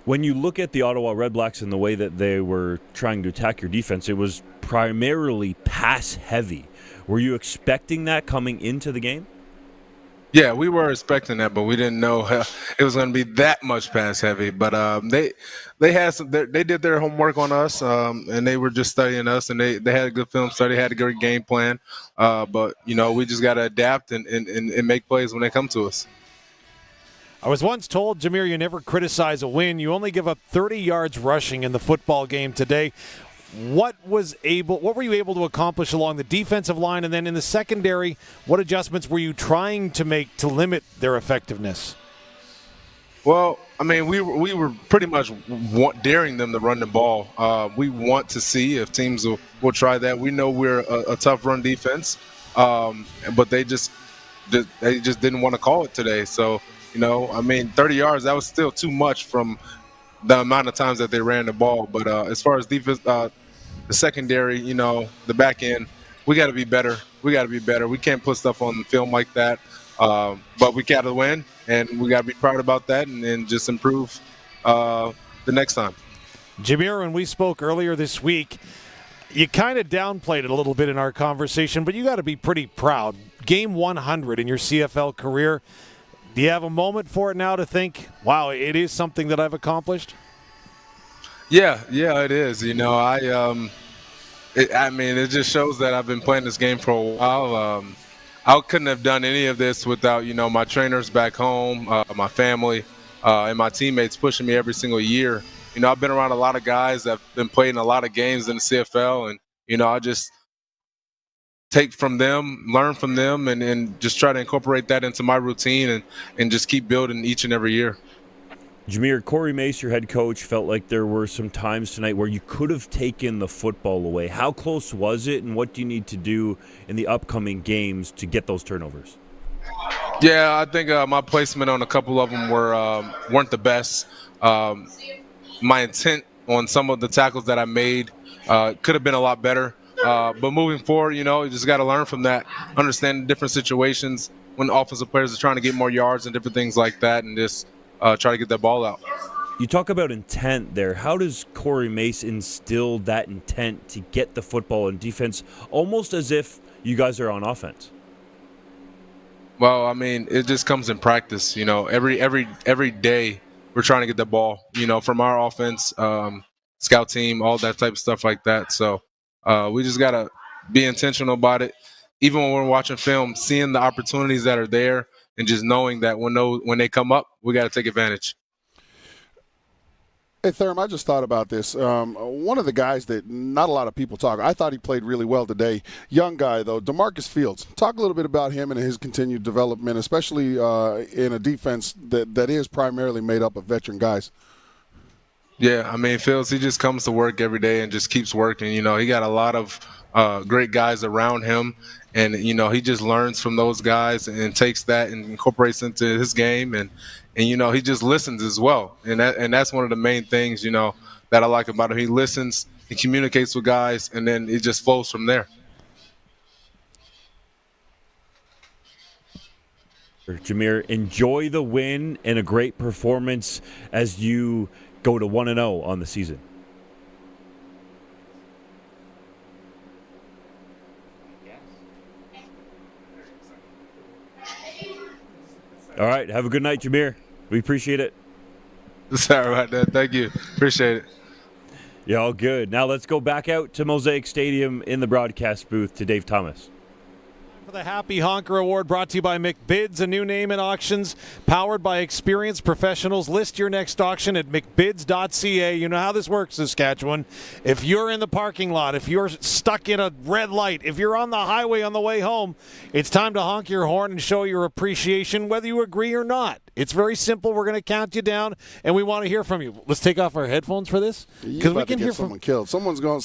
Speaker 25: When you look at the Ottawa Redblacks and the way that they were trying to attack your defense, it was primarily pass-heavy. Were you expecting that coming into the game?
Speaker 26: Yeah, we were expecting that, but we didn't know it was going to be that much pass-heavy. But they did their homework on us, and they were just studying us, and they had a good film study, had a good game plan. But, we just got to adapt and make plays when they come to us.
Speaker 15: I was once told, Jameer, you never criticize a win. You only give up 30 yards rushing in the football game today. What were you able to accomplish along the defensive line? And then in the secondary, what adjustments were you trying to make to limit their effectiveness?
Speaker 26: Well, we were pretty much daring them to run the ball. We want to see if teams will try that. We know we're a tough run defense, but they just
Speaker 6: they just didn't want to call it today. So, 30 yards, that was still too much from the amount of times that they ran the ball. But as far as defense, the secondary, the back end, we got to be better. We can't put stuff on the film like that. But we got to win, and we got to be proud about that and just improve the next time.
Speaker 15: Jameer, when we spoke earlier this week, you kind of downplayed it a little bit in our conversation, but you got to be pretty proud. Game 100 in your CFL career. Do you have a moment for it now to think, wow, it is something that I've accomplished?
Speaker 6: Yeah, it is. It just shows that I've been playing this game for a while. I couldn't have done any of this without, my trainers back home, my family, and my teammates pushing me every single year. I've been around a lot of guys that have been playing a lot of games in the CFL, and, I just take from them, learn from them, and just try to incorporate that into my routine and just keep building each and every year.
Speaker 25: Jameer, Corey Mace, your head coach, felt like there were some times tonight where you could have taken the football away. How close was it, and what do you need to do in the upcoming games to get those turnovers?
Speaker 6: Yeah, I think my placement on a couple of them weren't the best. My intent on some of the tackles that I made could have been a lot better. But moving forward, you just got to learn from that, understand the different situations when offensive players are trying to get more yards and different things like that, and just try to get that ball out.
Speaker 25: You talk about intent there. How does Corey Mace instill that intent to get the football in defense, almost as if you guys are on offense?
Speaker 6: Well, it just comes in practice. Every day we're trying to get the ball, from our offense, scout team, all that type of stuff like that. So we just got to be intentional about it. Even when we're watching film, seeing the opportunities that are there and just knowing that when they come up, we got to take advantage.
Speaker 16: Hey, Therm, I just thought about this. One of the guys that not a lot of people talk, I thought he played really well today. Young guy, though, DeMarcus Fields. Talk a little bit about him and his continued development, especially in a defense that is primarily made up of veteran guys.
Speaker 6: Yeah, Fields, he just comes to work every day and just keeps working. He got a lot of great guys around him, and, he just learns from those guys and takes that and incorporates into his game, and he just listens as well. And that's one of the main things, that I like about him. He listens, he communicates with guys, and then it just flows from there.
Speaker 25: Jameer, enjoy the win and a great performance as you go to 1-0 on the season. All right, have a good night, Jameer. We appreciate it.
Speaker 6: Sorry about that. Thank you. Appreciate it.
Speaker 25: Yeah, all good. Now let's go back out to Mosaic Stadium in the broadcast booth to Dave Thomas.
Speaker 15: For the Happy Honker Award, brought to you by McBids, a new name in auctions, powered by experienced professionals. List your next auction at mcbids.ca. You know how this works, Saskatchewan. If you're in the parking lot, if you're stuck in a red light, if you're on the highway on the way home, it's time to honk your horn and show your appreciation, whether you agree or not. It's very simple. We're going to count you down, and we want to hear from you. Let's take off our headphones for this,
Speaker 16: because we can hear someone killed. Someone's going.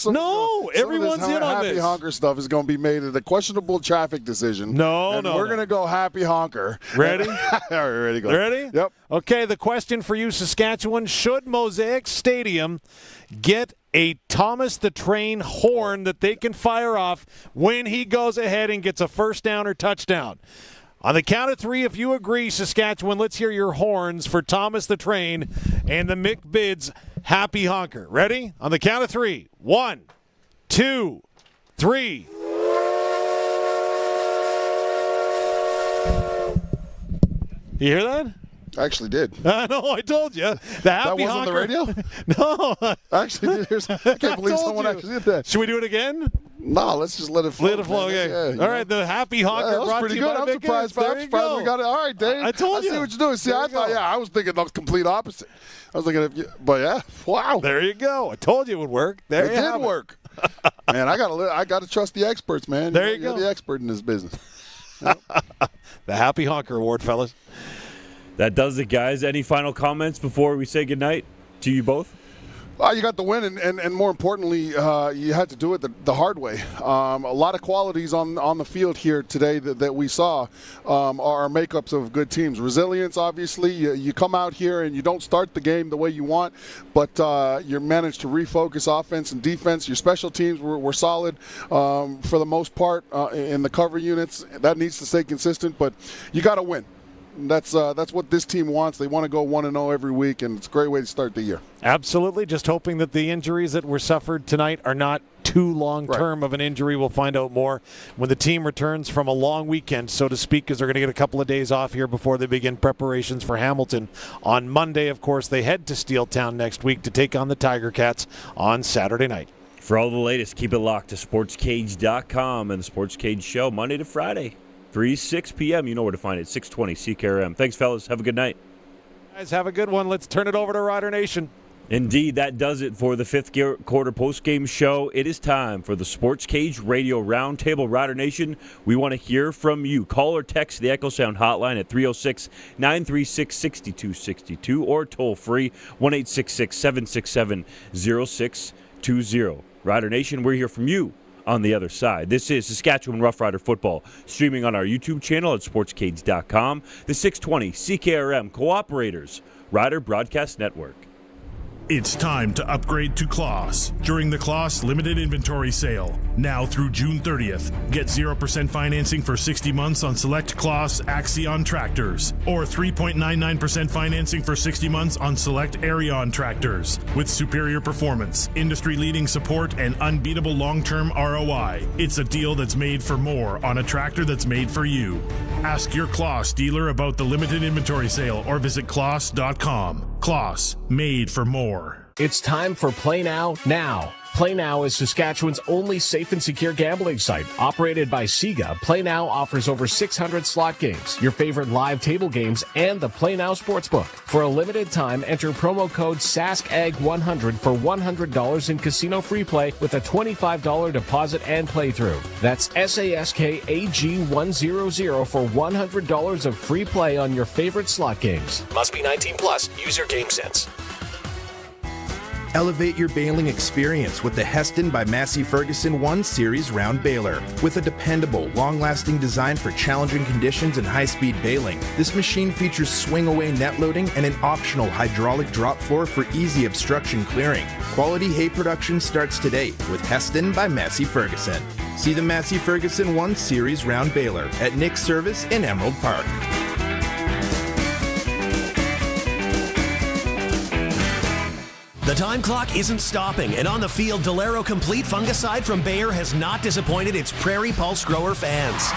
Speaker 15: Everyone's in on this.
Speaker 16: Happy honker stuff is going to be made at a questionable traffic decision. We're going to go happy honker.
Speaker 15: Ready?
Speaker 16: All right, ready. Go.
Speaker 15: Ready?
Speaker 16: Yep.
Speaker 15: Okay. The question for you, Saskatchewan: should Mosaic Stadium get a Thomas the Train horn that they can fire off when he goes ahead and gets a first down or touchdown? On the count of three, if you agree, Saskatchewan, let's hear your horns for Thomas the Train and the McBids Happy Honker. Ready? On the count of three. 1, 2, 3. You hear that?
Speaker 16: I actually did.
Speaker 15: I know, I told you. The Happy
Speaker 16: That wasn't
Speaker 15: Honker.
Speaker 16: the radio?
Speaker 15: No.
Speaker 16: I actually did. I can't believe someone actually did that.
Speaker 15: Should we do it again?
Speaker 16: No, let's just let it flow.
Speaker 15: Let it flow, okay. All right, the Happy Honker
Speaker 16: that was
Speaker 15: brought
Speaker 16: pretty
Speaker 15: to you
Speaker 16: good.
Speaker 15: by
Speaker 16: I'm
Speaker 15: Big
Speaker 16: surprised.
Speaker 15: There
Speaker 16: I'm
Speaker 15: you
Speaker 16: surprised
Speaker 15: go.
Speaker 16: we got it. All right, Dave.
Speaker 15: I told you.
Speaker 16: I see what you're doing. See,
Speaker 15: There
Speaker 16: I
Speaker 15: you
Speaker 16: thought,
Speaker 15: go.
Speaker 16: I was thinking the complete opposite. I was thinking, but yeah, wow.
Speaker 15: There you go. I told you it would work. There
Speaker 16: It
Speaker 15: you
Speaker 16: did
Speaker 15: have
Speaker 16: work. Man, I gotta trust the experts, man.
Speaker 15: There you
Speaker 16: You're
Speaker 15: go.
Speaker 16: the expert in this business.
Speaker 15: The Happy Honker Award, fellas.
Speaker 25: That does it, guys. Any final comments before we say goodnight to you both?
Speaker 16: You got the win, and more importantly, you had to do it the hard way. A lot of qualities on the field here today that we saw are makeups of good teams. Resilience, obviously. You come out here and you don't start the game the way you want, but you managed to refocus offense and defense. Your special teams were solid for the most part in the cover units. That needs to stay consistent, but you got to win. That's what this team wants. They want to go 1-0 every week, and it's a great way to start the year.
Speaker 10: Absolutely. Just hoping that the injuries that were suffered tonight are not too long-term of an injury. We'll find out more when the team returns from a long weekend, so to speak, because they're going to get a couple of days off here before they begin preparations for Hamilton. On Monday, of course, they head to Steeltown next week to take on the Tiger Cats on Saturday night.
Speaker 25: For all the latest, keep it locked to sportscage.com and the Sports Cage Show, Monday to Friday. 6 p.m. You know where to find it. 620 CKRM. Thanks, fellas. Have a good night.
Speaker 10: Guys, have a good one. Let's turn it over to Rider Nation.
Speaker 25: Indeed, that does it for the fifth quarter postgame show. It is time for the Sports Cage Radio Roundtable. Rider Nation, we want to hear from you. Call or text the Echo Sound hotline at 306-936-6262 or toll free 1-866-767-0620. Rider Nation, we're here from you. On the other side, this is Saskatchewan Roughrider football, streaming on our YouTube channel at sportscage.com, the 620 CKRM Cooperators Rider Broadcast Network.
Speaker 5: It's time to upgrade to Kloss during the Kloss limited inventory sale. Now through June 30th. Get 0% financing for 60 months on select Kloss Axion tractors, or 3.99% financing for 60 months on select Arion tractors. With superior performance, industry-leading support, and unbeatable long-term ROI, it's a deal that's made for more on a tractor that's made for you. Ask your Kloss dealer about the limited inventory sale or visit kloss.com. Kloss, made for more.
Speaker 11: It's time for Play Now. Play Now is Saskatchewan's only safe and secure gambling site. Operated by Sega, Play Now offers over 600 slot games, your favorite live table games, and the Play Now Sportsbook. For a limited time, enter promo code SASKAG100 for $100 in casino free play with a $25 deposit and playthrough. That's SASKAG100 for $100 of free play on your favorite slot games.
Speaker 3: Must be 19 plus. Use your game sense.
Speaker 12: Elevate your bailing experience with the Heston by Massey Ferguson 1 Series Round Baler. With a dependable, long-lasting design for challenging conditions and high-speed bailing, this machine features swing-away net loading and an optional hydraulic drop floor for easy obstruction clearing. Quality hay production starts today with Heston by Massey Ferguson. See the Massey Ferguson 1 Series Round Baler at Nick's Service in Emerald Park.
Speaker 13: The time clock isn't stopping, and on the field, Delero Complete Fungicide from Bayer has not disappointed its Prairie Pulse grower fans.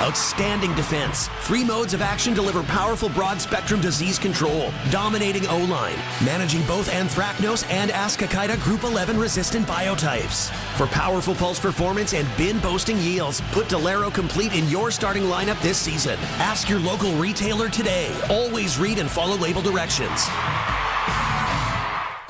Speaker 13: Outstanding defense. 3 modes of action deliver powerful broad-spectrum disease control. Dominating O-line. Managing both Anthracnose and Ascochyta Group 11 resistant biotypes. For powerful pulse performance and bin-boasting yields, put Delero Complete in your starting lineup this season. Ask your local retailer today. Always read and follow label directions.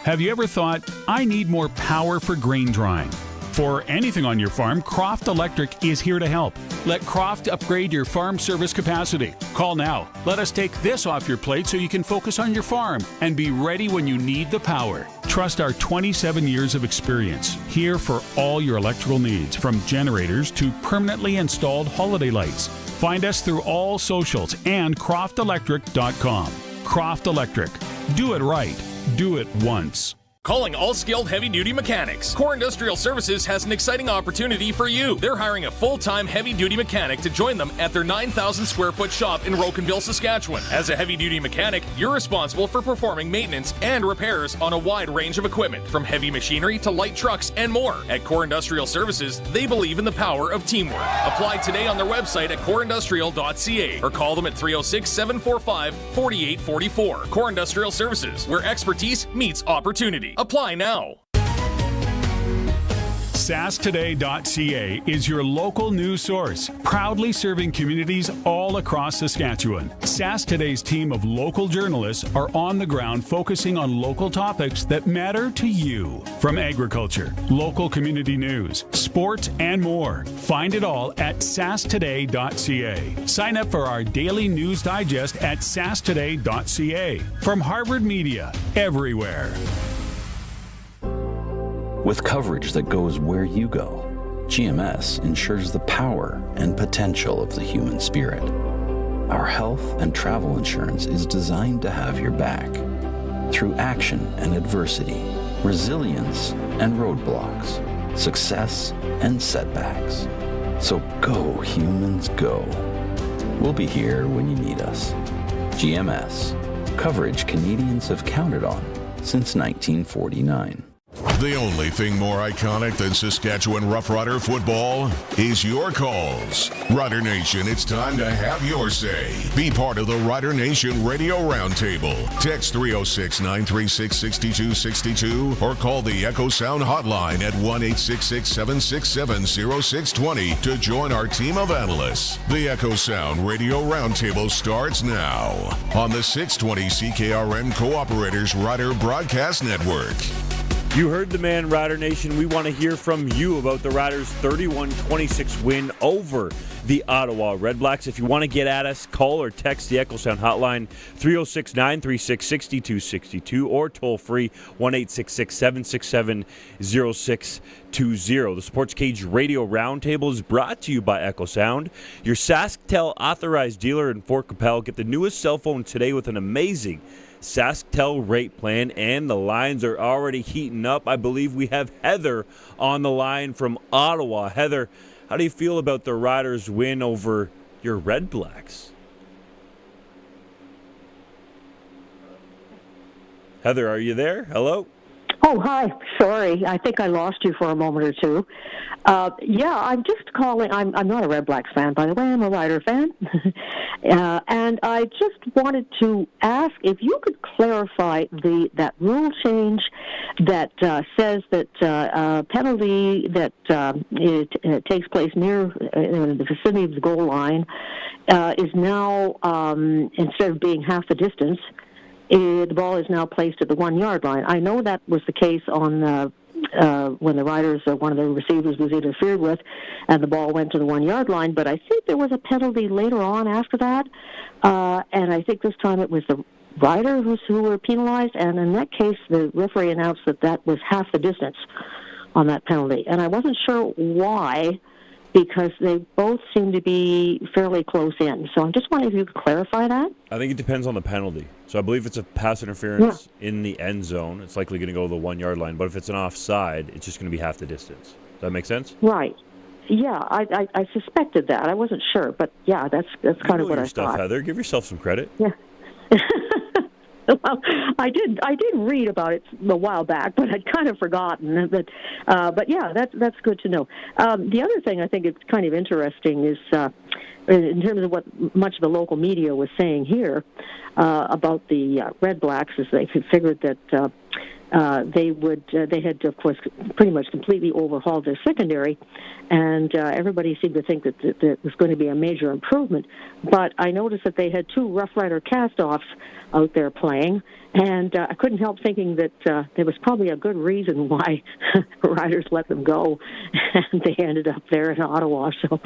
Speaker 14: Have you ever thought, I need more power for grain drying? For anything on your farm, Croft Electric is here to help. Let Croft upgrade your farm service capacity. Call now. Let us take this off your plate so you can focus on your farm and be ready when you need the power. Trust our 27 years of experience, here for all your electrical needs, from generators to permanently installed holiday lights. Find us through all socials and croftelectric.com. Croft Electric. Do it right. Do it once.
Speaker 4: Calling all skilled heavy-duty mechanics. Core Industrial Services has an exciting opportunity for you. They're hiring a full-time heavy-duty mechanic to join them at their 9,000-square-foot shop in Rocanville, Saskatchewan. As a heavy-duty mechanic, you're responsible for performing maintenance and repairs on a wide range of equipment, from heavy machinery to light trucks and more. At Core Industrial Services, they believe in the power of teamwork. Apply today on their website at coreindustrial.ca or call them at 306-745-4844. Core Industrial Services, where expertise meets opportunity. Apply now.
Speaker 14: SaskToday.ca is your local news source, proudly serving communities all across Saskatchewan. Sask Today's team of local journalists are on the ground focusing on local topics that matter to you. From agriculture, local community news, sports, and more. Find it all at SaskToday.ca. Sign up for our daily news digest at SaskToday.ca. From Harvard Media, everywhere.
Speaker 7: With coverage that goes where you go, GMS ensures the power and potential of the human spirit. Our health and travel insurance is designed to have your back through action and adversity, resilience and roadblocks, success and setbacks. So go, humans, go. We'll be here when you need us. GMS, coverage Canadians have counted on since 1949.
Speaker 2: The only thing more iconic than Saskatchewan Roughrider football is your calls. Rider Nation, it's time to have your say. Be part of the Rider Nation Radio Roundtable. Text 306-936-6262 or call the Echo Sound hotline at 1-866-767-0620 to join our team of analysts. The Echo Sound Radio Roundtable starts now on the 620 CKRM Cooperators Rider Broadcast Network.
Speaker 25: You heard the man, Rider Nation. We want to hear from you about the Riders' 31-26 win over the Ottawa Redblacks. If you want to get at us, call or text the Echo Sound hotline 306-936-6262 or toll free 1-866-767-0620. The Sports Cage Radio Roundtable is brought to you by Echo Sound, your SaskTel authorized dealer in Fort Capel. Get the newest cell phone today with an amazing SaskTel rate plan, and the lines are already heating up. I believe we have Heather on the line from Ottawa. Heather, how do you feel about the Riders' win over your Redblacks? Heather, are you there? Hello?
Speaker 17: Oh, hi. Sorry. I think I lost you for a moment or two. Yeah, I'm just calling. I'm not a Redblacks fan, by the way. I'm a Rider fan. And I just wanted to ask if you could clarify that rule change that says that penalty that it takes place near the vicinity of the goal line is now, instead of being half the distance, the ball is now placed at the 1 yard line. I know that was the case on when the Riders, one of the receivers was interfered with, and the ball went to the 1 yard line. But I think there was a penalty later on after that, and I think this time it was the Riders who were penalized. And in that case, the referee announced that was half the distance on that penalty, and I wasn't sure why, because they both seem to be fairly close in. So I'm just wondering if you could clarify that.
Speaker 25: I think it depends on the penalty. So I believe it's a pass interference in the end zone. It's likely going to go to the 1 yard line. But if it's an offside, it's just going to be half the distance. Does that make sense?
Speaker 17: Right. Yeah, I suspected that. I wasn't sure. But, yeah, that's kind of what I thought.
Speaker 25: Heather. Give yourself some credit.
Speaker 17: Yeah. Well, I did read about it a while back, but I'd kind of forgotten. But yeah, that's good to know. The other thing I think it's kind of interesting is in terms of what much of the local media was saying here about the Redblacks, is they figured that they had, of course, pretty much completely overhauled their secondary, and everybody seemed to think that there was going to be a major improvement. But I noticed that they had two Rough Rider cast-offs out there playing, and I couldn't help thinking that there was probably a good reason why Riders let them go, and they ended up there in Ottawa. So,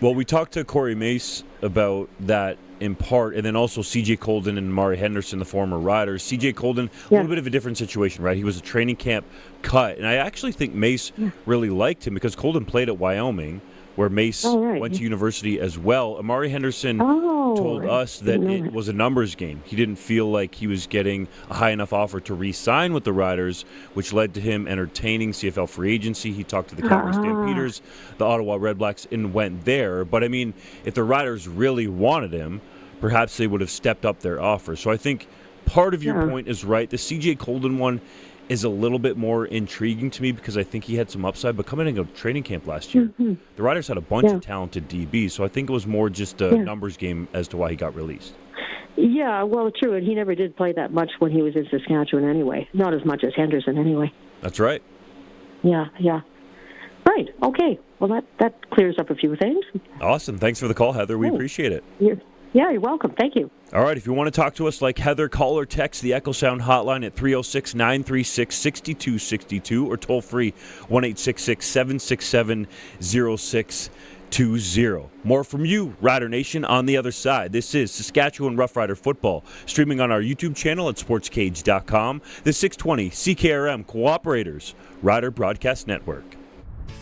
Speaker 25: well, we talked to Corey Mace about that in part, and then also C.J. Colden and Amari Henderson, the former Riders. C.J. Colden, a little bit of a different situation, right? He was a training camp cut, and I actually think Mace really liked him because Colden played at Wyoming, where Mace went to university as well. Amari Henderson told us that it was a numbers game. He didn't feel like he was getting a high enough offer to re-sign with the Riders, which led to him entertaining CFL free agency. He talked to the Calgary Stampeders, the Ottawa Redblacks, and went there. But, I mean, if the Riders really wanted him, perhaps they would have stepped up their offer. So I think part of your point is right. The C.J. Colden one is a little bit more intriguing to me because I think he had some upside. But coming into training camp last year, the Riders had a bunch of talented DBs, so I think it was more just a numbers game as to why he got released.
Speaker 17: Yeah, well, true, and he never did play that much when he was in Saskatchewan anyway. Not as much as Henderson anyway.
Speaker 25: That's right.
Speaker 17: Yeah. Right, okay. Well, that clears up a few things.
Speaker 25: Awesome. Thanks for the call, Heather. We appreciate it.
Speaker 17: Yeah, you're welcome. Thank you.
Speaker 25: All right, if you want to talk to us like Heather, call or text the Echo Sound hotline at 306-936-6262 or toll free 1-866-767-0620. More from you, Rider Nation, on the other side. This is Saskatchewan Roughrider football, streaming on our YouTube channel at sportscage.com. The 620 CKRM Cooperators Rider Broadcast Network.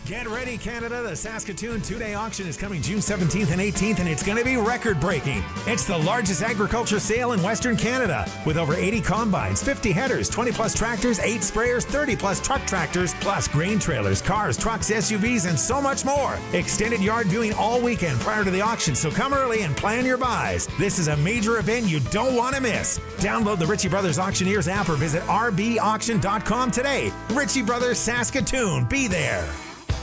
Speaker 18: Get ready, Canada. The Saskatoon two-day auction is coming June 17th and 18th, and it's going to be record-breaking. It's the largest agriculture sale in Western Canada, with over 80 combines, 50 headers, 20-plus tractors, 8 sprayers, 30-plus truck tractors, plus grain trailers, cars, trucks, SUVs, and so much more. Extended yard viewing all weekend prior to the auction, so come early and plan your buys. This is a major event you don't want to miss. Download the Ritchie Brothers Auctioneers app or visit rbauction.com today. Ritchie Brothers Saskatoon, be there.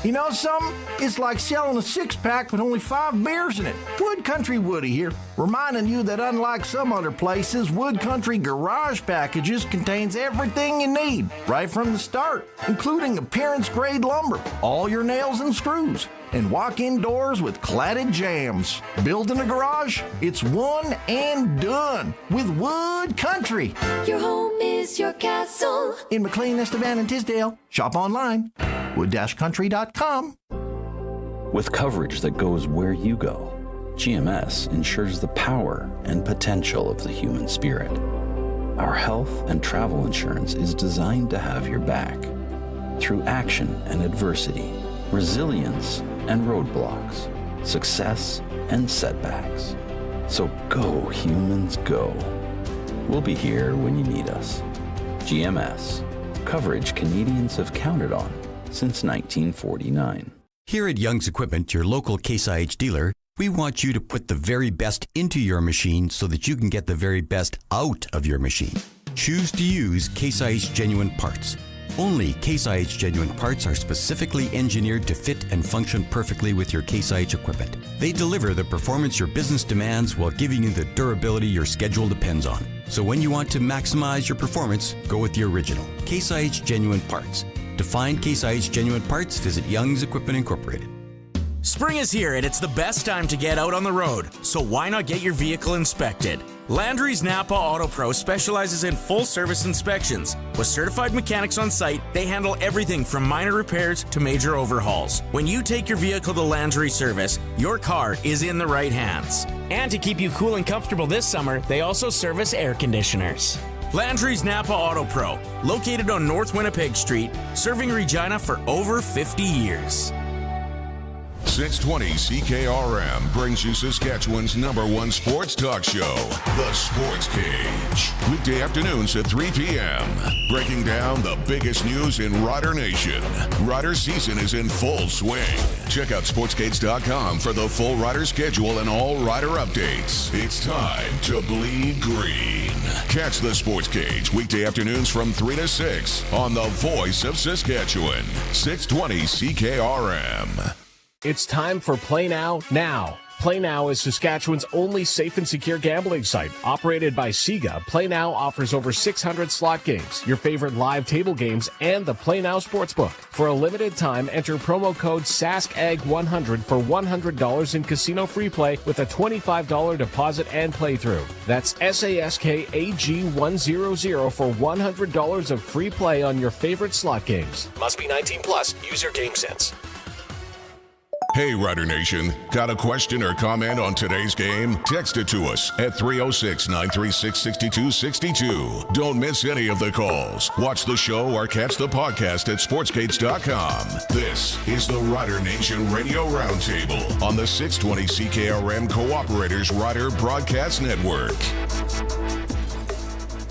Speaker 19: You know something? It's like selling a six-pack with only 5 beers in it. Wood Country Woody here, reminding you that unlike some other places, Wood Country Garage Packages contains everything you need, right from the start, including appearance-grade lumber, all your nails and screws, and walk-in doors with cladded jambs. Building a garage? It's one and done with Wood Country.
Speaker 20: Your home is your castle.
Speaker 19: In McLean, Estevan, and Tisdale. Shop online. wood-country.com.
Speaker 7: With coverage that goes where you go, GMS ensures the power and potential of the human spirit. Our health and travel insurance is designed to have your back through action and adversity, resilience and roadblocks, success and setbacks. So go, humans, go. We'll be here when you need us. GMS, coverage Canadians have counted on since 1949.
Speaker 21: Here at Young's Equipment, your local Case IH dealer, we want you to put the very best into your machine so that you can get the very best out of your machine. Choose to use Case IH genuine parts. Only Case IH genuine parts are specifically engineered to fit and function perfectly with your Case IH equipment. They deliver the performance your business demands while giving you the durability your schedule depends on. So when you want to maximize your performance, go with the original, Case IH genuine parts. To find Case IH genuine parts, visit Young's Equipment Incorporated.
Speaker 22: Spring is here and it's the best time to get out on the road, so why not get your vehicle inspected? Landry's Napa Auto Pro specializes in full service inspections. With certified mechanics on site, they handle everything from minor repairs to major overhauls. When you take your vehicle to Landry Service, your car is in the right hands. And to keep you cool and comfortable this summer, they also service air conditioners. Landry's Napa Auto Pro, located on North Winnipeg Street, serving Regina for over 50 years.
Speaker 2: 620 CKRM brings you Saskatchewan's #1 sports talk show, The Sports Cage. Weekday afternoons at 3 p.m. Breaking down the biggest news in Rider Nation. Rider season is in full swing. Check out sportscage.com for the full Rider schedule and all Rider updates. It's time to bleed green. Catch The Sports Cage weekday afternoons from 3 to 6 on the Voice of Saskatchewan, 620 CKRM.
Speaker 11: It's time for Play Now. Play Now is Saskatchewan's only safe and secure gambling site. Operated by Sega, Play Now offers over 600 slot games, your favorite live table games, and the Play Now Sportsbook. For a limited time, enter promo code SASKAG100 for $100 in casino free play with a $25 deposit and playthrough. That's SASKAG100 for $100 of free play on your favorite slot games.
Speaker 13: Must be 18 plus. Use your game sense.
Speaker 2: Hey, Rider Nation. Got a question or comment on today's game? Text it to us at 306-936-6262. Don't miss any of the calls. Watch the show or catch the podcast at sportsgates.com. This is the Rider Nation Radio Roundtable on the 620 CKRM Cooperators Rider Broadcast Network.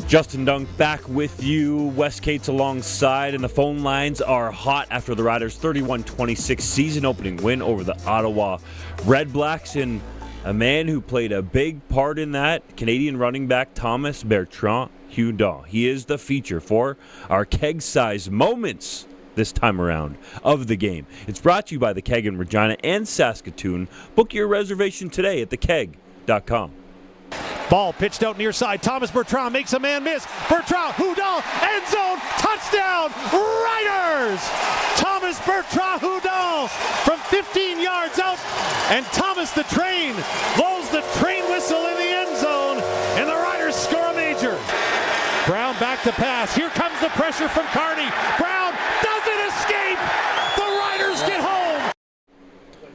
Speaker 25: Justin Dunk back with you. Wes Cates alongside, and the phone lines are hot after the Riders' 31-26 season-opening win over the Ottawa Redblacks, and a man who played a big part in that, Canadian running back Thomas Bertrand-Hudon. He is the feature for our keg-size moments this time around of the game. It's brought to you by the Keg in Regina and Saskatoon. Book your reservation today at thekeg.com.
Speaker 10: Ball pitched out near side. Thomas Bertrand makes a man miss. Bertrand-Hudon, end zone, touchdown, Riders! Thomas Bertrand-Hudon from 15 yards out, and Thomas the Train blows the train whistle in the end zone, and the Riders score a major. Brown back to pass. Here comes the pressure from Carney. Brown doesn't escape. The Riders get home.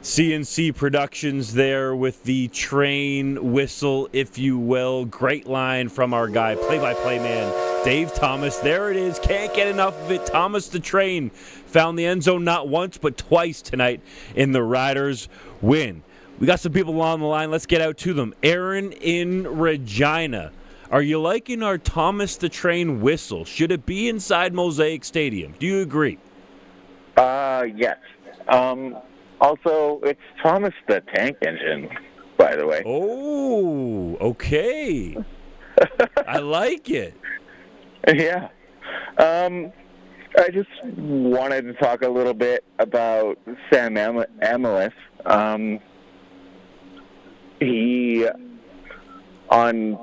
Speaker 25: CNC Productions there with the train whistle, if you will. Great line from our guy, play-by-play man, Dave Thomas. There it is. Can't get enough of it. Thomas the Train found the end zone not once but twice tonight in the Riders' win. We got some people on the line. Let's get out to them. Aaron in Regina. Are you liking our Thomas the Train whistle? Should it be inside Mosaic Stadium? Do you agree?
Speaker 1: Yes. Also, it's Thomas the Tank Engine, by the way.
Speaker 25: Oh, okay. I like it.
Speaker 1: Yeah. I just wanted to talk a little bit about Sam Amelis. He, on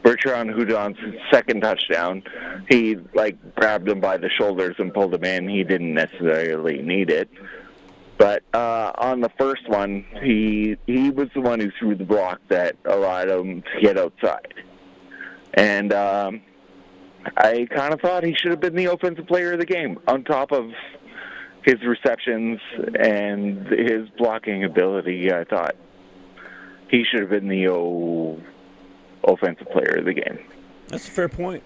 Speaker 1: Bertrand Houdon's second touchdown, he grabbed him by the shoulders and pulled him in. He didn't necessarily need it. But on the first one, he was the one who threw the block that allowed him to get outside. And I kind of thought he should have been the offensive player of the game, on top of his receptions and his blocking ability. I thought he should have been the offensive player of the game.
Speaker 25: That's a fair point.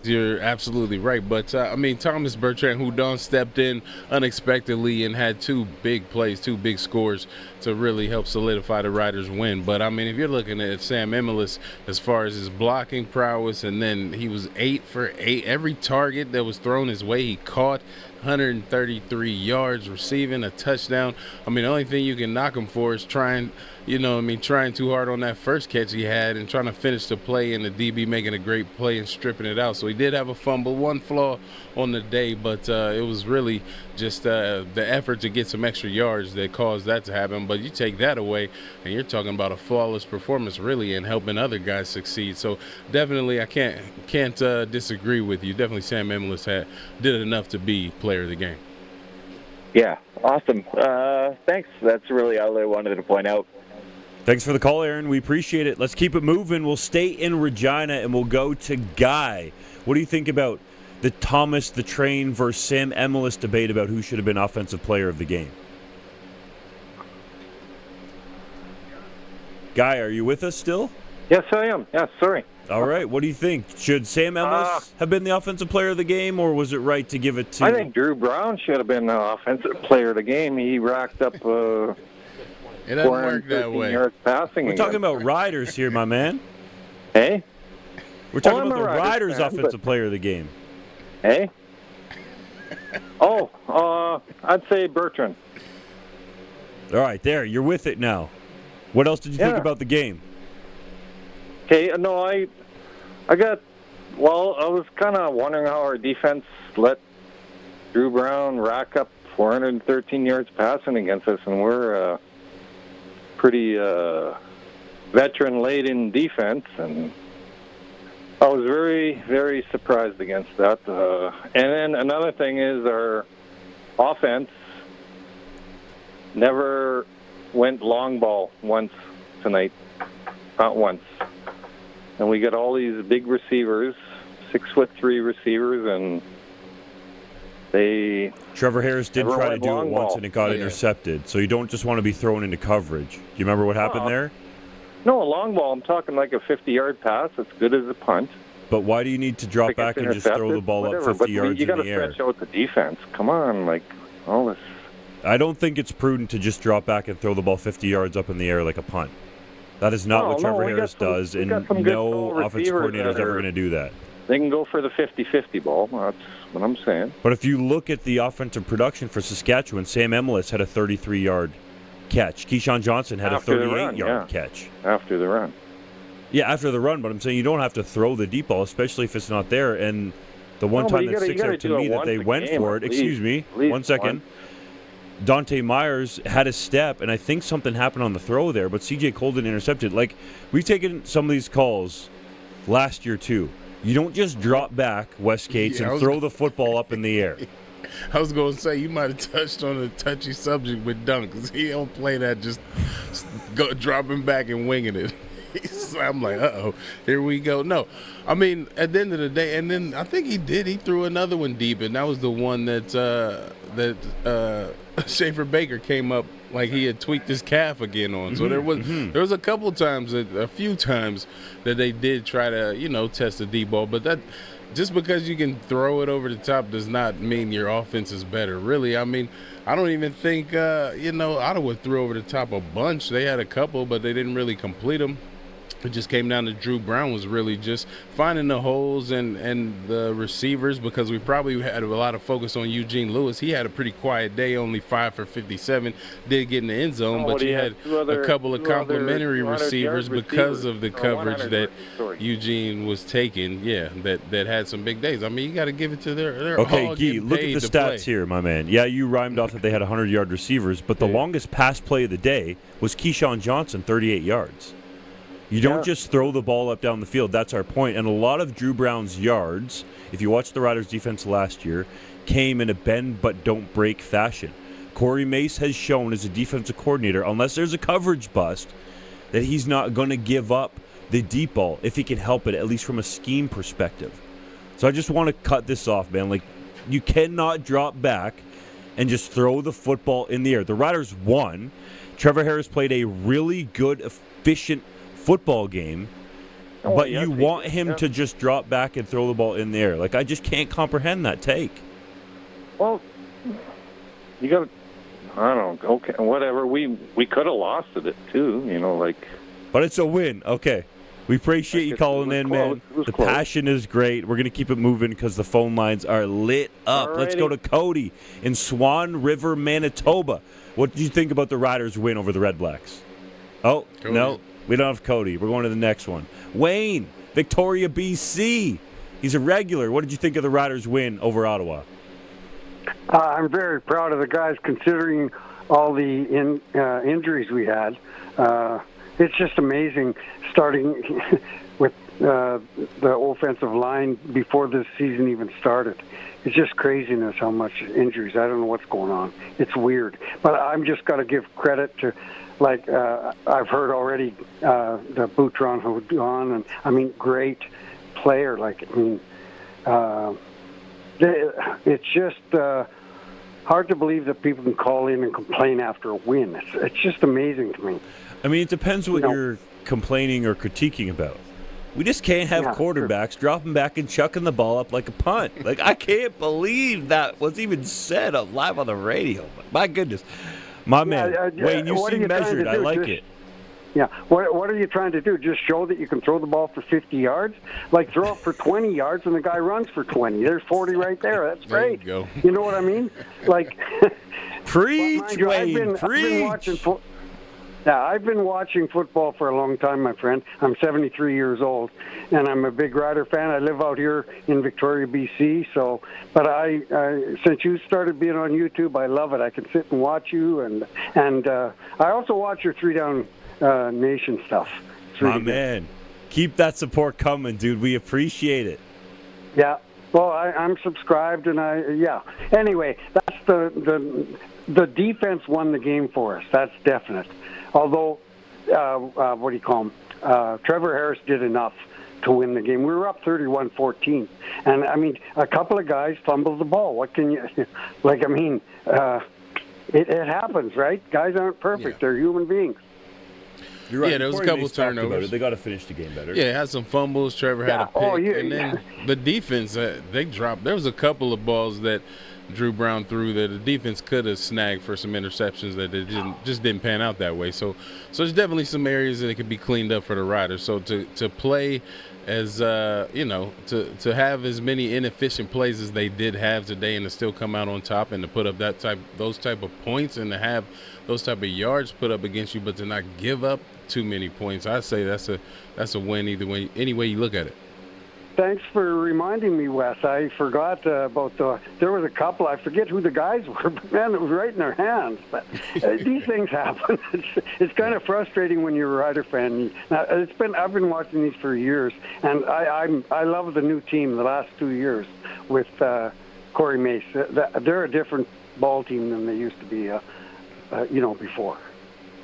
Speaker 6: You're absolutely right. But, Thomas Bertrand Houdon stepped in unexpectedly and had two big plays, two big scores to really help solidify the Riders' win. But, if you're looking at Sam Amelis as far as his blocking prowess, and then he was 8 for 8. Every target that was thrown his way, he caught. 133 yards receiving, a touchdown. The only thing you can knock him for is trying too hard on that first catch he had and trying to finish the play, and the DB making a great play and stripping it out. So he did have a fumble, one flaw on the day, but it was really just the effort to get some extra yards that caused that to happen. But you take that away, and you're talking about a flawless performance, really, and helping other guys succeed. So definitely, I can't disagree with you. Definitely, Sam Amelis did enough to be player of the game.
Speaker 1: Yeah, awesome. Thanks. That's really all I wanted to point out.
Speaker 25: Thanks for the call, Aaron. We appreciate it. Let's keep it moving. We'll stay in Regina, and we'll go to Guy. What do you think about the Thomas the Train versus Sam Amelis debate about who should have been offensive player of the game? Guy, are you with us still?
Speaker 8: Yes, I am. Yeah, sorry.
Speaker 25: All right. What do you think? Should Sam Amelis have been the offensive player of the game, or was it right to give it to...
Speaker 8: I think Drew Brown should have been the offensive player of the game. He racked up...
Speaker 6: It doesn't work that way.
Speaker 25: We're talking about Riders here, my man.
Speaker 8: Hey?
Speaker 25: We're talking about the Riders offensive player of the game.
Speaker 8: Hey? I'd say Bertrand.
Speaker 25: All right, there. You're with it now. What else did you think about the game?
Speaker 8: Okay, no, I was kind of wondering how our defense let Drew Brown rack up 413 yards passing against us, and we're pretty veteran-laden defense, and I was very, very surprised against that. And then another thing is our offense never went long ball once tonight, not once. And we got all these big receivers, 6'3" receivers, and
Speaker 25: Trevor Harris did try to do it once, and it got intercepted. So you don't just want to be thrown into coverage. Do you remember what happened there?
Speaker 8: No, a long ball. I'm talking like a 50-yard pass. It's good as a punt.
Speaker 25: But why do you need to drop back and just throw the ball up 50 yards in the air?
Speaker 8: You got to stretch out the defense. Come on, all this.
Speaker 25: I don't think it's prudent to just drop back and throw the ball 50 yards up in the air like a punt. That is not what Trevor Harris does, and no offensive coordinator is ever going to do that.
Speaker 8: They can go for the 50-50 ball. That's what I'm saying.
Speaker 25: But if you look at the offensive production for Saskatchewan, Sam Amelis had a 33-yard catch. Keyshawn Johnson had a 38-yard catch.
Speaker 8: After the run.
Speaker 25: Yeah, after the run, but I'm saying you don't have to throw the deep ball, especially if it's not there. And the one time that sticks out to me that they went for it, excuse me, 1 second. Dante Myers had a step, and I think something happened on the throw there, but C.J. Colden intercepted. We've taken some of these calls last year, too. You don't just drop back, Wes Cates, and throw the football up in the air.
Speaker 6: I was going to say, you might have touched on a touchy subject with Dunk, because he don't play that just dropping back and winging it.
Speaker 9: place. I'm like, uh-oh, here we go. No, I mean, at the end of the day, and then I think he threw another one deep, and that was the one that Schaefer Baker came up like he had tweaked his calf again on. So there was a few times that they did try to, test the deep ball, but that just because you can throw it over the top does not mean your offense is better. Really, I mean, I don't even think, Ottawa threw over the top a bunch. They had a couple, but they didn't really complete them. It just came down to Drew Brown was really just finding the holes and the receivers, because we probably had a lot of focus on Eugene Lewis. He had a pretty quiet day, only 5 for 57, did get in the end zone, but you had a couple of complimentary receivers because of the coverage that Eugene was taking, that had some big days. I mean, you got to give it to their
Speaker 25: Okay,
Speaker 9: all
Speaker 25: Guy, look at the stats here, my man. Yeah, you rhymed off that they had 100-yard receivers, but the longest pass play of the day was Keyshawn Johnson, 38 yards. You don't just throw the ball up down the field. That's our point. And a lot of Drew Brown's yards, if you watch the Riders' defense last year, came in a bend-but-don't-break fashion. Corey Mace has shown as a defensive coordinator, unless there's a coverage bust, that he's not going to give up the deep ball if he can help it, at least from a scheme perspective. So I just want to cut this off, man. Like, you cannot drop back and just throw the football in the air. The Riders won. Trevor Harris played a really good, efficient football game, but you want him to just drop back and throw the ball in the air. Like, I just can't comprehend that take.
Speaker 8: Well, you got to, I don't know, okay, whatever. We could have lost it too,
Speaker 25: But it's a win. Okay. We appreciate you calling in, man. The passion is great. We're going to keep it moving because the phone lines are lit up. Alrighty. Let's go to Cody in Swan River, Manitoba. What did you think about the Riders' win over the Redblacks? Oh, Cody. No. We don't have Cody. We're going to the next one. Wayne, Victoria, BC. He's a regular. What did you think of the Riders' win over Ottawa?
Speaker 15: I'm very proud of the guys considering all the injuries we had. It's just amazing starting with the offensive line before this season even started. It's just craziness how much injuries. I don't know what's going on. It's weird. But I'm just got to give credit to, I've heard already the Boutron Houdon, and I mean, great player. It's just hard to believe that people can call in and complain after a win. It's just amazing to me.
Speaker 25: I mean, it depends what you're complaining or critiquing about. We just can't have quarterbacks dropping back and chucking the ball up like a punt. Like, I can't believe that was even said live on the radio. My goodness. My man, Wayne, you seem measured. I like it.
Speaker 15: Yeah. What are you trying to do? Just show that you can throw the ball for 50 yards? Like, throw it for 20 yards and the guy runs for 20. There's 40 right there. That's great.
Speaker 9: There you go.
Speaker 15: You know what I mean? Like,
Speaker 25: preach, Wayne, preach.
Speaker 15: I've been watching football for a long time, my friend. I'm 73 years old, and I'm a big Rider fan. I live out here in Victoria, BC. But I since you started being on YouTube, I love it. I can sit and watch you, and I also watch your 3-Down Nation stuff.
Speaker 25: My man, keep that support coming, dude. We appreciate it.
Speaker 15: Yeah. Well, I'm subscribed, and Anyway, that's the defense won the game for us. That's definite. Although, what do you call him? Trevor Harris did enough to win the game. We were up 31-14. And, I mean, a couple of guys fumbled the ball. What can you... it happens, right? Guys aren't perfect. They're human beings.
Speaker 25: You're right.
Speaker 9: Yeah, there was a couple of turnovers.
Speaker 25: They got to finish the game better.
Speaker 9: Yeah, it had some fumbles. Trevor had a pick. And then the defense, they dropped. There was a couple of balls that Drew Brown threw that the defense could have snagged for some interceptions that it just didn't pan out that way. So there's definitely some areas that it could be cleaned up for the Riders. So to play as to have as many inefficient plays as they did have today and to still come out on top and to put up those type of points and to have those type of yards put up against you, but to not give up too many points, I say that's a win either way, any way you look at it.
Speaker 15: Thanks for reminding me, Wes. I forgot about there was a couple. I forget who the guys were, but man, it was right in their hands. But these things happen. It's kind of frustrating when you're a Rider fan. Now, I've been watching these for years, and I love the new team the last 2 years with Corey Mace. They're a different ball team than they used to be, before.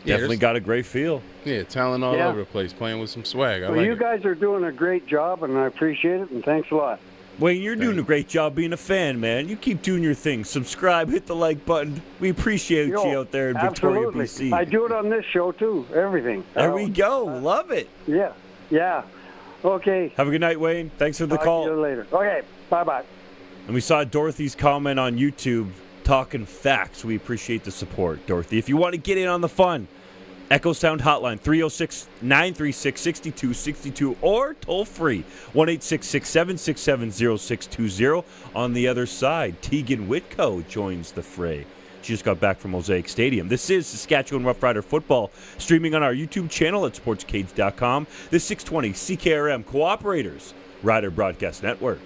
Speaker 25: Definitely got a great feel.
Speaker 9: Yeah, talent all over the place, playing with some swag. I
Speaker 15: Well,
Speaker 9: like
Speaker 15: you
Speaker 9: it.
Speaker 15: guys are doing a great job, and I appreciate it, and thanks a lot.
Speaker 25: Wayne, you're doing a great job being a fan, man. You keep doing your thing. Subscribe, hit the like button. We appreciate you out there in Victoria, BC.
Speaker 15: I do it on this show, too. Everything.
Speaker 25: There we go. Love it.
Speaker 15: Yeah. Okay.
Speaker 25: Have a good night, Wayne. Thanks for the call.
Speaker 15: Talk to you later. Okay. Bye-bye.
Speaker 25: And we saw Dorothy's comment on YouTube talking facts. We appreciate the support, Dorothy. If you want to get in on the fun, Echo Sound Hotline, 306-936-6262, or toll free, 1-866-767-0620. On the other side, Teagan Witko joins the fray. She just got back from Mosaic Stadium. This is Saskatchewan Roughrider football, streaming on our YouTube channel at sportscage.com. This 620 CKRM Cooperators Rider Broadcast Network.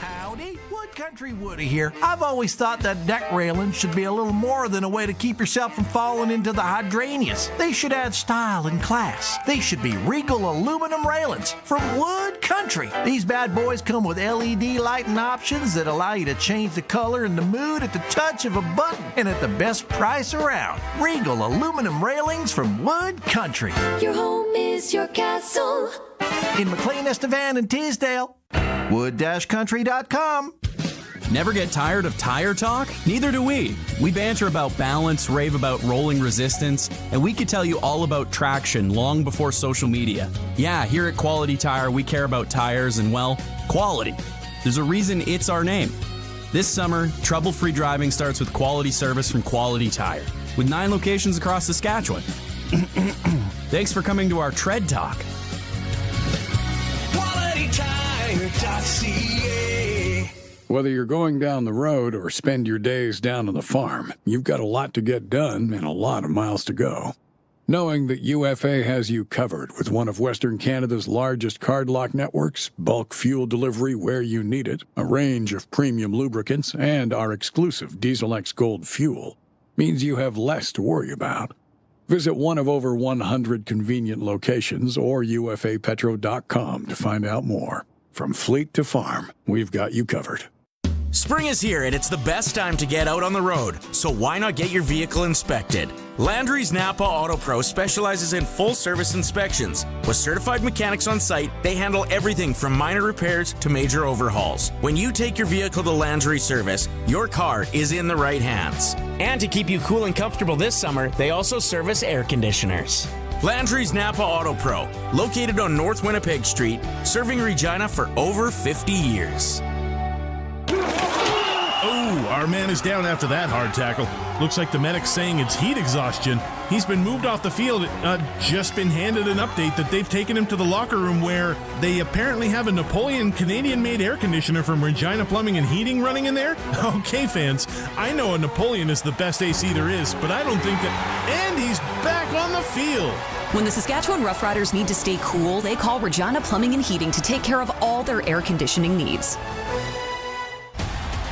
Speaker 19: Howdy, Wood Country Woody here. I've always thought that deck railings should be a little more than a way to keep yourself from falling into the hydrangeas. They should add style and class. They should be regal aluminum railings from Wood Country. These bad boys come with LED lighting options that allow you to change the color and the mood at the touch of a button and at the best price around. Regal aluminum railings from Wood Country.
Speaker 20: Your home is your castle.
Speaker 19: In McLean, Estevan, and Tisdale. Wood-country.com.
Speaker 3: Never get tired of tire talk? Neither do we. We banter about balance, rave about rolling resistance, and we could tell you all about traction long before social media. Yeah, here at Quality Tire, we care about tires and, well, quality. There's a reason it's our name. This summer, trouble-free driving starts with quality service from Quality Tire, with 9 locations across Saskatchewan. Thanks for coming to our Tread Talk.
Speaker 5: Whether you're going down the road or spend your days down on the farm, you've got a lot to get done and a lot of miles to go. Knowing that UFA has you covered with one of Western Canada's largest card lock networks, bulk fuel delivery where you need it, a range of premium lubricants, and our exclusive Diesel X Gold fuel means you have less to worry about. Visit one of over 100 convenient locations or ufapetro.com to find out more. From fleet to farm, we've got you covered.
Speaker 22: Spring is here and it's the best time to get out on the road, so why not get your vehicle inspected? Landry's Napa Auto Pro specializes in full service inspections. With certified mechanics on site, they handle everything from minor repairs to major overhauls. When you take your vehicle to Landry Service, your car is in the right hands. And to keep you cool and comfortable this summer, they also service air conditioners. Landry's Napa Auto Pro, located on North Winnipeg Street, serving Regina for over 50 years.
Speaker 16: Oh, our man is down after that hard tackle. Looks like the medic's saying it's heat exhaustion. He's been moved off the field. Just been handed an update that they've taken him to the locker room where they apparently have a Napoleon Canadian-made air conditioner from Regina Plumbing and Heating running in there. Okay, fans, I know a Napoleon is the best AC there is, but I don't think that... And he's back on the field.
Speaker 23: When the Saskatchewan Roughriders need to stay cool, they call Regina Plumbing and Heating to take care of all their air conditioning needs.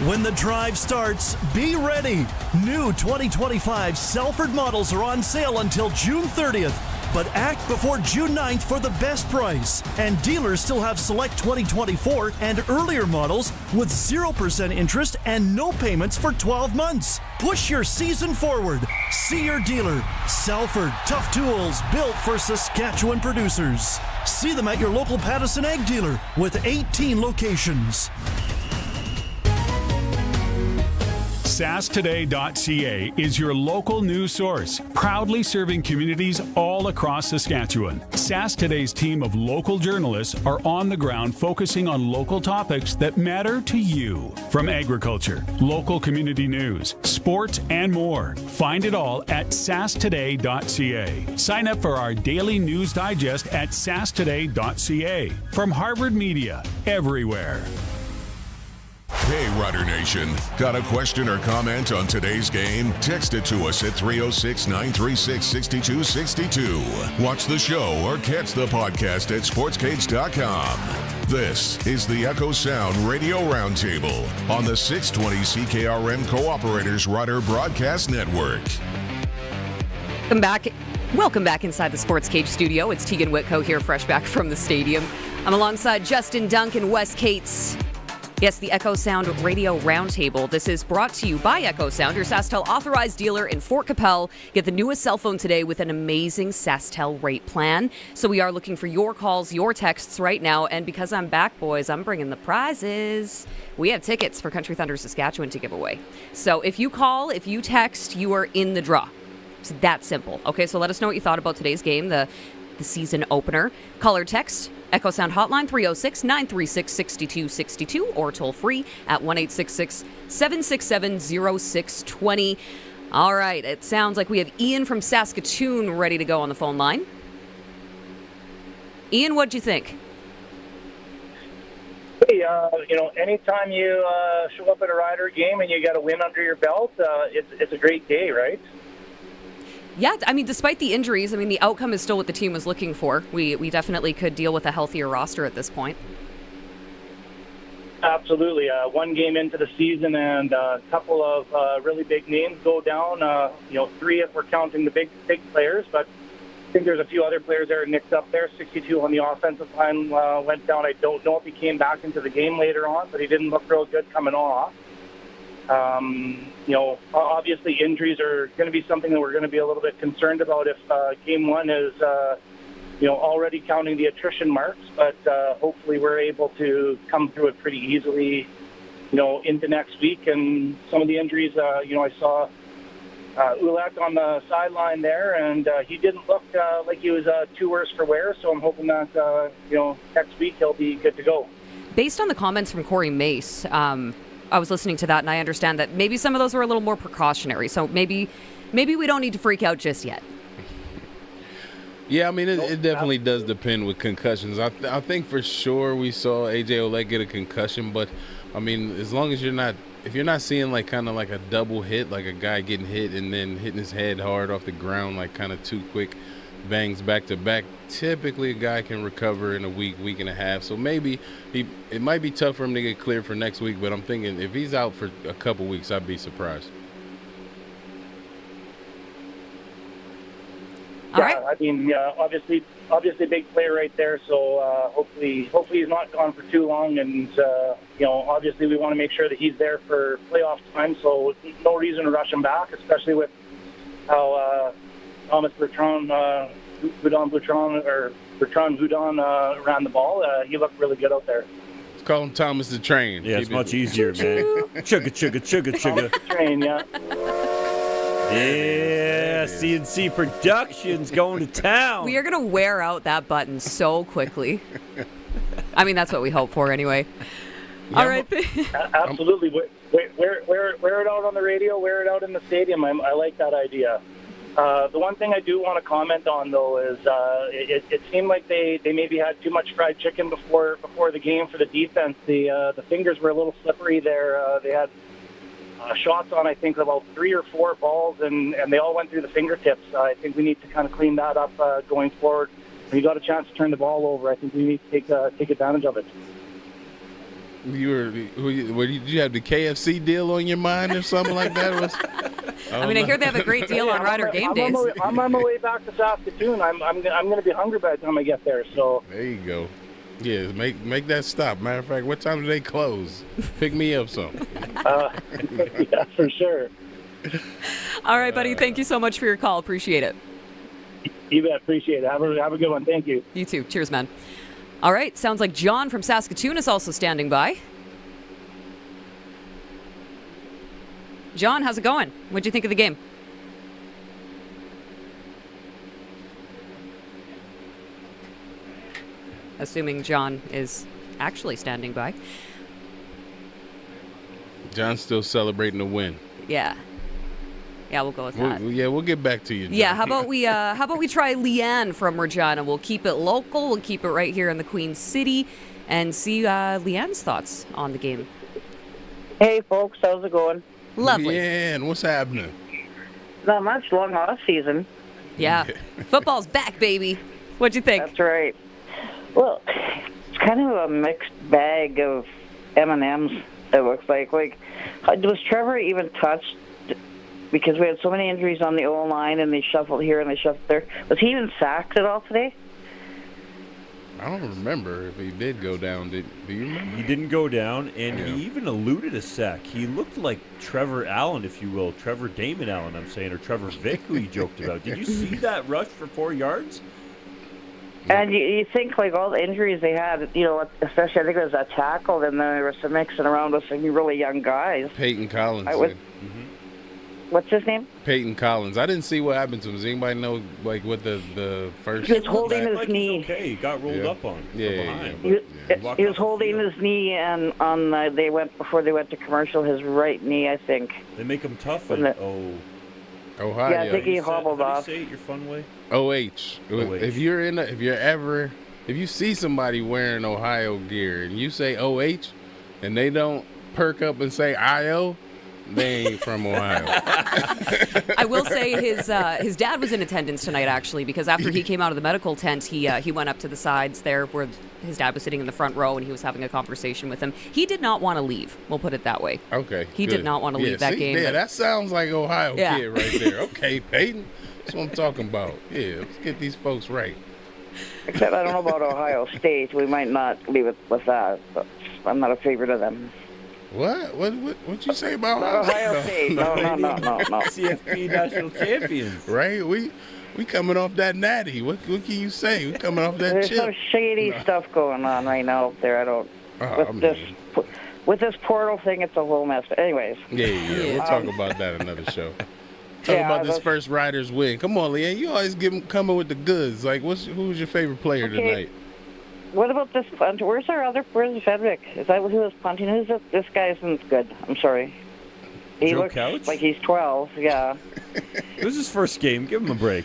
Speaker 24: When the drive starts, be ready. New 2025 Selford models are on sale until June 30th. But act before June 9th for the best price. And dealers still have select 2024 and earlier models with 0% interest and no payments for 12 months. Push your season forward. See your dealer. Selford, tough tools built for Saskatchewan producers. See them at your local Pattison Egg dealer with 18 locations.
Speaker 14: SaskToday.ca is your local news source, proudly serving communities all across Saskatchewan. Sask Today's team of local journalists are on the ground focusing on local topics that matter to you. From agriculture, local community news, sports, and more. Find it all at SaskToday.ca. Sign up for our daily news digest at SaskToday.ca. From Harvard Media, everywhere.
Speaker 2: Hey, Rider Nation. Got a question or comment on today's game? Text it to us at 306-936-6262. Watch the show or catch the podcast at sportscage.com. This is the Echo Sound Radio Roundtable on the 620 CKRM Cooperators Rider Broadcast Network.
Speaker 26: Welcome back inside the Sports Cage studio. It's Teagan Witko here, fresh back from the stadium. I'm alongside Justin Duncan, Wes Cates. Yes, the Echo Sound Radio Roundtable. This is brought to you by Echo Sound, your SaskTel authorized dealer in Fort Capel. Get the newest cell phone today with an amazing SaskTel rate plan. So we are looking for your calls, your texts right now. And because I'm back, boys, I'm bringing the prizes. We have tickets for Country Thunder Saskatchewan to give away. So if you call, if you text, you are in the draw. It's that simple. Okay, so let us know what you thought about today's game, the season opener. Call or text Echo Sound Hotline 306-936-6262 or toll free at 1-866-767-0620. All right, it sounds like we have Ian from Saskatoon ready to go on the phone line. Ian, what'd you think?
Speaker 4: Hey, anytime you show up at a Rider game and you got a win under your belt, it's a great day, right?
Speaker 26: Yeah, I mean, despite the injuries, I mean, the outcome is still what the team was looking for. We definitely could deal with a healthier roster at this point.
Speaker 4: Absolutely. One game into the season and a couple of really big names go down. 3 if we're counting the big players, but I think there's a few other players that are nicked up there. 62 on the offensive line went down. I don't know if he came back into the game later on, but he didn't look real good coming off. Obviously injuries are going to be something that we're going to be a little bit concerned about if game one is, already counting the attrition marks. But hopefully we're able to come through it pretty easily, into next week. And some of the injuries, I saw Ulek on the sideline there, and he didn't look like he was too worse for wear. So I'm hoping that, next week he'll be good to go.
Speaker 26: Based on the comments from Corey Mace, I was listening to that, and I understand that maybe some of those were a little more precautionary. So maybe we don't need to freak out just yet.
Speaker 9: Yeah, I mean, it definitely does depend with concussions. I think for sure we saw A.J. Olek get a concussion, but, I mean, as long as if you're not seeing like kind of like a double hit, like a guy getting hit and then hitting his head hard off the ground, like kind of 2 quick bangs back to back, typically a guy can recover in a week and a half. So maybe it might be tough for him to get cleared for next week, but I'm thinking if he's out for a couple weeks, I'd be surprised.
Speaker 4: All right. I mean, obviously big player right there. So hopefully he's not gone for too long. And obviously we want to make sure that he's there for playoff time. So no reason to rush him back, especially with how Thomas Bertrand ran the ball. He looked really good out there.
Speaker 9: Let's call him Thomas the Train.
Speaker 25: Yeah, it's much easier, man. Chugga, chugga, chugga, chugga.
Speaker 4: Train, yeah.
Speaker 25: Yeah, CNC Productions going to town.
Speaker 26: We are going to wear out that button so quickly. I mean, that's what we hope for anyway.
Speaker 4: Yeah, all right. Absolutely. Wear it out on the radio, wear it out in the stadium. I like that idea. The one thing I do want to comment on, though, is it seemed like they maybe had too much fried chicken before the game for the defense. The fingers were a little slippery there. They had shots on, I think, about 3 or 4 balls, and they all went through the fingertips. I think we need to kind of clean that up going forward. When you got a chance to turn the ball over, I think we need to take advantage of it.
Speaker 9: Did you have the KFC deal on your mind or something like that?
Speaker 26: I hear they have a great deal on Rider game days.
Speaker 4: I'm on my way back to Saskatoon. I'm going to be hungry by the time I get there. So
Speaker 9: there you go. Yeah, make that stop. Matter of fact, what time do they close? Pick me up some.
Speaker 4: Yeah, for sure.
Speaker 26: All right, buddy. Thank you so much for your call. Appreciate it.
Speaker 4: You bet. Appreciate it. Have a good one. Thank you.
Speaker 26: You too. Cheers, man. All right. Sounds like John from Saskatoon is also standing by. John, how's it going? What'd you think of the game? Assuming John is actually standing by.
Speaker 9: John's still celebrating the win.
Speaker 26: Yeah. Yeah, we'll go with that.
Speaker 9: We'll get back to you, John.
Speaker 26: Yeah, how about we try Leanne from Regina? We'll keep it local. We'll keep it right here in the Queen City and see Leanne's thoughts on the game.
Speaker 7: Hey, folks. How's it going?
Speaker 26: Lovely.
Speaker 9: Leanne, what's happening?
Speaker 7: Not much. Long off season.
Speaker 26: Yeah. Football's back, baby. What'd you think?
Speaker 7: That's right. Well, it's kind of a mixed bag of M&Ms, it looks like. Was Trevor even touched? Because we had so many injuries on the O-line, and they shuffled here and they shuffled there. Was he even sacked at all today?
Speaker 9: I don't remember if he did go down. Do you remember?
Speaker 25: He didn't go down, and he even eluded a sack. He looked like Trevor Allen, if you will. Trevor Damon Allen, I'm saying, or Trevor Vick, who he joked about. Did you see that rush for 4 yards?
Speaker 7: And you think, like, all the injuries they had, you know, especially I think it was a tackle, and then there was some mixing around with some really young guys.
Speaker 9: Peyton Collins.
Speaker 7: What's his name?
Speaker 9: Peyton Collins. I didn't see what happened to him. Does anybody know, like, what the first...
Speaker 7: He was holding his knee.
Speaker 25: Okay, he got rolled up on from behind.
Speaker 7: He was holding his knee, and before they went to commercial, his right knee, I think.
Speaker 25: They make him tough.
Speaker 9: Ohio.
Speaker 7: Yeah, I think he hobbled off.
Speaker 25: How do you say it your fun way?
Speaker 9: OH. If you see somebody wearing Ohio gear and you say OH and they don't perk up and say IO, they ain't from Ohio.
Speaker 26: I will say his dad was in attendance tonight, actually, because after he came out of the medical tent, he went up to the sides there where his dad was sitting in the front row, and he was having a conversation with him. He did not want to leave. We'll put it that way.
Speaker 9: Okay.
Speaker 26: He did not want to leave that game.
Speaker 9: Yeah, that sounds like Ohio kid right there. Okay, Peyton. That's what I'm talking about. Yeah, let's get these folks right.
Speaker 7: Except I don't know about Ohio State. We might not leave it with that. But I'm not a favorite of them.
Speaker 9: What you say about
Speaker 7: Ohio State? No.
Speaker 25: CFP national champions.
Speaker 9: Right? We coming off that natty. What can you say? We coming off that
Speaker 7: There's
Speaker 9: chip.
Speaker 7: some shady stuff going on right now up there. I don't. With this portal thing, it's a whole mess. Anyways.
Speaker 9: Yeah. We'll talk about that another show. Talk about this first Riders win. Come on, Leanne. You always coming with the goods. Like, who's your favorite player tonight?
Speaker 7: What about this punt? Where's Fedrick? Is that who was punting? Who's this? This guy isn't good. I'm sorry. He
Speaker 25: Joe
Speaker 7: looks
Speaker 25: Couch?
Speaker 7: like he's 12. Yeah.
Speaker 25: This is his first game. Give him a break.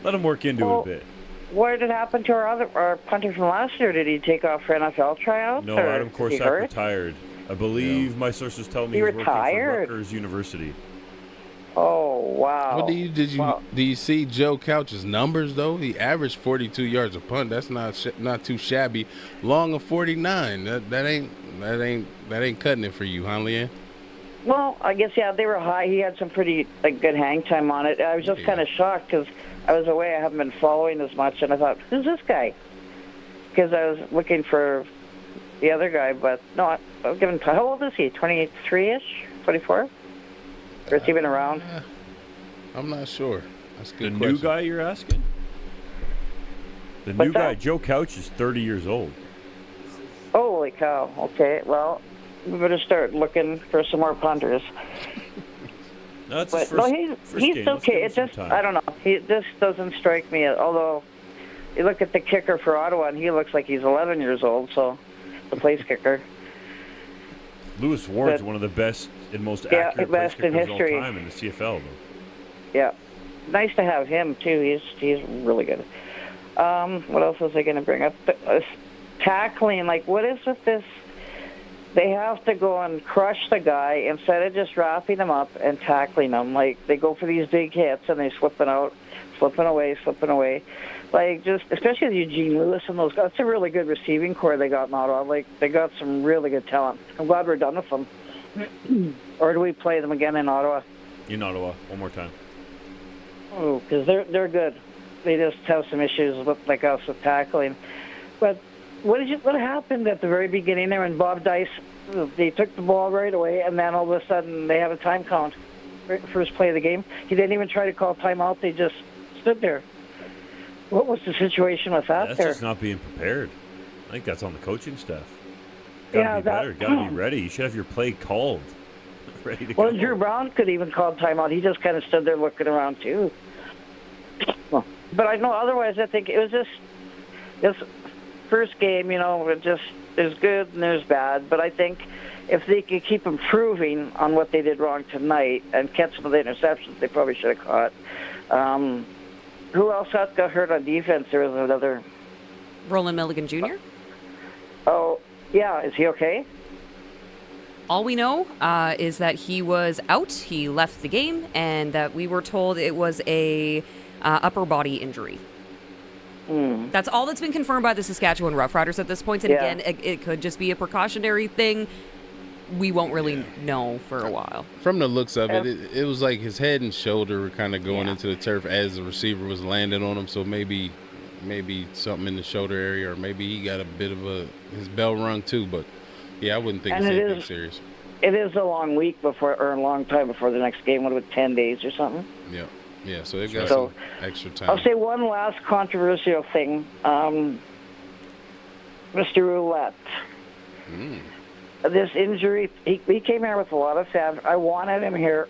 Speaker 25: Let him work into it a bit.
Speaker 7: What did happen to our punter from last year? Did he take off for NFL tryouts?
Speaker 25: No, Adam Corsack retired. I believe my sources tell me
Speaker 7: He
Speaker 25: he's
Speaker 7: retired?
Speaker 25: working for Rutgers University.
Speaker 7: Oh, wow.
Speaker 9: What do you see Joe Couch's numbers though? He averaged 42 yards a punt. That's not too shabby. Long of 49. That ain't cutting it for you, huh, Leanne?
Speaker 7: Well, I guess they were high. He had some pretty good hang time on it. I was just kind of shocked because I was away. I haven't been following as much, and I thought, who's this guy? Because I was looking for the other guy, but no, I'll give him. How old is he? 23-ish, 24? Or is he even around?
Speaker 9: I'm not sure. That's a good
Speaker 25: The
Speaker 9: question.
Speaker 25: new guy you're asking? The new guy, Joe Couch, is 30 years old.
Speaker 7: Holy cow. Okay, well, we better start looking for some more punters.
Speaker 25: No, it's
Speaker 7: But
Speaker 25: his first,
Speaker 7: he's
Speaker 25: game. Let's
Speaker 7: okay.
Speaker 25: give him
Speaker 7: It
Speaker 25: some
Speaker 7: just,
Speaker 25: time.
Speaker 7: I don't know. This doesn't strike me. Although, you look at the kicker for Ottawa, and he looks like he's 11 years old. So, the place kicker.
Speaker 25: Lewis Ward's one of the best and most accurate
Speaker 7: best
Speaker 25: place
Speaker 7: in
Speaker 25: kickers of all
Speaker 7: history.
Speaker 25: time in the CFL, though.
Speaker 7: Yeah, nice to have him too. He's really good. What else was I going to bring up? Tackling. Like, what is with this? They have to go and crush the guy instead of just wrapping him up and tackling him. Like, they go for these big hits and they're slipping away. Like, just especially with Eugene Lewis and those guys. That's a really good receiving core they got in Ottawa. Like, they got some really good talent. I'm glad we're done with them. Or do we play them again in Ottawa?
Speaker 25: In Ottawa, one more time.
Speaker 7: Oh, because they're good. They just have some issues with us with tackling. But what happened at the very beginning there when Bob Dice, they took the ball right away, and then all of a sudden they have a time count. First play of the game. He didn't even try to call timeout. They just stood there. What was the situation with that
Speaker 25: That's
Speaker 7: there?
Speaker 25: just not being prepared. I think that's on the coaching staff. Gotta be better. Gotta be ready. You should have your play called. Ready to
Speaker 7: Well,
Speaker 25: go.
Speaker 7: Drew Brown could even call timeout. He just kind of stood there looking around, too. Well, but I know otherwise I think it was just this first game, it just there's good and there's bad. But I think if they could keep improving on what they did wrong tonight and catch some of the interceptions they probably should have caught. Who else got hurt on defense? There was another.
Speaker 26: Roland Milligan Jr.?
Speaker 7: Oh, yeah. Is he okay?
Speaker 26: All we know is that he was out. He left the game, and that we were told it was a upper body injury. That's all that's been confirmed by the Saskatchewan Roughriders at this point. And again, it could just be a precautionary thing. We won't really know for a while.
Speaker 9: From the looks of it was like his head and shoulder were kind of going into the turf as the receiver was landing on him. So maybe maybe something in the shoulder area, or maybe he got a bit of his bell rung too. But yeah, I wouldn't think it's anything serious.
Speaker 7: It is a long week or a long time before the next game. What about 10 days or something?
Speaker 9: Yeah. So they've got some extra time.
Speaker 7: I'll say one last controversial thing. Mr. Roulette. This injury, he came here with a lot of fans. I wanted him here.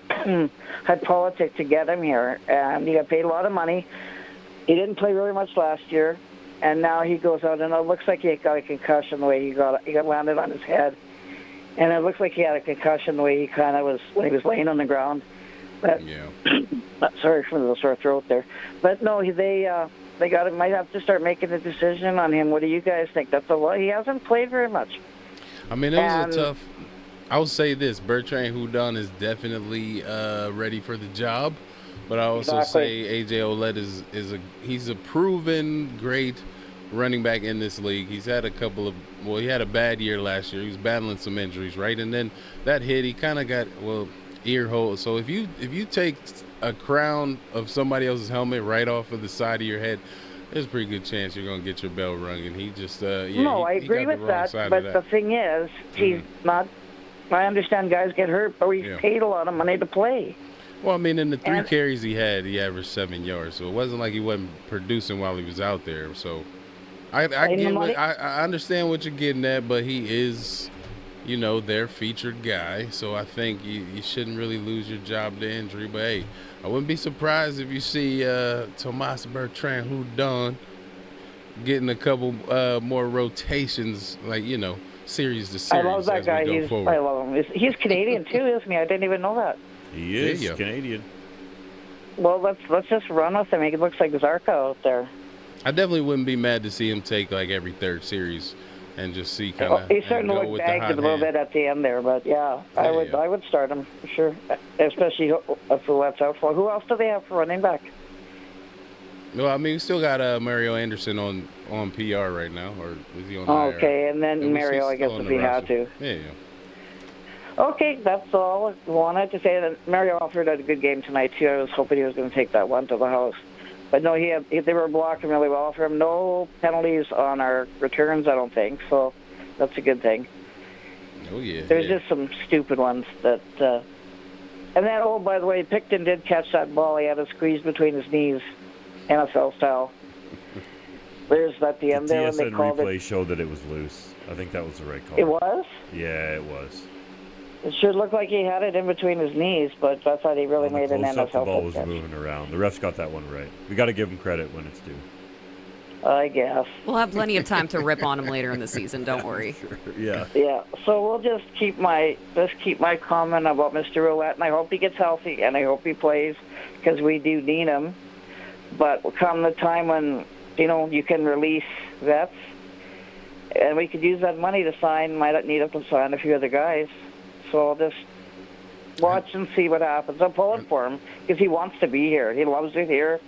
Speaker 7: Had politics to get him here, and he got paid a lot of money. He didn't play really much last year, and now he goes out, and it looks like he got a concussion the way he got landed on his head. And it looks like he had a concussion the way he kind of was when he was laying on the ground. But, sorry for the sore throat there. But no, they got him. Might have to start making a decision on him. What do you guys think? That's a lot. He hasn't played very much.
Speaker 9: I mean, it was a tough. I will say this: Bertrand Houdon is definitely ready for the job, but I also say AJ Ouellette he's a proven great running back in this league. He's had he had a bad year last year. He was battling some injuries, right? And then that hit, he kind of got ear hole. So if you take a crown of somebody else's helmet right off of the side of your head, there's a pretty good chance you're going to get your bell rung. And he just
Speaker 7: no, I agree with that. But the thing is, he's not. I understand guys get hurt, but he's paid a lot of money to play.
Speaker 9: Well, I mean, in the 3 carries he had, he averaged 7 yards. So it wasn't like he wasn't producing while he was out there. So I understand what you're getting at, but he is, their featured guy. So I think you shouldn't really lose your job to injury. But, hey, I wouldn't be surprised if you see Tomas Bertrand Houdon getting a couple more rotations, series to series.
Speaker 7: I love that guy. I love him. He's Canadian, too, isn't he? I didn't even know that.
Speaker 25: He is Canadian.
Speaker 7: Well, let's just run with him. He looks like Zarka out there.
Speaker 9: I definitely wouldn't be mad to see him take every third series and just see kind of.
Speaker 7: He's starting to look bagged a little bit at the end there, but I would start him for sure, especially if Ouellette's out for. Who else do they have for running back?
Speaker 9: Well, I mean, we still got Mario Anderson on PR right now, or is he on IR?
Speaker 7: Okay, and then Mario, I guess, if he had to.
Speaker 9: Yeah.
Speaker 7: Okay, that's all I wanted to say. That Mario Alford had a good game tonight, too. I was hoping he was going to take that one to the house. But no, they were blocking really well for him. No penalties on our returns, I don't think, so that's a good thing.
Speaker 9: Oh, yeah.
Speaker 7: There's just some stupid ones that... and then, by the way, Picton did catch that ball. He had it squeezed between his knees, NFL style. There's at the end there when they called it.
Speaker 25: The TSN replay showed that it was loose. I think that was the right call.
Speaker 7: It was?
Speaker 25: Yeah, it was.
Speaker 7: It should look like he had it in between his knees, but I thought he really made an NFL
Speaker 25: the ball was
Speaker 7: catch.
Speaker 25: moving around. The refs got that one right. We got to give him credit when it's due.
Speaker 7: I guess.
Speaker 26: We'll have plenty of time to rip on him later in the season. Don't worry.
Speaker 25: Sure, yeah.
Speaker 7: Yeah. So we'll just keep my comment about Mr. Roulette, and I hope he gets healthy, and I hope he plays because we do need him. But come the time when you can release vets, and we could use that money to sign. Might need to sign a few other guys. So I'll just watch and see what happens. I'm pulling for him because he wants to be here. He loves it here.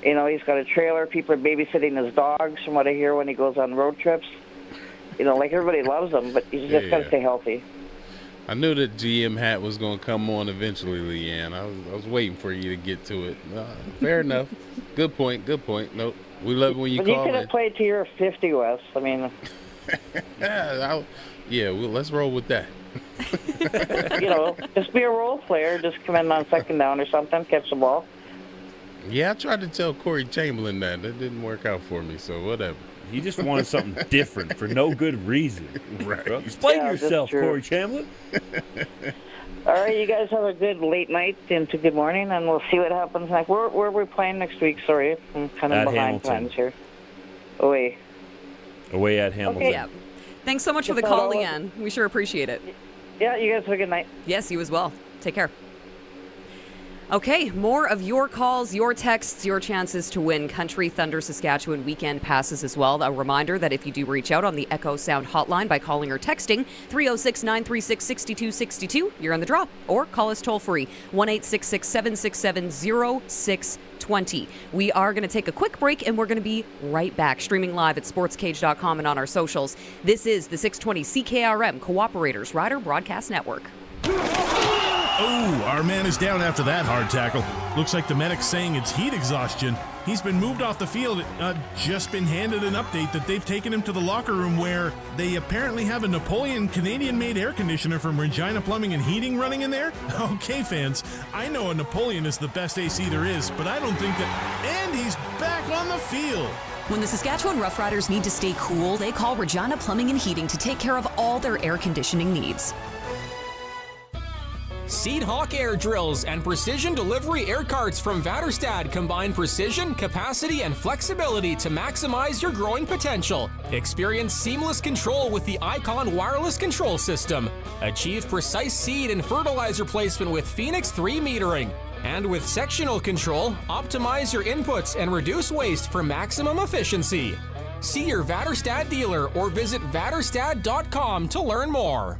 Speaker 7: He's got a trailer. People are babysitting his dogs, from what I hear when he goes on road trips. Everybody loves him, but he's just got to stay healthy.
Speaker 9: I knew that GM hat was going to come on eventually, Leanne. I was waiting for you to get to it. Fair enough. Good point. Nope. We love it when you call it.
Speaker 7: But you could have played to your 50, Wes. I mean...
Speaker 9: let's roll with that.
Speaker 7: Just be a role player. Just come in on second down or something, catch the ball.
Speaker 9: Yeah, I tried to tell Corey Chamberlain that. That didn't work out for me, so whatever.
Speaker 25: He just wanted something different for no good reason.
Speaker 9: Right.
Speaker 25: Explain yourself, Corey Chamberlain.
Speaker 7: All right, you guys have a good late night into good morning, and we'll see what happens next. Where are we playing next week? Sorry, I'm kind of behind plans here. Away at Hamilton.
Speaker 26: Okay. Yeah. Thanks so much for the call, Leanne. We sure appreciate it.
Speaker 7: Yeah, you guys have a good night.
Speaker 26: Yes, you as well. Take care. Okay, more of your calls, your texts, your chances to win Country Thunder Saskatchewan weekend passes as well. A reminder that if you do reach out on the Echo Sound hotline by calling or texting 306-936-6262, you're in the draw. Or call us toll free, 1-866-767-0620. We are going to take a quick break and we're going to be right back, streaming live at sportscage.com and on our socials. This is the 620 CKRM Cooperators Rider Broadcast Network.
Speaker 16: Oh, our man is down after that hard tackle. Looks like the medic's saying it's heat exhaustion. He's been moved off the field. Just been handed an update that they've taken him to the locker room where they apparently have a Napoleon Canadian-made air conditioner from Regina Plumbing and Heating running in there. Okay, fans, I know a Napoleon is the best AC there is, but I don't think that... And he's back on the field.
Speaker 23: When the Saskatchewan Roughriders need to stay cool, they call Regina Plumbing and Heating to take care of all their air conditioning needs.
Speaker 11: Seed Hawk air drills and precision delivery air carts from Vaterstad combine precision, capacity, and flexibility to maximize your growing potential. Experience seamless control with the Icon wireless control system. Achieve precise seed and fertilizer placement with Phoenix 3 metering. And with sectional control, optimize your inputs and reduce waste for maximum efficiency. See your Vaterstad dealer or visit vaterstad.com to learn more.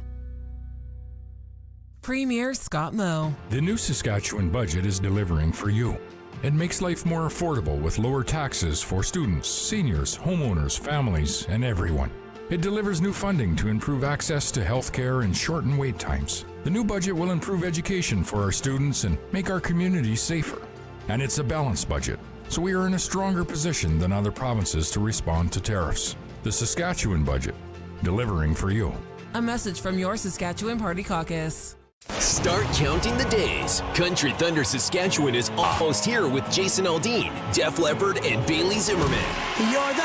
Speaker 12: Premier Scott Moe.
Speaker 13: The new Saskatchewan budget is delivering for you. It makes life more affordable with lower taxes for students, seniors, homeowners, families, and everyone. It delivers new funding to improve access to health care and shorten wait times. The new budget will improve education for our students and make our communities safer. And it's a balanced budget, so we are in a stronger position than other provinces to respond to tariffs. The Saskatchewan budget, delivering for you.
Speaker 12: A message from your Saskatchewan Party Caucus.
Speaker 17: Start counting the days. Country Thunder Saskatchewan is almost here with Jason Aldean, Def Leppard, and Bailey Zimmerman.
Speaker 12: You're the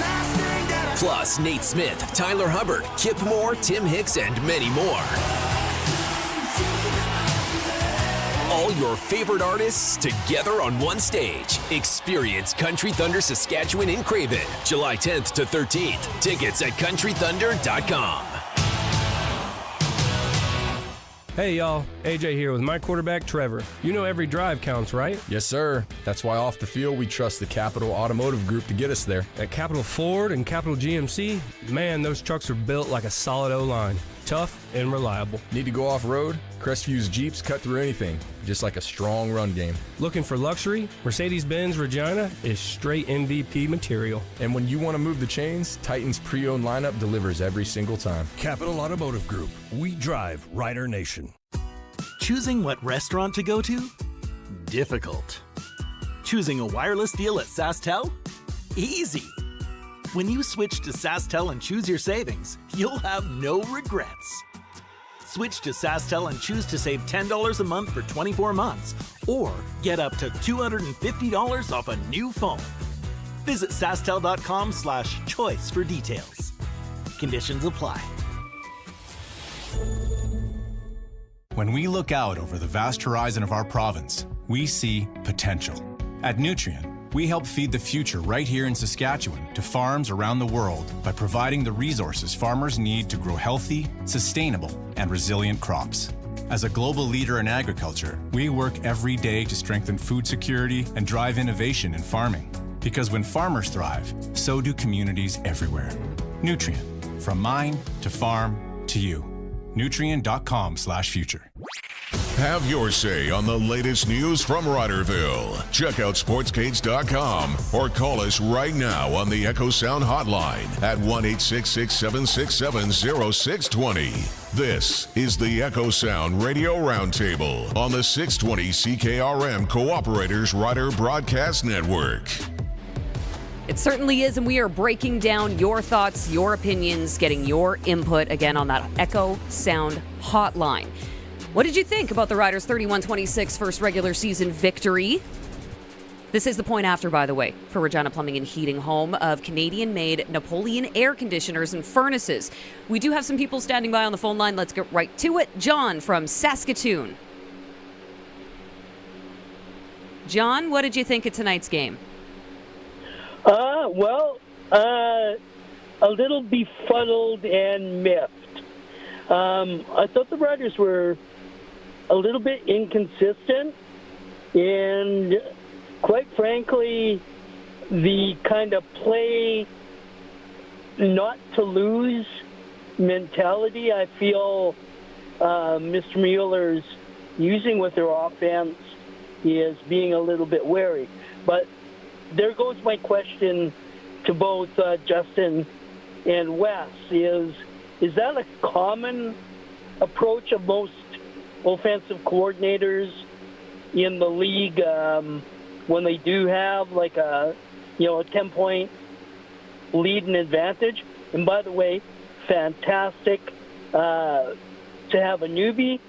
Speaker 12: last thing that
Speaker 17: Plus Nate Smith, Tyler Hubbard, Kip Moore, Tim Hicks, and many more. All your favorite artists together on one stage. Experience Country Thunder Saskatchewan in Craven, July 10th to 13th. Tickets at countrythunder.com.
Speaker 18: Hey y'all, AJ here with my quarterback Trevor. You know every drive counts, right?
Speaker 21: Yes sir. That's why off the field we trust the Capital Automotive Group to get us there.
Speaker 18: At Capital Ford and Capital GMC, man, those trucks are built like a solid O-line. Tough and reliable.
Speaker 21: Need to go off-road? Crestview's Jeeps cut through anything, just like a strong run game.
Speaker 18: Looking for luxury? Mercedes-Benz Regina is straight MVP material.
Speaker 21: And when you want to move the chains, Titan's pre-owned lineup delivers every single time.
Speaker 27: Capital Automotive Group. We drive Rider Nation.
Speaker 28: Choosing what restaurant to go to? Difficult. Choosing a wireless deal at SaskTel? Easy. When you switch to SaskTel and choose your savings, you'll have no regrets. Switch to SaskTel and choose to save $10 a month for 24 months, or get up to $250 off a new phone. Visit SaskTel.com/choice for details. Conditions apply.
Speaker 29: When we look out over the vast horizon of our province, we see potential. At Nutrien, we help feed the future right here in Saskatchewan to farms around the world by providing the resources farmers need to grow healthy, sustainable, and resilient crops. As a global leader in agriculture, we work every day to strengthen food security and drive innovation in farming. Because when farmers thrive, so do communities everywhere. Nutrien, from mine to farm to you. Nutrien.com/future.
Speaker 2: Have your say on the latest news from Riderville. Check out sportscades.com or call us right now on the Echo Sound hotline at 1-866-767-0620. This is the Echo Sound Radio Roundtable on the 620 CKRM Cooperators Rider Broadcast Network.
Speaker 26: It certainly is, and we are breaking down your thoughts, your opinions, getting your input again on that Echo Sound hotline. What did you think about the Riders' 31-26 first regular season victory? This is the point after, by the way, for Regina Plumbing and Heating, home of Canadian-made Napoleon air conditioners and furnaces. We do have some people standing by on the phone line. Let's get right to it. John from Saskatoon. John, what did you think of tonight's game?
Speaker 30: A little befuddled and miffed. I thought the Riders were a little bit inconsistent, and quite frankly, the kind of play not to lose mentality I feel Mr. Mueller's using with their offense is being a little bit wary. But there goes my question to both Justin and Wes. Is that a common approach of most offensive coordinators in the league? when they do have like a 10-point lead and advantage. And by the way, fantastic to have a newbie,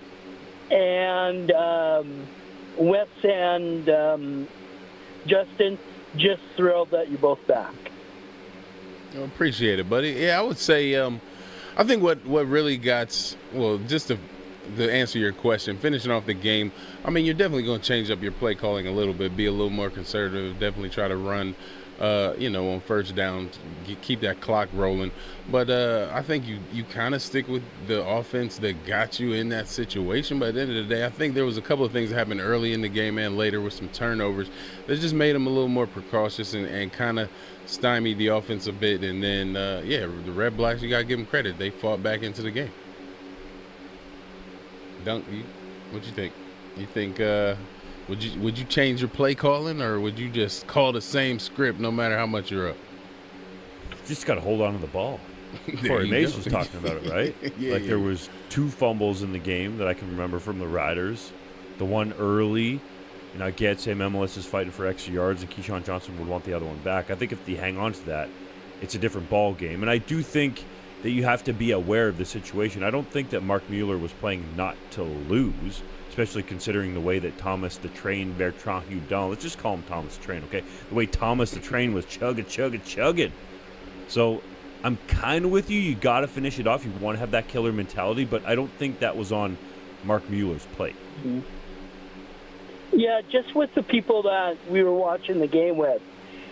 Speaker 30: and Wes and Justin, just thrilled that you're both back.
Speaker 9: I appreciate it, buddy. Yeah, I would say I think what really got, well, just to answer your question, finishing off the game, I mean, you're definitely going to change up your play calling a little bit, be a little more conservative, definitely try to run, on first down, keep that clock rolling. But I think you kind of stick with the offense that got you in that situation. But at the end of the day, I think there was a couple of things that happened early in the game and later with some turnovers that just made them a little more precautious and kind of stymied the offense a bit. And then, the Redblacks, you got to give them credit. They fought back into the game. Dunk, what you think? You think would you change your play calling, or would you just call the same script no matter how much you're up?
Speaker 25: Just got to hold on to the ball. Corey Mace was talking about it, right? There was 2 fumbles in the game that I can remember from the Riders. The one early, I get Sam MLS is fighting for extra yards, and Keyshawn Johnson would want the other one back. I think if they hang on to that, it's a different ball game. And I do think that you have to be aware of the situation. I don't think that Mark Mueller was playing not to lose, especially considering the way that Thomas the Train Bertrand Hudon, let's just call him Thomas the Train, okay? The way Thomas the Train was chugging. So I'm kind of with you. You got to finish it off. You want to have that killer mentality, but I don't think that was on Mark Mueller's plate.
Speaker 30: Mm-hmm. Yeah, just with the people that we were watching the game with,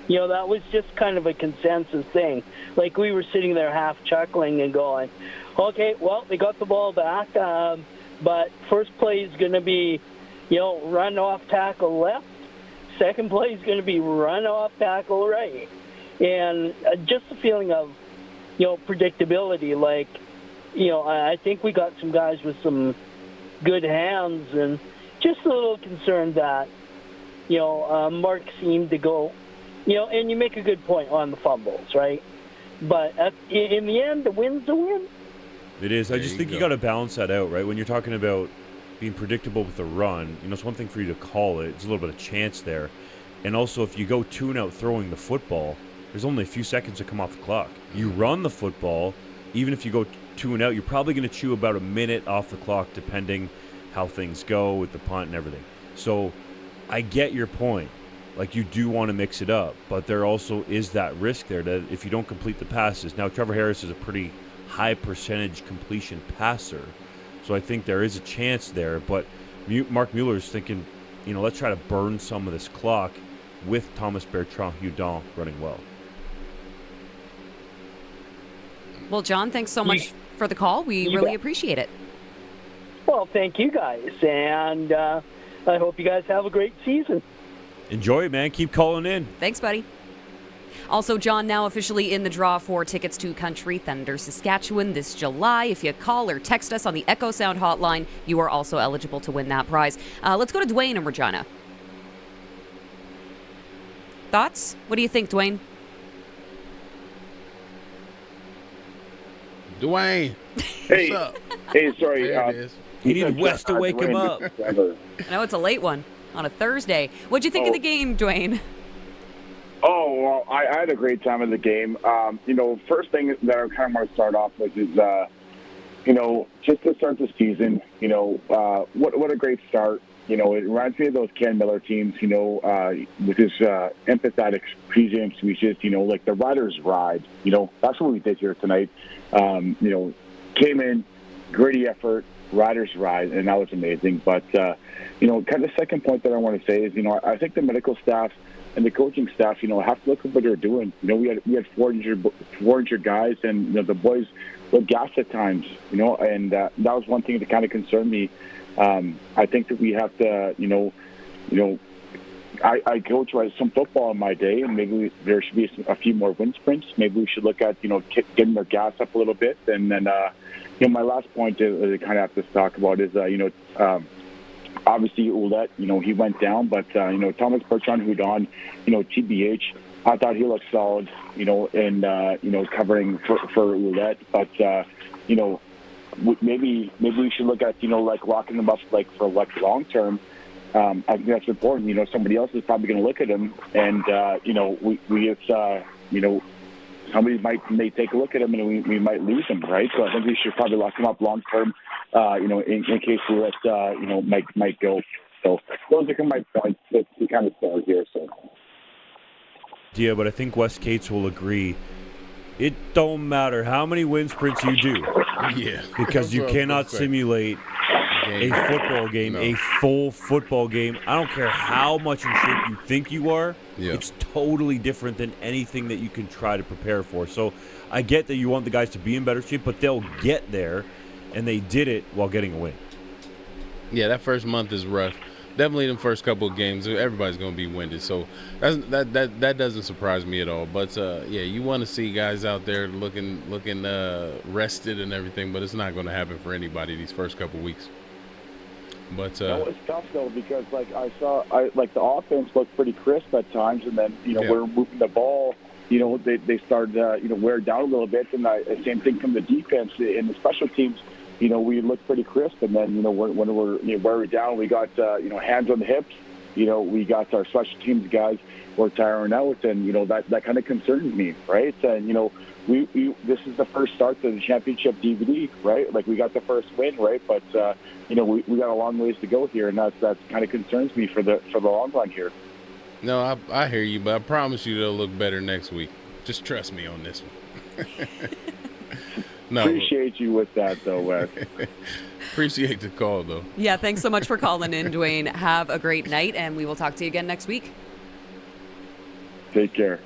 Speaker 30: that was just kind of a consensus thing. Like, we were sitting there half chuckling and going, okay, well, they got the ball back, but first play is going to be, run off tackle left. Second play is going to be run off tackle right. And just the feeling of, predictability. Like, I think we got some guys with some good hands, and just a little concerned that, Mark seemed to go, and you make a good point on the fumbles, right? But in the end, the win's a win.
Speaker 25: It is. I just think you got to balance that out, right? When you're talking about being predictable with the run, it's one thing for you to call it. It's a little bit of chance there. And also, if you go 2-and-out throwing the football, there's only a few seconds to come off the clock. You run the football, even if you go 2-and-out, you're probably going to chew about a minute off the clock, depending how things go with the punt and everything. So I get your point. Like, you do want to mix it up, but there also is that risk there that if you don't complete the passes. Now, Trevor Harris is a pretty high percentage completion passer, so I think there is a chance there. But Mark Mueller is thinking, let's try to burn some of this clock with Thomas Bertrand Hudon running well.
Speaker 26: Well, John, thanks so much for the call. We really appreciate it.
Speaker 30: Well, thank you guys, and I hope you guys have a great season.
Speaker 25: Enjoy it, man. Keep calling in.
Speaker 26: Thanks, buddy. Also, John, now officially in the draw for tickets to Country Thunder Saskatchewan this July. If you call or text us on the Echo Sound hotline, you are also eligible to win that prize. Let's go to Dwayne in Regina. Thoughts? What do you think, Dwayne?
Speaker 9: Dwayne.
Speaker 1: Hey.
Speaker 9: What's up?
Speaker 1: Hey, sorry.
Speaker 9: There it is.
Speaker 25: You need Wes to wake him up.
Speaker 26: I know it's a late one on a Thursday. What'd you think of the game, Dwayne?
Speaker 1: Oh, well, I had a great time in the game. First thing that I kind of want to start off with is, just to start the season, what a great start. It reminds me of those Ken Miller teams, with his empathetic pregame speeches, like the Riders ride. That's what we did here tonight. Came in, gritty effort, Riders ride, and that was amazing. But, kind of the second point that I want to say is, I think the medical staff and the coaching staff, have to look at what they're doing. We had 400 guys, and the boys looked gassed at times. And that was one thing that kind of concerned me. I think that we have to, I coached some football in my day, and maybe there should be a few more wind sprints. Maybe we should look at, getting their gas up a little bit. And then, my last point that I kind of have to talk about is, obviously Ouellette, he went down, but, Thomas Bertrand Hudon, TBH, I thought he looked solid, and, covering for Ouellette. But, maybe we should look at, locking them up, for long term. I think that's important. Somebody else is probably going to look at him, and somebody may take a look at him, and we might lose him, right? So I think we should probably lock him up long term, in case we let Mike go. So those are my points to kind of start here. So.
Speaker 25: Yeah, but I think Wes Cates will agree. It don't matter how many wind sprints you do.
Speaker 9: Yeah.
Speaker 25: Because you cannot simulate a football game, a full football game. I don't care how much in shape you think you are. Yeah. It's totally different than anything that you can try to prepare for. So I get that you want the guys to be in better shape, but they'll get there, and they did it while getting a win.
Speaker 9: Yeah, that first month is rough. Definitely the first couple of games, everybody's going to be winded. So that doesn't surprise me at all. But, you want to see guys out there looking rested and everything, but it's not going to happen for anybody these first couple of weeks. But
Speaker 1: it's tough, though, because, I saw the offense looked pretty crisp at times, and then, we're moving the ball. They started, wear down a little bit, and the same thing from the defense in the special teams. We look pretty crisp, and then, when we're down, we got, hands on the hips. We got our special teams guys were tiring out, and, that kind of concerns me, right? And, this is the first start to the championship DVD, right? We got the first win, right? But, we got a long ways to go here, and that kind of concerns me for the long run here.
Speaker 9: No, I hear you, but I promise you they'll look better next week. Just trust me on this one. No.
Speaker 1: Appreciate you with that, though, Wes.
Speaker 9: Appreciate the call, though.
Speaker 26: Yeah, thanks so much for calling in, Dwayne. Have a great night, and we will talk to you again next week.
Speaker 1: Take care.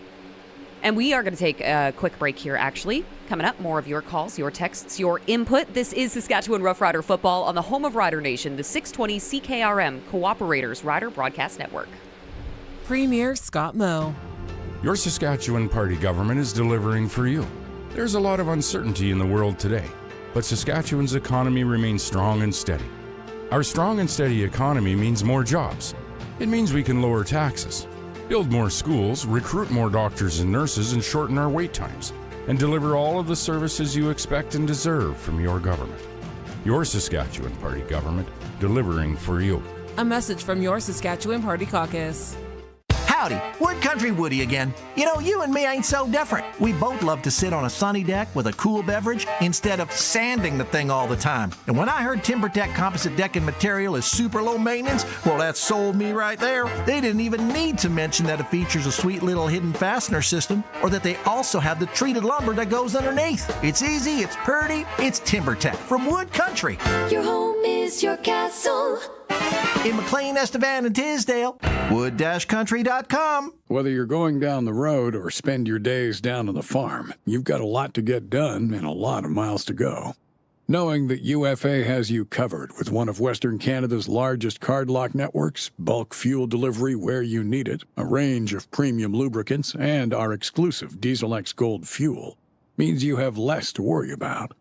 Speaker 26: And we are going to take a quick break here, actually. Coming up, more of your calls, your texts, your input. This is Saskatchewan Roughrider football on the home of Rider Nation, the 620 CKRM Cooperators Rider Broadcast Network.
Speaker 12: Premier Scott Moe.
Speaker 13: Your Saskatchewan party government is delivering for you. There's a lot of uncertainty in the world today, but Saskatchewan's economy remains strong and steady. Our strong and steady economy means more jobs. It means we can lower taxes, build more schools, recruit more doctors and nurses, and shorten our wait times, and deliver all of the services you expect and deserve from your government. Your Saskatchewan party government, delivering for you.
Speaker 12: A message from your Saskatchewan Party Caucus.
Speaker 28: Howdy, Wood Country Woody again. You and me ain't so different. We both love to sit on a sunny deck with a cool beverage instead of sanding the thing all the time. And when I heard TimberTech composite decking material is super low maintenance, well, that sold me right there. They didn't even need to mention that it features a sweet little hidden fastener system, or that they also have the treated lumber that goes underneath. It's easy, it's pretty, it's TimberTech from Wood Country.
Speaker 3: Your home is your castle.
Speaker 28: In McLean, Estevan, and Tisdale, wood-country.com.
Speaker 5: Whether you're going down the road or spend your days down on the farm, you've got a lot to get done and a lot of miles to go. Knowing that UFA has you covered with one of Western Canada's largest cardlock networks, bulk fuel delivery where you need it, a range of premium lubricants, and our exclusive Diesel X Gold fuel means you have less to worry about.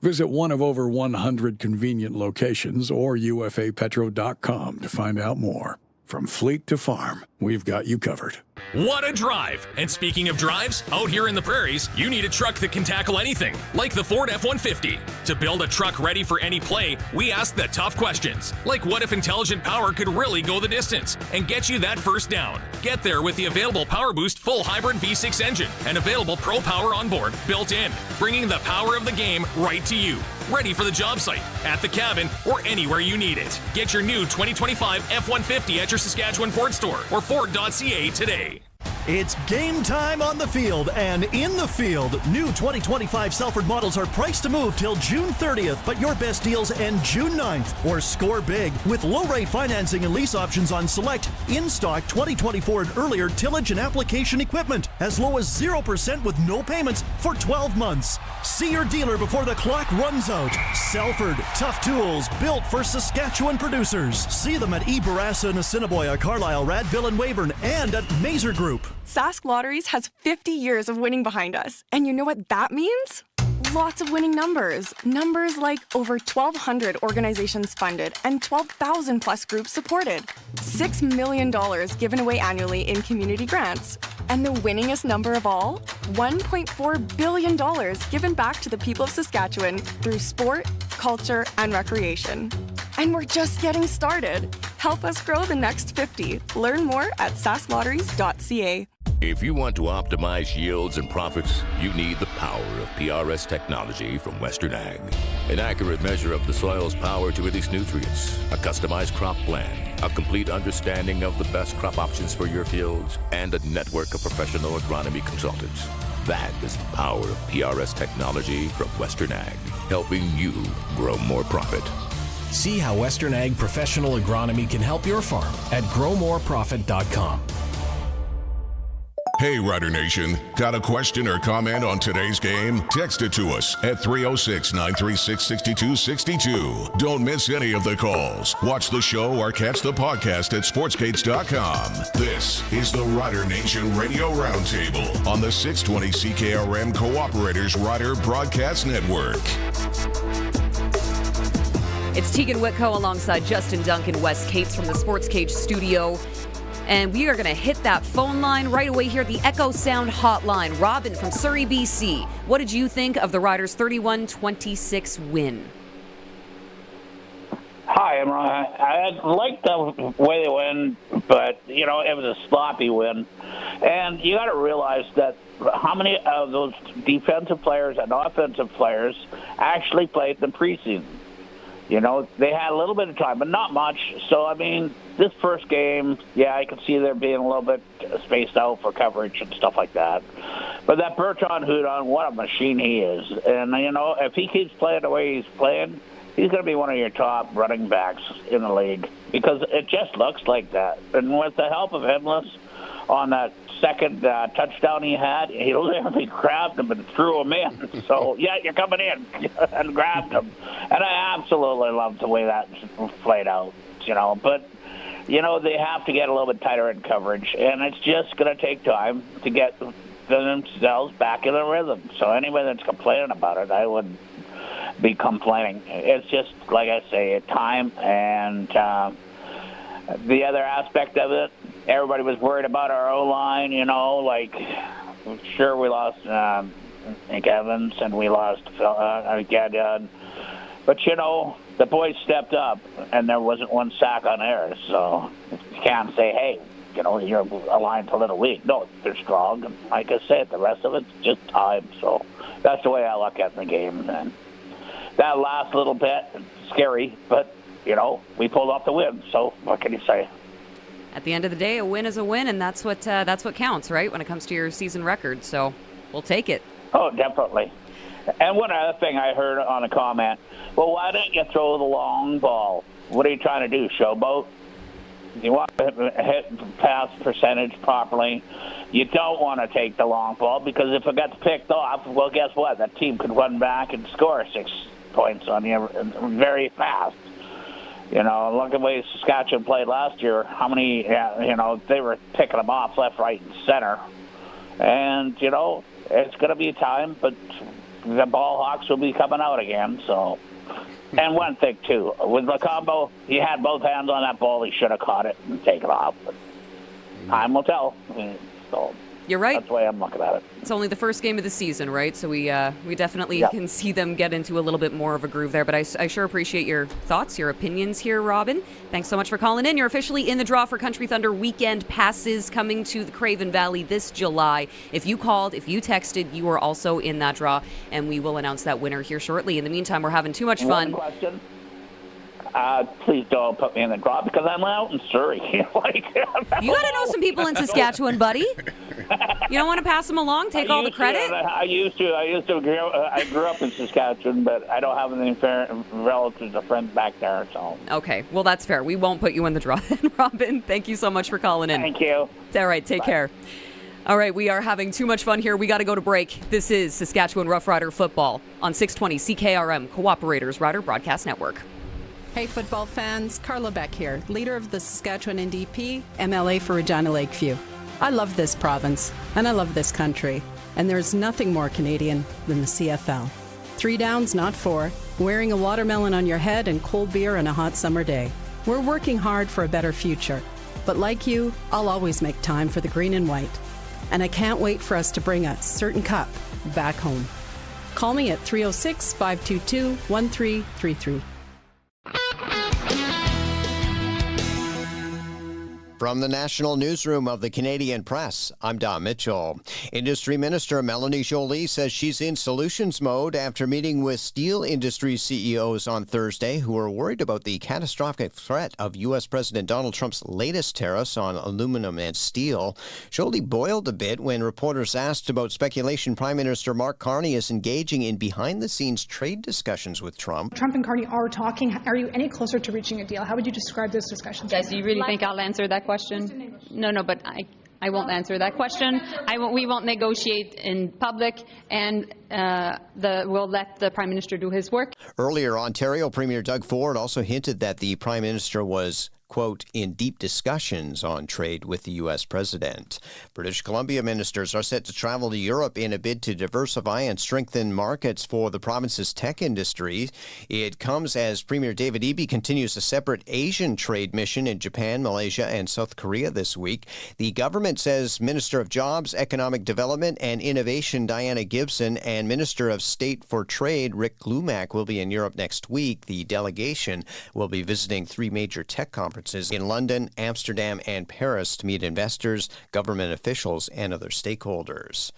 Speaker 5: Visit one of over 100 convenient locations or ufapetro.com to find out more. From fleet to farm, we've got you covered.
Speaker 11: What a drive! And speaking of drives, out here in the prairies, you need a truck that can tackle anything, like the Ford F-150. To build a truck ready for any play, we ask the tough questions, like what if intelligent power could really go the distance and get you that first down? Get there with the available Power Boost full hybrid V6 engine and available Pro Power onboard built in, bringing the power of the game right to you. Ready for the job site, at the cabin, or anywhere you need it. Get your new 2025 F-150 at your Saskatchewan Ford store or Ford.ca today.
Speaker 28: It's game time on the field and in the field. New 2025 Salford models are priced to move till June 30th, but your best deals end June 9th. Or score big with low-rate financing and lease options on select in-stock 2024 and earlier tillage and application equipment, as low as 0% with no payments for 12 months. See your dealer before the clock runs out. Salford, tough tools built for Saskatchewan producers. See them at E. Barassa and Assiniboia, Carlisle, Radville, and Weyburn, and at Mazer Group.
Speaker 6: Sask Lotteries has 50 years of winning behind us. And you know what that means? Lots of winning numbers. Numbers like over 1,200 organizations funded and 12,000 plus groups supported. $6 million given away annually in community grants. And the winningest number of all? $1.4 billion given back to the people of Saskatchewan through sport, culture, and recreation. And we're just getting started. Help us grow the next 50. Learn more at sasslotteries.ca.
Speaker 4: If you want to optimize yields and profits, you need the power of PRS technology from Western Ag. An accurate measure of the soil's power to release nutrients, a customized crop plan, a complete understanding of the best crop options for your fields, and a network of professional agronomy consultants. That is the power of PRS technology from Western Ag, helping you grow more profit.
Speaker 27: See how Western Ag professional agronomy can help your farm at growmoreprofit.com.
Speaker 2: Hey, Rider Nation. Got a question or comment on today's game? Text it to us at 306-936-6262. Don't miss any of the calls. Watch the show or catch the podcast at sportsgates.com. This is the Rider Nation Radio Roundtable on the 620 CKRM Cooperators Rider Broadcast Network.
Speaker 26: It's Teagan Witko alongside Justin Duncan, Wes Cates from the Sports Cage studio. And we are going to hit that phone line right away here, the Echo Sound Hotline. Robin from Surrey, BC. What did you think of the Riders' 31-26 win?
Speaker 7: Hi, I liked the way they win, but, it was a sloppy win. And you got to realize that how many of those defensive players and offensive players actually played the preseason? They had a little bit of time, but not much. So, this first game, I could see there being a little bit spaced out for coverage and stuff like that. But that Bertrand Hudon, what a machine he is. And, if he keeps playing the way he's playing, he's going to be one of your top running backs in the league because it just looks like that. And with the help of Endless on that second touchdown he had, he literally grabbed him and threw him in. So, you're coming in and grabbed him. And I absolutely loved the way that played out, But, they have to get a little bit tighter in coverage, and it's just going to take time to get themselves back in the rhythm. So anybody that's complaining about it, I would be complaining. It's just, like I say, time. And the other aspect of it, everybody was worried about our O-line, sure we lost Nick Evans and we lost Gadad. But, the boys stepped up and there wasn't one sack on air. So you can't say, hey, your line's a little weak. No, they're strong. And like I said, the rest of it's just time. So that's the way I look at the game. And that last little bit, scary, but, we pulled off the win. So what can you say?
Speaker 26: At the end of the day, a win is a win, and that's what counts, right, when it comes to your season record. So we'll take it.
Speaker 7: Oh, definitely. And one other thing I heard on a comment, well, why don't you throw the long ball? What are you trying to do, showboat? You want to hit pass percentage properly. You don't want to take the long ball because if it gets picked off, well, guess what? That team could run back and score 6 points on you very fast. Look at the way Saskatchewan played last year. How many, they were picking them off left, right, and center. And, it's going to be time, but the ball hawks will be coming out again. So, and one thing, too, with Macombo, he had both hands on that ball. He should have caught it and taken off. But time will tell. So
Speaker 26: you're right.
Speaker 7: That's the way I'm looking at it.
Speaker 26: It's only the first game of the season, right? So we definitely can see them get into a little bit more of a groove there. But I sure appreciate your thoughts, your opinions here, Robin. Thanks so much for calling in. You're officially in the draw for Country Thunder weekend passes coming to the Craven Valley this July. If you called, if you texted, you are also in that draw, and we will announce that winner here shortly. In the meantime, we're having too much fun.
Speaker 7: One question. Please don't put me in the draw because I'm out in Surrey.
Speaker 26: You got to know some people in Saskatchewan, buddy. You don't want to pass them along, take all the credit?
Speaker 7: I used to. I grew up in Saskatchewan, but I don't have any relatives or friends back there. So.
Speaker 26: Okay, well, that's fair. We won't put you in the draw then, Robin. Thank you so much for calling in.
Speaker 7: Thank you.
Speaker 26: All right, take care. All right, we are having too much fun here. We got to go to break. This is Saskatchewan Roughrider football on 620 CKRM Cooperators Rider Broadcast Network.
Speaker 8: Hey football fans, Carla Beck here, leader of the Saskatchewan NDP, MLA for Regina Lakeview. I love this province, and I love this country, and there's nothing more Canadian than the CFL. 3 downs, not 4, wearing a watermelon on your head and cold beer on a hot summer day. We're working hard for a better future, but like you, I'll always make time for the green and white. And I can't wait for us to bring a certain cup back home. Call me at 306-522-1333.
Speaker 10: From the National Newsroom of the Canadian Press, I'm Don Mitchell. Industry Minister Melanie Joly says she's in solutions mode after meeting with steel industry CEOs on Thursday who are worried about the catastrophic threat of U.S. President Donald Trump's latest tariffs on aluminum and steel. Joly boiled a bit when reporters asked about speculation Prime Minister Mark Carney is engaging in behind-the-scenes trade discussions with Trump.
Speaker 14: Trump and Carney are talking. Are you any closer to reaching a deal? How would you describe those discussions?
Speaker 15: Guys, do you really think I'll answer that question? No, but I won't answer that question. We won't negotiate in public, and we'll let the Prime Minister do his work.
Speaker 10: Earlier, Ontario Premier Doug Ford also hinted that the Prime Minister was, quote, in deep discussions on trade with the U.S. president. British Columbia ministers are set to travel to Europe in a bid to diversify and strengthen markets for the province's tech industry. It comes as Premier David Eby continues a separate Asian trade mission in Japan, Malaysia, and South Korea this week. The government says Minister of Jobs, Economic Development, and Innovation Diana Gibson and Minister of State for Trade Rick Glumac will be in Europe next week. The delegation will be visiting 3 major tech conferences in London, Amsterdam, and Paris to meet investors, government officials, and other stakeholders.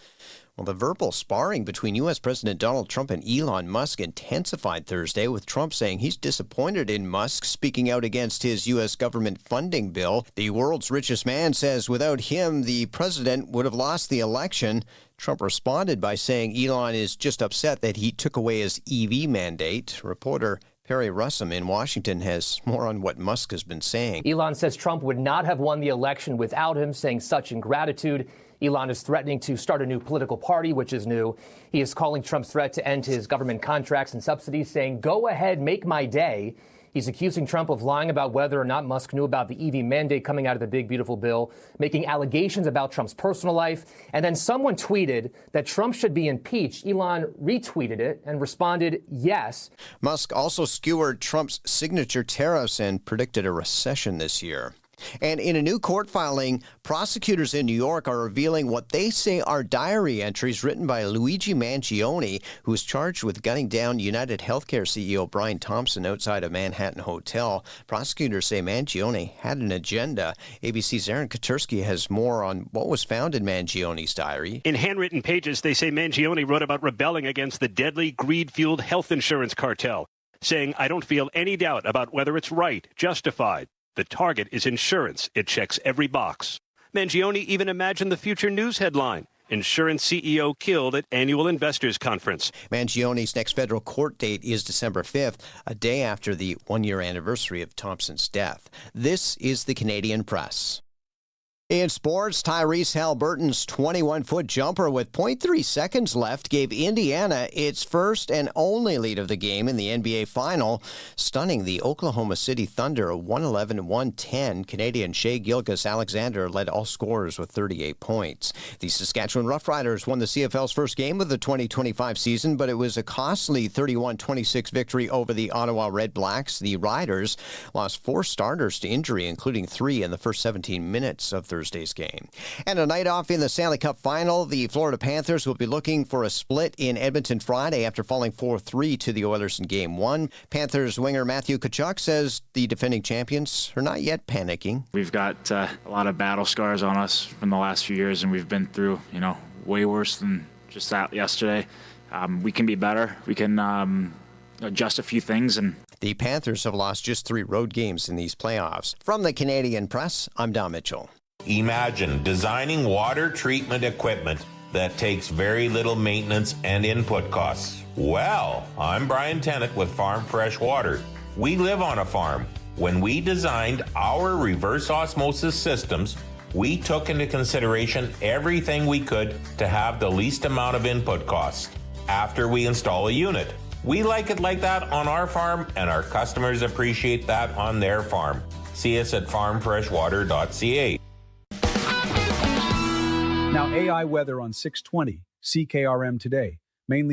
Speaker 10: Well, the verbal sparring between U.S. President Donald Trump and Elon Musk intensified Thursday, with Trump saying he's disappointed in Musk speaking out against his U.S. government funding bill. The world's richest man says without him, the president would have lost the election. Trump responded by saying Elon is just upset that he took away his EV mandate. Reporter Perry Russum in Washington has more on what Musk has been saying.
Speaker 16: Elon says Trump would not have won the election without him, saying such ingratitude. Elon is threatening to start a new political party, which is new. He is calling Trump's threat to end his government contracts and subsidies, saying, go ahead, make my day. He's accusing Trump of lying about whether or not Musk knew about the EV mandate coming out of the big, beautiful bill, making allegations about Trump's personal life. And then someone tweeted that Trump should be impeached. Elon retweeted it and responded, yes.
Speaker 10: Musk also skewered Trump's signature tariffs and predicted a recession this year. And in a new court filing, prosecutors in New York are revealing what they say are diary entries written by Luigi Mangione, who is charged with gunning down United Healthcare CEO Brian Thompson outside a Manhattan hotel. Prosecutors say Mangione had an agenda. ABC's Aaron Katersky has more on what was found in Mangione's diary.
Speaker 17: In handwritten pages, they say Mangione wrote about rebelling against the deadly, greed-fueled health insurance cartel, saying, I don't feel any doubt about whether it's right, justified. The target is insurance. It checks every box. Mangione even imagined the future news headline, Insurance CEO Killed at Annual Investors Conference.
Speaker 10: Mangione's next federal court date is December 5th, a day after the one-year anniversary of Thompson's death. This is the Canadian Press. In sports, Tyrese Haliburton's 21-foot jumper with 0.3 seconds left gave Indiana its first and only lead of the game in the NBA Final, stunning the Oklahoma City Thunder 111-110. Canadian Shai Gilgeous-Alexander led all scorers with 38 points. The Saskatchewan Roughriders won the CFL's first game of the 2025 season, but it was a costly 31-26 victory over the Ottawa Redblacks. The Riders lost 4 starters to injury, including 3 in the first 17 minutes of Thursday's game. And a night off in the Stanley Cup Final, the Florida Panthers will be looking for a split in Edmonton Friday after falling 4-3 to the Oilers in Game 1. Panthers winger Matthew Tkachuk says the defending champions are not yet panicking.
Speaker 19: We've got a lot of battle scars on us from the last few years, and we've been through, way worse than just that yesterday. We can be better. We can adjust a few things. And
Speaker 10: the Panthers have lost just 3 road games in these playoffs. From the Canadian Press, I'm Don Mitchell.
Speaker 20: Imagine designing water treatment equipment that takes very little maintenance and input costs. Well, I'm Brian Tennant with Farm Fresh Water. We live on a farm. When we designed our reverse osmosis systems, we took into consideration everything we could to have the least amount of input costs after we install a unit. We like it like that on our farm, and our customers appreciate that on their farm. See us at farmfreshwater.ca.
Speaker 22: Now AI weather on 620 CKRM today, mainly